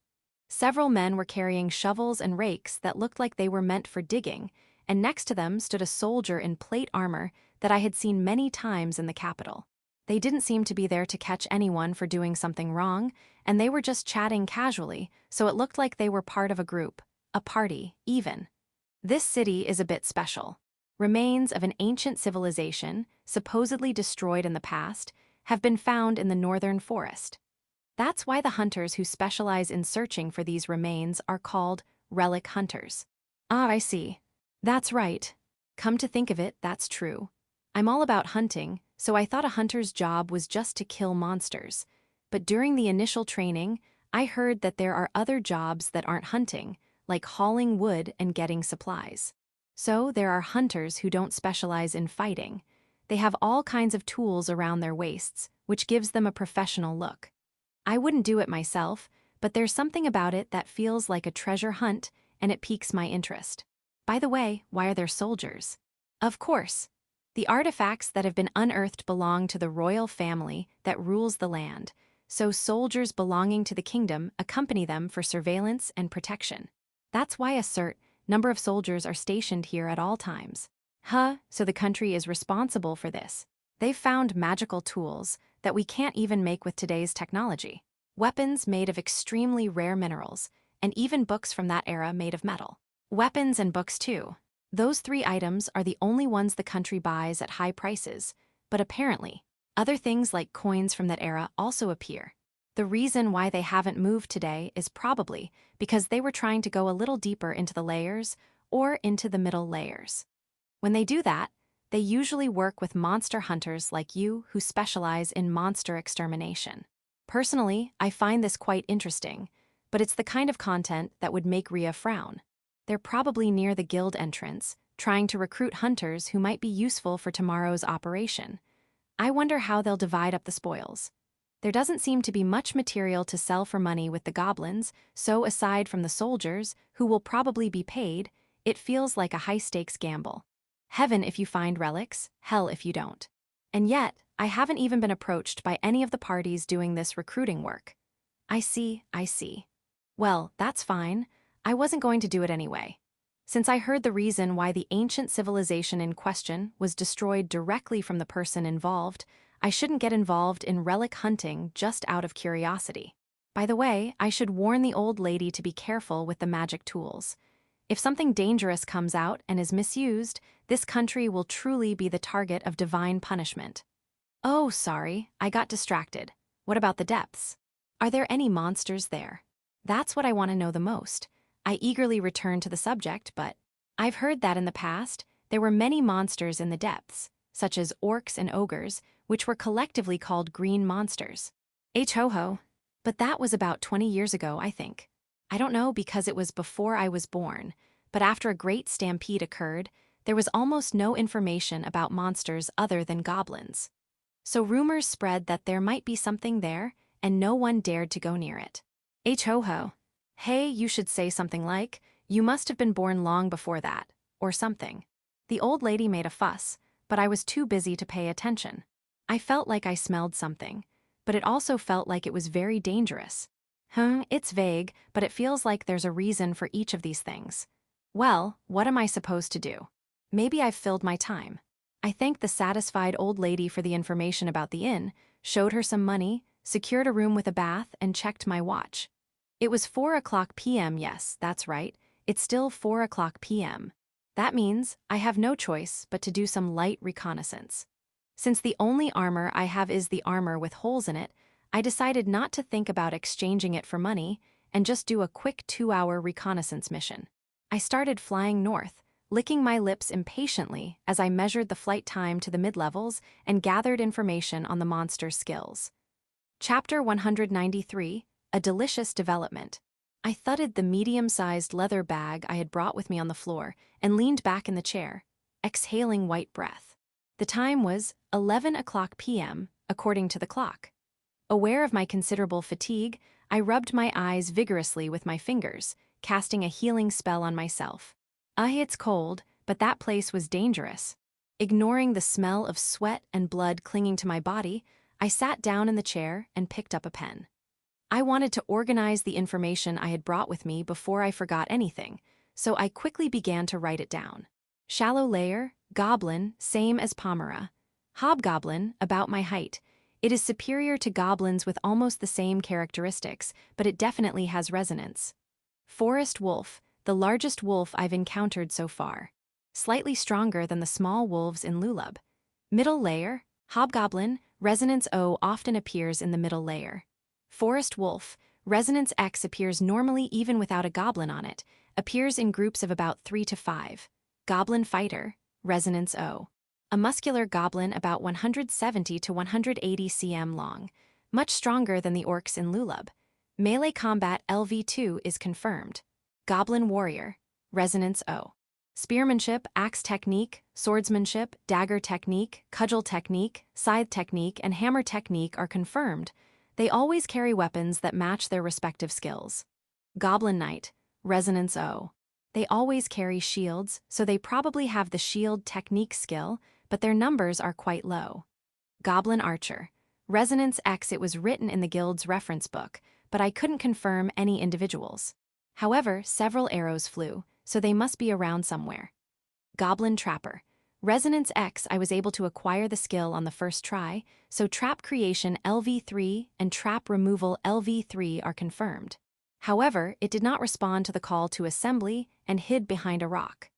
Several men were carrying shovels and rakes that looked like they were meant for digging, and next to them stood a soldier in plate armor that I had seen many times in the capital. They didn't seem to be there to catch anyone for doing something wrong, and they were just chatting casually, so it looked like they were part of a group, a party, even. This city is a bit special. Remains of an ancient civilization, supposedly destroyed in the past, have been found in the northern forest. That's why the hunters who specialize in searching for these remains are called relic hunters. Ah, I see. That's right. Come to think of it, that's true. I'm all about hunting, so I thought a hunter's job was just to kill monsters. But during the initial training, I heard that there are other jobs that aren't hunting, like hauling wood and getting supplies. So there are hunters who don't specialize in fighting. They have all kinds of tools around their waists, which gives them a professional look. I wouldn't do it myself, but there's something about it that feels like a treasure hunt, and it piques my interest. By the way, why are there soldiers? Of course. The artifacts that have been unearthed belong to the royal family that rules the land, so soldiers belonging to the kingdom accompany them for surveillance and protection. That's why a certain number of soldiers are stationed here at all times. So the country is responsible for this. They've found magical tools that we can't even make with today's technology. Weapons made of extremely rare minerals, and even books from that era made of metal. Weapons and books too. Those three items are the only ones the country buys at high prices, but apparently, other things like coins from that era also appear. The reason why they haven't moved today is probably because they were trying to go a little deeper into the layers or into the middle layers. When they do that, they usually work with monster hunters like you who specialize in monster extermination. Personally, I find this quite interesting, but it's the kind of content that would make Rhea frown. They're probably near the guild entrance, trying to recruit hunters who might be useful for tomorrow's operation. I wonder how they'll divide up the spoils. There doesn't seem to be much material to sell for money with the goblins, so aside from the soldiers, who will probably be paid, it feels like a high-stakes gamble. Heaven if you find relics, hell if you don't. And yet, I haven't even been approached by any of the parties doing this recruiting work. I see. Well, that's fine. I wasn't going to do it anyway. Since I heard the reason why the ancient civilization in question was destroyed directly from the person involved, I shouldn't get involved in relic hunting just out of curiosity. By the way, I should warn the old lady to be careful with the magic tools. If something dangerous comes out and is misused, this country will truly be the target of divine punishment. Oh, sorry, I got distracted. What about the depths? Are there any monsters there? That's what I want to know the most. I eagerly returned to the subject, but I've heard that in the past, there were many monsters in the depths, such as orcs and ogres, which were collectively called green monsters. Ho-ho. But that was about 20 years ago, I think. I don't know because it was before I was born, but after a great stampede occurred, there was almost no information about monsters other than goblins. So rumors spread that there might be something there, and no one dared to go near it. Ho-ho. Hey, you should say something like, you must have been born long before that, or something. The old lady made a fuss, but I was too busy to pay attention. I felt like I smelled something, but it also felt like it was very dangerous. It's vague, but it feels like there's a reason for each of these things. Well, what am I supposed to do? Maybe I've filled my time. I thanked the satisfied old lady for the information about the inn, showed her some money, secured a room with a bath, and checked my watch. It was 4:00 p.m. Yes, that's right. It's still 4:00 p.m. That means I have no choice but to do some light reconnaissance. Since the only armor I have is the armor with holes in it, I decided not to think about exchanging it for money and just do a quick 2-hour reconnaissance mission. I started flying north, licking my lips impatiently as I measured the flight time to the mid-levels and gathered information on the monster's skills. Chapter 193, A Delicious Development. I thudded the medium-sized leather bag I had brought with me on the floor and leaned back in the chair, exhaling white breath. The time was 11:00 p.m., according to the clock. Aware of my considerable fatigue, I rubbed my eyes vigorously with my fingers, casting a healing spell on myself. It's cold, but that place was dangerous. Ignoring the smell of sweat and blood clinging to my body, I sat down in the chair and picked up a pen. I wanted to organize the information I had brought with me before I forgot anything, so I quickly began to write it down. Shallow layer, goblin, same as Pomera. Hobgoblin, about my height. It is superior to goblins with almost the same characteristics, but it definitely has resonance. Forest wolf, the largest wolf I've encountered so far. Slightly stronger than the small wolves in Lulub. Middle layer, hobgoblin, resonance O often appears in the middle layer. Forest wolf, resonance X appears normally even without a goblin on it, appears in groups of about 3 to 5. Goblin fighter, resonance O. A muscular goblin about 170 to 180 cm long, much stronger than the orcs in Lulub. Melee combat LV2 is confirmed. Goblin warrior, resonance O. Spearmanship, axe technique, swordsmanship, dagger technique, cudgel technique, scythe technique, and hammer technique are confirmed. They always carry weapons that match their respective skills. Goblin knight, resonance O. They always carry shields, so they probably have the shield technique skill, but their numbers are quite low. Goblin archer, resonance X. It was written in the guild's reference book, but I couldn't confirm any individuals. However, several arrows flew, so they must be around somewhere. Goblin trapper, resonance X. I was able to acquire the skill on the first try, so trap creation LV3 and trap removal LV3 are confirmed. However, it did not respond to the call to assembly and hid behind a rock.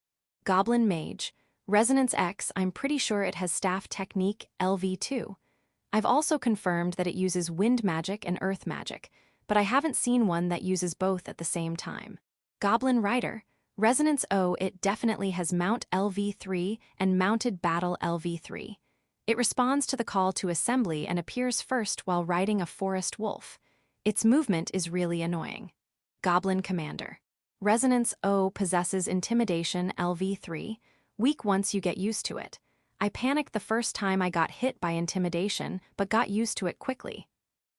Goblin mage, resonance X. I'm pretty sure it has staff technique LV2. I've also confirmed that it uses wind magic and earth magic, but I haven't seen one that uses both at the same time. Goblin rider, resonance O. It definitely has mount LV3 and mounted battle LV3. It responds to the call to assembly and appears first while riding a forest wolf. Its movement is really annoying. Goblin commander, resonance O. Possesses intimidation LV3, weak once you get used to it. I panicked the first time I got hit by intimidation, but got used to it quickly.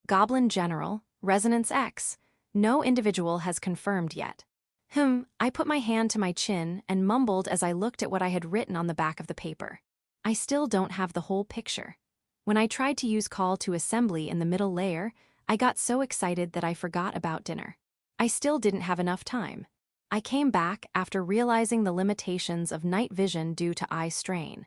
Goblin general, resonance X. No individual has confirmed yet. I put my hand to my chin and mumbled as I looked at what I had written on the back of the paper. I still don't have the whole picture. When I tried to use call to assembly in the middle layer, I got so excited that I forgot about dinner. I still didn't have enough time. I came back after realizing the limitations of night vision due to eye strain.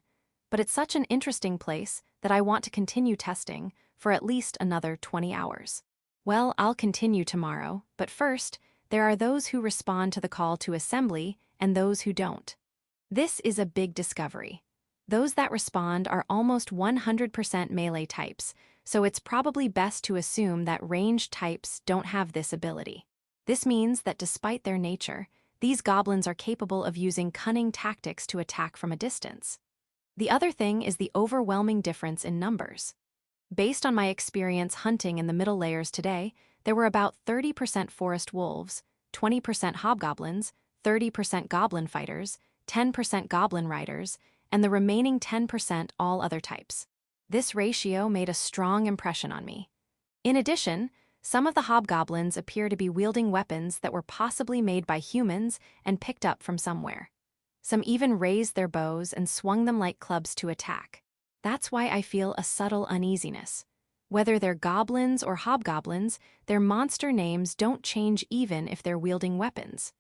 But it's such an interesting place that I want to continue testing for at least another 20 hours. Well, I'll continue tomorrow, but first, there are those who respond to the call to assembly and those who don't. This is a big discovery. Those that respond are almost 100% melee types, so it's probably best to assume that ranged types don't have this ability. This means that despite their nature, these goblins are capable of using cunning tactics to attack from a distance. The other thing is the overwhelming difference in numbers. Based on my experience hunting in the middle layers today, there were about 30% forest wolves, 20% hobgoblins, 30% goblin fighters, 10% goblin riders, and the remaining 10% all other types. This ratio made a strong impression on me. In addition, some of the hobgoblins appear to be wielding weapons that were possibly made by humans and picked up from somewhere. Some even raised their bows and swung them like clubs to attack. That's why I feel a subtle uneasiness. Whether they're goblins or hobgoblins, their monster names don't change even if they're wielding weapons.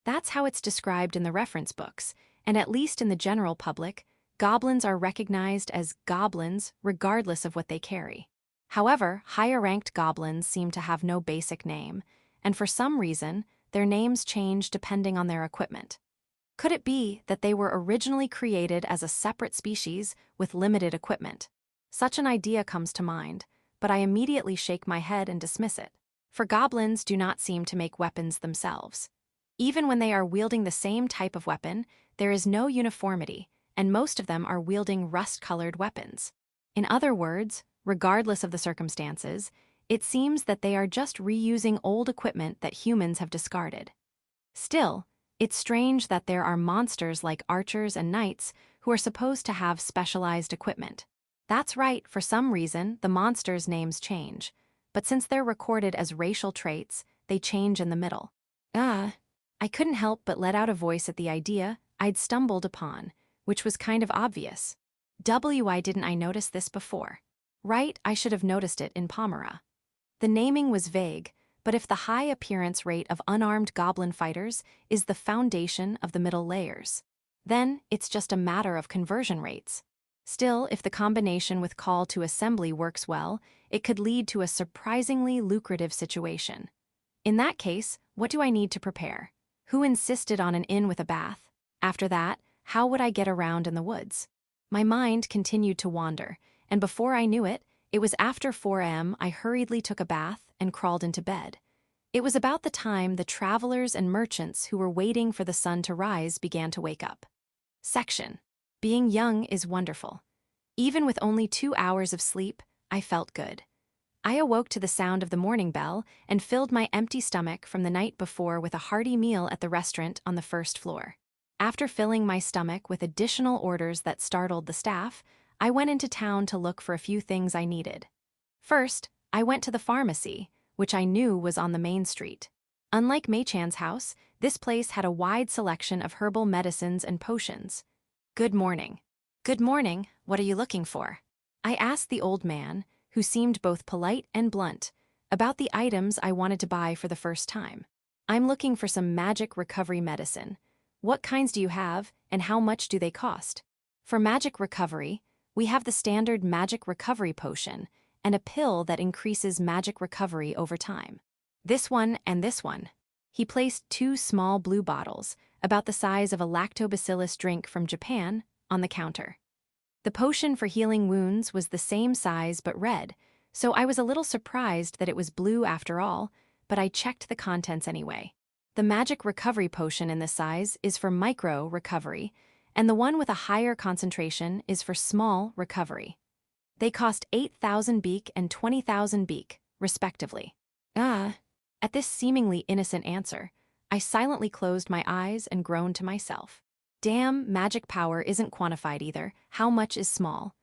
That's how it's described in the reference books, and at least in the general public, goblins are recognized as goblins regardless of what they carry. However, higher-ranked goblins seem to have no basic name, and for some reason, their names change depending on their equipment. Could it be that they were originally created as a separate species with limited equipment? Such an idea comes to mind, but I immediately shake my head and dismiss it. For goblins do not seem to make weapons themselves. Even when they are wielding the same type of weapon, there is no uniformity, and most of them are wielding rust-colored weapons. In other words, regardless of the circumstances, it seems that they are just reusing old equipment that humans have discarded. Still, it's strange that there are monsters like archers and knights who are supposed to have specialized equipment. That's right, for some reason, the monsters' names change, but since they're recorded as racial traits, they change in the middle. I couldn't help but let out a voice at the idea I'd stumbled upon, which was kind of obvious. Why didn't I notice this before? Right, I should have noticed it in Pomera. The naming was vague, but if the high appearance rate of unarmed goblin fighters is the foundation of the middle layers, then it's just a matter of conversion rates. Still, if the combination with call to assembly works well, it could lead to a surprisingly lucrative situation. In that case, what do I need to prepare? Who insisted on an inn with a bath? After that, how would I get around in the woods? My mind continued to wander, and before I knew it, it was after 4 a.m. I hurriedly took a bath and crawled into bed. It was about the time the travelers and merchants who were waiting for the sun to rise began to wake up. Section. Being young is wonderful. Even with only 2 hours of sleep, I felt good. I awoke to the sound of the morning bell and filled my empty stomach from the night before with a hearty meal at the restaurant on the first floor. After filling my stomach with additional orders that startled the staff, I went into town to look for a few things I needed. First, I went to the pharmacy, which I knew was on the main street. Unlike Mei-chan's house, this place had a wide selection of herbal medicines and potions. Good morning. Good morning, what are you looking for? I asked the old man, who seemed both polite and blunt, about the items I wanted to buy for the first time. I'm looking for some magic recovery medicine. What kinds do you have, and how much do they cost? For magic recovery, we have the standard magic recovery potion, and a pill that increases magic recovery over time. This one and this one. He placed 2 small blue bottles, about the size of a lactobacillus drink from Japan, on the counter. The potion for healing wounds was the same size but red, so I was a little surprised that it was blue after all, but I checked the contents anyway. The magic recovery potion in this size is for micro recovery, and the one with a higher concentration is for small recovery. They cost 8,000 beak and 20,000 beak, respectively. At this seemingly innocent answer, I silently closed my eyes and groaned to myself. Damn, magic power isn't quantified either. How much is small?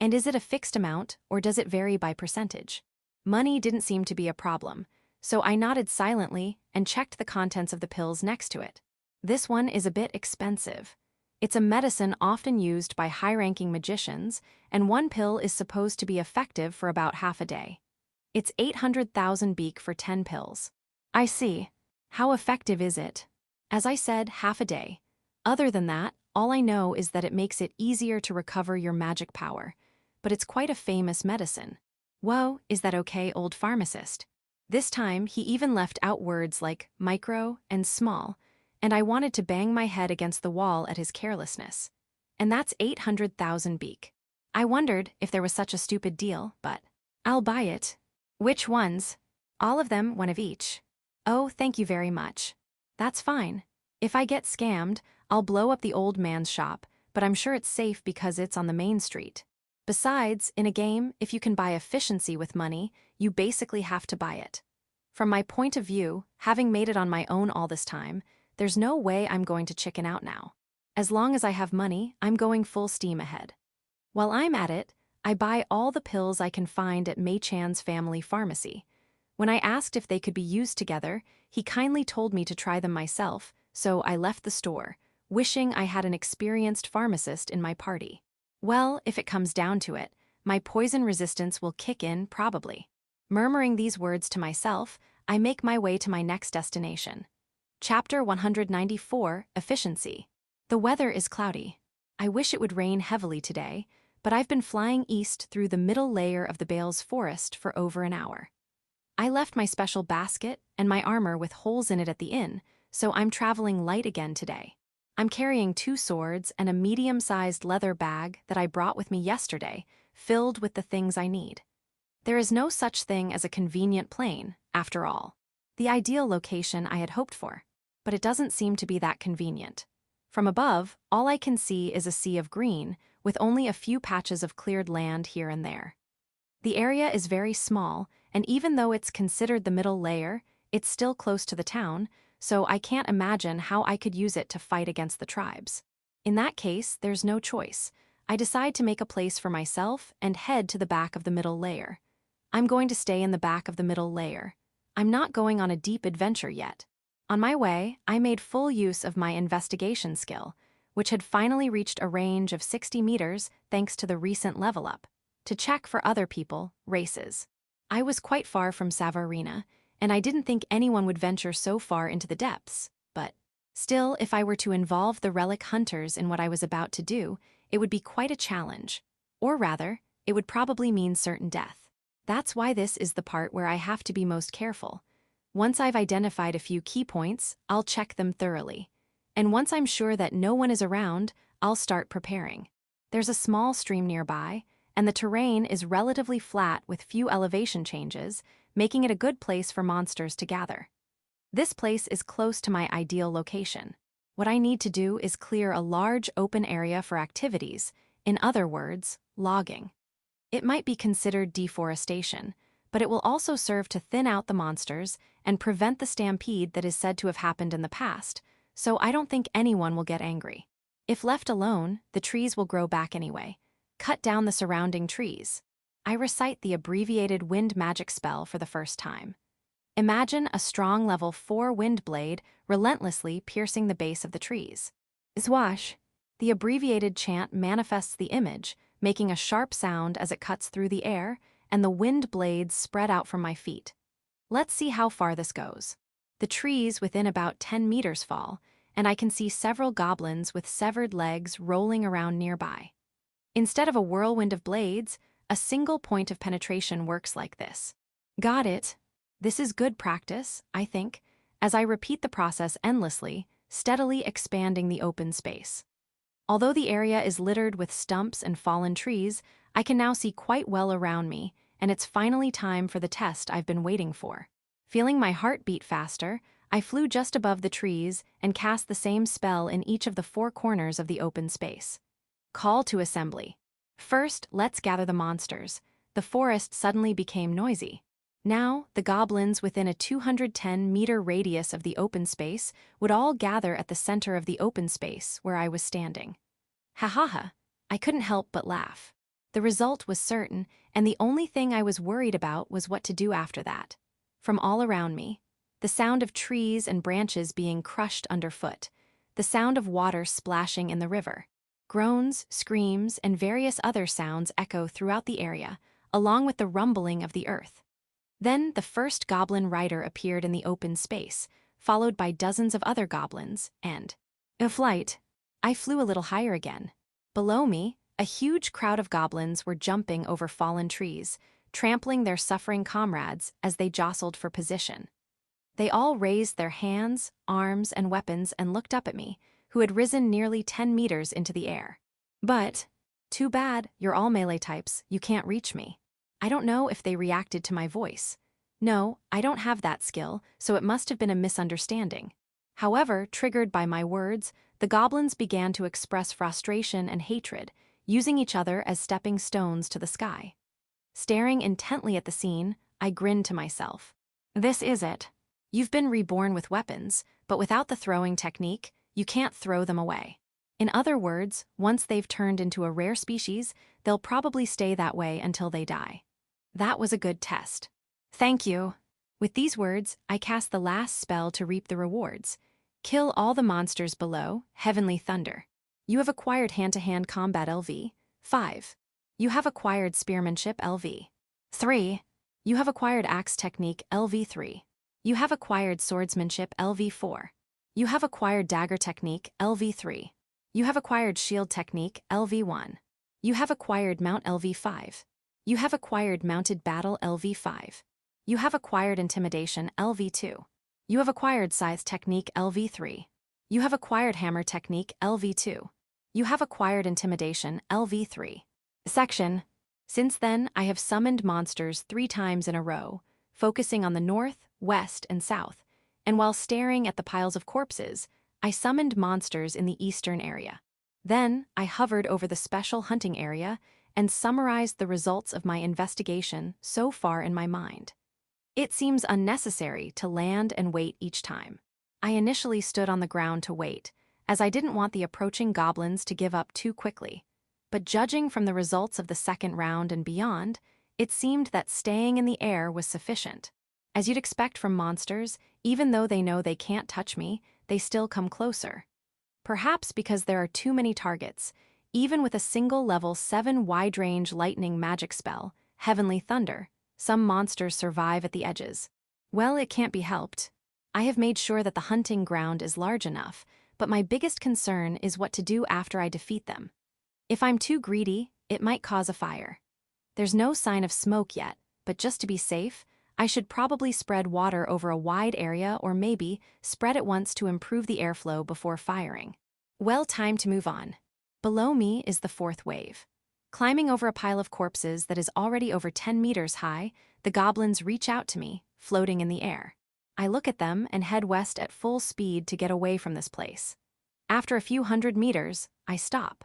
And is it a fixed amount, or does it vary by percentage? Money didn't seem to be a problem, so I nodded silently and checked the contents of the pills next to it. This one is a bit expensive. It's a medicine often used by high-ranking magicians, and one pill is supposed to be effective for about half a day. It's 800,000 beak for 10 pills. I see. How effective is it? As I said, half a day. Other than that, all I know is that it makes it easier to recover your magic power, but it's quite a famous medicine. Whoa, is that okay, old pharmacist? This time, he even left out words like micro and small, and I wanted to bang my head against the wall at his carelessness. And that's 800,000 beak. I wondered if there was such a stupid deal, but I'll buy it. Which ones? All of them, one of each. Oh, thank you very much. That's fine. If I get scammed, I'll blow up the old man's shop, but I'm sure it's safe because it's on the main street. Besides, in a game, if you can buy efficiency with money, you basically have to buy it. From my point of view, having made it on my own all this time, there's no way I'm going to chicken out now. As long as I have money, I'm going full steam ahead. While I'm at it, I buy all the pills I can find at Mei-chan's family pharmacy. When I asked if they could be used together, he kindly told me to try them myself, so I left the store, wishing I had an experienced pharmacist in my party. Well, if it comes down to it, my poison resistance will kick in probably. Murmuring these words to myself, I make my way to my next destination. Chapter 194, Efficiency. The weather is cloudy. I wish it would rain heavily today, but I've been flying east through the middle layer of the Bales forest for over an hour. I left my special basket and my armor with holes in it at the inn, so I'm traveling light again today. I'm carrying 2 swords and a medium-sized leather bag that I brought with me yesterday, filled with the things I need. There is no such thing as a convenient plane, after all. The ideal location I had hoped for, but it doesn't seem to be that convenient. From above, all I can see is a sea of green, with only a few patches of cleared land here and there. The area is very small, and even though it's considered the middle layer, it's still close to the town, so I can't imagine how I could use it to fight against the tribes. In that case, there's no choice. I decide to make a place for myself and head to the back of the middle layer. I'm going to stay in the back of the middle layer. I'm not going on a deep adventure yet. On my way, I made full use of my investigation skill, which had finally reached a range of 60 meters thanks to the recent level up, to check for other people, races. I was quite far from Savarina, and I didn't think anyone would venture so far into the depths, but still, if I were to involve the relic hunters in what I was about to do, it would be quite a challenge. Or rather, it would probably mean certain death. That's why this is the part where I have to be most careful. Once I've identified a few key points, I'll check them thoroughly. And once I'm sure that no one is around, I'll start preparing. There's a small stream nearby, and the terrain is relatively flat with few elevation changes, making it a good place for monsters to gather. This place is close to my ideal location. What I need to do is clear a large open area for activities, in other words, logging. It might be considered deforestation, but it will also serve to thin out the monsters and prevent the stampede that is said to have happened in the past, so I don't think anyone will get angry. If left alone, the trees will grow back anyway. Cut down the surrounding trees. I recite the abbreviated wind magic spell for the first time. Imagine a strong level 4 wind blade relentlessly piercing the base of the trees. Zwash. The abbreviated chant manifests the image, making a sharp sound as it cuts through the air, and the wind blades spread out from my feet. Let's see how far this goes. The trees within about 10 meters fall, and I can see several goblins with severed legs rolling around nearby. Instead of a whirlwind of blades, a single point of penetration works like this. Got it. This is good practice, I think, as I repeat the process endlessly, steadily expanding the open space. Although the area is littered with stumps and fallen trees, I can now see quite well around me, and it's finally time for the test I've been waiting for. Feeling my heart beat faster, I flew just above the trees and cast the same spell in each of the 4 corners of the open space. Call to assembly. First, let's gather the monsters. The forest suddenly became noisy. Now, the goblins within a 210-meter radius of the open space would all gather at the center of the open space where I was standing. Ha ha ha, I couldn't help but laugh. The result was certain, and the only thing I was worried about was what to do after that. From all around me, the sound of trees and branches being crushed underfoot, the sound of water splashing in the river. Groans, screams, and various other sounds echo throughout the area, along with the rumbling of the earth. Then the first goblin rider appeared in the open space, followed by dozens of other goblins, and, in flight, I flew a little higher again. Below me, a huge crowd of goblins were jumping over fallen trees, trampling their suffering comrades as they jostled for position. They all raised their hands, arms, and weapons and looked up at me, who had risen nearly 10 meters into the air. But, too bad, you're all melee types, you can't reach me. I don't know if they reacted to my voice. No, I don't have that skill, so it must have been a misunderstanding. However, triggered by my words, the goblins began to express frustration and hatred, using each other as stepping stones to the sky. Staring intently at the scene, I grinned to myself. This is it. You've been reborn with weapons, but without the throwing technique, you can't throw them away. In other words, once they've turned into a rare species, they'll probably stay that way until they die. That was a good test. Thank you. With these words, I cast the last spell to reap the rewards. Kill all the monsters below, Heavenly Thunder. You have acquired hand-to-hand combat LV. 5. You have acquired spearmanship LV. 3. You have acquired axe technique LV3. You have acquired swordsmanship LV4. You have acquired dagger technique LV3. You have acquired shield technique LV1. You have acquired mount LV5. You have acquired mounted battle LV5. You have acquired intimidation LV2. You have acquired scythe technique LV3. You have acquired hammer technique LV2. You have acquired intimidation LV3. Section. Since then, I have summoned monsters 3 times in a row, focusing on the north, west, and south, and while staring at the piles of corpses, I summoned monsters in the eastern area. Then, I hovered over the special hunting area and summarized the results of my investigation so far in my mind. It seems unnecessary to land and wait each time. I initially stood on the ground to wait, as I didn't want the approaching goblins to give up too quickly. But judging from the results of the second round and beyond, it seemed that staying in the air was sufficient. As you'd expect from monsters, even though they know they can't touch me, they still come closer. Perhaps because there are too many targets, even with a single level 7 wide-range lightning magic spell, Heavenly Thunder, some monsters survive at the edges. Well, it can't be helped. I have made sure that the hunting ground is large enough, but my biggest concern is what to do after I defeat them. If I'm too greedy, it might cause a fire. There's no sign of smoke yet, but just to be safe, I should probably spread water over a wide area or maybe spread it once to improve the airflow before firing. Well, time to move on. Below me is the fourth wave. Climbing over a pile of corpses that is already over 10 meters high, the goblins reach out to me, floating in the air. I look at them and head west at full speed to get away from this place. After a few hundred meters, I stop.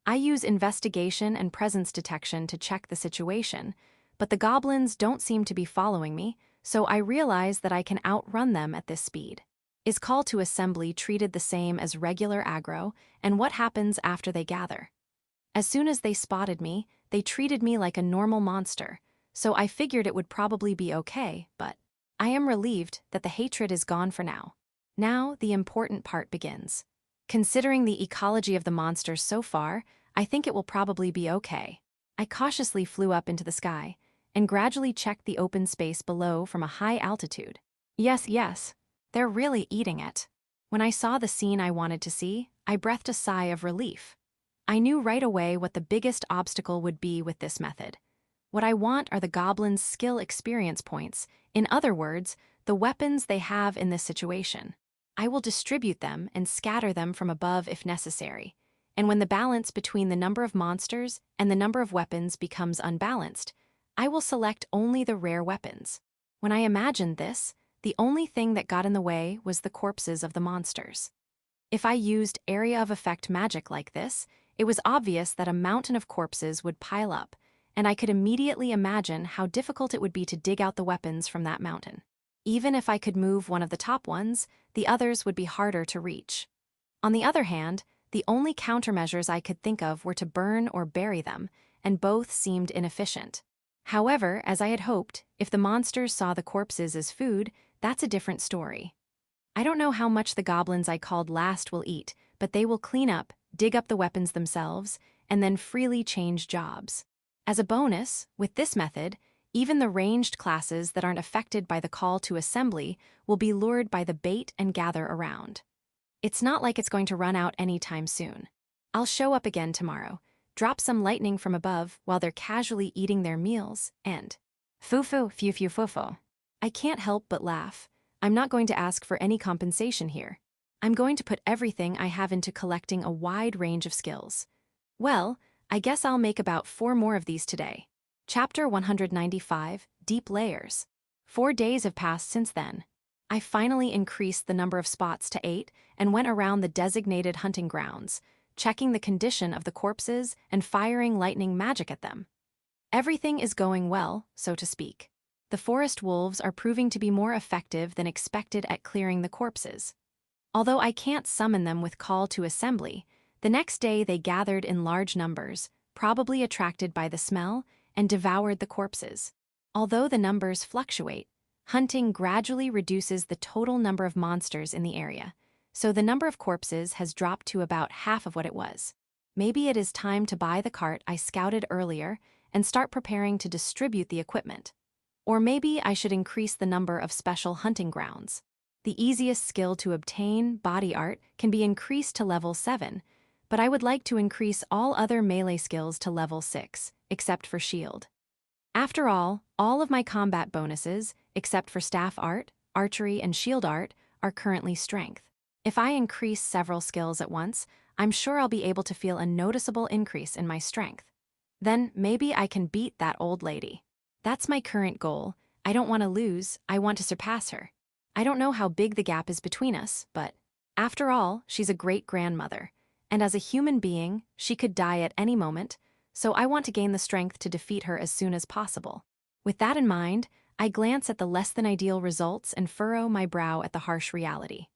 I use investigation and presence detection to check the situation, but the goblins don't seem to be following me, so I realize that I can outrun them at this speed. Is call to assembly treated the same as regular aggro, and what happens after they gather? As soon as they spotted me, they treated me like a normal monster, so I figured it would probably be okay, but I am relieved that the hatred is gone for now. Now the important part begins. Considering the ecology of the monsters so far, I think it will probably be okay. I cautiously flew up into the sky and gradually checked the open space below from a high altitude. Yes, they're really eating it. When I saw the scene I wanted to see, I breathed a sigh of relief. I knew right away what the biggest obstacle would be with this method. What I want are the goblins' skill experience points, in other words, the weapons they have in this situation. I will distribute them and scatter them from above if necessary, and when the balance between the number of monsters and the number of weapons becomes unbalanced, I will select only the rare weapons. When I imagined this, the only thing that got in the way was the corpses of the monsters. If I used area of effect magic like this, it was obvious that a mountain of corpses would pile up, and I could immediately imagine how difficult it would be to dig out the weapons from that mountain. Even if I could move one of the top ones, the others would be harder to reach. On the other hand, the only countermeasures I could think of were to burn or bury them, and both seemed inefficient. However, as I had hoped, if the monsters saw the corpses as food, that's a different story. I don't know how much the goblins I called last will eat, but they will clean up, dig up the weapons themselves, and then freely change jobs. As a bonus, with this method, even the ranged classes that aren't affected by the call to assembly will be lured by the bait and gather around. It's not like it's going to run out anytime soon. I'll show up again tomorrow, drop some lightning from above while they're casually eating their meals, and foo-foo. I can't help but laugh. I'm not going to ask for any compensation here. I'm going to put everything I have into collecting a wide range of skills. Well, I guess I'll make about 4 more of these today. Chapter 195, Deep Layers. 4 days have passed since then. I finally increased the number of spots to 8 and went around the designated hunting grounds, checking the condition of the corpses and firing lightning magic at them. Everything is going well, so to speak. The forest wolves are proving to be more effective than expected at clearing the corpses. Although I can't summon them with call to assembly, the next day they gathered in large numbers, probably attracted by the smell, and devoured the corpses. Although the numbers fluctuate, hunting gradually reduces the total number of monsters in the area, so the number of corpses has dropped to about half of what it was. Maybe it is time to buy the cart I scouted earlier and start preparing to distribute the equipment. Or maybe I should increase the number of special hunting grounds. The easiest skill to obtain, body art, can be increased to level 7, but I would like to increase all other melee skills to level 6, except for shield. After all of my combat bonuses, except for staff art, archery, and shield art, are currently strength. If I increase several skills at once, I'm sure I'll be able to feel a noticeable increase in my strength. Then maybe I can beat that old lady. That's my current goal. I don't want to lose, I want to surpass her. I don't know how big the gap is between us, but after all, she's a great grandmother. And as a human being, she could die at any moment, so I want to gain the strength to defeat her as soon as possible. With that in mind, I glance at the less-than-ideal results and furrow my brow at the harsh reality.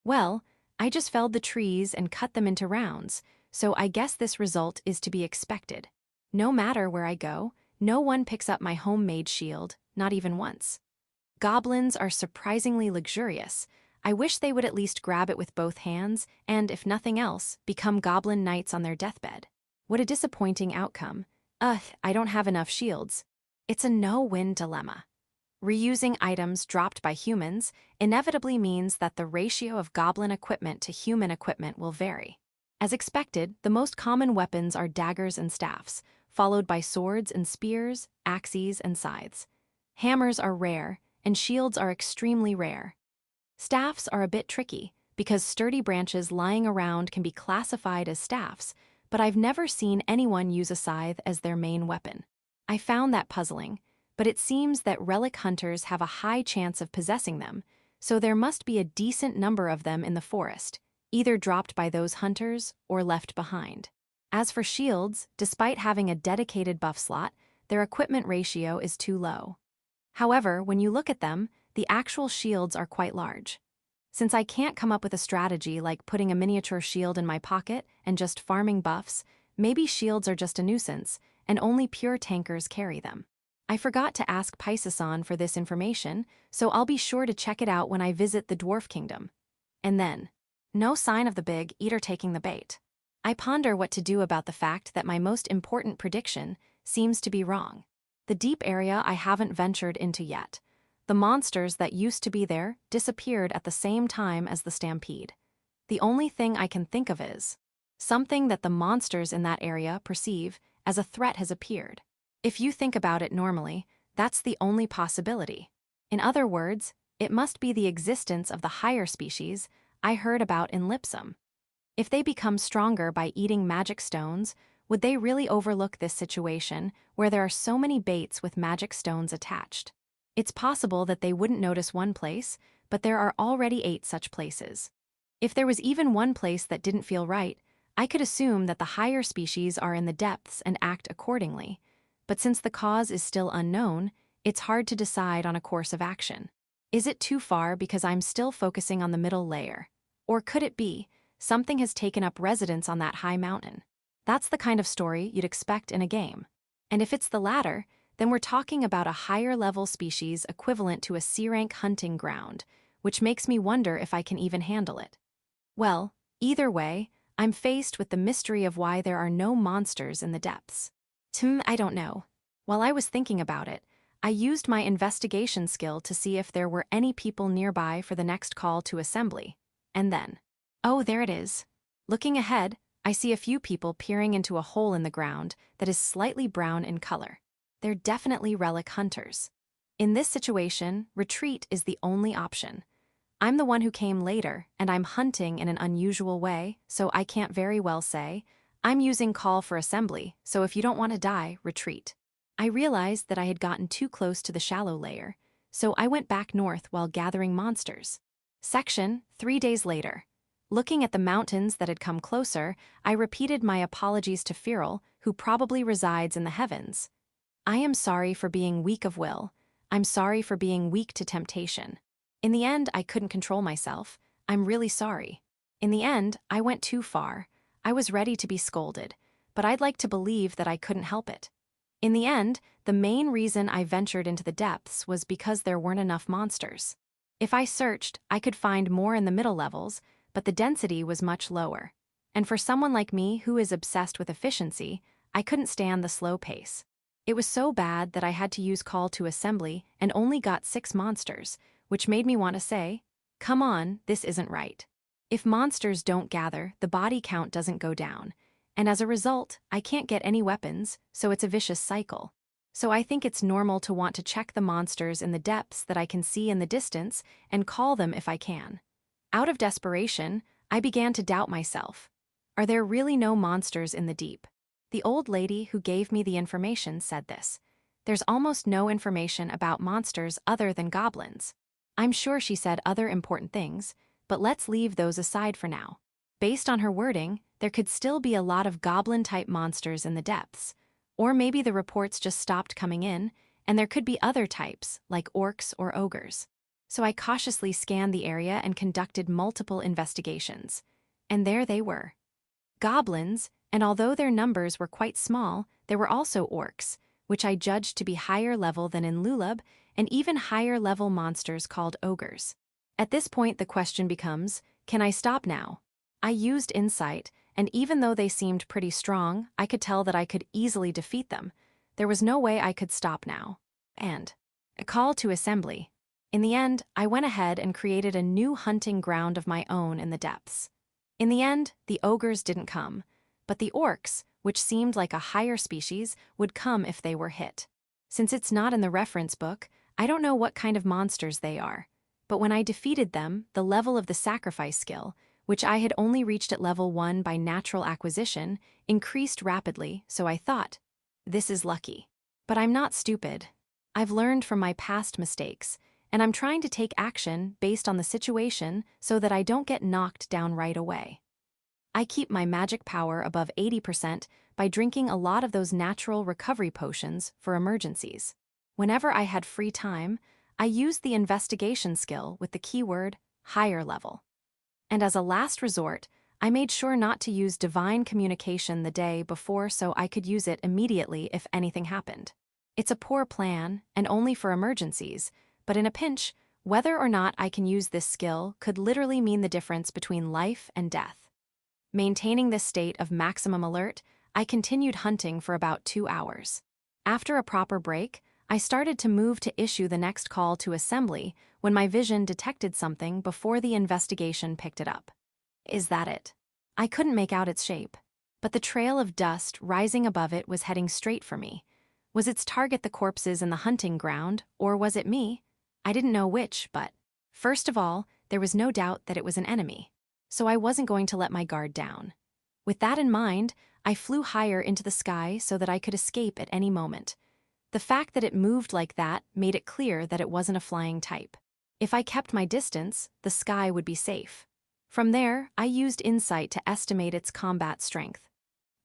Well, I just felled the trees and cut them into rounds, so I guess this result is to be expected. No matter where I go, no one picks up my homemade shield, not even once. Goblins are surprisingly luxurious. I wish they would at least grab it with both hands and, if nothing else, become goblin knights on their deathbed. What a disappointing outcome. I don't have enough shields. It's a no-win dilemma. Reusing items dropped by humans inevitably means that the ratio of goblin equipment to human equipment will vary. As expected, the most common weapons are daggers and staffs, followed by swords and spears, axes and scythes. Hammers are rare, and shields are extremely rare. Staffs are a bit tricky, because sturdy branches lying around can be classified as staffs, but I've never seen anyone use a scythe as their main weapon. I found that puzzling, but it seems that relic hunters have a high chance of possessing them, so there must be a decent number of them in the forest, either dropped by those hunters or left behind. As for shields, despite having a dedicated buff slot, their equipment ratio is too low. However, when you look at them, the actual shields are quite large. Since I can't come up with a strategy like putting a miniature shield in my pocket and just farming buffs, maybe shields are just a nuisance, and only pure tankers carry them. I forgot to ask Paisasan for this information, so I'll be sure to check it out when I visit the Dwarf Kingdom. And then, no sign of the big eater taking the bait. I ponder what to do about the fact that my most important prediction seems to be wrong. The deep area I haven't ventured into yet. The monsters that used to be there disappeared at the same time as the stampede. The only thing I can think of is something that the monsters in that area perceive as a threat has appeared. If you think about it normally, that's the only possibility. In other words, it must be the existence of the higher species I heard about in Lipom. If they become stronger by eating magic stones, would they really overlook this situation where there are so many baits with magic stones attached? It's possible that they wouldn't notice one place, but there are already 8 such places. If there was even one place that didn't feel right, I could assume that the higher species are in the depths and act accordingly. But since the cause is still unknown, it's hard to decide on a course of action. Is it too far because I'm still focusing on the middle layer? Or could it be something has taken up residence on that high mountain? That's the kind of story you'd expect in a game. And if it's the latter, then we're talking about a higher-level species equivalent to a C-rank hunting ground, which makes me wonder if I can even handle it. Well, either way, I'm faced with the mystery of why there are no monsters in the depths. I don't know. While I was thinking about it, I used my investigation skill to see if there were any people nearby for the next call to assembly. And then, oh, there it is. Looking ahead, I see a few people peering into a hole in the ground that is slightly brown in color. They're definitely relic hunters. In this situation, retreat is the only option. I'm the one who came later, and I'm hunting in an unusual way, so I can't very well say, I'm using call for assembly, so if you don't want to die, retreat. I realized that I had gotten too close to the shallow layer, so I went back north while gathering monsters. Section 3 days later. Looking at the mountains that had come closer, I repeated my apologies to Firil, who probably resides in the heavens. I am sorry for being weak of will. I'm sorry for being weak to temptation. In the end, I couldn't control myself. I'm really sorry. In the end, I went too far. I was ready to be scolded, but I'd like to believe that I couldn't help it. In the end, the main reason I ventured into the depths was because there weren't enough monsters. If I searched, I could find more in the middle levels, but the density was much lower. And for someone like me who is obsessed with efficiency, I couldn't stand the slow pace. It was so bad that I had to use call to assembly and only got 6 monsters, which made me want to say, come on, this isn't right. If monsters don't gather, the body count doesn't go down, and as a result, I can't get any weapons, so it's a vicious cycle. So I think it's normal to want to check the monsters in the depths that I can see in the distance and call them if I can. Out of desperation, I began to doubt myself. Are there really no monsters in the deep? The old lady who gave me the information said this. There's almost no information about monsters other than goblins. I'm sure she said other important things, but let's leave those aside for now. Based on her wording, there could still be a lot of goblin-type monsters in the depths. Or maybe the reports just stopped coming in, and there could be other types, like orcs or ogres. So I cautiously scanned the area and conducted multiple investigations. And there they were. Goblins, and although their numbers were quite small, there were also orcs, which I judged to be higher level than in Lulub, and even higher level monsters called ogres. At this point, the question becomes, can I stop now? I used insight, and even though they seemed pretty strong, I could tell that I could easily defeat them. There was no way I could stop now. And a call to assembly. In the end, I went ahead and created a new hunting ground of my own in the depths. In the end, the ogres didn't come, but the orcs, which seemed like a higher species, would come if they were hit. Since it's not in the reference book, I don't know what kind of monsters they are. But when I defeated them, the level of the sacrifice skill, which I had only reached at level 1 by natural acquisition, increased rapidly, so I thought, this is lucky. But I'm not stupid. I've learned from my past mistakes, and I'm trying to take action based on the situation so that I don't get knocked down right away. I keep my magic power above 80% by drinking a lot of those natural recovery potions for emergencies. Whenever I had free time, I used the investigation skill with the keyword higher level. And as a last resort, I made sure not to use divine communication the day before so I could use it immediately if anything happened. It's a poor plan, and only for emergencies, but in a pinch, whether or not I can use this skill could literally mean the difference between life and death. Maintaining this state of maximum alert, I continued hunting for about 2 hours. After a proper break, I started to move to issue the next call to assembly when my vision detected something before the investigation picked it up. Is that it? I couldn't make out its shape, but the trail of dust rising above it was heading straight for me. Was its target the corpses in the hunting ground, or was it me? I didn't know which, but first of all, there was no doubt that it was an enemy, so I wasn't going to let my guard down. With that in mind, I flew higher into the sky so that I could escape at any moment. The fact that it moved like that made it clear that it wasn't a flying type. If I kept my distance, the sky would be safe. From there, I used insight to estimate its combat strength.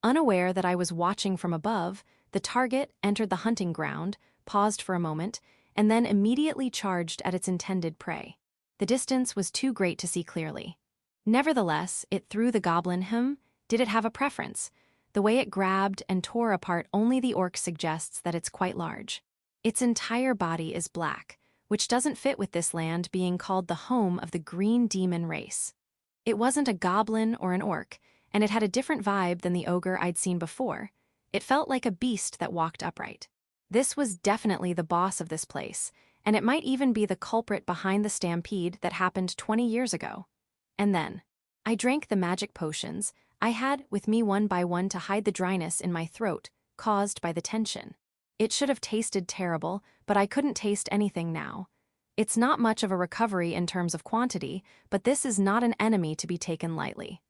Unaware that I was watching from above, the target entered the hunting ground, paused for a moment, and then immediately charged at its intended prey. The distance was too great to see clearly. Nevertheless, it threw the goblin. Did it have a preference? The way it grabbed and tore apart only the orc suggests that it's quite large. Its entire body is black, which doesn't fit with this land being called the home of the green demon race. It wasn't a goblin or an orc, and it had a different vibe than the ogre I'd seen before. It felt like a beast that walked upright. This was definitely the boss of this place, and it might even be the culprit behind the stampede that happened 20 years ago. And then, I drank the magic potions I had with me one by one to hide the dryness in my throat caused by the tension. It should have tasted terrible, but I couldn't taste anything now. It's not much of a recovery in terms of quantity, but this is not an enemy to be taken lightly.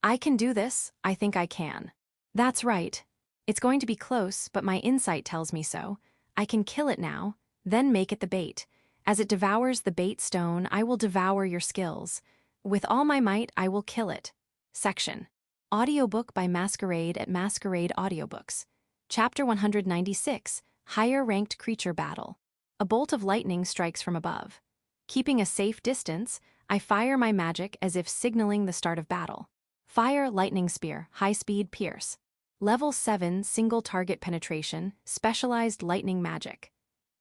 I can do this, I think I can. That's right. It's going to be close, but my insight tells me so. I can kill it now, then make it the bait. As it devours the bait stone, I will devour your skills. With all my might, I will kill it. Section. Audiobook by Masquerade at Masquerade Audiobooks. Chapter 196, Higher Ranked Creature Battle. A bolt of lightning strikes from above. Keeping a safe distance, I fire my magic as if signaling the start of battle. Fire lightning spear, high speed pierce. Level 7 single target penetration, specialized lightning magic.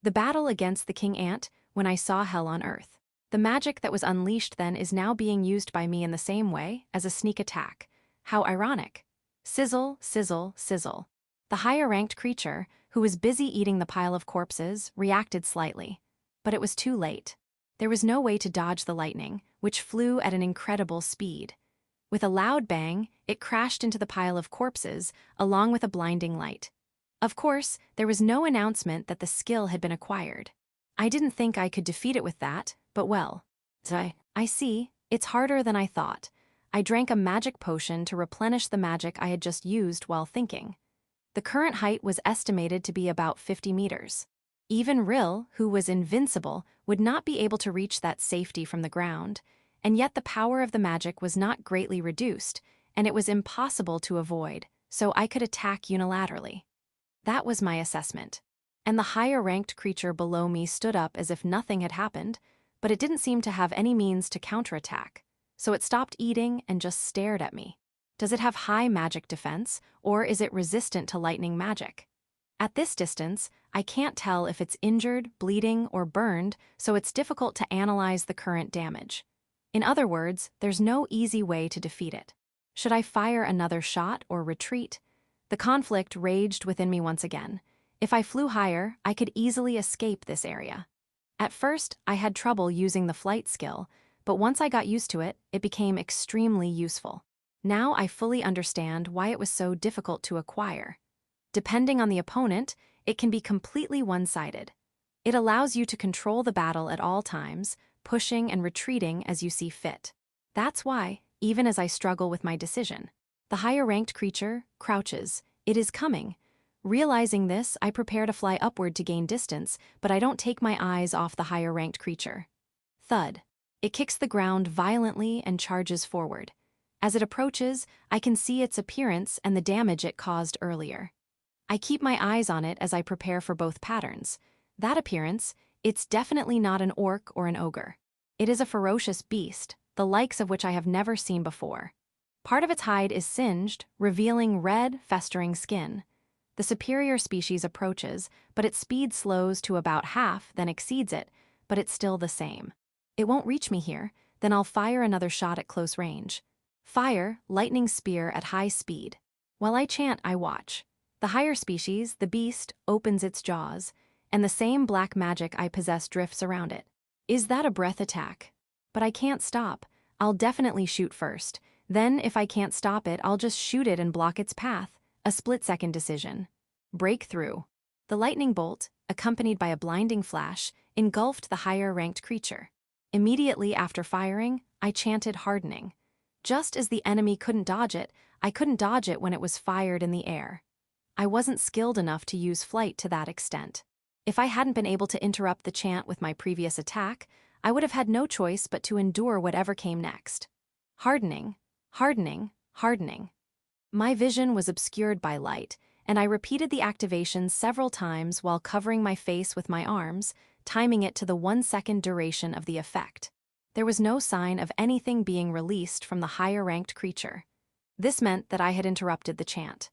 The battle against the king ant when I saw hell on earth. The magic that was unleashed then is now being used by me in the same way as a sneak attack. How ironic. Sizzle, sizzle, sizzle. The higher-ranked creature, who was busy eating the pile of corpses, reacted slightly. But it was too late. There was no way to dodge the lightning, which flew at an incredible speed. With a loud bang, it crashed into the pile of corpses, along with a blinding light. Of course, there was no announcement that the skill had been acquired. I didn't think I could defeat it with that, but well. I see, it's harder than I thought. I drank a magic potion to replenish the magic I had just used while thinking. The current height was estimated to be about 50 meters. Even Rill, who was invincible, would not be able to reach that safety from the ground, and yet the power of the magic was not greatly reduced, and it was impossible to avoid, so I could attack unilaterally. That was my assessment. And the higher-ranked creature below me stood up as if nothing had happened, but it didn't seem to have any means to counterattack, so it stopped eating and just stared at me. Does it have high magic defense, or is it resistant to lightning magic? At this distance, I can't tell if it's injured, bleeding, or burned, so it's difficult to analyze the current damage. In other words, there's no easy way to defeat it. Should I fire another shot or retreat? The conflict raged within me once again. If I flew higher, I could easily escape this area. At first, I had trouble using the flight skill, but once I got used to it, it became extremely useful. Now I fully understand why it was so difficult to acquire. Depending on the opponent, it can be completely one-sided. It allows you to control the battle at all times, pushing and retreating as you see fit. That's why, even as I struggle with my decision, the higher-ranked creature crouches. It is coming. Realizing this, I prepare to fly upward to gain distance, but I don't take my eyes off the higher-ranked creature. Thud. It kicks the ground violently and charges forward. As it approaches, I can see its appearance and the damage it caused earlier. I keep my eyes on it as I prepare for both patterns. That appearance, it's definitely not an orc or an ogre. It is a ferocious beast, the likes of which I have never seen before. Part of its hide is singed, revealing red, festering skin. The superior species approaches, but its speed slows to about half, then exceeds it, but it's still the same. It won't reach me here, then I'll fire another shot at close range. Fire, lightning spear at high speed. While I chant, I watch. The higher species, the beast, opens its jaws, and the same black magic I possess drifts around it. Is that a breath attack? But I can't stop. I'll definitely shoot first. Then, if I can't stop it, I'll just shoot it and block its path. A split-second decision. Breakthrough. The lightning bolt, accompanied by a blinding flash, engulfed the higher-ranked creature. Immediately after firing, I chanted hardening. Just as the enemy couldn't dodge it, I couldn't dodge it when it was fired in the air. I wasn't skilled enough to use flight to that extent. If I hadn't been able to interrupt the chant with my previous attack, I would have had no choice but to endure whatever came next. Hardening, hardening, hardening. My vision was obscured by light, and I repeated the activation several times while covering my face with my arms, timing it to the 1-second duration of the effect. There was no sign of anything being released from the higher-ranked creature. This meant that I had interrupted the chant.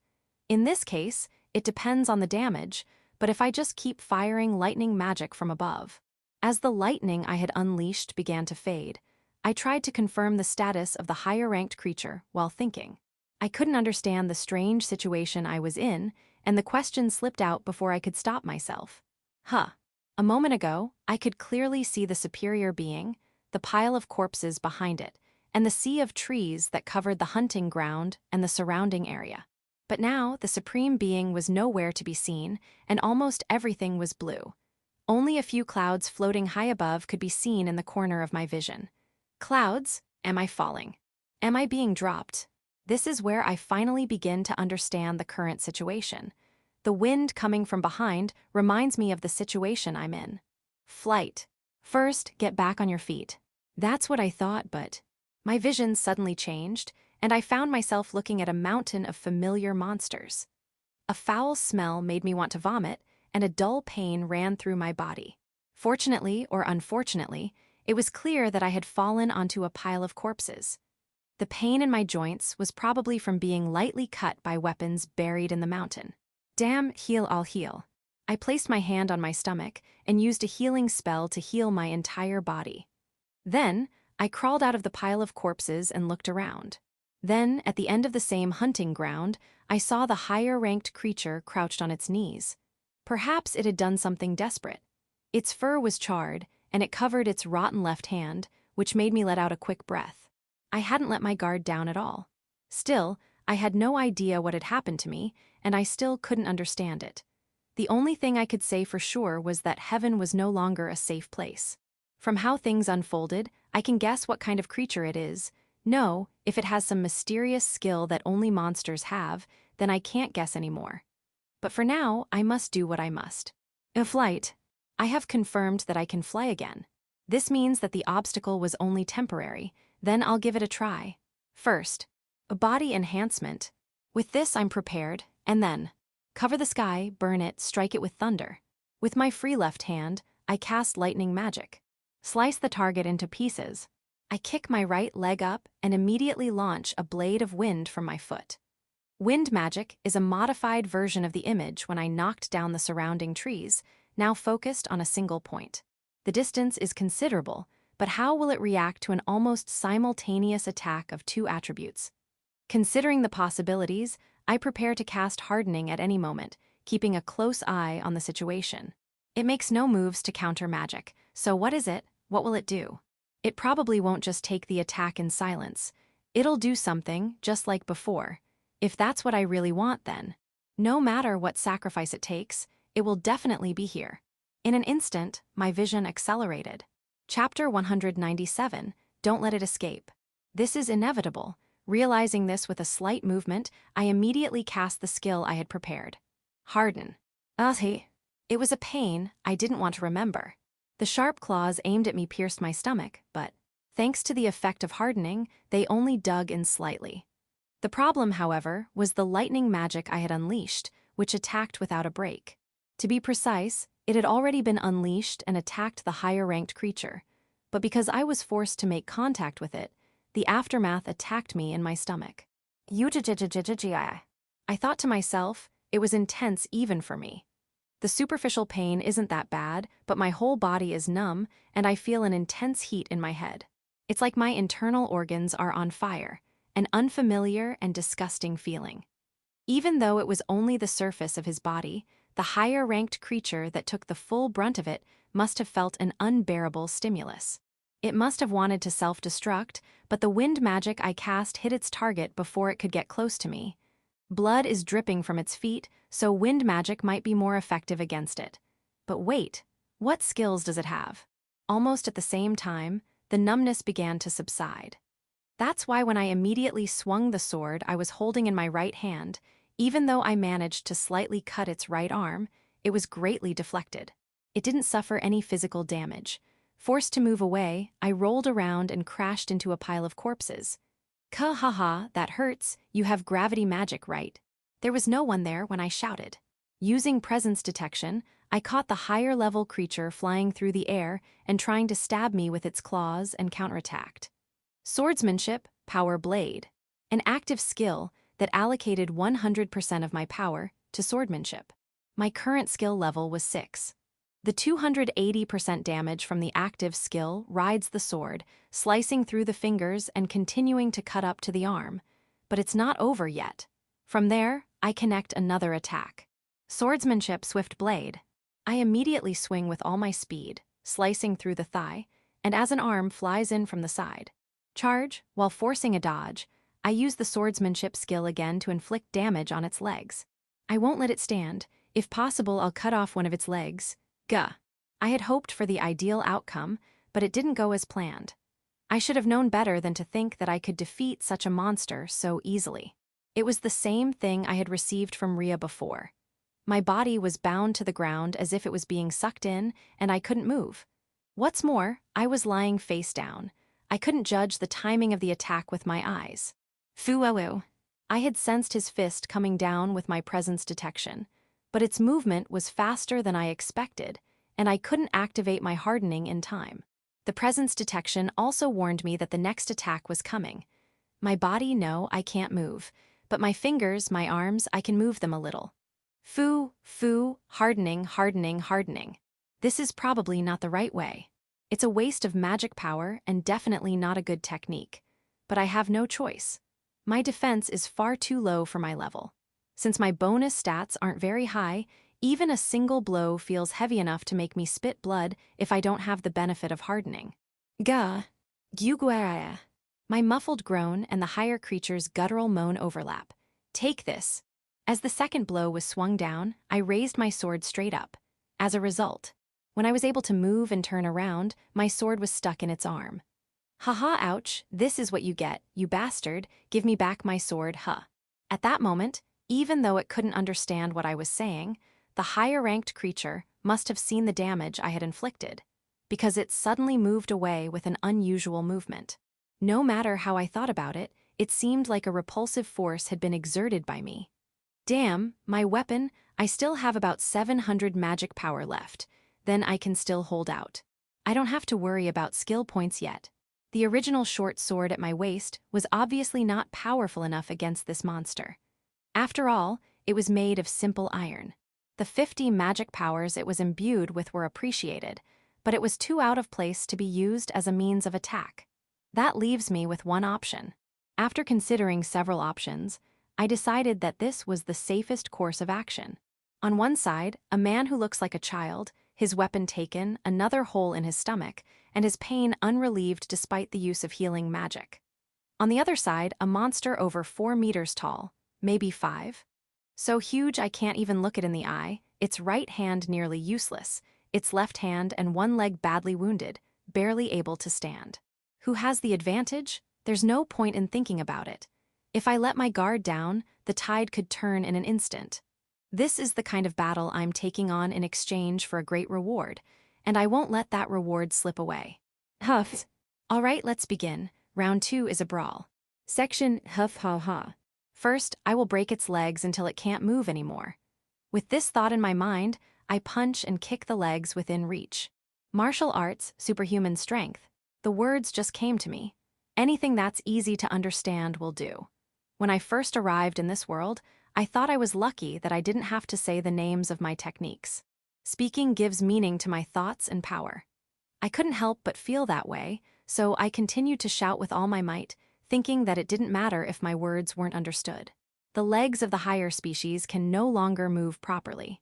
In this case, it depends on the damage, but if I just keep firing lightning magic from above. As the lightning I had unleashed began to fade, I tried to confirm the status of the higher-ranked creature while thinking. I couldn't understand the strange situation I was in, and the question slipped out before I could stop myself. A moment ago, I could clearly see the superior being, the pile of corpses behind it, and the sea of trees that covered the hunting ground and the surrounding area. But now, the supreme being was nowhere to be seen, and almost everything was blue. Only a few clouds floating high above could be seen in the corner of my vision. Clouds? Am I falling? Am I being dropped? This is where I finally begin to understand the current situation. The wind coming from behind reminds me of the situation I'm in. Flight. First, get back on your feet. That's what I thought, but my vision suddenly changed, and I found myself looking at a mountain of familiar monsters. A foul smell made me want to vomit, and a dull pain ran through my body. Fortunately or unfortunately, it was clear that I had fallen onto a pile of corpses. The pain in my joints was probably from being lightly cut by weapons buried in the mountain. Damn, I'll heal. I placed my hand on my stomach and used a healing spell to heal my entire body. Then, I crawled out of the pile of corpses and looked around. Then, at the end of the same hunting ground, I saw the higher-ranked creature crouched on its knees. Perhaps it had done something desperate. Its fur was charred, and it covered its rotten left hand, which made me let out a quick breath. I hadn't let my guard down at all. Still, I had no idea what had happened to me, and I still couldn't understand it. The only thing I could say for sure was that heaven was no longer a safe place. From how things unfolded, I can guess what kind of creature it is. No, if it has some mysterious skill that only monsters have, then I can't guess anymore. But for now, I must do what I must. A flight. I have confirmed that I can fly again. This means that the obstacle was only temporary, then I'll give it a try. First, a body enhancement. With this I'm prepared, and then, cover the sky, burn it, strike it with thunder. With my free left hand, I cast lightning magic. Slice the target into pieces. I kick my right leg up and immediately launch a blade of wind from my foot. Wind magic is a modified version of the image when I knocked down the surrounding trees, now focused on a single point. The distance is considerable, but how will it react to an almost simultaneous attack of two attributes? Considering the possibilities, I prepare to cast hardening at any moment, keeping a close eye on the situation. It makes no moves to counter magic, so what is it? What will it do? It probably won't just take the attack in silence. It'll do something, just like before. If that's what I really want, then, no matter what sacrifice it takes, it will definitely be here. In an instant, my vision accelerated. Chapter 197, Don't Let It Escape. This is inevitable. Realizing this with a slight movement, I immediately cast the skill I had prepared. Harden. It was a pain I didn't want to remember. The sharp claws aimed at me pierced my stomach, but, thanks to the effect of hardening, they only dug in slightly. The problem, however, was the lightning magic I had unleashed, which attacked without a break. To be precise, it had already been unleashed and attacked the higher-ranked creature, but because I was forced to make contact with it, the aftermath attacked me in my stomach. I thought to myself, it was intense even for me. The superficial pain isn't that bad, but my whole body is numb, and I feel an intense heat in my head. It's like my internal organs are on fire, an unfamiliar and disgusting feeling. Even though it was only the surface of his body, the higher-ranked creature that took the full brunt of it must have felt an unbearable stimulus. It must have wanted to self-destruct, but the wind magic I cast hit its target before it could get close to me. Blood is dripping from its feet, so wind magic might be more effective against it. But wait, what skills does it have? Almost at the same time, the numbness began to subside. That's why when I immediately swung the sword I was holding in my right hand, even though I managed to slightly cut its right arm, it was greatly deflected. It didn't suffer any physical damage. Forced to move away, I rolled around and crashed into a pile of corpses. Ka-ha-ha, that hurts, you have gravity magic, right? There was no one there when I shouted. Using presence detection, I caught the higher-level creature flying through the air and trying to stab me with its claws and counterattacked. Swordsmanship, Power Blade. An active skill that allocated 100% of my power to swordsmanship. My current skill level was 6. The 280% damage from the active skill rides the sword, slicing through the fingers and continuing to cut up to the arm. But it's not over yet. From there, I connect another attack. Swordsmanship Swift Blade. I immediately swing with all my speed, slicing through the thigh, and as an arm flies in from the side. Charge, while forcing a dodge, I use the swordsmanship skill again to inflict damage on its legs. I won't let it stand. If possible, I'll cut off one of its legs. Gah. I had hoped for the ideal outcome, but it didn't go as planned. I should have known better than to think that I could defeat such a monster so easily. It was the same thing I had received from Rhea before. My body was bound to the ground as if it was being sucked in, and I couldn't move. What's more, I was lying face down. I couldn't judge the timing of the attack with my eyes. Fu-oh-oh. I had sensed his fist coming down with my presence detection, but its movement was faster than I expected, and I couldn't activate my hardening in time. The presence detection also warned me that the next attack was coming. My body, no, I can't move, but my fingers, my arms, I can move them a little. Hardening, hardening, hardening. This is probably not the right way. It's a waste of magic power and definitely not a good technique. But I have no choice. My defense is far too low for my level. Since my bonus stats aren't very high, even a single blow feels heavy enough to make me spit blood if I don't have the benefit of hardening. Gah. Gyuguaraya. My muffled groan and the higher creature's guttural moan overlap. Take this. As the second blow was swung down, I raised my sword straight up. As a result, when I was able to move and turn around, my sword was stuck in its arm. Haha, ouch, this is what you get, you bastard, give me back my sword, huh. At that moment, even though it couldn't understand what I was saying, the higher-ranked creature must have seen the damage I had inflicted, because it suddenly moved away with an unusual movement. No matter how I thought about it, it seemed like a repulsive force had been exerted by me. Damn, my weapon, I still have about 700 magic power left. Then I can still hold out. I don't have to worry about skill points yet. The original short sword at my waist was obviously not powerful enough against this monster. After all, it was made of simple iron. The 50 magic powers it was imbued with were appreciated, but it was too out of place to be used as a means of attack. That leaves me with one option. After considering several options, I decided that this was the safest course of action. On one side, a man who looks like a child, his weapon taken, another hole in his stomach, and his pain unrelieved despite the use of healing magic. On the other side, a monster over 4 meters tall, maybe 5. So huge I can't even look it in the eye, its right hand nearly useless, its left hand and one leg badly wounded, barely able to stand. Who has the advantage? There's no point in thinking about it. If I let my guard down, the tide could turn in an instant. This is the kind of battle I'm taking on in exchange for a great reward, and I won't let that reward slip away. Huff. All right, let's begin. Round 2 is a brawl. Section Huff Ha Ha. First, I will break its legs until it can't move anymore. With this thought in my mind, I punch and kick the legs within reach. Martial arts, superhuman strength. The words just came to me. Anything that's easy to understand will do. When I first arrived in this world, I thought I was lucky that I didn't have to say the names of my techniques. Speaking gives meaning to my thoughts and power. I couldn't help but feel that way, so I continued to shout with all my might, thinking that it didn't matter if my words weren't understood. The legs of the higher species can no longer move properly.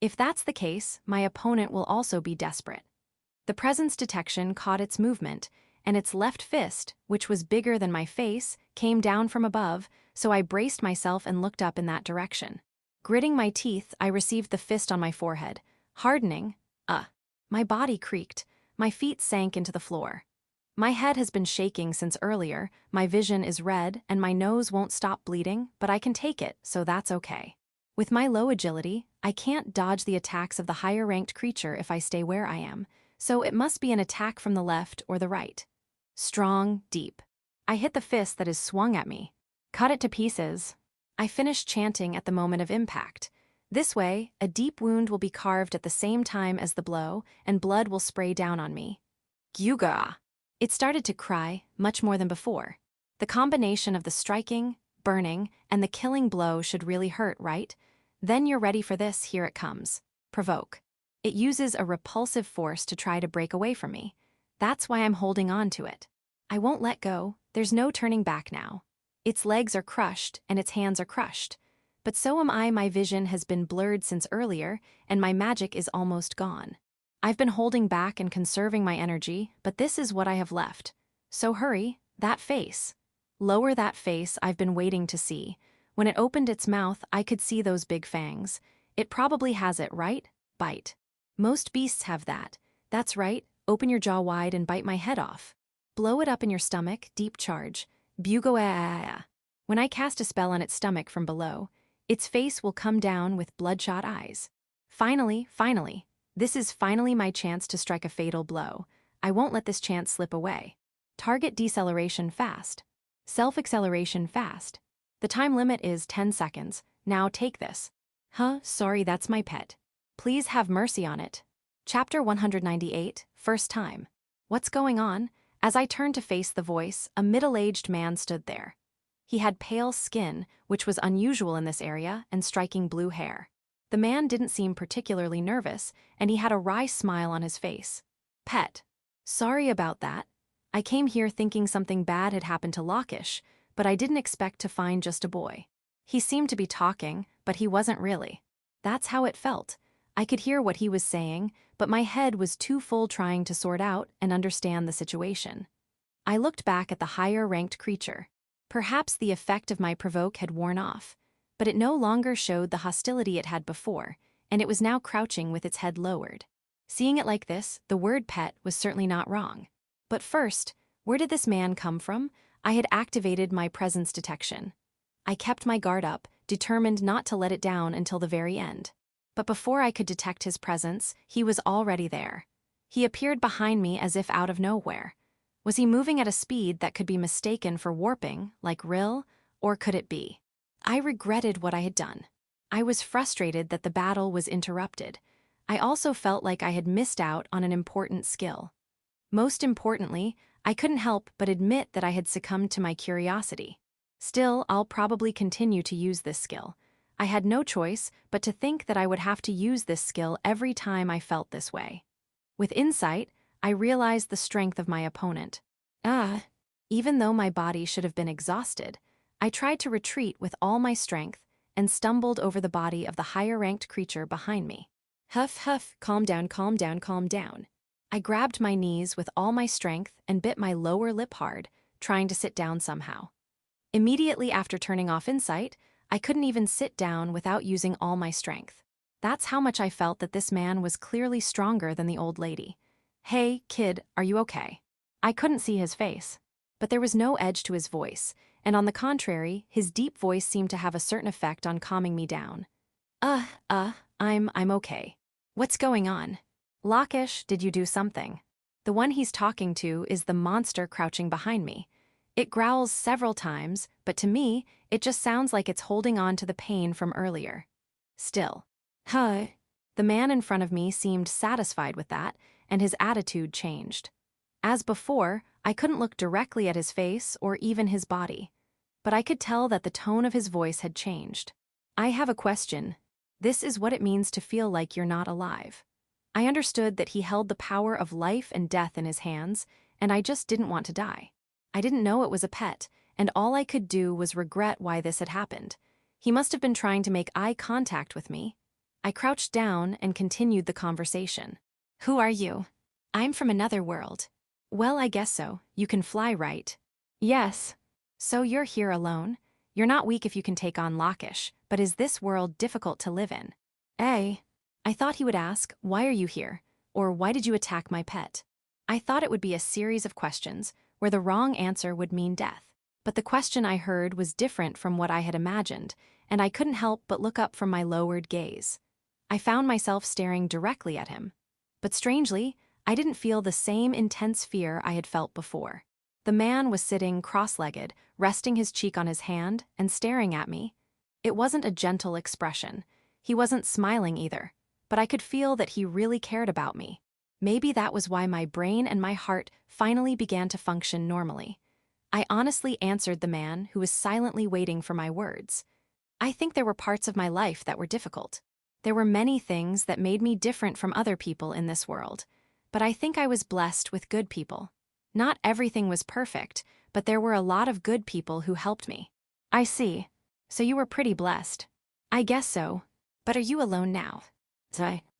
If that's the case, my opponent will also be desperate. The presence detection caught its movement, and its left fist, which was bigger than my face, came down from above, so I braced myself and looked up in that direction. Gritting my teeth, I received the fist on my forehead, hardening. My body creaked, my feet sank into the floor. My head has been shaking since earlier, my vision is red, and my nose won't stop bleeding, but I can take it, so that's okay. With my low agility, I can't dodge the attacks of the higher-ranked creature if I stay where I am, so it must be an attack from the left or the right. Strong, deep. I hit the fist that is swung at me. Cut it to pieces. I finish chanting at the moment of impact. This way, a deep wound will be carved at the same time as the blow, and blood will spray down on me. Gyuga! It started to cry, much more than before. The combination of the striking, burning, and the killing blow should really hurt, right? Then you're ready for this, here it comes. Provoke. It uses a repulsive force to try to break away from me. That's why I'm holding on to it. I won't let go, there's no turning back now. Its legs are crushed, and its hands are crushed. But so am I. My vision has been blurred since earlier, and my magic is almost gone. I've been holding back and conserving my energy, but this is what I have left. So hurry, that face. Lower that face I've been waiting to see. When it opened its mouth, I could see those big fangs. It probably has it, right? Bite. Most beasts have that. That's right, open your jaw wide and bite my head off. Blow it up in your stomach, deep charge. Bugo-a-a-a. When I cast a spell on its stomach from below, its face will come down with bloodshot eyes. Finally, this is finally my chance to strike a fatal blow. I won't let this chance slip away. Target deceleration fast. Self-acceleration fast. The time limit is 10 seconds. Now take this. Sorry, that's my pet. Please have mercy on it. Chapter 198, First Time. What's going on? As I turned to face the voice, a middle-aged man stood there. He had pale skin, which was unusual in this area, and striking blue hair. The man didn't seem particularly nervous, and he had a wry smile on his face. Pet. Sorry about that. I came here thinking something bad had happened to Lockish, but I didn't expect to find just a boy. He seemed to be talking, but he wasn't really. That's how it felt. I could hear what he was saying, but my head was too full trying to sort out and understand the situation. I looked back at the higher-ranked creature. Perhaps the effect of my provoke had worn off, but it no longer showed the hostility it had before, and it was now crouching with its head lowered. Seeing it like this, the word pet was certainly not wrong. But first, where did this man come from? I had activated my presence detection. I kept my guard up, determined not to let it down until the very end. But before I could detect his presence, he was already there. He appeared behind me as if out of nowhere. Was he moving at a speed that could be mistaken for warping, like Rill, or could it be? I regretted what I had done. I was frustrated that the battle was interrupted. I also felt like I had missed out on an important skill. Most importantly, I couldn't help but admit that I had succumbed to my curiosity. Still, I'll probably continue to use this skill. I had no choice but to think that I would have to use this skill every time I felt this way. With insight, I realized the strength of my opponent. Even though my body should have been exhausted, I tried to retreat with all my strength and stumbled over the body of the higher-ranked creature behind me. Huff, huff, calm down, calm down, calm down. I grabbed my knees with all my strength and bit my lower lip hard, trying to sit down somehow. Immediately after turning off insight, I couldn't even sit down without using all my strength. That's how much I felt that this man was clearly stronger than the old lady. Hey, kid, are you okay? I couldn't see his face, but there was no edge to his voice, and on the contrary, his deep voice seemed to have a certain effect on calming me down. I'm okay. What's going on? Lakish, did you do something? The one he's talking to is the monster crouching behind me. It growls several times, but to me, it just sounds like it's holding on to the pain from earlier. Still. The man in front of me seemed satisfied with that, and his attitude changed. As before, I couldn't look directly at his face or even his body, but I could tell that the tone of his voice had changed. I have a question. This is what it means to feel like you're not alive. I understood that he held the power of life and death in his hands, and I just didn't want to die. I didn't know it was a pet, and all I could do was regret why this had happened. He must have been trying to make eye contact with me. I crouched down and continued the conversation. Who are you? I'm from another world. Well, I guess so. You can fly, right? Yes. So you're here alone? You're not weak if you can take on Lakish, but is this world difficult to live in? I thought he would ask, why are you here? Or why did you attack my pet? I thought it would be a series of questions, where the wrong answer would mean death. But the question I heard was different from what I had imagined, and I couldn't help but look up from my lowered gaze. I found myself staring directly at him. But strangely, I didn't feel the same intense fear I had felt before. The man was sitting cross-legged, resting his cheek on his hand and staring at me. It wasn't a gentle expression. He wasn't smiling either, but I could feel that he really cared about me. Maybe that was why my brain and my heart finally began to function normally. I honestly answered the man who was silently waiting for my words. I think there were parts of my life that were difficult. There were many things that made me different from other people in this world, but I think I was blessed with good people. Not everything was perfect, but there were a lot of good people who helped me. I see. So you were pretty blessed. I guess so. But are you alone now?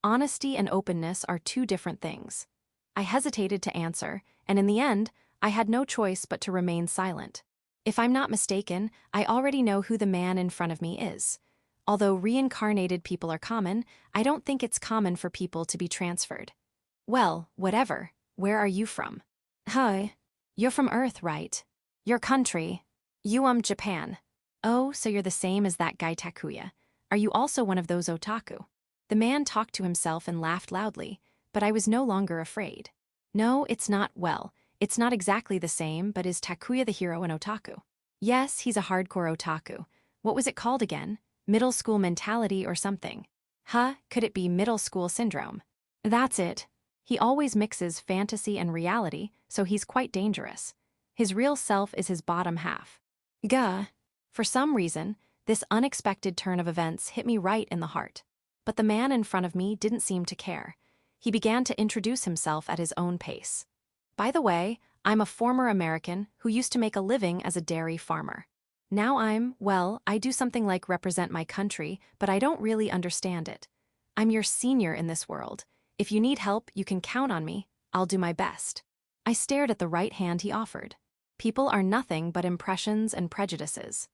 Honesty and openness are two different things. I hesitated to answer, and in the end, I had no choice but to remain silent. If I'm not mistaken, I already know who the man in front of me is. Although reincarnated people are common, I don't think it's common for people to be transferred. Well, whatever. Where are you from? You're from Earth, right? Your country? Japan. Oh, so you're the same as that guy Takuya. Are you also one of those otaku? The man talked to himself and laughed loudly, but I was no longer afraid. No, it's not, well, it's not exactly the same, but is Takuya the hero an otaku? Yes, he's a hardcore otaku. What was it called again? Middle school mentality or something? Could it be middle school syndrome? That's it. He always mixes fantasy and reality, so he's quite dangerous. His real self is his bottom half. For some reason, this unexpected turn of events hit me right in the heart. But the man in front of me didn't seem to care. He began to introduce himself at his own pace. By the way, I'm a former American who used to make a living as a dairy farmer. Now I do something like represent my country, but I don't really understand it. I'm your senior in this world. If you need help, you can count on me. I'll do my best. I stared at the right hand he offered. People are nothing but impressions and prejudices.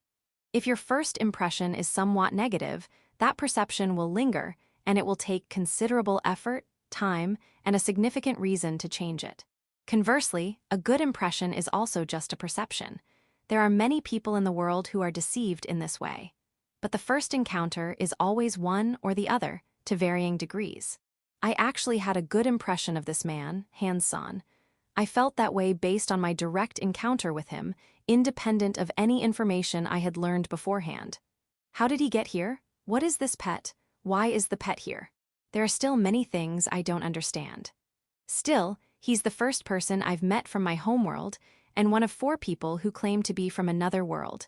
If your first impression is somewhat negative, that perception will linger, and it will take considerable effort, time, and a significant reason to change it. Conversely, a good impression is also just a perception. There are many people in the world who are deceived in this way. But the first encounter is always one or the other, to varying degrees. I actually had a good impression of this man, Hansan. I felt that way based on my direct encounter with him, independent of any information I had learned beforehand. How did he get here? What is this pet? Why is the pet here? There are still many things I don't understand. Still, he's the first person I've met from my homeworld, and one of 4 people who claim to be from another world.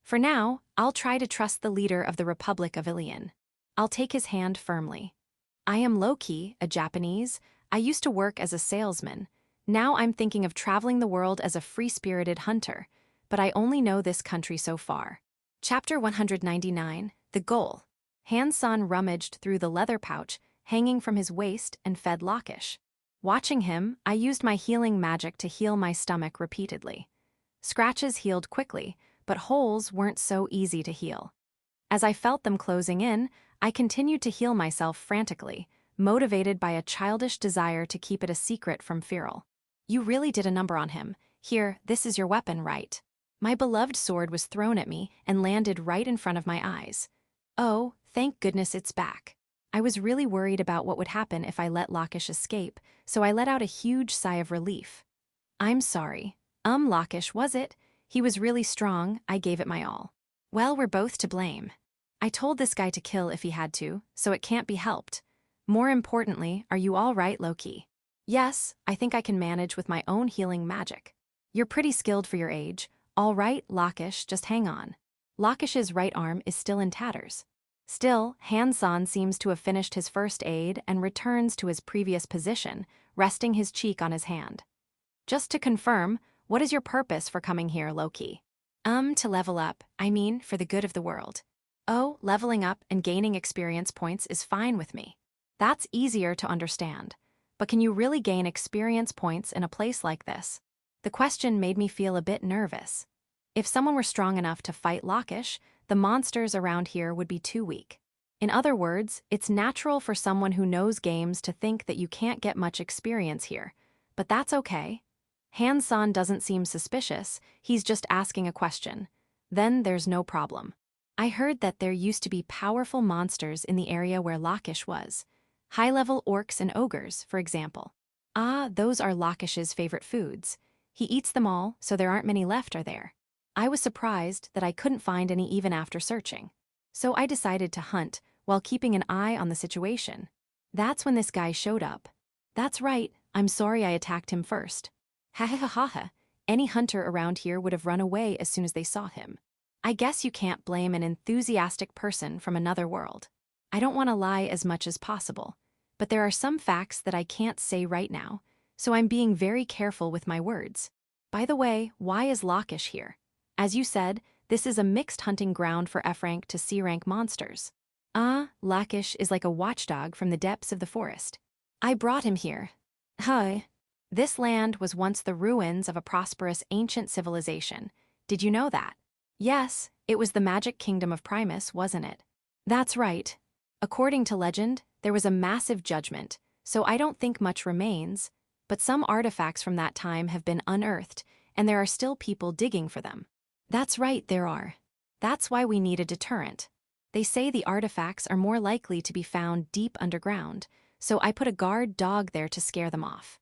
For now, I'll try to trust the leader of the Republic of Ilion. I'll take his hand firmly. I am Loki, a Japanese. I used to work as a salesman. Now I'm thinking of traveling the world as a free-spirited hunter, but I only know this country so far. Chapter 199, The Goal. Han-san rummaged through the leather pouch hanging from his waist and fed Lakish. Watching him, I used my healing magic to heal my stomach repeatedly. Scratches healed quickly, but holes weren't so easy to heal. As I felt them closing in, I continued to heal myself frantically, motivated by a childish desire to keep it a secret from Feral. You really did a number on him. Here, this is your weapon, right? My beloved sword was thrown at me and landed right in front of my eyes. Oh, thank goodness it's back. I was really worried about what would happen if I let Lakish escape, so I let out a huge sigh of relief. I'm sorry. Lakish, was it? He was really strong, I gave it my all. Well, we're both to blame. I told this guy to kill if he had to, so it can't be helped. More importantly, are you all right, Loki? Yes, I think I can manage with my own healing magic. You're pretty skilled for your age. All right, Lakish, just hang on. Lakish's right arm is still in tatters. Still, Han-san seems to have finished his first aid and returns to his previous position, resting his cheek on his hand. Just to confirm, what is your purpose for coming here, Loki? To level up, I mean, for the good of the world. Oh, leveling up and gaining experience points is fine with me. That's easier to understand. But can you really gain experience points in a place like this? The question made me feel a bit nervous. If someone were strong enough to fight Lakish, the monsters around here would be too weak. In other words, it's natural for someone who knows games to think that you can't get much experience here. But that's okay. Han-san doesn't seem suspicious, he's just asking a question. Then there's no problem. I heard that there used to be powerful monsters in the area where Lakish was. High-level orcs and ogres, for example. Ah, those are Lakish's favorite foods. He eats them all, so there aren't many left, are there? I was surprised that I couldn't find any even after searching. So I decided to hunt, while keeping an eye on the situation. That's when this guy showed up. That's right, I'm sorry I attacked him first. Ha ha ha ha ha, any hunter around here would have run away as soon as they saw him. I guess you can't blame an enthusiastic person from another world. I don't want to lie as much as possible, but there are some facts that I can't say right now, so I'm being very careful with my words. By the way, why is Lakish here? As you said, this is a mixed hunting ground for F-rank to C-rank monsters. Lakish is like a watchdog from the depths of the forest. I brought him here. Hi. This land was once the ruins of a prosperous ancient civilization. Did you know that? Yes, it was the magic kingdom of Primus, wasn't it? That's right. According to legend, there was a massive judgment, so I don't think much remains, but some artifacts from that time have been unearthed, and there are still people digging for them. That's right, there are. That's why we need a deterrent. They say the artifacts are more likely to be found deep underground, so I put a guard dog there to scare them off.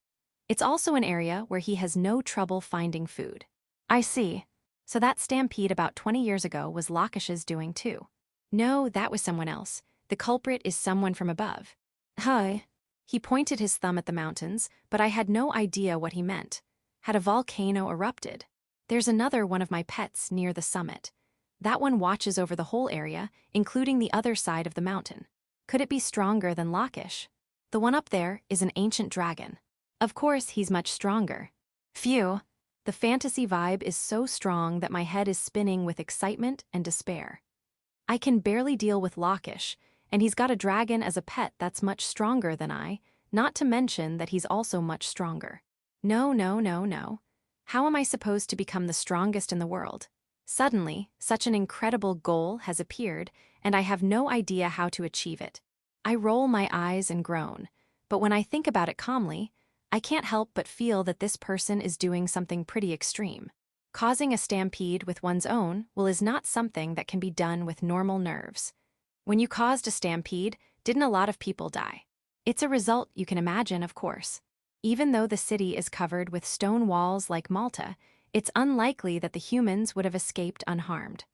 It's also an area where he has no trouble finding food. I see. So that stampede about 20 years ago was Lakish's doing too. No, that was someone else. The culprit is someone from above. Hi. He pointed his thumb at the mountains, but I had no idea what he meant. Had a volcano erupted? There's another one of my pets near the summit. That one watches over the whole area, including the other side of the mountain. Could it be stronger than Lakish? The one up there is an ancient dragon. Of course, he's much stronger. Phew. The fantasy vibe is so strong that my head is spinning with excitement and despair. I can barely deal with Lakish, and he's got a dragon as a pet that's much stronger than I, not to mention that he's also much stronger. No, no, no, no. How am I supposed to become the strongest in the world? Suddenly, such an incredible goal has appeared, and I have no idea how to achieve it. I roll my eyes and groan, but when I think about it calmly, I can't help but feel that this person is doing something pretty extreme. Causing a stampede with one's own will is not something that can be done with normal nerves. When you caused a stampede, didn't a lot of people die? It's a result you can imagine, of course. Even though the city is covered with stone walls like Malta, it's unlikely that the humans would have escaped unharmed.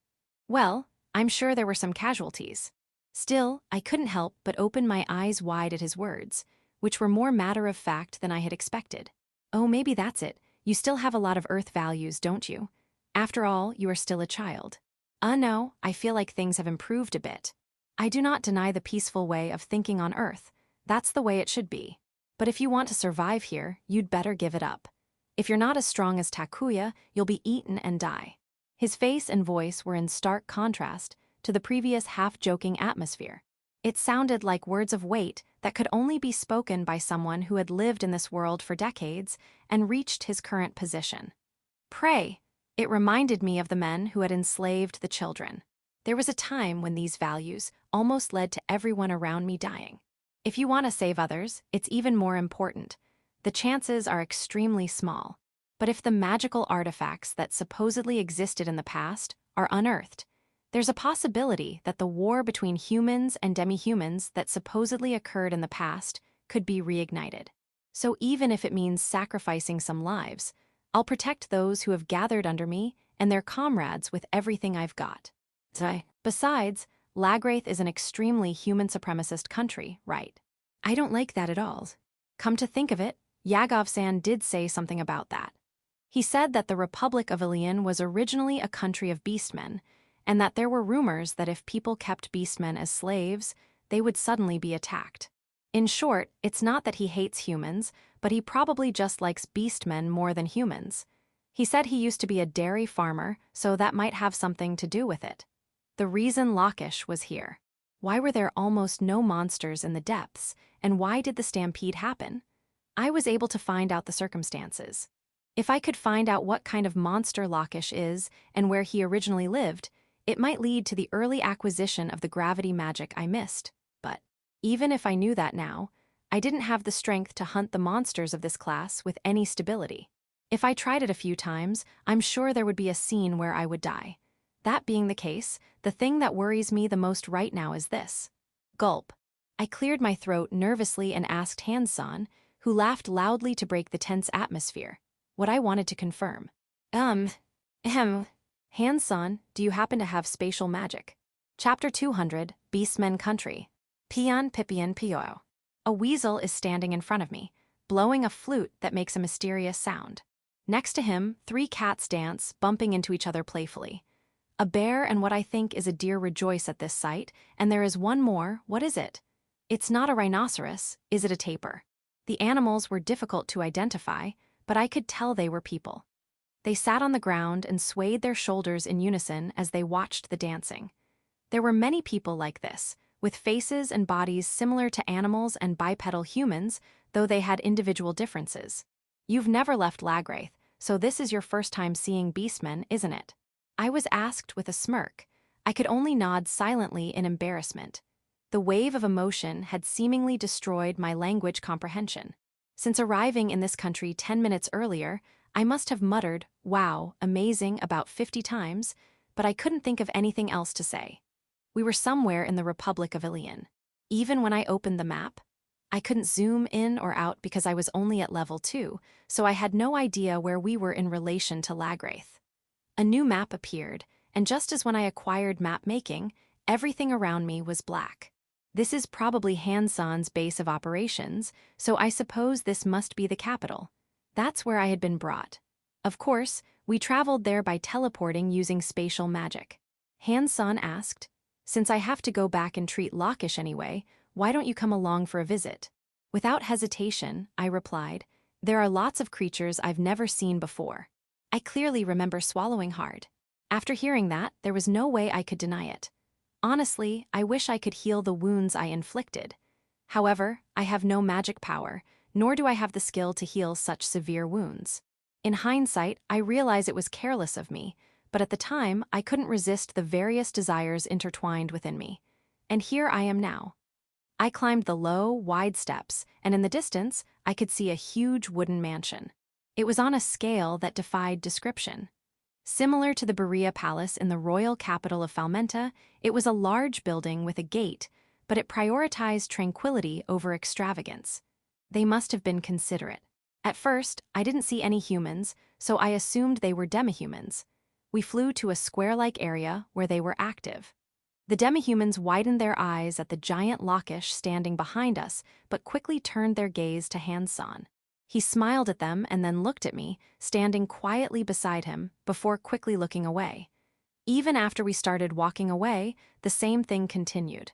Well, I'm sure there were some casualties. Still, I couldn't help but open my eyes wide at his words, which were more matter-of-fact than I had expected. Oh, maybe that's it. You still have a lot of Earth values, don't you? After all, you are still a child. No, I feel like things have improved a bit. I do not deny the peaceful way of thinking on Earth. That's the way it should be. But if you want to survive here, you'd better give it up. If you're not as strong as Takuya, you'll be eaten and die. His face and voice were in stark contrast to the previous half-joking atmosphere. It sounded like words of weight that could only be spoken by someone who had lived in this world for decades and reached his current position. Pray, it reminded me of the men who had enslaved the children. There was a time when these values almost led to everyone around me dying. If you want to save others, it's even more important. The chances are extremely small. But if the magical artifacts that supposedly existed in the past are unearthed, there's a possibility that the war between humans and demi-humans that supposedly occurred in the past could be reignited. So even if it means sacrificing some lives, I'll protect those who have gathered under me and their comrades with everything I've got. Besides, Lagraith is an extremely human supremacist country, right? I don't like that at all. Come to think of it, Yagov-san did say something about that. He said that the Republic of Ilion was originally a country of beastmen, and that there were rumors that if people kept beastmen as slaves, they would suddenly be attacked. In short, it's not that he hates humans, but he probably just likes beastmen more than humans. He said he used to be a dairy farmer, so that might have something to do with it. The reason Lakish was here. Why were there almost no monsters in the depths, and why did the stampede happen? I was able to find out the circumstances. If I could find out what kind of monster Lakish is and where he originally lived, it might lead to the early acquisition of the gravity magic I missed. But even if I knew that now, I didn't have the strength to hunt the monsters of this class with any stability. If I tried it a few times, I'm sure there would be a scene where I would die. That being the case, the thing that worries me the most right now is this. Gulp. I cleared my throat nervously and asked Hansan, who laughed loudly to break the tense atmosphere, what I wanted to confirm. Hansan, do you happen to have spatial magic? Chapter 200, Beastmen Country. Pian Pipian Pio. A weasel is standing in front of me, blowing a flute that makes a mysterious sound. Next to him, 3 cats dance, bumping into each other playfully. A bear and what I think is a deer rejoice at this sight, and there is one more. What is it? It's not a rhinoceros, is it a tapir? The animals were difficult to identify, but I could tell they were people. They sat on the ground and swayed their shoulders in unison as they watched the dancing. There were many people like this, with faces and bodies similar to animals and bipedal humans, though they had individual differences. You've never left Lagraith, so this is your first time seeing beastmen, isn't it? I was asked with a smirk. I could only nod silently in embarrassment. The wave of emotion had seemingly destroyed my language comprehension. Since arriving in this country 10 minutes earlier, I must have muttered, "Wow, amazing," about 50 times, but I couldn't think of anything else to say. We were somewhere in the Republic of Ilion. Even when I opened the map, I couldn't zoom in or out because I was only at level 2, so I had no idea where we were in relation to Lagraith. A new map appeared, and just as when I acquired map making, everything around me was black. This is probably Hansan's base of operations, so I suppose this must be the capital. That's where I had been brought. Of course, we traveled there by teleporting using spatial magic. Hansan asked, "Since I have to go back and treat Lakish anyway, why don't you come along for a visit?" Without hesitation, I replied, "There are lots of creatures I've never seen before." I clearly remember swallowing hard. After hearing that, there was no way I could deny it. Honestly, I wish I could heal the wounds I inflicted. However, I have no magic power, nor do I have the skill to heal such severe wounds. In hindsight, I realize it was careless of me, but at the time, I couldn't resist the various desires intertwined within me. And here I am now. I climbed the low, wide steps, and in the distance, I could see a huge wooden mansion. It was on a scale that defied description. Similar to the Berea Palace in the royal capital of Falmenta, it was a large building with a gate, but it prioritized tranquility over extravagance. They must have been considerate. At first, I didn't see any humans, so I assumed they were demihumans. We flew to a square-like area where they were active. The demihumans widened their eyes at the giant Lakish standing behind us, but quickly turned their gaze to Hansan. He smiled at them and then looked at me, standing quietly beside him, before quickly looking away. Even after we started walking away, the same thing continued.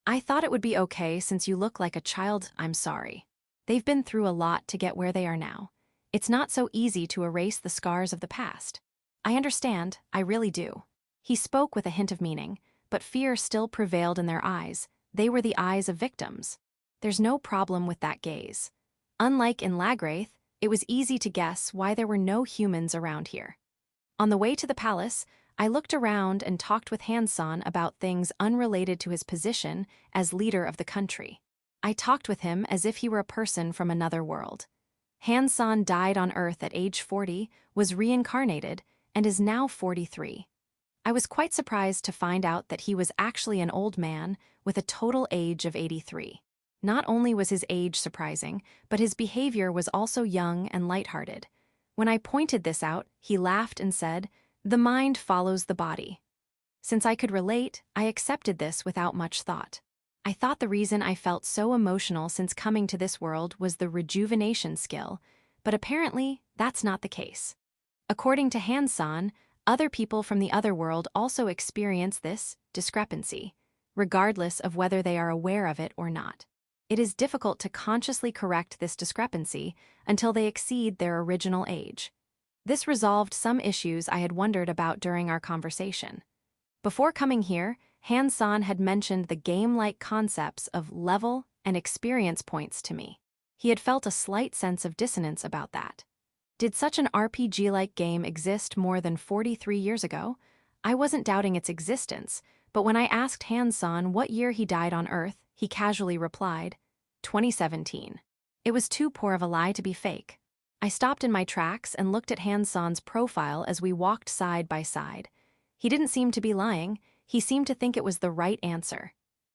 I thought it would be okay since you look like a child. I'm sorry. They've been through a lot to get where they are now. It's not so easy to erase the scars of the past. I understand, I really do. He spoke with a hint of meaning, but fear still prevailed in their eyes. They were the eyes of victims. There's no problem with that gaze. Unlike in Lagraith, it was easy to guess why there were no humans around here. On the way to the palace, I looked around and talked with Hansan about things unrelated to his position as leader of the country. I talked with him as if he were a person from another world. Hansan died on Earth at age 40, was reincarnated, and is now 43. I was quite surprised to find out that he was actually an old man with a total age of 83. Not only was his age surprising, but his behavior was also young and lighthearted. When I pointed this out, he laughed and said, "The mind follows the body." Since I could relate, I accepted this without much thought. I thought the reason I felt so emotional since coming to this world was the rejuvenation skill, but apparently that's not the case. According to Hansan, other people from the other world also experience this discrepancy, regardless of whether they are aware of it or not. It is difficult to consciously correct this discrepancy until they exceed their original age. This resolved some issues I had wondered about during our conversation. Before coming here, Hansan had mentioned the game-like concepts of level and experience points to me. He had felt a slight sense of dissonance about that. Did such an RPG-like game exist more than 43 years ago? I wasn't doubting its existence, but when I asked Hansan what year he died on Earth, he casually replied, 2017. It was too poor of a lie to be fake. I stopped in my tracks and looked at Hansan's profile as we walked side by side. He didn't seem to be lying. He seemed to think it was the right answer.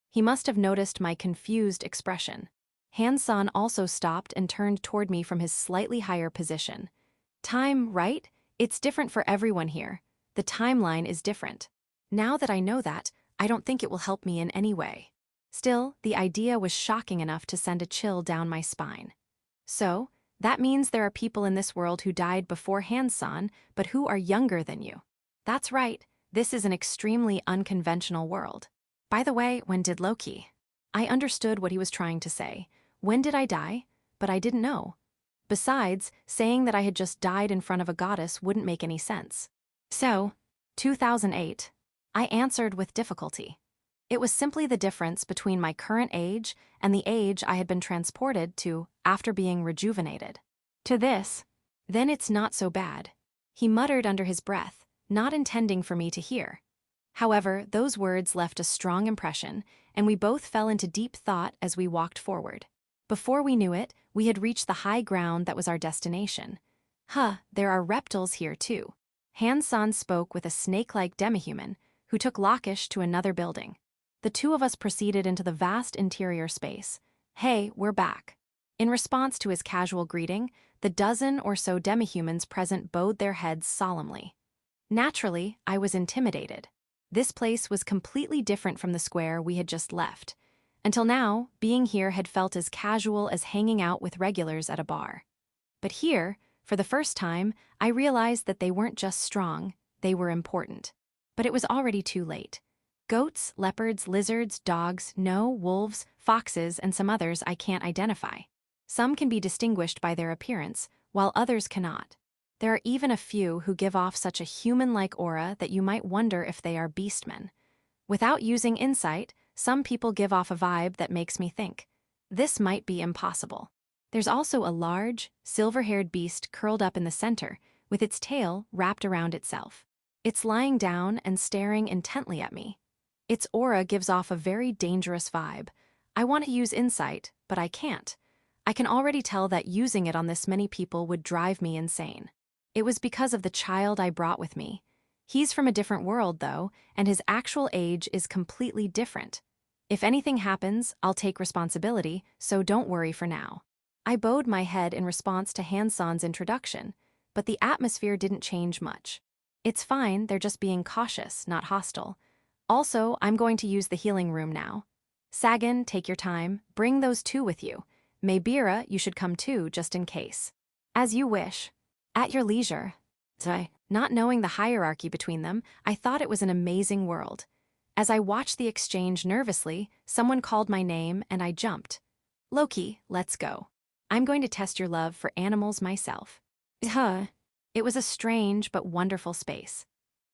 He must have noticed my confused expression. Hansan also stopped and turned toward me from his slightly higher position. Time, right? It's different for everyone here. The timeline is different. Now that I know that, I don't think it will help me in any way. Still, the idea was shocking enough to send a chill down my spine. So, that means there are people in this world who died before Hansan, but who are younger than you. That's right. This is an extremely unconventional world. By the way, when did Loki? I understood what he was trying to say. When did I die? But I didn't know. Besides, saying that I had just died in front of a goddess wouldn't make any sense. So, 2008. I answered with difficulty. It was simply the difference between my current age and the age I had been transported to after being rejuvenated. To this, then it's not so bad. He muttered under his breath, not intending for me to hear. However, those words left a strong impression, and we both fell into deep thought as we walked forward. Before we knew it, we had reached the high ground that was our destination. There are reptiles here too. Hansan spoke with a snake-like demihuman, who took Lakish to another building. The two of us proceeded into the vast interior space. Hey, we're back. In response to his casual greeting, the dozen or so demihumans present bowed their heads solemnly. Naturally, I was intimidated. This place was completely different from the square we had just left. Until now, being here had felt as casual as hanging out with regulars at a bar. But here, for the first time, I realized that they weren't just strong, they were important. But it was already too late. Goats, leopards, lizards, dogs, wolves, foxes, and some others I can't identify. Some can be distinguished by their appearance, while others cannot. There are even a few who give off such a human-like aura that you might wonder if they are beastmen. Without using insight, some people give off a vibe that makes me think, this might be impossible. There's also a large, silver-haired beast curled up in the center, with its tail wrapped around itself. It's lying down and staring intently at me. Its aura gives off a very dangerous vibe. I want to use insight, but I can't. I can already tell that using it on this many people would drive me insane. It was because of the child I brought with me. He's from a different world, though, and his actual age is completely different. If anything happens, I'll take responsibility, so don't worry for now. I bowed my head in response to Hansan's introduction, but the atmosphere didn't change much. It's fine, they're just being cautious, not hostile. Also, I'm going to use the healing room now. Sagan, take your time, bring those two with you. Maybira, you should come too, just in case. As you wish. At your leisure. Not knowing the hierarchy between them, I thought it was an amazing world. As I watched the exchange nervously, someone called my name and I jumped. Loki, let's go. I'm going to test your love for animals myself. It was a strange but wonderful space.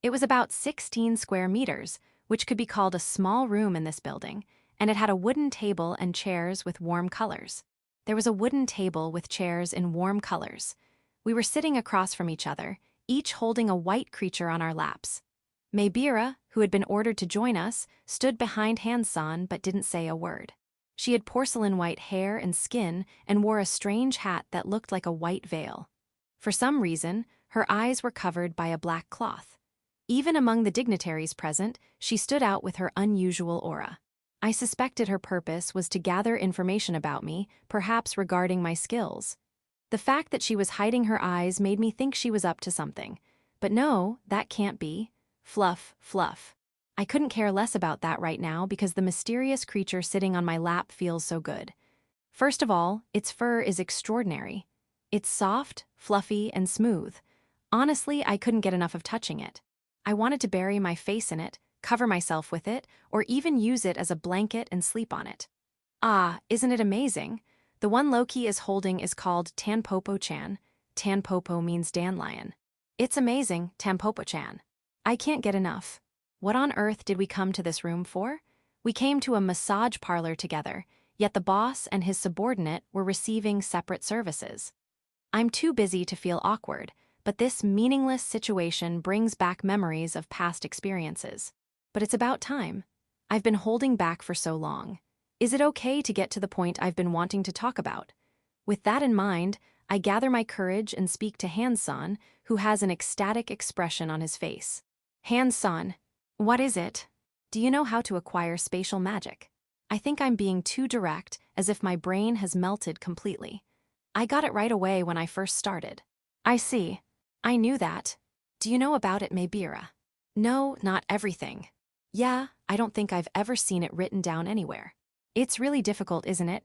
It was about 16 square meters, which could be called a small room in this building, and it had a wooden table and chairs with warm colors. There was a wooden table with chairs in warm colors. We were sitting across from each other, each holding a white creature on our laps. Maybira, who had been ordered to join us, stood behind Hansan but didn't say a word. She had porcelain white hair and skin and wore a strange hat that looked like a white veil. For some reason, her eyes were covered by a black cloth. Even among the dignitaries present, she stood out with her unusual aura. I suspected her purpose was to gather information about me, perhaps regarding my skills. The fact that she was hiding her eyes made me think she was up to something. But no, that can't be. Fluff, fluff. I couldn't care less about that right now because the mysterious creature sitting on my lap feels so good. First of all, its fur is extraordinary. It's soft, fluffy, and smooth. Honestly, I couldn't get enough of touching it. I wanted to bury my face in it, cover myself with it, or even use it as a blanket and sleep on it. Ah, isn't it amazing? The one Loki is holding is called Tanpopo-chan. Tanpopo means dandelion. It's amazing, Tanpopo-chan. I can't get enough. What on earth did we come to this room for? We came to a massage parlor together, yet the boss and his subordinate were receiving separate services. I'm too busy to feel awkward, but this meaningless situation brings back memories of past experiences. But it's about time. I've been holding back for so long. Is it okay to get to the point I've been wanting to talk about? With that in mind, I gather my courage and speak to Hansan, who has an ecstatic expression on his face. Hansan, what is it? Do you know how to acquire spatial magic? I think I'm being too direct, as if my brain has melted completely. I got it right away when I first started. I see. I knew that. Do you know about it, Maybira? No, not everything. Yeah, I don't think I've ever seen it written down anywhere. It's really difficult, isn't it?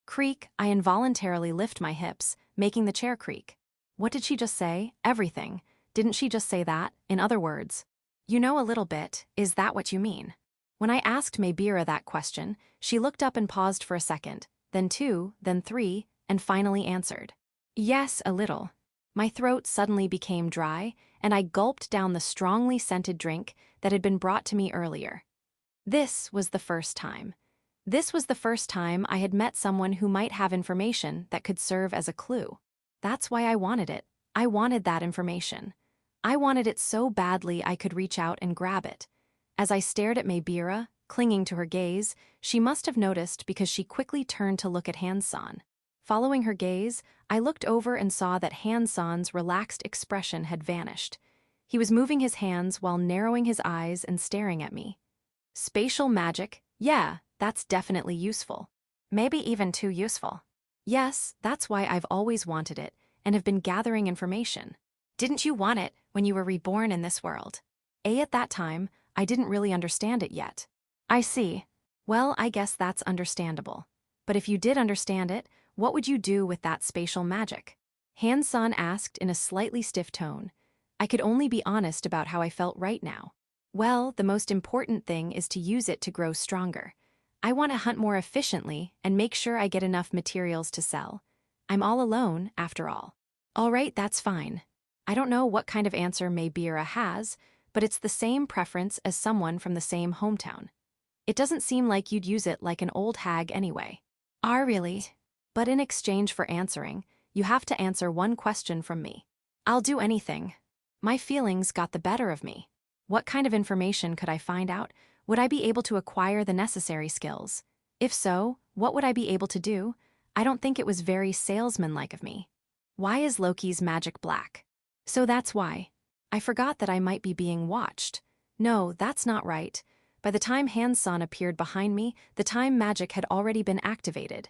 Creak, I involuntarily lift my hips, making the chair creak. What did she just say? Everything. Didn't she just say that? In other words, you know a little bit, is that what you mean? When I asked Maybira that question, she looked up and paused for a second, then two, then three, and finally answered. Yes, a little. My throat suddenly became dry, and I gulped down the strongly scented drink that had been brought to me earlier. This was the first time. This was the first time I had met someone who might have information that could serve as a clue. That's why I wanted it. I wanted that information. I wanted it so badly I could reach out and grab it. As I stared at Maybira, clinging to her gaze, she must have noticed because she quickly turned to look at Hansan. Following her gaze, I looked over and saw that Hansan's relaxed expression had vanished. He was moving his hands while narrowing his eyes and staring at me. Spatial magic? Yeah, that's definitely useful. Maybe even too useful. Yes, that's why I've always wanted it and have been gathering information. Didn't you want it when you were reborn in this world? At that time, I didn't really understand it yet. I see. Well, I guess that's understandable. But if you did understand it, what would you do with that spatial magic? Hansan asked in a slightly stiff tone. I could only be honest about how I felt right now. Well, the most important thing is to use it to grow stronger. I want to hunt more efficiently and make sure I get enough materials to sell. I'm all alone, after all. All right, that's fine. I don't know what kind of answer Maybira has, but it's the same preference as someone from the same hometown. It doesn't seem like you'd use it like an old hag anyway. Really? But in exchange for answering, you have to answer one question from me. I'll do anything. My feelings got the better of me. What kind of information could I find out? Would I be able to acquire the necessary skills? If so, what would I be able to do? I don't think it was very salesman-like of me. Why is Loki's magic black? So that's why. I forgot that I might be being watched. No, that's not right. By the time Hansan appeared behind me, the time magic had already been activated.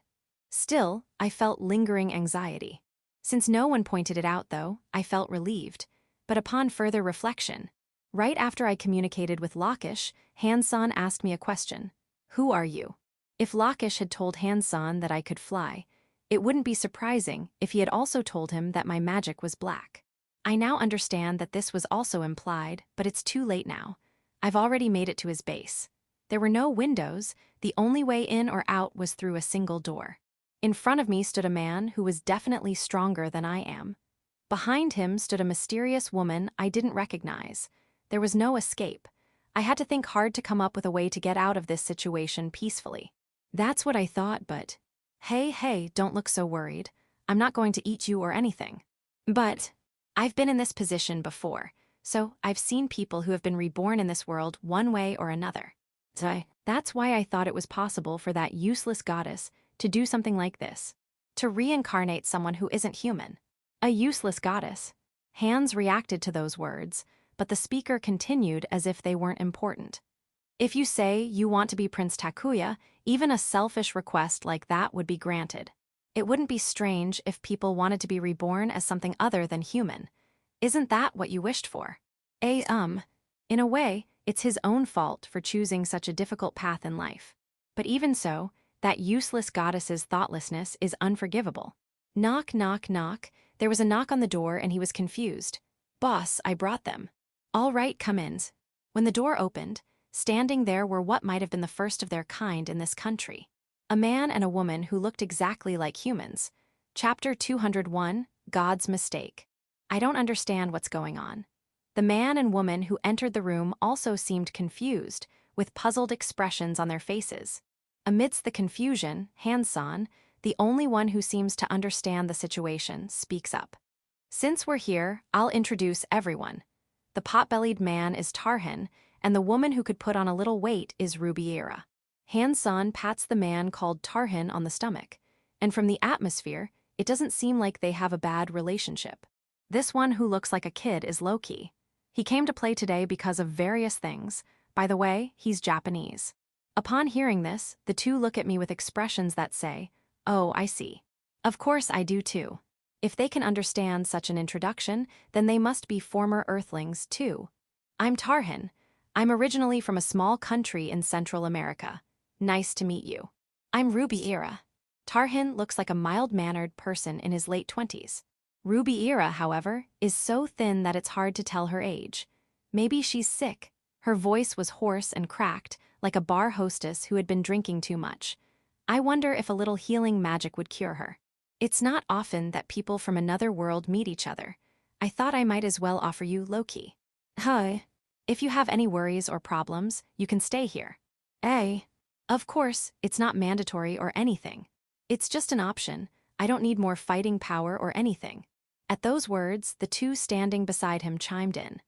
Still, I felt lingering anxiety. Since no one pointed it out, though, I felt relieved. But upon further reflection, right after I communicated with Lakish, Hansan asked me a question. Who are you? If Lakish had told Hansan that I could fly, it wouldn't be surprising if he had also told him that my magic was black. I now understand that this was also implied, but it's too late now. I've already made it to his base. There were no windows, the only way in or out was through a single door. In front of me stood a man who was definitely stronger than I am. Behind him stood a mysterious woman I didn't recognize. There was no escape. I had to think hard to come up with a way to get out of this situation peacefully. That's what I thought, but... Hey, don't look so worried. I'm not going to eat you or anything. But I've been in this position before, so I've seen people who have been reborn in this world one way or another. So that's why I thought it was possible for that useless goddess to do something like this, to reincarnate someone who isn't human. A useless goddess. Hands reacted to those words, but the speaker continued as if they weren't important. If you say you want to be Prince Takuya, even a selfish request like that would be granted. It wouldn't be strange if people wanted to be reborn as something other than human. Isn't that what you wished for? In a way, it's his own fault for choosing such a difficult path in life. But even so, that useless goddess's thoughtlessness is unforgivable. Knock, knock, knock. There was a knock on the door and he was confused. Boss, I brought them. All right, come in. When the door opened, standing there were what might have been the first of their kind in this country. A man and a woman who looked exactly like humans. Chapter 201, God's Mistake. I don't understand what's going on. The man and woman who entered the room also seemed confused, with puzzled expressions on their faces. Amidst the confusion, Han-san, the only one who seems to understand the situation, speaks up. Since we're here, I'll introduce everyone. The pot-bellied man is Tarhan, and the woman who could put on a little weight is Rubiera. Han-san pats the man called Tarhan on the stomach, and from the atmosphere, it doesn't seem like they have a bad relationship. This one who looks like a kid is Loki. He came to play today because of various things. By the way, he's Japanese. Upon hearing this, the two look at me with expressions that say, "Oh, I see. Of course I do too." If they can understand such an introduction, then they must be former Earthlings too. I'm Tarhan. I'm originally from a small country in Central America. Nice to meet you. I'm Rubiera. Tarhan looks like a mild-mannered person in his late 20s. Rubiera, however, is so thin that it's hard to tell her age. Maybe she's sick. Her voice was hoarse and cracked, like a bar hostess who had been drinking too much. I wonder if a little healing magic would cure her. It's not often that people from another world meet each other. I thought I might as well offer you Loki. Hi. If you have any worries or problems, you can stay here. Of course, it's not mandatory or anything. It's just an option. I don't need more fighting power or anything. At those words, the two standing beside him chimed in.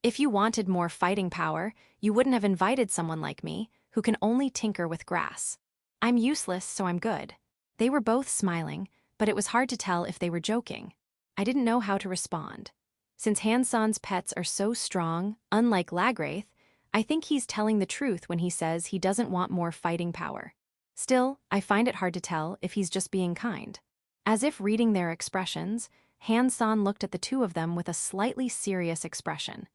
If you wanted more fighting power, you wouldn't have invited someone like me, who can only tinker with grass. I'm useless, so I'm good. They were both smiling, but it was hard to tell if they were joking. I didn't know how to respond. Since Han-san's pets are so strong, unlike Lagraith, I think he's telling the truth when he says he doesn't want more fighting power. Still, I find it hard to tell if he's just being kind. As if reading their expressions, Han-san looked at the two of them with a slightly serious expression.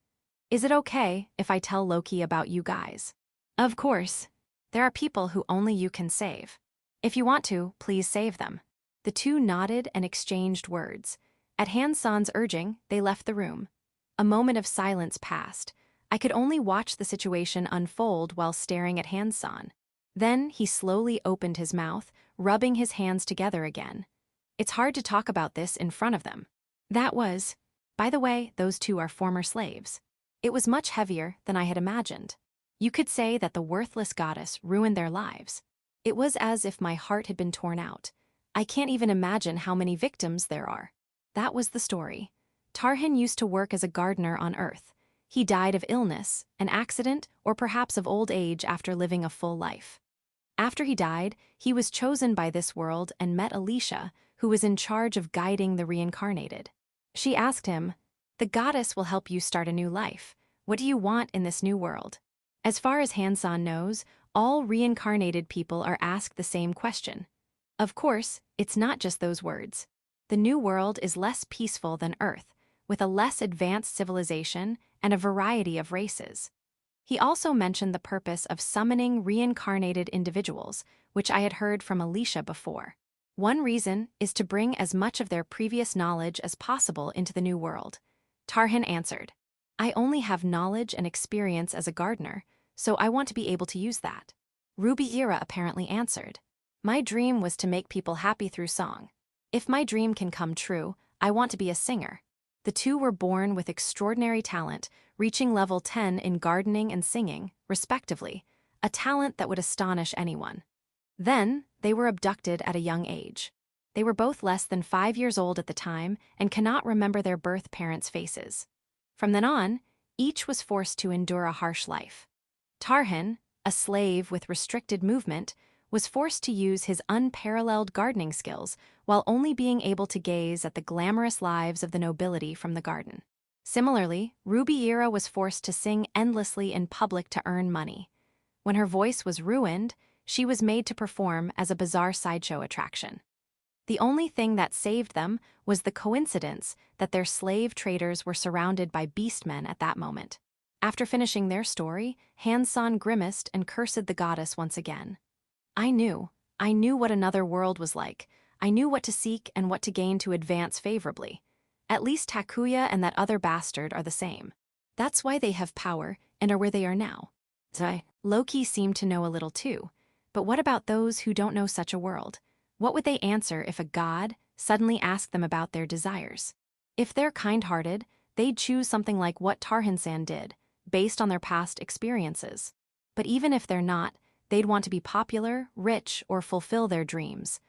Is it okay if I tell Loki about you guys? Of course. There are people who only you can save. If you want to, please save them. The two nodded and exchanged words. At Han-san's urging, they left the room. A moment of silence passed. I could only watch the situation unfold while staring at Han-san. Then he slowly opened his mouth, rubbing his hands together again. It's hard to talk about this in front of them. By the way, those two are former slaves. It was much heavier than I had imagined. You could say that the worthless goddess ruined their lives. It was as if my heart had been torn out. I can't even imagine how many victims there are. That was the story. Tarhan used to work as a gardener on Earth. He died of illness, an accident, or perhaps of old age after living a full life. After he died, he was chosen by this world and met Alicia, who was in charge of guiding the reincarnated. She asked him, "The goddess will help you start a new life. What do you want in this new world?" As far as Han-san knows, all reincarnated people are asked the same question. Of course, it's not just those words. The new world is less peaceful than Earth, with a less advanced civilization and a variety of races. He also mentioned the purpose of summoning reincarnated individuals, which I had heard from Alicia before. One reason is to bring as much of their previous knowledge as possible into the new world. Tarhan answered, I only have knowledge and experience as a gardener, so I want to be able to use that. Ruby-Ira apparently answered, my dream was to make people happy through song. If my dream can come true, I want to be a singer. The two were born with extraordinary talent, reaching level 10 in gardening and singing, respectively, a talent that would astonish anyone. Then, they were abducted at a young age. They were both less than 5 years old at the time and cannot remember their birth parents' faces. From then on, each was forced to endure a harsh life. Tarhan, a slave with restricted movement, was forced to use his unparalleled gardening skills while only being able to gaze at the glamorous lives of the nobility from the garden. Similarly, Ruby-Ira was forced to sing endlessly in public to earn money. When her voice was ruined, she was made to perform as a bizarre sideshow attraction. The only thing that saved them was the coincidence that their slave traders were surrounded by beastmen at that moment. After finishing their story, Hansan grimaced and cursed the goddess once again. I knew what another world was like. I knew what to seek and what to gain to advance favorably. At least Takuya and that other bastard are the same. That's why they have power and are where they are now. Loki seemed to know a little too. But what about those who don't know such a world? What would they answer if a god suddenly asked them about their desires? If they're kind-hearted, they'd choose something like what Tarhan-san did, based on their past experiences. But even if they're not, they'd want to be popular, rich, or fulfill their dreams.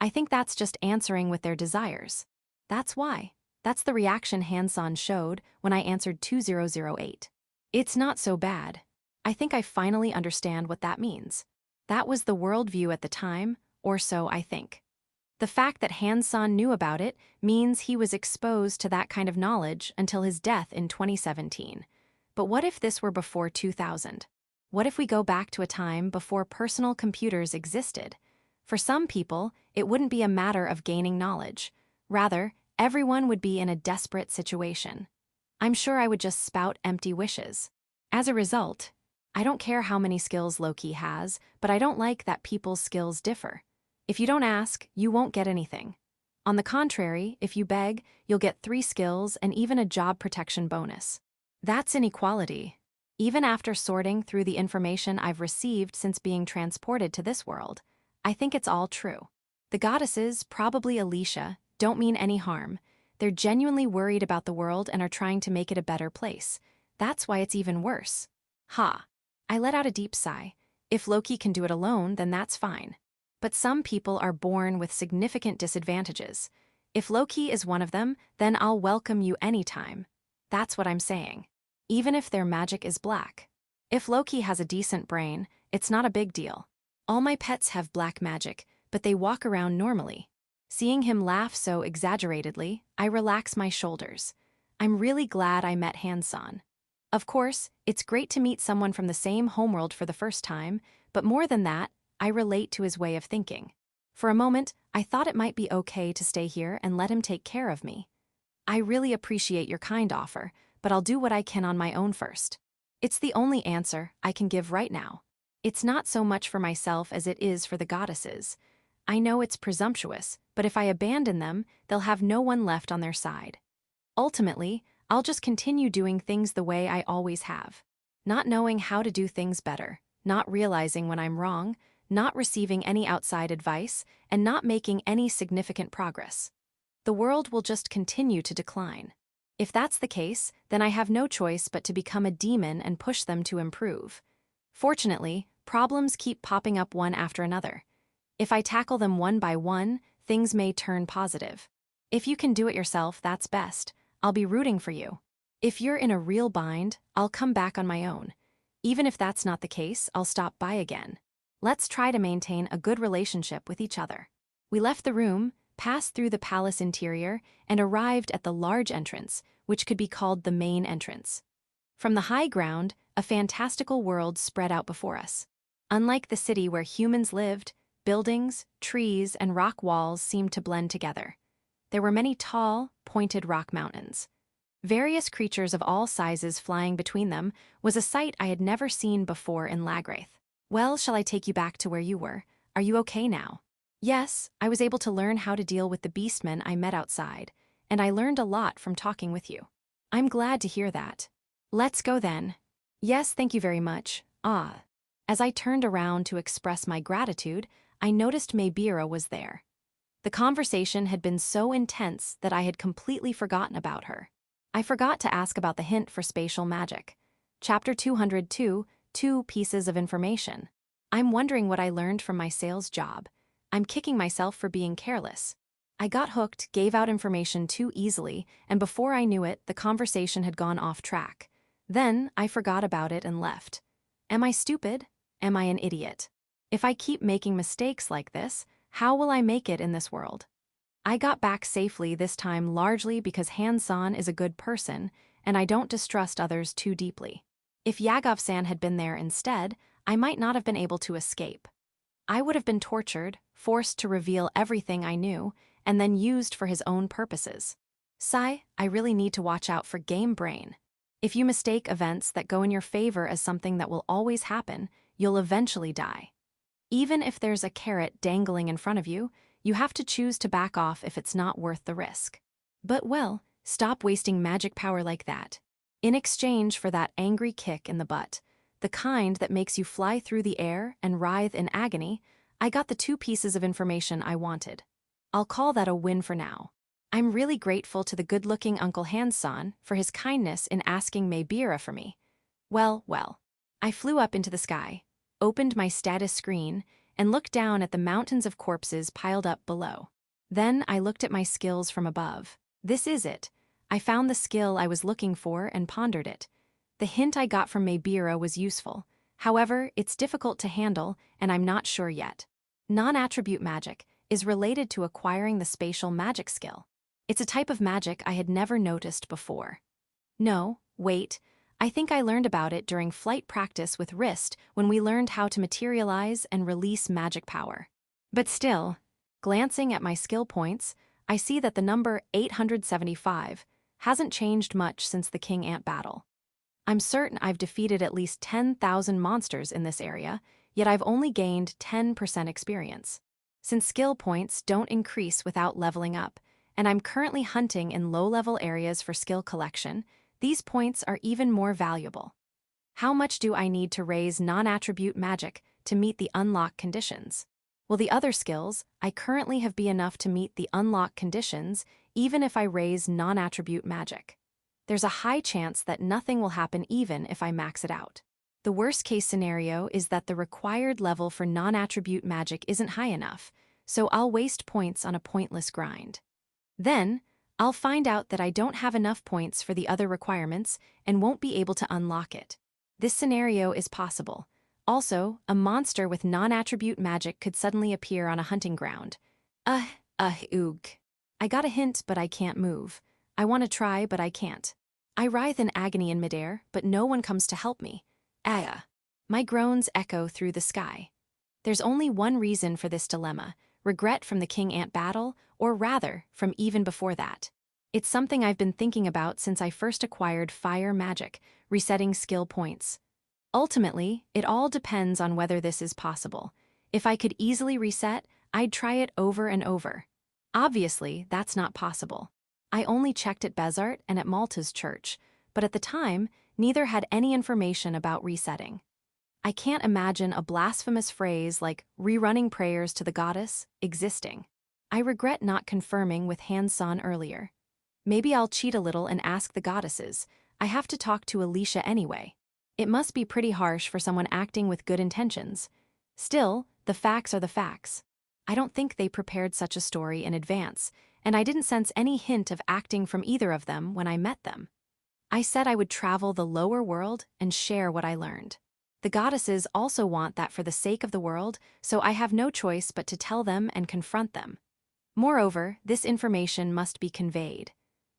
I think that's just answering with their desires. That's why. That's the reaction Hansan showed when I answered 2008. It's not so bad. I think I finally understand what that means. That was the worldview at the time, or so I think. The fact that Hansan knew about it means he was exposed to that kind of knowledge until his death in 2017. But what if this were before 2000? What if we go back to a time before personal computers existed? For some people, it wouldn't be a matter of gaining knowledge. Rather, everyone would be in a desperate situation. I'm sure I would just spout empty wishes. As a result, I don't care how many skills Loki has, but I don't like that people's skills differ. If you don't ask, you won't get anything. On the contrary, if you beg, you'll get 3 skills and even a job protection bonus. That's inequality. Even after sorting through the information I've received since being transported to this world, I think it's all true. The goddesses, probably Alicia, don't mean any harm. They're genuinely worried about the world and are trying to make it a better place. That's why it's even worse. Ha! I let out a deep sigh. If Loki can do it alone, then that's fine. But some people are born with significant disadvantages. If Loki is one of them, then I'll welcome you anytime. That's what I'm saying. Even if their magic is black. If Loki has a decent brain, it's not a big deal. All my pets have black magic, but they walk around normally. Seeing him laugh so exaggeratedly, I relax my shoulders. I'm really glad I met Hansan. Of course, it's great to meet someone from the same homeworld for the first time, but more than that, I relate to his way of thinking. For a moment, I thought it might be okay to stay here and let him take care of me. I really appreciate your kind offer, but I'll do what I can on my own first. It's the only answer I can give right now. It's not so much for myself as it is for the goddesses. I know it's presumptuous, but if I abandon them, they'll have no one left on their side. Ultimately, I'll just continue doing things the way I always have. Not knowing how to do things better, not realizing when I'm wrong, not receiving any outside advice, and not making any significant progress. The world will just continue to decline. If that's the case, then I have no choice but to become a demon and push them to improve. Fortunately, problems keep popping up one after another. If I tackle them one by one, things may turn positive. If you can do it yourself, that's best. I'll be rooting for you. If you're in a real bind, I'll come back on my own. Even if that's not the case, I'll stop by again. Let's try to maintain a good relationship with each other. We left the room, passed through the palace interior, and arrived at the large entrance, which could be called the main entrance. From the high ground, a fantastical world spread out before us. Unlike the city where humans lived, buildings, trees, and rock walls seemed to blend together. There were many tall, pointed rock mountains. Various creatures of all sizes flying between them was a sight I had never seen before in Lagraith. Well, shall I take you back to where you were? Are you okay now? Yes, I was able to learn how to deal with the beastmen I met outside, and I learned a lot from talking with you. I'm glad to hear that. Let's go then. Yes, thank you very much. Ah. As I turned around to express my gratitude, I noticed Maybira was there. The conversation had been so intense that I had completely forgotten about her. I forgot to ask about the hint for spatial magic. Chapter 202, 2 pieces of information. I'm wondering what I learned from my sales job. I'm kicking myself for being careless. I got hooked, gave out information too easily, and before I knew it, the conversation had gone off track. Then, I forgot about it and left. Am I stupid? Am I an idiot? If I keep making mistakes like this, how will I make it in this world? I got back safely this time largely because Han-san is a good person, and I don't distrust others too deeply. If Yagov-san had been there instead, I might not have been able to escape. I would have been tortured, forced to reveal everything I knew, and then used for his own purposes. Sai, I really need to watch out for game brain. If you mistake events that go in your favor as something that will always happen, you'll eventually die. Even if there's a carrot dangling in front of you, you have to choose to back off if it's not worth the risk. But well, stop wasting magic power like that. In exchange for that angry kick in the butt, the kind that makes you fly through the air and writhe in agony, I got the 2 pieces of information I wanted. I'll call that a win for now. I'm really grateful to the good-looking Uncle Han-san for his kindness in asking Maybira for me. Well. I flew up into the sky, opened my status screen, and looked down at the mountains of corpses piled up below. Then I looked at my skills from above. This is it. I found the skill I was looking for and pondered it. The hint I got from Maybira was useful. However, it's difficult to handle, and I'm not sure yet. Non-attribute magic is related to acquiring the spatial magic skill. It's a type of magic I had never noticed before. No, wait. I think I learned about it during flight practice with Wrist when we learned how to materialize and release magic power. But still, glancing at my skill points, I see that the number 875 hasn't changed much since the King Ant battle. I'm certain I've defeated at least 10,000 monsters in this area, yet I've only gained 10% experience. Since skill points don't increase without leveling up, and I'm currently hunting in low-level areas for skill collection, these points are even more valuable. How much do I need to raise non-attribute magic to meet the unlock conditions? Will the other skills I currently have be enough to meet the unlock conditions even if I raise non-attribute magic? There's a high chance that nothing will happen even if I max it out. The worst-case scenario is that the required level for non-attribute magic isn't high enough, so I'll waste points on a pointless grind. Then, I'll find out that I don't have enough points for the other requirements and won't be able to unlock it. This scenario is possible. Also, a monster with non-attribute magic could suddenly appear on a hunting ground. Oog. I got a hint, but I can't move. I want to try, but I can't. I writhe in agony in midair, but no one comes to help me. My groans echo through the sky. There's only one reason for this dilemma: regret from the King Ant battle, or rather, from even before that. It's something I've been thinking about since I first acquired fire magic, resetting skill points. Ultimately, it all depends on whether this is possible. If I could easily reset, I'd try it over and over. Obviously, that's not possible. I only checked at Bezart and at Malta's church, but at the time, neither had any information about resetting. I can't imagine a blasphemous phrase like rerunning prayers to the goddess existing. I regret not confirming with Han-san earlier. Maybe I'll cheat a little and ask the goddesses. I have to talk to Alicia anyway. It must be pretty harsh for someone acting with good intentions. Still, the facts are the facts. I don't think they prepared such a story in advance, and I didn't sense any hint of acting from either of them when I met them. I said I would travel the lower world and share what I learned. The goddesses also want that for the sake of the world, so I have no choice but to tell them and confront them. Moreover, this information must be conveyed.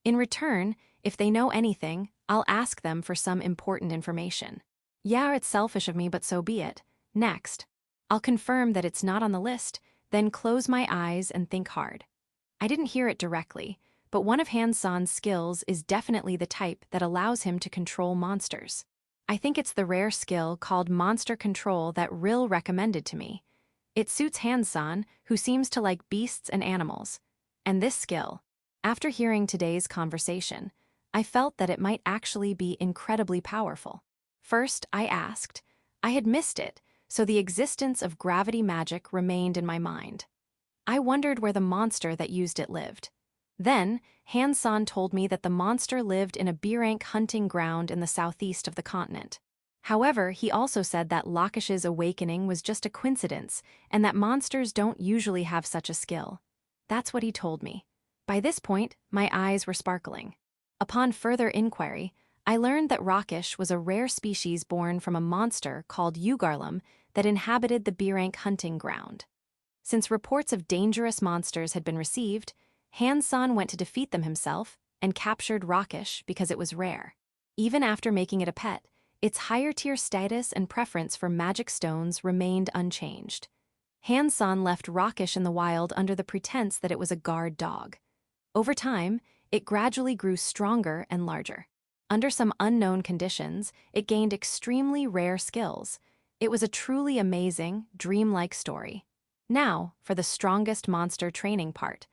In return, if they know anything, I'll ask them for some important information. Yeah, it's selfish of me, but so be it. Next, I'll confirm that it's not on the list, then close my eyes and think hard. I didn't hear it directly, but one of Han-san's skills is definitely the type that allows him to control monsters. I think it's the rare skill called Monster Control that Rill recommended to me. It suits Han-san, who seems to like beasts and animals. And this skill. After hearing today's conversation, I felt that it might actually be incredibly powerful. First, I asked. I had missed it, so the existence of gravity magic remained in my mind. I wondered where the monster that used it lived. Then, Han-san told me that the monster lived in a B-rank hunting ground in the southeast of the continent. However, he also said that Lakesh's awakening was just a coincidence and that monsters don't usually have such a skill. That's what he told me. By this point, my eyes were sparkling. Upon further inquiry, I learned that Rakesh was a rare species born from a monster called Ugarlum that inhabited the B-rank hunting ground. Since reports of dangerous monsters had been received, Han-san went to defeat them himself and captured Rakesh because it was rare. Even after making it a pet, its higher-tier status and preference for magic stones remained unchanged. Han-san left Rakesh in the wild under the pretense that it was a guard dog. Over time, it gradually grew stronger and larger. Under some unknown conditions, it gained extremely rare skills. It was a truly amazing, dreamlike story. Now, for the strongest monster training part.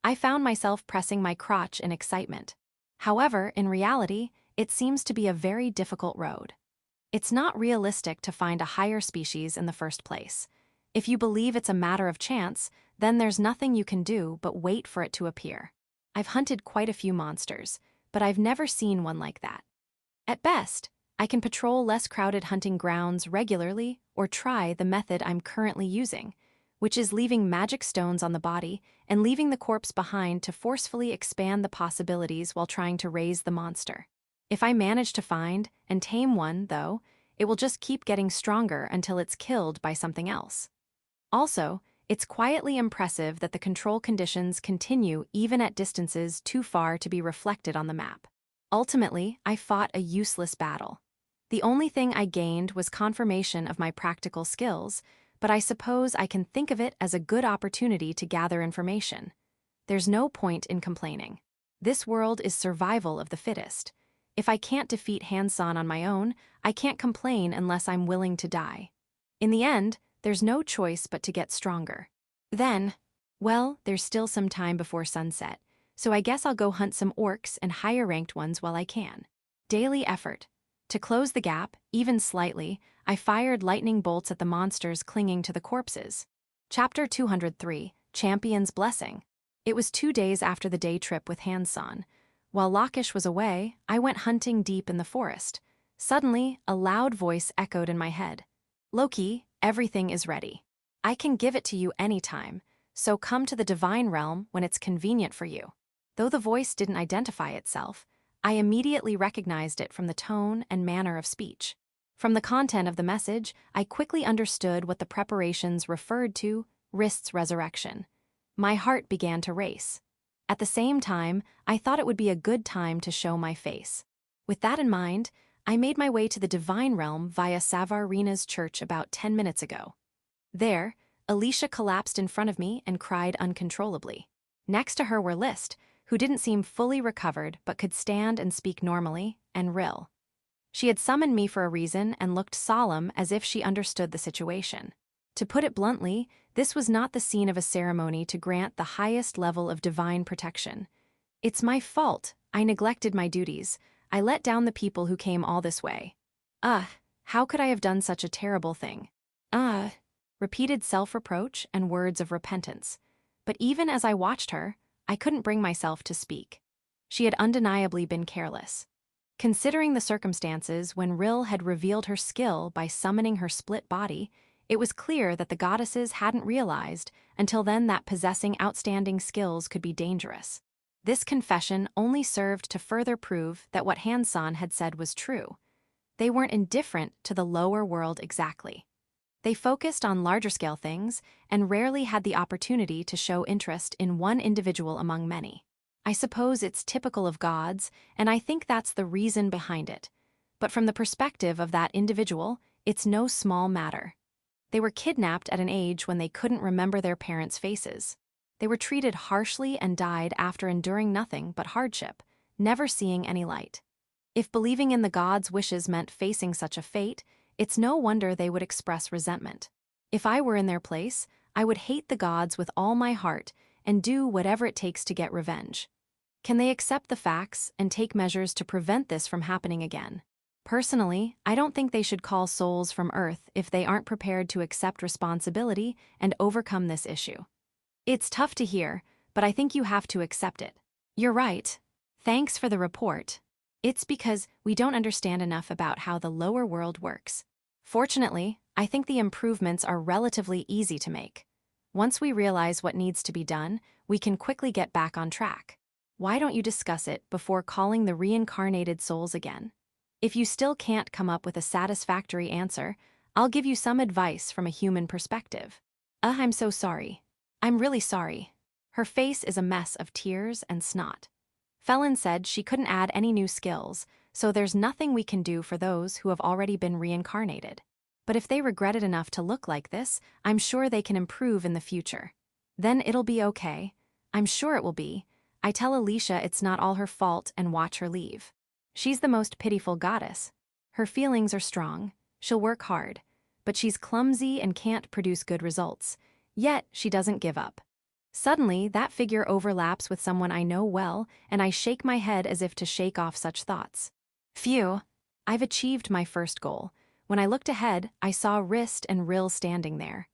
I found myself pressing my crotch in excitement. However, in reality, it seems to be a very difficult road. It's not realistic to find a higher species in the first place. If you believe it's a matter of chance, then there's nothing you can do but wait for it to appear. I've hunted quite a few monsters, but I've never seen one like that. At best, I can patrol less crowded hunting grounds regularly or try the method I'm currently using, which is leaving magic stones on the body and leaving the corpse behind to forcefully expand the possibilities while trying to raise the monster. If I manage to find and tame one, though, it will just keep getting stronger until it's killed by something else. Also, it's quietly impressive that the control conditions continue even at distances too far to be reflected on the map. Ultimately, I fought a useless battle. The only thing I gained was confirmation of my practical skills, but I suppose I can think of it as a good opportunity to gather information. There's no point in complaining. This world is survival of the fittest. If I can't defeat Han-san on my own, I can't complain unless I'm willing to die. In the end, there's no choice but to get stronger. Then, well, there's still some time before sunset, so I guess I'll go hunt some orcs and higher-ranked ones while I can. Daily effort. To close the gap, even slightly, I fired lightning bolts at the monsters clinging to the corpses. Chapter 203, Champion's Blessing. It was 2 days after the day trip with Han-san. While Lakesh was away, I went hunting deep in the forest. Suddenly, a loud voice echoed in my head. "Loki, everything is ready. I can give it to you anytime, so come to the divine realm when it's convenient for you." Though the voice didn't identify itself, I immediately recognized it from the tone and manner of speech. From the content of the message, I quickly understood what the preparations referred to: Rist's resurrection. My heart began to race. At the same time, I thought it would be a good time to show my face. With that in mind, I made my way to the divine realm via Savarina's church about 10 minutes ago. There, Alicia collapsed in front of me and cried uncontrollably. Next to her were List, who didn't seem fully recovered but could stand and speak normally, and Rill. She had summoned me for a reason and looked solemn as if she understood the situation. To put it bluntly, this was not the scene of a ceremony to grant the highest level of divine protection. It's my fault. I neglected my duties. I let down the people who came all this way. How could I have done such a terrible thing? Repeated self-reproach and words of repentance. But even as I watched her, I couldn't bring myself to speak. She had undeniably been careless. Considering the circumstances when Rill had revealed her skill by summoning her split body, it was clear that the goddesses hadn't realized until then that possessing outstanding skills could be dangerous. This confession only served to further prove that what Han-san had said was true. They weren't indifferent to the lower world exactly. They focused on larger-scale things and rarely had the opportunity to show interest in one individual among many. I suppose it's typical of gods, and I think that's the reason behind it. But from the perspective of that individual, it's no small matter. They were kidnapped at an age when they couldn't remember their parents' faces. They were treated harshly and died after enduring nothing but hardship, never seeing any light. If believing in the gods' wishes meant facing such a fate, it's no wonder they would express resentment. If I were in their place, I would hate the gods with all my heart and do whatever it takes to get revenge. Can they accept the facts and take measures to prevent this from happening again? Personally, I don't think they should call souls from Earth if they aren't prepared to accept responsibility and overcome this issue. It's tough to hear, but I think you have to accept it. You're right. Thanks for the report. It's because we don't understand enough about how the lower world works. Fortunately, I think the improvements are relatively easy to make. Once we realize what needs to be done, we can quickly get back on track. Why don't you discuss it before calling the reincarnated souls again? If you still can't come up with a satisfactory answer, I'll give you some advice from a human perspective. I'm so sorry. I'm really sorry. Her face is a mess of tears and snot. Felon said she couldn't add any new skills, so there's nothing we can do for those who have already been reincarnated. But if they regret it enough to look like this, I'm sure they can improve in the future. Then it'll be okay. I'm sure it will be. I tell Alicia it's not all her fault and watch her leave. She's the most pitiful goddess. Her feelings are strong. She'll work hard. But she's clumsy and can't produce good results. Yet, she doesn't give up. Suddenly, that figure overlaps with someone I know well, and I shake my head as if to shake off such thoughts. Phew. I've achieved my first goal. When I looked ahead, I saw Wrist and Rill standing there.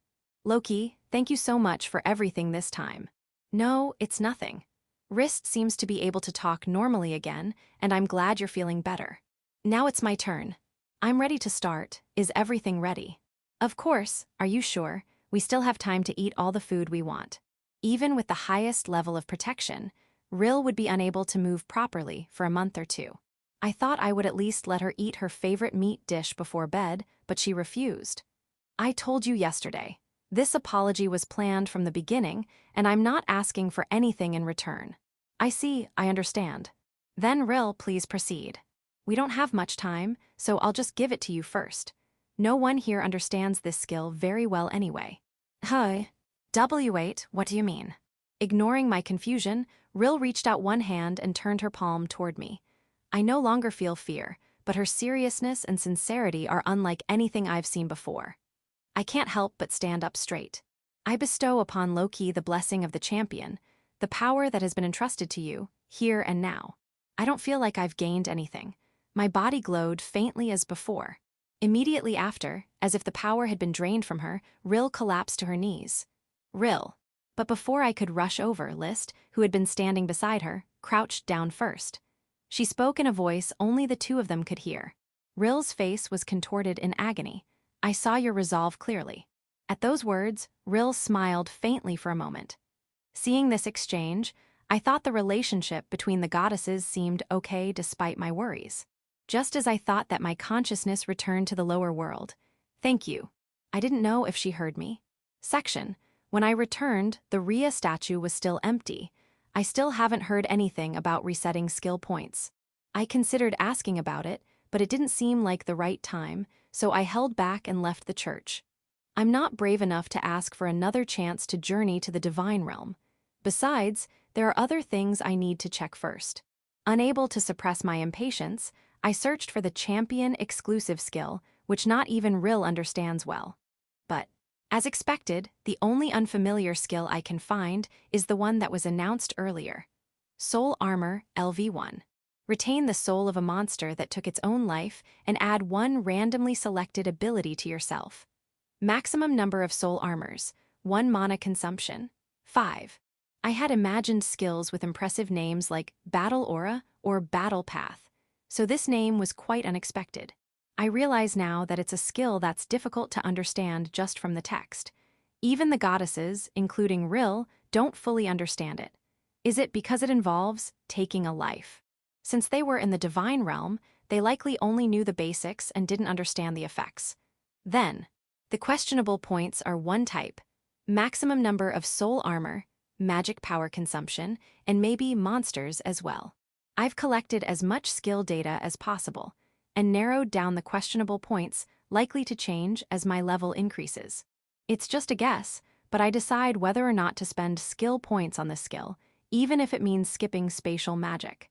Loki, thank you so much for everything this time. No, it's nothing. Wrist seems to be able to talk normally again, and I'm glad you're feeling better. Now it's my turn. I'm ready to start. Is everything ready? Of course, are you sure? We still have time to eat all the food we want. Even with the highest level of protection, Rill would be unable to move properly for a month or two. I thought I would at least let her eat her favorite meat dish before bed, but she refused. I told you yesterday. This apology was planned from the beginning, and I'm not asking for anything in return. I see, I understand. Then Rill, please proceed. We don't have much time, so I'll just give it to you first. No one here understands this skill very well anyway. Hi. W8, what do you mean? Ignoring my confusion, Rill reached out one hand and turned her palm toward me. I no longer feel fear, but her seriousness and sincerity are unlike anything I've seen before. I can't help but stand up straight. I bestow upon Loki the blessing of the champion, the power that has been entrusted to you, here and now. I don't feel like I've gained anything. My body glowed faintly as before. Immediately after, as if the power had been drained from her, Rill collapsed to her knees. Rill. But before I could rush over, List, who had been standing beside her, crouched down first. She spoke in a voice only the two of them could hear. Rill's face was contorted in agony. I saw your resolve clearly. At those words, Rill smiled faintly for a moment. Seeing this exchange, I thought the relationship between the goddesses seemed okay despite my worries. Just as I thought that my consciousness returned to the lower world. Thank you. I didn't know if she heard me. Section. When I returned, the Rhea statue was still empty. I still haven't heard anything about resetting skill points. I considered asking about it, but it didn't seem like the right time, so I held back and left the church. I'm not brave enough to ask for another chance to journey to the divine realm. Besides, there are other things I need to check first. Unable to suppress my impatience, I searched for the champion exclusive skill, which not even Rill understands well. But, as expected, the only unfamiliar skill I can find is the one that was announced earlier. Soul Armor LV1. Retain the soul of a monster that took its own life and add one randomly selected ability to yourself. Maximum number of soul armors, 1 mana consumption, 5. I had imagined skills with impressive names like Battle Aura or Battle Path, so this name was quite unexpected. I realize now that it's a skill that's difficult to understand just from the text. Even the goddesses, including Rill, don't fully understand it. Is it because it involves taking a life? Since they were in the divine realm, they likely only knew the basics and didn't understand the effects. Then, the questionable points are 1 type, maximum number of soul armor, magic power consumption, and maybe monsters as well. I've collected as much skill data as possible, and narrowed down the questionable points likely to change as my level increases. It's just a guess, but I decide whether or not to spend skill points on this skill, even if it means skipping spatial magic.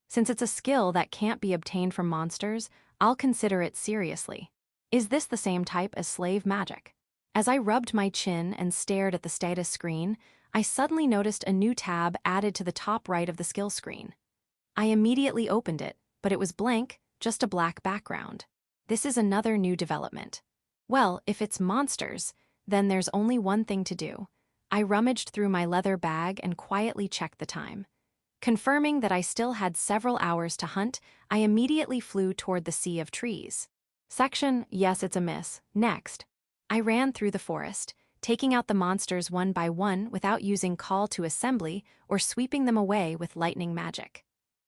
Since it's a skill that can't be obtained from monsters, I'll consider it seriously. Is this the same type as slave magic? As I rubbed my chin and stared at the status screen, I suddenly noticed a new tab added to the top right of the skill screen. I immediately opened it, but it was blank, just a black background. This is another new development. Well, if it's monsters, then there's only one thing to do. I rummaged through my leather bag and quietly checked the time. Confirming that I still had several hours to hunt, I immediately flew toward the sea of trees. Section, yes, it's a miss. Next. I ran through the forest, taking out the monsters one by one without using call to assembly or sweeping them away with lightning magic.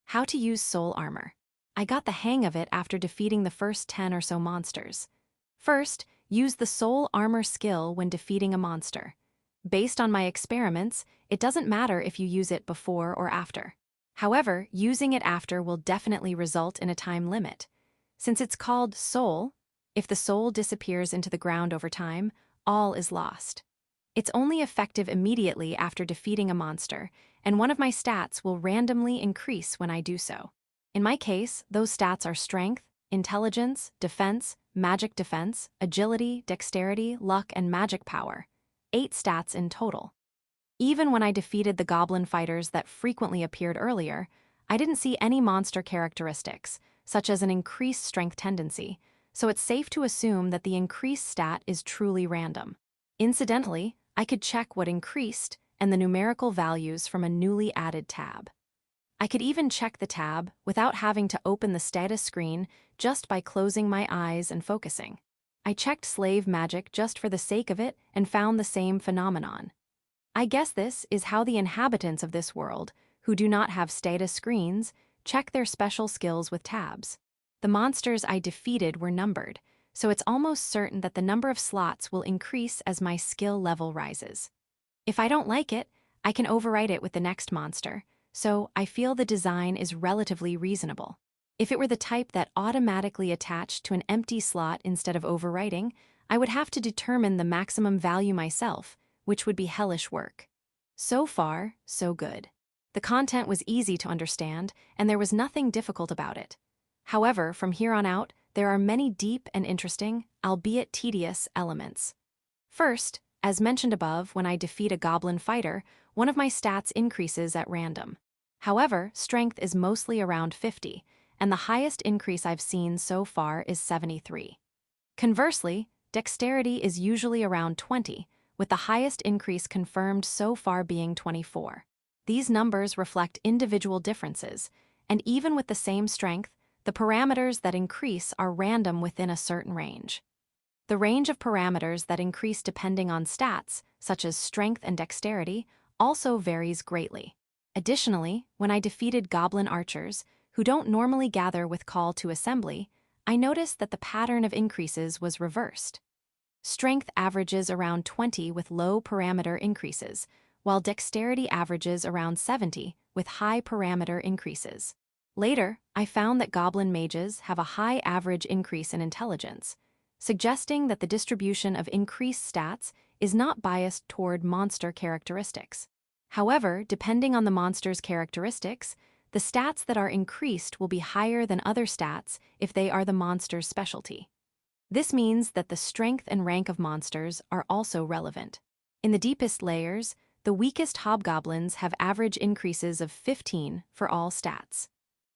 How to use soul armor. I got the hang of it after defeating the first 10 or so monsters. First, use the soul armor skill when defeating a monster. Based on my experiments, it doesn't matter if you use it before or after. However, using it after will definitely result in a time limit. Since it's called soul, if the soul disappears into the ground over time, all is lost. It's only effective immediately after defeating a monster, and one of my stats will randomly increase when I do so. In my case, those stats are strength, intelligence, defense, magic defense, agility, dexterity, luck, and magic power. 8 stats in total. Even when I defeated the goblin fighters that frequently appeared earlier, I didn't see any monster characteristics, such as an increased strength tendency, so it's safe to assume that the increased stat is truly random. Incidentally, I could check what increased and the numerical values from a newly added tab. I could even check the tab without having to open the status screen just by closing my eyes and focusing. I checked slave magic just for the sake of it and found the same phenomenon. I guess this is how the inhabitants of this world, who do not have status screens, check their special skills with tabs. The monsters I defeated were numbered, so it's almost certain that the number of slots will increase as my skill level rises. If I don't like it, I can overwrite it with the next monster, so I feel the design is relatively reasonable. If it were the type that automatically attached to an empty slot instead of overwriting, I would have to determine the maximum value myself, which would be hellish work. So far, so good. The content was easy to understand, and there was nothing difficult about it. However, from here on out, there are many deep and interesting, albeit tedious, elements. First, as mentioned above, when I defeat a goblin fighter, one of my stats increases at random. However, strength is mostly around 50, and the highest increase I've seen so far is 73. Conversely, dexterity is usually around 20, with the highest increase confirmed so far being 24. These numbers reflect individual differences, and even with the same strength, the parameters that increase are random within a certain range. The range of parameters that increase depending on stats, such as strength and dexterity, also varies greatly. Additionally, when I defeated goblin archers, who don't normally gather with call to assembly, I noticed that the pattern of increases was reversed. Strength averages around 20 with low parameter increases, while dexterity averages around 70 with high parameter increases. Later, I found that goblin mages have a high average increase in intelligence, suggesting that the distribution of increased stats is not biased toward monster characteristics. However, depending on the monster's characteristics, the stats that are increased will be higher than other stats if they are the monster's specialty. This means that the strength and rank of monsters are also relevant. In the deepest layers, the weakest hobgoblins have average increases of 15 for all stats.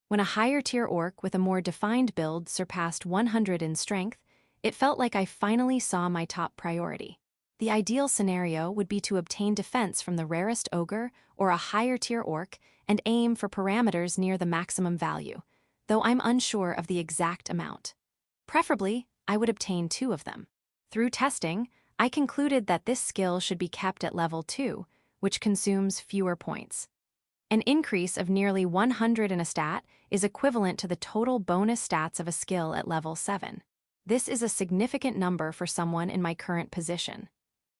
When a higher-tier orc with a more defined build surpassed 100 in strength, it felt like I finally saw my top priority. The ideal scenario would be to obtain defense from the rarest ogre or a higher-tier orc and aim for parameters near the maximum value, though I'm unsure of the exact amount. Preferably, I would obtain 2 of them. Through testing, I concluded that this skill should be kept at level 2, which consumes fewer points. An increase of nearly 100 in a stat is equivalent to the total bonus stats of a skill at level 7. This is a significant number for someone in my current position.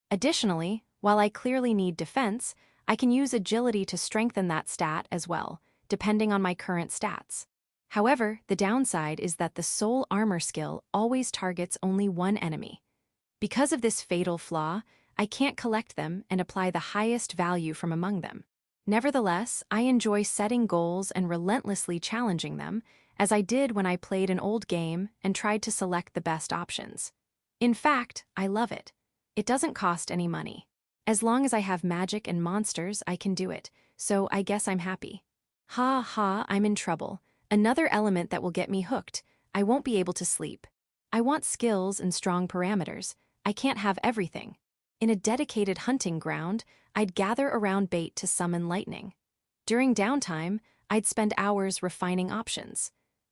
Additionally, while I clearly need defense, I can use agility to strengthen that stat as well, depending on my current stats. However, the downside is that the soul armor skill always targets only one enemy. Because of this fatal flaw, I can't collect them and apply the highest value from among them. Nevertheless, I enjoy setting goals and relentlessly challenging them, as I did when I played an old game and tried to select the best options. In fact, I love it. It doesn't cost any money. As long as I have magic and monsters, I can do it, so I guess I'm happy. Ha ha, I'm in trouble. Another element that will get me hooked. I won't be able to sleep. I want skills and strong parameters. I can't have everything. In a dedicated hunting ground, I'd gather around bait to summon lightning. During downtime, I'd spend hours refining options.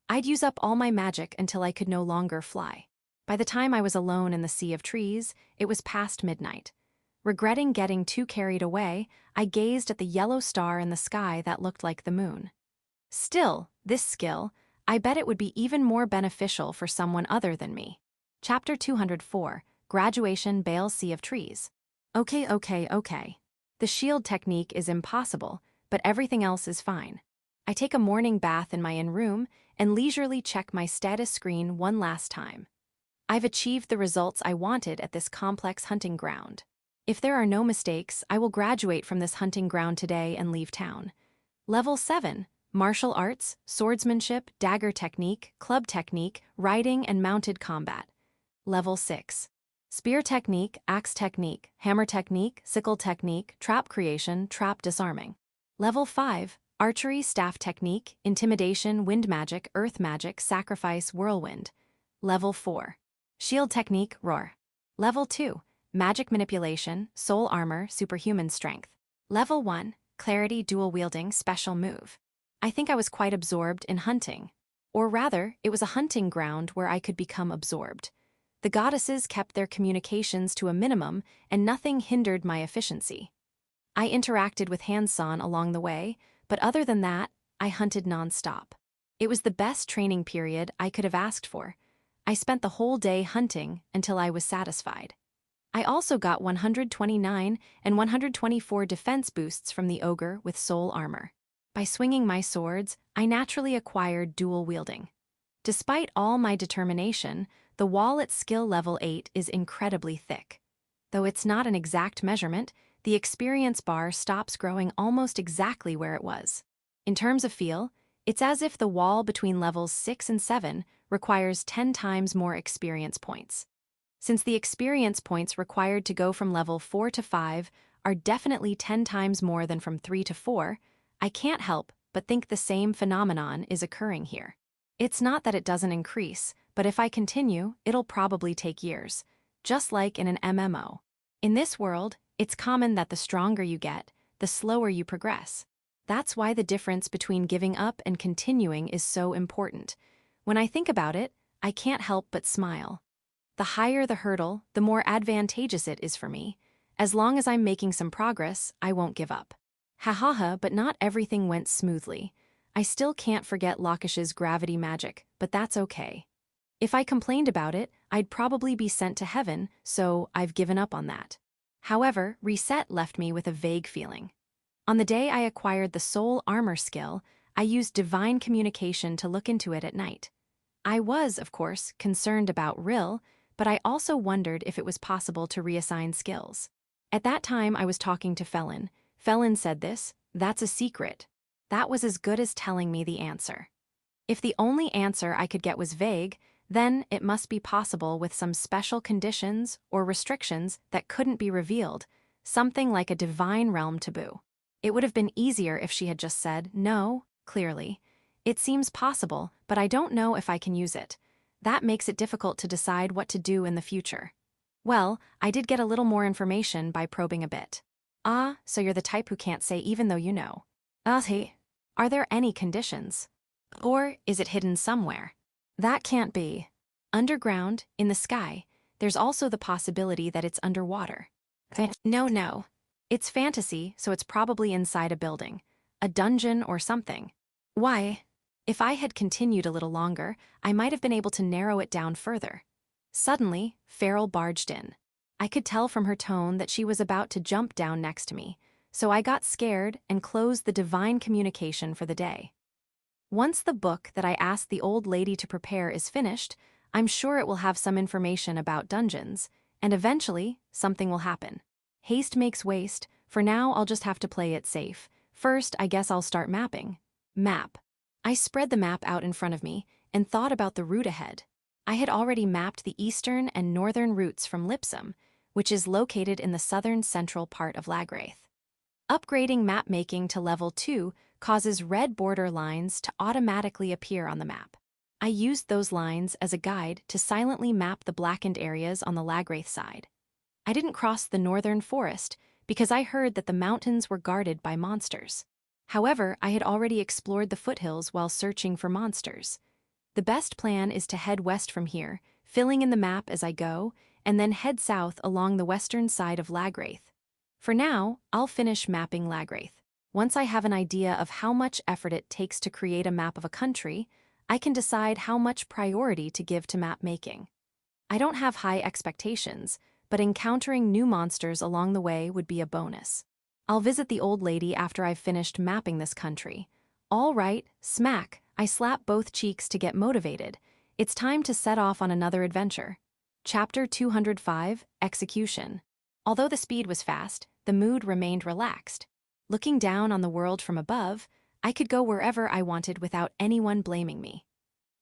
I'd use up all my magic until I could no longer fly. By the time I was alone in the sea of trees, it was past midnight. Regretting getting too carried away, I gazed at the yellow star in the sky that looked like the moon. Still, this skill, I bet it would be even more beneficial for someone other than me. Chapter 204, Graduation Bale Sea of Trees. Okay. The shield technique is impossible, but everything else is fine. I take a morning bath in my in-room and leisurely check my status screen one last time. I've achieved the results I wanted at this complex hunting ground. If there are no mistakes, I will graduate from this hunting ground today and leave town. Level 7. Martial arts, swordsmanship, dagger technique, club technique, riding and mounted combat. Level 6. Spear technique, axe technique, hammer technique, sickle technique, trap creation, trap disarming. Level 5. Archery, staff technique, intimidation, wind magic, earth magic, sacrifice, whirlwind. Level 4. Shield technique, roar. Level 2. Magic manipulation, soul armor, superhuman strength. Level 1. Clarity, dual wielding, special move. I think I was quite absorbed in hunting. Or rather, it was a hunting ground where I could become absorbed. The goddesses kept their communications to a minimum, and nothing hindered my efficiency. I interacted with Hansan along the way, but other than that, I hunted non-stop. It was the best training period I could have asked for. I spent the whole day hunting until I was satisfied. I also got 129 and 124 defense boosts from the ogre with soul armor. By swinging my swords, I naturally acquired dual wielding. Despite all my determination, the wall at skill level 8 is incredibly thick. Though it's not an exact measurement, the experience bar stops growing almost exactly where it was. In terms of feel, it's as if the wall between levels 6 and 7 requires 10 times more experience points. Since the experience points required to go from level 4 to 5 are definitely 10 times more than from 3 to 4, I can't help but think the same phenomenon is occurring here. It's not that it doesn't increase, but if I continue, it'll probably take years, just like in an MMO. In this world, it's common that the stronger you get, the slower you progress. That's why the difference between giving up and continuing is so important. When I think about it, I can't help but smile. The higher the hurdle, the more advantageous it is for me. As long as I'm making some progress, I won't give up. But not everything went smoothly. I still can't forget Lakish's gravity magic, but that's okay. If I complained about it, I'd probably be sent to heaven, so I've given up on that. However, Reset left me with a vague feeling. On the day I acquired the soul armor skill, I used divine communication to look into it at night. I was, of course, concerned about Rill, but I also wondered if it was possible to reassign skills. At that time, I was talking to Felon. Felon said this, "That's a secret." That was as good as telling me the answer. If the only answer I could get was vague, then it must be possible with some special conditions or restrictions that couldn't be revealed, something like a divine realm taboo. It would have been easier if she had just said, "No," clearly. It seems possible, but I don't know if I can use it. That makes it difficult to decide what to do in the future. Well, I did get a little more information by probing a bit. Ah, so you're the type who can't say even though you know. Hey, are there any conditions? Or is it hidden somewhere? That can't be. Underground, in the sky, there's also the possibility that it's underwater. No. It's fantasy, so it's probably inside a building, a dungeon or something. Why? If I had continued a little longer, I might have been able to narrow it down further. Suddenly, Farrell barged in. I could tell from her tone that she was about to jump down next to me, so I got scared and closed the divine communication for the day. Once the book that I asked the old lady to prepare is finished, I'm sure it will have some information about dungeons, and eventually, something will happen. Haste makes waste. For now, I'll just have to play it safe. First, I guess I'll start mapping. Map. I spread the map out in front of me and thought about the route ahead. I had already mapped the eastern and northern routes from Lipom, which is located in the southern central part of Lagraith. Upgrading map making to level 2 causes red border lines to automatically appear on the map. I used those lines as a guide to silently map the blackened areas on the Lagraith side. I didn't cross the northern forest because I heard that the mountains were guarded by monsters. However, I had already explored the foothills while searching for monsters. The best plan is to head west from here, filling in the map as I go, and then head south along the western side of Lagraith. For now, I'll finish mapping Lagraith. Once I have an idea of how much effort it takes to create a map of a country, I can decide how much priority to give to map making. I don't have high expectations, but encountering new monsters along the way would be a bonus. I'll visit the old lady after I've finished mapping this country. All right, smack, I slap both cheeks to get motivated. It's time to set off on another adventure. Chapter 205, Execution. Although the speed was fast, the mood remained relaxed. Looking down on the world from above, I could go wherever I wanted without anyone blaming me.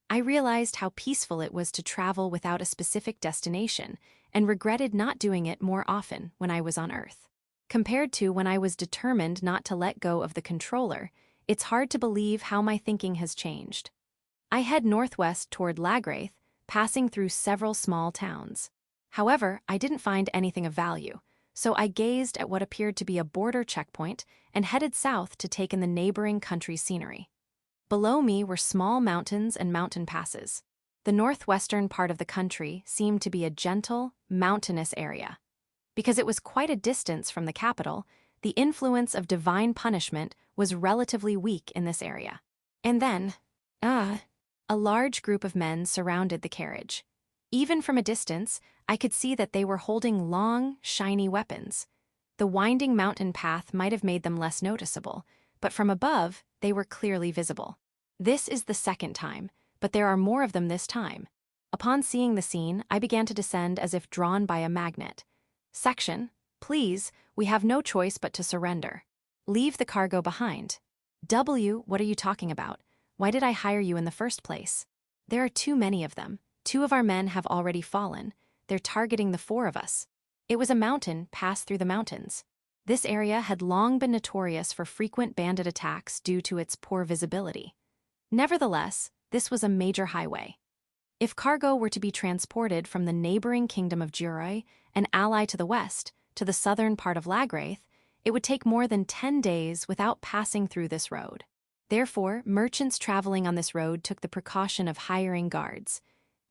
I realized how peaceful it was to travel without a specific destination, and regretted not doing it more often when I was on Earth. Compared to when I was determined not to let go of the controller, it's hard to believe how my thinking has changed. I head northwest toward Lagraith, passing through several small towns. However, I didn't find anything of value, so I gazed at what appeared to be a border checkpoint and headed south to take in the neighboring country scenery. Below me were small mountains and mountain passes. The northwestern part of the country seemed to be a gentle, mountainous area. Because it was quite a distance from the capital, the influence of divine punishment was relatively weak in this area. And then, a large group of men surrounded the carriage. Even from a distance, I could see that they were holding long, shiny weapons. The winding mountain path might have made them less noticeable, but from above, they were clearly visible. This is the second time, but there are more of them this time. Upon seeing the scene, I began to descend as if drawn by a magnet. Section, please, we have no choice but to surrender. Leave the cargo behind. W, what are you talking about? Why did I hire you in the first place? There are too many of them. 2 of our men have already fallen. They're targeting the 4 of us. It was a mountain passed through the mountains. This area had long been notorious for frequent bandit attacks due to its poor visibility. Nevertheless, this was a major highway. If cargo were to be transported from the neighboring kingdom of Juroi, an ally to the west, to the southern part of Lagraith, it would take more than 10 days without passing through this road. Therefore, merchants traveling on this road took the precaution of hiring guards.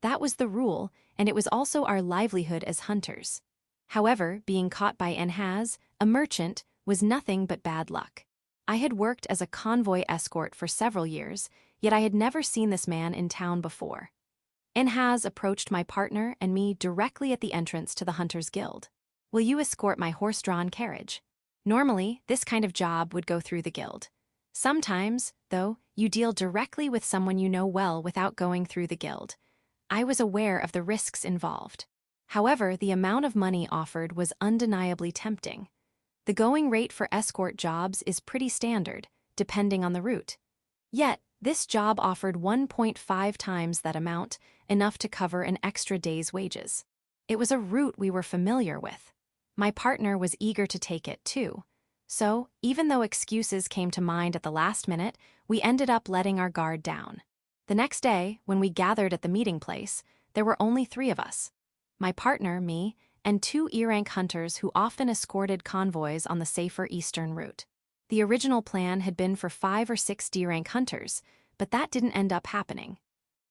That was the rule, and it was also our livelihood as hunters. However, being caught by Enhaz, a merchant, was nothing but bad luck. I had worked as a convoy escort for several years, yet I had never seen this man in town before. Enhaz approached my partner and me directly at the entrance to the Hunters Guild. Will you escort my horse-drawn carriage? Normally, this kind of job would go through the guild. Sometimes, though, you deal directly with someone you know well without going through the guild. I was aware of the risks involved. However, the amount of money offered was undeniably tempting. The going rate for escort jobs is pretty standard, depending on the route. Yet, this job offered 1.5 times that amount, enough to cover an extra day's wages. It was a route we were familiar with. My partner was eager to take it too. So, even though excuses came to mind at the last minute, we ended up letting our guard down. The next day, when we gathered at the meeting place, there were only 3 of us. My partner, me, and 2 E-rank hunters who often escorted convoys on the safer eastern route. The original plan had been for 5 or 6 D-rank hunters, but that didn't end up happening.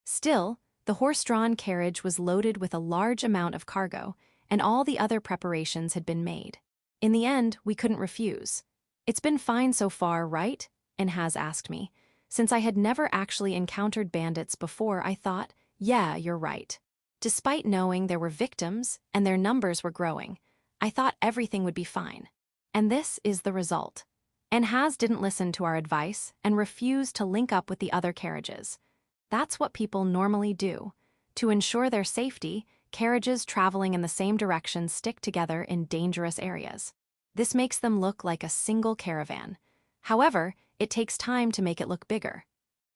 Still, the horse-drawn carriage was loaded with a large amount of cargo, and all the other preparations had been made. In the end, we couldn't refuse. It's been fine so far, right? Enhaz asked me. Since I had never actually encountered bandits before, I thought, yeah, you're right. Despite knowing there were victims and their numbers were growing, I thought everything would be fine. And this is the result. Enhaz didn't listen to our advice and refused to link up with the other carriages. That's what people normally do. To ensure their safety, carriages traveling in the same direction stick together in dangerous areas. This makes them look like a single caravan. However, it takes time to make it look bigger.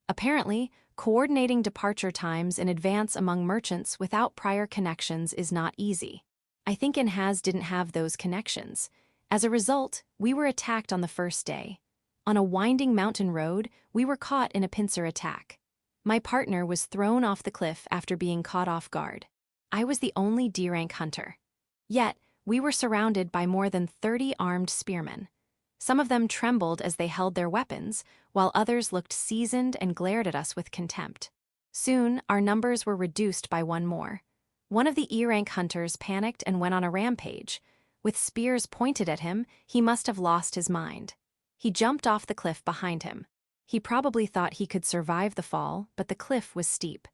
Apparently, coordinating departure times in advance among merchants without prior connections is not easy. I think Inhaz didn't have those connections. As a result, we were attacked on the first day. On a winding mountain road, we were caught in a pincer attack. My partner was thrown off the cliff after being caught off guard. I was the only D-rank hunter. Yet, we were surrounded by more than 30 armed spearmen. Some of them trembled as they held their weapons, while others looked seasoned and glared at us with contempt. Soon, our numbers were reduced by one more. One of the E-rank hunters panicked and went on a rampage. With spears pointed at him, he must have lost his mind. He jumped off the cliff behind him. He probably thought he could survive the fall, but the cliff was steep.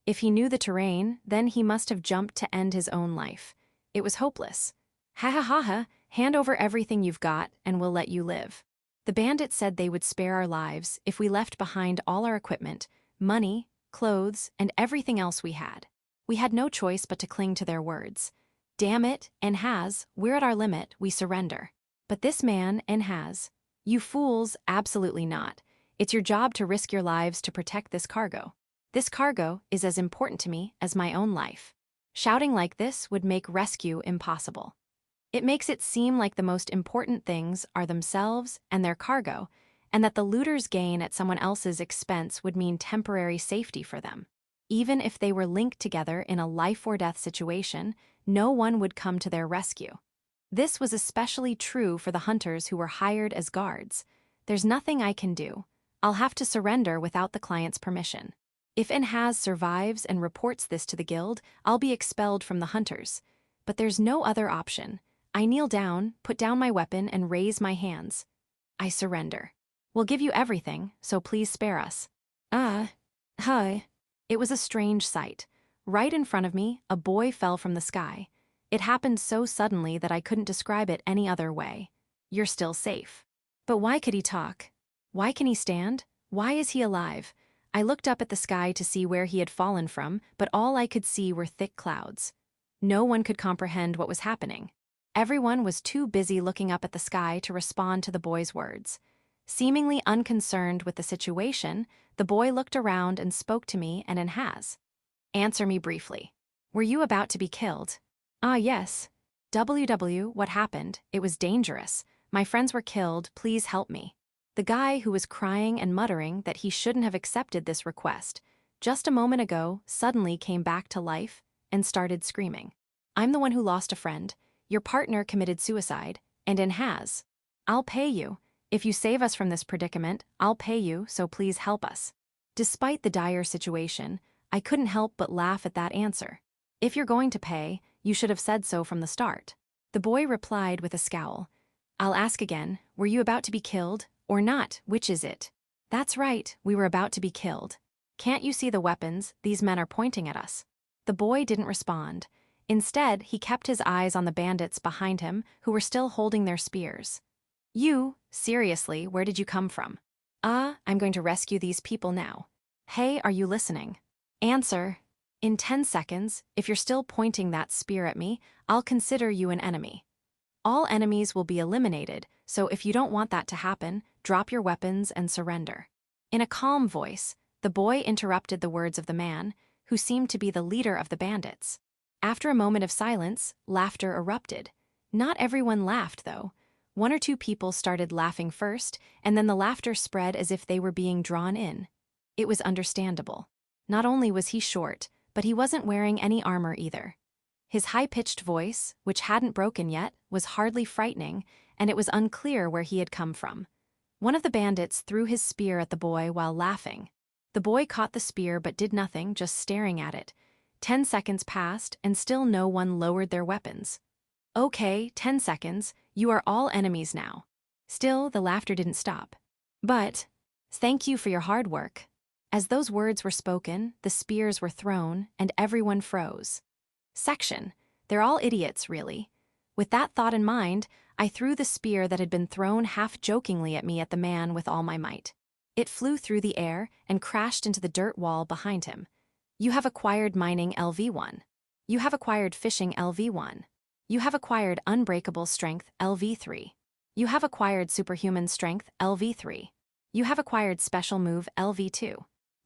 If he knew the terrain, then he must have jumped to end his own life. It was hopeless. Ha ha ha ha, hand over everything you've got and we'll let you live. The bandits said they would spare our lives if we left behind all our equipment, money, clothes, and everything else we had. We had no choice but to cling to their words. Damn it, Inhaz, we're at our limit, we surrender. But this man, Inhaz, you fools, absolutely not. It's your job to risk your lives to protect this cargo. This cargo is as important to me as my own life. Shouting like this would make rescue impossible. It makes it seem like the most important things are themselves and their cargo, and that the looters' gain at someone else's expense would mean temporary safety for them. Even if they were linked together in a life-or-death situation, no one would come to their rescue. This was especially true for the hunters who were hired as guards. There's nothing I can do. I'll have to surrender without the client's permission. If Inhaz survives and reports this to the guild, I'll be expelled from the hunters. But there's no other option. I kneel down, put down my weapon, and raise my hands. I surrender. We'll give you everything, so please spare us. Hi. It was a strange sight. Right in front of me, a boy fell from the sky. It happened so suddenly that I couldn't describe it any other way. You're still safe. But why could he talk? Why can he stand? Why is he alive? I looked up at the sky to see where he had fallen from, but all I could see were thick clouds. No one could comprehend what was happening. Everyone was too busy looking up at the sky to respond to the boy's words. Seemingly unconcerned with the situation, the boy looked around and spoke to me and Inhaz. Answer me briefly. Were you about to be killed? Yes. What happened? It was dangerous. My friends were killed, please help me. The guy who was crying and muttering that he shouldn't have accepted this request, just a moment ago, suddenly came back to life and started screaming. I'm the one who lost a friend. Your partner committed suicide, and Inhaz. I'll pay you. If you save us from this predicament, I'll pay you, so please help us. Despite the dire situation, I couldn't help but laugh at that answer. If you're going to pay, you should have said so from the start. The boy replied with a scowl. I'll ask again, were you about to be killed, or not, which is it? That's right, we were about to be killed. Can't you see the weapons? These men are pointing at us. The boy didn't respond. Instead, he kept his eyes on the bandits behind him, who were still holding their spears. You, seriously, where did you come from? I'm going to rescue these people now. Hey, are you listening? Answer. In 10 seconds, if you're still pointing that spear at me, I'll consider you an enemy. All enemies will be eliminated, so if you don't want that to happen, drop your weapons and surrender. In a calm voice, the boy interrupted the words of the man, who seemed to be the leader of the bandits. After a moment of silence, laughter erupted. Not everyone laughed, though. One or two people started laughing first, and then the laughter spread as if they were being drawn in. It was understandable. Not only was he short, but he wasn't wearing any armor either. His high-pitched voice, which hadn't broken yet, was hardly frightening, and it was unclear where he had come from. One of the bandits threw his spear at the boy while laughing. The boy caught the spear but did nothing, just staring at it. 10 seconds passed, and still no one lowered their weapons. Okay, 10 seconds, you are all enemies now. Still, the laughter didn't stop. But, thank you for your hard work. As those words were spoken, the spears were thrown, and everyone froze. Section. They're all idiots, really. With that thought in mind, I threw the spear that had been thrown half-jokingly at me at the man with all my might. It flew through the air and crashed into the dirt wall behind him. You have acquired mining LV1. You have acquired fishing LV1. You have acquired unbreakable strength LV3. You have acquired superhuman strength LV3. You have acquired special move LV2.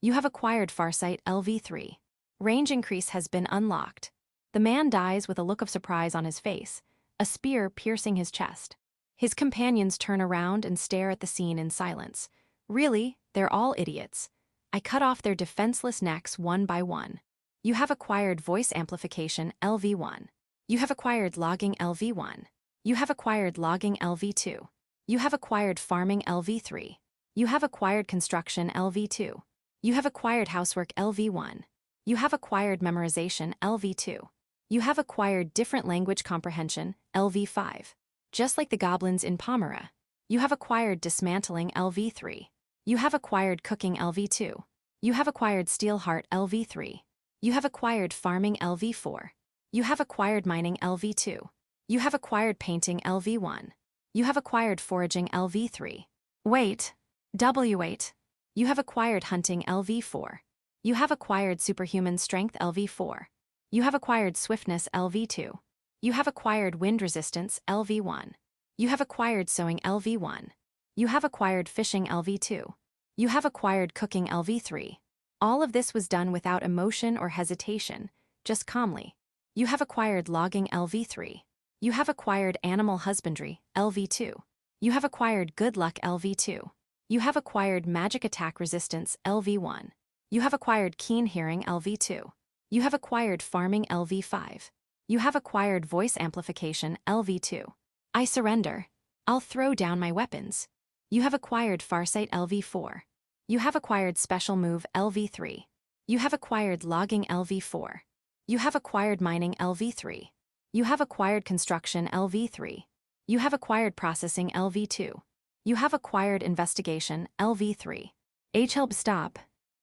You have acquired farsight LV3. Range increase has been unlocked. The man dies with a look of surprise on his face, a spear piercing his chest. His companions turn around and stare at the scene in silence. Really, they're all idiots. I cut off their defenseless necks one by one. You have acquired voice amplification LV1. You have acquired logging LV1. You have acquired logging LV2. You have acquired farming LV3. You have acquired construction LV2. You have acquired housework LV1. You have acquired memorization LV2. You have acquired different language comprehension LV5. Just like the goblins in Pomera. You have acquired dismantling LV3. You have acquired cooking LV2. You have acquired steelheart LV3. You have acquired farming LV4. You have acquired mining LV2. You have acquired painting LV1. You have acquired foraging LV3. Wait. W8. You have acquired hunting LV4. You have acquired superhuman strength LV4. You have acquired swiftness LV2. You have acquired wind resistance LV1. You have acquired sewing LV1. You have acquired fishing LV2. You have acquired cooking LV3. All of this was done without emotion or hesitation, just calmly. You have acquired logging LV3. You have acquired animal husbandry LV2. You have acquired good luck LV2. You have acquired magic attack resistance LV1. You have acquired keen hearing LV2. You have acquired farming LV5. You have acquired voice amplification LV2. I surrender. I'll throw down my weapons. You have acquired farsight LV4. You have acquired special move LV3. You have acquired logging LV4. You have acquired mining LV3. You have acquired construction LV3. You have acquired processing LV2. You have acquired investigation LV3. Help stop.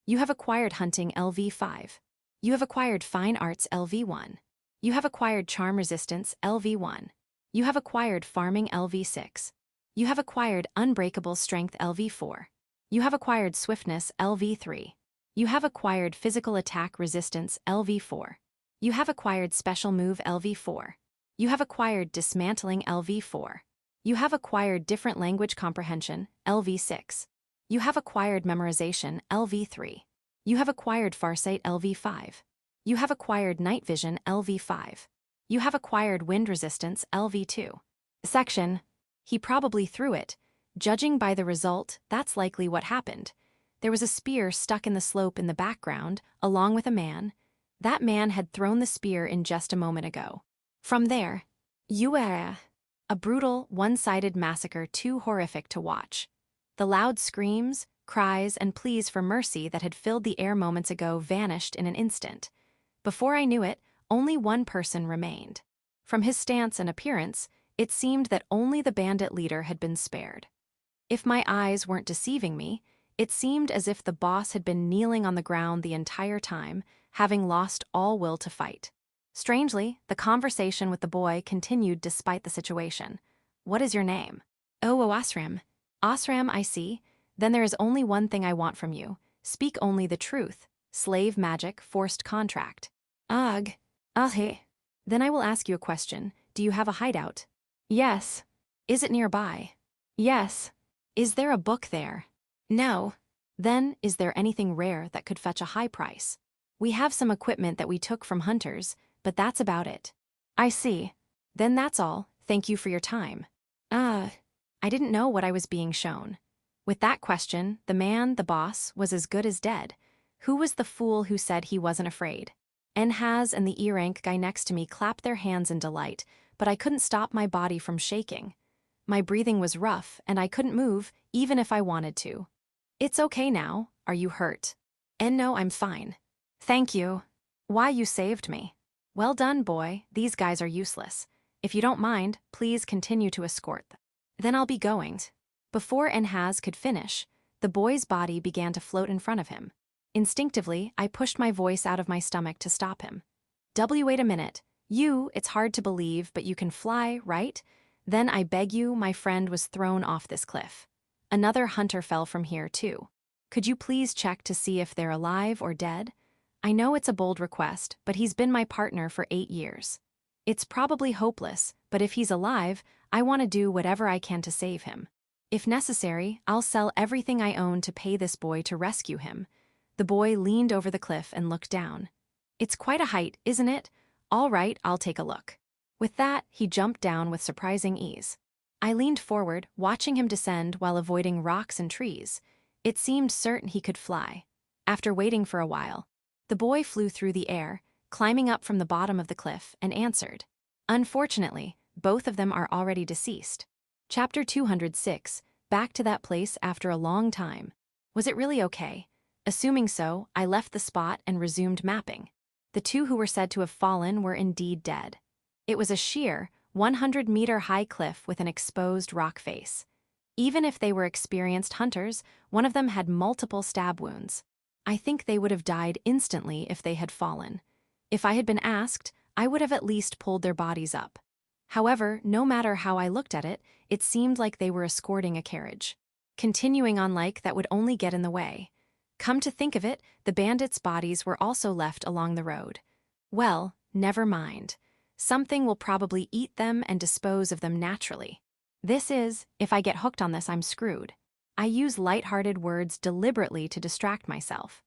You have acquired hunting LV5. You have acquired fine arts LV1. You have acquired charm resistance LV1. You have acquired farming LV6. You have acquired unbreakable strength LV4. You have acquired swiftness LV3. You have acquired physical attack resistance LV4. You have acquired special move LV4. You have acquired dismantling LV4. You have acquired different language comprehension LV6. You have acquired memorization LV3. You have acquired farsight LV5. You have acquired night vision LV5. You have acquired wind resistance LV2. Section. He probably threw it. Judging by the result, that's likely what happened. There was a spear stuck in the slope in the background, along with a man. That man had thrown the spear in just a moment ago. From there, a brutal, one-sided massacre too horrific to watch. The loud screams, cries, and pleas for mercy that had filled the air moments ago vanished in an instant. Before I knew it, only one person remained. From his stance and appearance, it seemed that only the bandit leader had been spared. If my eyes weren't deceiving me, it seemed as if the boss had been kneeling on the ground the entire time, having lost all will to fight. Strangely, the conversation with the boy continued despite the situation. What is your name? Oh, Osram. Osram, I see. Then there is only one thing I want from you. Speak only the truth. Slave magic, forced contract. Ugh. Hey. Then I will ask you a question. Do you have a hideout? Yes. Is it nearby? Yes. Is there a book there? No. Then, is there anything rare that could fetch a high price? We have some equipment that we took from hunters, but that's about it. I see. Then that's all. Thank you for your time. I didn't know what I was being shown. With that question, the man, the boss, was as good as dead. Who was the fool who said he wasn't afraid? Enhaz and the E-rank guy next to me clapped their hands in delight, but I couldn't stop my body from shaking. My breathing was rough, and I couldn't move, even if I wanted to. It's okay now. Are you hurt? No, I'm fine. Thank you. Why, you saved me. Well done, boy. These guys are useless. If you don't mind, please continue to escort them. Then I'll be going. Before Enhaz could finish, the boy's body began to float in front of him. Instinctively, I pushed my voice out of my stomach to stop him. Wait a minute. It's hard to believe, but you can fly, right? Then I beg you, my friend was thrown off this cliff. Another hunter fell from here, too. Could you please check to see if they're alive or dead? I know it's a bold request, but he's been my partner for 8 years. It's probably hopeless, but if he's alive, I want to do whatever I can to save him. If necessary, I'll sell everything I own to pay this boy to rescue him. The boy leaned over the cliff and looked down. It's quite a height, isn't it? All right, I'll take a look. With that, he jumped down with surprising ease. I leaned forward, watching him descend while avoiding rocks and trees. It seemed certain he could fly. After waiting for a while, the boy flew through the air, climbing up from the bottom of the cliff, and answered. Unfortunately, both of them are already deceased. Chapter 206, back to that place after a long time. Was it really okay? Assuming so, I left the spot and resumed mapping. The two who were said to have fallen were indeed dead. It was a sheer, 100-meter-high cliff with an exposed rock face. Even if they were experienced hunters, one of them had multiple stab wounds. I think they would have died instantly if they had fallen. If I had been asked, I would have at least pulled their bodies up. However, no matter how I looked at it, it seemed like they were escorting a carriage. Continuing on like that would only get in the way. Come to think of it, the bandits' bodies were also left along the road. Well, never mind. Something will probably eat them and dispose of them naturally. This is, if I get hooked on this, I'm screwed. I use light-hearted words deliberately to distract myself.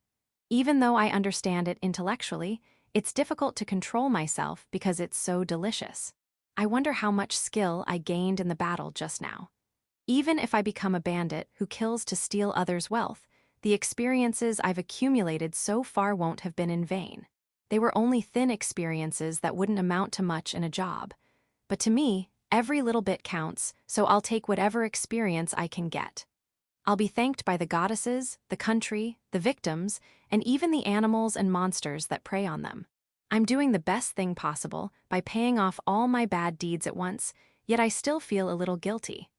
Even though I understand it intellectually, it's difficult to control myself because it's so delicious. I wonder how much skill I gained in the battle just now. Even if I become a bandit who kills to steal others' wealth, the experiences I've accumulated so far won't have been in vain. They were only thin experiences that wouldn't amount to much in a job. But to me, every little bit counts, so I'll take whatever experience I can get. I'll be thanked by the goddesses, the country, the victims, and even the animals and monsters that prey on them. I'm doing the best thing possible by paying off all my bad deeds at once, yet I still feel a little guilty.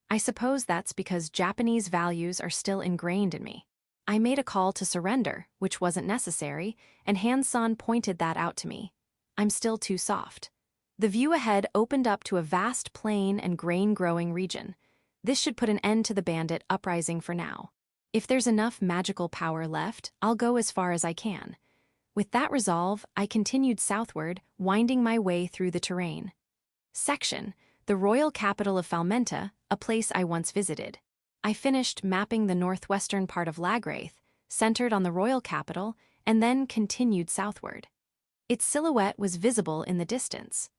I suppose that's because Japanese values are still ingrained in me. I made a call to surrender, which wasn't necessary, and Hansan pointed that out to me. I'm still too soft. The view ahead opened up to a vast plain and grain-growing region. This should put an end to the bandit uprising for now. If there's enough magical power left, I'll go as far as I can. With that resolve, I continued southward, winding my way through the terrain. Section: the royal capital of Falmenta, a place I once visited. I finished mapping the northwestern part of Lagraith, centered on the royal capital, and then continued southward. Its silhouette was visible in the distance.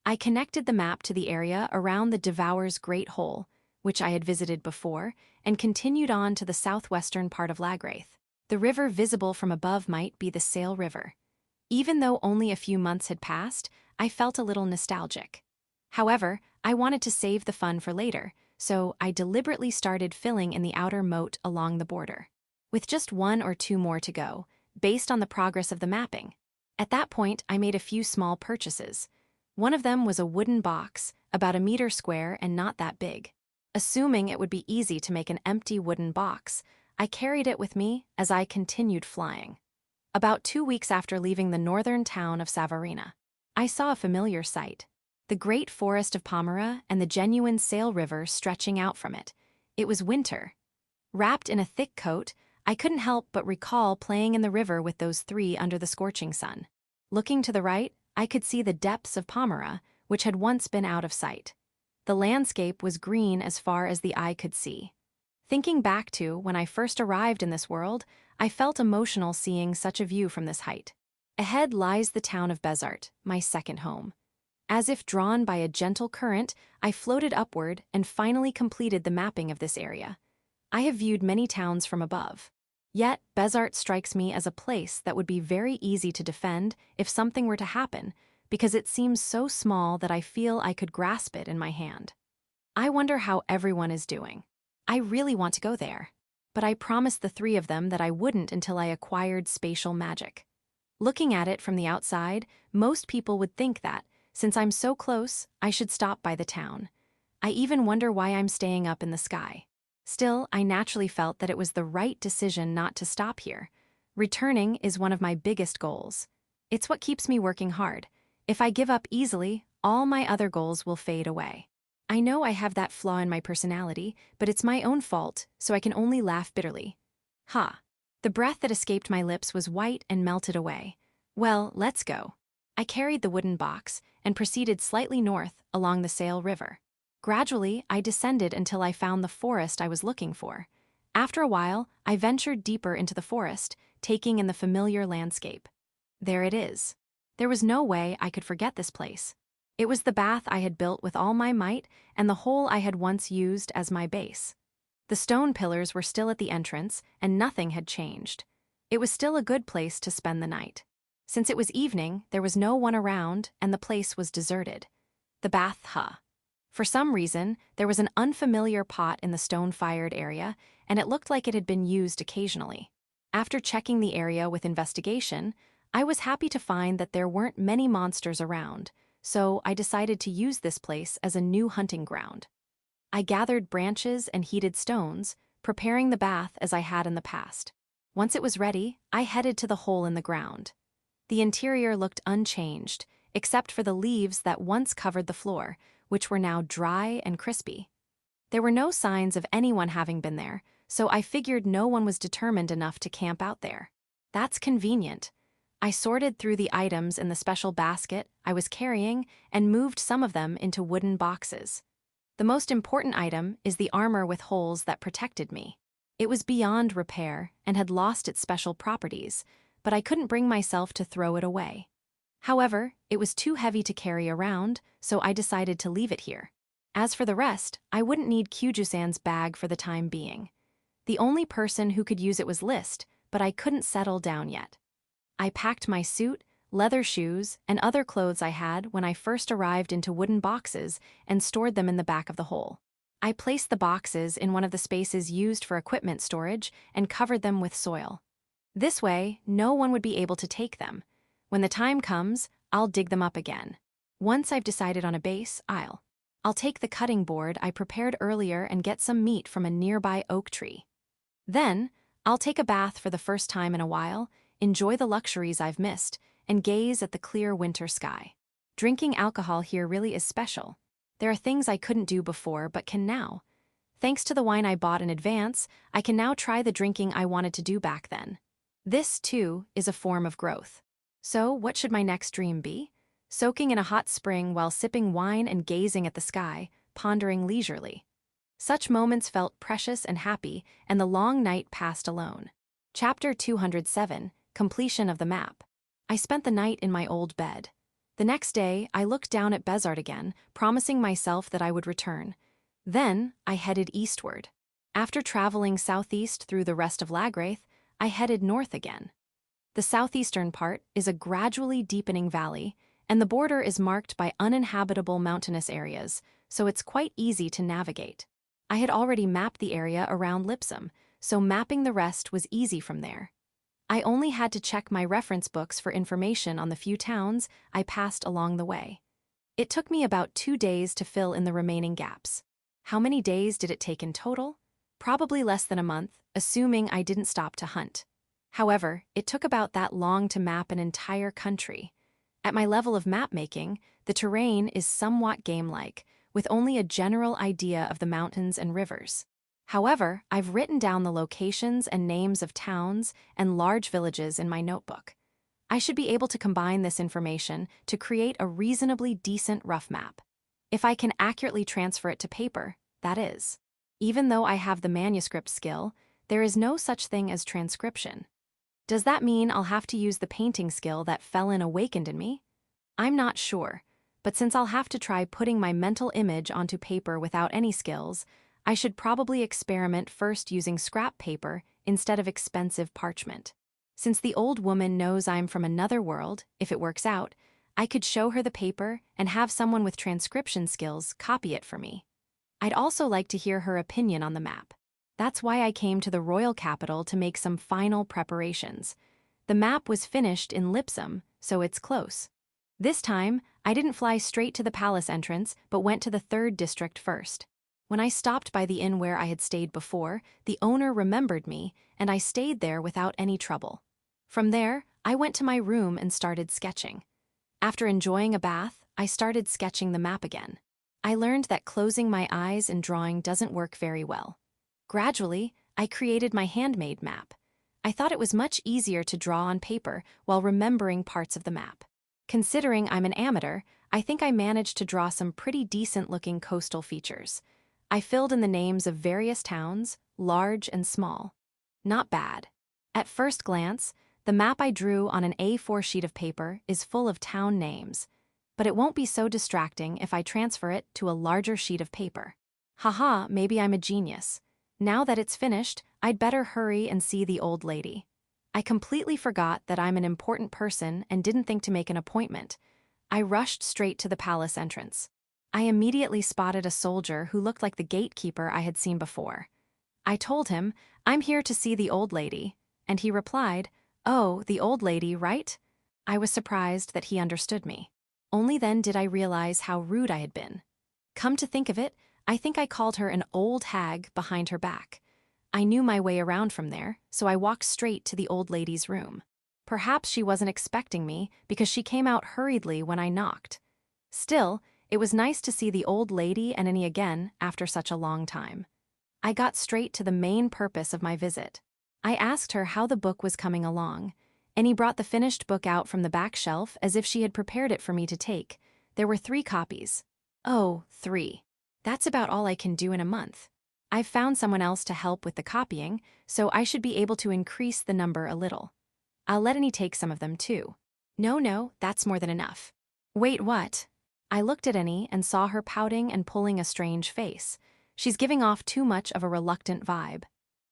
I connected the map to the area around the Devourer's Great Hole, which I had visited before, and continued on to the southwestern part of Lagraith. The river visible from above might be the Sail River. Even though only a few months had passed, I felt a little nostalgic. However, I wanted to save the fun for later, so I deliberately started filling in the outer moat along the border. With just 1 or 2 more to go, based on the progress of the mapping. At that point, I made a few small purchases. One of them was a wooden box, about 1 meter square and not that big. Assuming it would be easy to make an empty wooden box, I carried it with me as I continued flying. About 2 weeks after leaving the northern town of Savarina, I saw a familiar sight. The great forest of Pomera and the genuine Sail River stretching out from it. It was winter. Wrapped in a thick coat, I couldn't help but recall playing in the river with those 3 under the scorching sun. Looking to the right, I could see the depths of Pomera, which had once been out of sight. The landscape was green as far as the eye could see. Thinking back to when I first arrived in this world, I felt emotional seeing such a view from this height. Ahead lies the town of Bezart, my second home. As if drawn by a gentle current, I floated upward and finally completed the mapping of this area. I have viewed many towns from above. Yet, Bezart strikes me as a place that would be very easy to defend if something were to happen, because it seems so small that I feel I could grasp it in my hand. I wonder how everyone is doing. I really want to go there, but I promised the 3 of them that I wouldn't until I acquired spatial magic. Looking at it from the outside, most people would think that, since I'm so close, I should stop by the town. I even wonder why I'm staying up in the sky. Still, I naturally felt that it was the right decision not to stop here. Returning is one of my biggest goals. It's what keeps me working hard. If I give up easily, all my other goals will fade away. I know I have that flaw in my personality, but it's my own fault, so I can only laugh bitterly. Ha! The breath that escaped my lips was white and melted away. Well, let's go. I carried the wooden box and proceeded slightly north along the Sail River. Gradually, I descended until I found the forest I was looking for. After a while, I ventured deeper into the forest, taking in the familiar landscape. There it is. There was no way I could forget this place. It was the bath I had built with all my might and the hole I had once used as my base. The stone pillars were still at the entrance, and nothing had changed. It was still a good place to spend the night. Since it was evening, there was no one around, and the place was deserted. The bath, For some reason, there was an unfamiliar pot in the stone-fired area, and it looked like it had been used occasionally. After checking the area with investigation, I was happy to find that there weren't many monsters around, so I decided to use this place as a new hunting ground. I gathered branches and heated stones, preparing the bath as I had in the past. Once it was ready, I headed to the hole in the ground. The interior looked unchanged, except for the leaves that once covered the floor, which were now dry and crispy. There were no signs of anyone having been there, so I figured no one was determined enough to camp out there. That's convenient. I sorted through the items in the special basket I was carrying and moved some of them into wooden boxes. The most important item is the armor with holes that protected me. It was beyond repair and had lost its special properties, but I couldn't bring myself to throw it away. However, it was too heavy to carry around, so I decided to leave it here. As for the rest, I wouldn't need Kyuju-san's bag for the time being. The only person who could use it was List, but I couldn't settle down yet. I packed my suit, leather shoes, and other clothes I had when I first arrived into wooden boxes and stored them in the back of the hole. I placed the boxes in one of the spaces used for equipment storage and covered them with soil. This way, no one would be able to take them. When the time comes, I'll dig them up again. Once I've decided on a base, I'll take the cutting board I prepared earlier and get some meat from a nearby oak tree. Then, I'll take a bath for the first time in a while, enjoy the luxuries I've missed, and gaze at the clear winter sky. Drinking alcohol here really is special. There are things I couldn't do before but can now. Thanks to the wine I bought in advance, I can now try the drinking I wanted to do back then. This, too, is a form of growth. So, what should my next dream be? Soaking in a hot spring while sipping wine and gazing at the sky, pondering leisurely. Such moments felt precious and happy, and the long night passed alone. Chapter 207, Completion of the Map. I spent the night in my old bed. The next day, I looked down at Bezart again, promising myself that I would return. Then, I headed eastward. After traveling southeast through the rest of Lagraith, I headed north again. The southeastern part is a gradually deepening valley, and the border is marked by uninhabitable mountainous areas, so it's quite easy to navigate. I had already mapped the area around Lipom, so mapping the rest was easy from there. I only had to check my reference books for information on the few towns I passed along the way. It took me about 2 days to fill in the remaining gaps. How many days did it take in total? Probably less than a month, assuming I didn't stop to hunt. However, it took about that long to map an entire country. At my level of map-making, the terrain is somewhat game-like, with only a general idea of the mountains and rivers. However, I've written down the locations and names of towns and large villages in my notebook. I should be able to combine this information to create a reasonably decent rough map. If I can accurately transfer it to paper, that is. Even though I have the manuscript skill, there is no such thing as transcription. Does that mean I'll have to use the painting skill that Felin awakened in me? I'm not sure, but since I'll have to try putting my mental image onto paper without any skills, I should probably experiment first using scrap paper instead of expensive parchment. Since the old woman knows I'm from another world, if it works out, I could show her the paper and have someone with transcription skills copy it for me. I'd also like to hear her opinion on the map. That's why I came to the royal capital to make some final preparations. The map was finished in Lipom, so it's close. This time, I didn't fly straight to the palace entrance, but went to the 3rd district first. When I stopped by the inn where I had stayed before, the owner remembered me, and I stayed there without any trouble. From there, I went to my room and started sketching. After enjoying a bath, I started sketching the map again. I learned that closing my eyes and drawing doesn't work very well. Gradually, I created my handmade map. I thought it was much easier to draw on paper while remembering parts of the map. Considering I'm an amateur, I think I managed to draw some pretty decent-looking coastal features. I filled in the names of various towns, large and small. Not bad. At first glance, The map I drew on an A4 sheet of paper is full of town names, but it won't be so distracting if I transfer it to a larger sheet of paper. Haha, maybe I'm a genius. Now that it's finished, I'd better hurry and see the old lady. I completely forgot that I'm an important person and didn't think to make an appointment. I rushed straight to the palace entrance. I immediately spotted a soldier who looked like the gatekeeper I had seen before. I told him, "I'm here to see the old lady," and he replied, "Oh, the old lady, right?" I was surprised that he understood me. Only then did I realize how rude I had been. Come to think of it, I think I called her an old hag behind her back. I knew my way around from there, so I walked straight to the old lady's room. Perhaps she wasn't expecting me because she came out hurriedly when I knocked. Still, it was nice to see the old lady and Annie again after such a long time. I got straight to the main purpose of my visit. I asked her how the book was coming along. Annie brought the finished book out from the back shelf as if she had prepared it for me to take. There were 3 copies. Oh, 3. That's about all I can do in a month. I've found someone else to help with the copying, so I should be able to increase the number a little. I'll let Annie take some of them too. No, that's more than enough. Wait, what? I looked at Annie and saw her pouting and pulling a strange face. She's giving off too much of a reluctant vibe.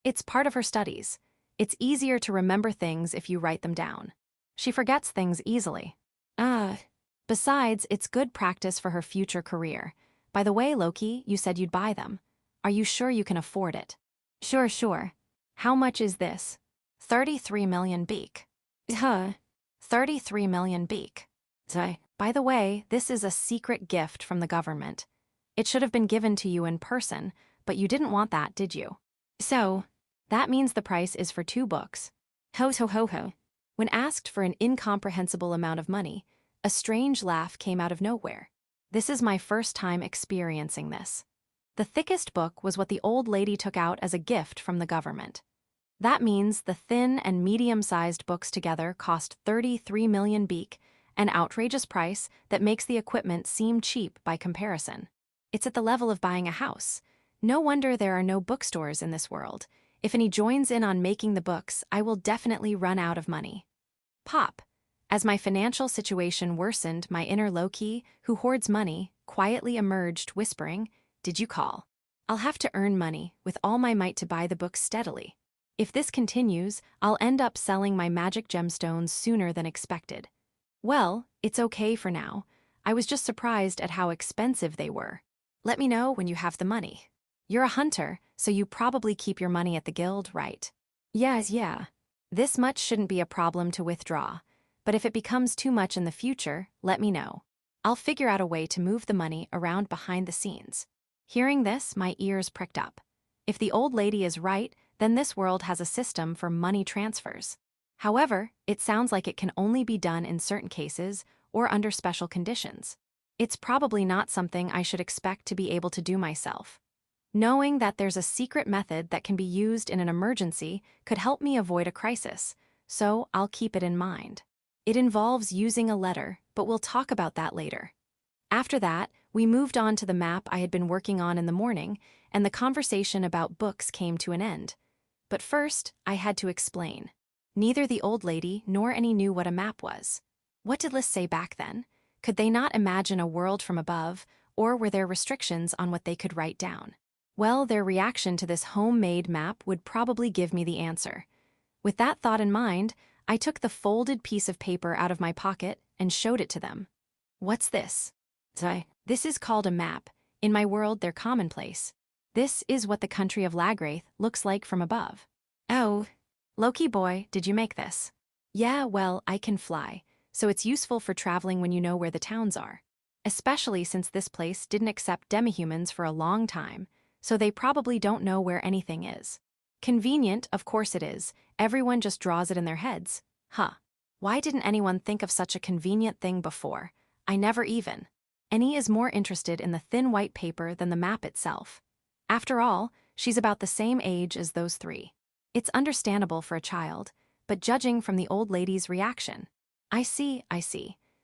It's part of her studies. It's easier to remember things if you write them down. She forgets things easily. Besides, it's good practice for her future career. By the way, Loki, you said you'd buy them. Are you sure you can afford it? Sure. How much is this? 33 million beak. 33 million beak. By the way, this is a secret gift from the government. It should have been given to you in person, but you didn't want that, did you? So, that means the price is for 2 books. Ho. When asked for an incomprehensible amount of money, a strange laugh came out of nowhere. This is my first time experiencing this. The thickest book was what the old lady took out as a gift from the government. That means the thin and medium-sized books together cost 33 million beak, an outrageous price that makes the equipment seem cheap by comparison. It's at the level of buying a house. No wonder there are no bookstores in this world. If Annie joins in on making the books, I will definitely run out of money. Pop. As my financial situation worsened, my inner Loki, who hoards money, quietly emerged, whispering, "Did you call? I'll have to earn money with all my might to buy the books steadily. If this continues, I'll end up selling my magic gemstones sooner than expected. Well, it's okay for now. I was just surprised at how expensive they were. Let me know when you have the money. You're a hunter, so you probably keep your money at the guild, right?" Yeah. This much shouldn't be a problem to withdraw, but if it becomes too much in the future, let me know. I'll figure out a way to move the money around behind the scenes. Hearing this, my ears pricked up. If the old lady is right, then this world has a system for money transfers. However, it sounds like it can only be done in certain cases or under special conditions. It's probably not something I should expect to be able to do myself. Knowing that there's a secret method that can be used in an emergency could help me avoid a crisis, so I'll keep it in mind. It involves using a letter, but we'll talk about that later. After that, we moved on to the map I had been working on in the morning, and the conversation about books came to an end. But first, I had to explain. Neither the old lady nor Annie knew what a map was. What did lists say back then? Could they not imagine a world from above, or were there restrictions on what they could write down? Well, their reaction to this homemade map would probably give me the answer. With that thought in mind, I took the folded piece of paper out of my pocket and showed it to them. "What's this?" "This is called a map. In my world, they're commonplace. This is what the country of Lagraith looks like from above." "Oh, Loki boy, did you make this?" "Yeah, well, I can fly, so it's useful for traveling when you know where the towns are. Especially since this place didn't accept demihumans for a long time, so they probably don't know where anything is. Convenient, of course it is. Everyone just draws it in their heads. Why didn't anyone think of such a convenient thing before? I never even. Annie is more interested in the thin white paper than the map itself. After all, she's about the same age as those 3. It's understandable for a child, but judging from the old lady's reaction. I see.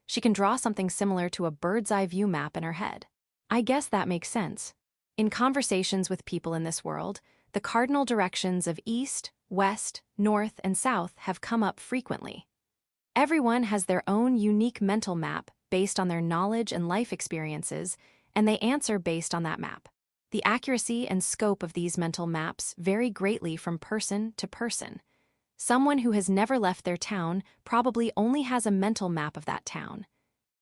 She can draw something similar to a bird's-eye view map in her head. I guess that makes sense. In conversations with people in this world, the cardinal directions of east, west, north, and south have come up frequently. Everyone has their own unique mental map based on their knowledge and life experiences, and they answer based on that map. The accuracy and scope of these mental maps vary greatly from person to person. Someone who has never left their town probably only has a mental map of that town.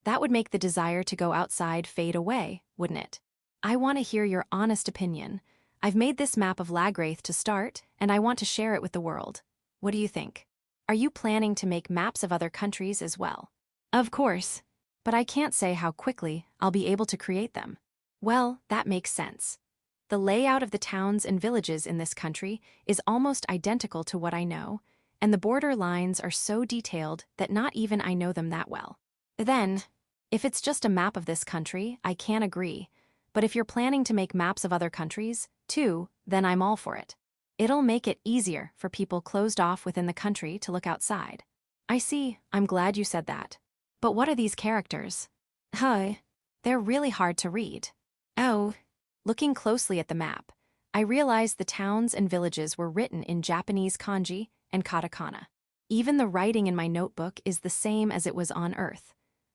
That would make the desire to go outside fade away, wouldn't it? I want to hear your honest opinion. I've made this map of Lagraith to start, and I want to share it with the world. What do you think? Are you planning to make maps of other countries as well? Of course, but I can't say how quickly I'll be able to create them. Well, that makes sense. The layout of the towns and villages in this country is almost identical to what I know, and the border lines are so detailed that not even I know them that well. Then, if it's just a map of this country, I can't agree, but if you're planning to make maps of other countries, too, then I'm all for it. It'll make it easier for people closed off within the country to look outside. I see, I'm glad you said that. But what are these characters? They're really hard to read. Oh. Looking closely at the map, I realized the towns and villages were written in Japanese kanji and katakana. Even the writing in my notebook is the same as it was on Earth.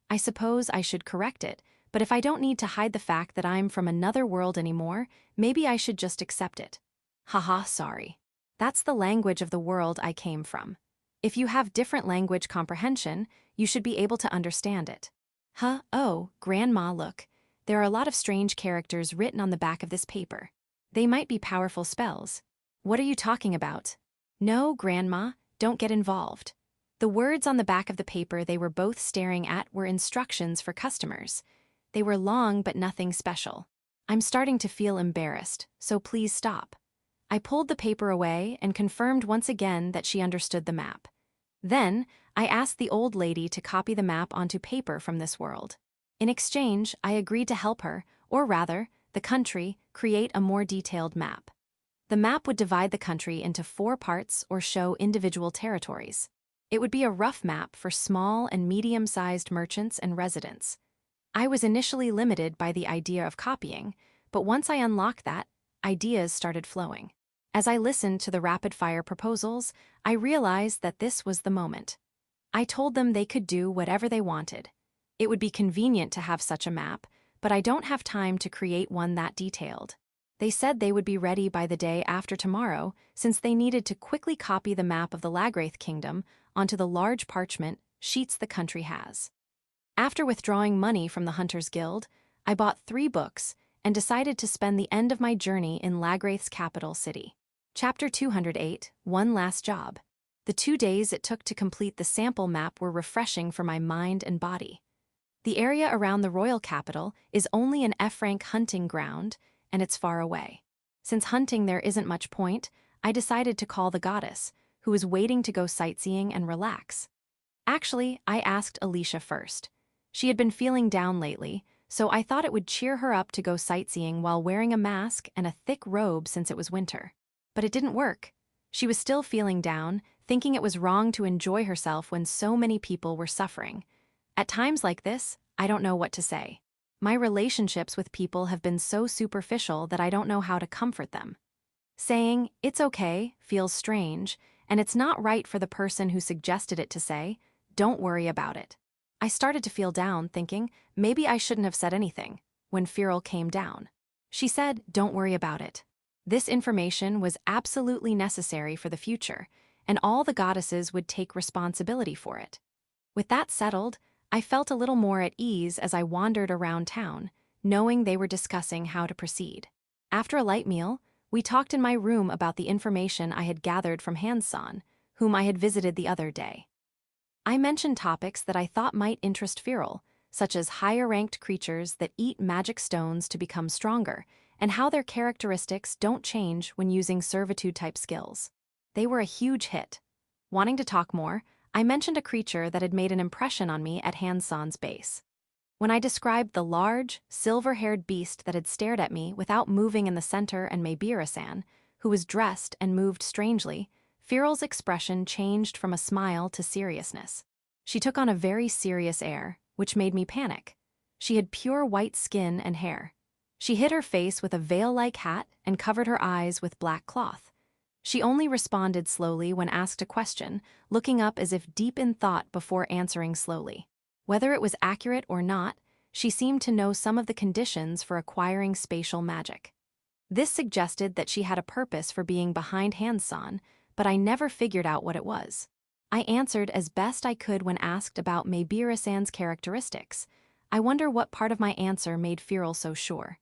I suppose I should correct it, but if I don't need to hide the fact that I'm from another world anymore, maybe I should just accept it. Haha, sorry. That's the language of the world I came from. If you have different language comprehension, you should be able to understand it. Oh, Grandma, look. There are a lot of strange characters written on the back of this paper. They might be powerful spells. What are you talking about? No, Grandma, don't get involved. The words on the back of the paper they were both staring at were instructions for customers. They were long but nothing special. I'm starting to feel embarrassed, so please stop. I pulled the paper away and confirmed once again that she understood the map. Then, I asked the old lady to copy the map onto paper from this world. In exchange, I agreed to help her, or rather, the country, create a more detailed map. The map would divide the country into 4 parts or show individual territories. It would be a rough map for small and medium-sized merchants and residents. I was initially limited by the idea of copying, but once I unlocked that, ideas started flowing. As I listened to the rapid-fire proposals, I realized that this was the moment. I told them they could do whatever they wanted. It would be convenient to have such a map, but I don't have time to create one that detailed. They said they would be ready by the day after tomorrow, since they needed to quickly copy the map of the Lagraith Kingdom onto the large parchment sheets the country has. After withdrawing money from the Hunters Guild, I bought 3 books and decided to spend the end of my journey in Lagraith's capital city. Chapter 208, One Last Job. The 2 days it took to complete the sample map were refreshing for my mind and body. The area around the royal capital is only an F-rank hunting ground, and it's far away. Since hunting there isn't much point, I decided to call the goddess, who was waiting to go sightseeing and relax. Actually, I asked Alicia first. She had been feeling down lately, so I thought it would cheer her up to go sightseeing while wearing a mask and a thick robe since it was winter. But it didn't work. She was still feeling down, thinking it was wrong to enjoy herself when so many people were suffering. At times like this, I don't know what to say. My relationships with people have been so superficial that I don't know how to comfort them. Saying, "It's okay," feels strange, and it's not right for the person who suggested it to say, "Don't worry about it." I started to feel down, thinking, maybe I shouldn't have said anything, when Feral came down. She said, "Don't worry about it." This information was absolutely necessary for the future, and all the goddesses would take responsibility for it. With that settled, I felt a little more at ease as I wandered around town, knowing they were discussing how to proceed. After a light meal, we talked in my room about the information I had gathered from Hansan, whom I had visited the other day. I mentioned topics that I thought might interest Feral, such as higher-ranked creatures that eat magic stones to become stronger, and how their characteristics don't change when using servitude-type skills. They were a huge hit. Wanting to talk more, I mentioned a creature that had made an impression on me at Hansan's base. When I described the large, silver-haired beast that had stared at me without moving in the center and Maybira-san, who was dressed and moved strangely, Feral's expression changed from a smile to seriousness. She took on a very serious air, which made me panic. She had pure white skin and hair. She hid her face with a veil-like hat and covered her eyes with black cloth. She only responded slowly when asked a question, looking up as if deep in thought before answering slowly. Whether it was accurate or not, she seemed to know some of the conditions for acquiring spatial magic. This suggested that she had a purpose for being behindhand San, but I never figured out what it was. I answered as best I could when asked about Meibira-san's characteristics. I wonder what part of my answer made Firil so sure.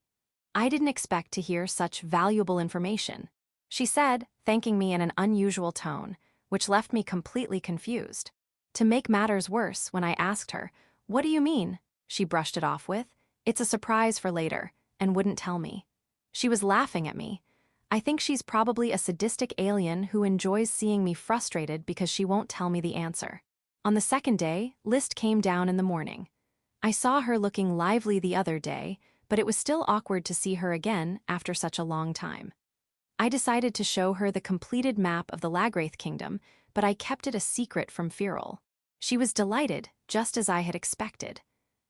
I didn't expect to hear such valuable information. She said, thanking me in an unusual tone, which left me completely confused. To make matters worse, when I asked her, "What do you mean?" she brushed it off with, "It's a surprise for later," and wouldn't tell me. She was laughing at me. I think she's probably a sadistic alien who enjoys seeing me frustrated because she won't tell me the answer. On the second day, List came down in the morning. I saw her looking lively the other day, but it was still awkward to see her again after such a long time. I decided to show her the completed map of the Lagraith Kingdom, but I kept it a secret from Firil. She was delighted, just as I had expected.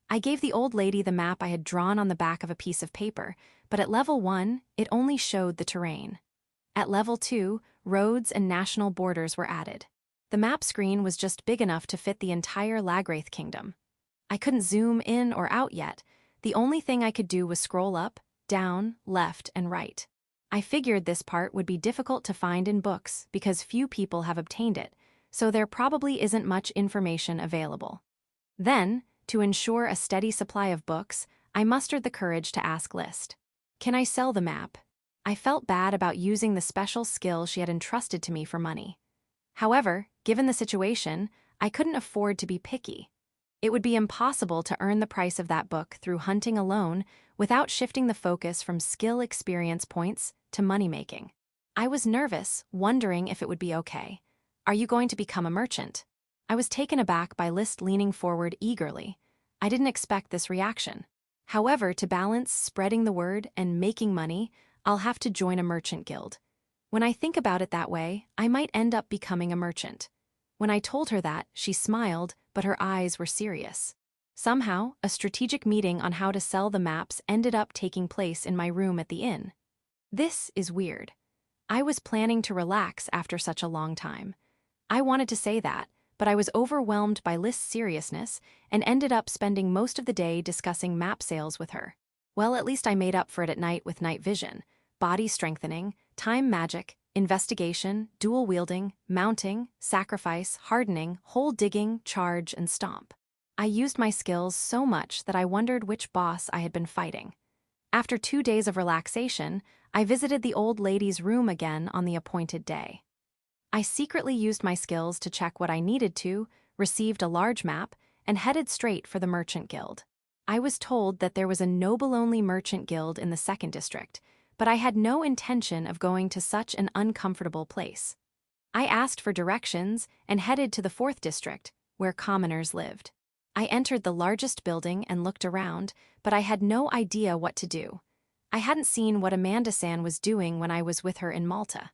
I gave the old lady the map I had drawn on the back of a piece of paper, but at level 1, it only showed the terrain. At level 2, roads and national borders were added. The map screen was just big enough to fit the entire Lagraith Kingdom. I couldn't zoom in or out yet. The only thing I could do was scroll up, down, left, and right. I figured this part would be difficult to find in books because few people have obtained it, so there probably isn't much information available. Then, to ensure a steady supply of books, I mustered the courage to ask List, "Can I sell the map?" I felt bad about using the special skill she had entrusted to me for money. However, given the situation, I couldn't afford to be picky. It would be impossible to earn the price of that book through hunting alone without shifting the focus from skill experience points to money-making. I was nervous, wondering if it would be okay. "Are you going to become a merchant?" I was taken aback by List leaning forward eagerly. I didn't expect this reaction. However, to balance spreading the word and making money, I'll have to join a merchant guild. When I think about it that way, I might end up becoming a merchant. When I told her that, she smiled, but her eyes were serious. Somehow, a strategic meeting on how to sell the maps ended up taking place in my room at the inn. This is weird. I was planning to relax after such a long time. I wanted to say that, but I was overwhelmed by List's seriousness and ended up spending most of the day discussing map sales with her. Well, at least I made up for it at night with night vision, body strengthening, time magic, investigation, dual wielding, mounting, sacrifice, hardening, hole digging, charge, and stomp. I used my skills so much that I wondered which boss I had been fighting. After 2 days of relaxation, I visited the old lady's room again on the appointed day. I secretly used my skills to check what I needed to, received a large map, and headed straight for the merchant guild. I was told that there was a noble-only merchant guild in the 2nd district, but I had no intention of going to such an uncomfortable place. I asked for directions and headed to the 4th district, where commoners lived. I entered the largest building and looked around, but I had no idea what to do. I hadn't seen what Amanda-san was doing when I was with her in Malta.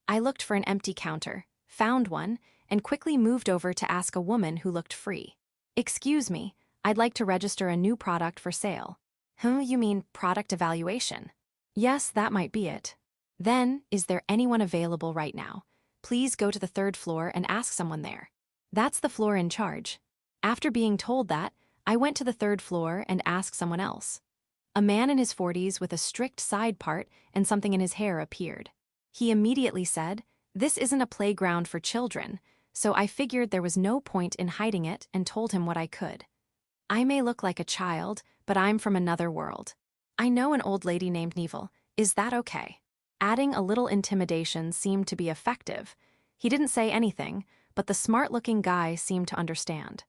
I looked for an empty counter, found one, and quickly moved over to ask a woman who looked free. "Excuse me, I'd like to register a new product for sale." You mean product evaluation?" "Yes, that might be it." "Then, is there anyone available right now? Please go to the 3rd floor and ask someone there." "That's the floor in charge." After being told that, I went to the 3rd floor and asked someone else. A man in his 40s with a strict side part and something in his hair appeared. He immediately said, "This isn't a playground for children," so I figured there was no point in hiding it and told him what I could. "I may look like a child, but I'm from another world. I know an old lady named Neville. Is that okay?" Adding a little intimidation seemed to be effective. He didn't say anything, but the smart-looking guy seemed to understand.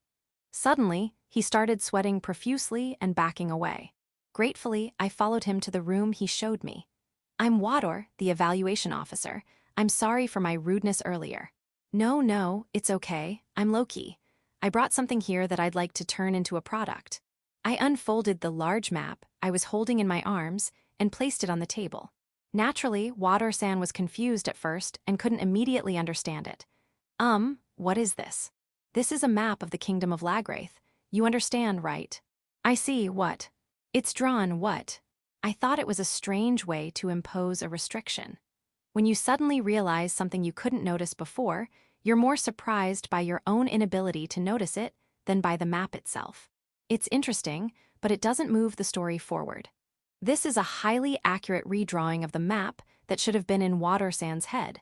Suddenly, he started sweating profusely and backing away. Gratefully, I followed him to the room he showed me. "I'm Wador, the evaluation officer. I'm sorry for my rudeness earlier." No, it's okay. I'm Loki. I brought something here that I'd like to turn into a product." I unfolded the large map I was holding in my arms and placed it on the table. Naturally, Wador-san was confused at first and couldn't immediately understand it. What is this?" "This is a map of the Kingdom of Lagraith. You understand, right?" "I see, what?" "It's drawn, what?" I thought it was a strange way to impose a restriction. When you suddenly realize something you couldn't notice before, you're more surprised by your own inability to notice it than by the map itself. It's interesting, but it doesn't move the story forward. This is a highly accurate redrawing of the map that should have been in Watersand's head.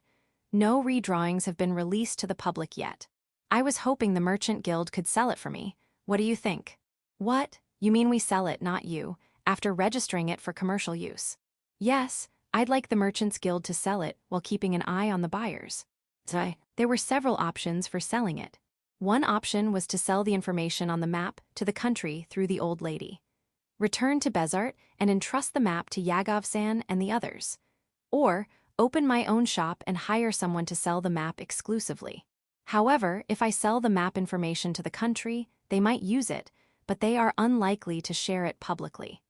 No redrawings have been released to the public yet. I was hoping the Merchant Guild could sell it for me. What do you think? What? You mean we sell it, not you, after registering it for commercial use? Yes, I'd like the Merchants Guild to sell it while keeping an eye on the buyers. There were several options for selling it. One option was to sell the information on the map to the country through the old lady. Return to Bezart and entrust the map to Yagov-san and the others. Or open my own shop and hire someone to sell the map exclusively. However, if I sell the map information to the country, they might use it, but they are unlikely to share it publicly.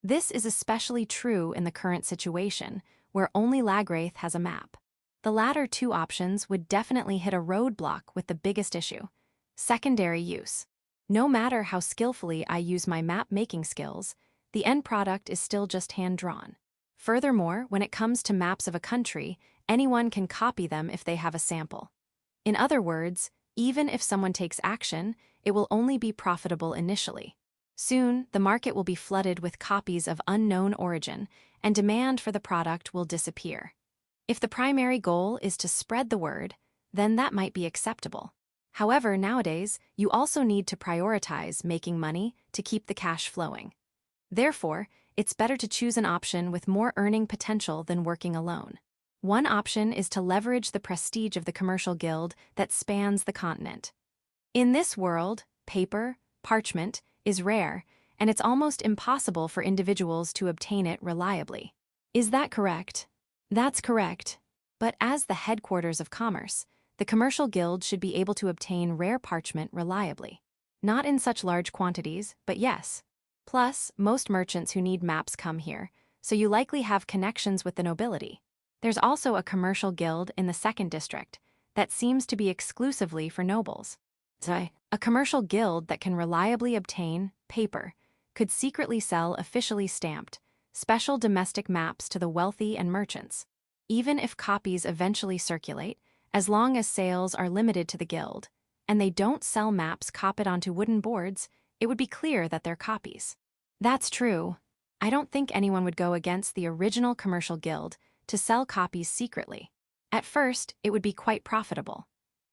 This is especially true in the current situation, where only Lagraith has a map. The latter two options would definitely hit a roadblock with the biggest issue: secondary use. No matter how skillfully I use my map-making skills, the end product is still just hand-drawn. Furthermore, when it comes to maps of a country, anyone can copy them if they have a sample. In other words, even if someone takes action, it will only be profitable initially. Soon, the market will be flooded with copies of unknown origin, and demand for the product will disappear. If the primary goal is to spread the word, then that might be acceptable. However, nowadays, you also need to prioritize making money to keep the cash flowing. Therefore, it's better to choose an option with more earning potential than working alone. One option is to leverage the prestige of the commercial guild that spans the continent. In this world, paper, parchment, is rare, and it's almost impossible for individuals to obtain it reliably. Is that correct? That's correct. But as the headquarters of commerce, the commercial guild should be able to obtain rare parchment reliably. Not in such large quantities, but yes. Plus, most merchants who need maps come here, so you likely have connections with the nobility. There's also a commercial guild in the second district that seems to be exclusively for nobles. A commercial guild that can reliably obtain paper could secretly sell officially stamped, special domestic maps to the wealthy and merchants. Even if copies eventually circulate, as long as sales are limited to the guild, and they don't sell maps copied onto wooden boards, it would be clear that they're copies. That's true. I don't think anyone would go against the original commercial guild to sell copies secretly. At first, it would be quite profitable.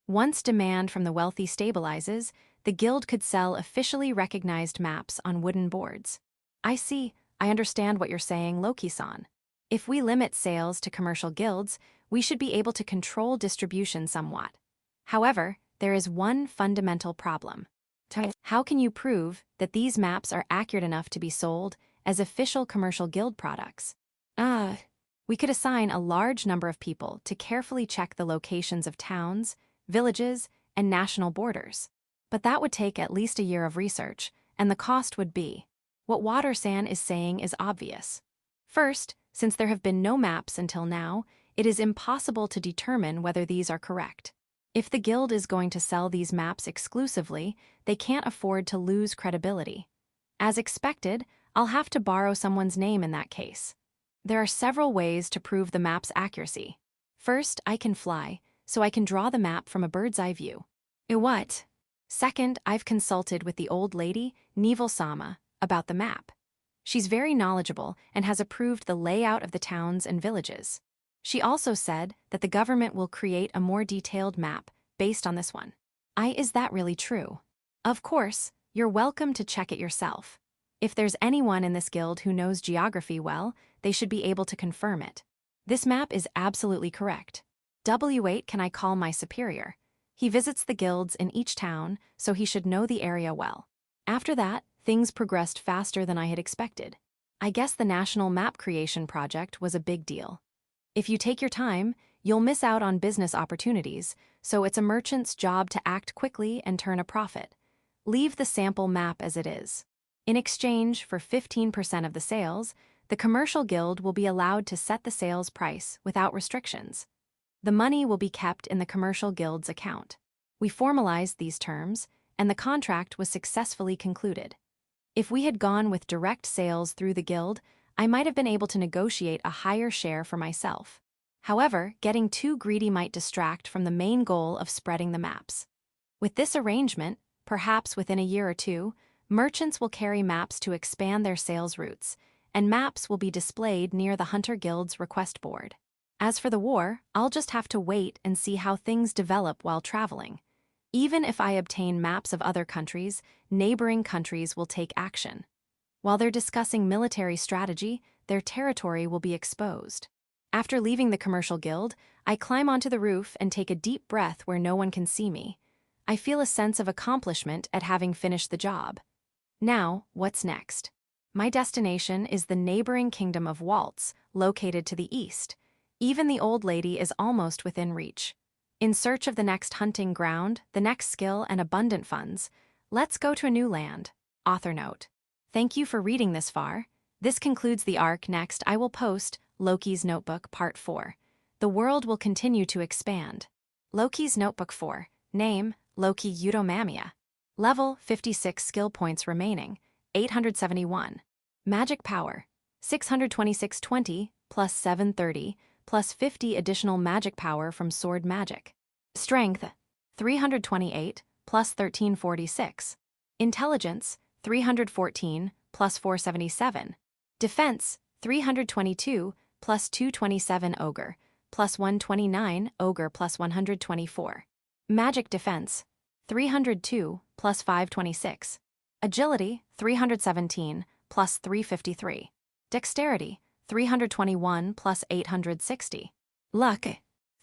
Once demand from the wealthy stabilizes, the guild could sell officially recognized maps on wooden boards. I see. I understand what you're saying, Loki-san. If we limit sales to commercial guilds, we should be able to control distribution somewhat. However, there is one fundamental problem. How can you prove that these maps are accurate enough to be sold as official commercial guild products? We could assign a large number of people to carefully check the locations of towns, villages, and national borders. But that would take at least a year of research, and the cost would be. What Water-san is saying is obvious. First, since there have been no maps until now, it is impossible to determine whether these are correct. If the guild is going to sell these maps exclusively, they can't afford to lose credibility. As expected, I'll have to borrow someone's name in that case. There are several ways to prove the map's accuracy. First, I can fly, so I can draw the map from a bird's eye view. What? Second, I've consulted with the old lady, Neville-sama, about the map. She's very knowledgeable and has approved the layout of the towns and villages. She also said that the government will create a more detailed map based on this one. Is that really true? Of course, you're welcome to check it yourself. If there's anyone in this guild who knows geography well, they should be able to confirm it. This map is absolutely correct. W8 can I call my superior. He visits the guilds in each town, so he should know the area well. After that, things progressed faster than I had expected. I guess the national map creation project was a big deal. If you take your time, you'll miss out on business opportunities, so it's a merchant's job to act quickly and turn a profit. Leave the sample map as it is. In exchange for 15% of the sales, the commercial guild will be allowed to set the sales price without restrictions. The money will be kept in the commercial guild's account. We formalized these terms, and the contract was successfully concluded. If we had gone with direct sales through the guild, I might have been able to negotiate a higher share for myself. However, getting too greedy might distract from the main goal of spreading the maps. With this arrangement, perhaps within a year or two, merchants will carry maps to expand their sales routes, and maps will be displayed near the Hunter Guild's request board. As for the war, I'll just have to wait and see how things develop while traveling. Even if I obtain maps of other countries, neighboring countries will take action. While they're discussing military strategy, their territory will be exposed. After leaving the commercial guild, I climb onto the roof and take a deep breath where no one can see me. I feel a sense of accomplishment at having finished the job. Now, what's next? My destination is the neighboring kingdom of Waltz, located to the east. Even the old lady is almost within reach. In search of the next hunting ground, the next skill, and abundant funds, let's go to a new land. Author note. Thank you for reading this far. This concludes the arc. Next, I will post Loki's Notebook Part 4. The world will continue to expand. Loki's Notebook 4. Name, Loki Yuto Mamiya. Level, 56 skill points remaining, 871. Magic power, 626/20, plus 730, plus 50 additional magic power from sword magic. Strength, 328, plus 1346. Intelligence, 314, plus 477. Defense, 322, plus 227 ogre, plus 129 ogre plus 124. Magic defense, 302, plus 526. Agility, 317, plus 353. Dexterity, 321, plus 860. Luck,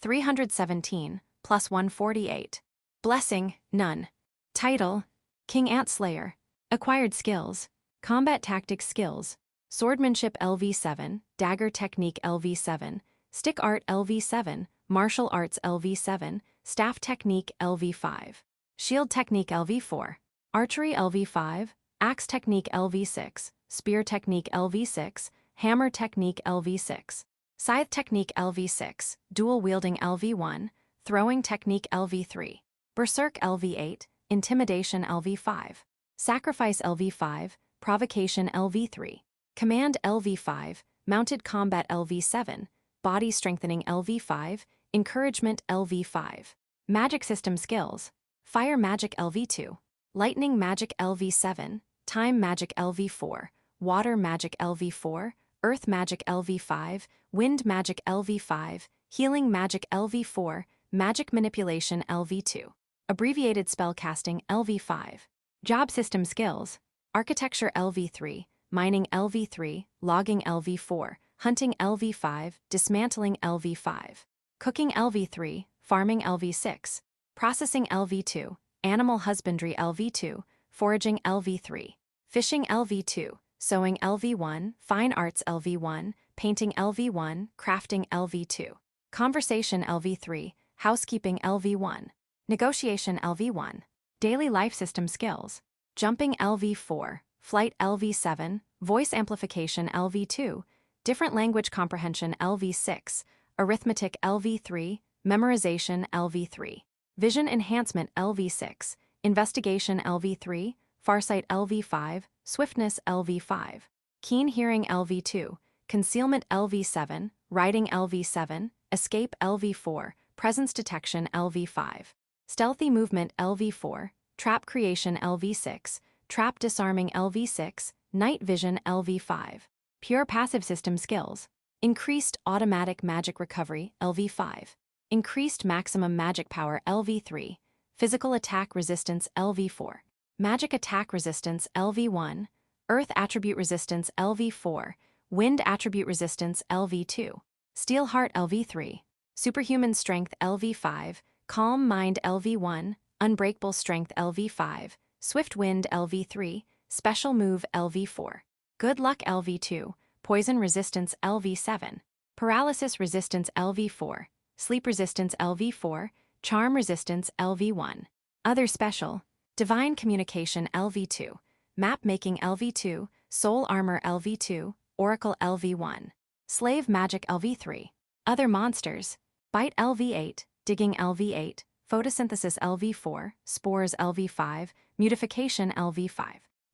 317, plus 148. Blessing, none. Title, King Antslayer. Acquired skills, Combat Tactics skills, Swordsmanship LV7, Dagger Technique LV7, Stick Art LV7, Martial Arts LV7, Staff Technique LV5, Shield Technique LV4, Archery LV5, Axe Technique LV6, Spear Technique LV6, Hammer Technique LV6, Scythe Technique LV6, Dual Wielding LV1, Throwing Technique LV3, Berserk LV8, Intimidation LV5, Sacrifice LV5, Provocation LV3, Command LV5, Mounted Combat LV7, Body Strengthening LV5, Encouragement LV5. Magic System Skills, Fire Magic LV2, Lightning Magic LV7, Time Magic LV4, Water Magic LV4, Earth Magic LV5, Wind Magic LV5, Healing Magic LV4, Magic Manipulation LV2, Abbreviated Spellcasting LV5. Job System Skills, Architecture LV3, Mining LV3, Logging LV4, Hunting LV5, Dismantling LV5, Cooking LV3, Farming LV6, Processing LV2, Animal Husbandry LV2, Foraging LV3, Fishing LV2, Sewing LV1, Fine Arts LV1, Painting LV1, Crafting LV2, Conversation LV3, Housekeeping LV1, Negotiation LV1, Daily Life System Skills, Jumping LV4, Flight LV7, Voice Amplification LV2, Different Language Comprehension LV6, Arithmetic LV3, Memorization LV3, Vision Enhancement LV6, Investigation LV3, Farsight LV5, Swiftness LV5, Keen Hearing LV2, Concealment LV7, Writing LV7, Escape LV4, Presence Detection LV5, Stealthy Movement LV4, Trap Creation LV6, Trap Disarming LV6, Night Vision LV5. Pure Passive System Skills, Increased Automatic Magic Recovery LV5, Increased Maximum Magic Power LV3, Physical Attack Resistance LV4, Magic Attack Resistance LV1, Earth Attribute Resistance LV4, Wind Attribute Resistance LV2, Steel Heart LV3, Superhuman Strength LV5, Calm Mind LV1, Unbreakable Strength LV5, Swift Wind LV3, Special Move LV4, Good Luck LV2, Poison Resistance LV7, Paralysis Resistance LV4, Sleep Resistance LV4, Charm Resistance LV1. Other Special, Divine Communication LV2, Map Making LV2, Soul Armor LV2, Oracle LV1, Slave Magic LV3. Other Monsters, Bite LV8, Digging LV8, Photosynthesis LV4, Spores LV5, Mutification LV5,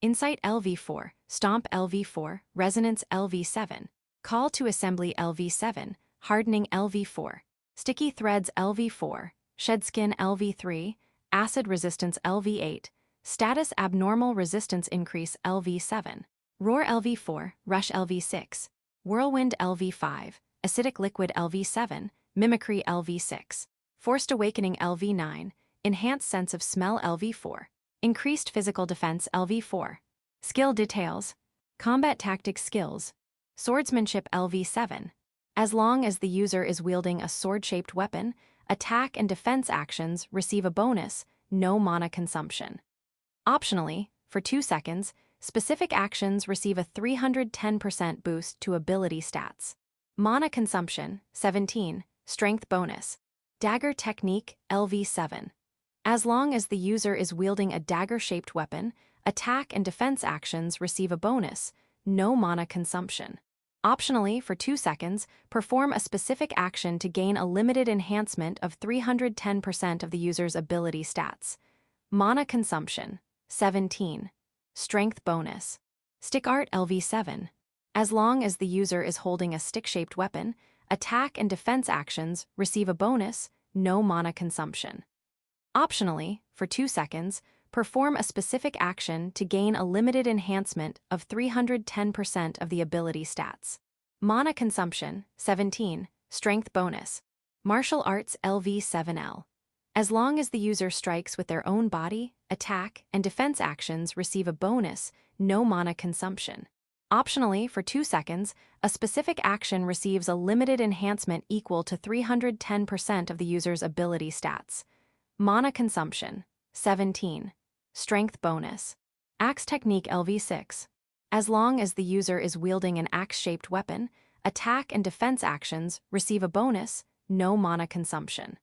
Insight LV4, Stomp LV4, Resonance LV7, Call to Assembly LV7, Hardening LV4. Sticky Threads LV4. Shedskin LV3. Acid Resistance LV8. Status Abnormal Resistance Increase LV7. Roar LV4. Rush LV6. Whirlwind LV5. Acidic Liquid LV7. Mimicry LV6. Forced Awakening LV9. Enhanced Sense of Smell LV4. Increased Physical Defense LV4. Skill Details. Combat Tactics Skills. Swordsmanship LV7. As long as the user is wielding a sword-shaped weapon, attack and defense actions receive a bonus, no mana consumption. Optionally, for 2 seconds, specific actions receive a 310% boost to ability stats. Mana consumption, 17, strength bonus. Dagger Technique LV7. As long as the user is wielding a dagger-shaped weapon, attack and defense actions receive a bonus, no mana consumption. Optionally, for 2 seconds, perform a specific action to gain a limited enhancement of 310% of the user's ability stats. Mana consumption, 17. Strength bonus. Stick Art LV7. As long as the user is holding a stick-shaped weapon, attack and defense actions receive a bonus, no mana consumption. Optionally, for 2 seconds, perform a specific action to gain a limited enhancement of 310% of the ability stats. Mana consumption, 17, strength bonus. Martial Arts LV7L. As long as the user strikes with their own body, attack and defense actions receive a bonus, no mana consumption. Optionally, for 2 seconds, a specific action receives a limited enhancement equal to 310% of the user's ability stats. Mana consumption, 17. Strength bonus. Axe Technique LV6. As long as the user is wielding an axe-shaped weapon, attack and defense actions receive a bonus, no mana consumption.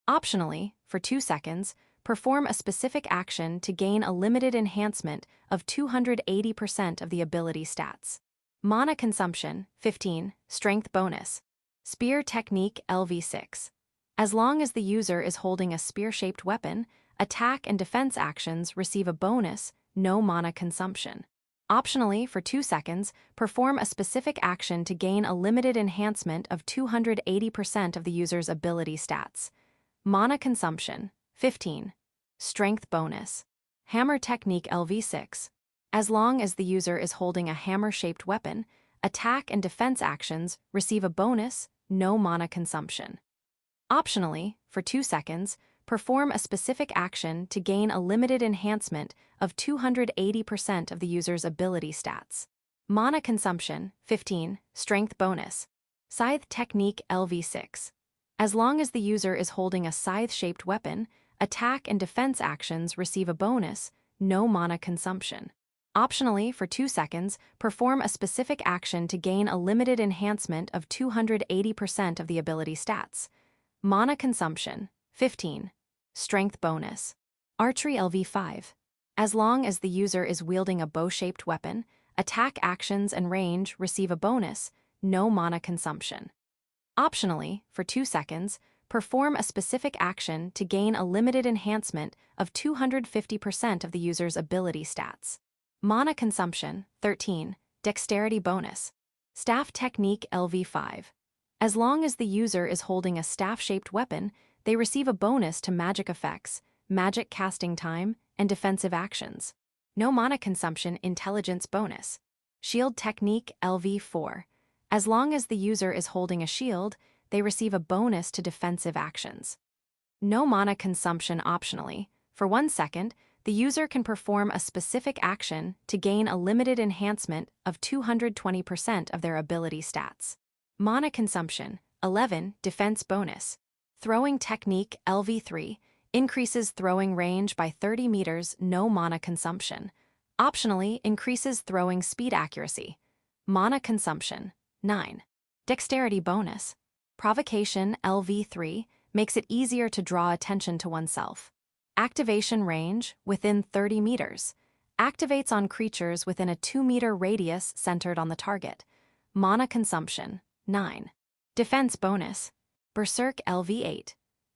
Optionally, for 2 seconds, perform a specific action to gain a limited enhancement of 280% of the ability stats. Mana consumption, 15, strength bonus. Spear Technique LV6. As long as the user is holding a spear-shaped weapon, attack and defense actions receive a bonus, no mana consumption. Optionally, for 2 seconds, perform a specific action to gain a limited enhancement of 280% of the user's ability stats. Mana consumption, 15. Strength bonus. Hammer Technique LV6. As long as the user is holding a hammer-shaped weapon, attack and defense actions receive a bonus, no mana consumption. Optionally, for 2 seconds, perform a specific action to gain a limited enhancement of 280% of the user's ability stats. Mana consumption, 15, strength bonus. Scythe Technique LV6. As long as the user is holding a scythe-shaped weapon, attack and defense actions receive a bonus, no mana consumption. Optionally, for 2 seconds, perform a specific action to gain a limited enhancement of 280% of the ability stats. Mana consumption, 15. Strength bonus. Archery LV5. As long as the user is wielding a bow-shaped weapon, attack actions and range receive a bonus, no mana consumption. Optionally, for 2 seconds, perform a specific action to gain a limited enhancement of 250% of the user's ability stats. Mana consumption, 13. Dexterity bonus. Staff Technique LV5. As long as the user is holding a staff-shaped weapon, they receive a bonus to magic effects, magic casting time, and defensive actions. No mana consumption intelligence bonus. Shield Technique LV4. As long as the user is holding a shield, they receive a bonus to defensive actions. No mana consumption optionally. For 1 second, the user can perform a specific action to gain a limited enhancement of 220% of their ability stats. Mana consumption, 11, defense bonus. Throwing Technique LV3 increases throwing range by 30 meters, no mana consumption. Optionally, increases throwing speed accuracy. Mana consumption, 9. Dexterity bonus. Provocation LV3 makes it easier to draw attention to oneself. Activation range, within 30 meters. Activates on creatures within a 2-meter radius centered on the target. Mana consumption, 9. Defense bonus. Berserk LV8.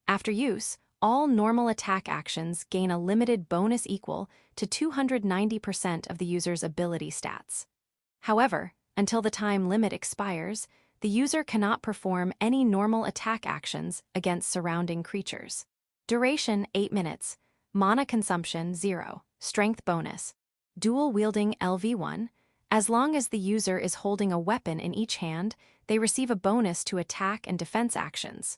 After use, all normal attack actions gain a limited bonus equal to 290% of the user's ability stats. However, until the time limit expires, the user cannot perform any normal attack actions against surrounding creatures. Duration 8 minutes. Mana consumption 0. Strength bonus. Dual wielding LV1. As long as the user is holding a weapon in each hand, they receive a bonus to attack and defense actions.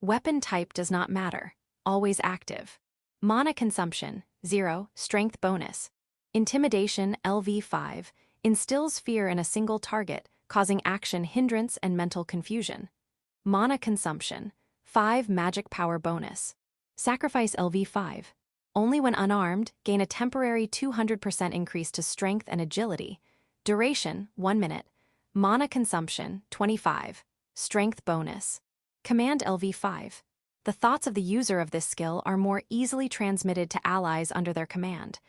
Weapon type does not matter. Always active. Mana consumption 0. Strength bonus. Intimidation LV5. Instills fear in a single target, causing action hindrance and mental confusion. Mana consumption 5. Magic power bonus. Sacrifice LV5. Only when unarmed, gain a temporary 200% increase to strength and agility. Duration 1 minute. Mana consumption 25. Strength bonus. Command LV5. The thoughts of the user of this skill are more easily transmitted to allies under their command.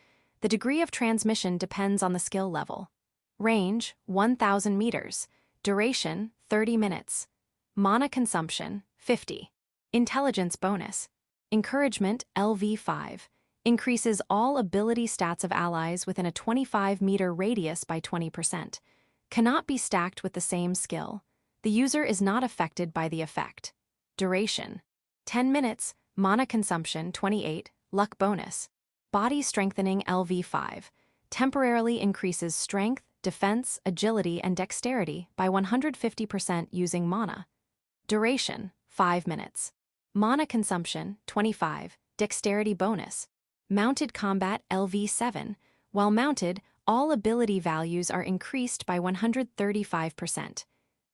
The degree of transmission depends on the skill level. Range 1,000 meters. Duration 30 minutes. Mana consumption 50. Intelligence bonus. Encouragement LV5. Increases all ability stats of allies within a 25-meter radius by 20%. Cannot be stacked with the same skill. The user is not affected by the effect. Duration 10 minutes. Mana consumption 28. Luck bonus. Body strengthening LV5. Temporarily increases strength, defense, agility, and dexterity by 150% using mana. Duration 5 minutes. Mana consumption 25. Dexterity bonus. Mounted combat LV7. While mounted, all ability values are increased by 135%.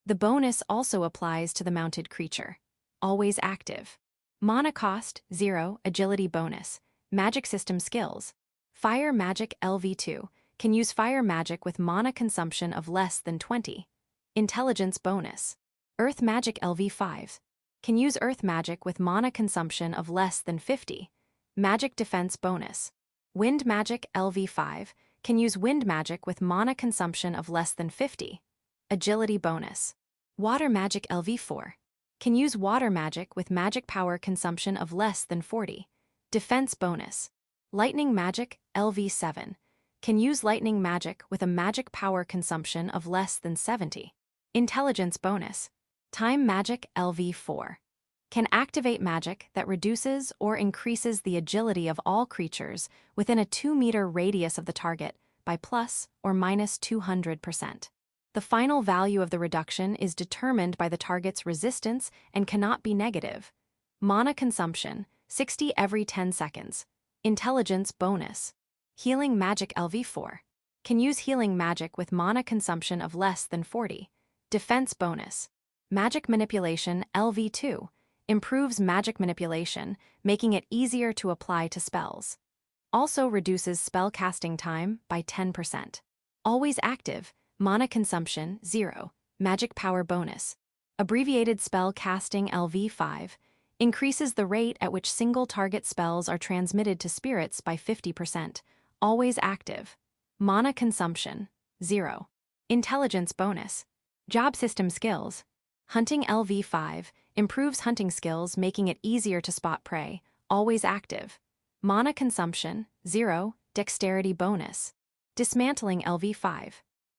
The bonus also applies to the mounted creature. Always active. Mana cost 0. Agility bonus. Magic system skills. Fire magic LV2. Can use fire magic with mana consumption of less than 20. Intelligence bonus. Earth magic LV5. Can use earth magic with mana consumption of less than 50. Magic defense bonus. Wind magic LV5. Can use wind magic with mana consumption of less than 50. Agility bonus. Water magic LV4. Can use water magic with magic power consumption of less than 40. Defense bonus. Lightning magic LV7. Can use lightning magic with a magic power consumption of less than 70. Intelligence bonus. Time magic LV4. Can activate magic that reduces or increases the agility of all creatures within a 2-meter radius of the target by plus or minus 200%. The final value of the reduction is determined by the target's resistance and cannot be negative. Mana consumption 60 every 10 seconds. Intelligence bonus. Healing magic LV4. Can use healing magic with mana consumption of less than 40. Defense bonus. Magic manipulation LV2. Improves magic manipulation, making it easier to apply to spells. Also reduces spell casting time by 10%. Always active. Mana consumption 0. Magic power bonus. Abbreviated spell casting LV5. Increases the rate at which single target spells are transmitted to spirits by 50%. Always active. Mana consumption 0. Intelligence bonus. Job system skills. Hunting LV5. Improves hunting skills, making it easier to spot prey. Always active. Mana consumption 0. Dexterity bonus. Dismantling LV5.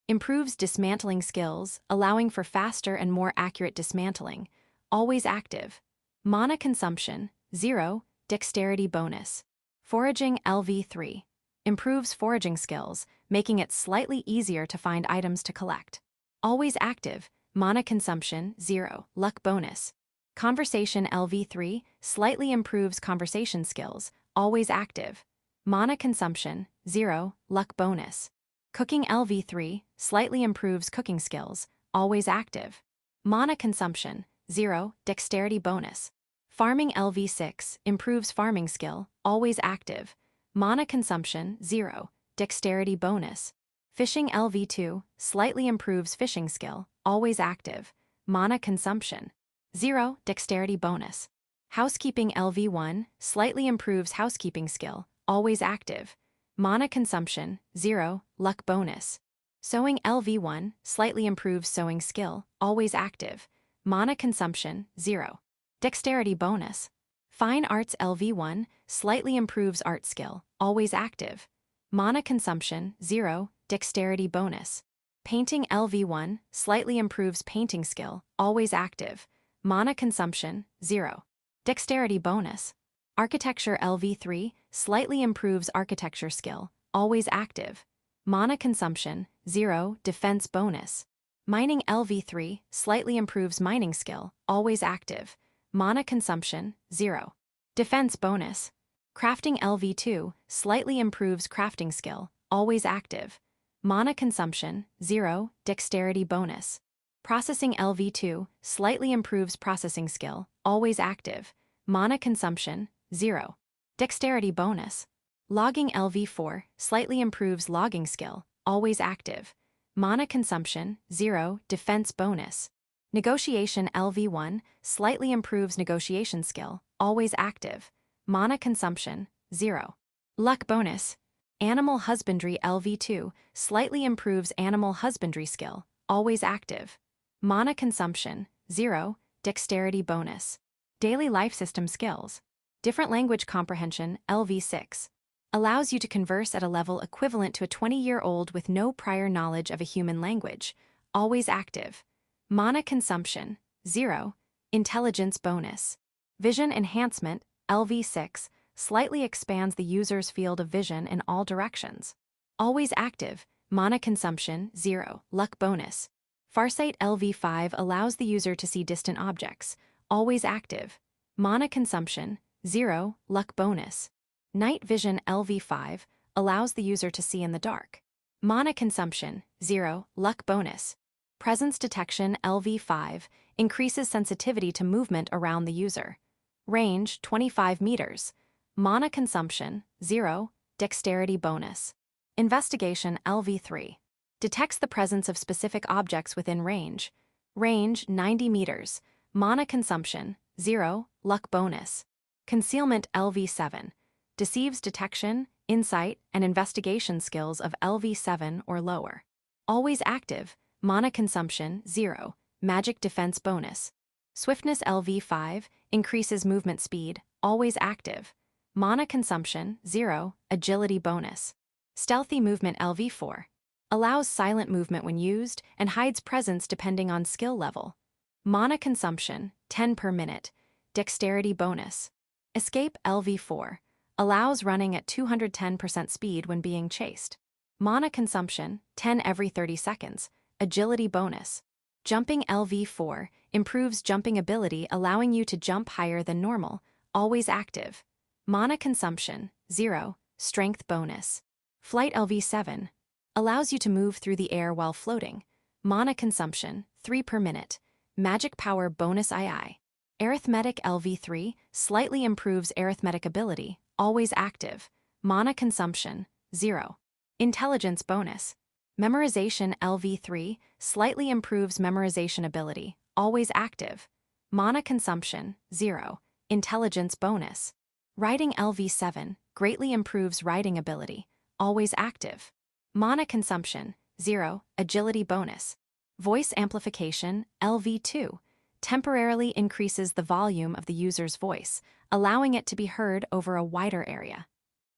Improves dismantling skills, allowing for faster and more accurate dismantling. Always active. Mana consumption 0. Dexterity bonus. Foraging LV3. Improves foraging skills, making it slightly easier to find items to collect. Always active. Mana consumption 0. Luck bonus. Conversation LV3 slightly improves conversation skills. Always active. Mana consumption 0. Luck bonus. Cooking LV3 slightly improves cooking skills. Always active. Mana consumption 0. Dexterity bonus. Farming LV6 improves farming skill. Always active. Mana consumption 0. Dexterity bonus. Fishing LV2 slightly improves fishing skill. Always active. Mana consumption 0. Dexterity bonus. Housekeeping LV1 slightly improves housekeeping skill. Always active. Mana consumption 0. Luck bonus. Sewing LV1 slightly improves sewing skill. Always active. Mana consumption 0. Dexterity bonus. Fine arts LV1 slightly improves art skill. Always active. Mana consumption 0. Dexterity bonus. Painting LV1 slightly improves painting skill, always active. Mana consumption, 0. Dexterity bonus. Architecture LV3 slightly improves architecture skill, always active. Mana consumption, 0. Defense bonus. Mining LV3 slightly improves mining skill, always active. Mana consumption, 0. Defense bonus. Crafting LV2 slightly improves crafting skill, always active. Mana consumption, 0. Dexterity bonus. Processing LV2 slightly improves processing skill, always active. Mana consumption, 0. Dexterity bonus. Logging LV4 slightly improves logging skill, always active. Mana consumption, 0. Defense bonus. Negotiation LV1 slightly improves negotiation skill, always active. Mana consumption, 0. Luck bonus. Animal husbandry LV2 slightly improves animal husbandry skill, always active. Mana consumption, 0. Dexterity bonus. Daily life system skills. Different language comprehension LV6 allows you to converse at a level equivalent to a 20-year-old with no prior knowledge of a human language, always active. Mana consumption, 0. Intelligence bonus. Vision enhancement LV6 slightly expands the user's field of vision in all directions. Always active. Mana consumption, 0. Luck bonus. Farsight LV5 allows the user to see distant objects, always active. Mana consumption, 0. Luck bonus. Night vision LV5 allows the user to see in the dark. Mana consumption, 0. Luck bonus. Presence detection LV5 increases sensitivity to movement around the user. Range 25 meters. Mana consumption, 0. Dexterity bonus. Investigation LV3 detects the presence of specific objects within range. Range 90 meters. Mana consumption, 0. Luck bonus. Concealment LV7 deceives detection, insight, and investigation skills of LV7 or lower. Always active. Mana consumption, 0. Magic defense bonus. Swiftness LV5 increases movement speed, always active. Mana consumption, 0. Agility bonus. Stealthy movement LV4 allows silent movement when used and hides presence depending on skill level. Mana consumption, 10 per minute. Dexterity bonus. Escape LV4 allows running at 210% speed when being chased. Mana consumption, 10 every 30 seconds. Agility bonus. Jumping LV4 improves jumping ability, allowing you to jump higher than normal, always active. Mana consumption, 0. Strength bonus. Flight LV7 allows you to move through the air while floating. Mana consumption, 3 per minute. Magic power bonus II. Arithmetic LV3 slightly improves arithmetic ability, always active. Mana consumption, 0. Intelligence bonus. Memorization LV3 slightly improves memorization ability, always active. Mana consumption, 0. Intelligence bonus. Writing LV7 greatly improves writing ability, always active. Mana consumption, 0. Agility bonus. Voice amplification LV2 temporarily increases the volume of the user's voice, allowing it to be heard over a wider area.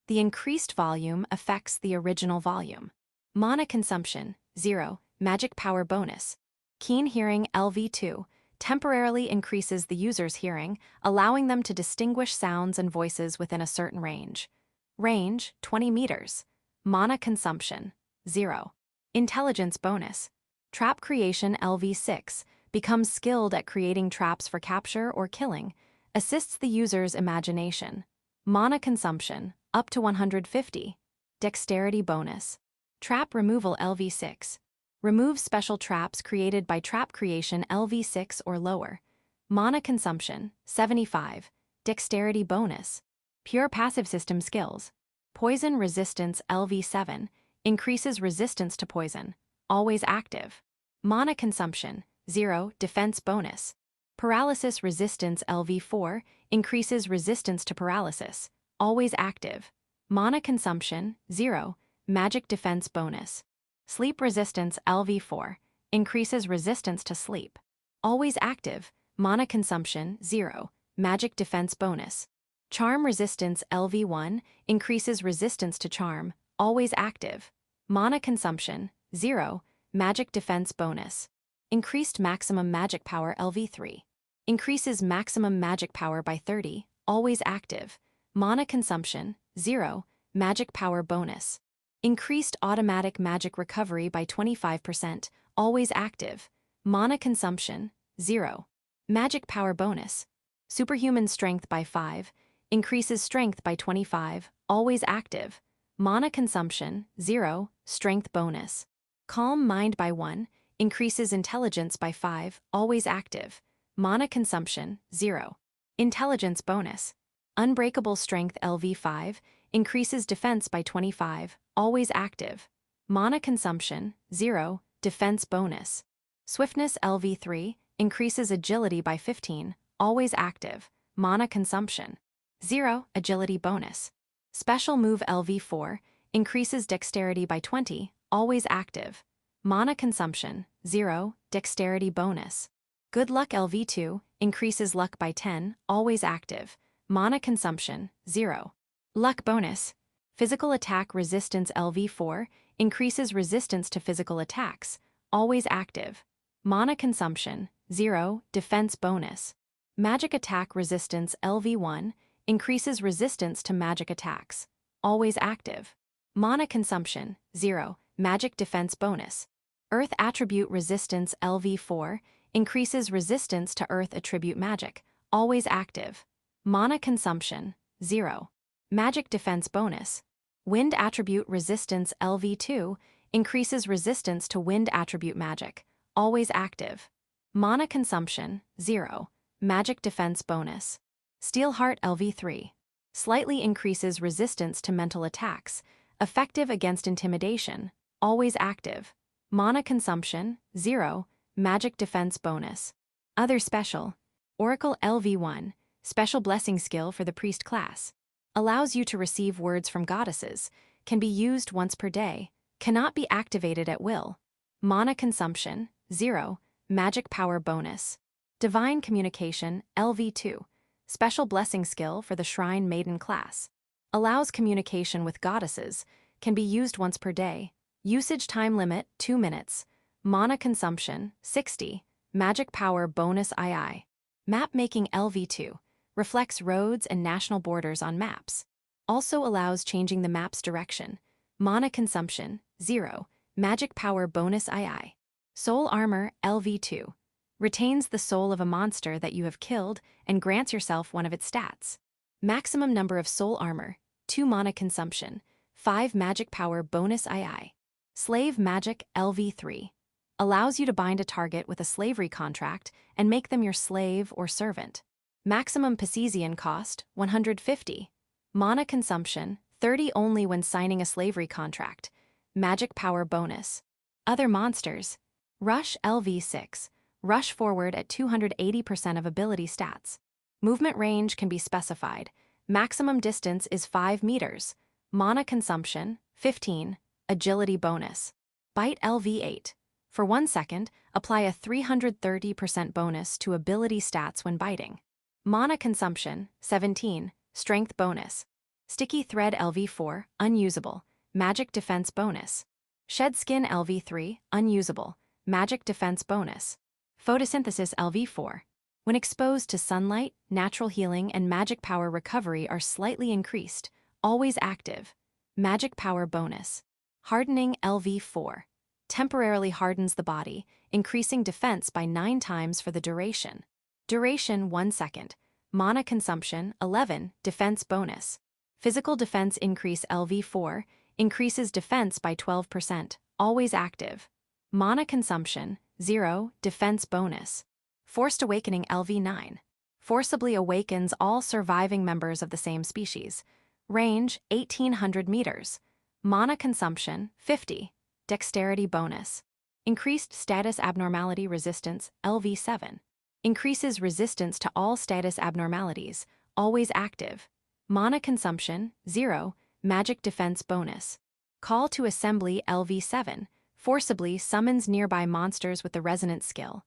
The increased volume affects the original volume. Mana consumption, 0. Magic power bonus. Keen hearing LV2 temporarily increases the user's hearing, allowing them to distinguish sounds and voices within a certain range. Range 20 meters. Mana consumption, 0. Intelligence bonus. Trap creation LV6 becomes skilled at creating traps for capture or killing, assists the user's imagination. Mana consumption, up to 150. Dexterity bonus. Trap removal LV6 removes special traps created by trap creation LV6 or lower. Mana consumption, 75. Dexterity bonus. Pure passive system skills. Poison resistance LV7 increases resistance to poison, always active. Mana consumption, 0. Defense bonus. Paralysis resistance LV4 increases resistance to paralysis, always active. Mana consumption, 0. Magic defense bonus. Sleep resistance LV4 increases resistance to sleep, always active. Mana consumption, 0. Magic defense bonus. Charm resistance LV1 increases resistance to charm, always active. Mana consumption, 0. magic defense bonus. Increased maximum magic power LV3. Increases maximum magic power by 30, always active. Mana consumption, 0, magic power bonus. Increased automatic magic recovery by 25%, always active. Mana consumption, 0. Magic power bonus. Superhuman strength by 5, increases strength by 25, always active. Mana consumption, 0, strength bonus. Calm mind by 1, increases intelligence by 5, always active. Mana consumption, 0. Intelligence bonus. Unbreakable strength LV5, increases defense by 25, always active. Mana consumption, 0, defense bonus. Swiftness LV3, increases agility by 15, always active. Mana consumption, 0, agility bonus. Special move LV4, increases dexterity by 20, always active. Mana consumption, 0, dexterity bonus. Good luck LV2, increases luck by 10, always active. Mana consumption, 0. Luck bonus. Physical attack resistance LV4, increases resistance to physical attacks, always active. Mana consumption, 0, defense bonus. Magic attack resistance LV1, increases resistance to magic attacks, always active. Mana consumption, 0, magic defense bonus. Earth attribute resistance LV4, increases resistance to earth attribute magic, always active. Mana consumption, 0. Magic defense bonus. Wind attribute resistance LV2, increases resistance to wind attribute magic, always active. Mana consumption, 0. Magic defense bonus. Steel heart LV3. Slightly increases resistance to mental attacks, effective against intimidation, always active. Mana consumption, 0. Magic defense bonus. Other special. Oracle LV1, special blessing skill for the priest class. Allows you to receive words from goddesses, can be used once per day, cannot be activated at will. Mana consumption, 0, magic power bonus. Divine communication, LV2, special blessing skill for the Shrine Maiden class. Allows communication with goddesses, can be used once per day. Usage time limit, 2 minutes. Mana consumption, 60, magic power bonus II. Map making LV2. Reflects roads and national borders on maps. Also allows changing the map's direction. Mana consumption, 0, magic power bonus II. Soul armor, LV2. Retains the soul of a monster that you have killed and grants yourself one of its stats. Maximum number of soul armor, 2 mana consumption, 5 magic power bonus II. Slave magic, LV3. Allows you to bind a target with a slavery contract and make them your slave or servant. Maximum Pisizian cost, 150. Mana consumption, 30 only when signing a slavery contract. Magic power bonus. Other monsters. Rush LV6. Rush forward at 280% of ability stats. Movement range can be specified. Maximum distance is 5 meters. Mana consumption, 15. Agility bonus. Bite LV8. For 1 second, apply a 330% bonus to ability stats when biting. Mana consumption, 17, strength bonus. Sticky thread LV4, unusable, magic defense bonus. Shed skin LV3, unusable, magic defense bonus. Photosynthesis LV4. When exposed to sunlight, natural healing and magic power recovery are slightly increased, always active. Magic power bonus. Hardening LV4. Temporarily hardens the body, increasing defense by 9 times for the duration. Duration 1 second. Mana consumption 11, defense bonus. Physical defense increase LV4, increases defense by 12%, always active. Mana consumption 0, defense bonus. Forced awakening LV9. Forcibly awakens all surviving members of the same species. Range 1800 meters. Mana consumption 50, dexterity bonus. Increased status abnormality resistance LV7. Increases resistance to all status abnormalities, always active. Mana consumption, 0, magic defense bonus. Call to assembly LV7, forcibly summons nearby monsters with the resonance skill.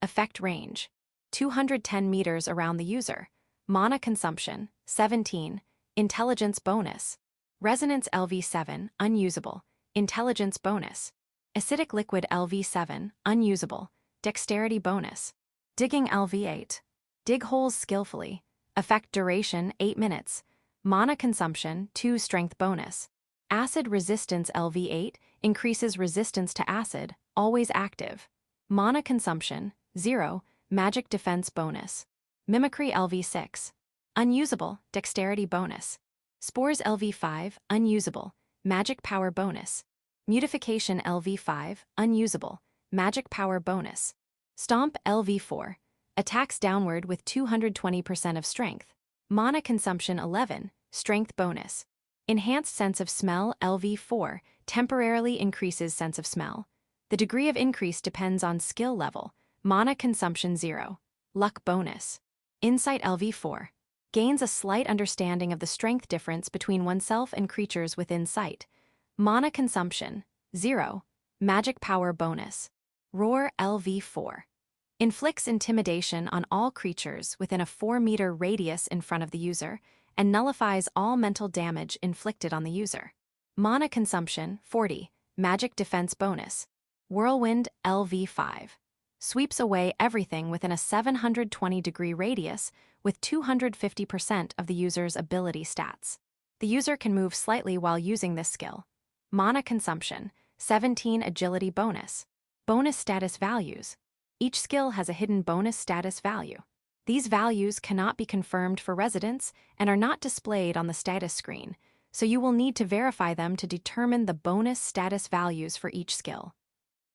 Effect range, 210 meters around the user. Mana consumption, 17, intelligence bonus. Resonance LV7, unusable, intelligence bonus. Acidic liquid LV7, unusable, dexterity bonus. Digging LV8. Dig holes skillfully. Effect duration 8 minutes. Mana consumption 2 strength bonus. Acid resistance LV8 increases resistance to acid, always active. Mana consumption 0, magic defense bonus. Mimicry LV6. Unusable, dexterity bonus. Spores LV5, unusable, magic power bonus. Mutification LV5, unusable, magic power bonus. Stomp LV4. Attacks downward with 220% of strength. Mana consumption 11, strength bonus. Enhanced sense of smell LV4 temporarily increases sense of smell. The degree of increase depends on skill level. Mana consumption 0. Luck bonus. Insight LV4. Gains a slight understanding of the strength difference between oneself and creatures within sight. Mana consumption 0. Magic power bonus. Roar LV4. Inflicts intimidation on all creatures within a 4-meter radius in front of the user and nullifies all mental damage inflicted on the user. Mana consumption 40. Magic defense bonus. Whirlwind LV5. Sweeps away everything within a 720-degree radius with 250% of the user's ability stats. The user can move slightly while using this skill. Mana consumption 17. Agility bonus. Bonus status values. Each skill has a hidden bonus status value. These values cannot be confirmed for residents and are not displayed on the status screen, so you will need to verify them to determine the bonus status values for each skill.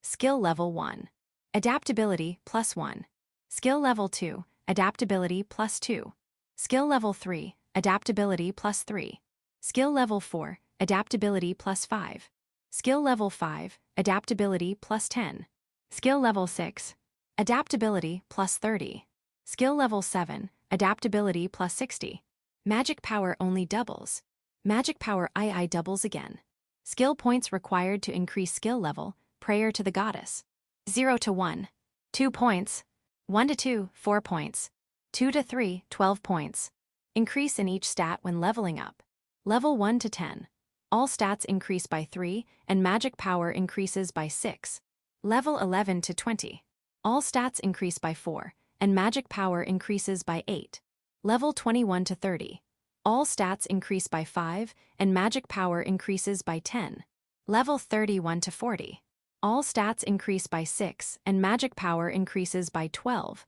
Skill Level 1. Adaptability +1. Skill Level 2. Adaptability +2. Skill Level 3. Adaptability +3. Skill Level 4. Adaptability +5. Skill Level 5. Adaptability +10. Skill Level 6. Adaptability +30. Skill Level 7. Adaptability +60. Magic Power only doubles. Magic Power II doubles again. Skill points required to increase skill level. Prayer to the Goddess. 0 to 1, 2 points. 1 to 2, 4 points. 2 to 3, 12 points. Increase in each stat when leveling up. Level 1 to 10. All stats increase by 3 and magic power increases by 6. Level 11 to 20. All stats increase by 4 and magic power increases by 8. Level 21 to 30. All stats increase by 5 and magic power increases by 10. Level 31 to 40. All stats increase by 6 and magic power increases by 12.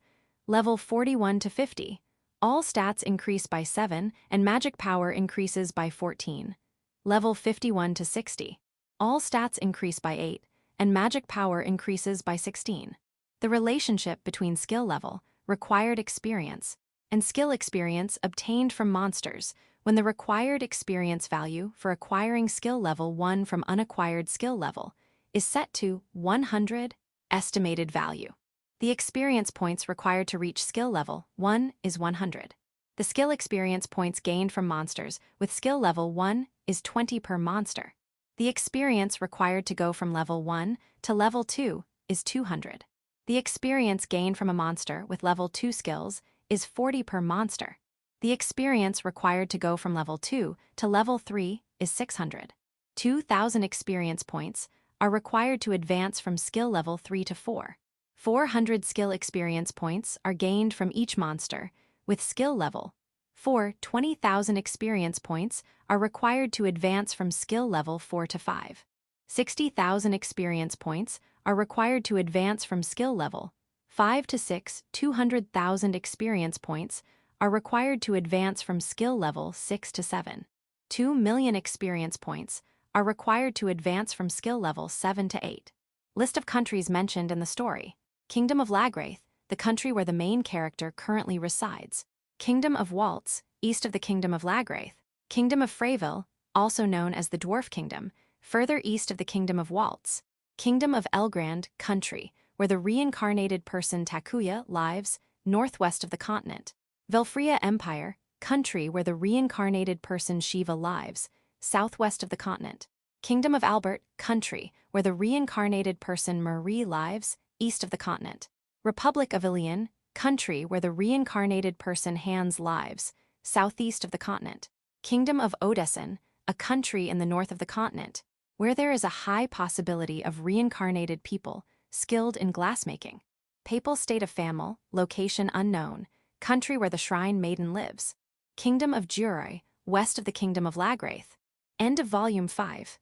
Level 41 to 50. All stats increase by 7 and magic power increases by 14. Level 51 to 60. All stats increase by 8 and magic power increases by 16. The relationship between skill level, required experience, and skill experience obtained from monsters when the required experience value for acquiring skill level 1 from unacquired skill level is set to 100 estimated value. The experience points required to reach skill level 1 is 100. The skill experience points gained from monsters with skill level 1 is 20 per monster. The experience required to go from level 1 to level 2 is 200. The experience gained from a monster with level 2 skills is 40 per monster. The experience required to go from level 2 to level 3 is 600. 2,000 experience points are required to advance from skill level 3 to 4. 400 skill experience points are gained from each monster, with skill level 4. 20,000 experience points are required to advance from skill level 4 to 5. 60,000 experience points are required to advance from skill level 5 to 6. 200,000 experience points are required to advance from skill level 6 to 7. 2 million experience points are required to advance from skill level 7 to 8. List of countries mentioned in the story. Kingdom of Lagraith, the country where the main character currently resides. Kingdom of Waltz, east of the Kingdom of Lagraith. Kingdom of Freyville, also known as the Dwarf Kingdom, further east of the Kingdom of Waltz. Kingdom of Elgrand, country, where the reincarnated person Takuya lives, northwest of the continent. Velfria Empire, country where the reincarnated person Shiva lives, southwest of the continent. Kingdom of Albert, country, where the reincarnated person Marie lives, east of the continent. Republic of Ilion, country where the reincarnated person Hans lives, southeast of the continent. Kingdom of Odessen, a country in the north of the continent, where there is a high possibility of reincarnated people skilled in glassmaking. Papal state of Famel, location unknown, country where the shrine maiden lives. Kingdom of Juroi, west of the Kingdom of Lagraith. End of Volume 5.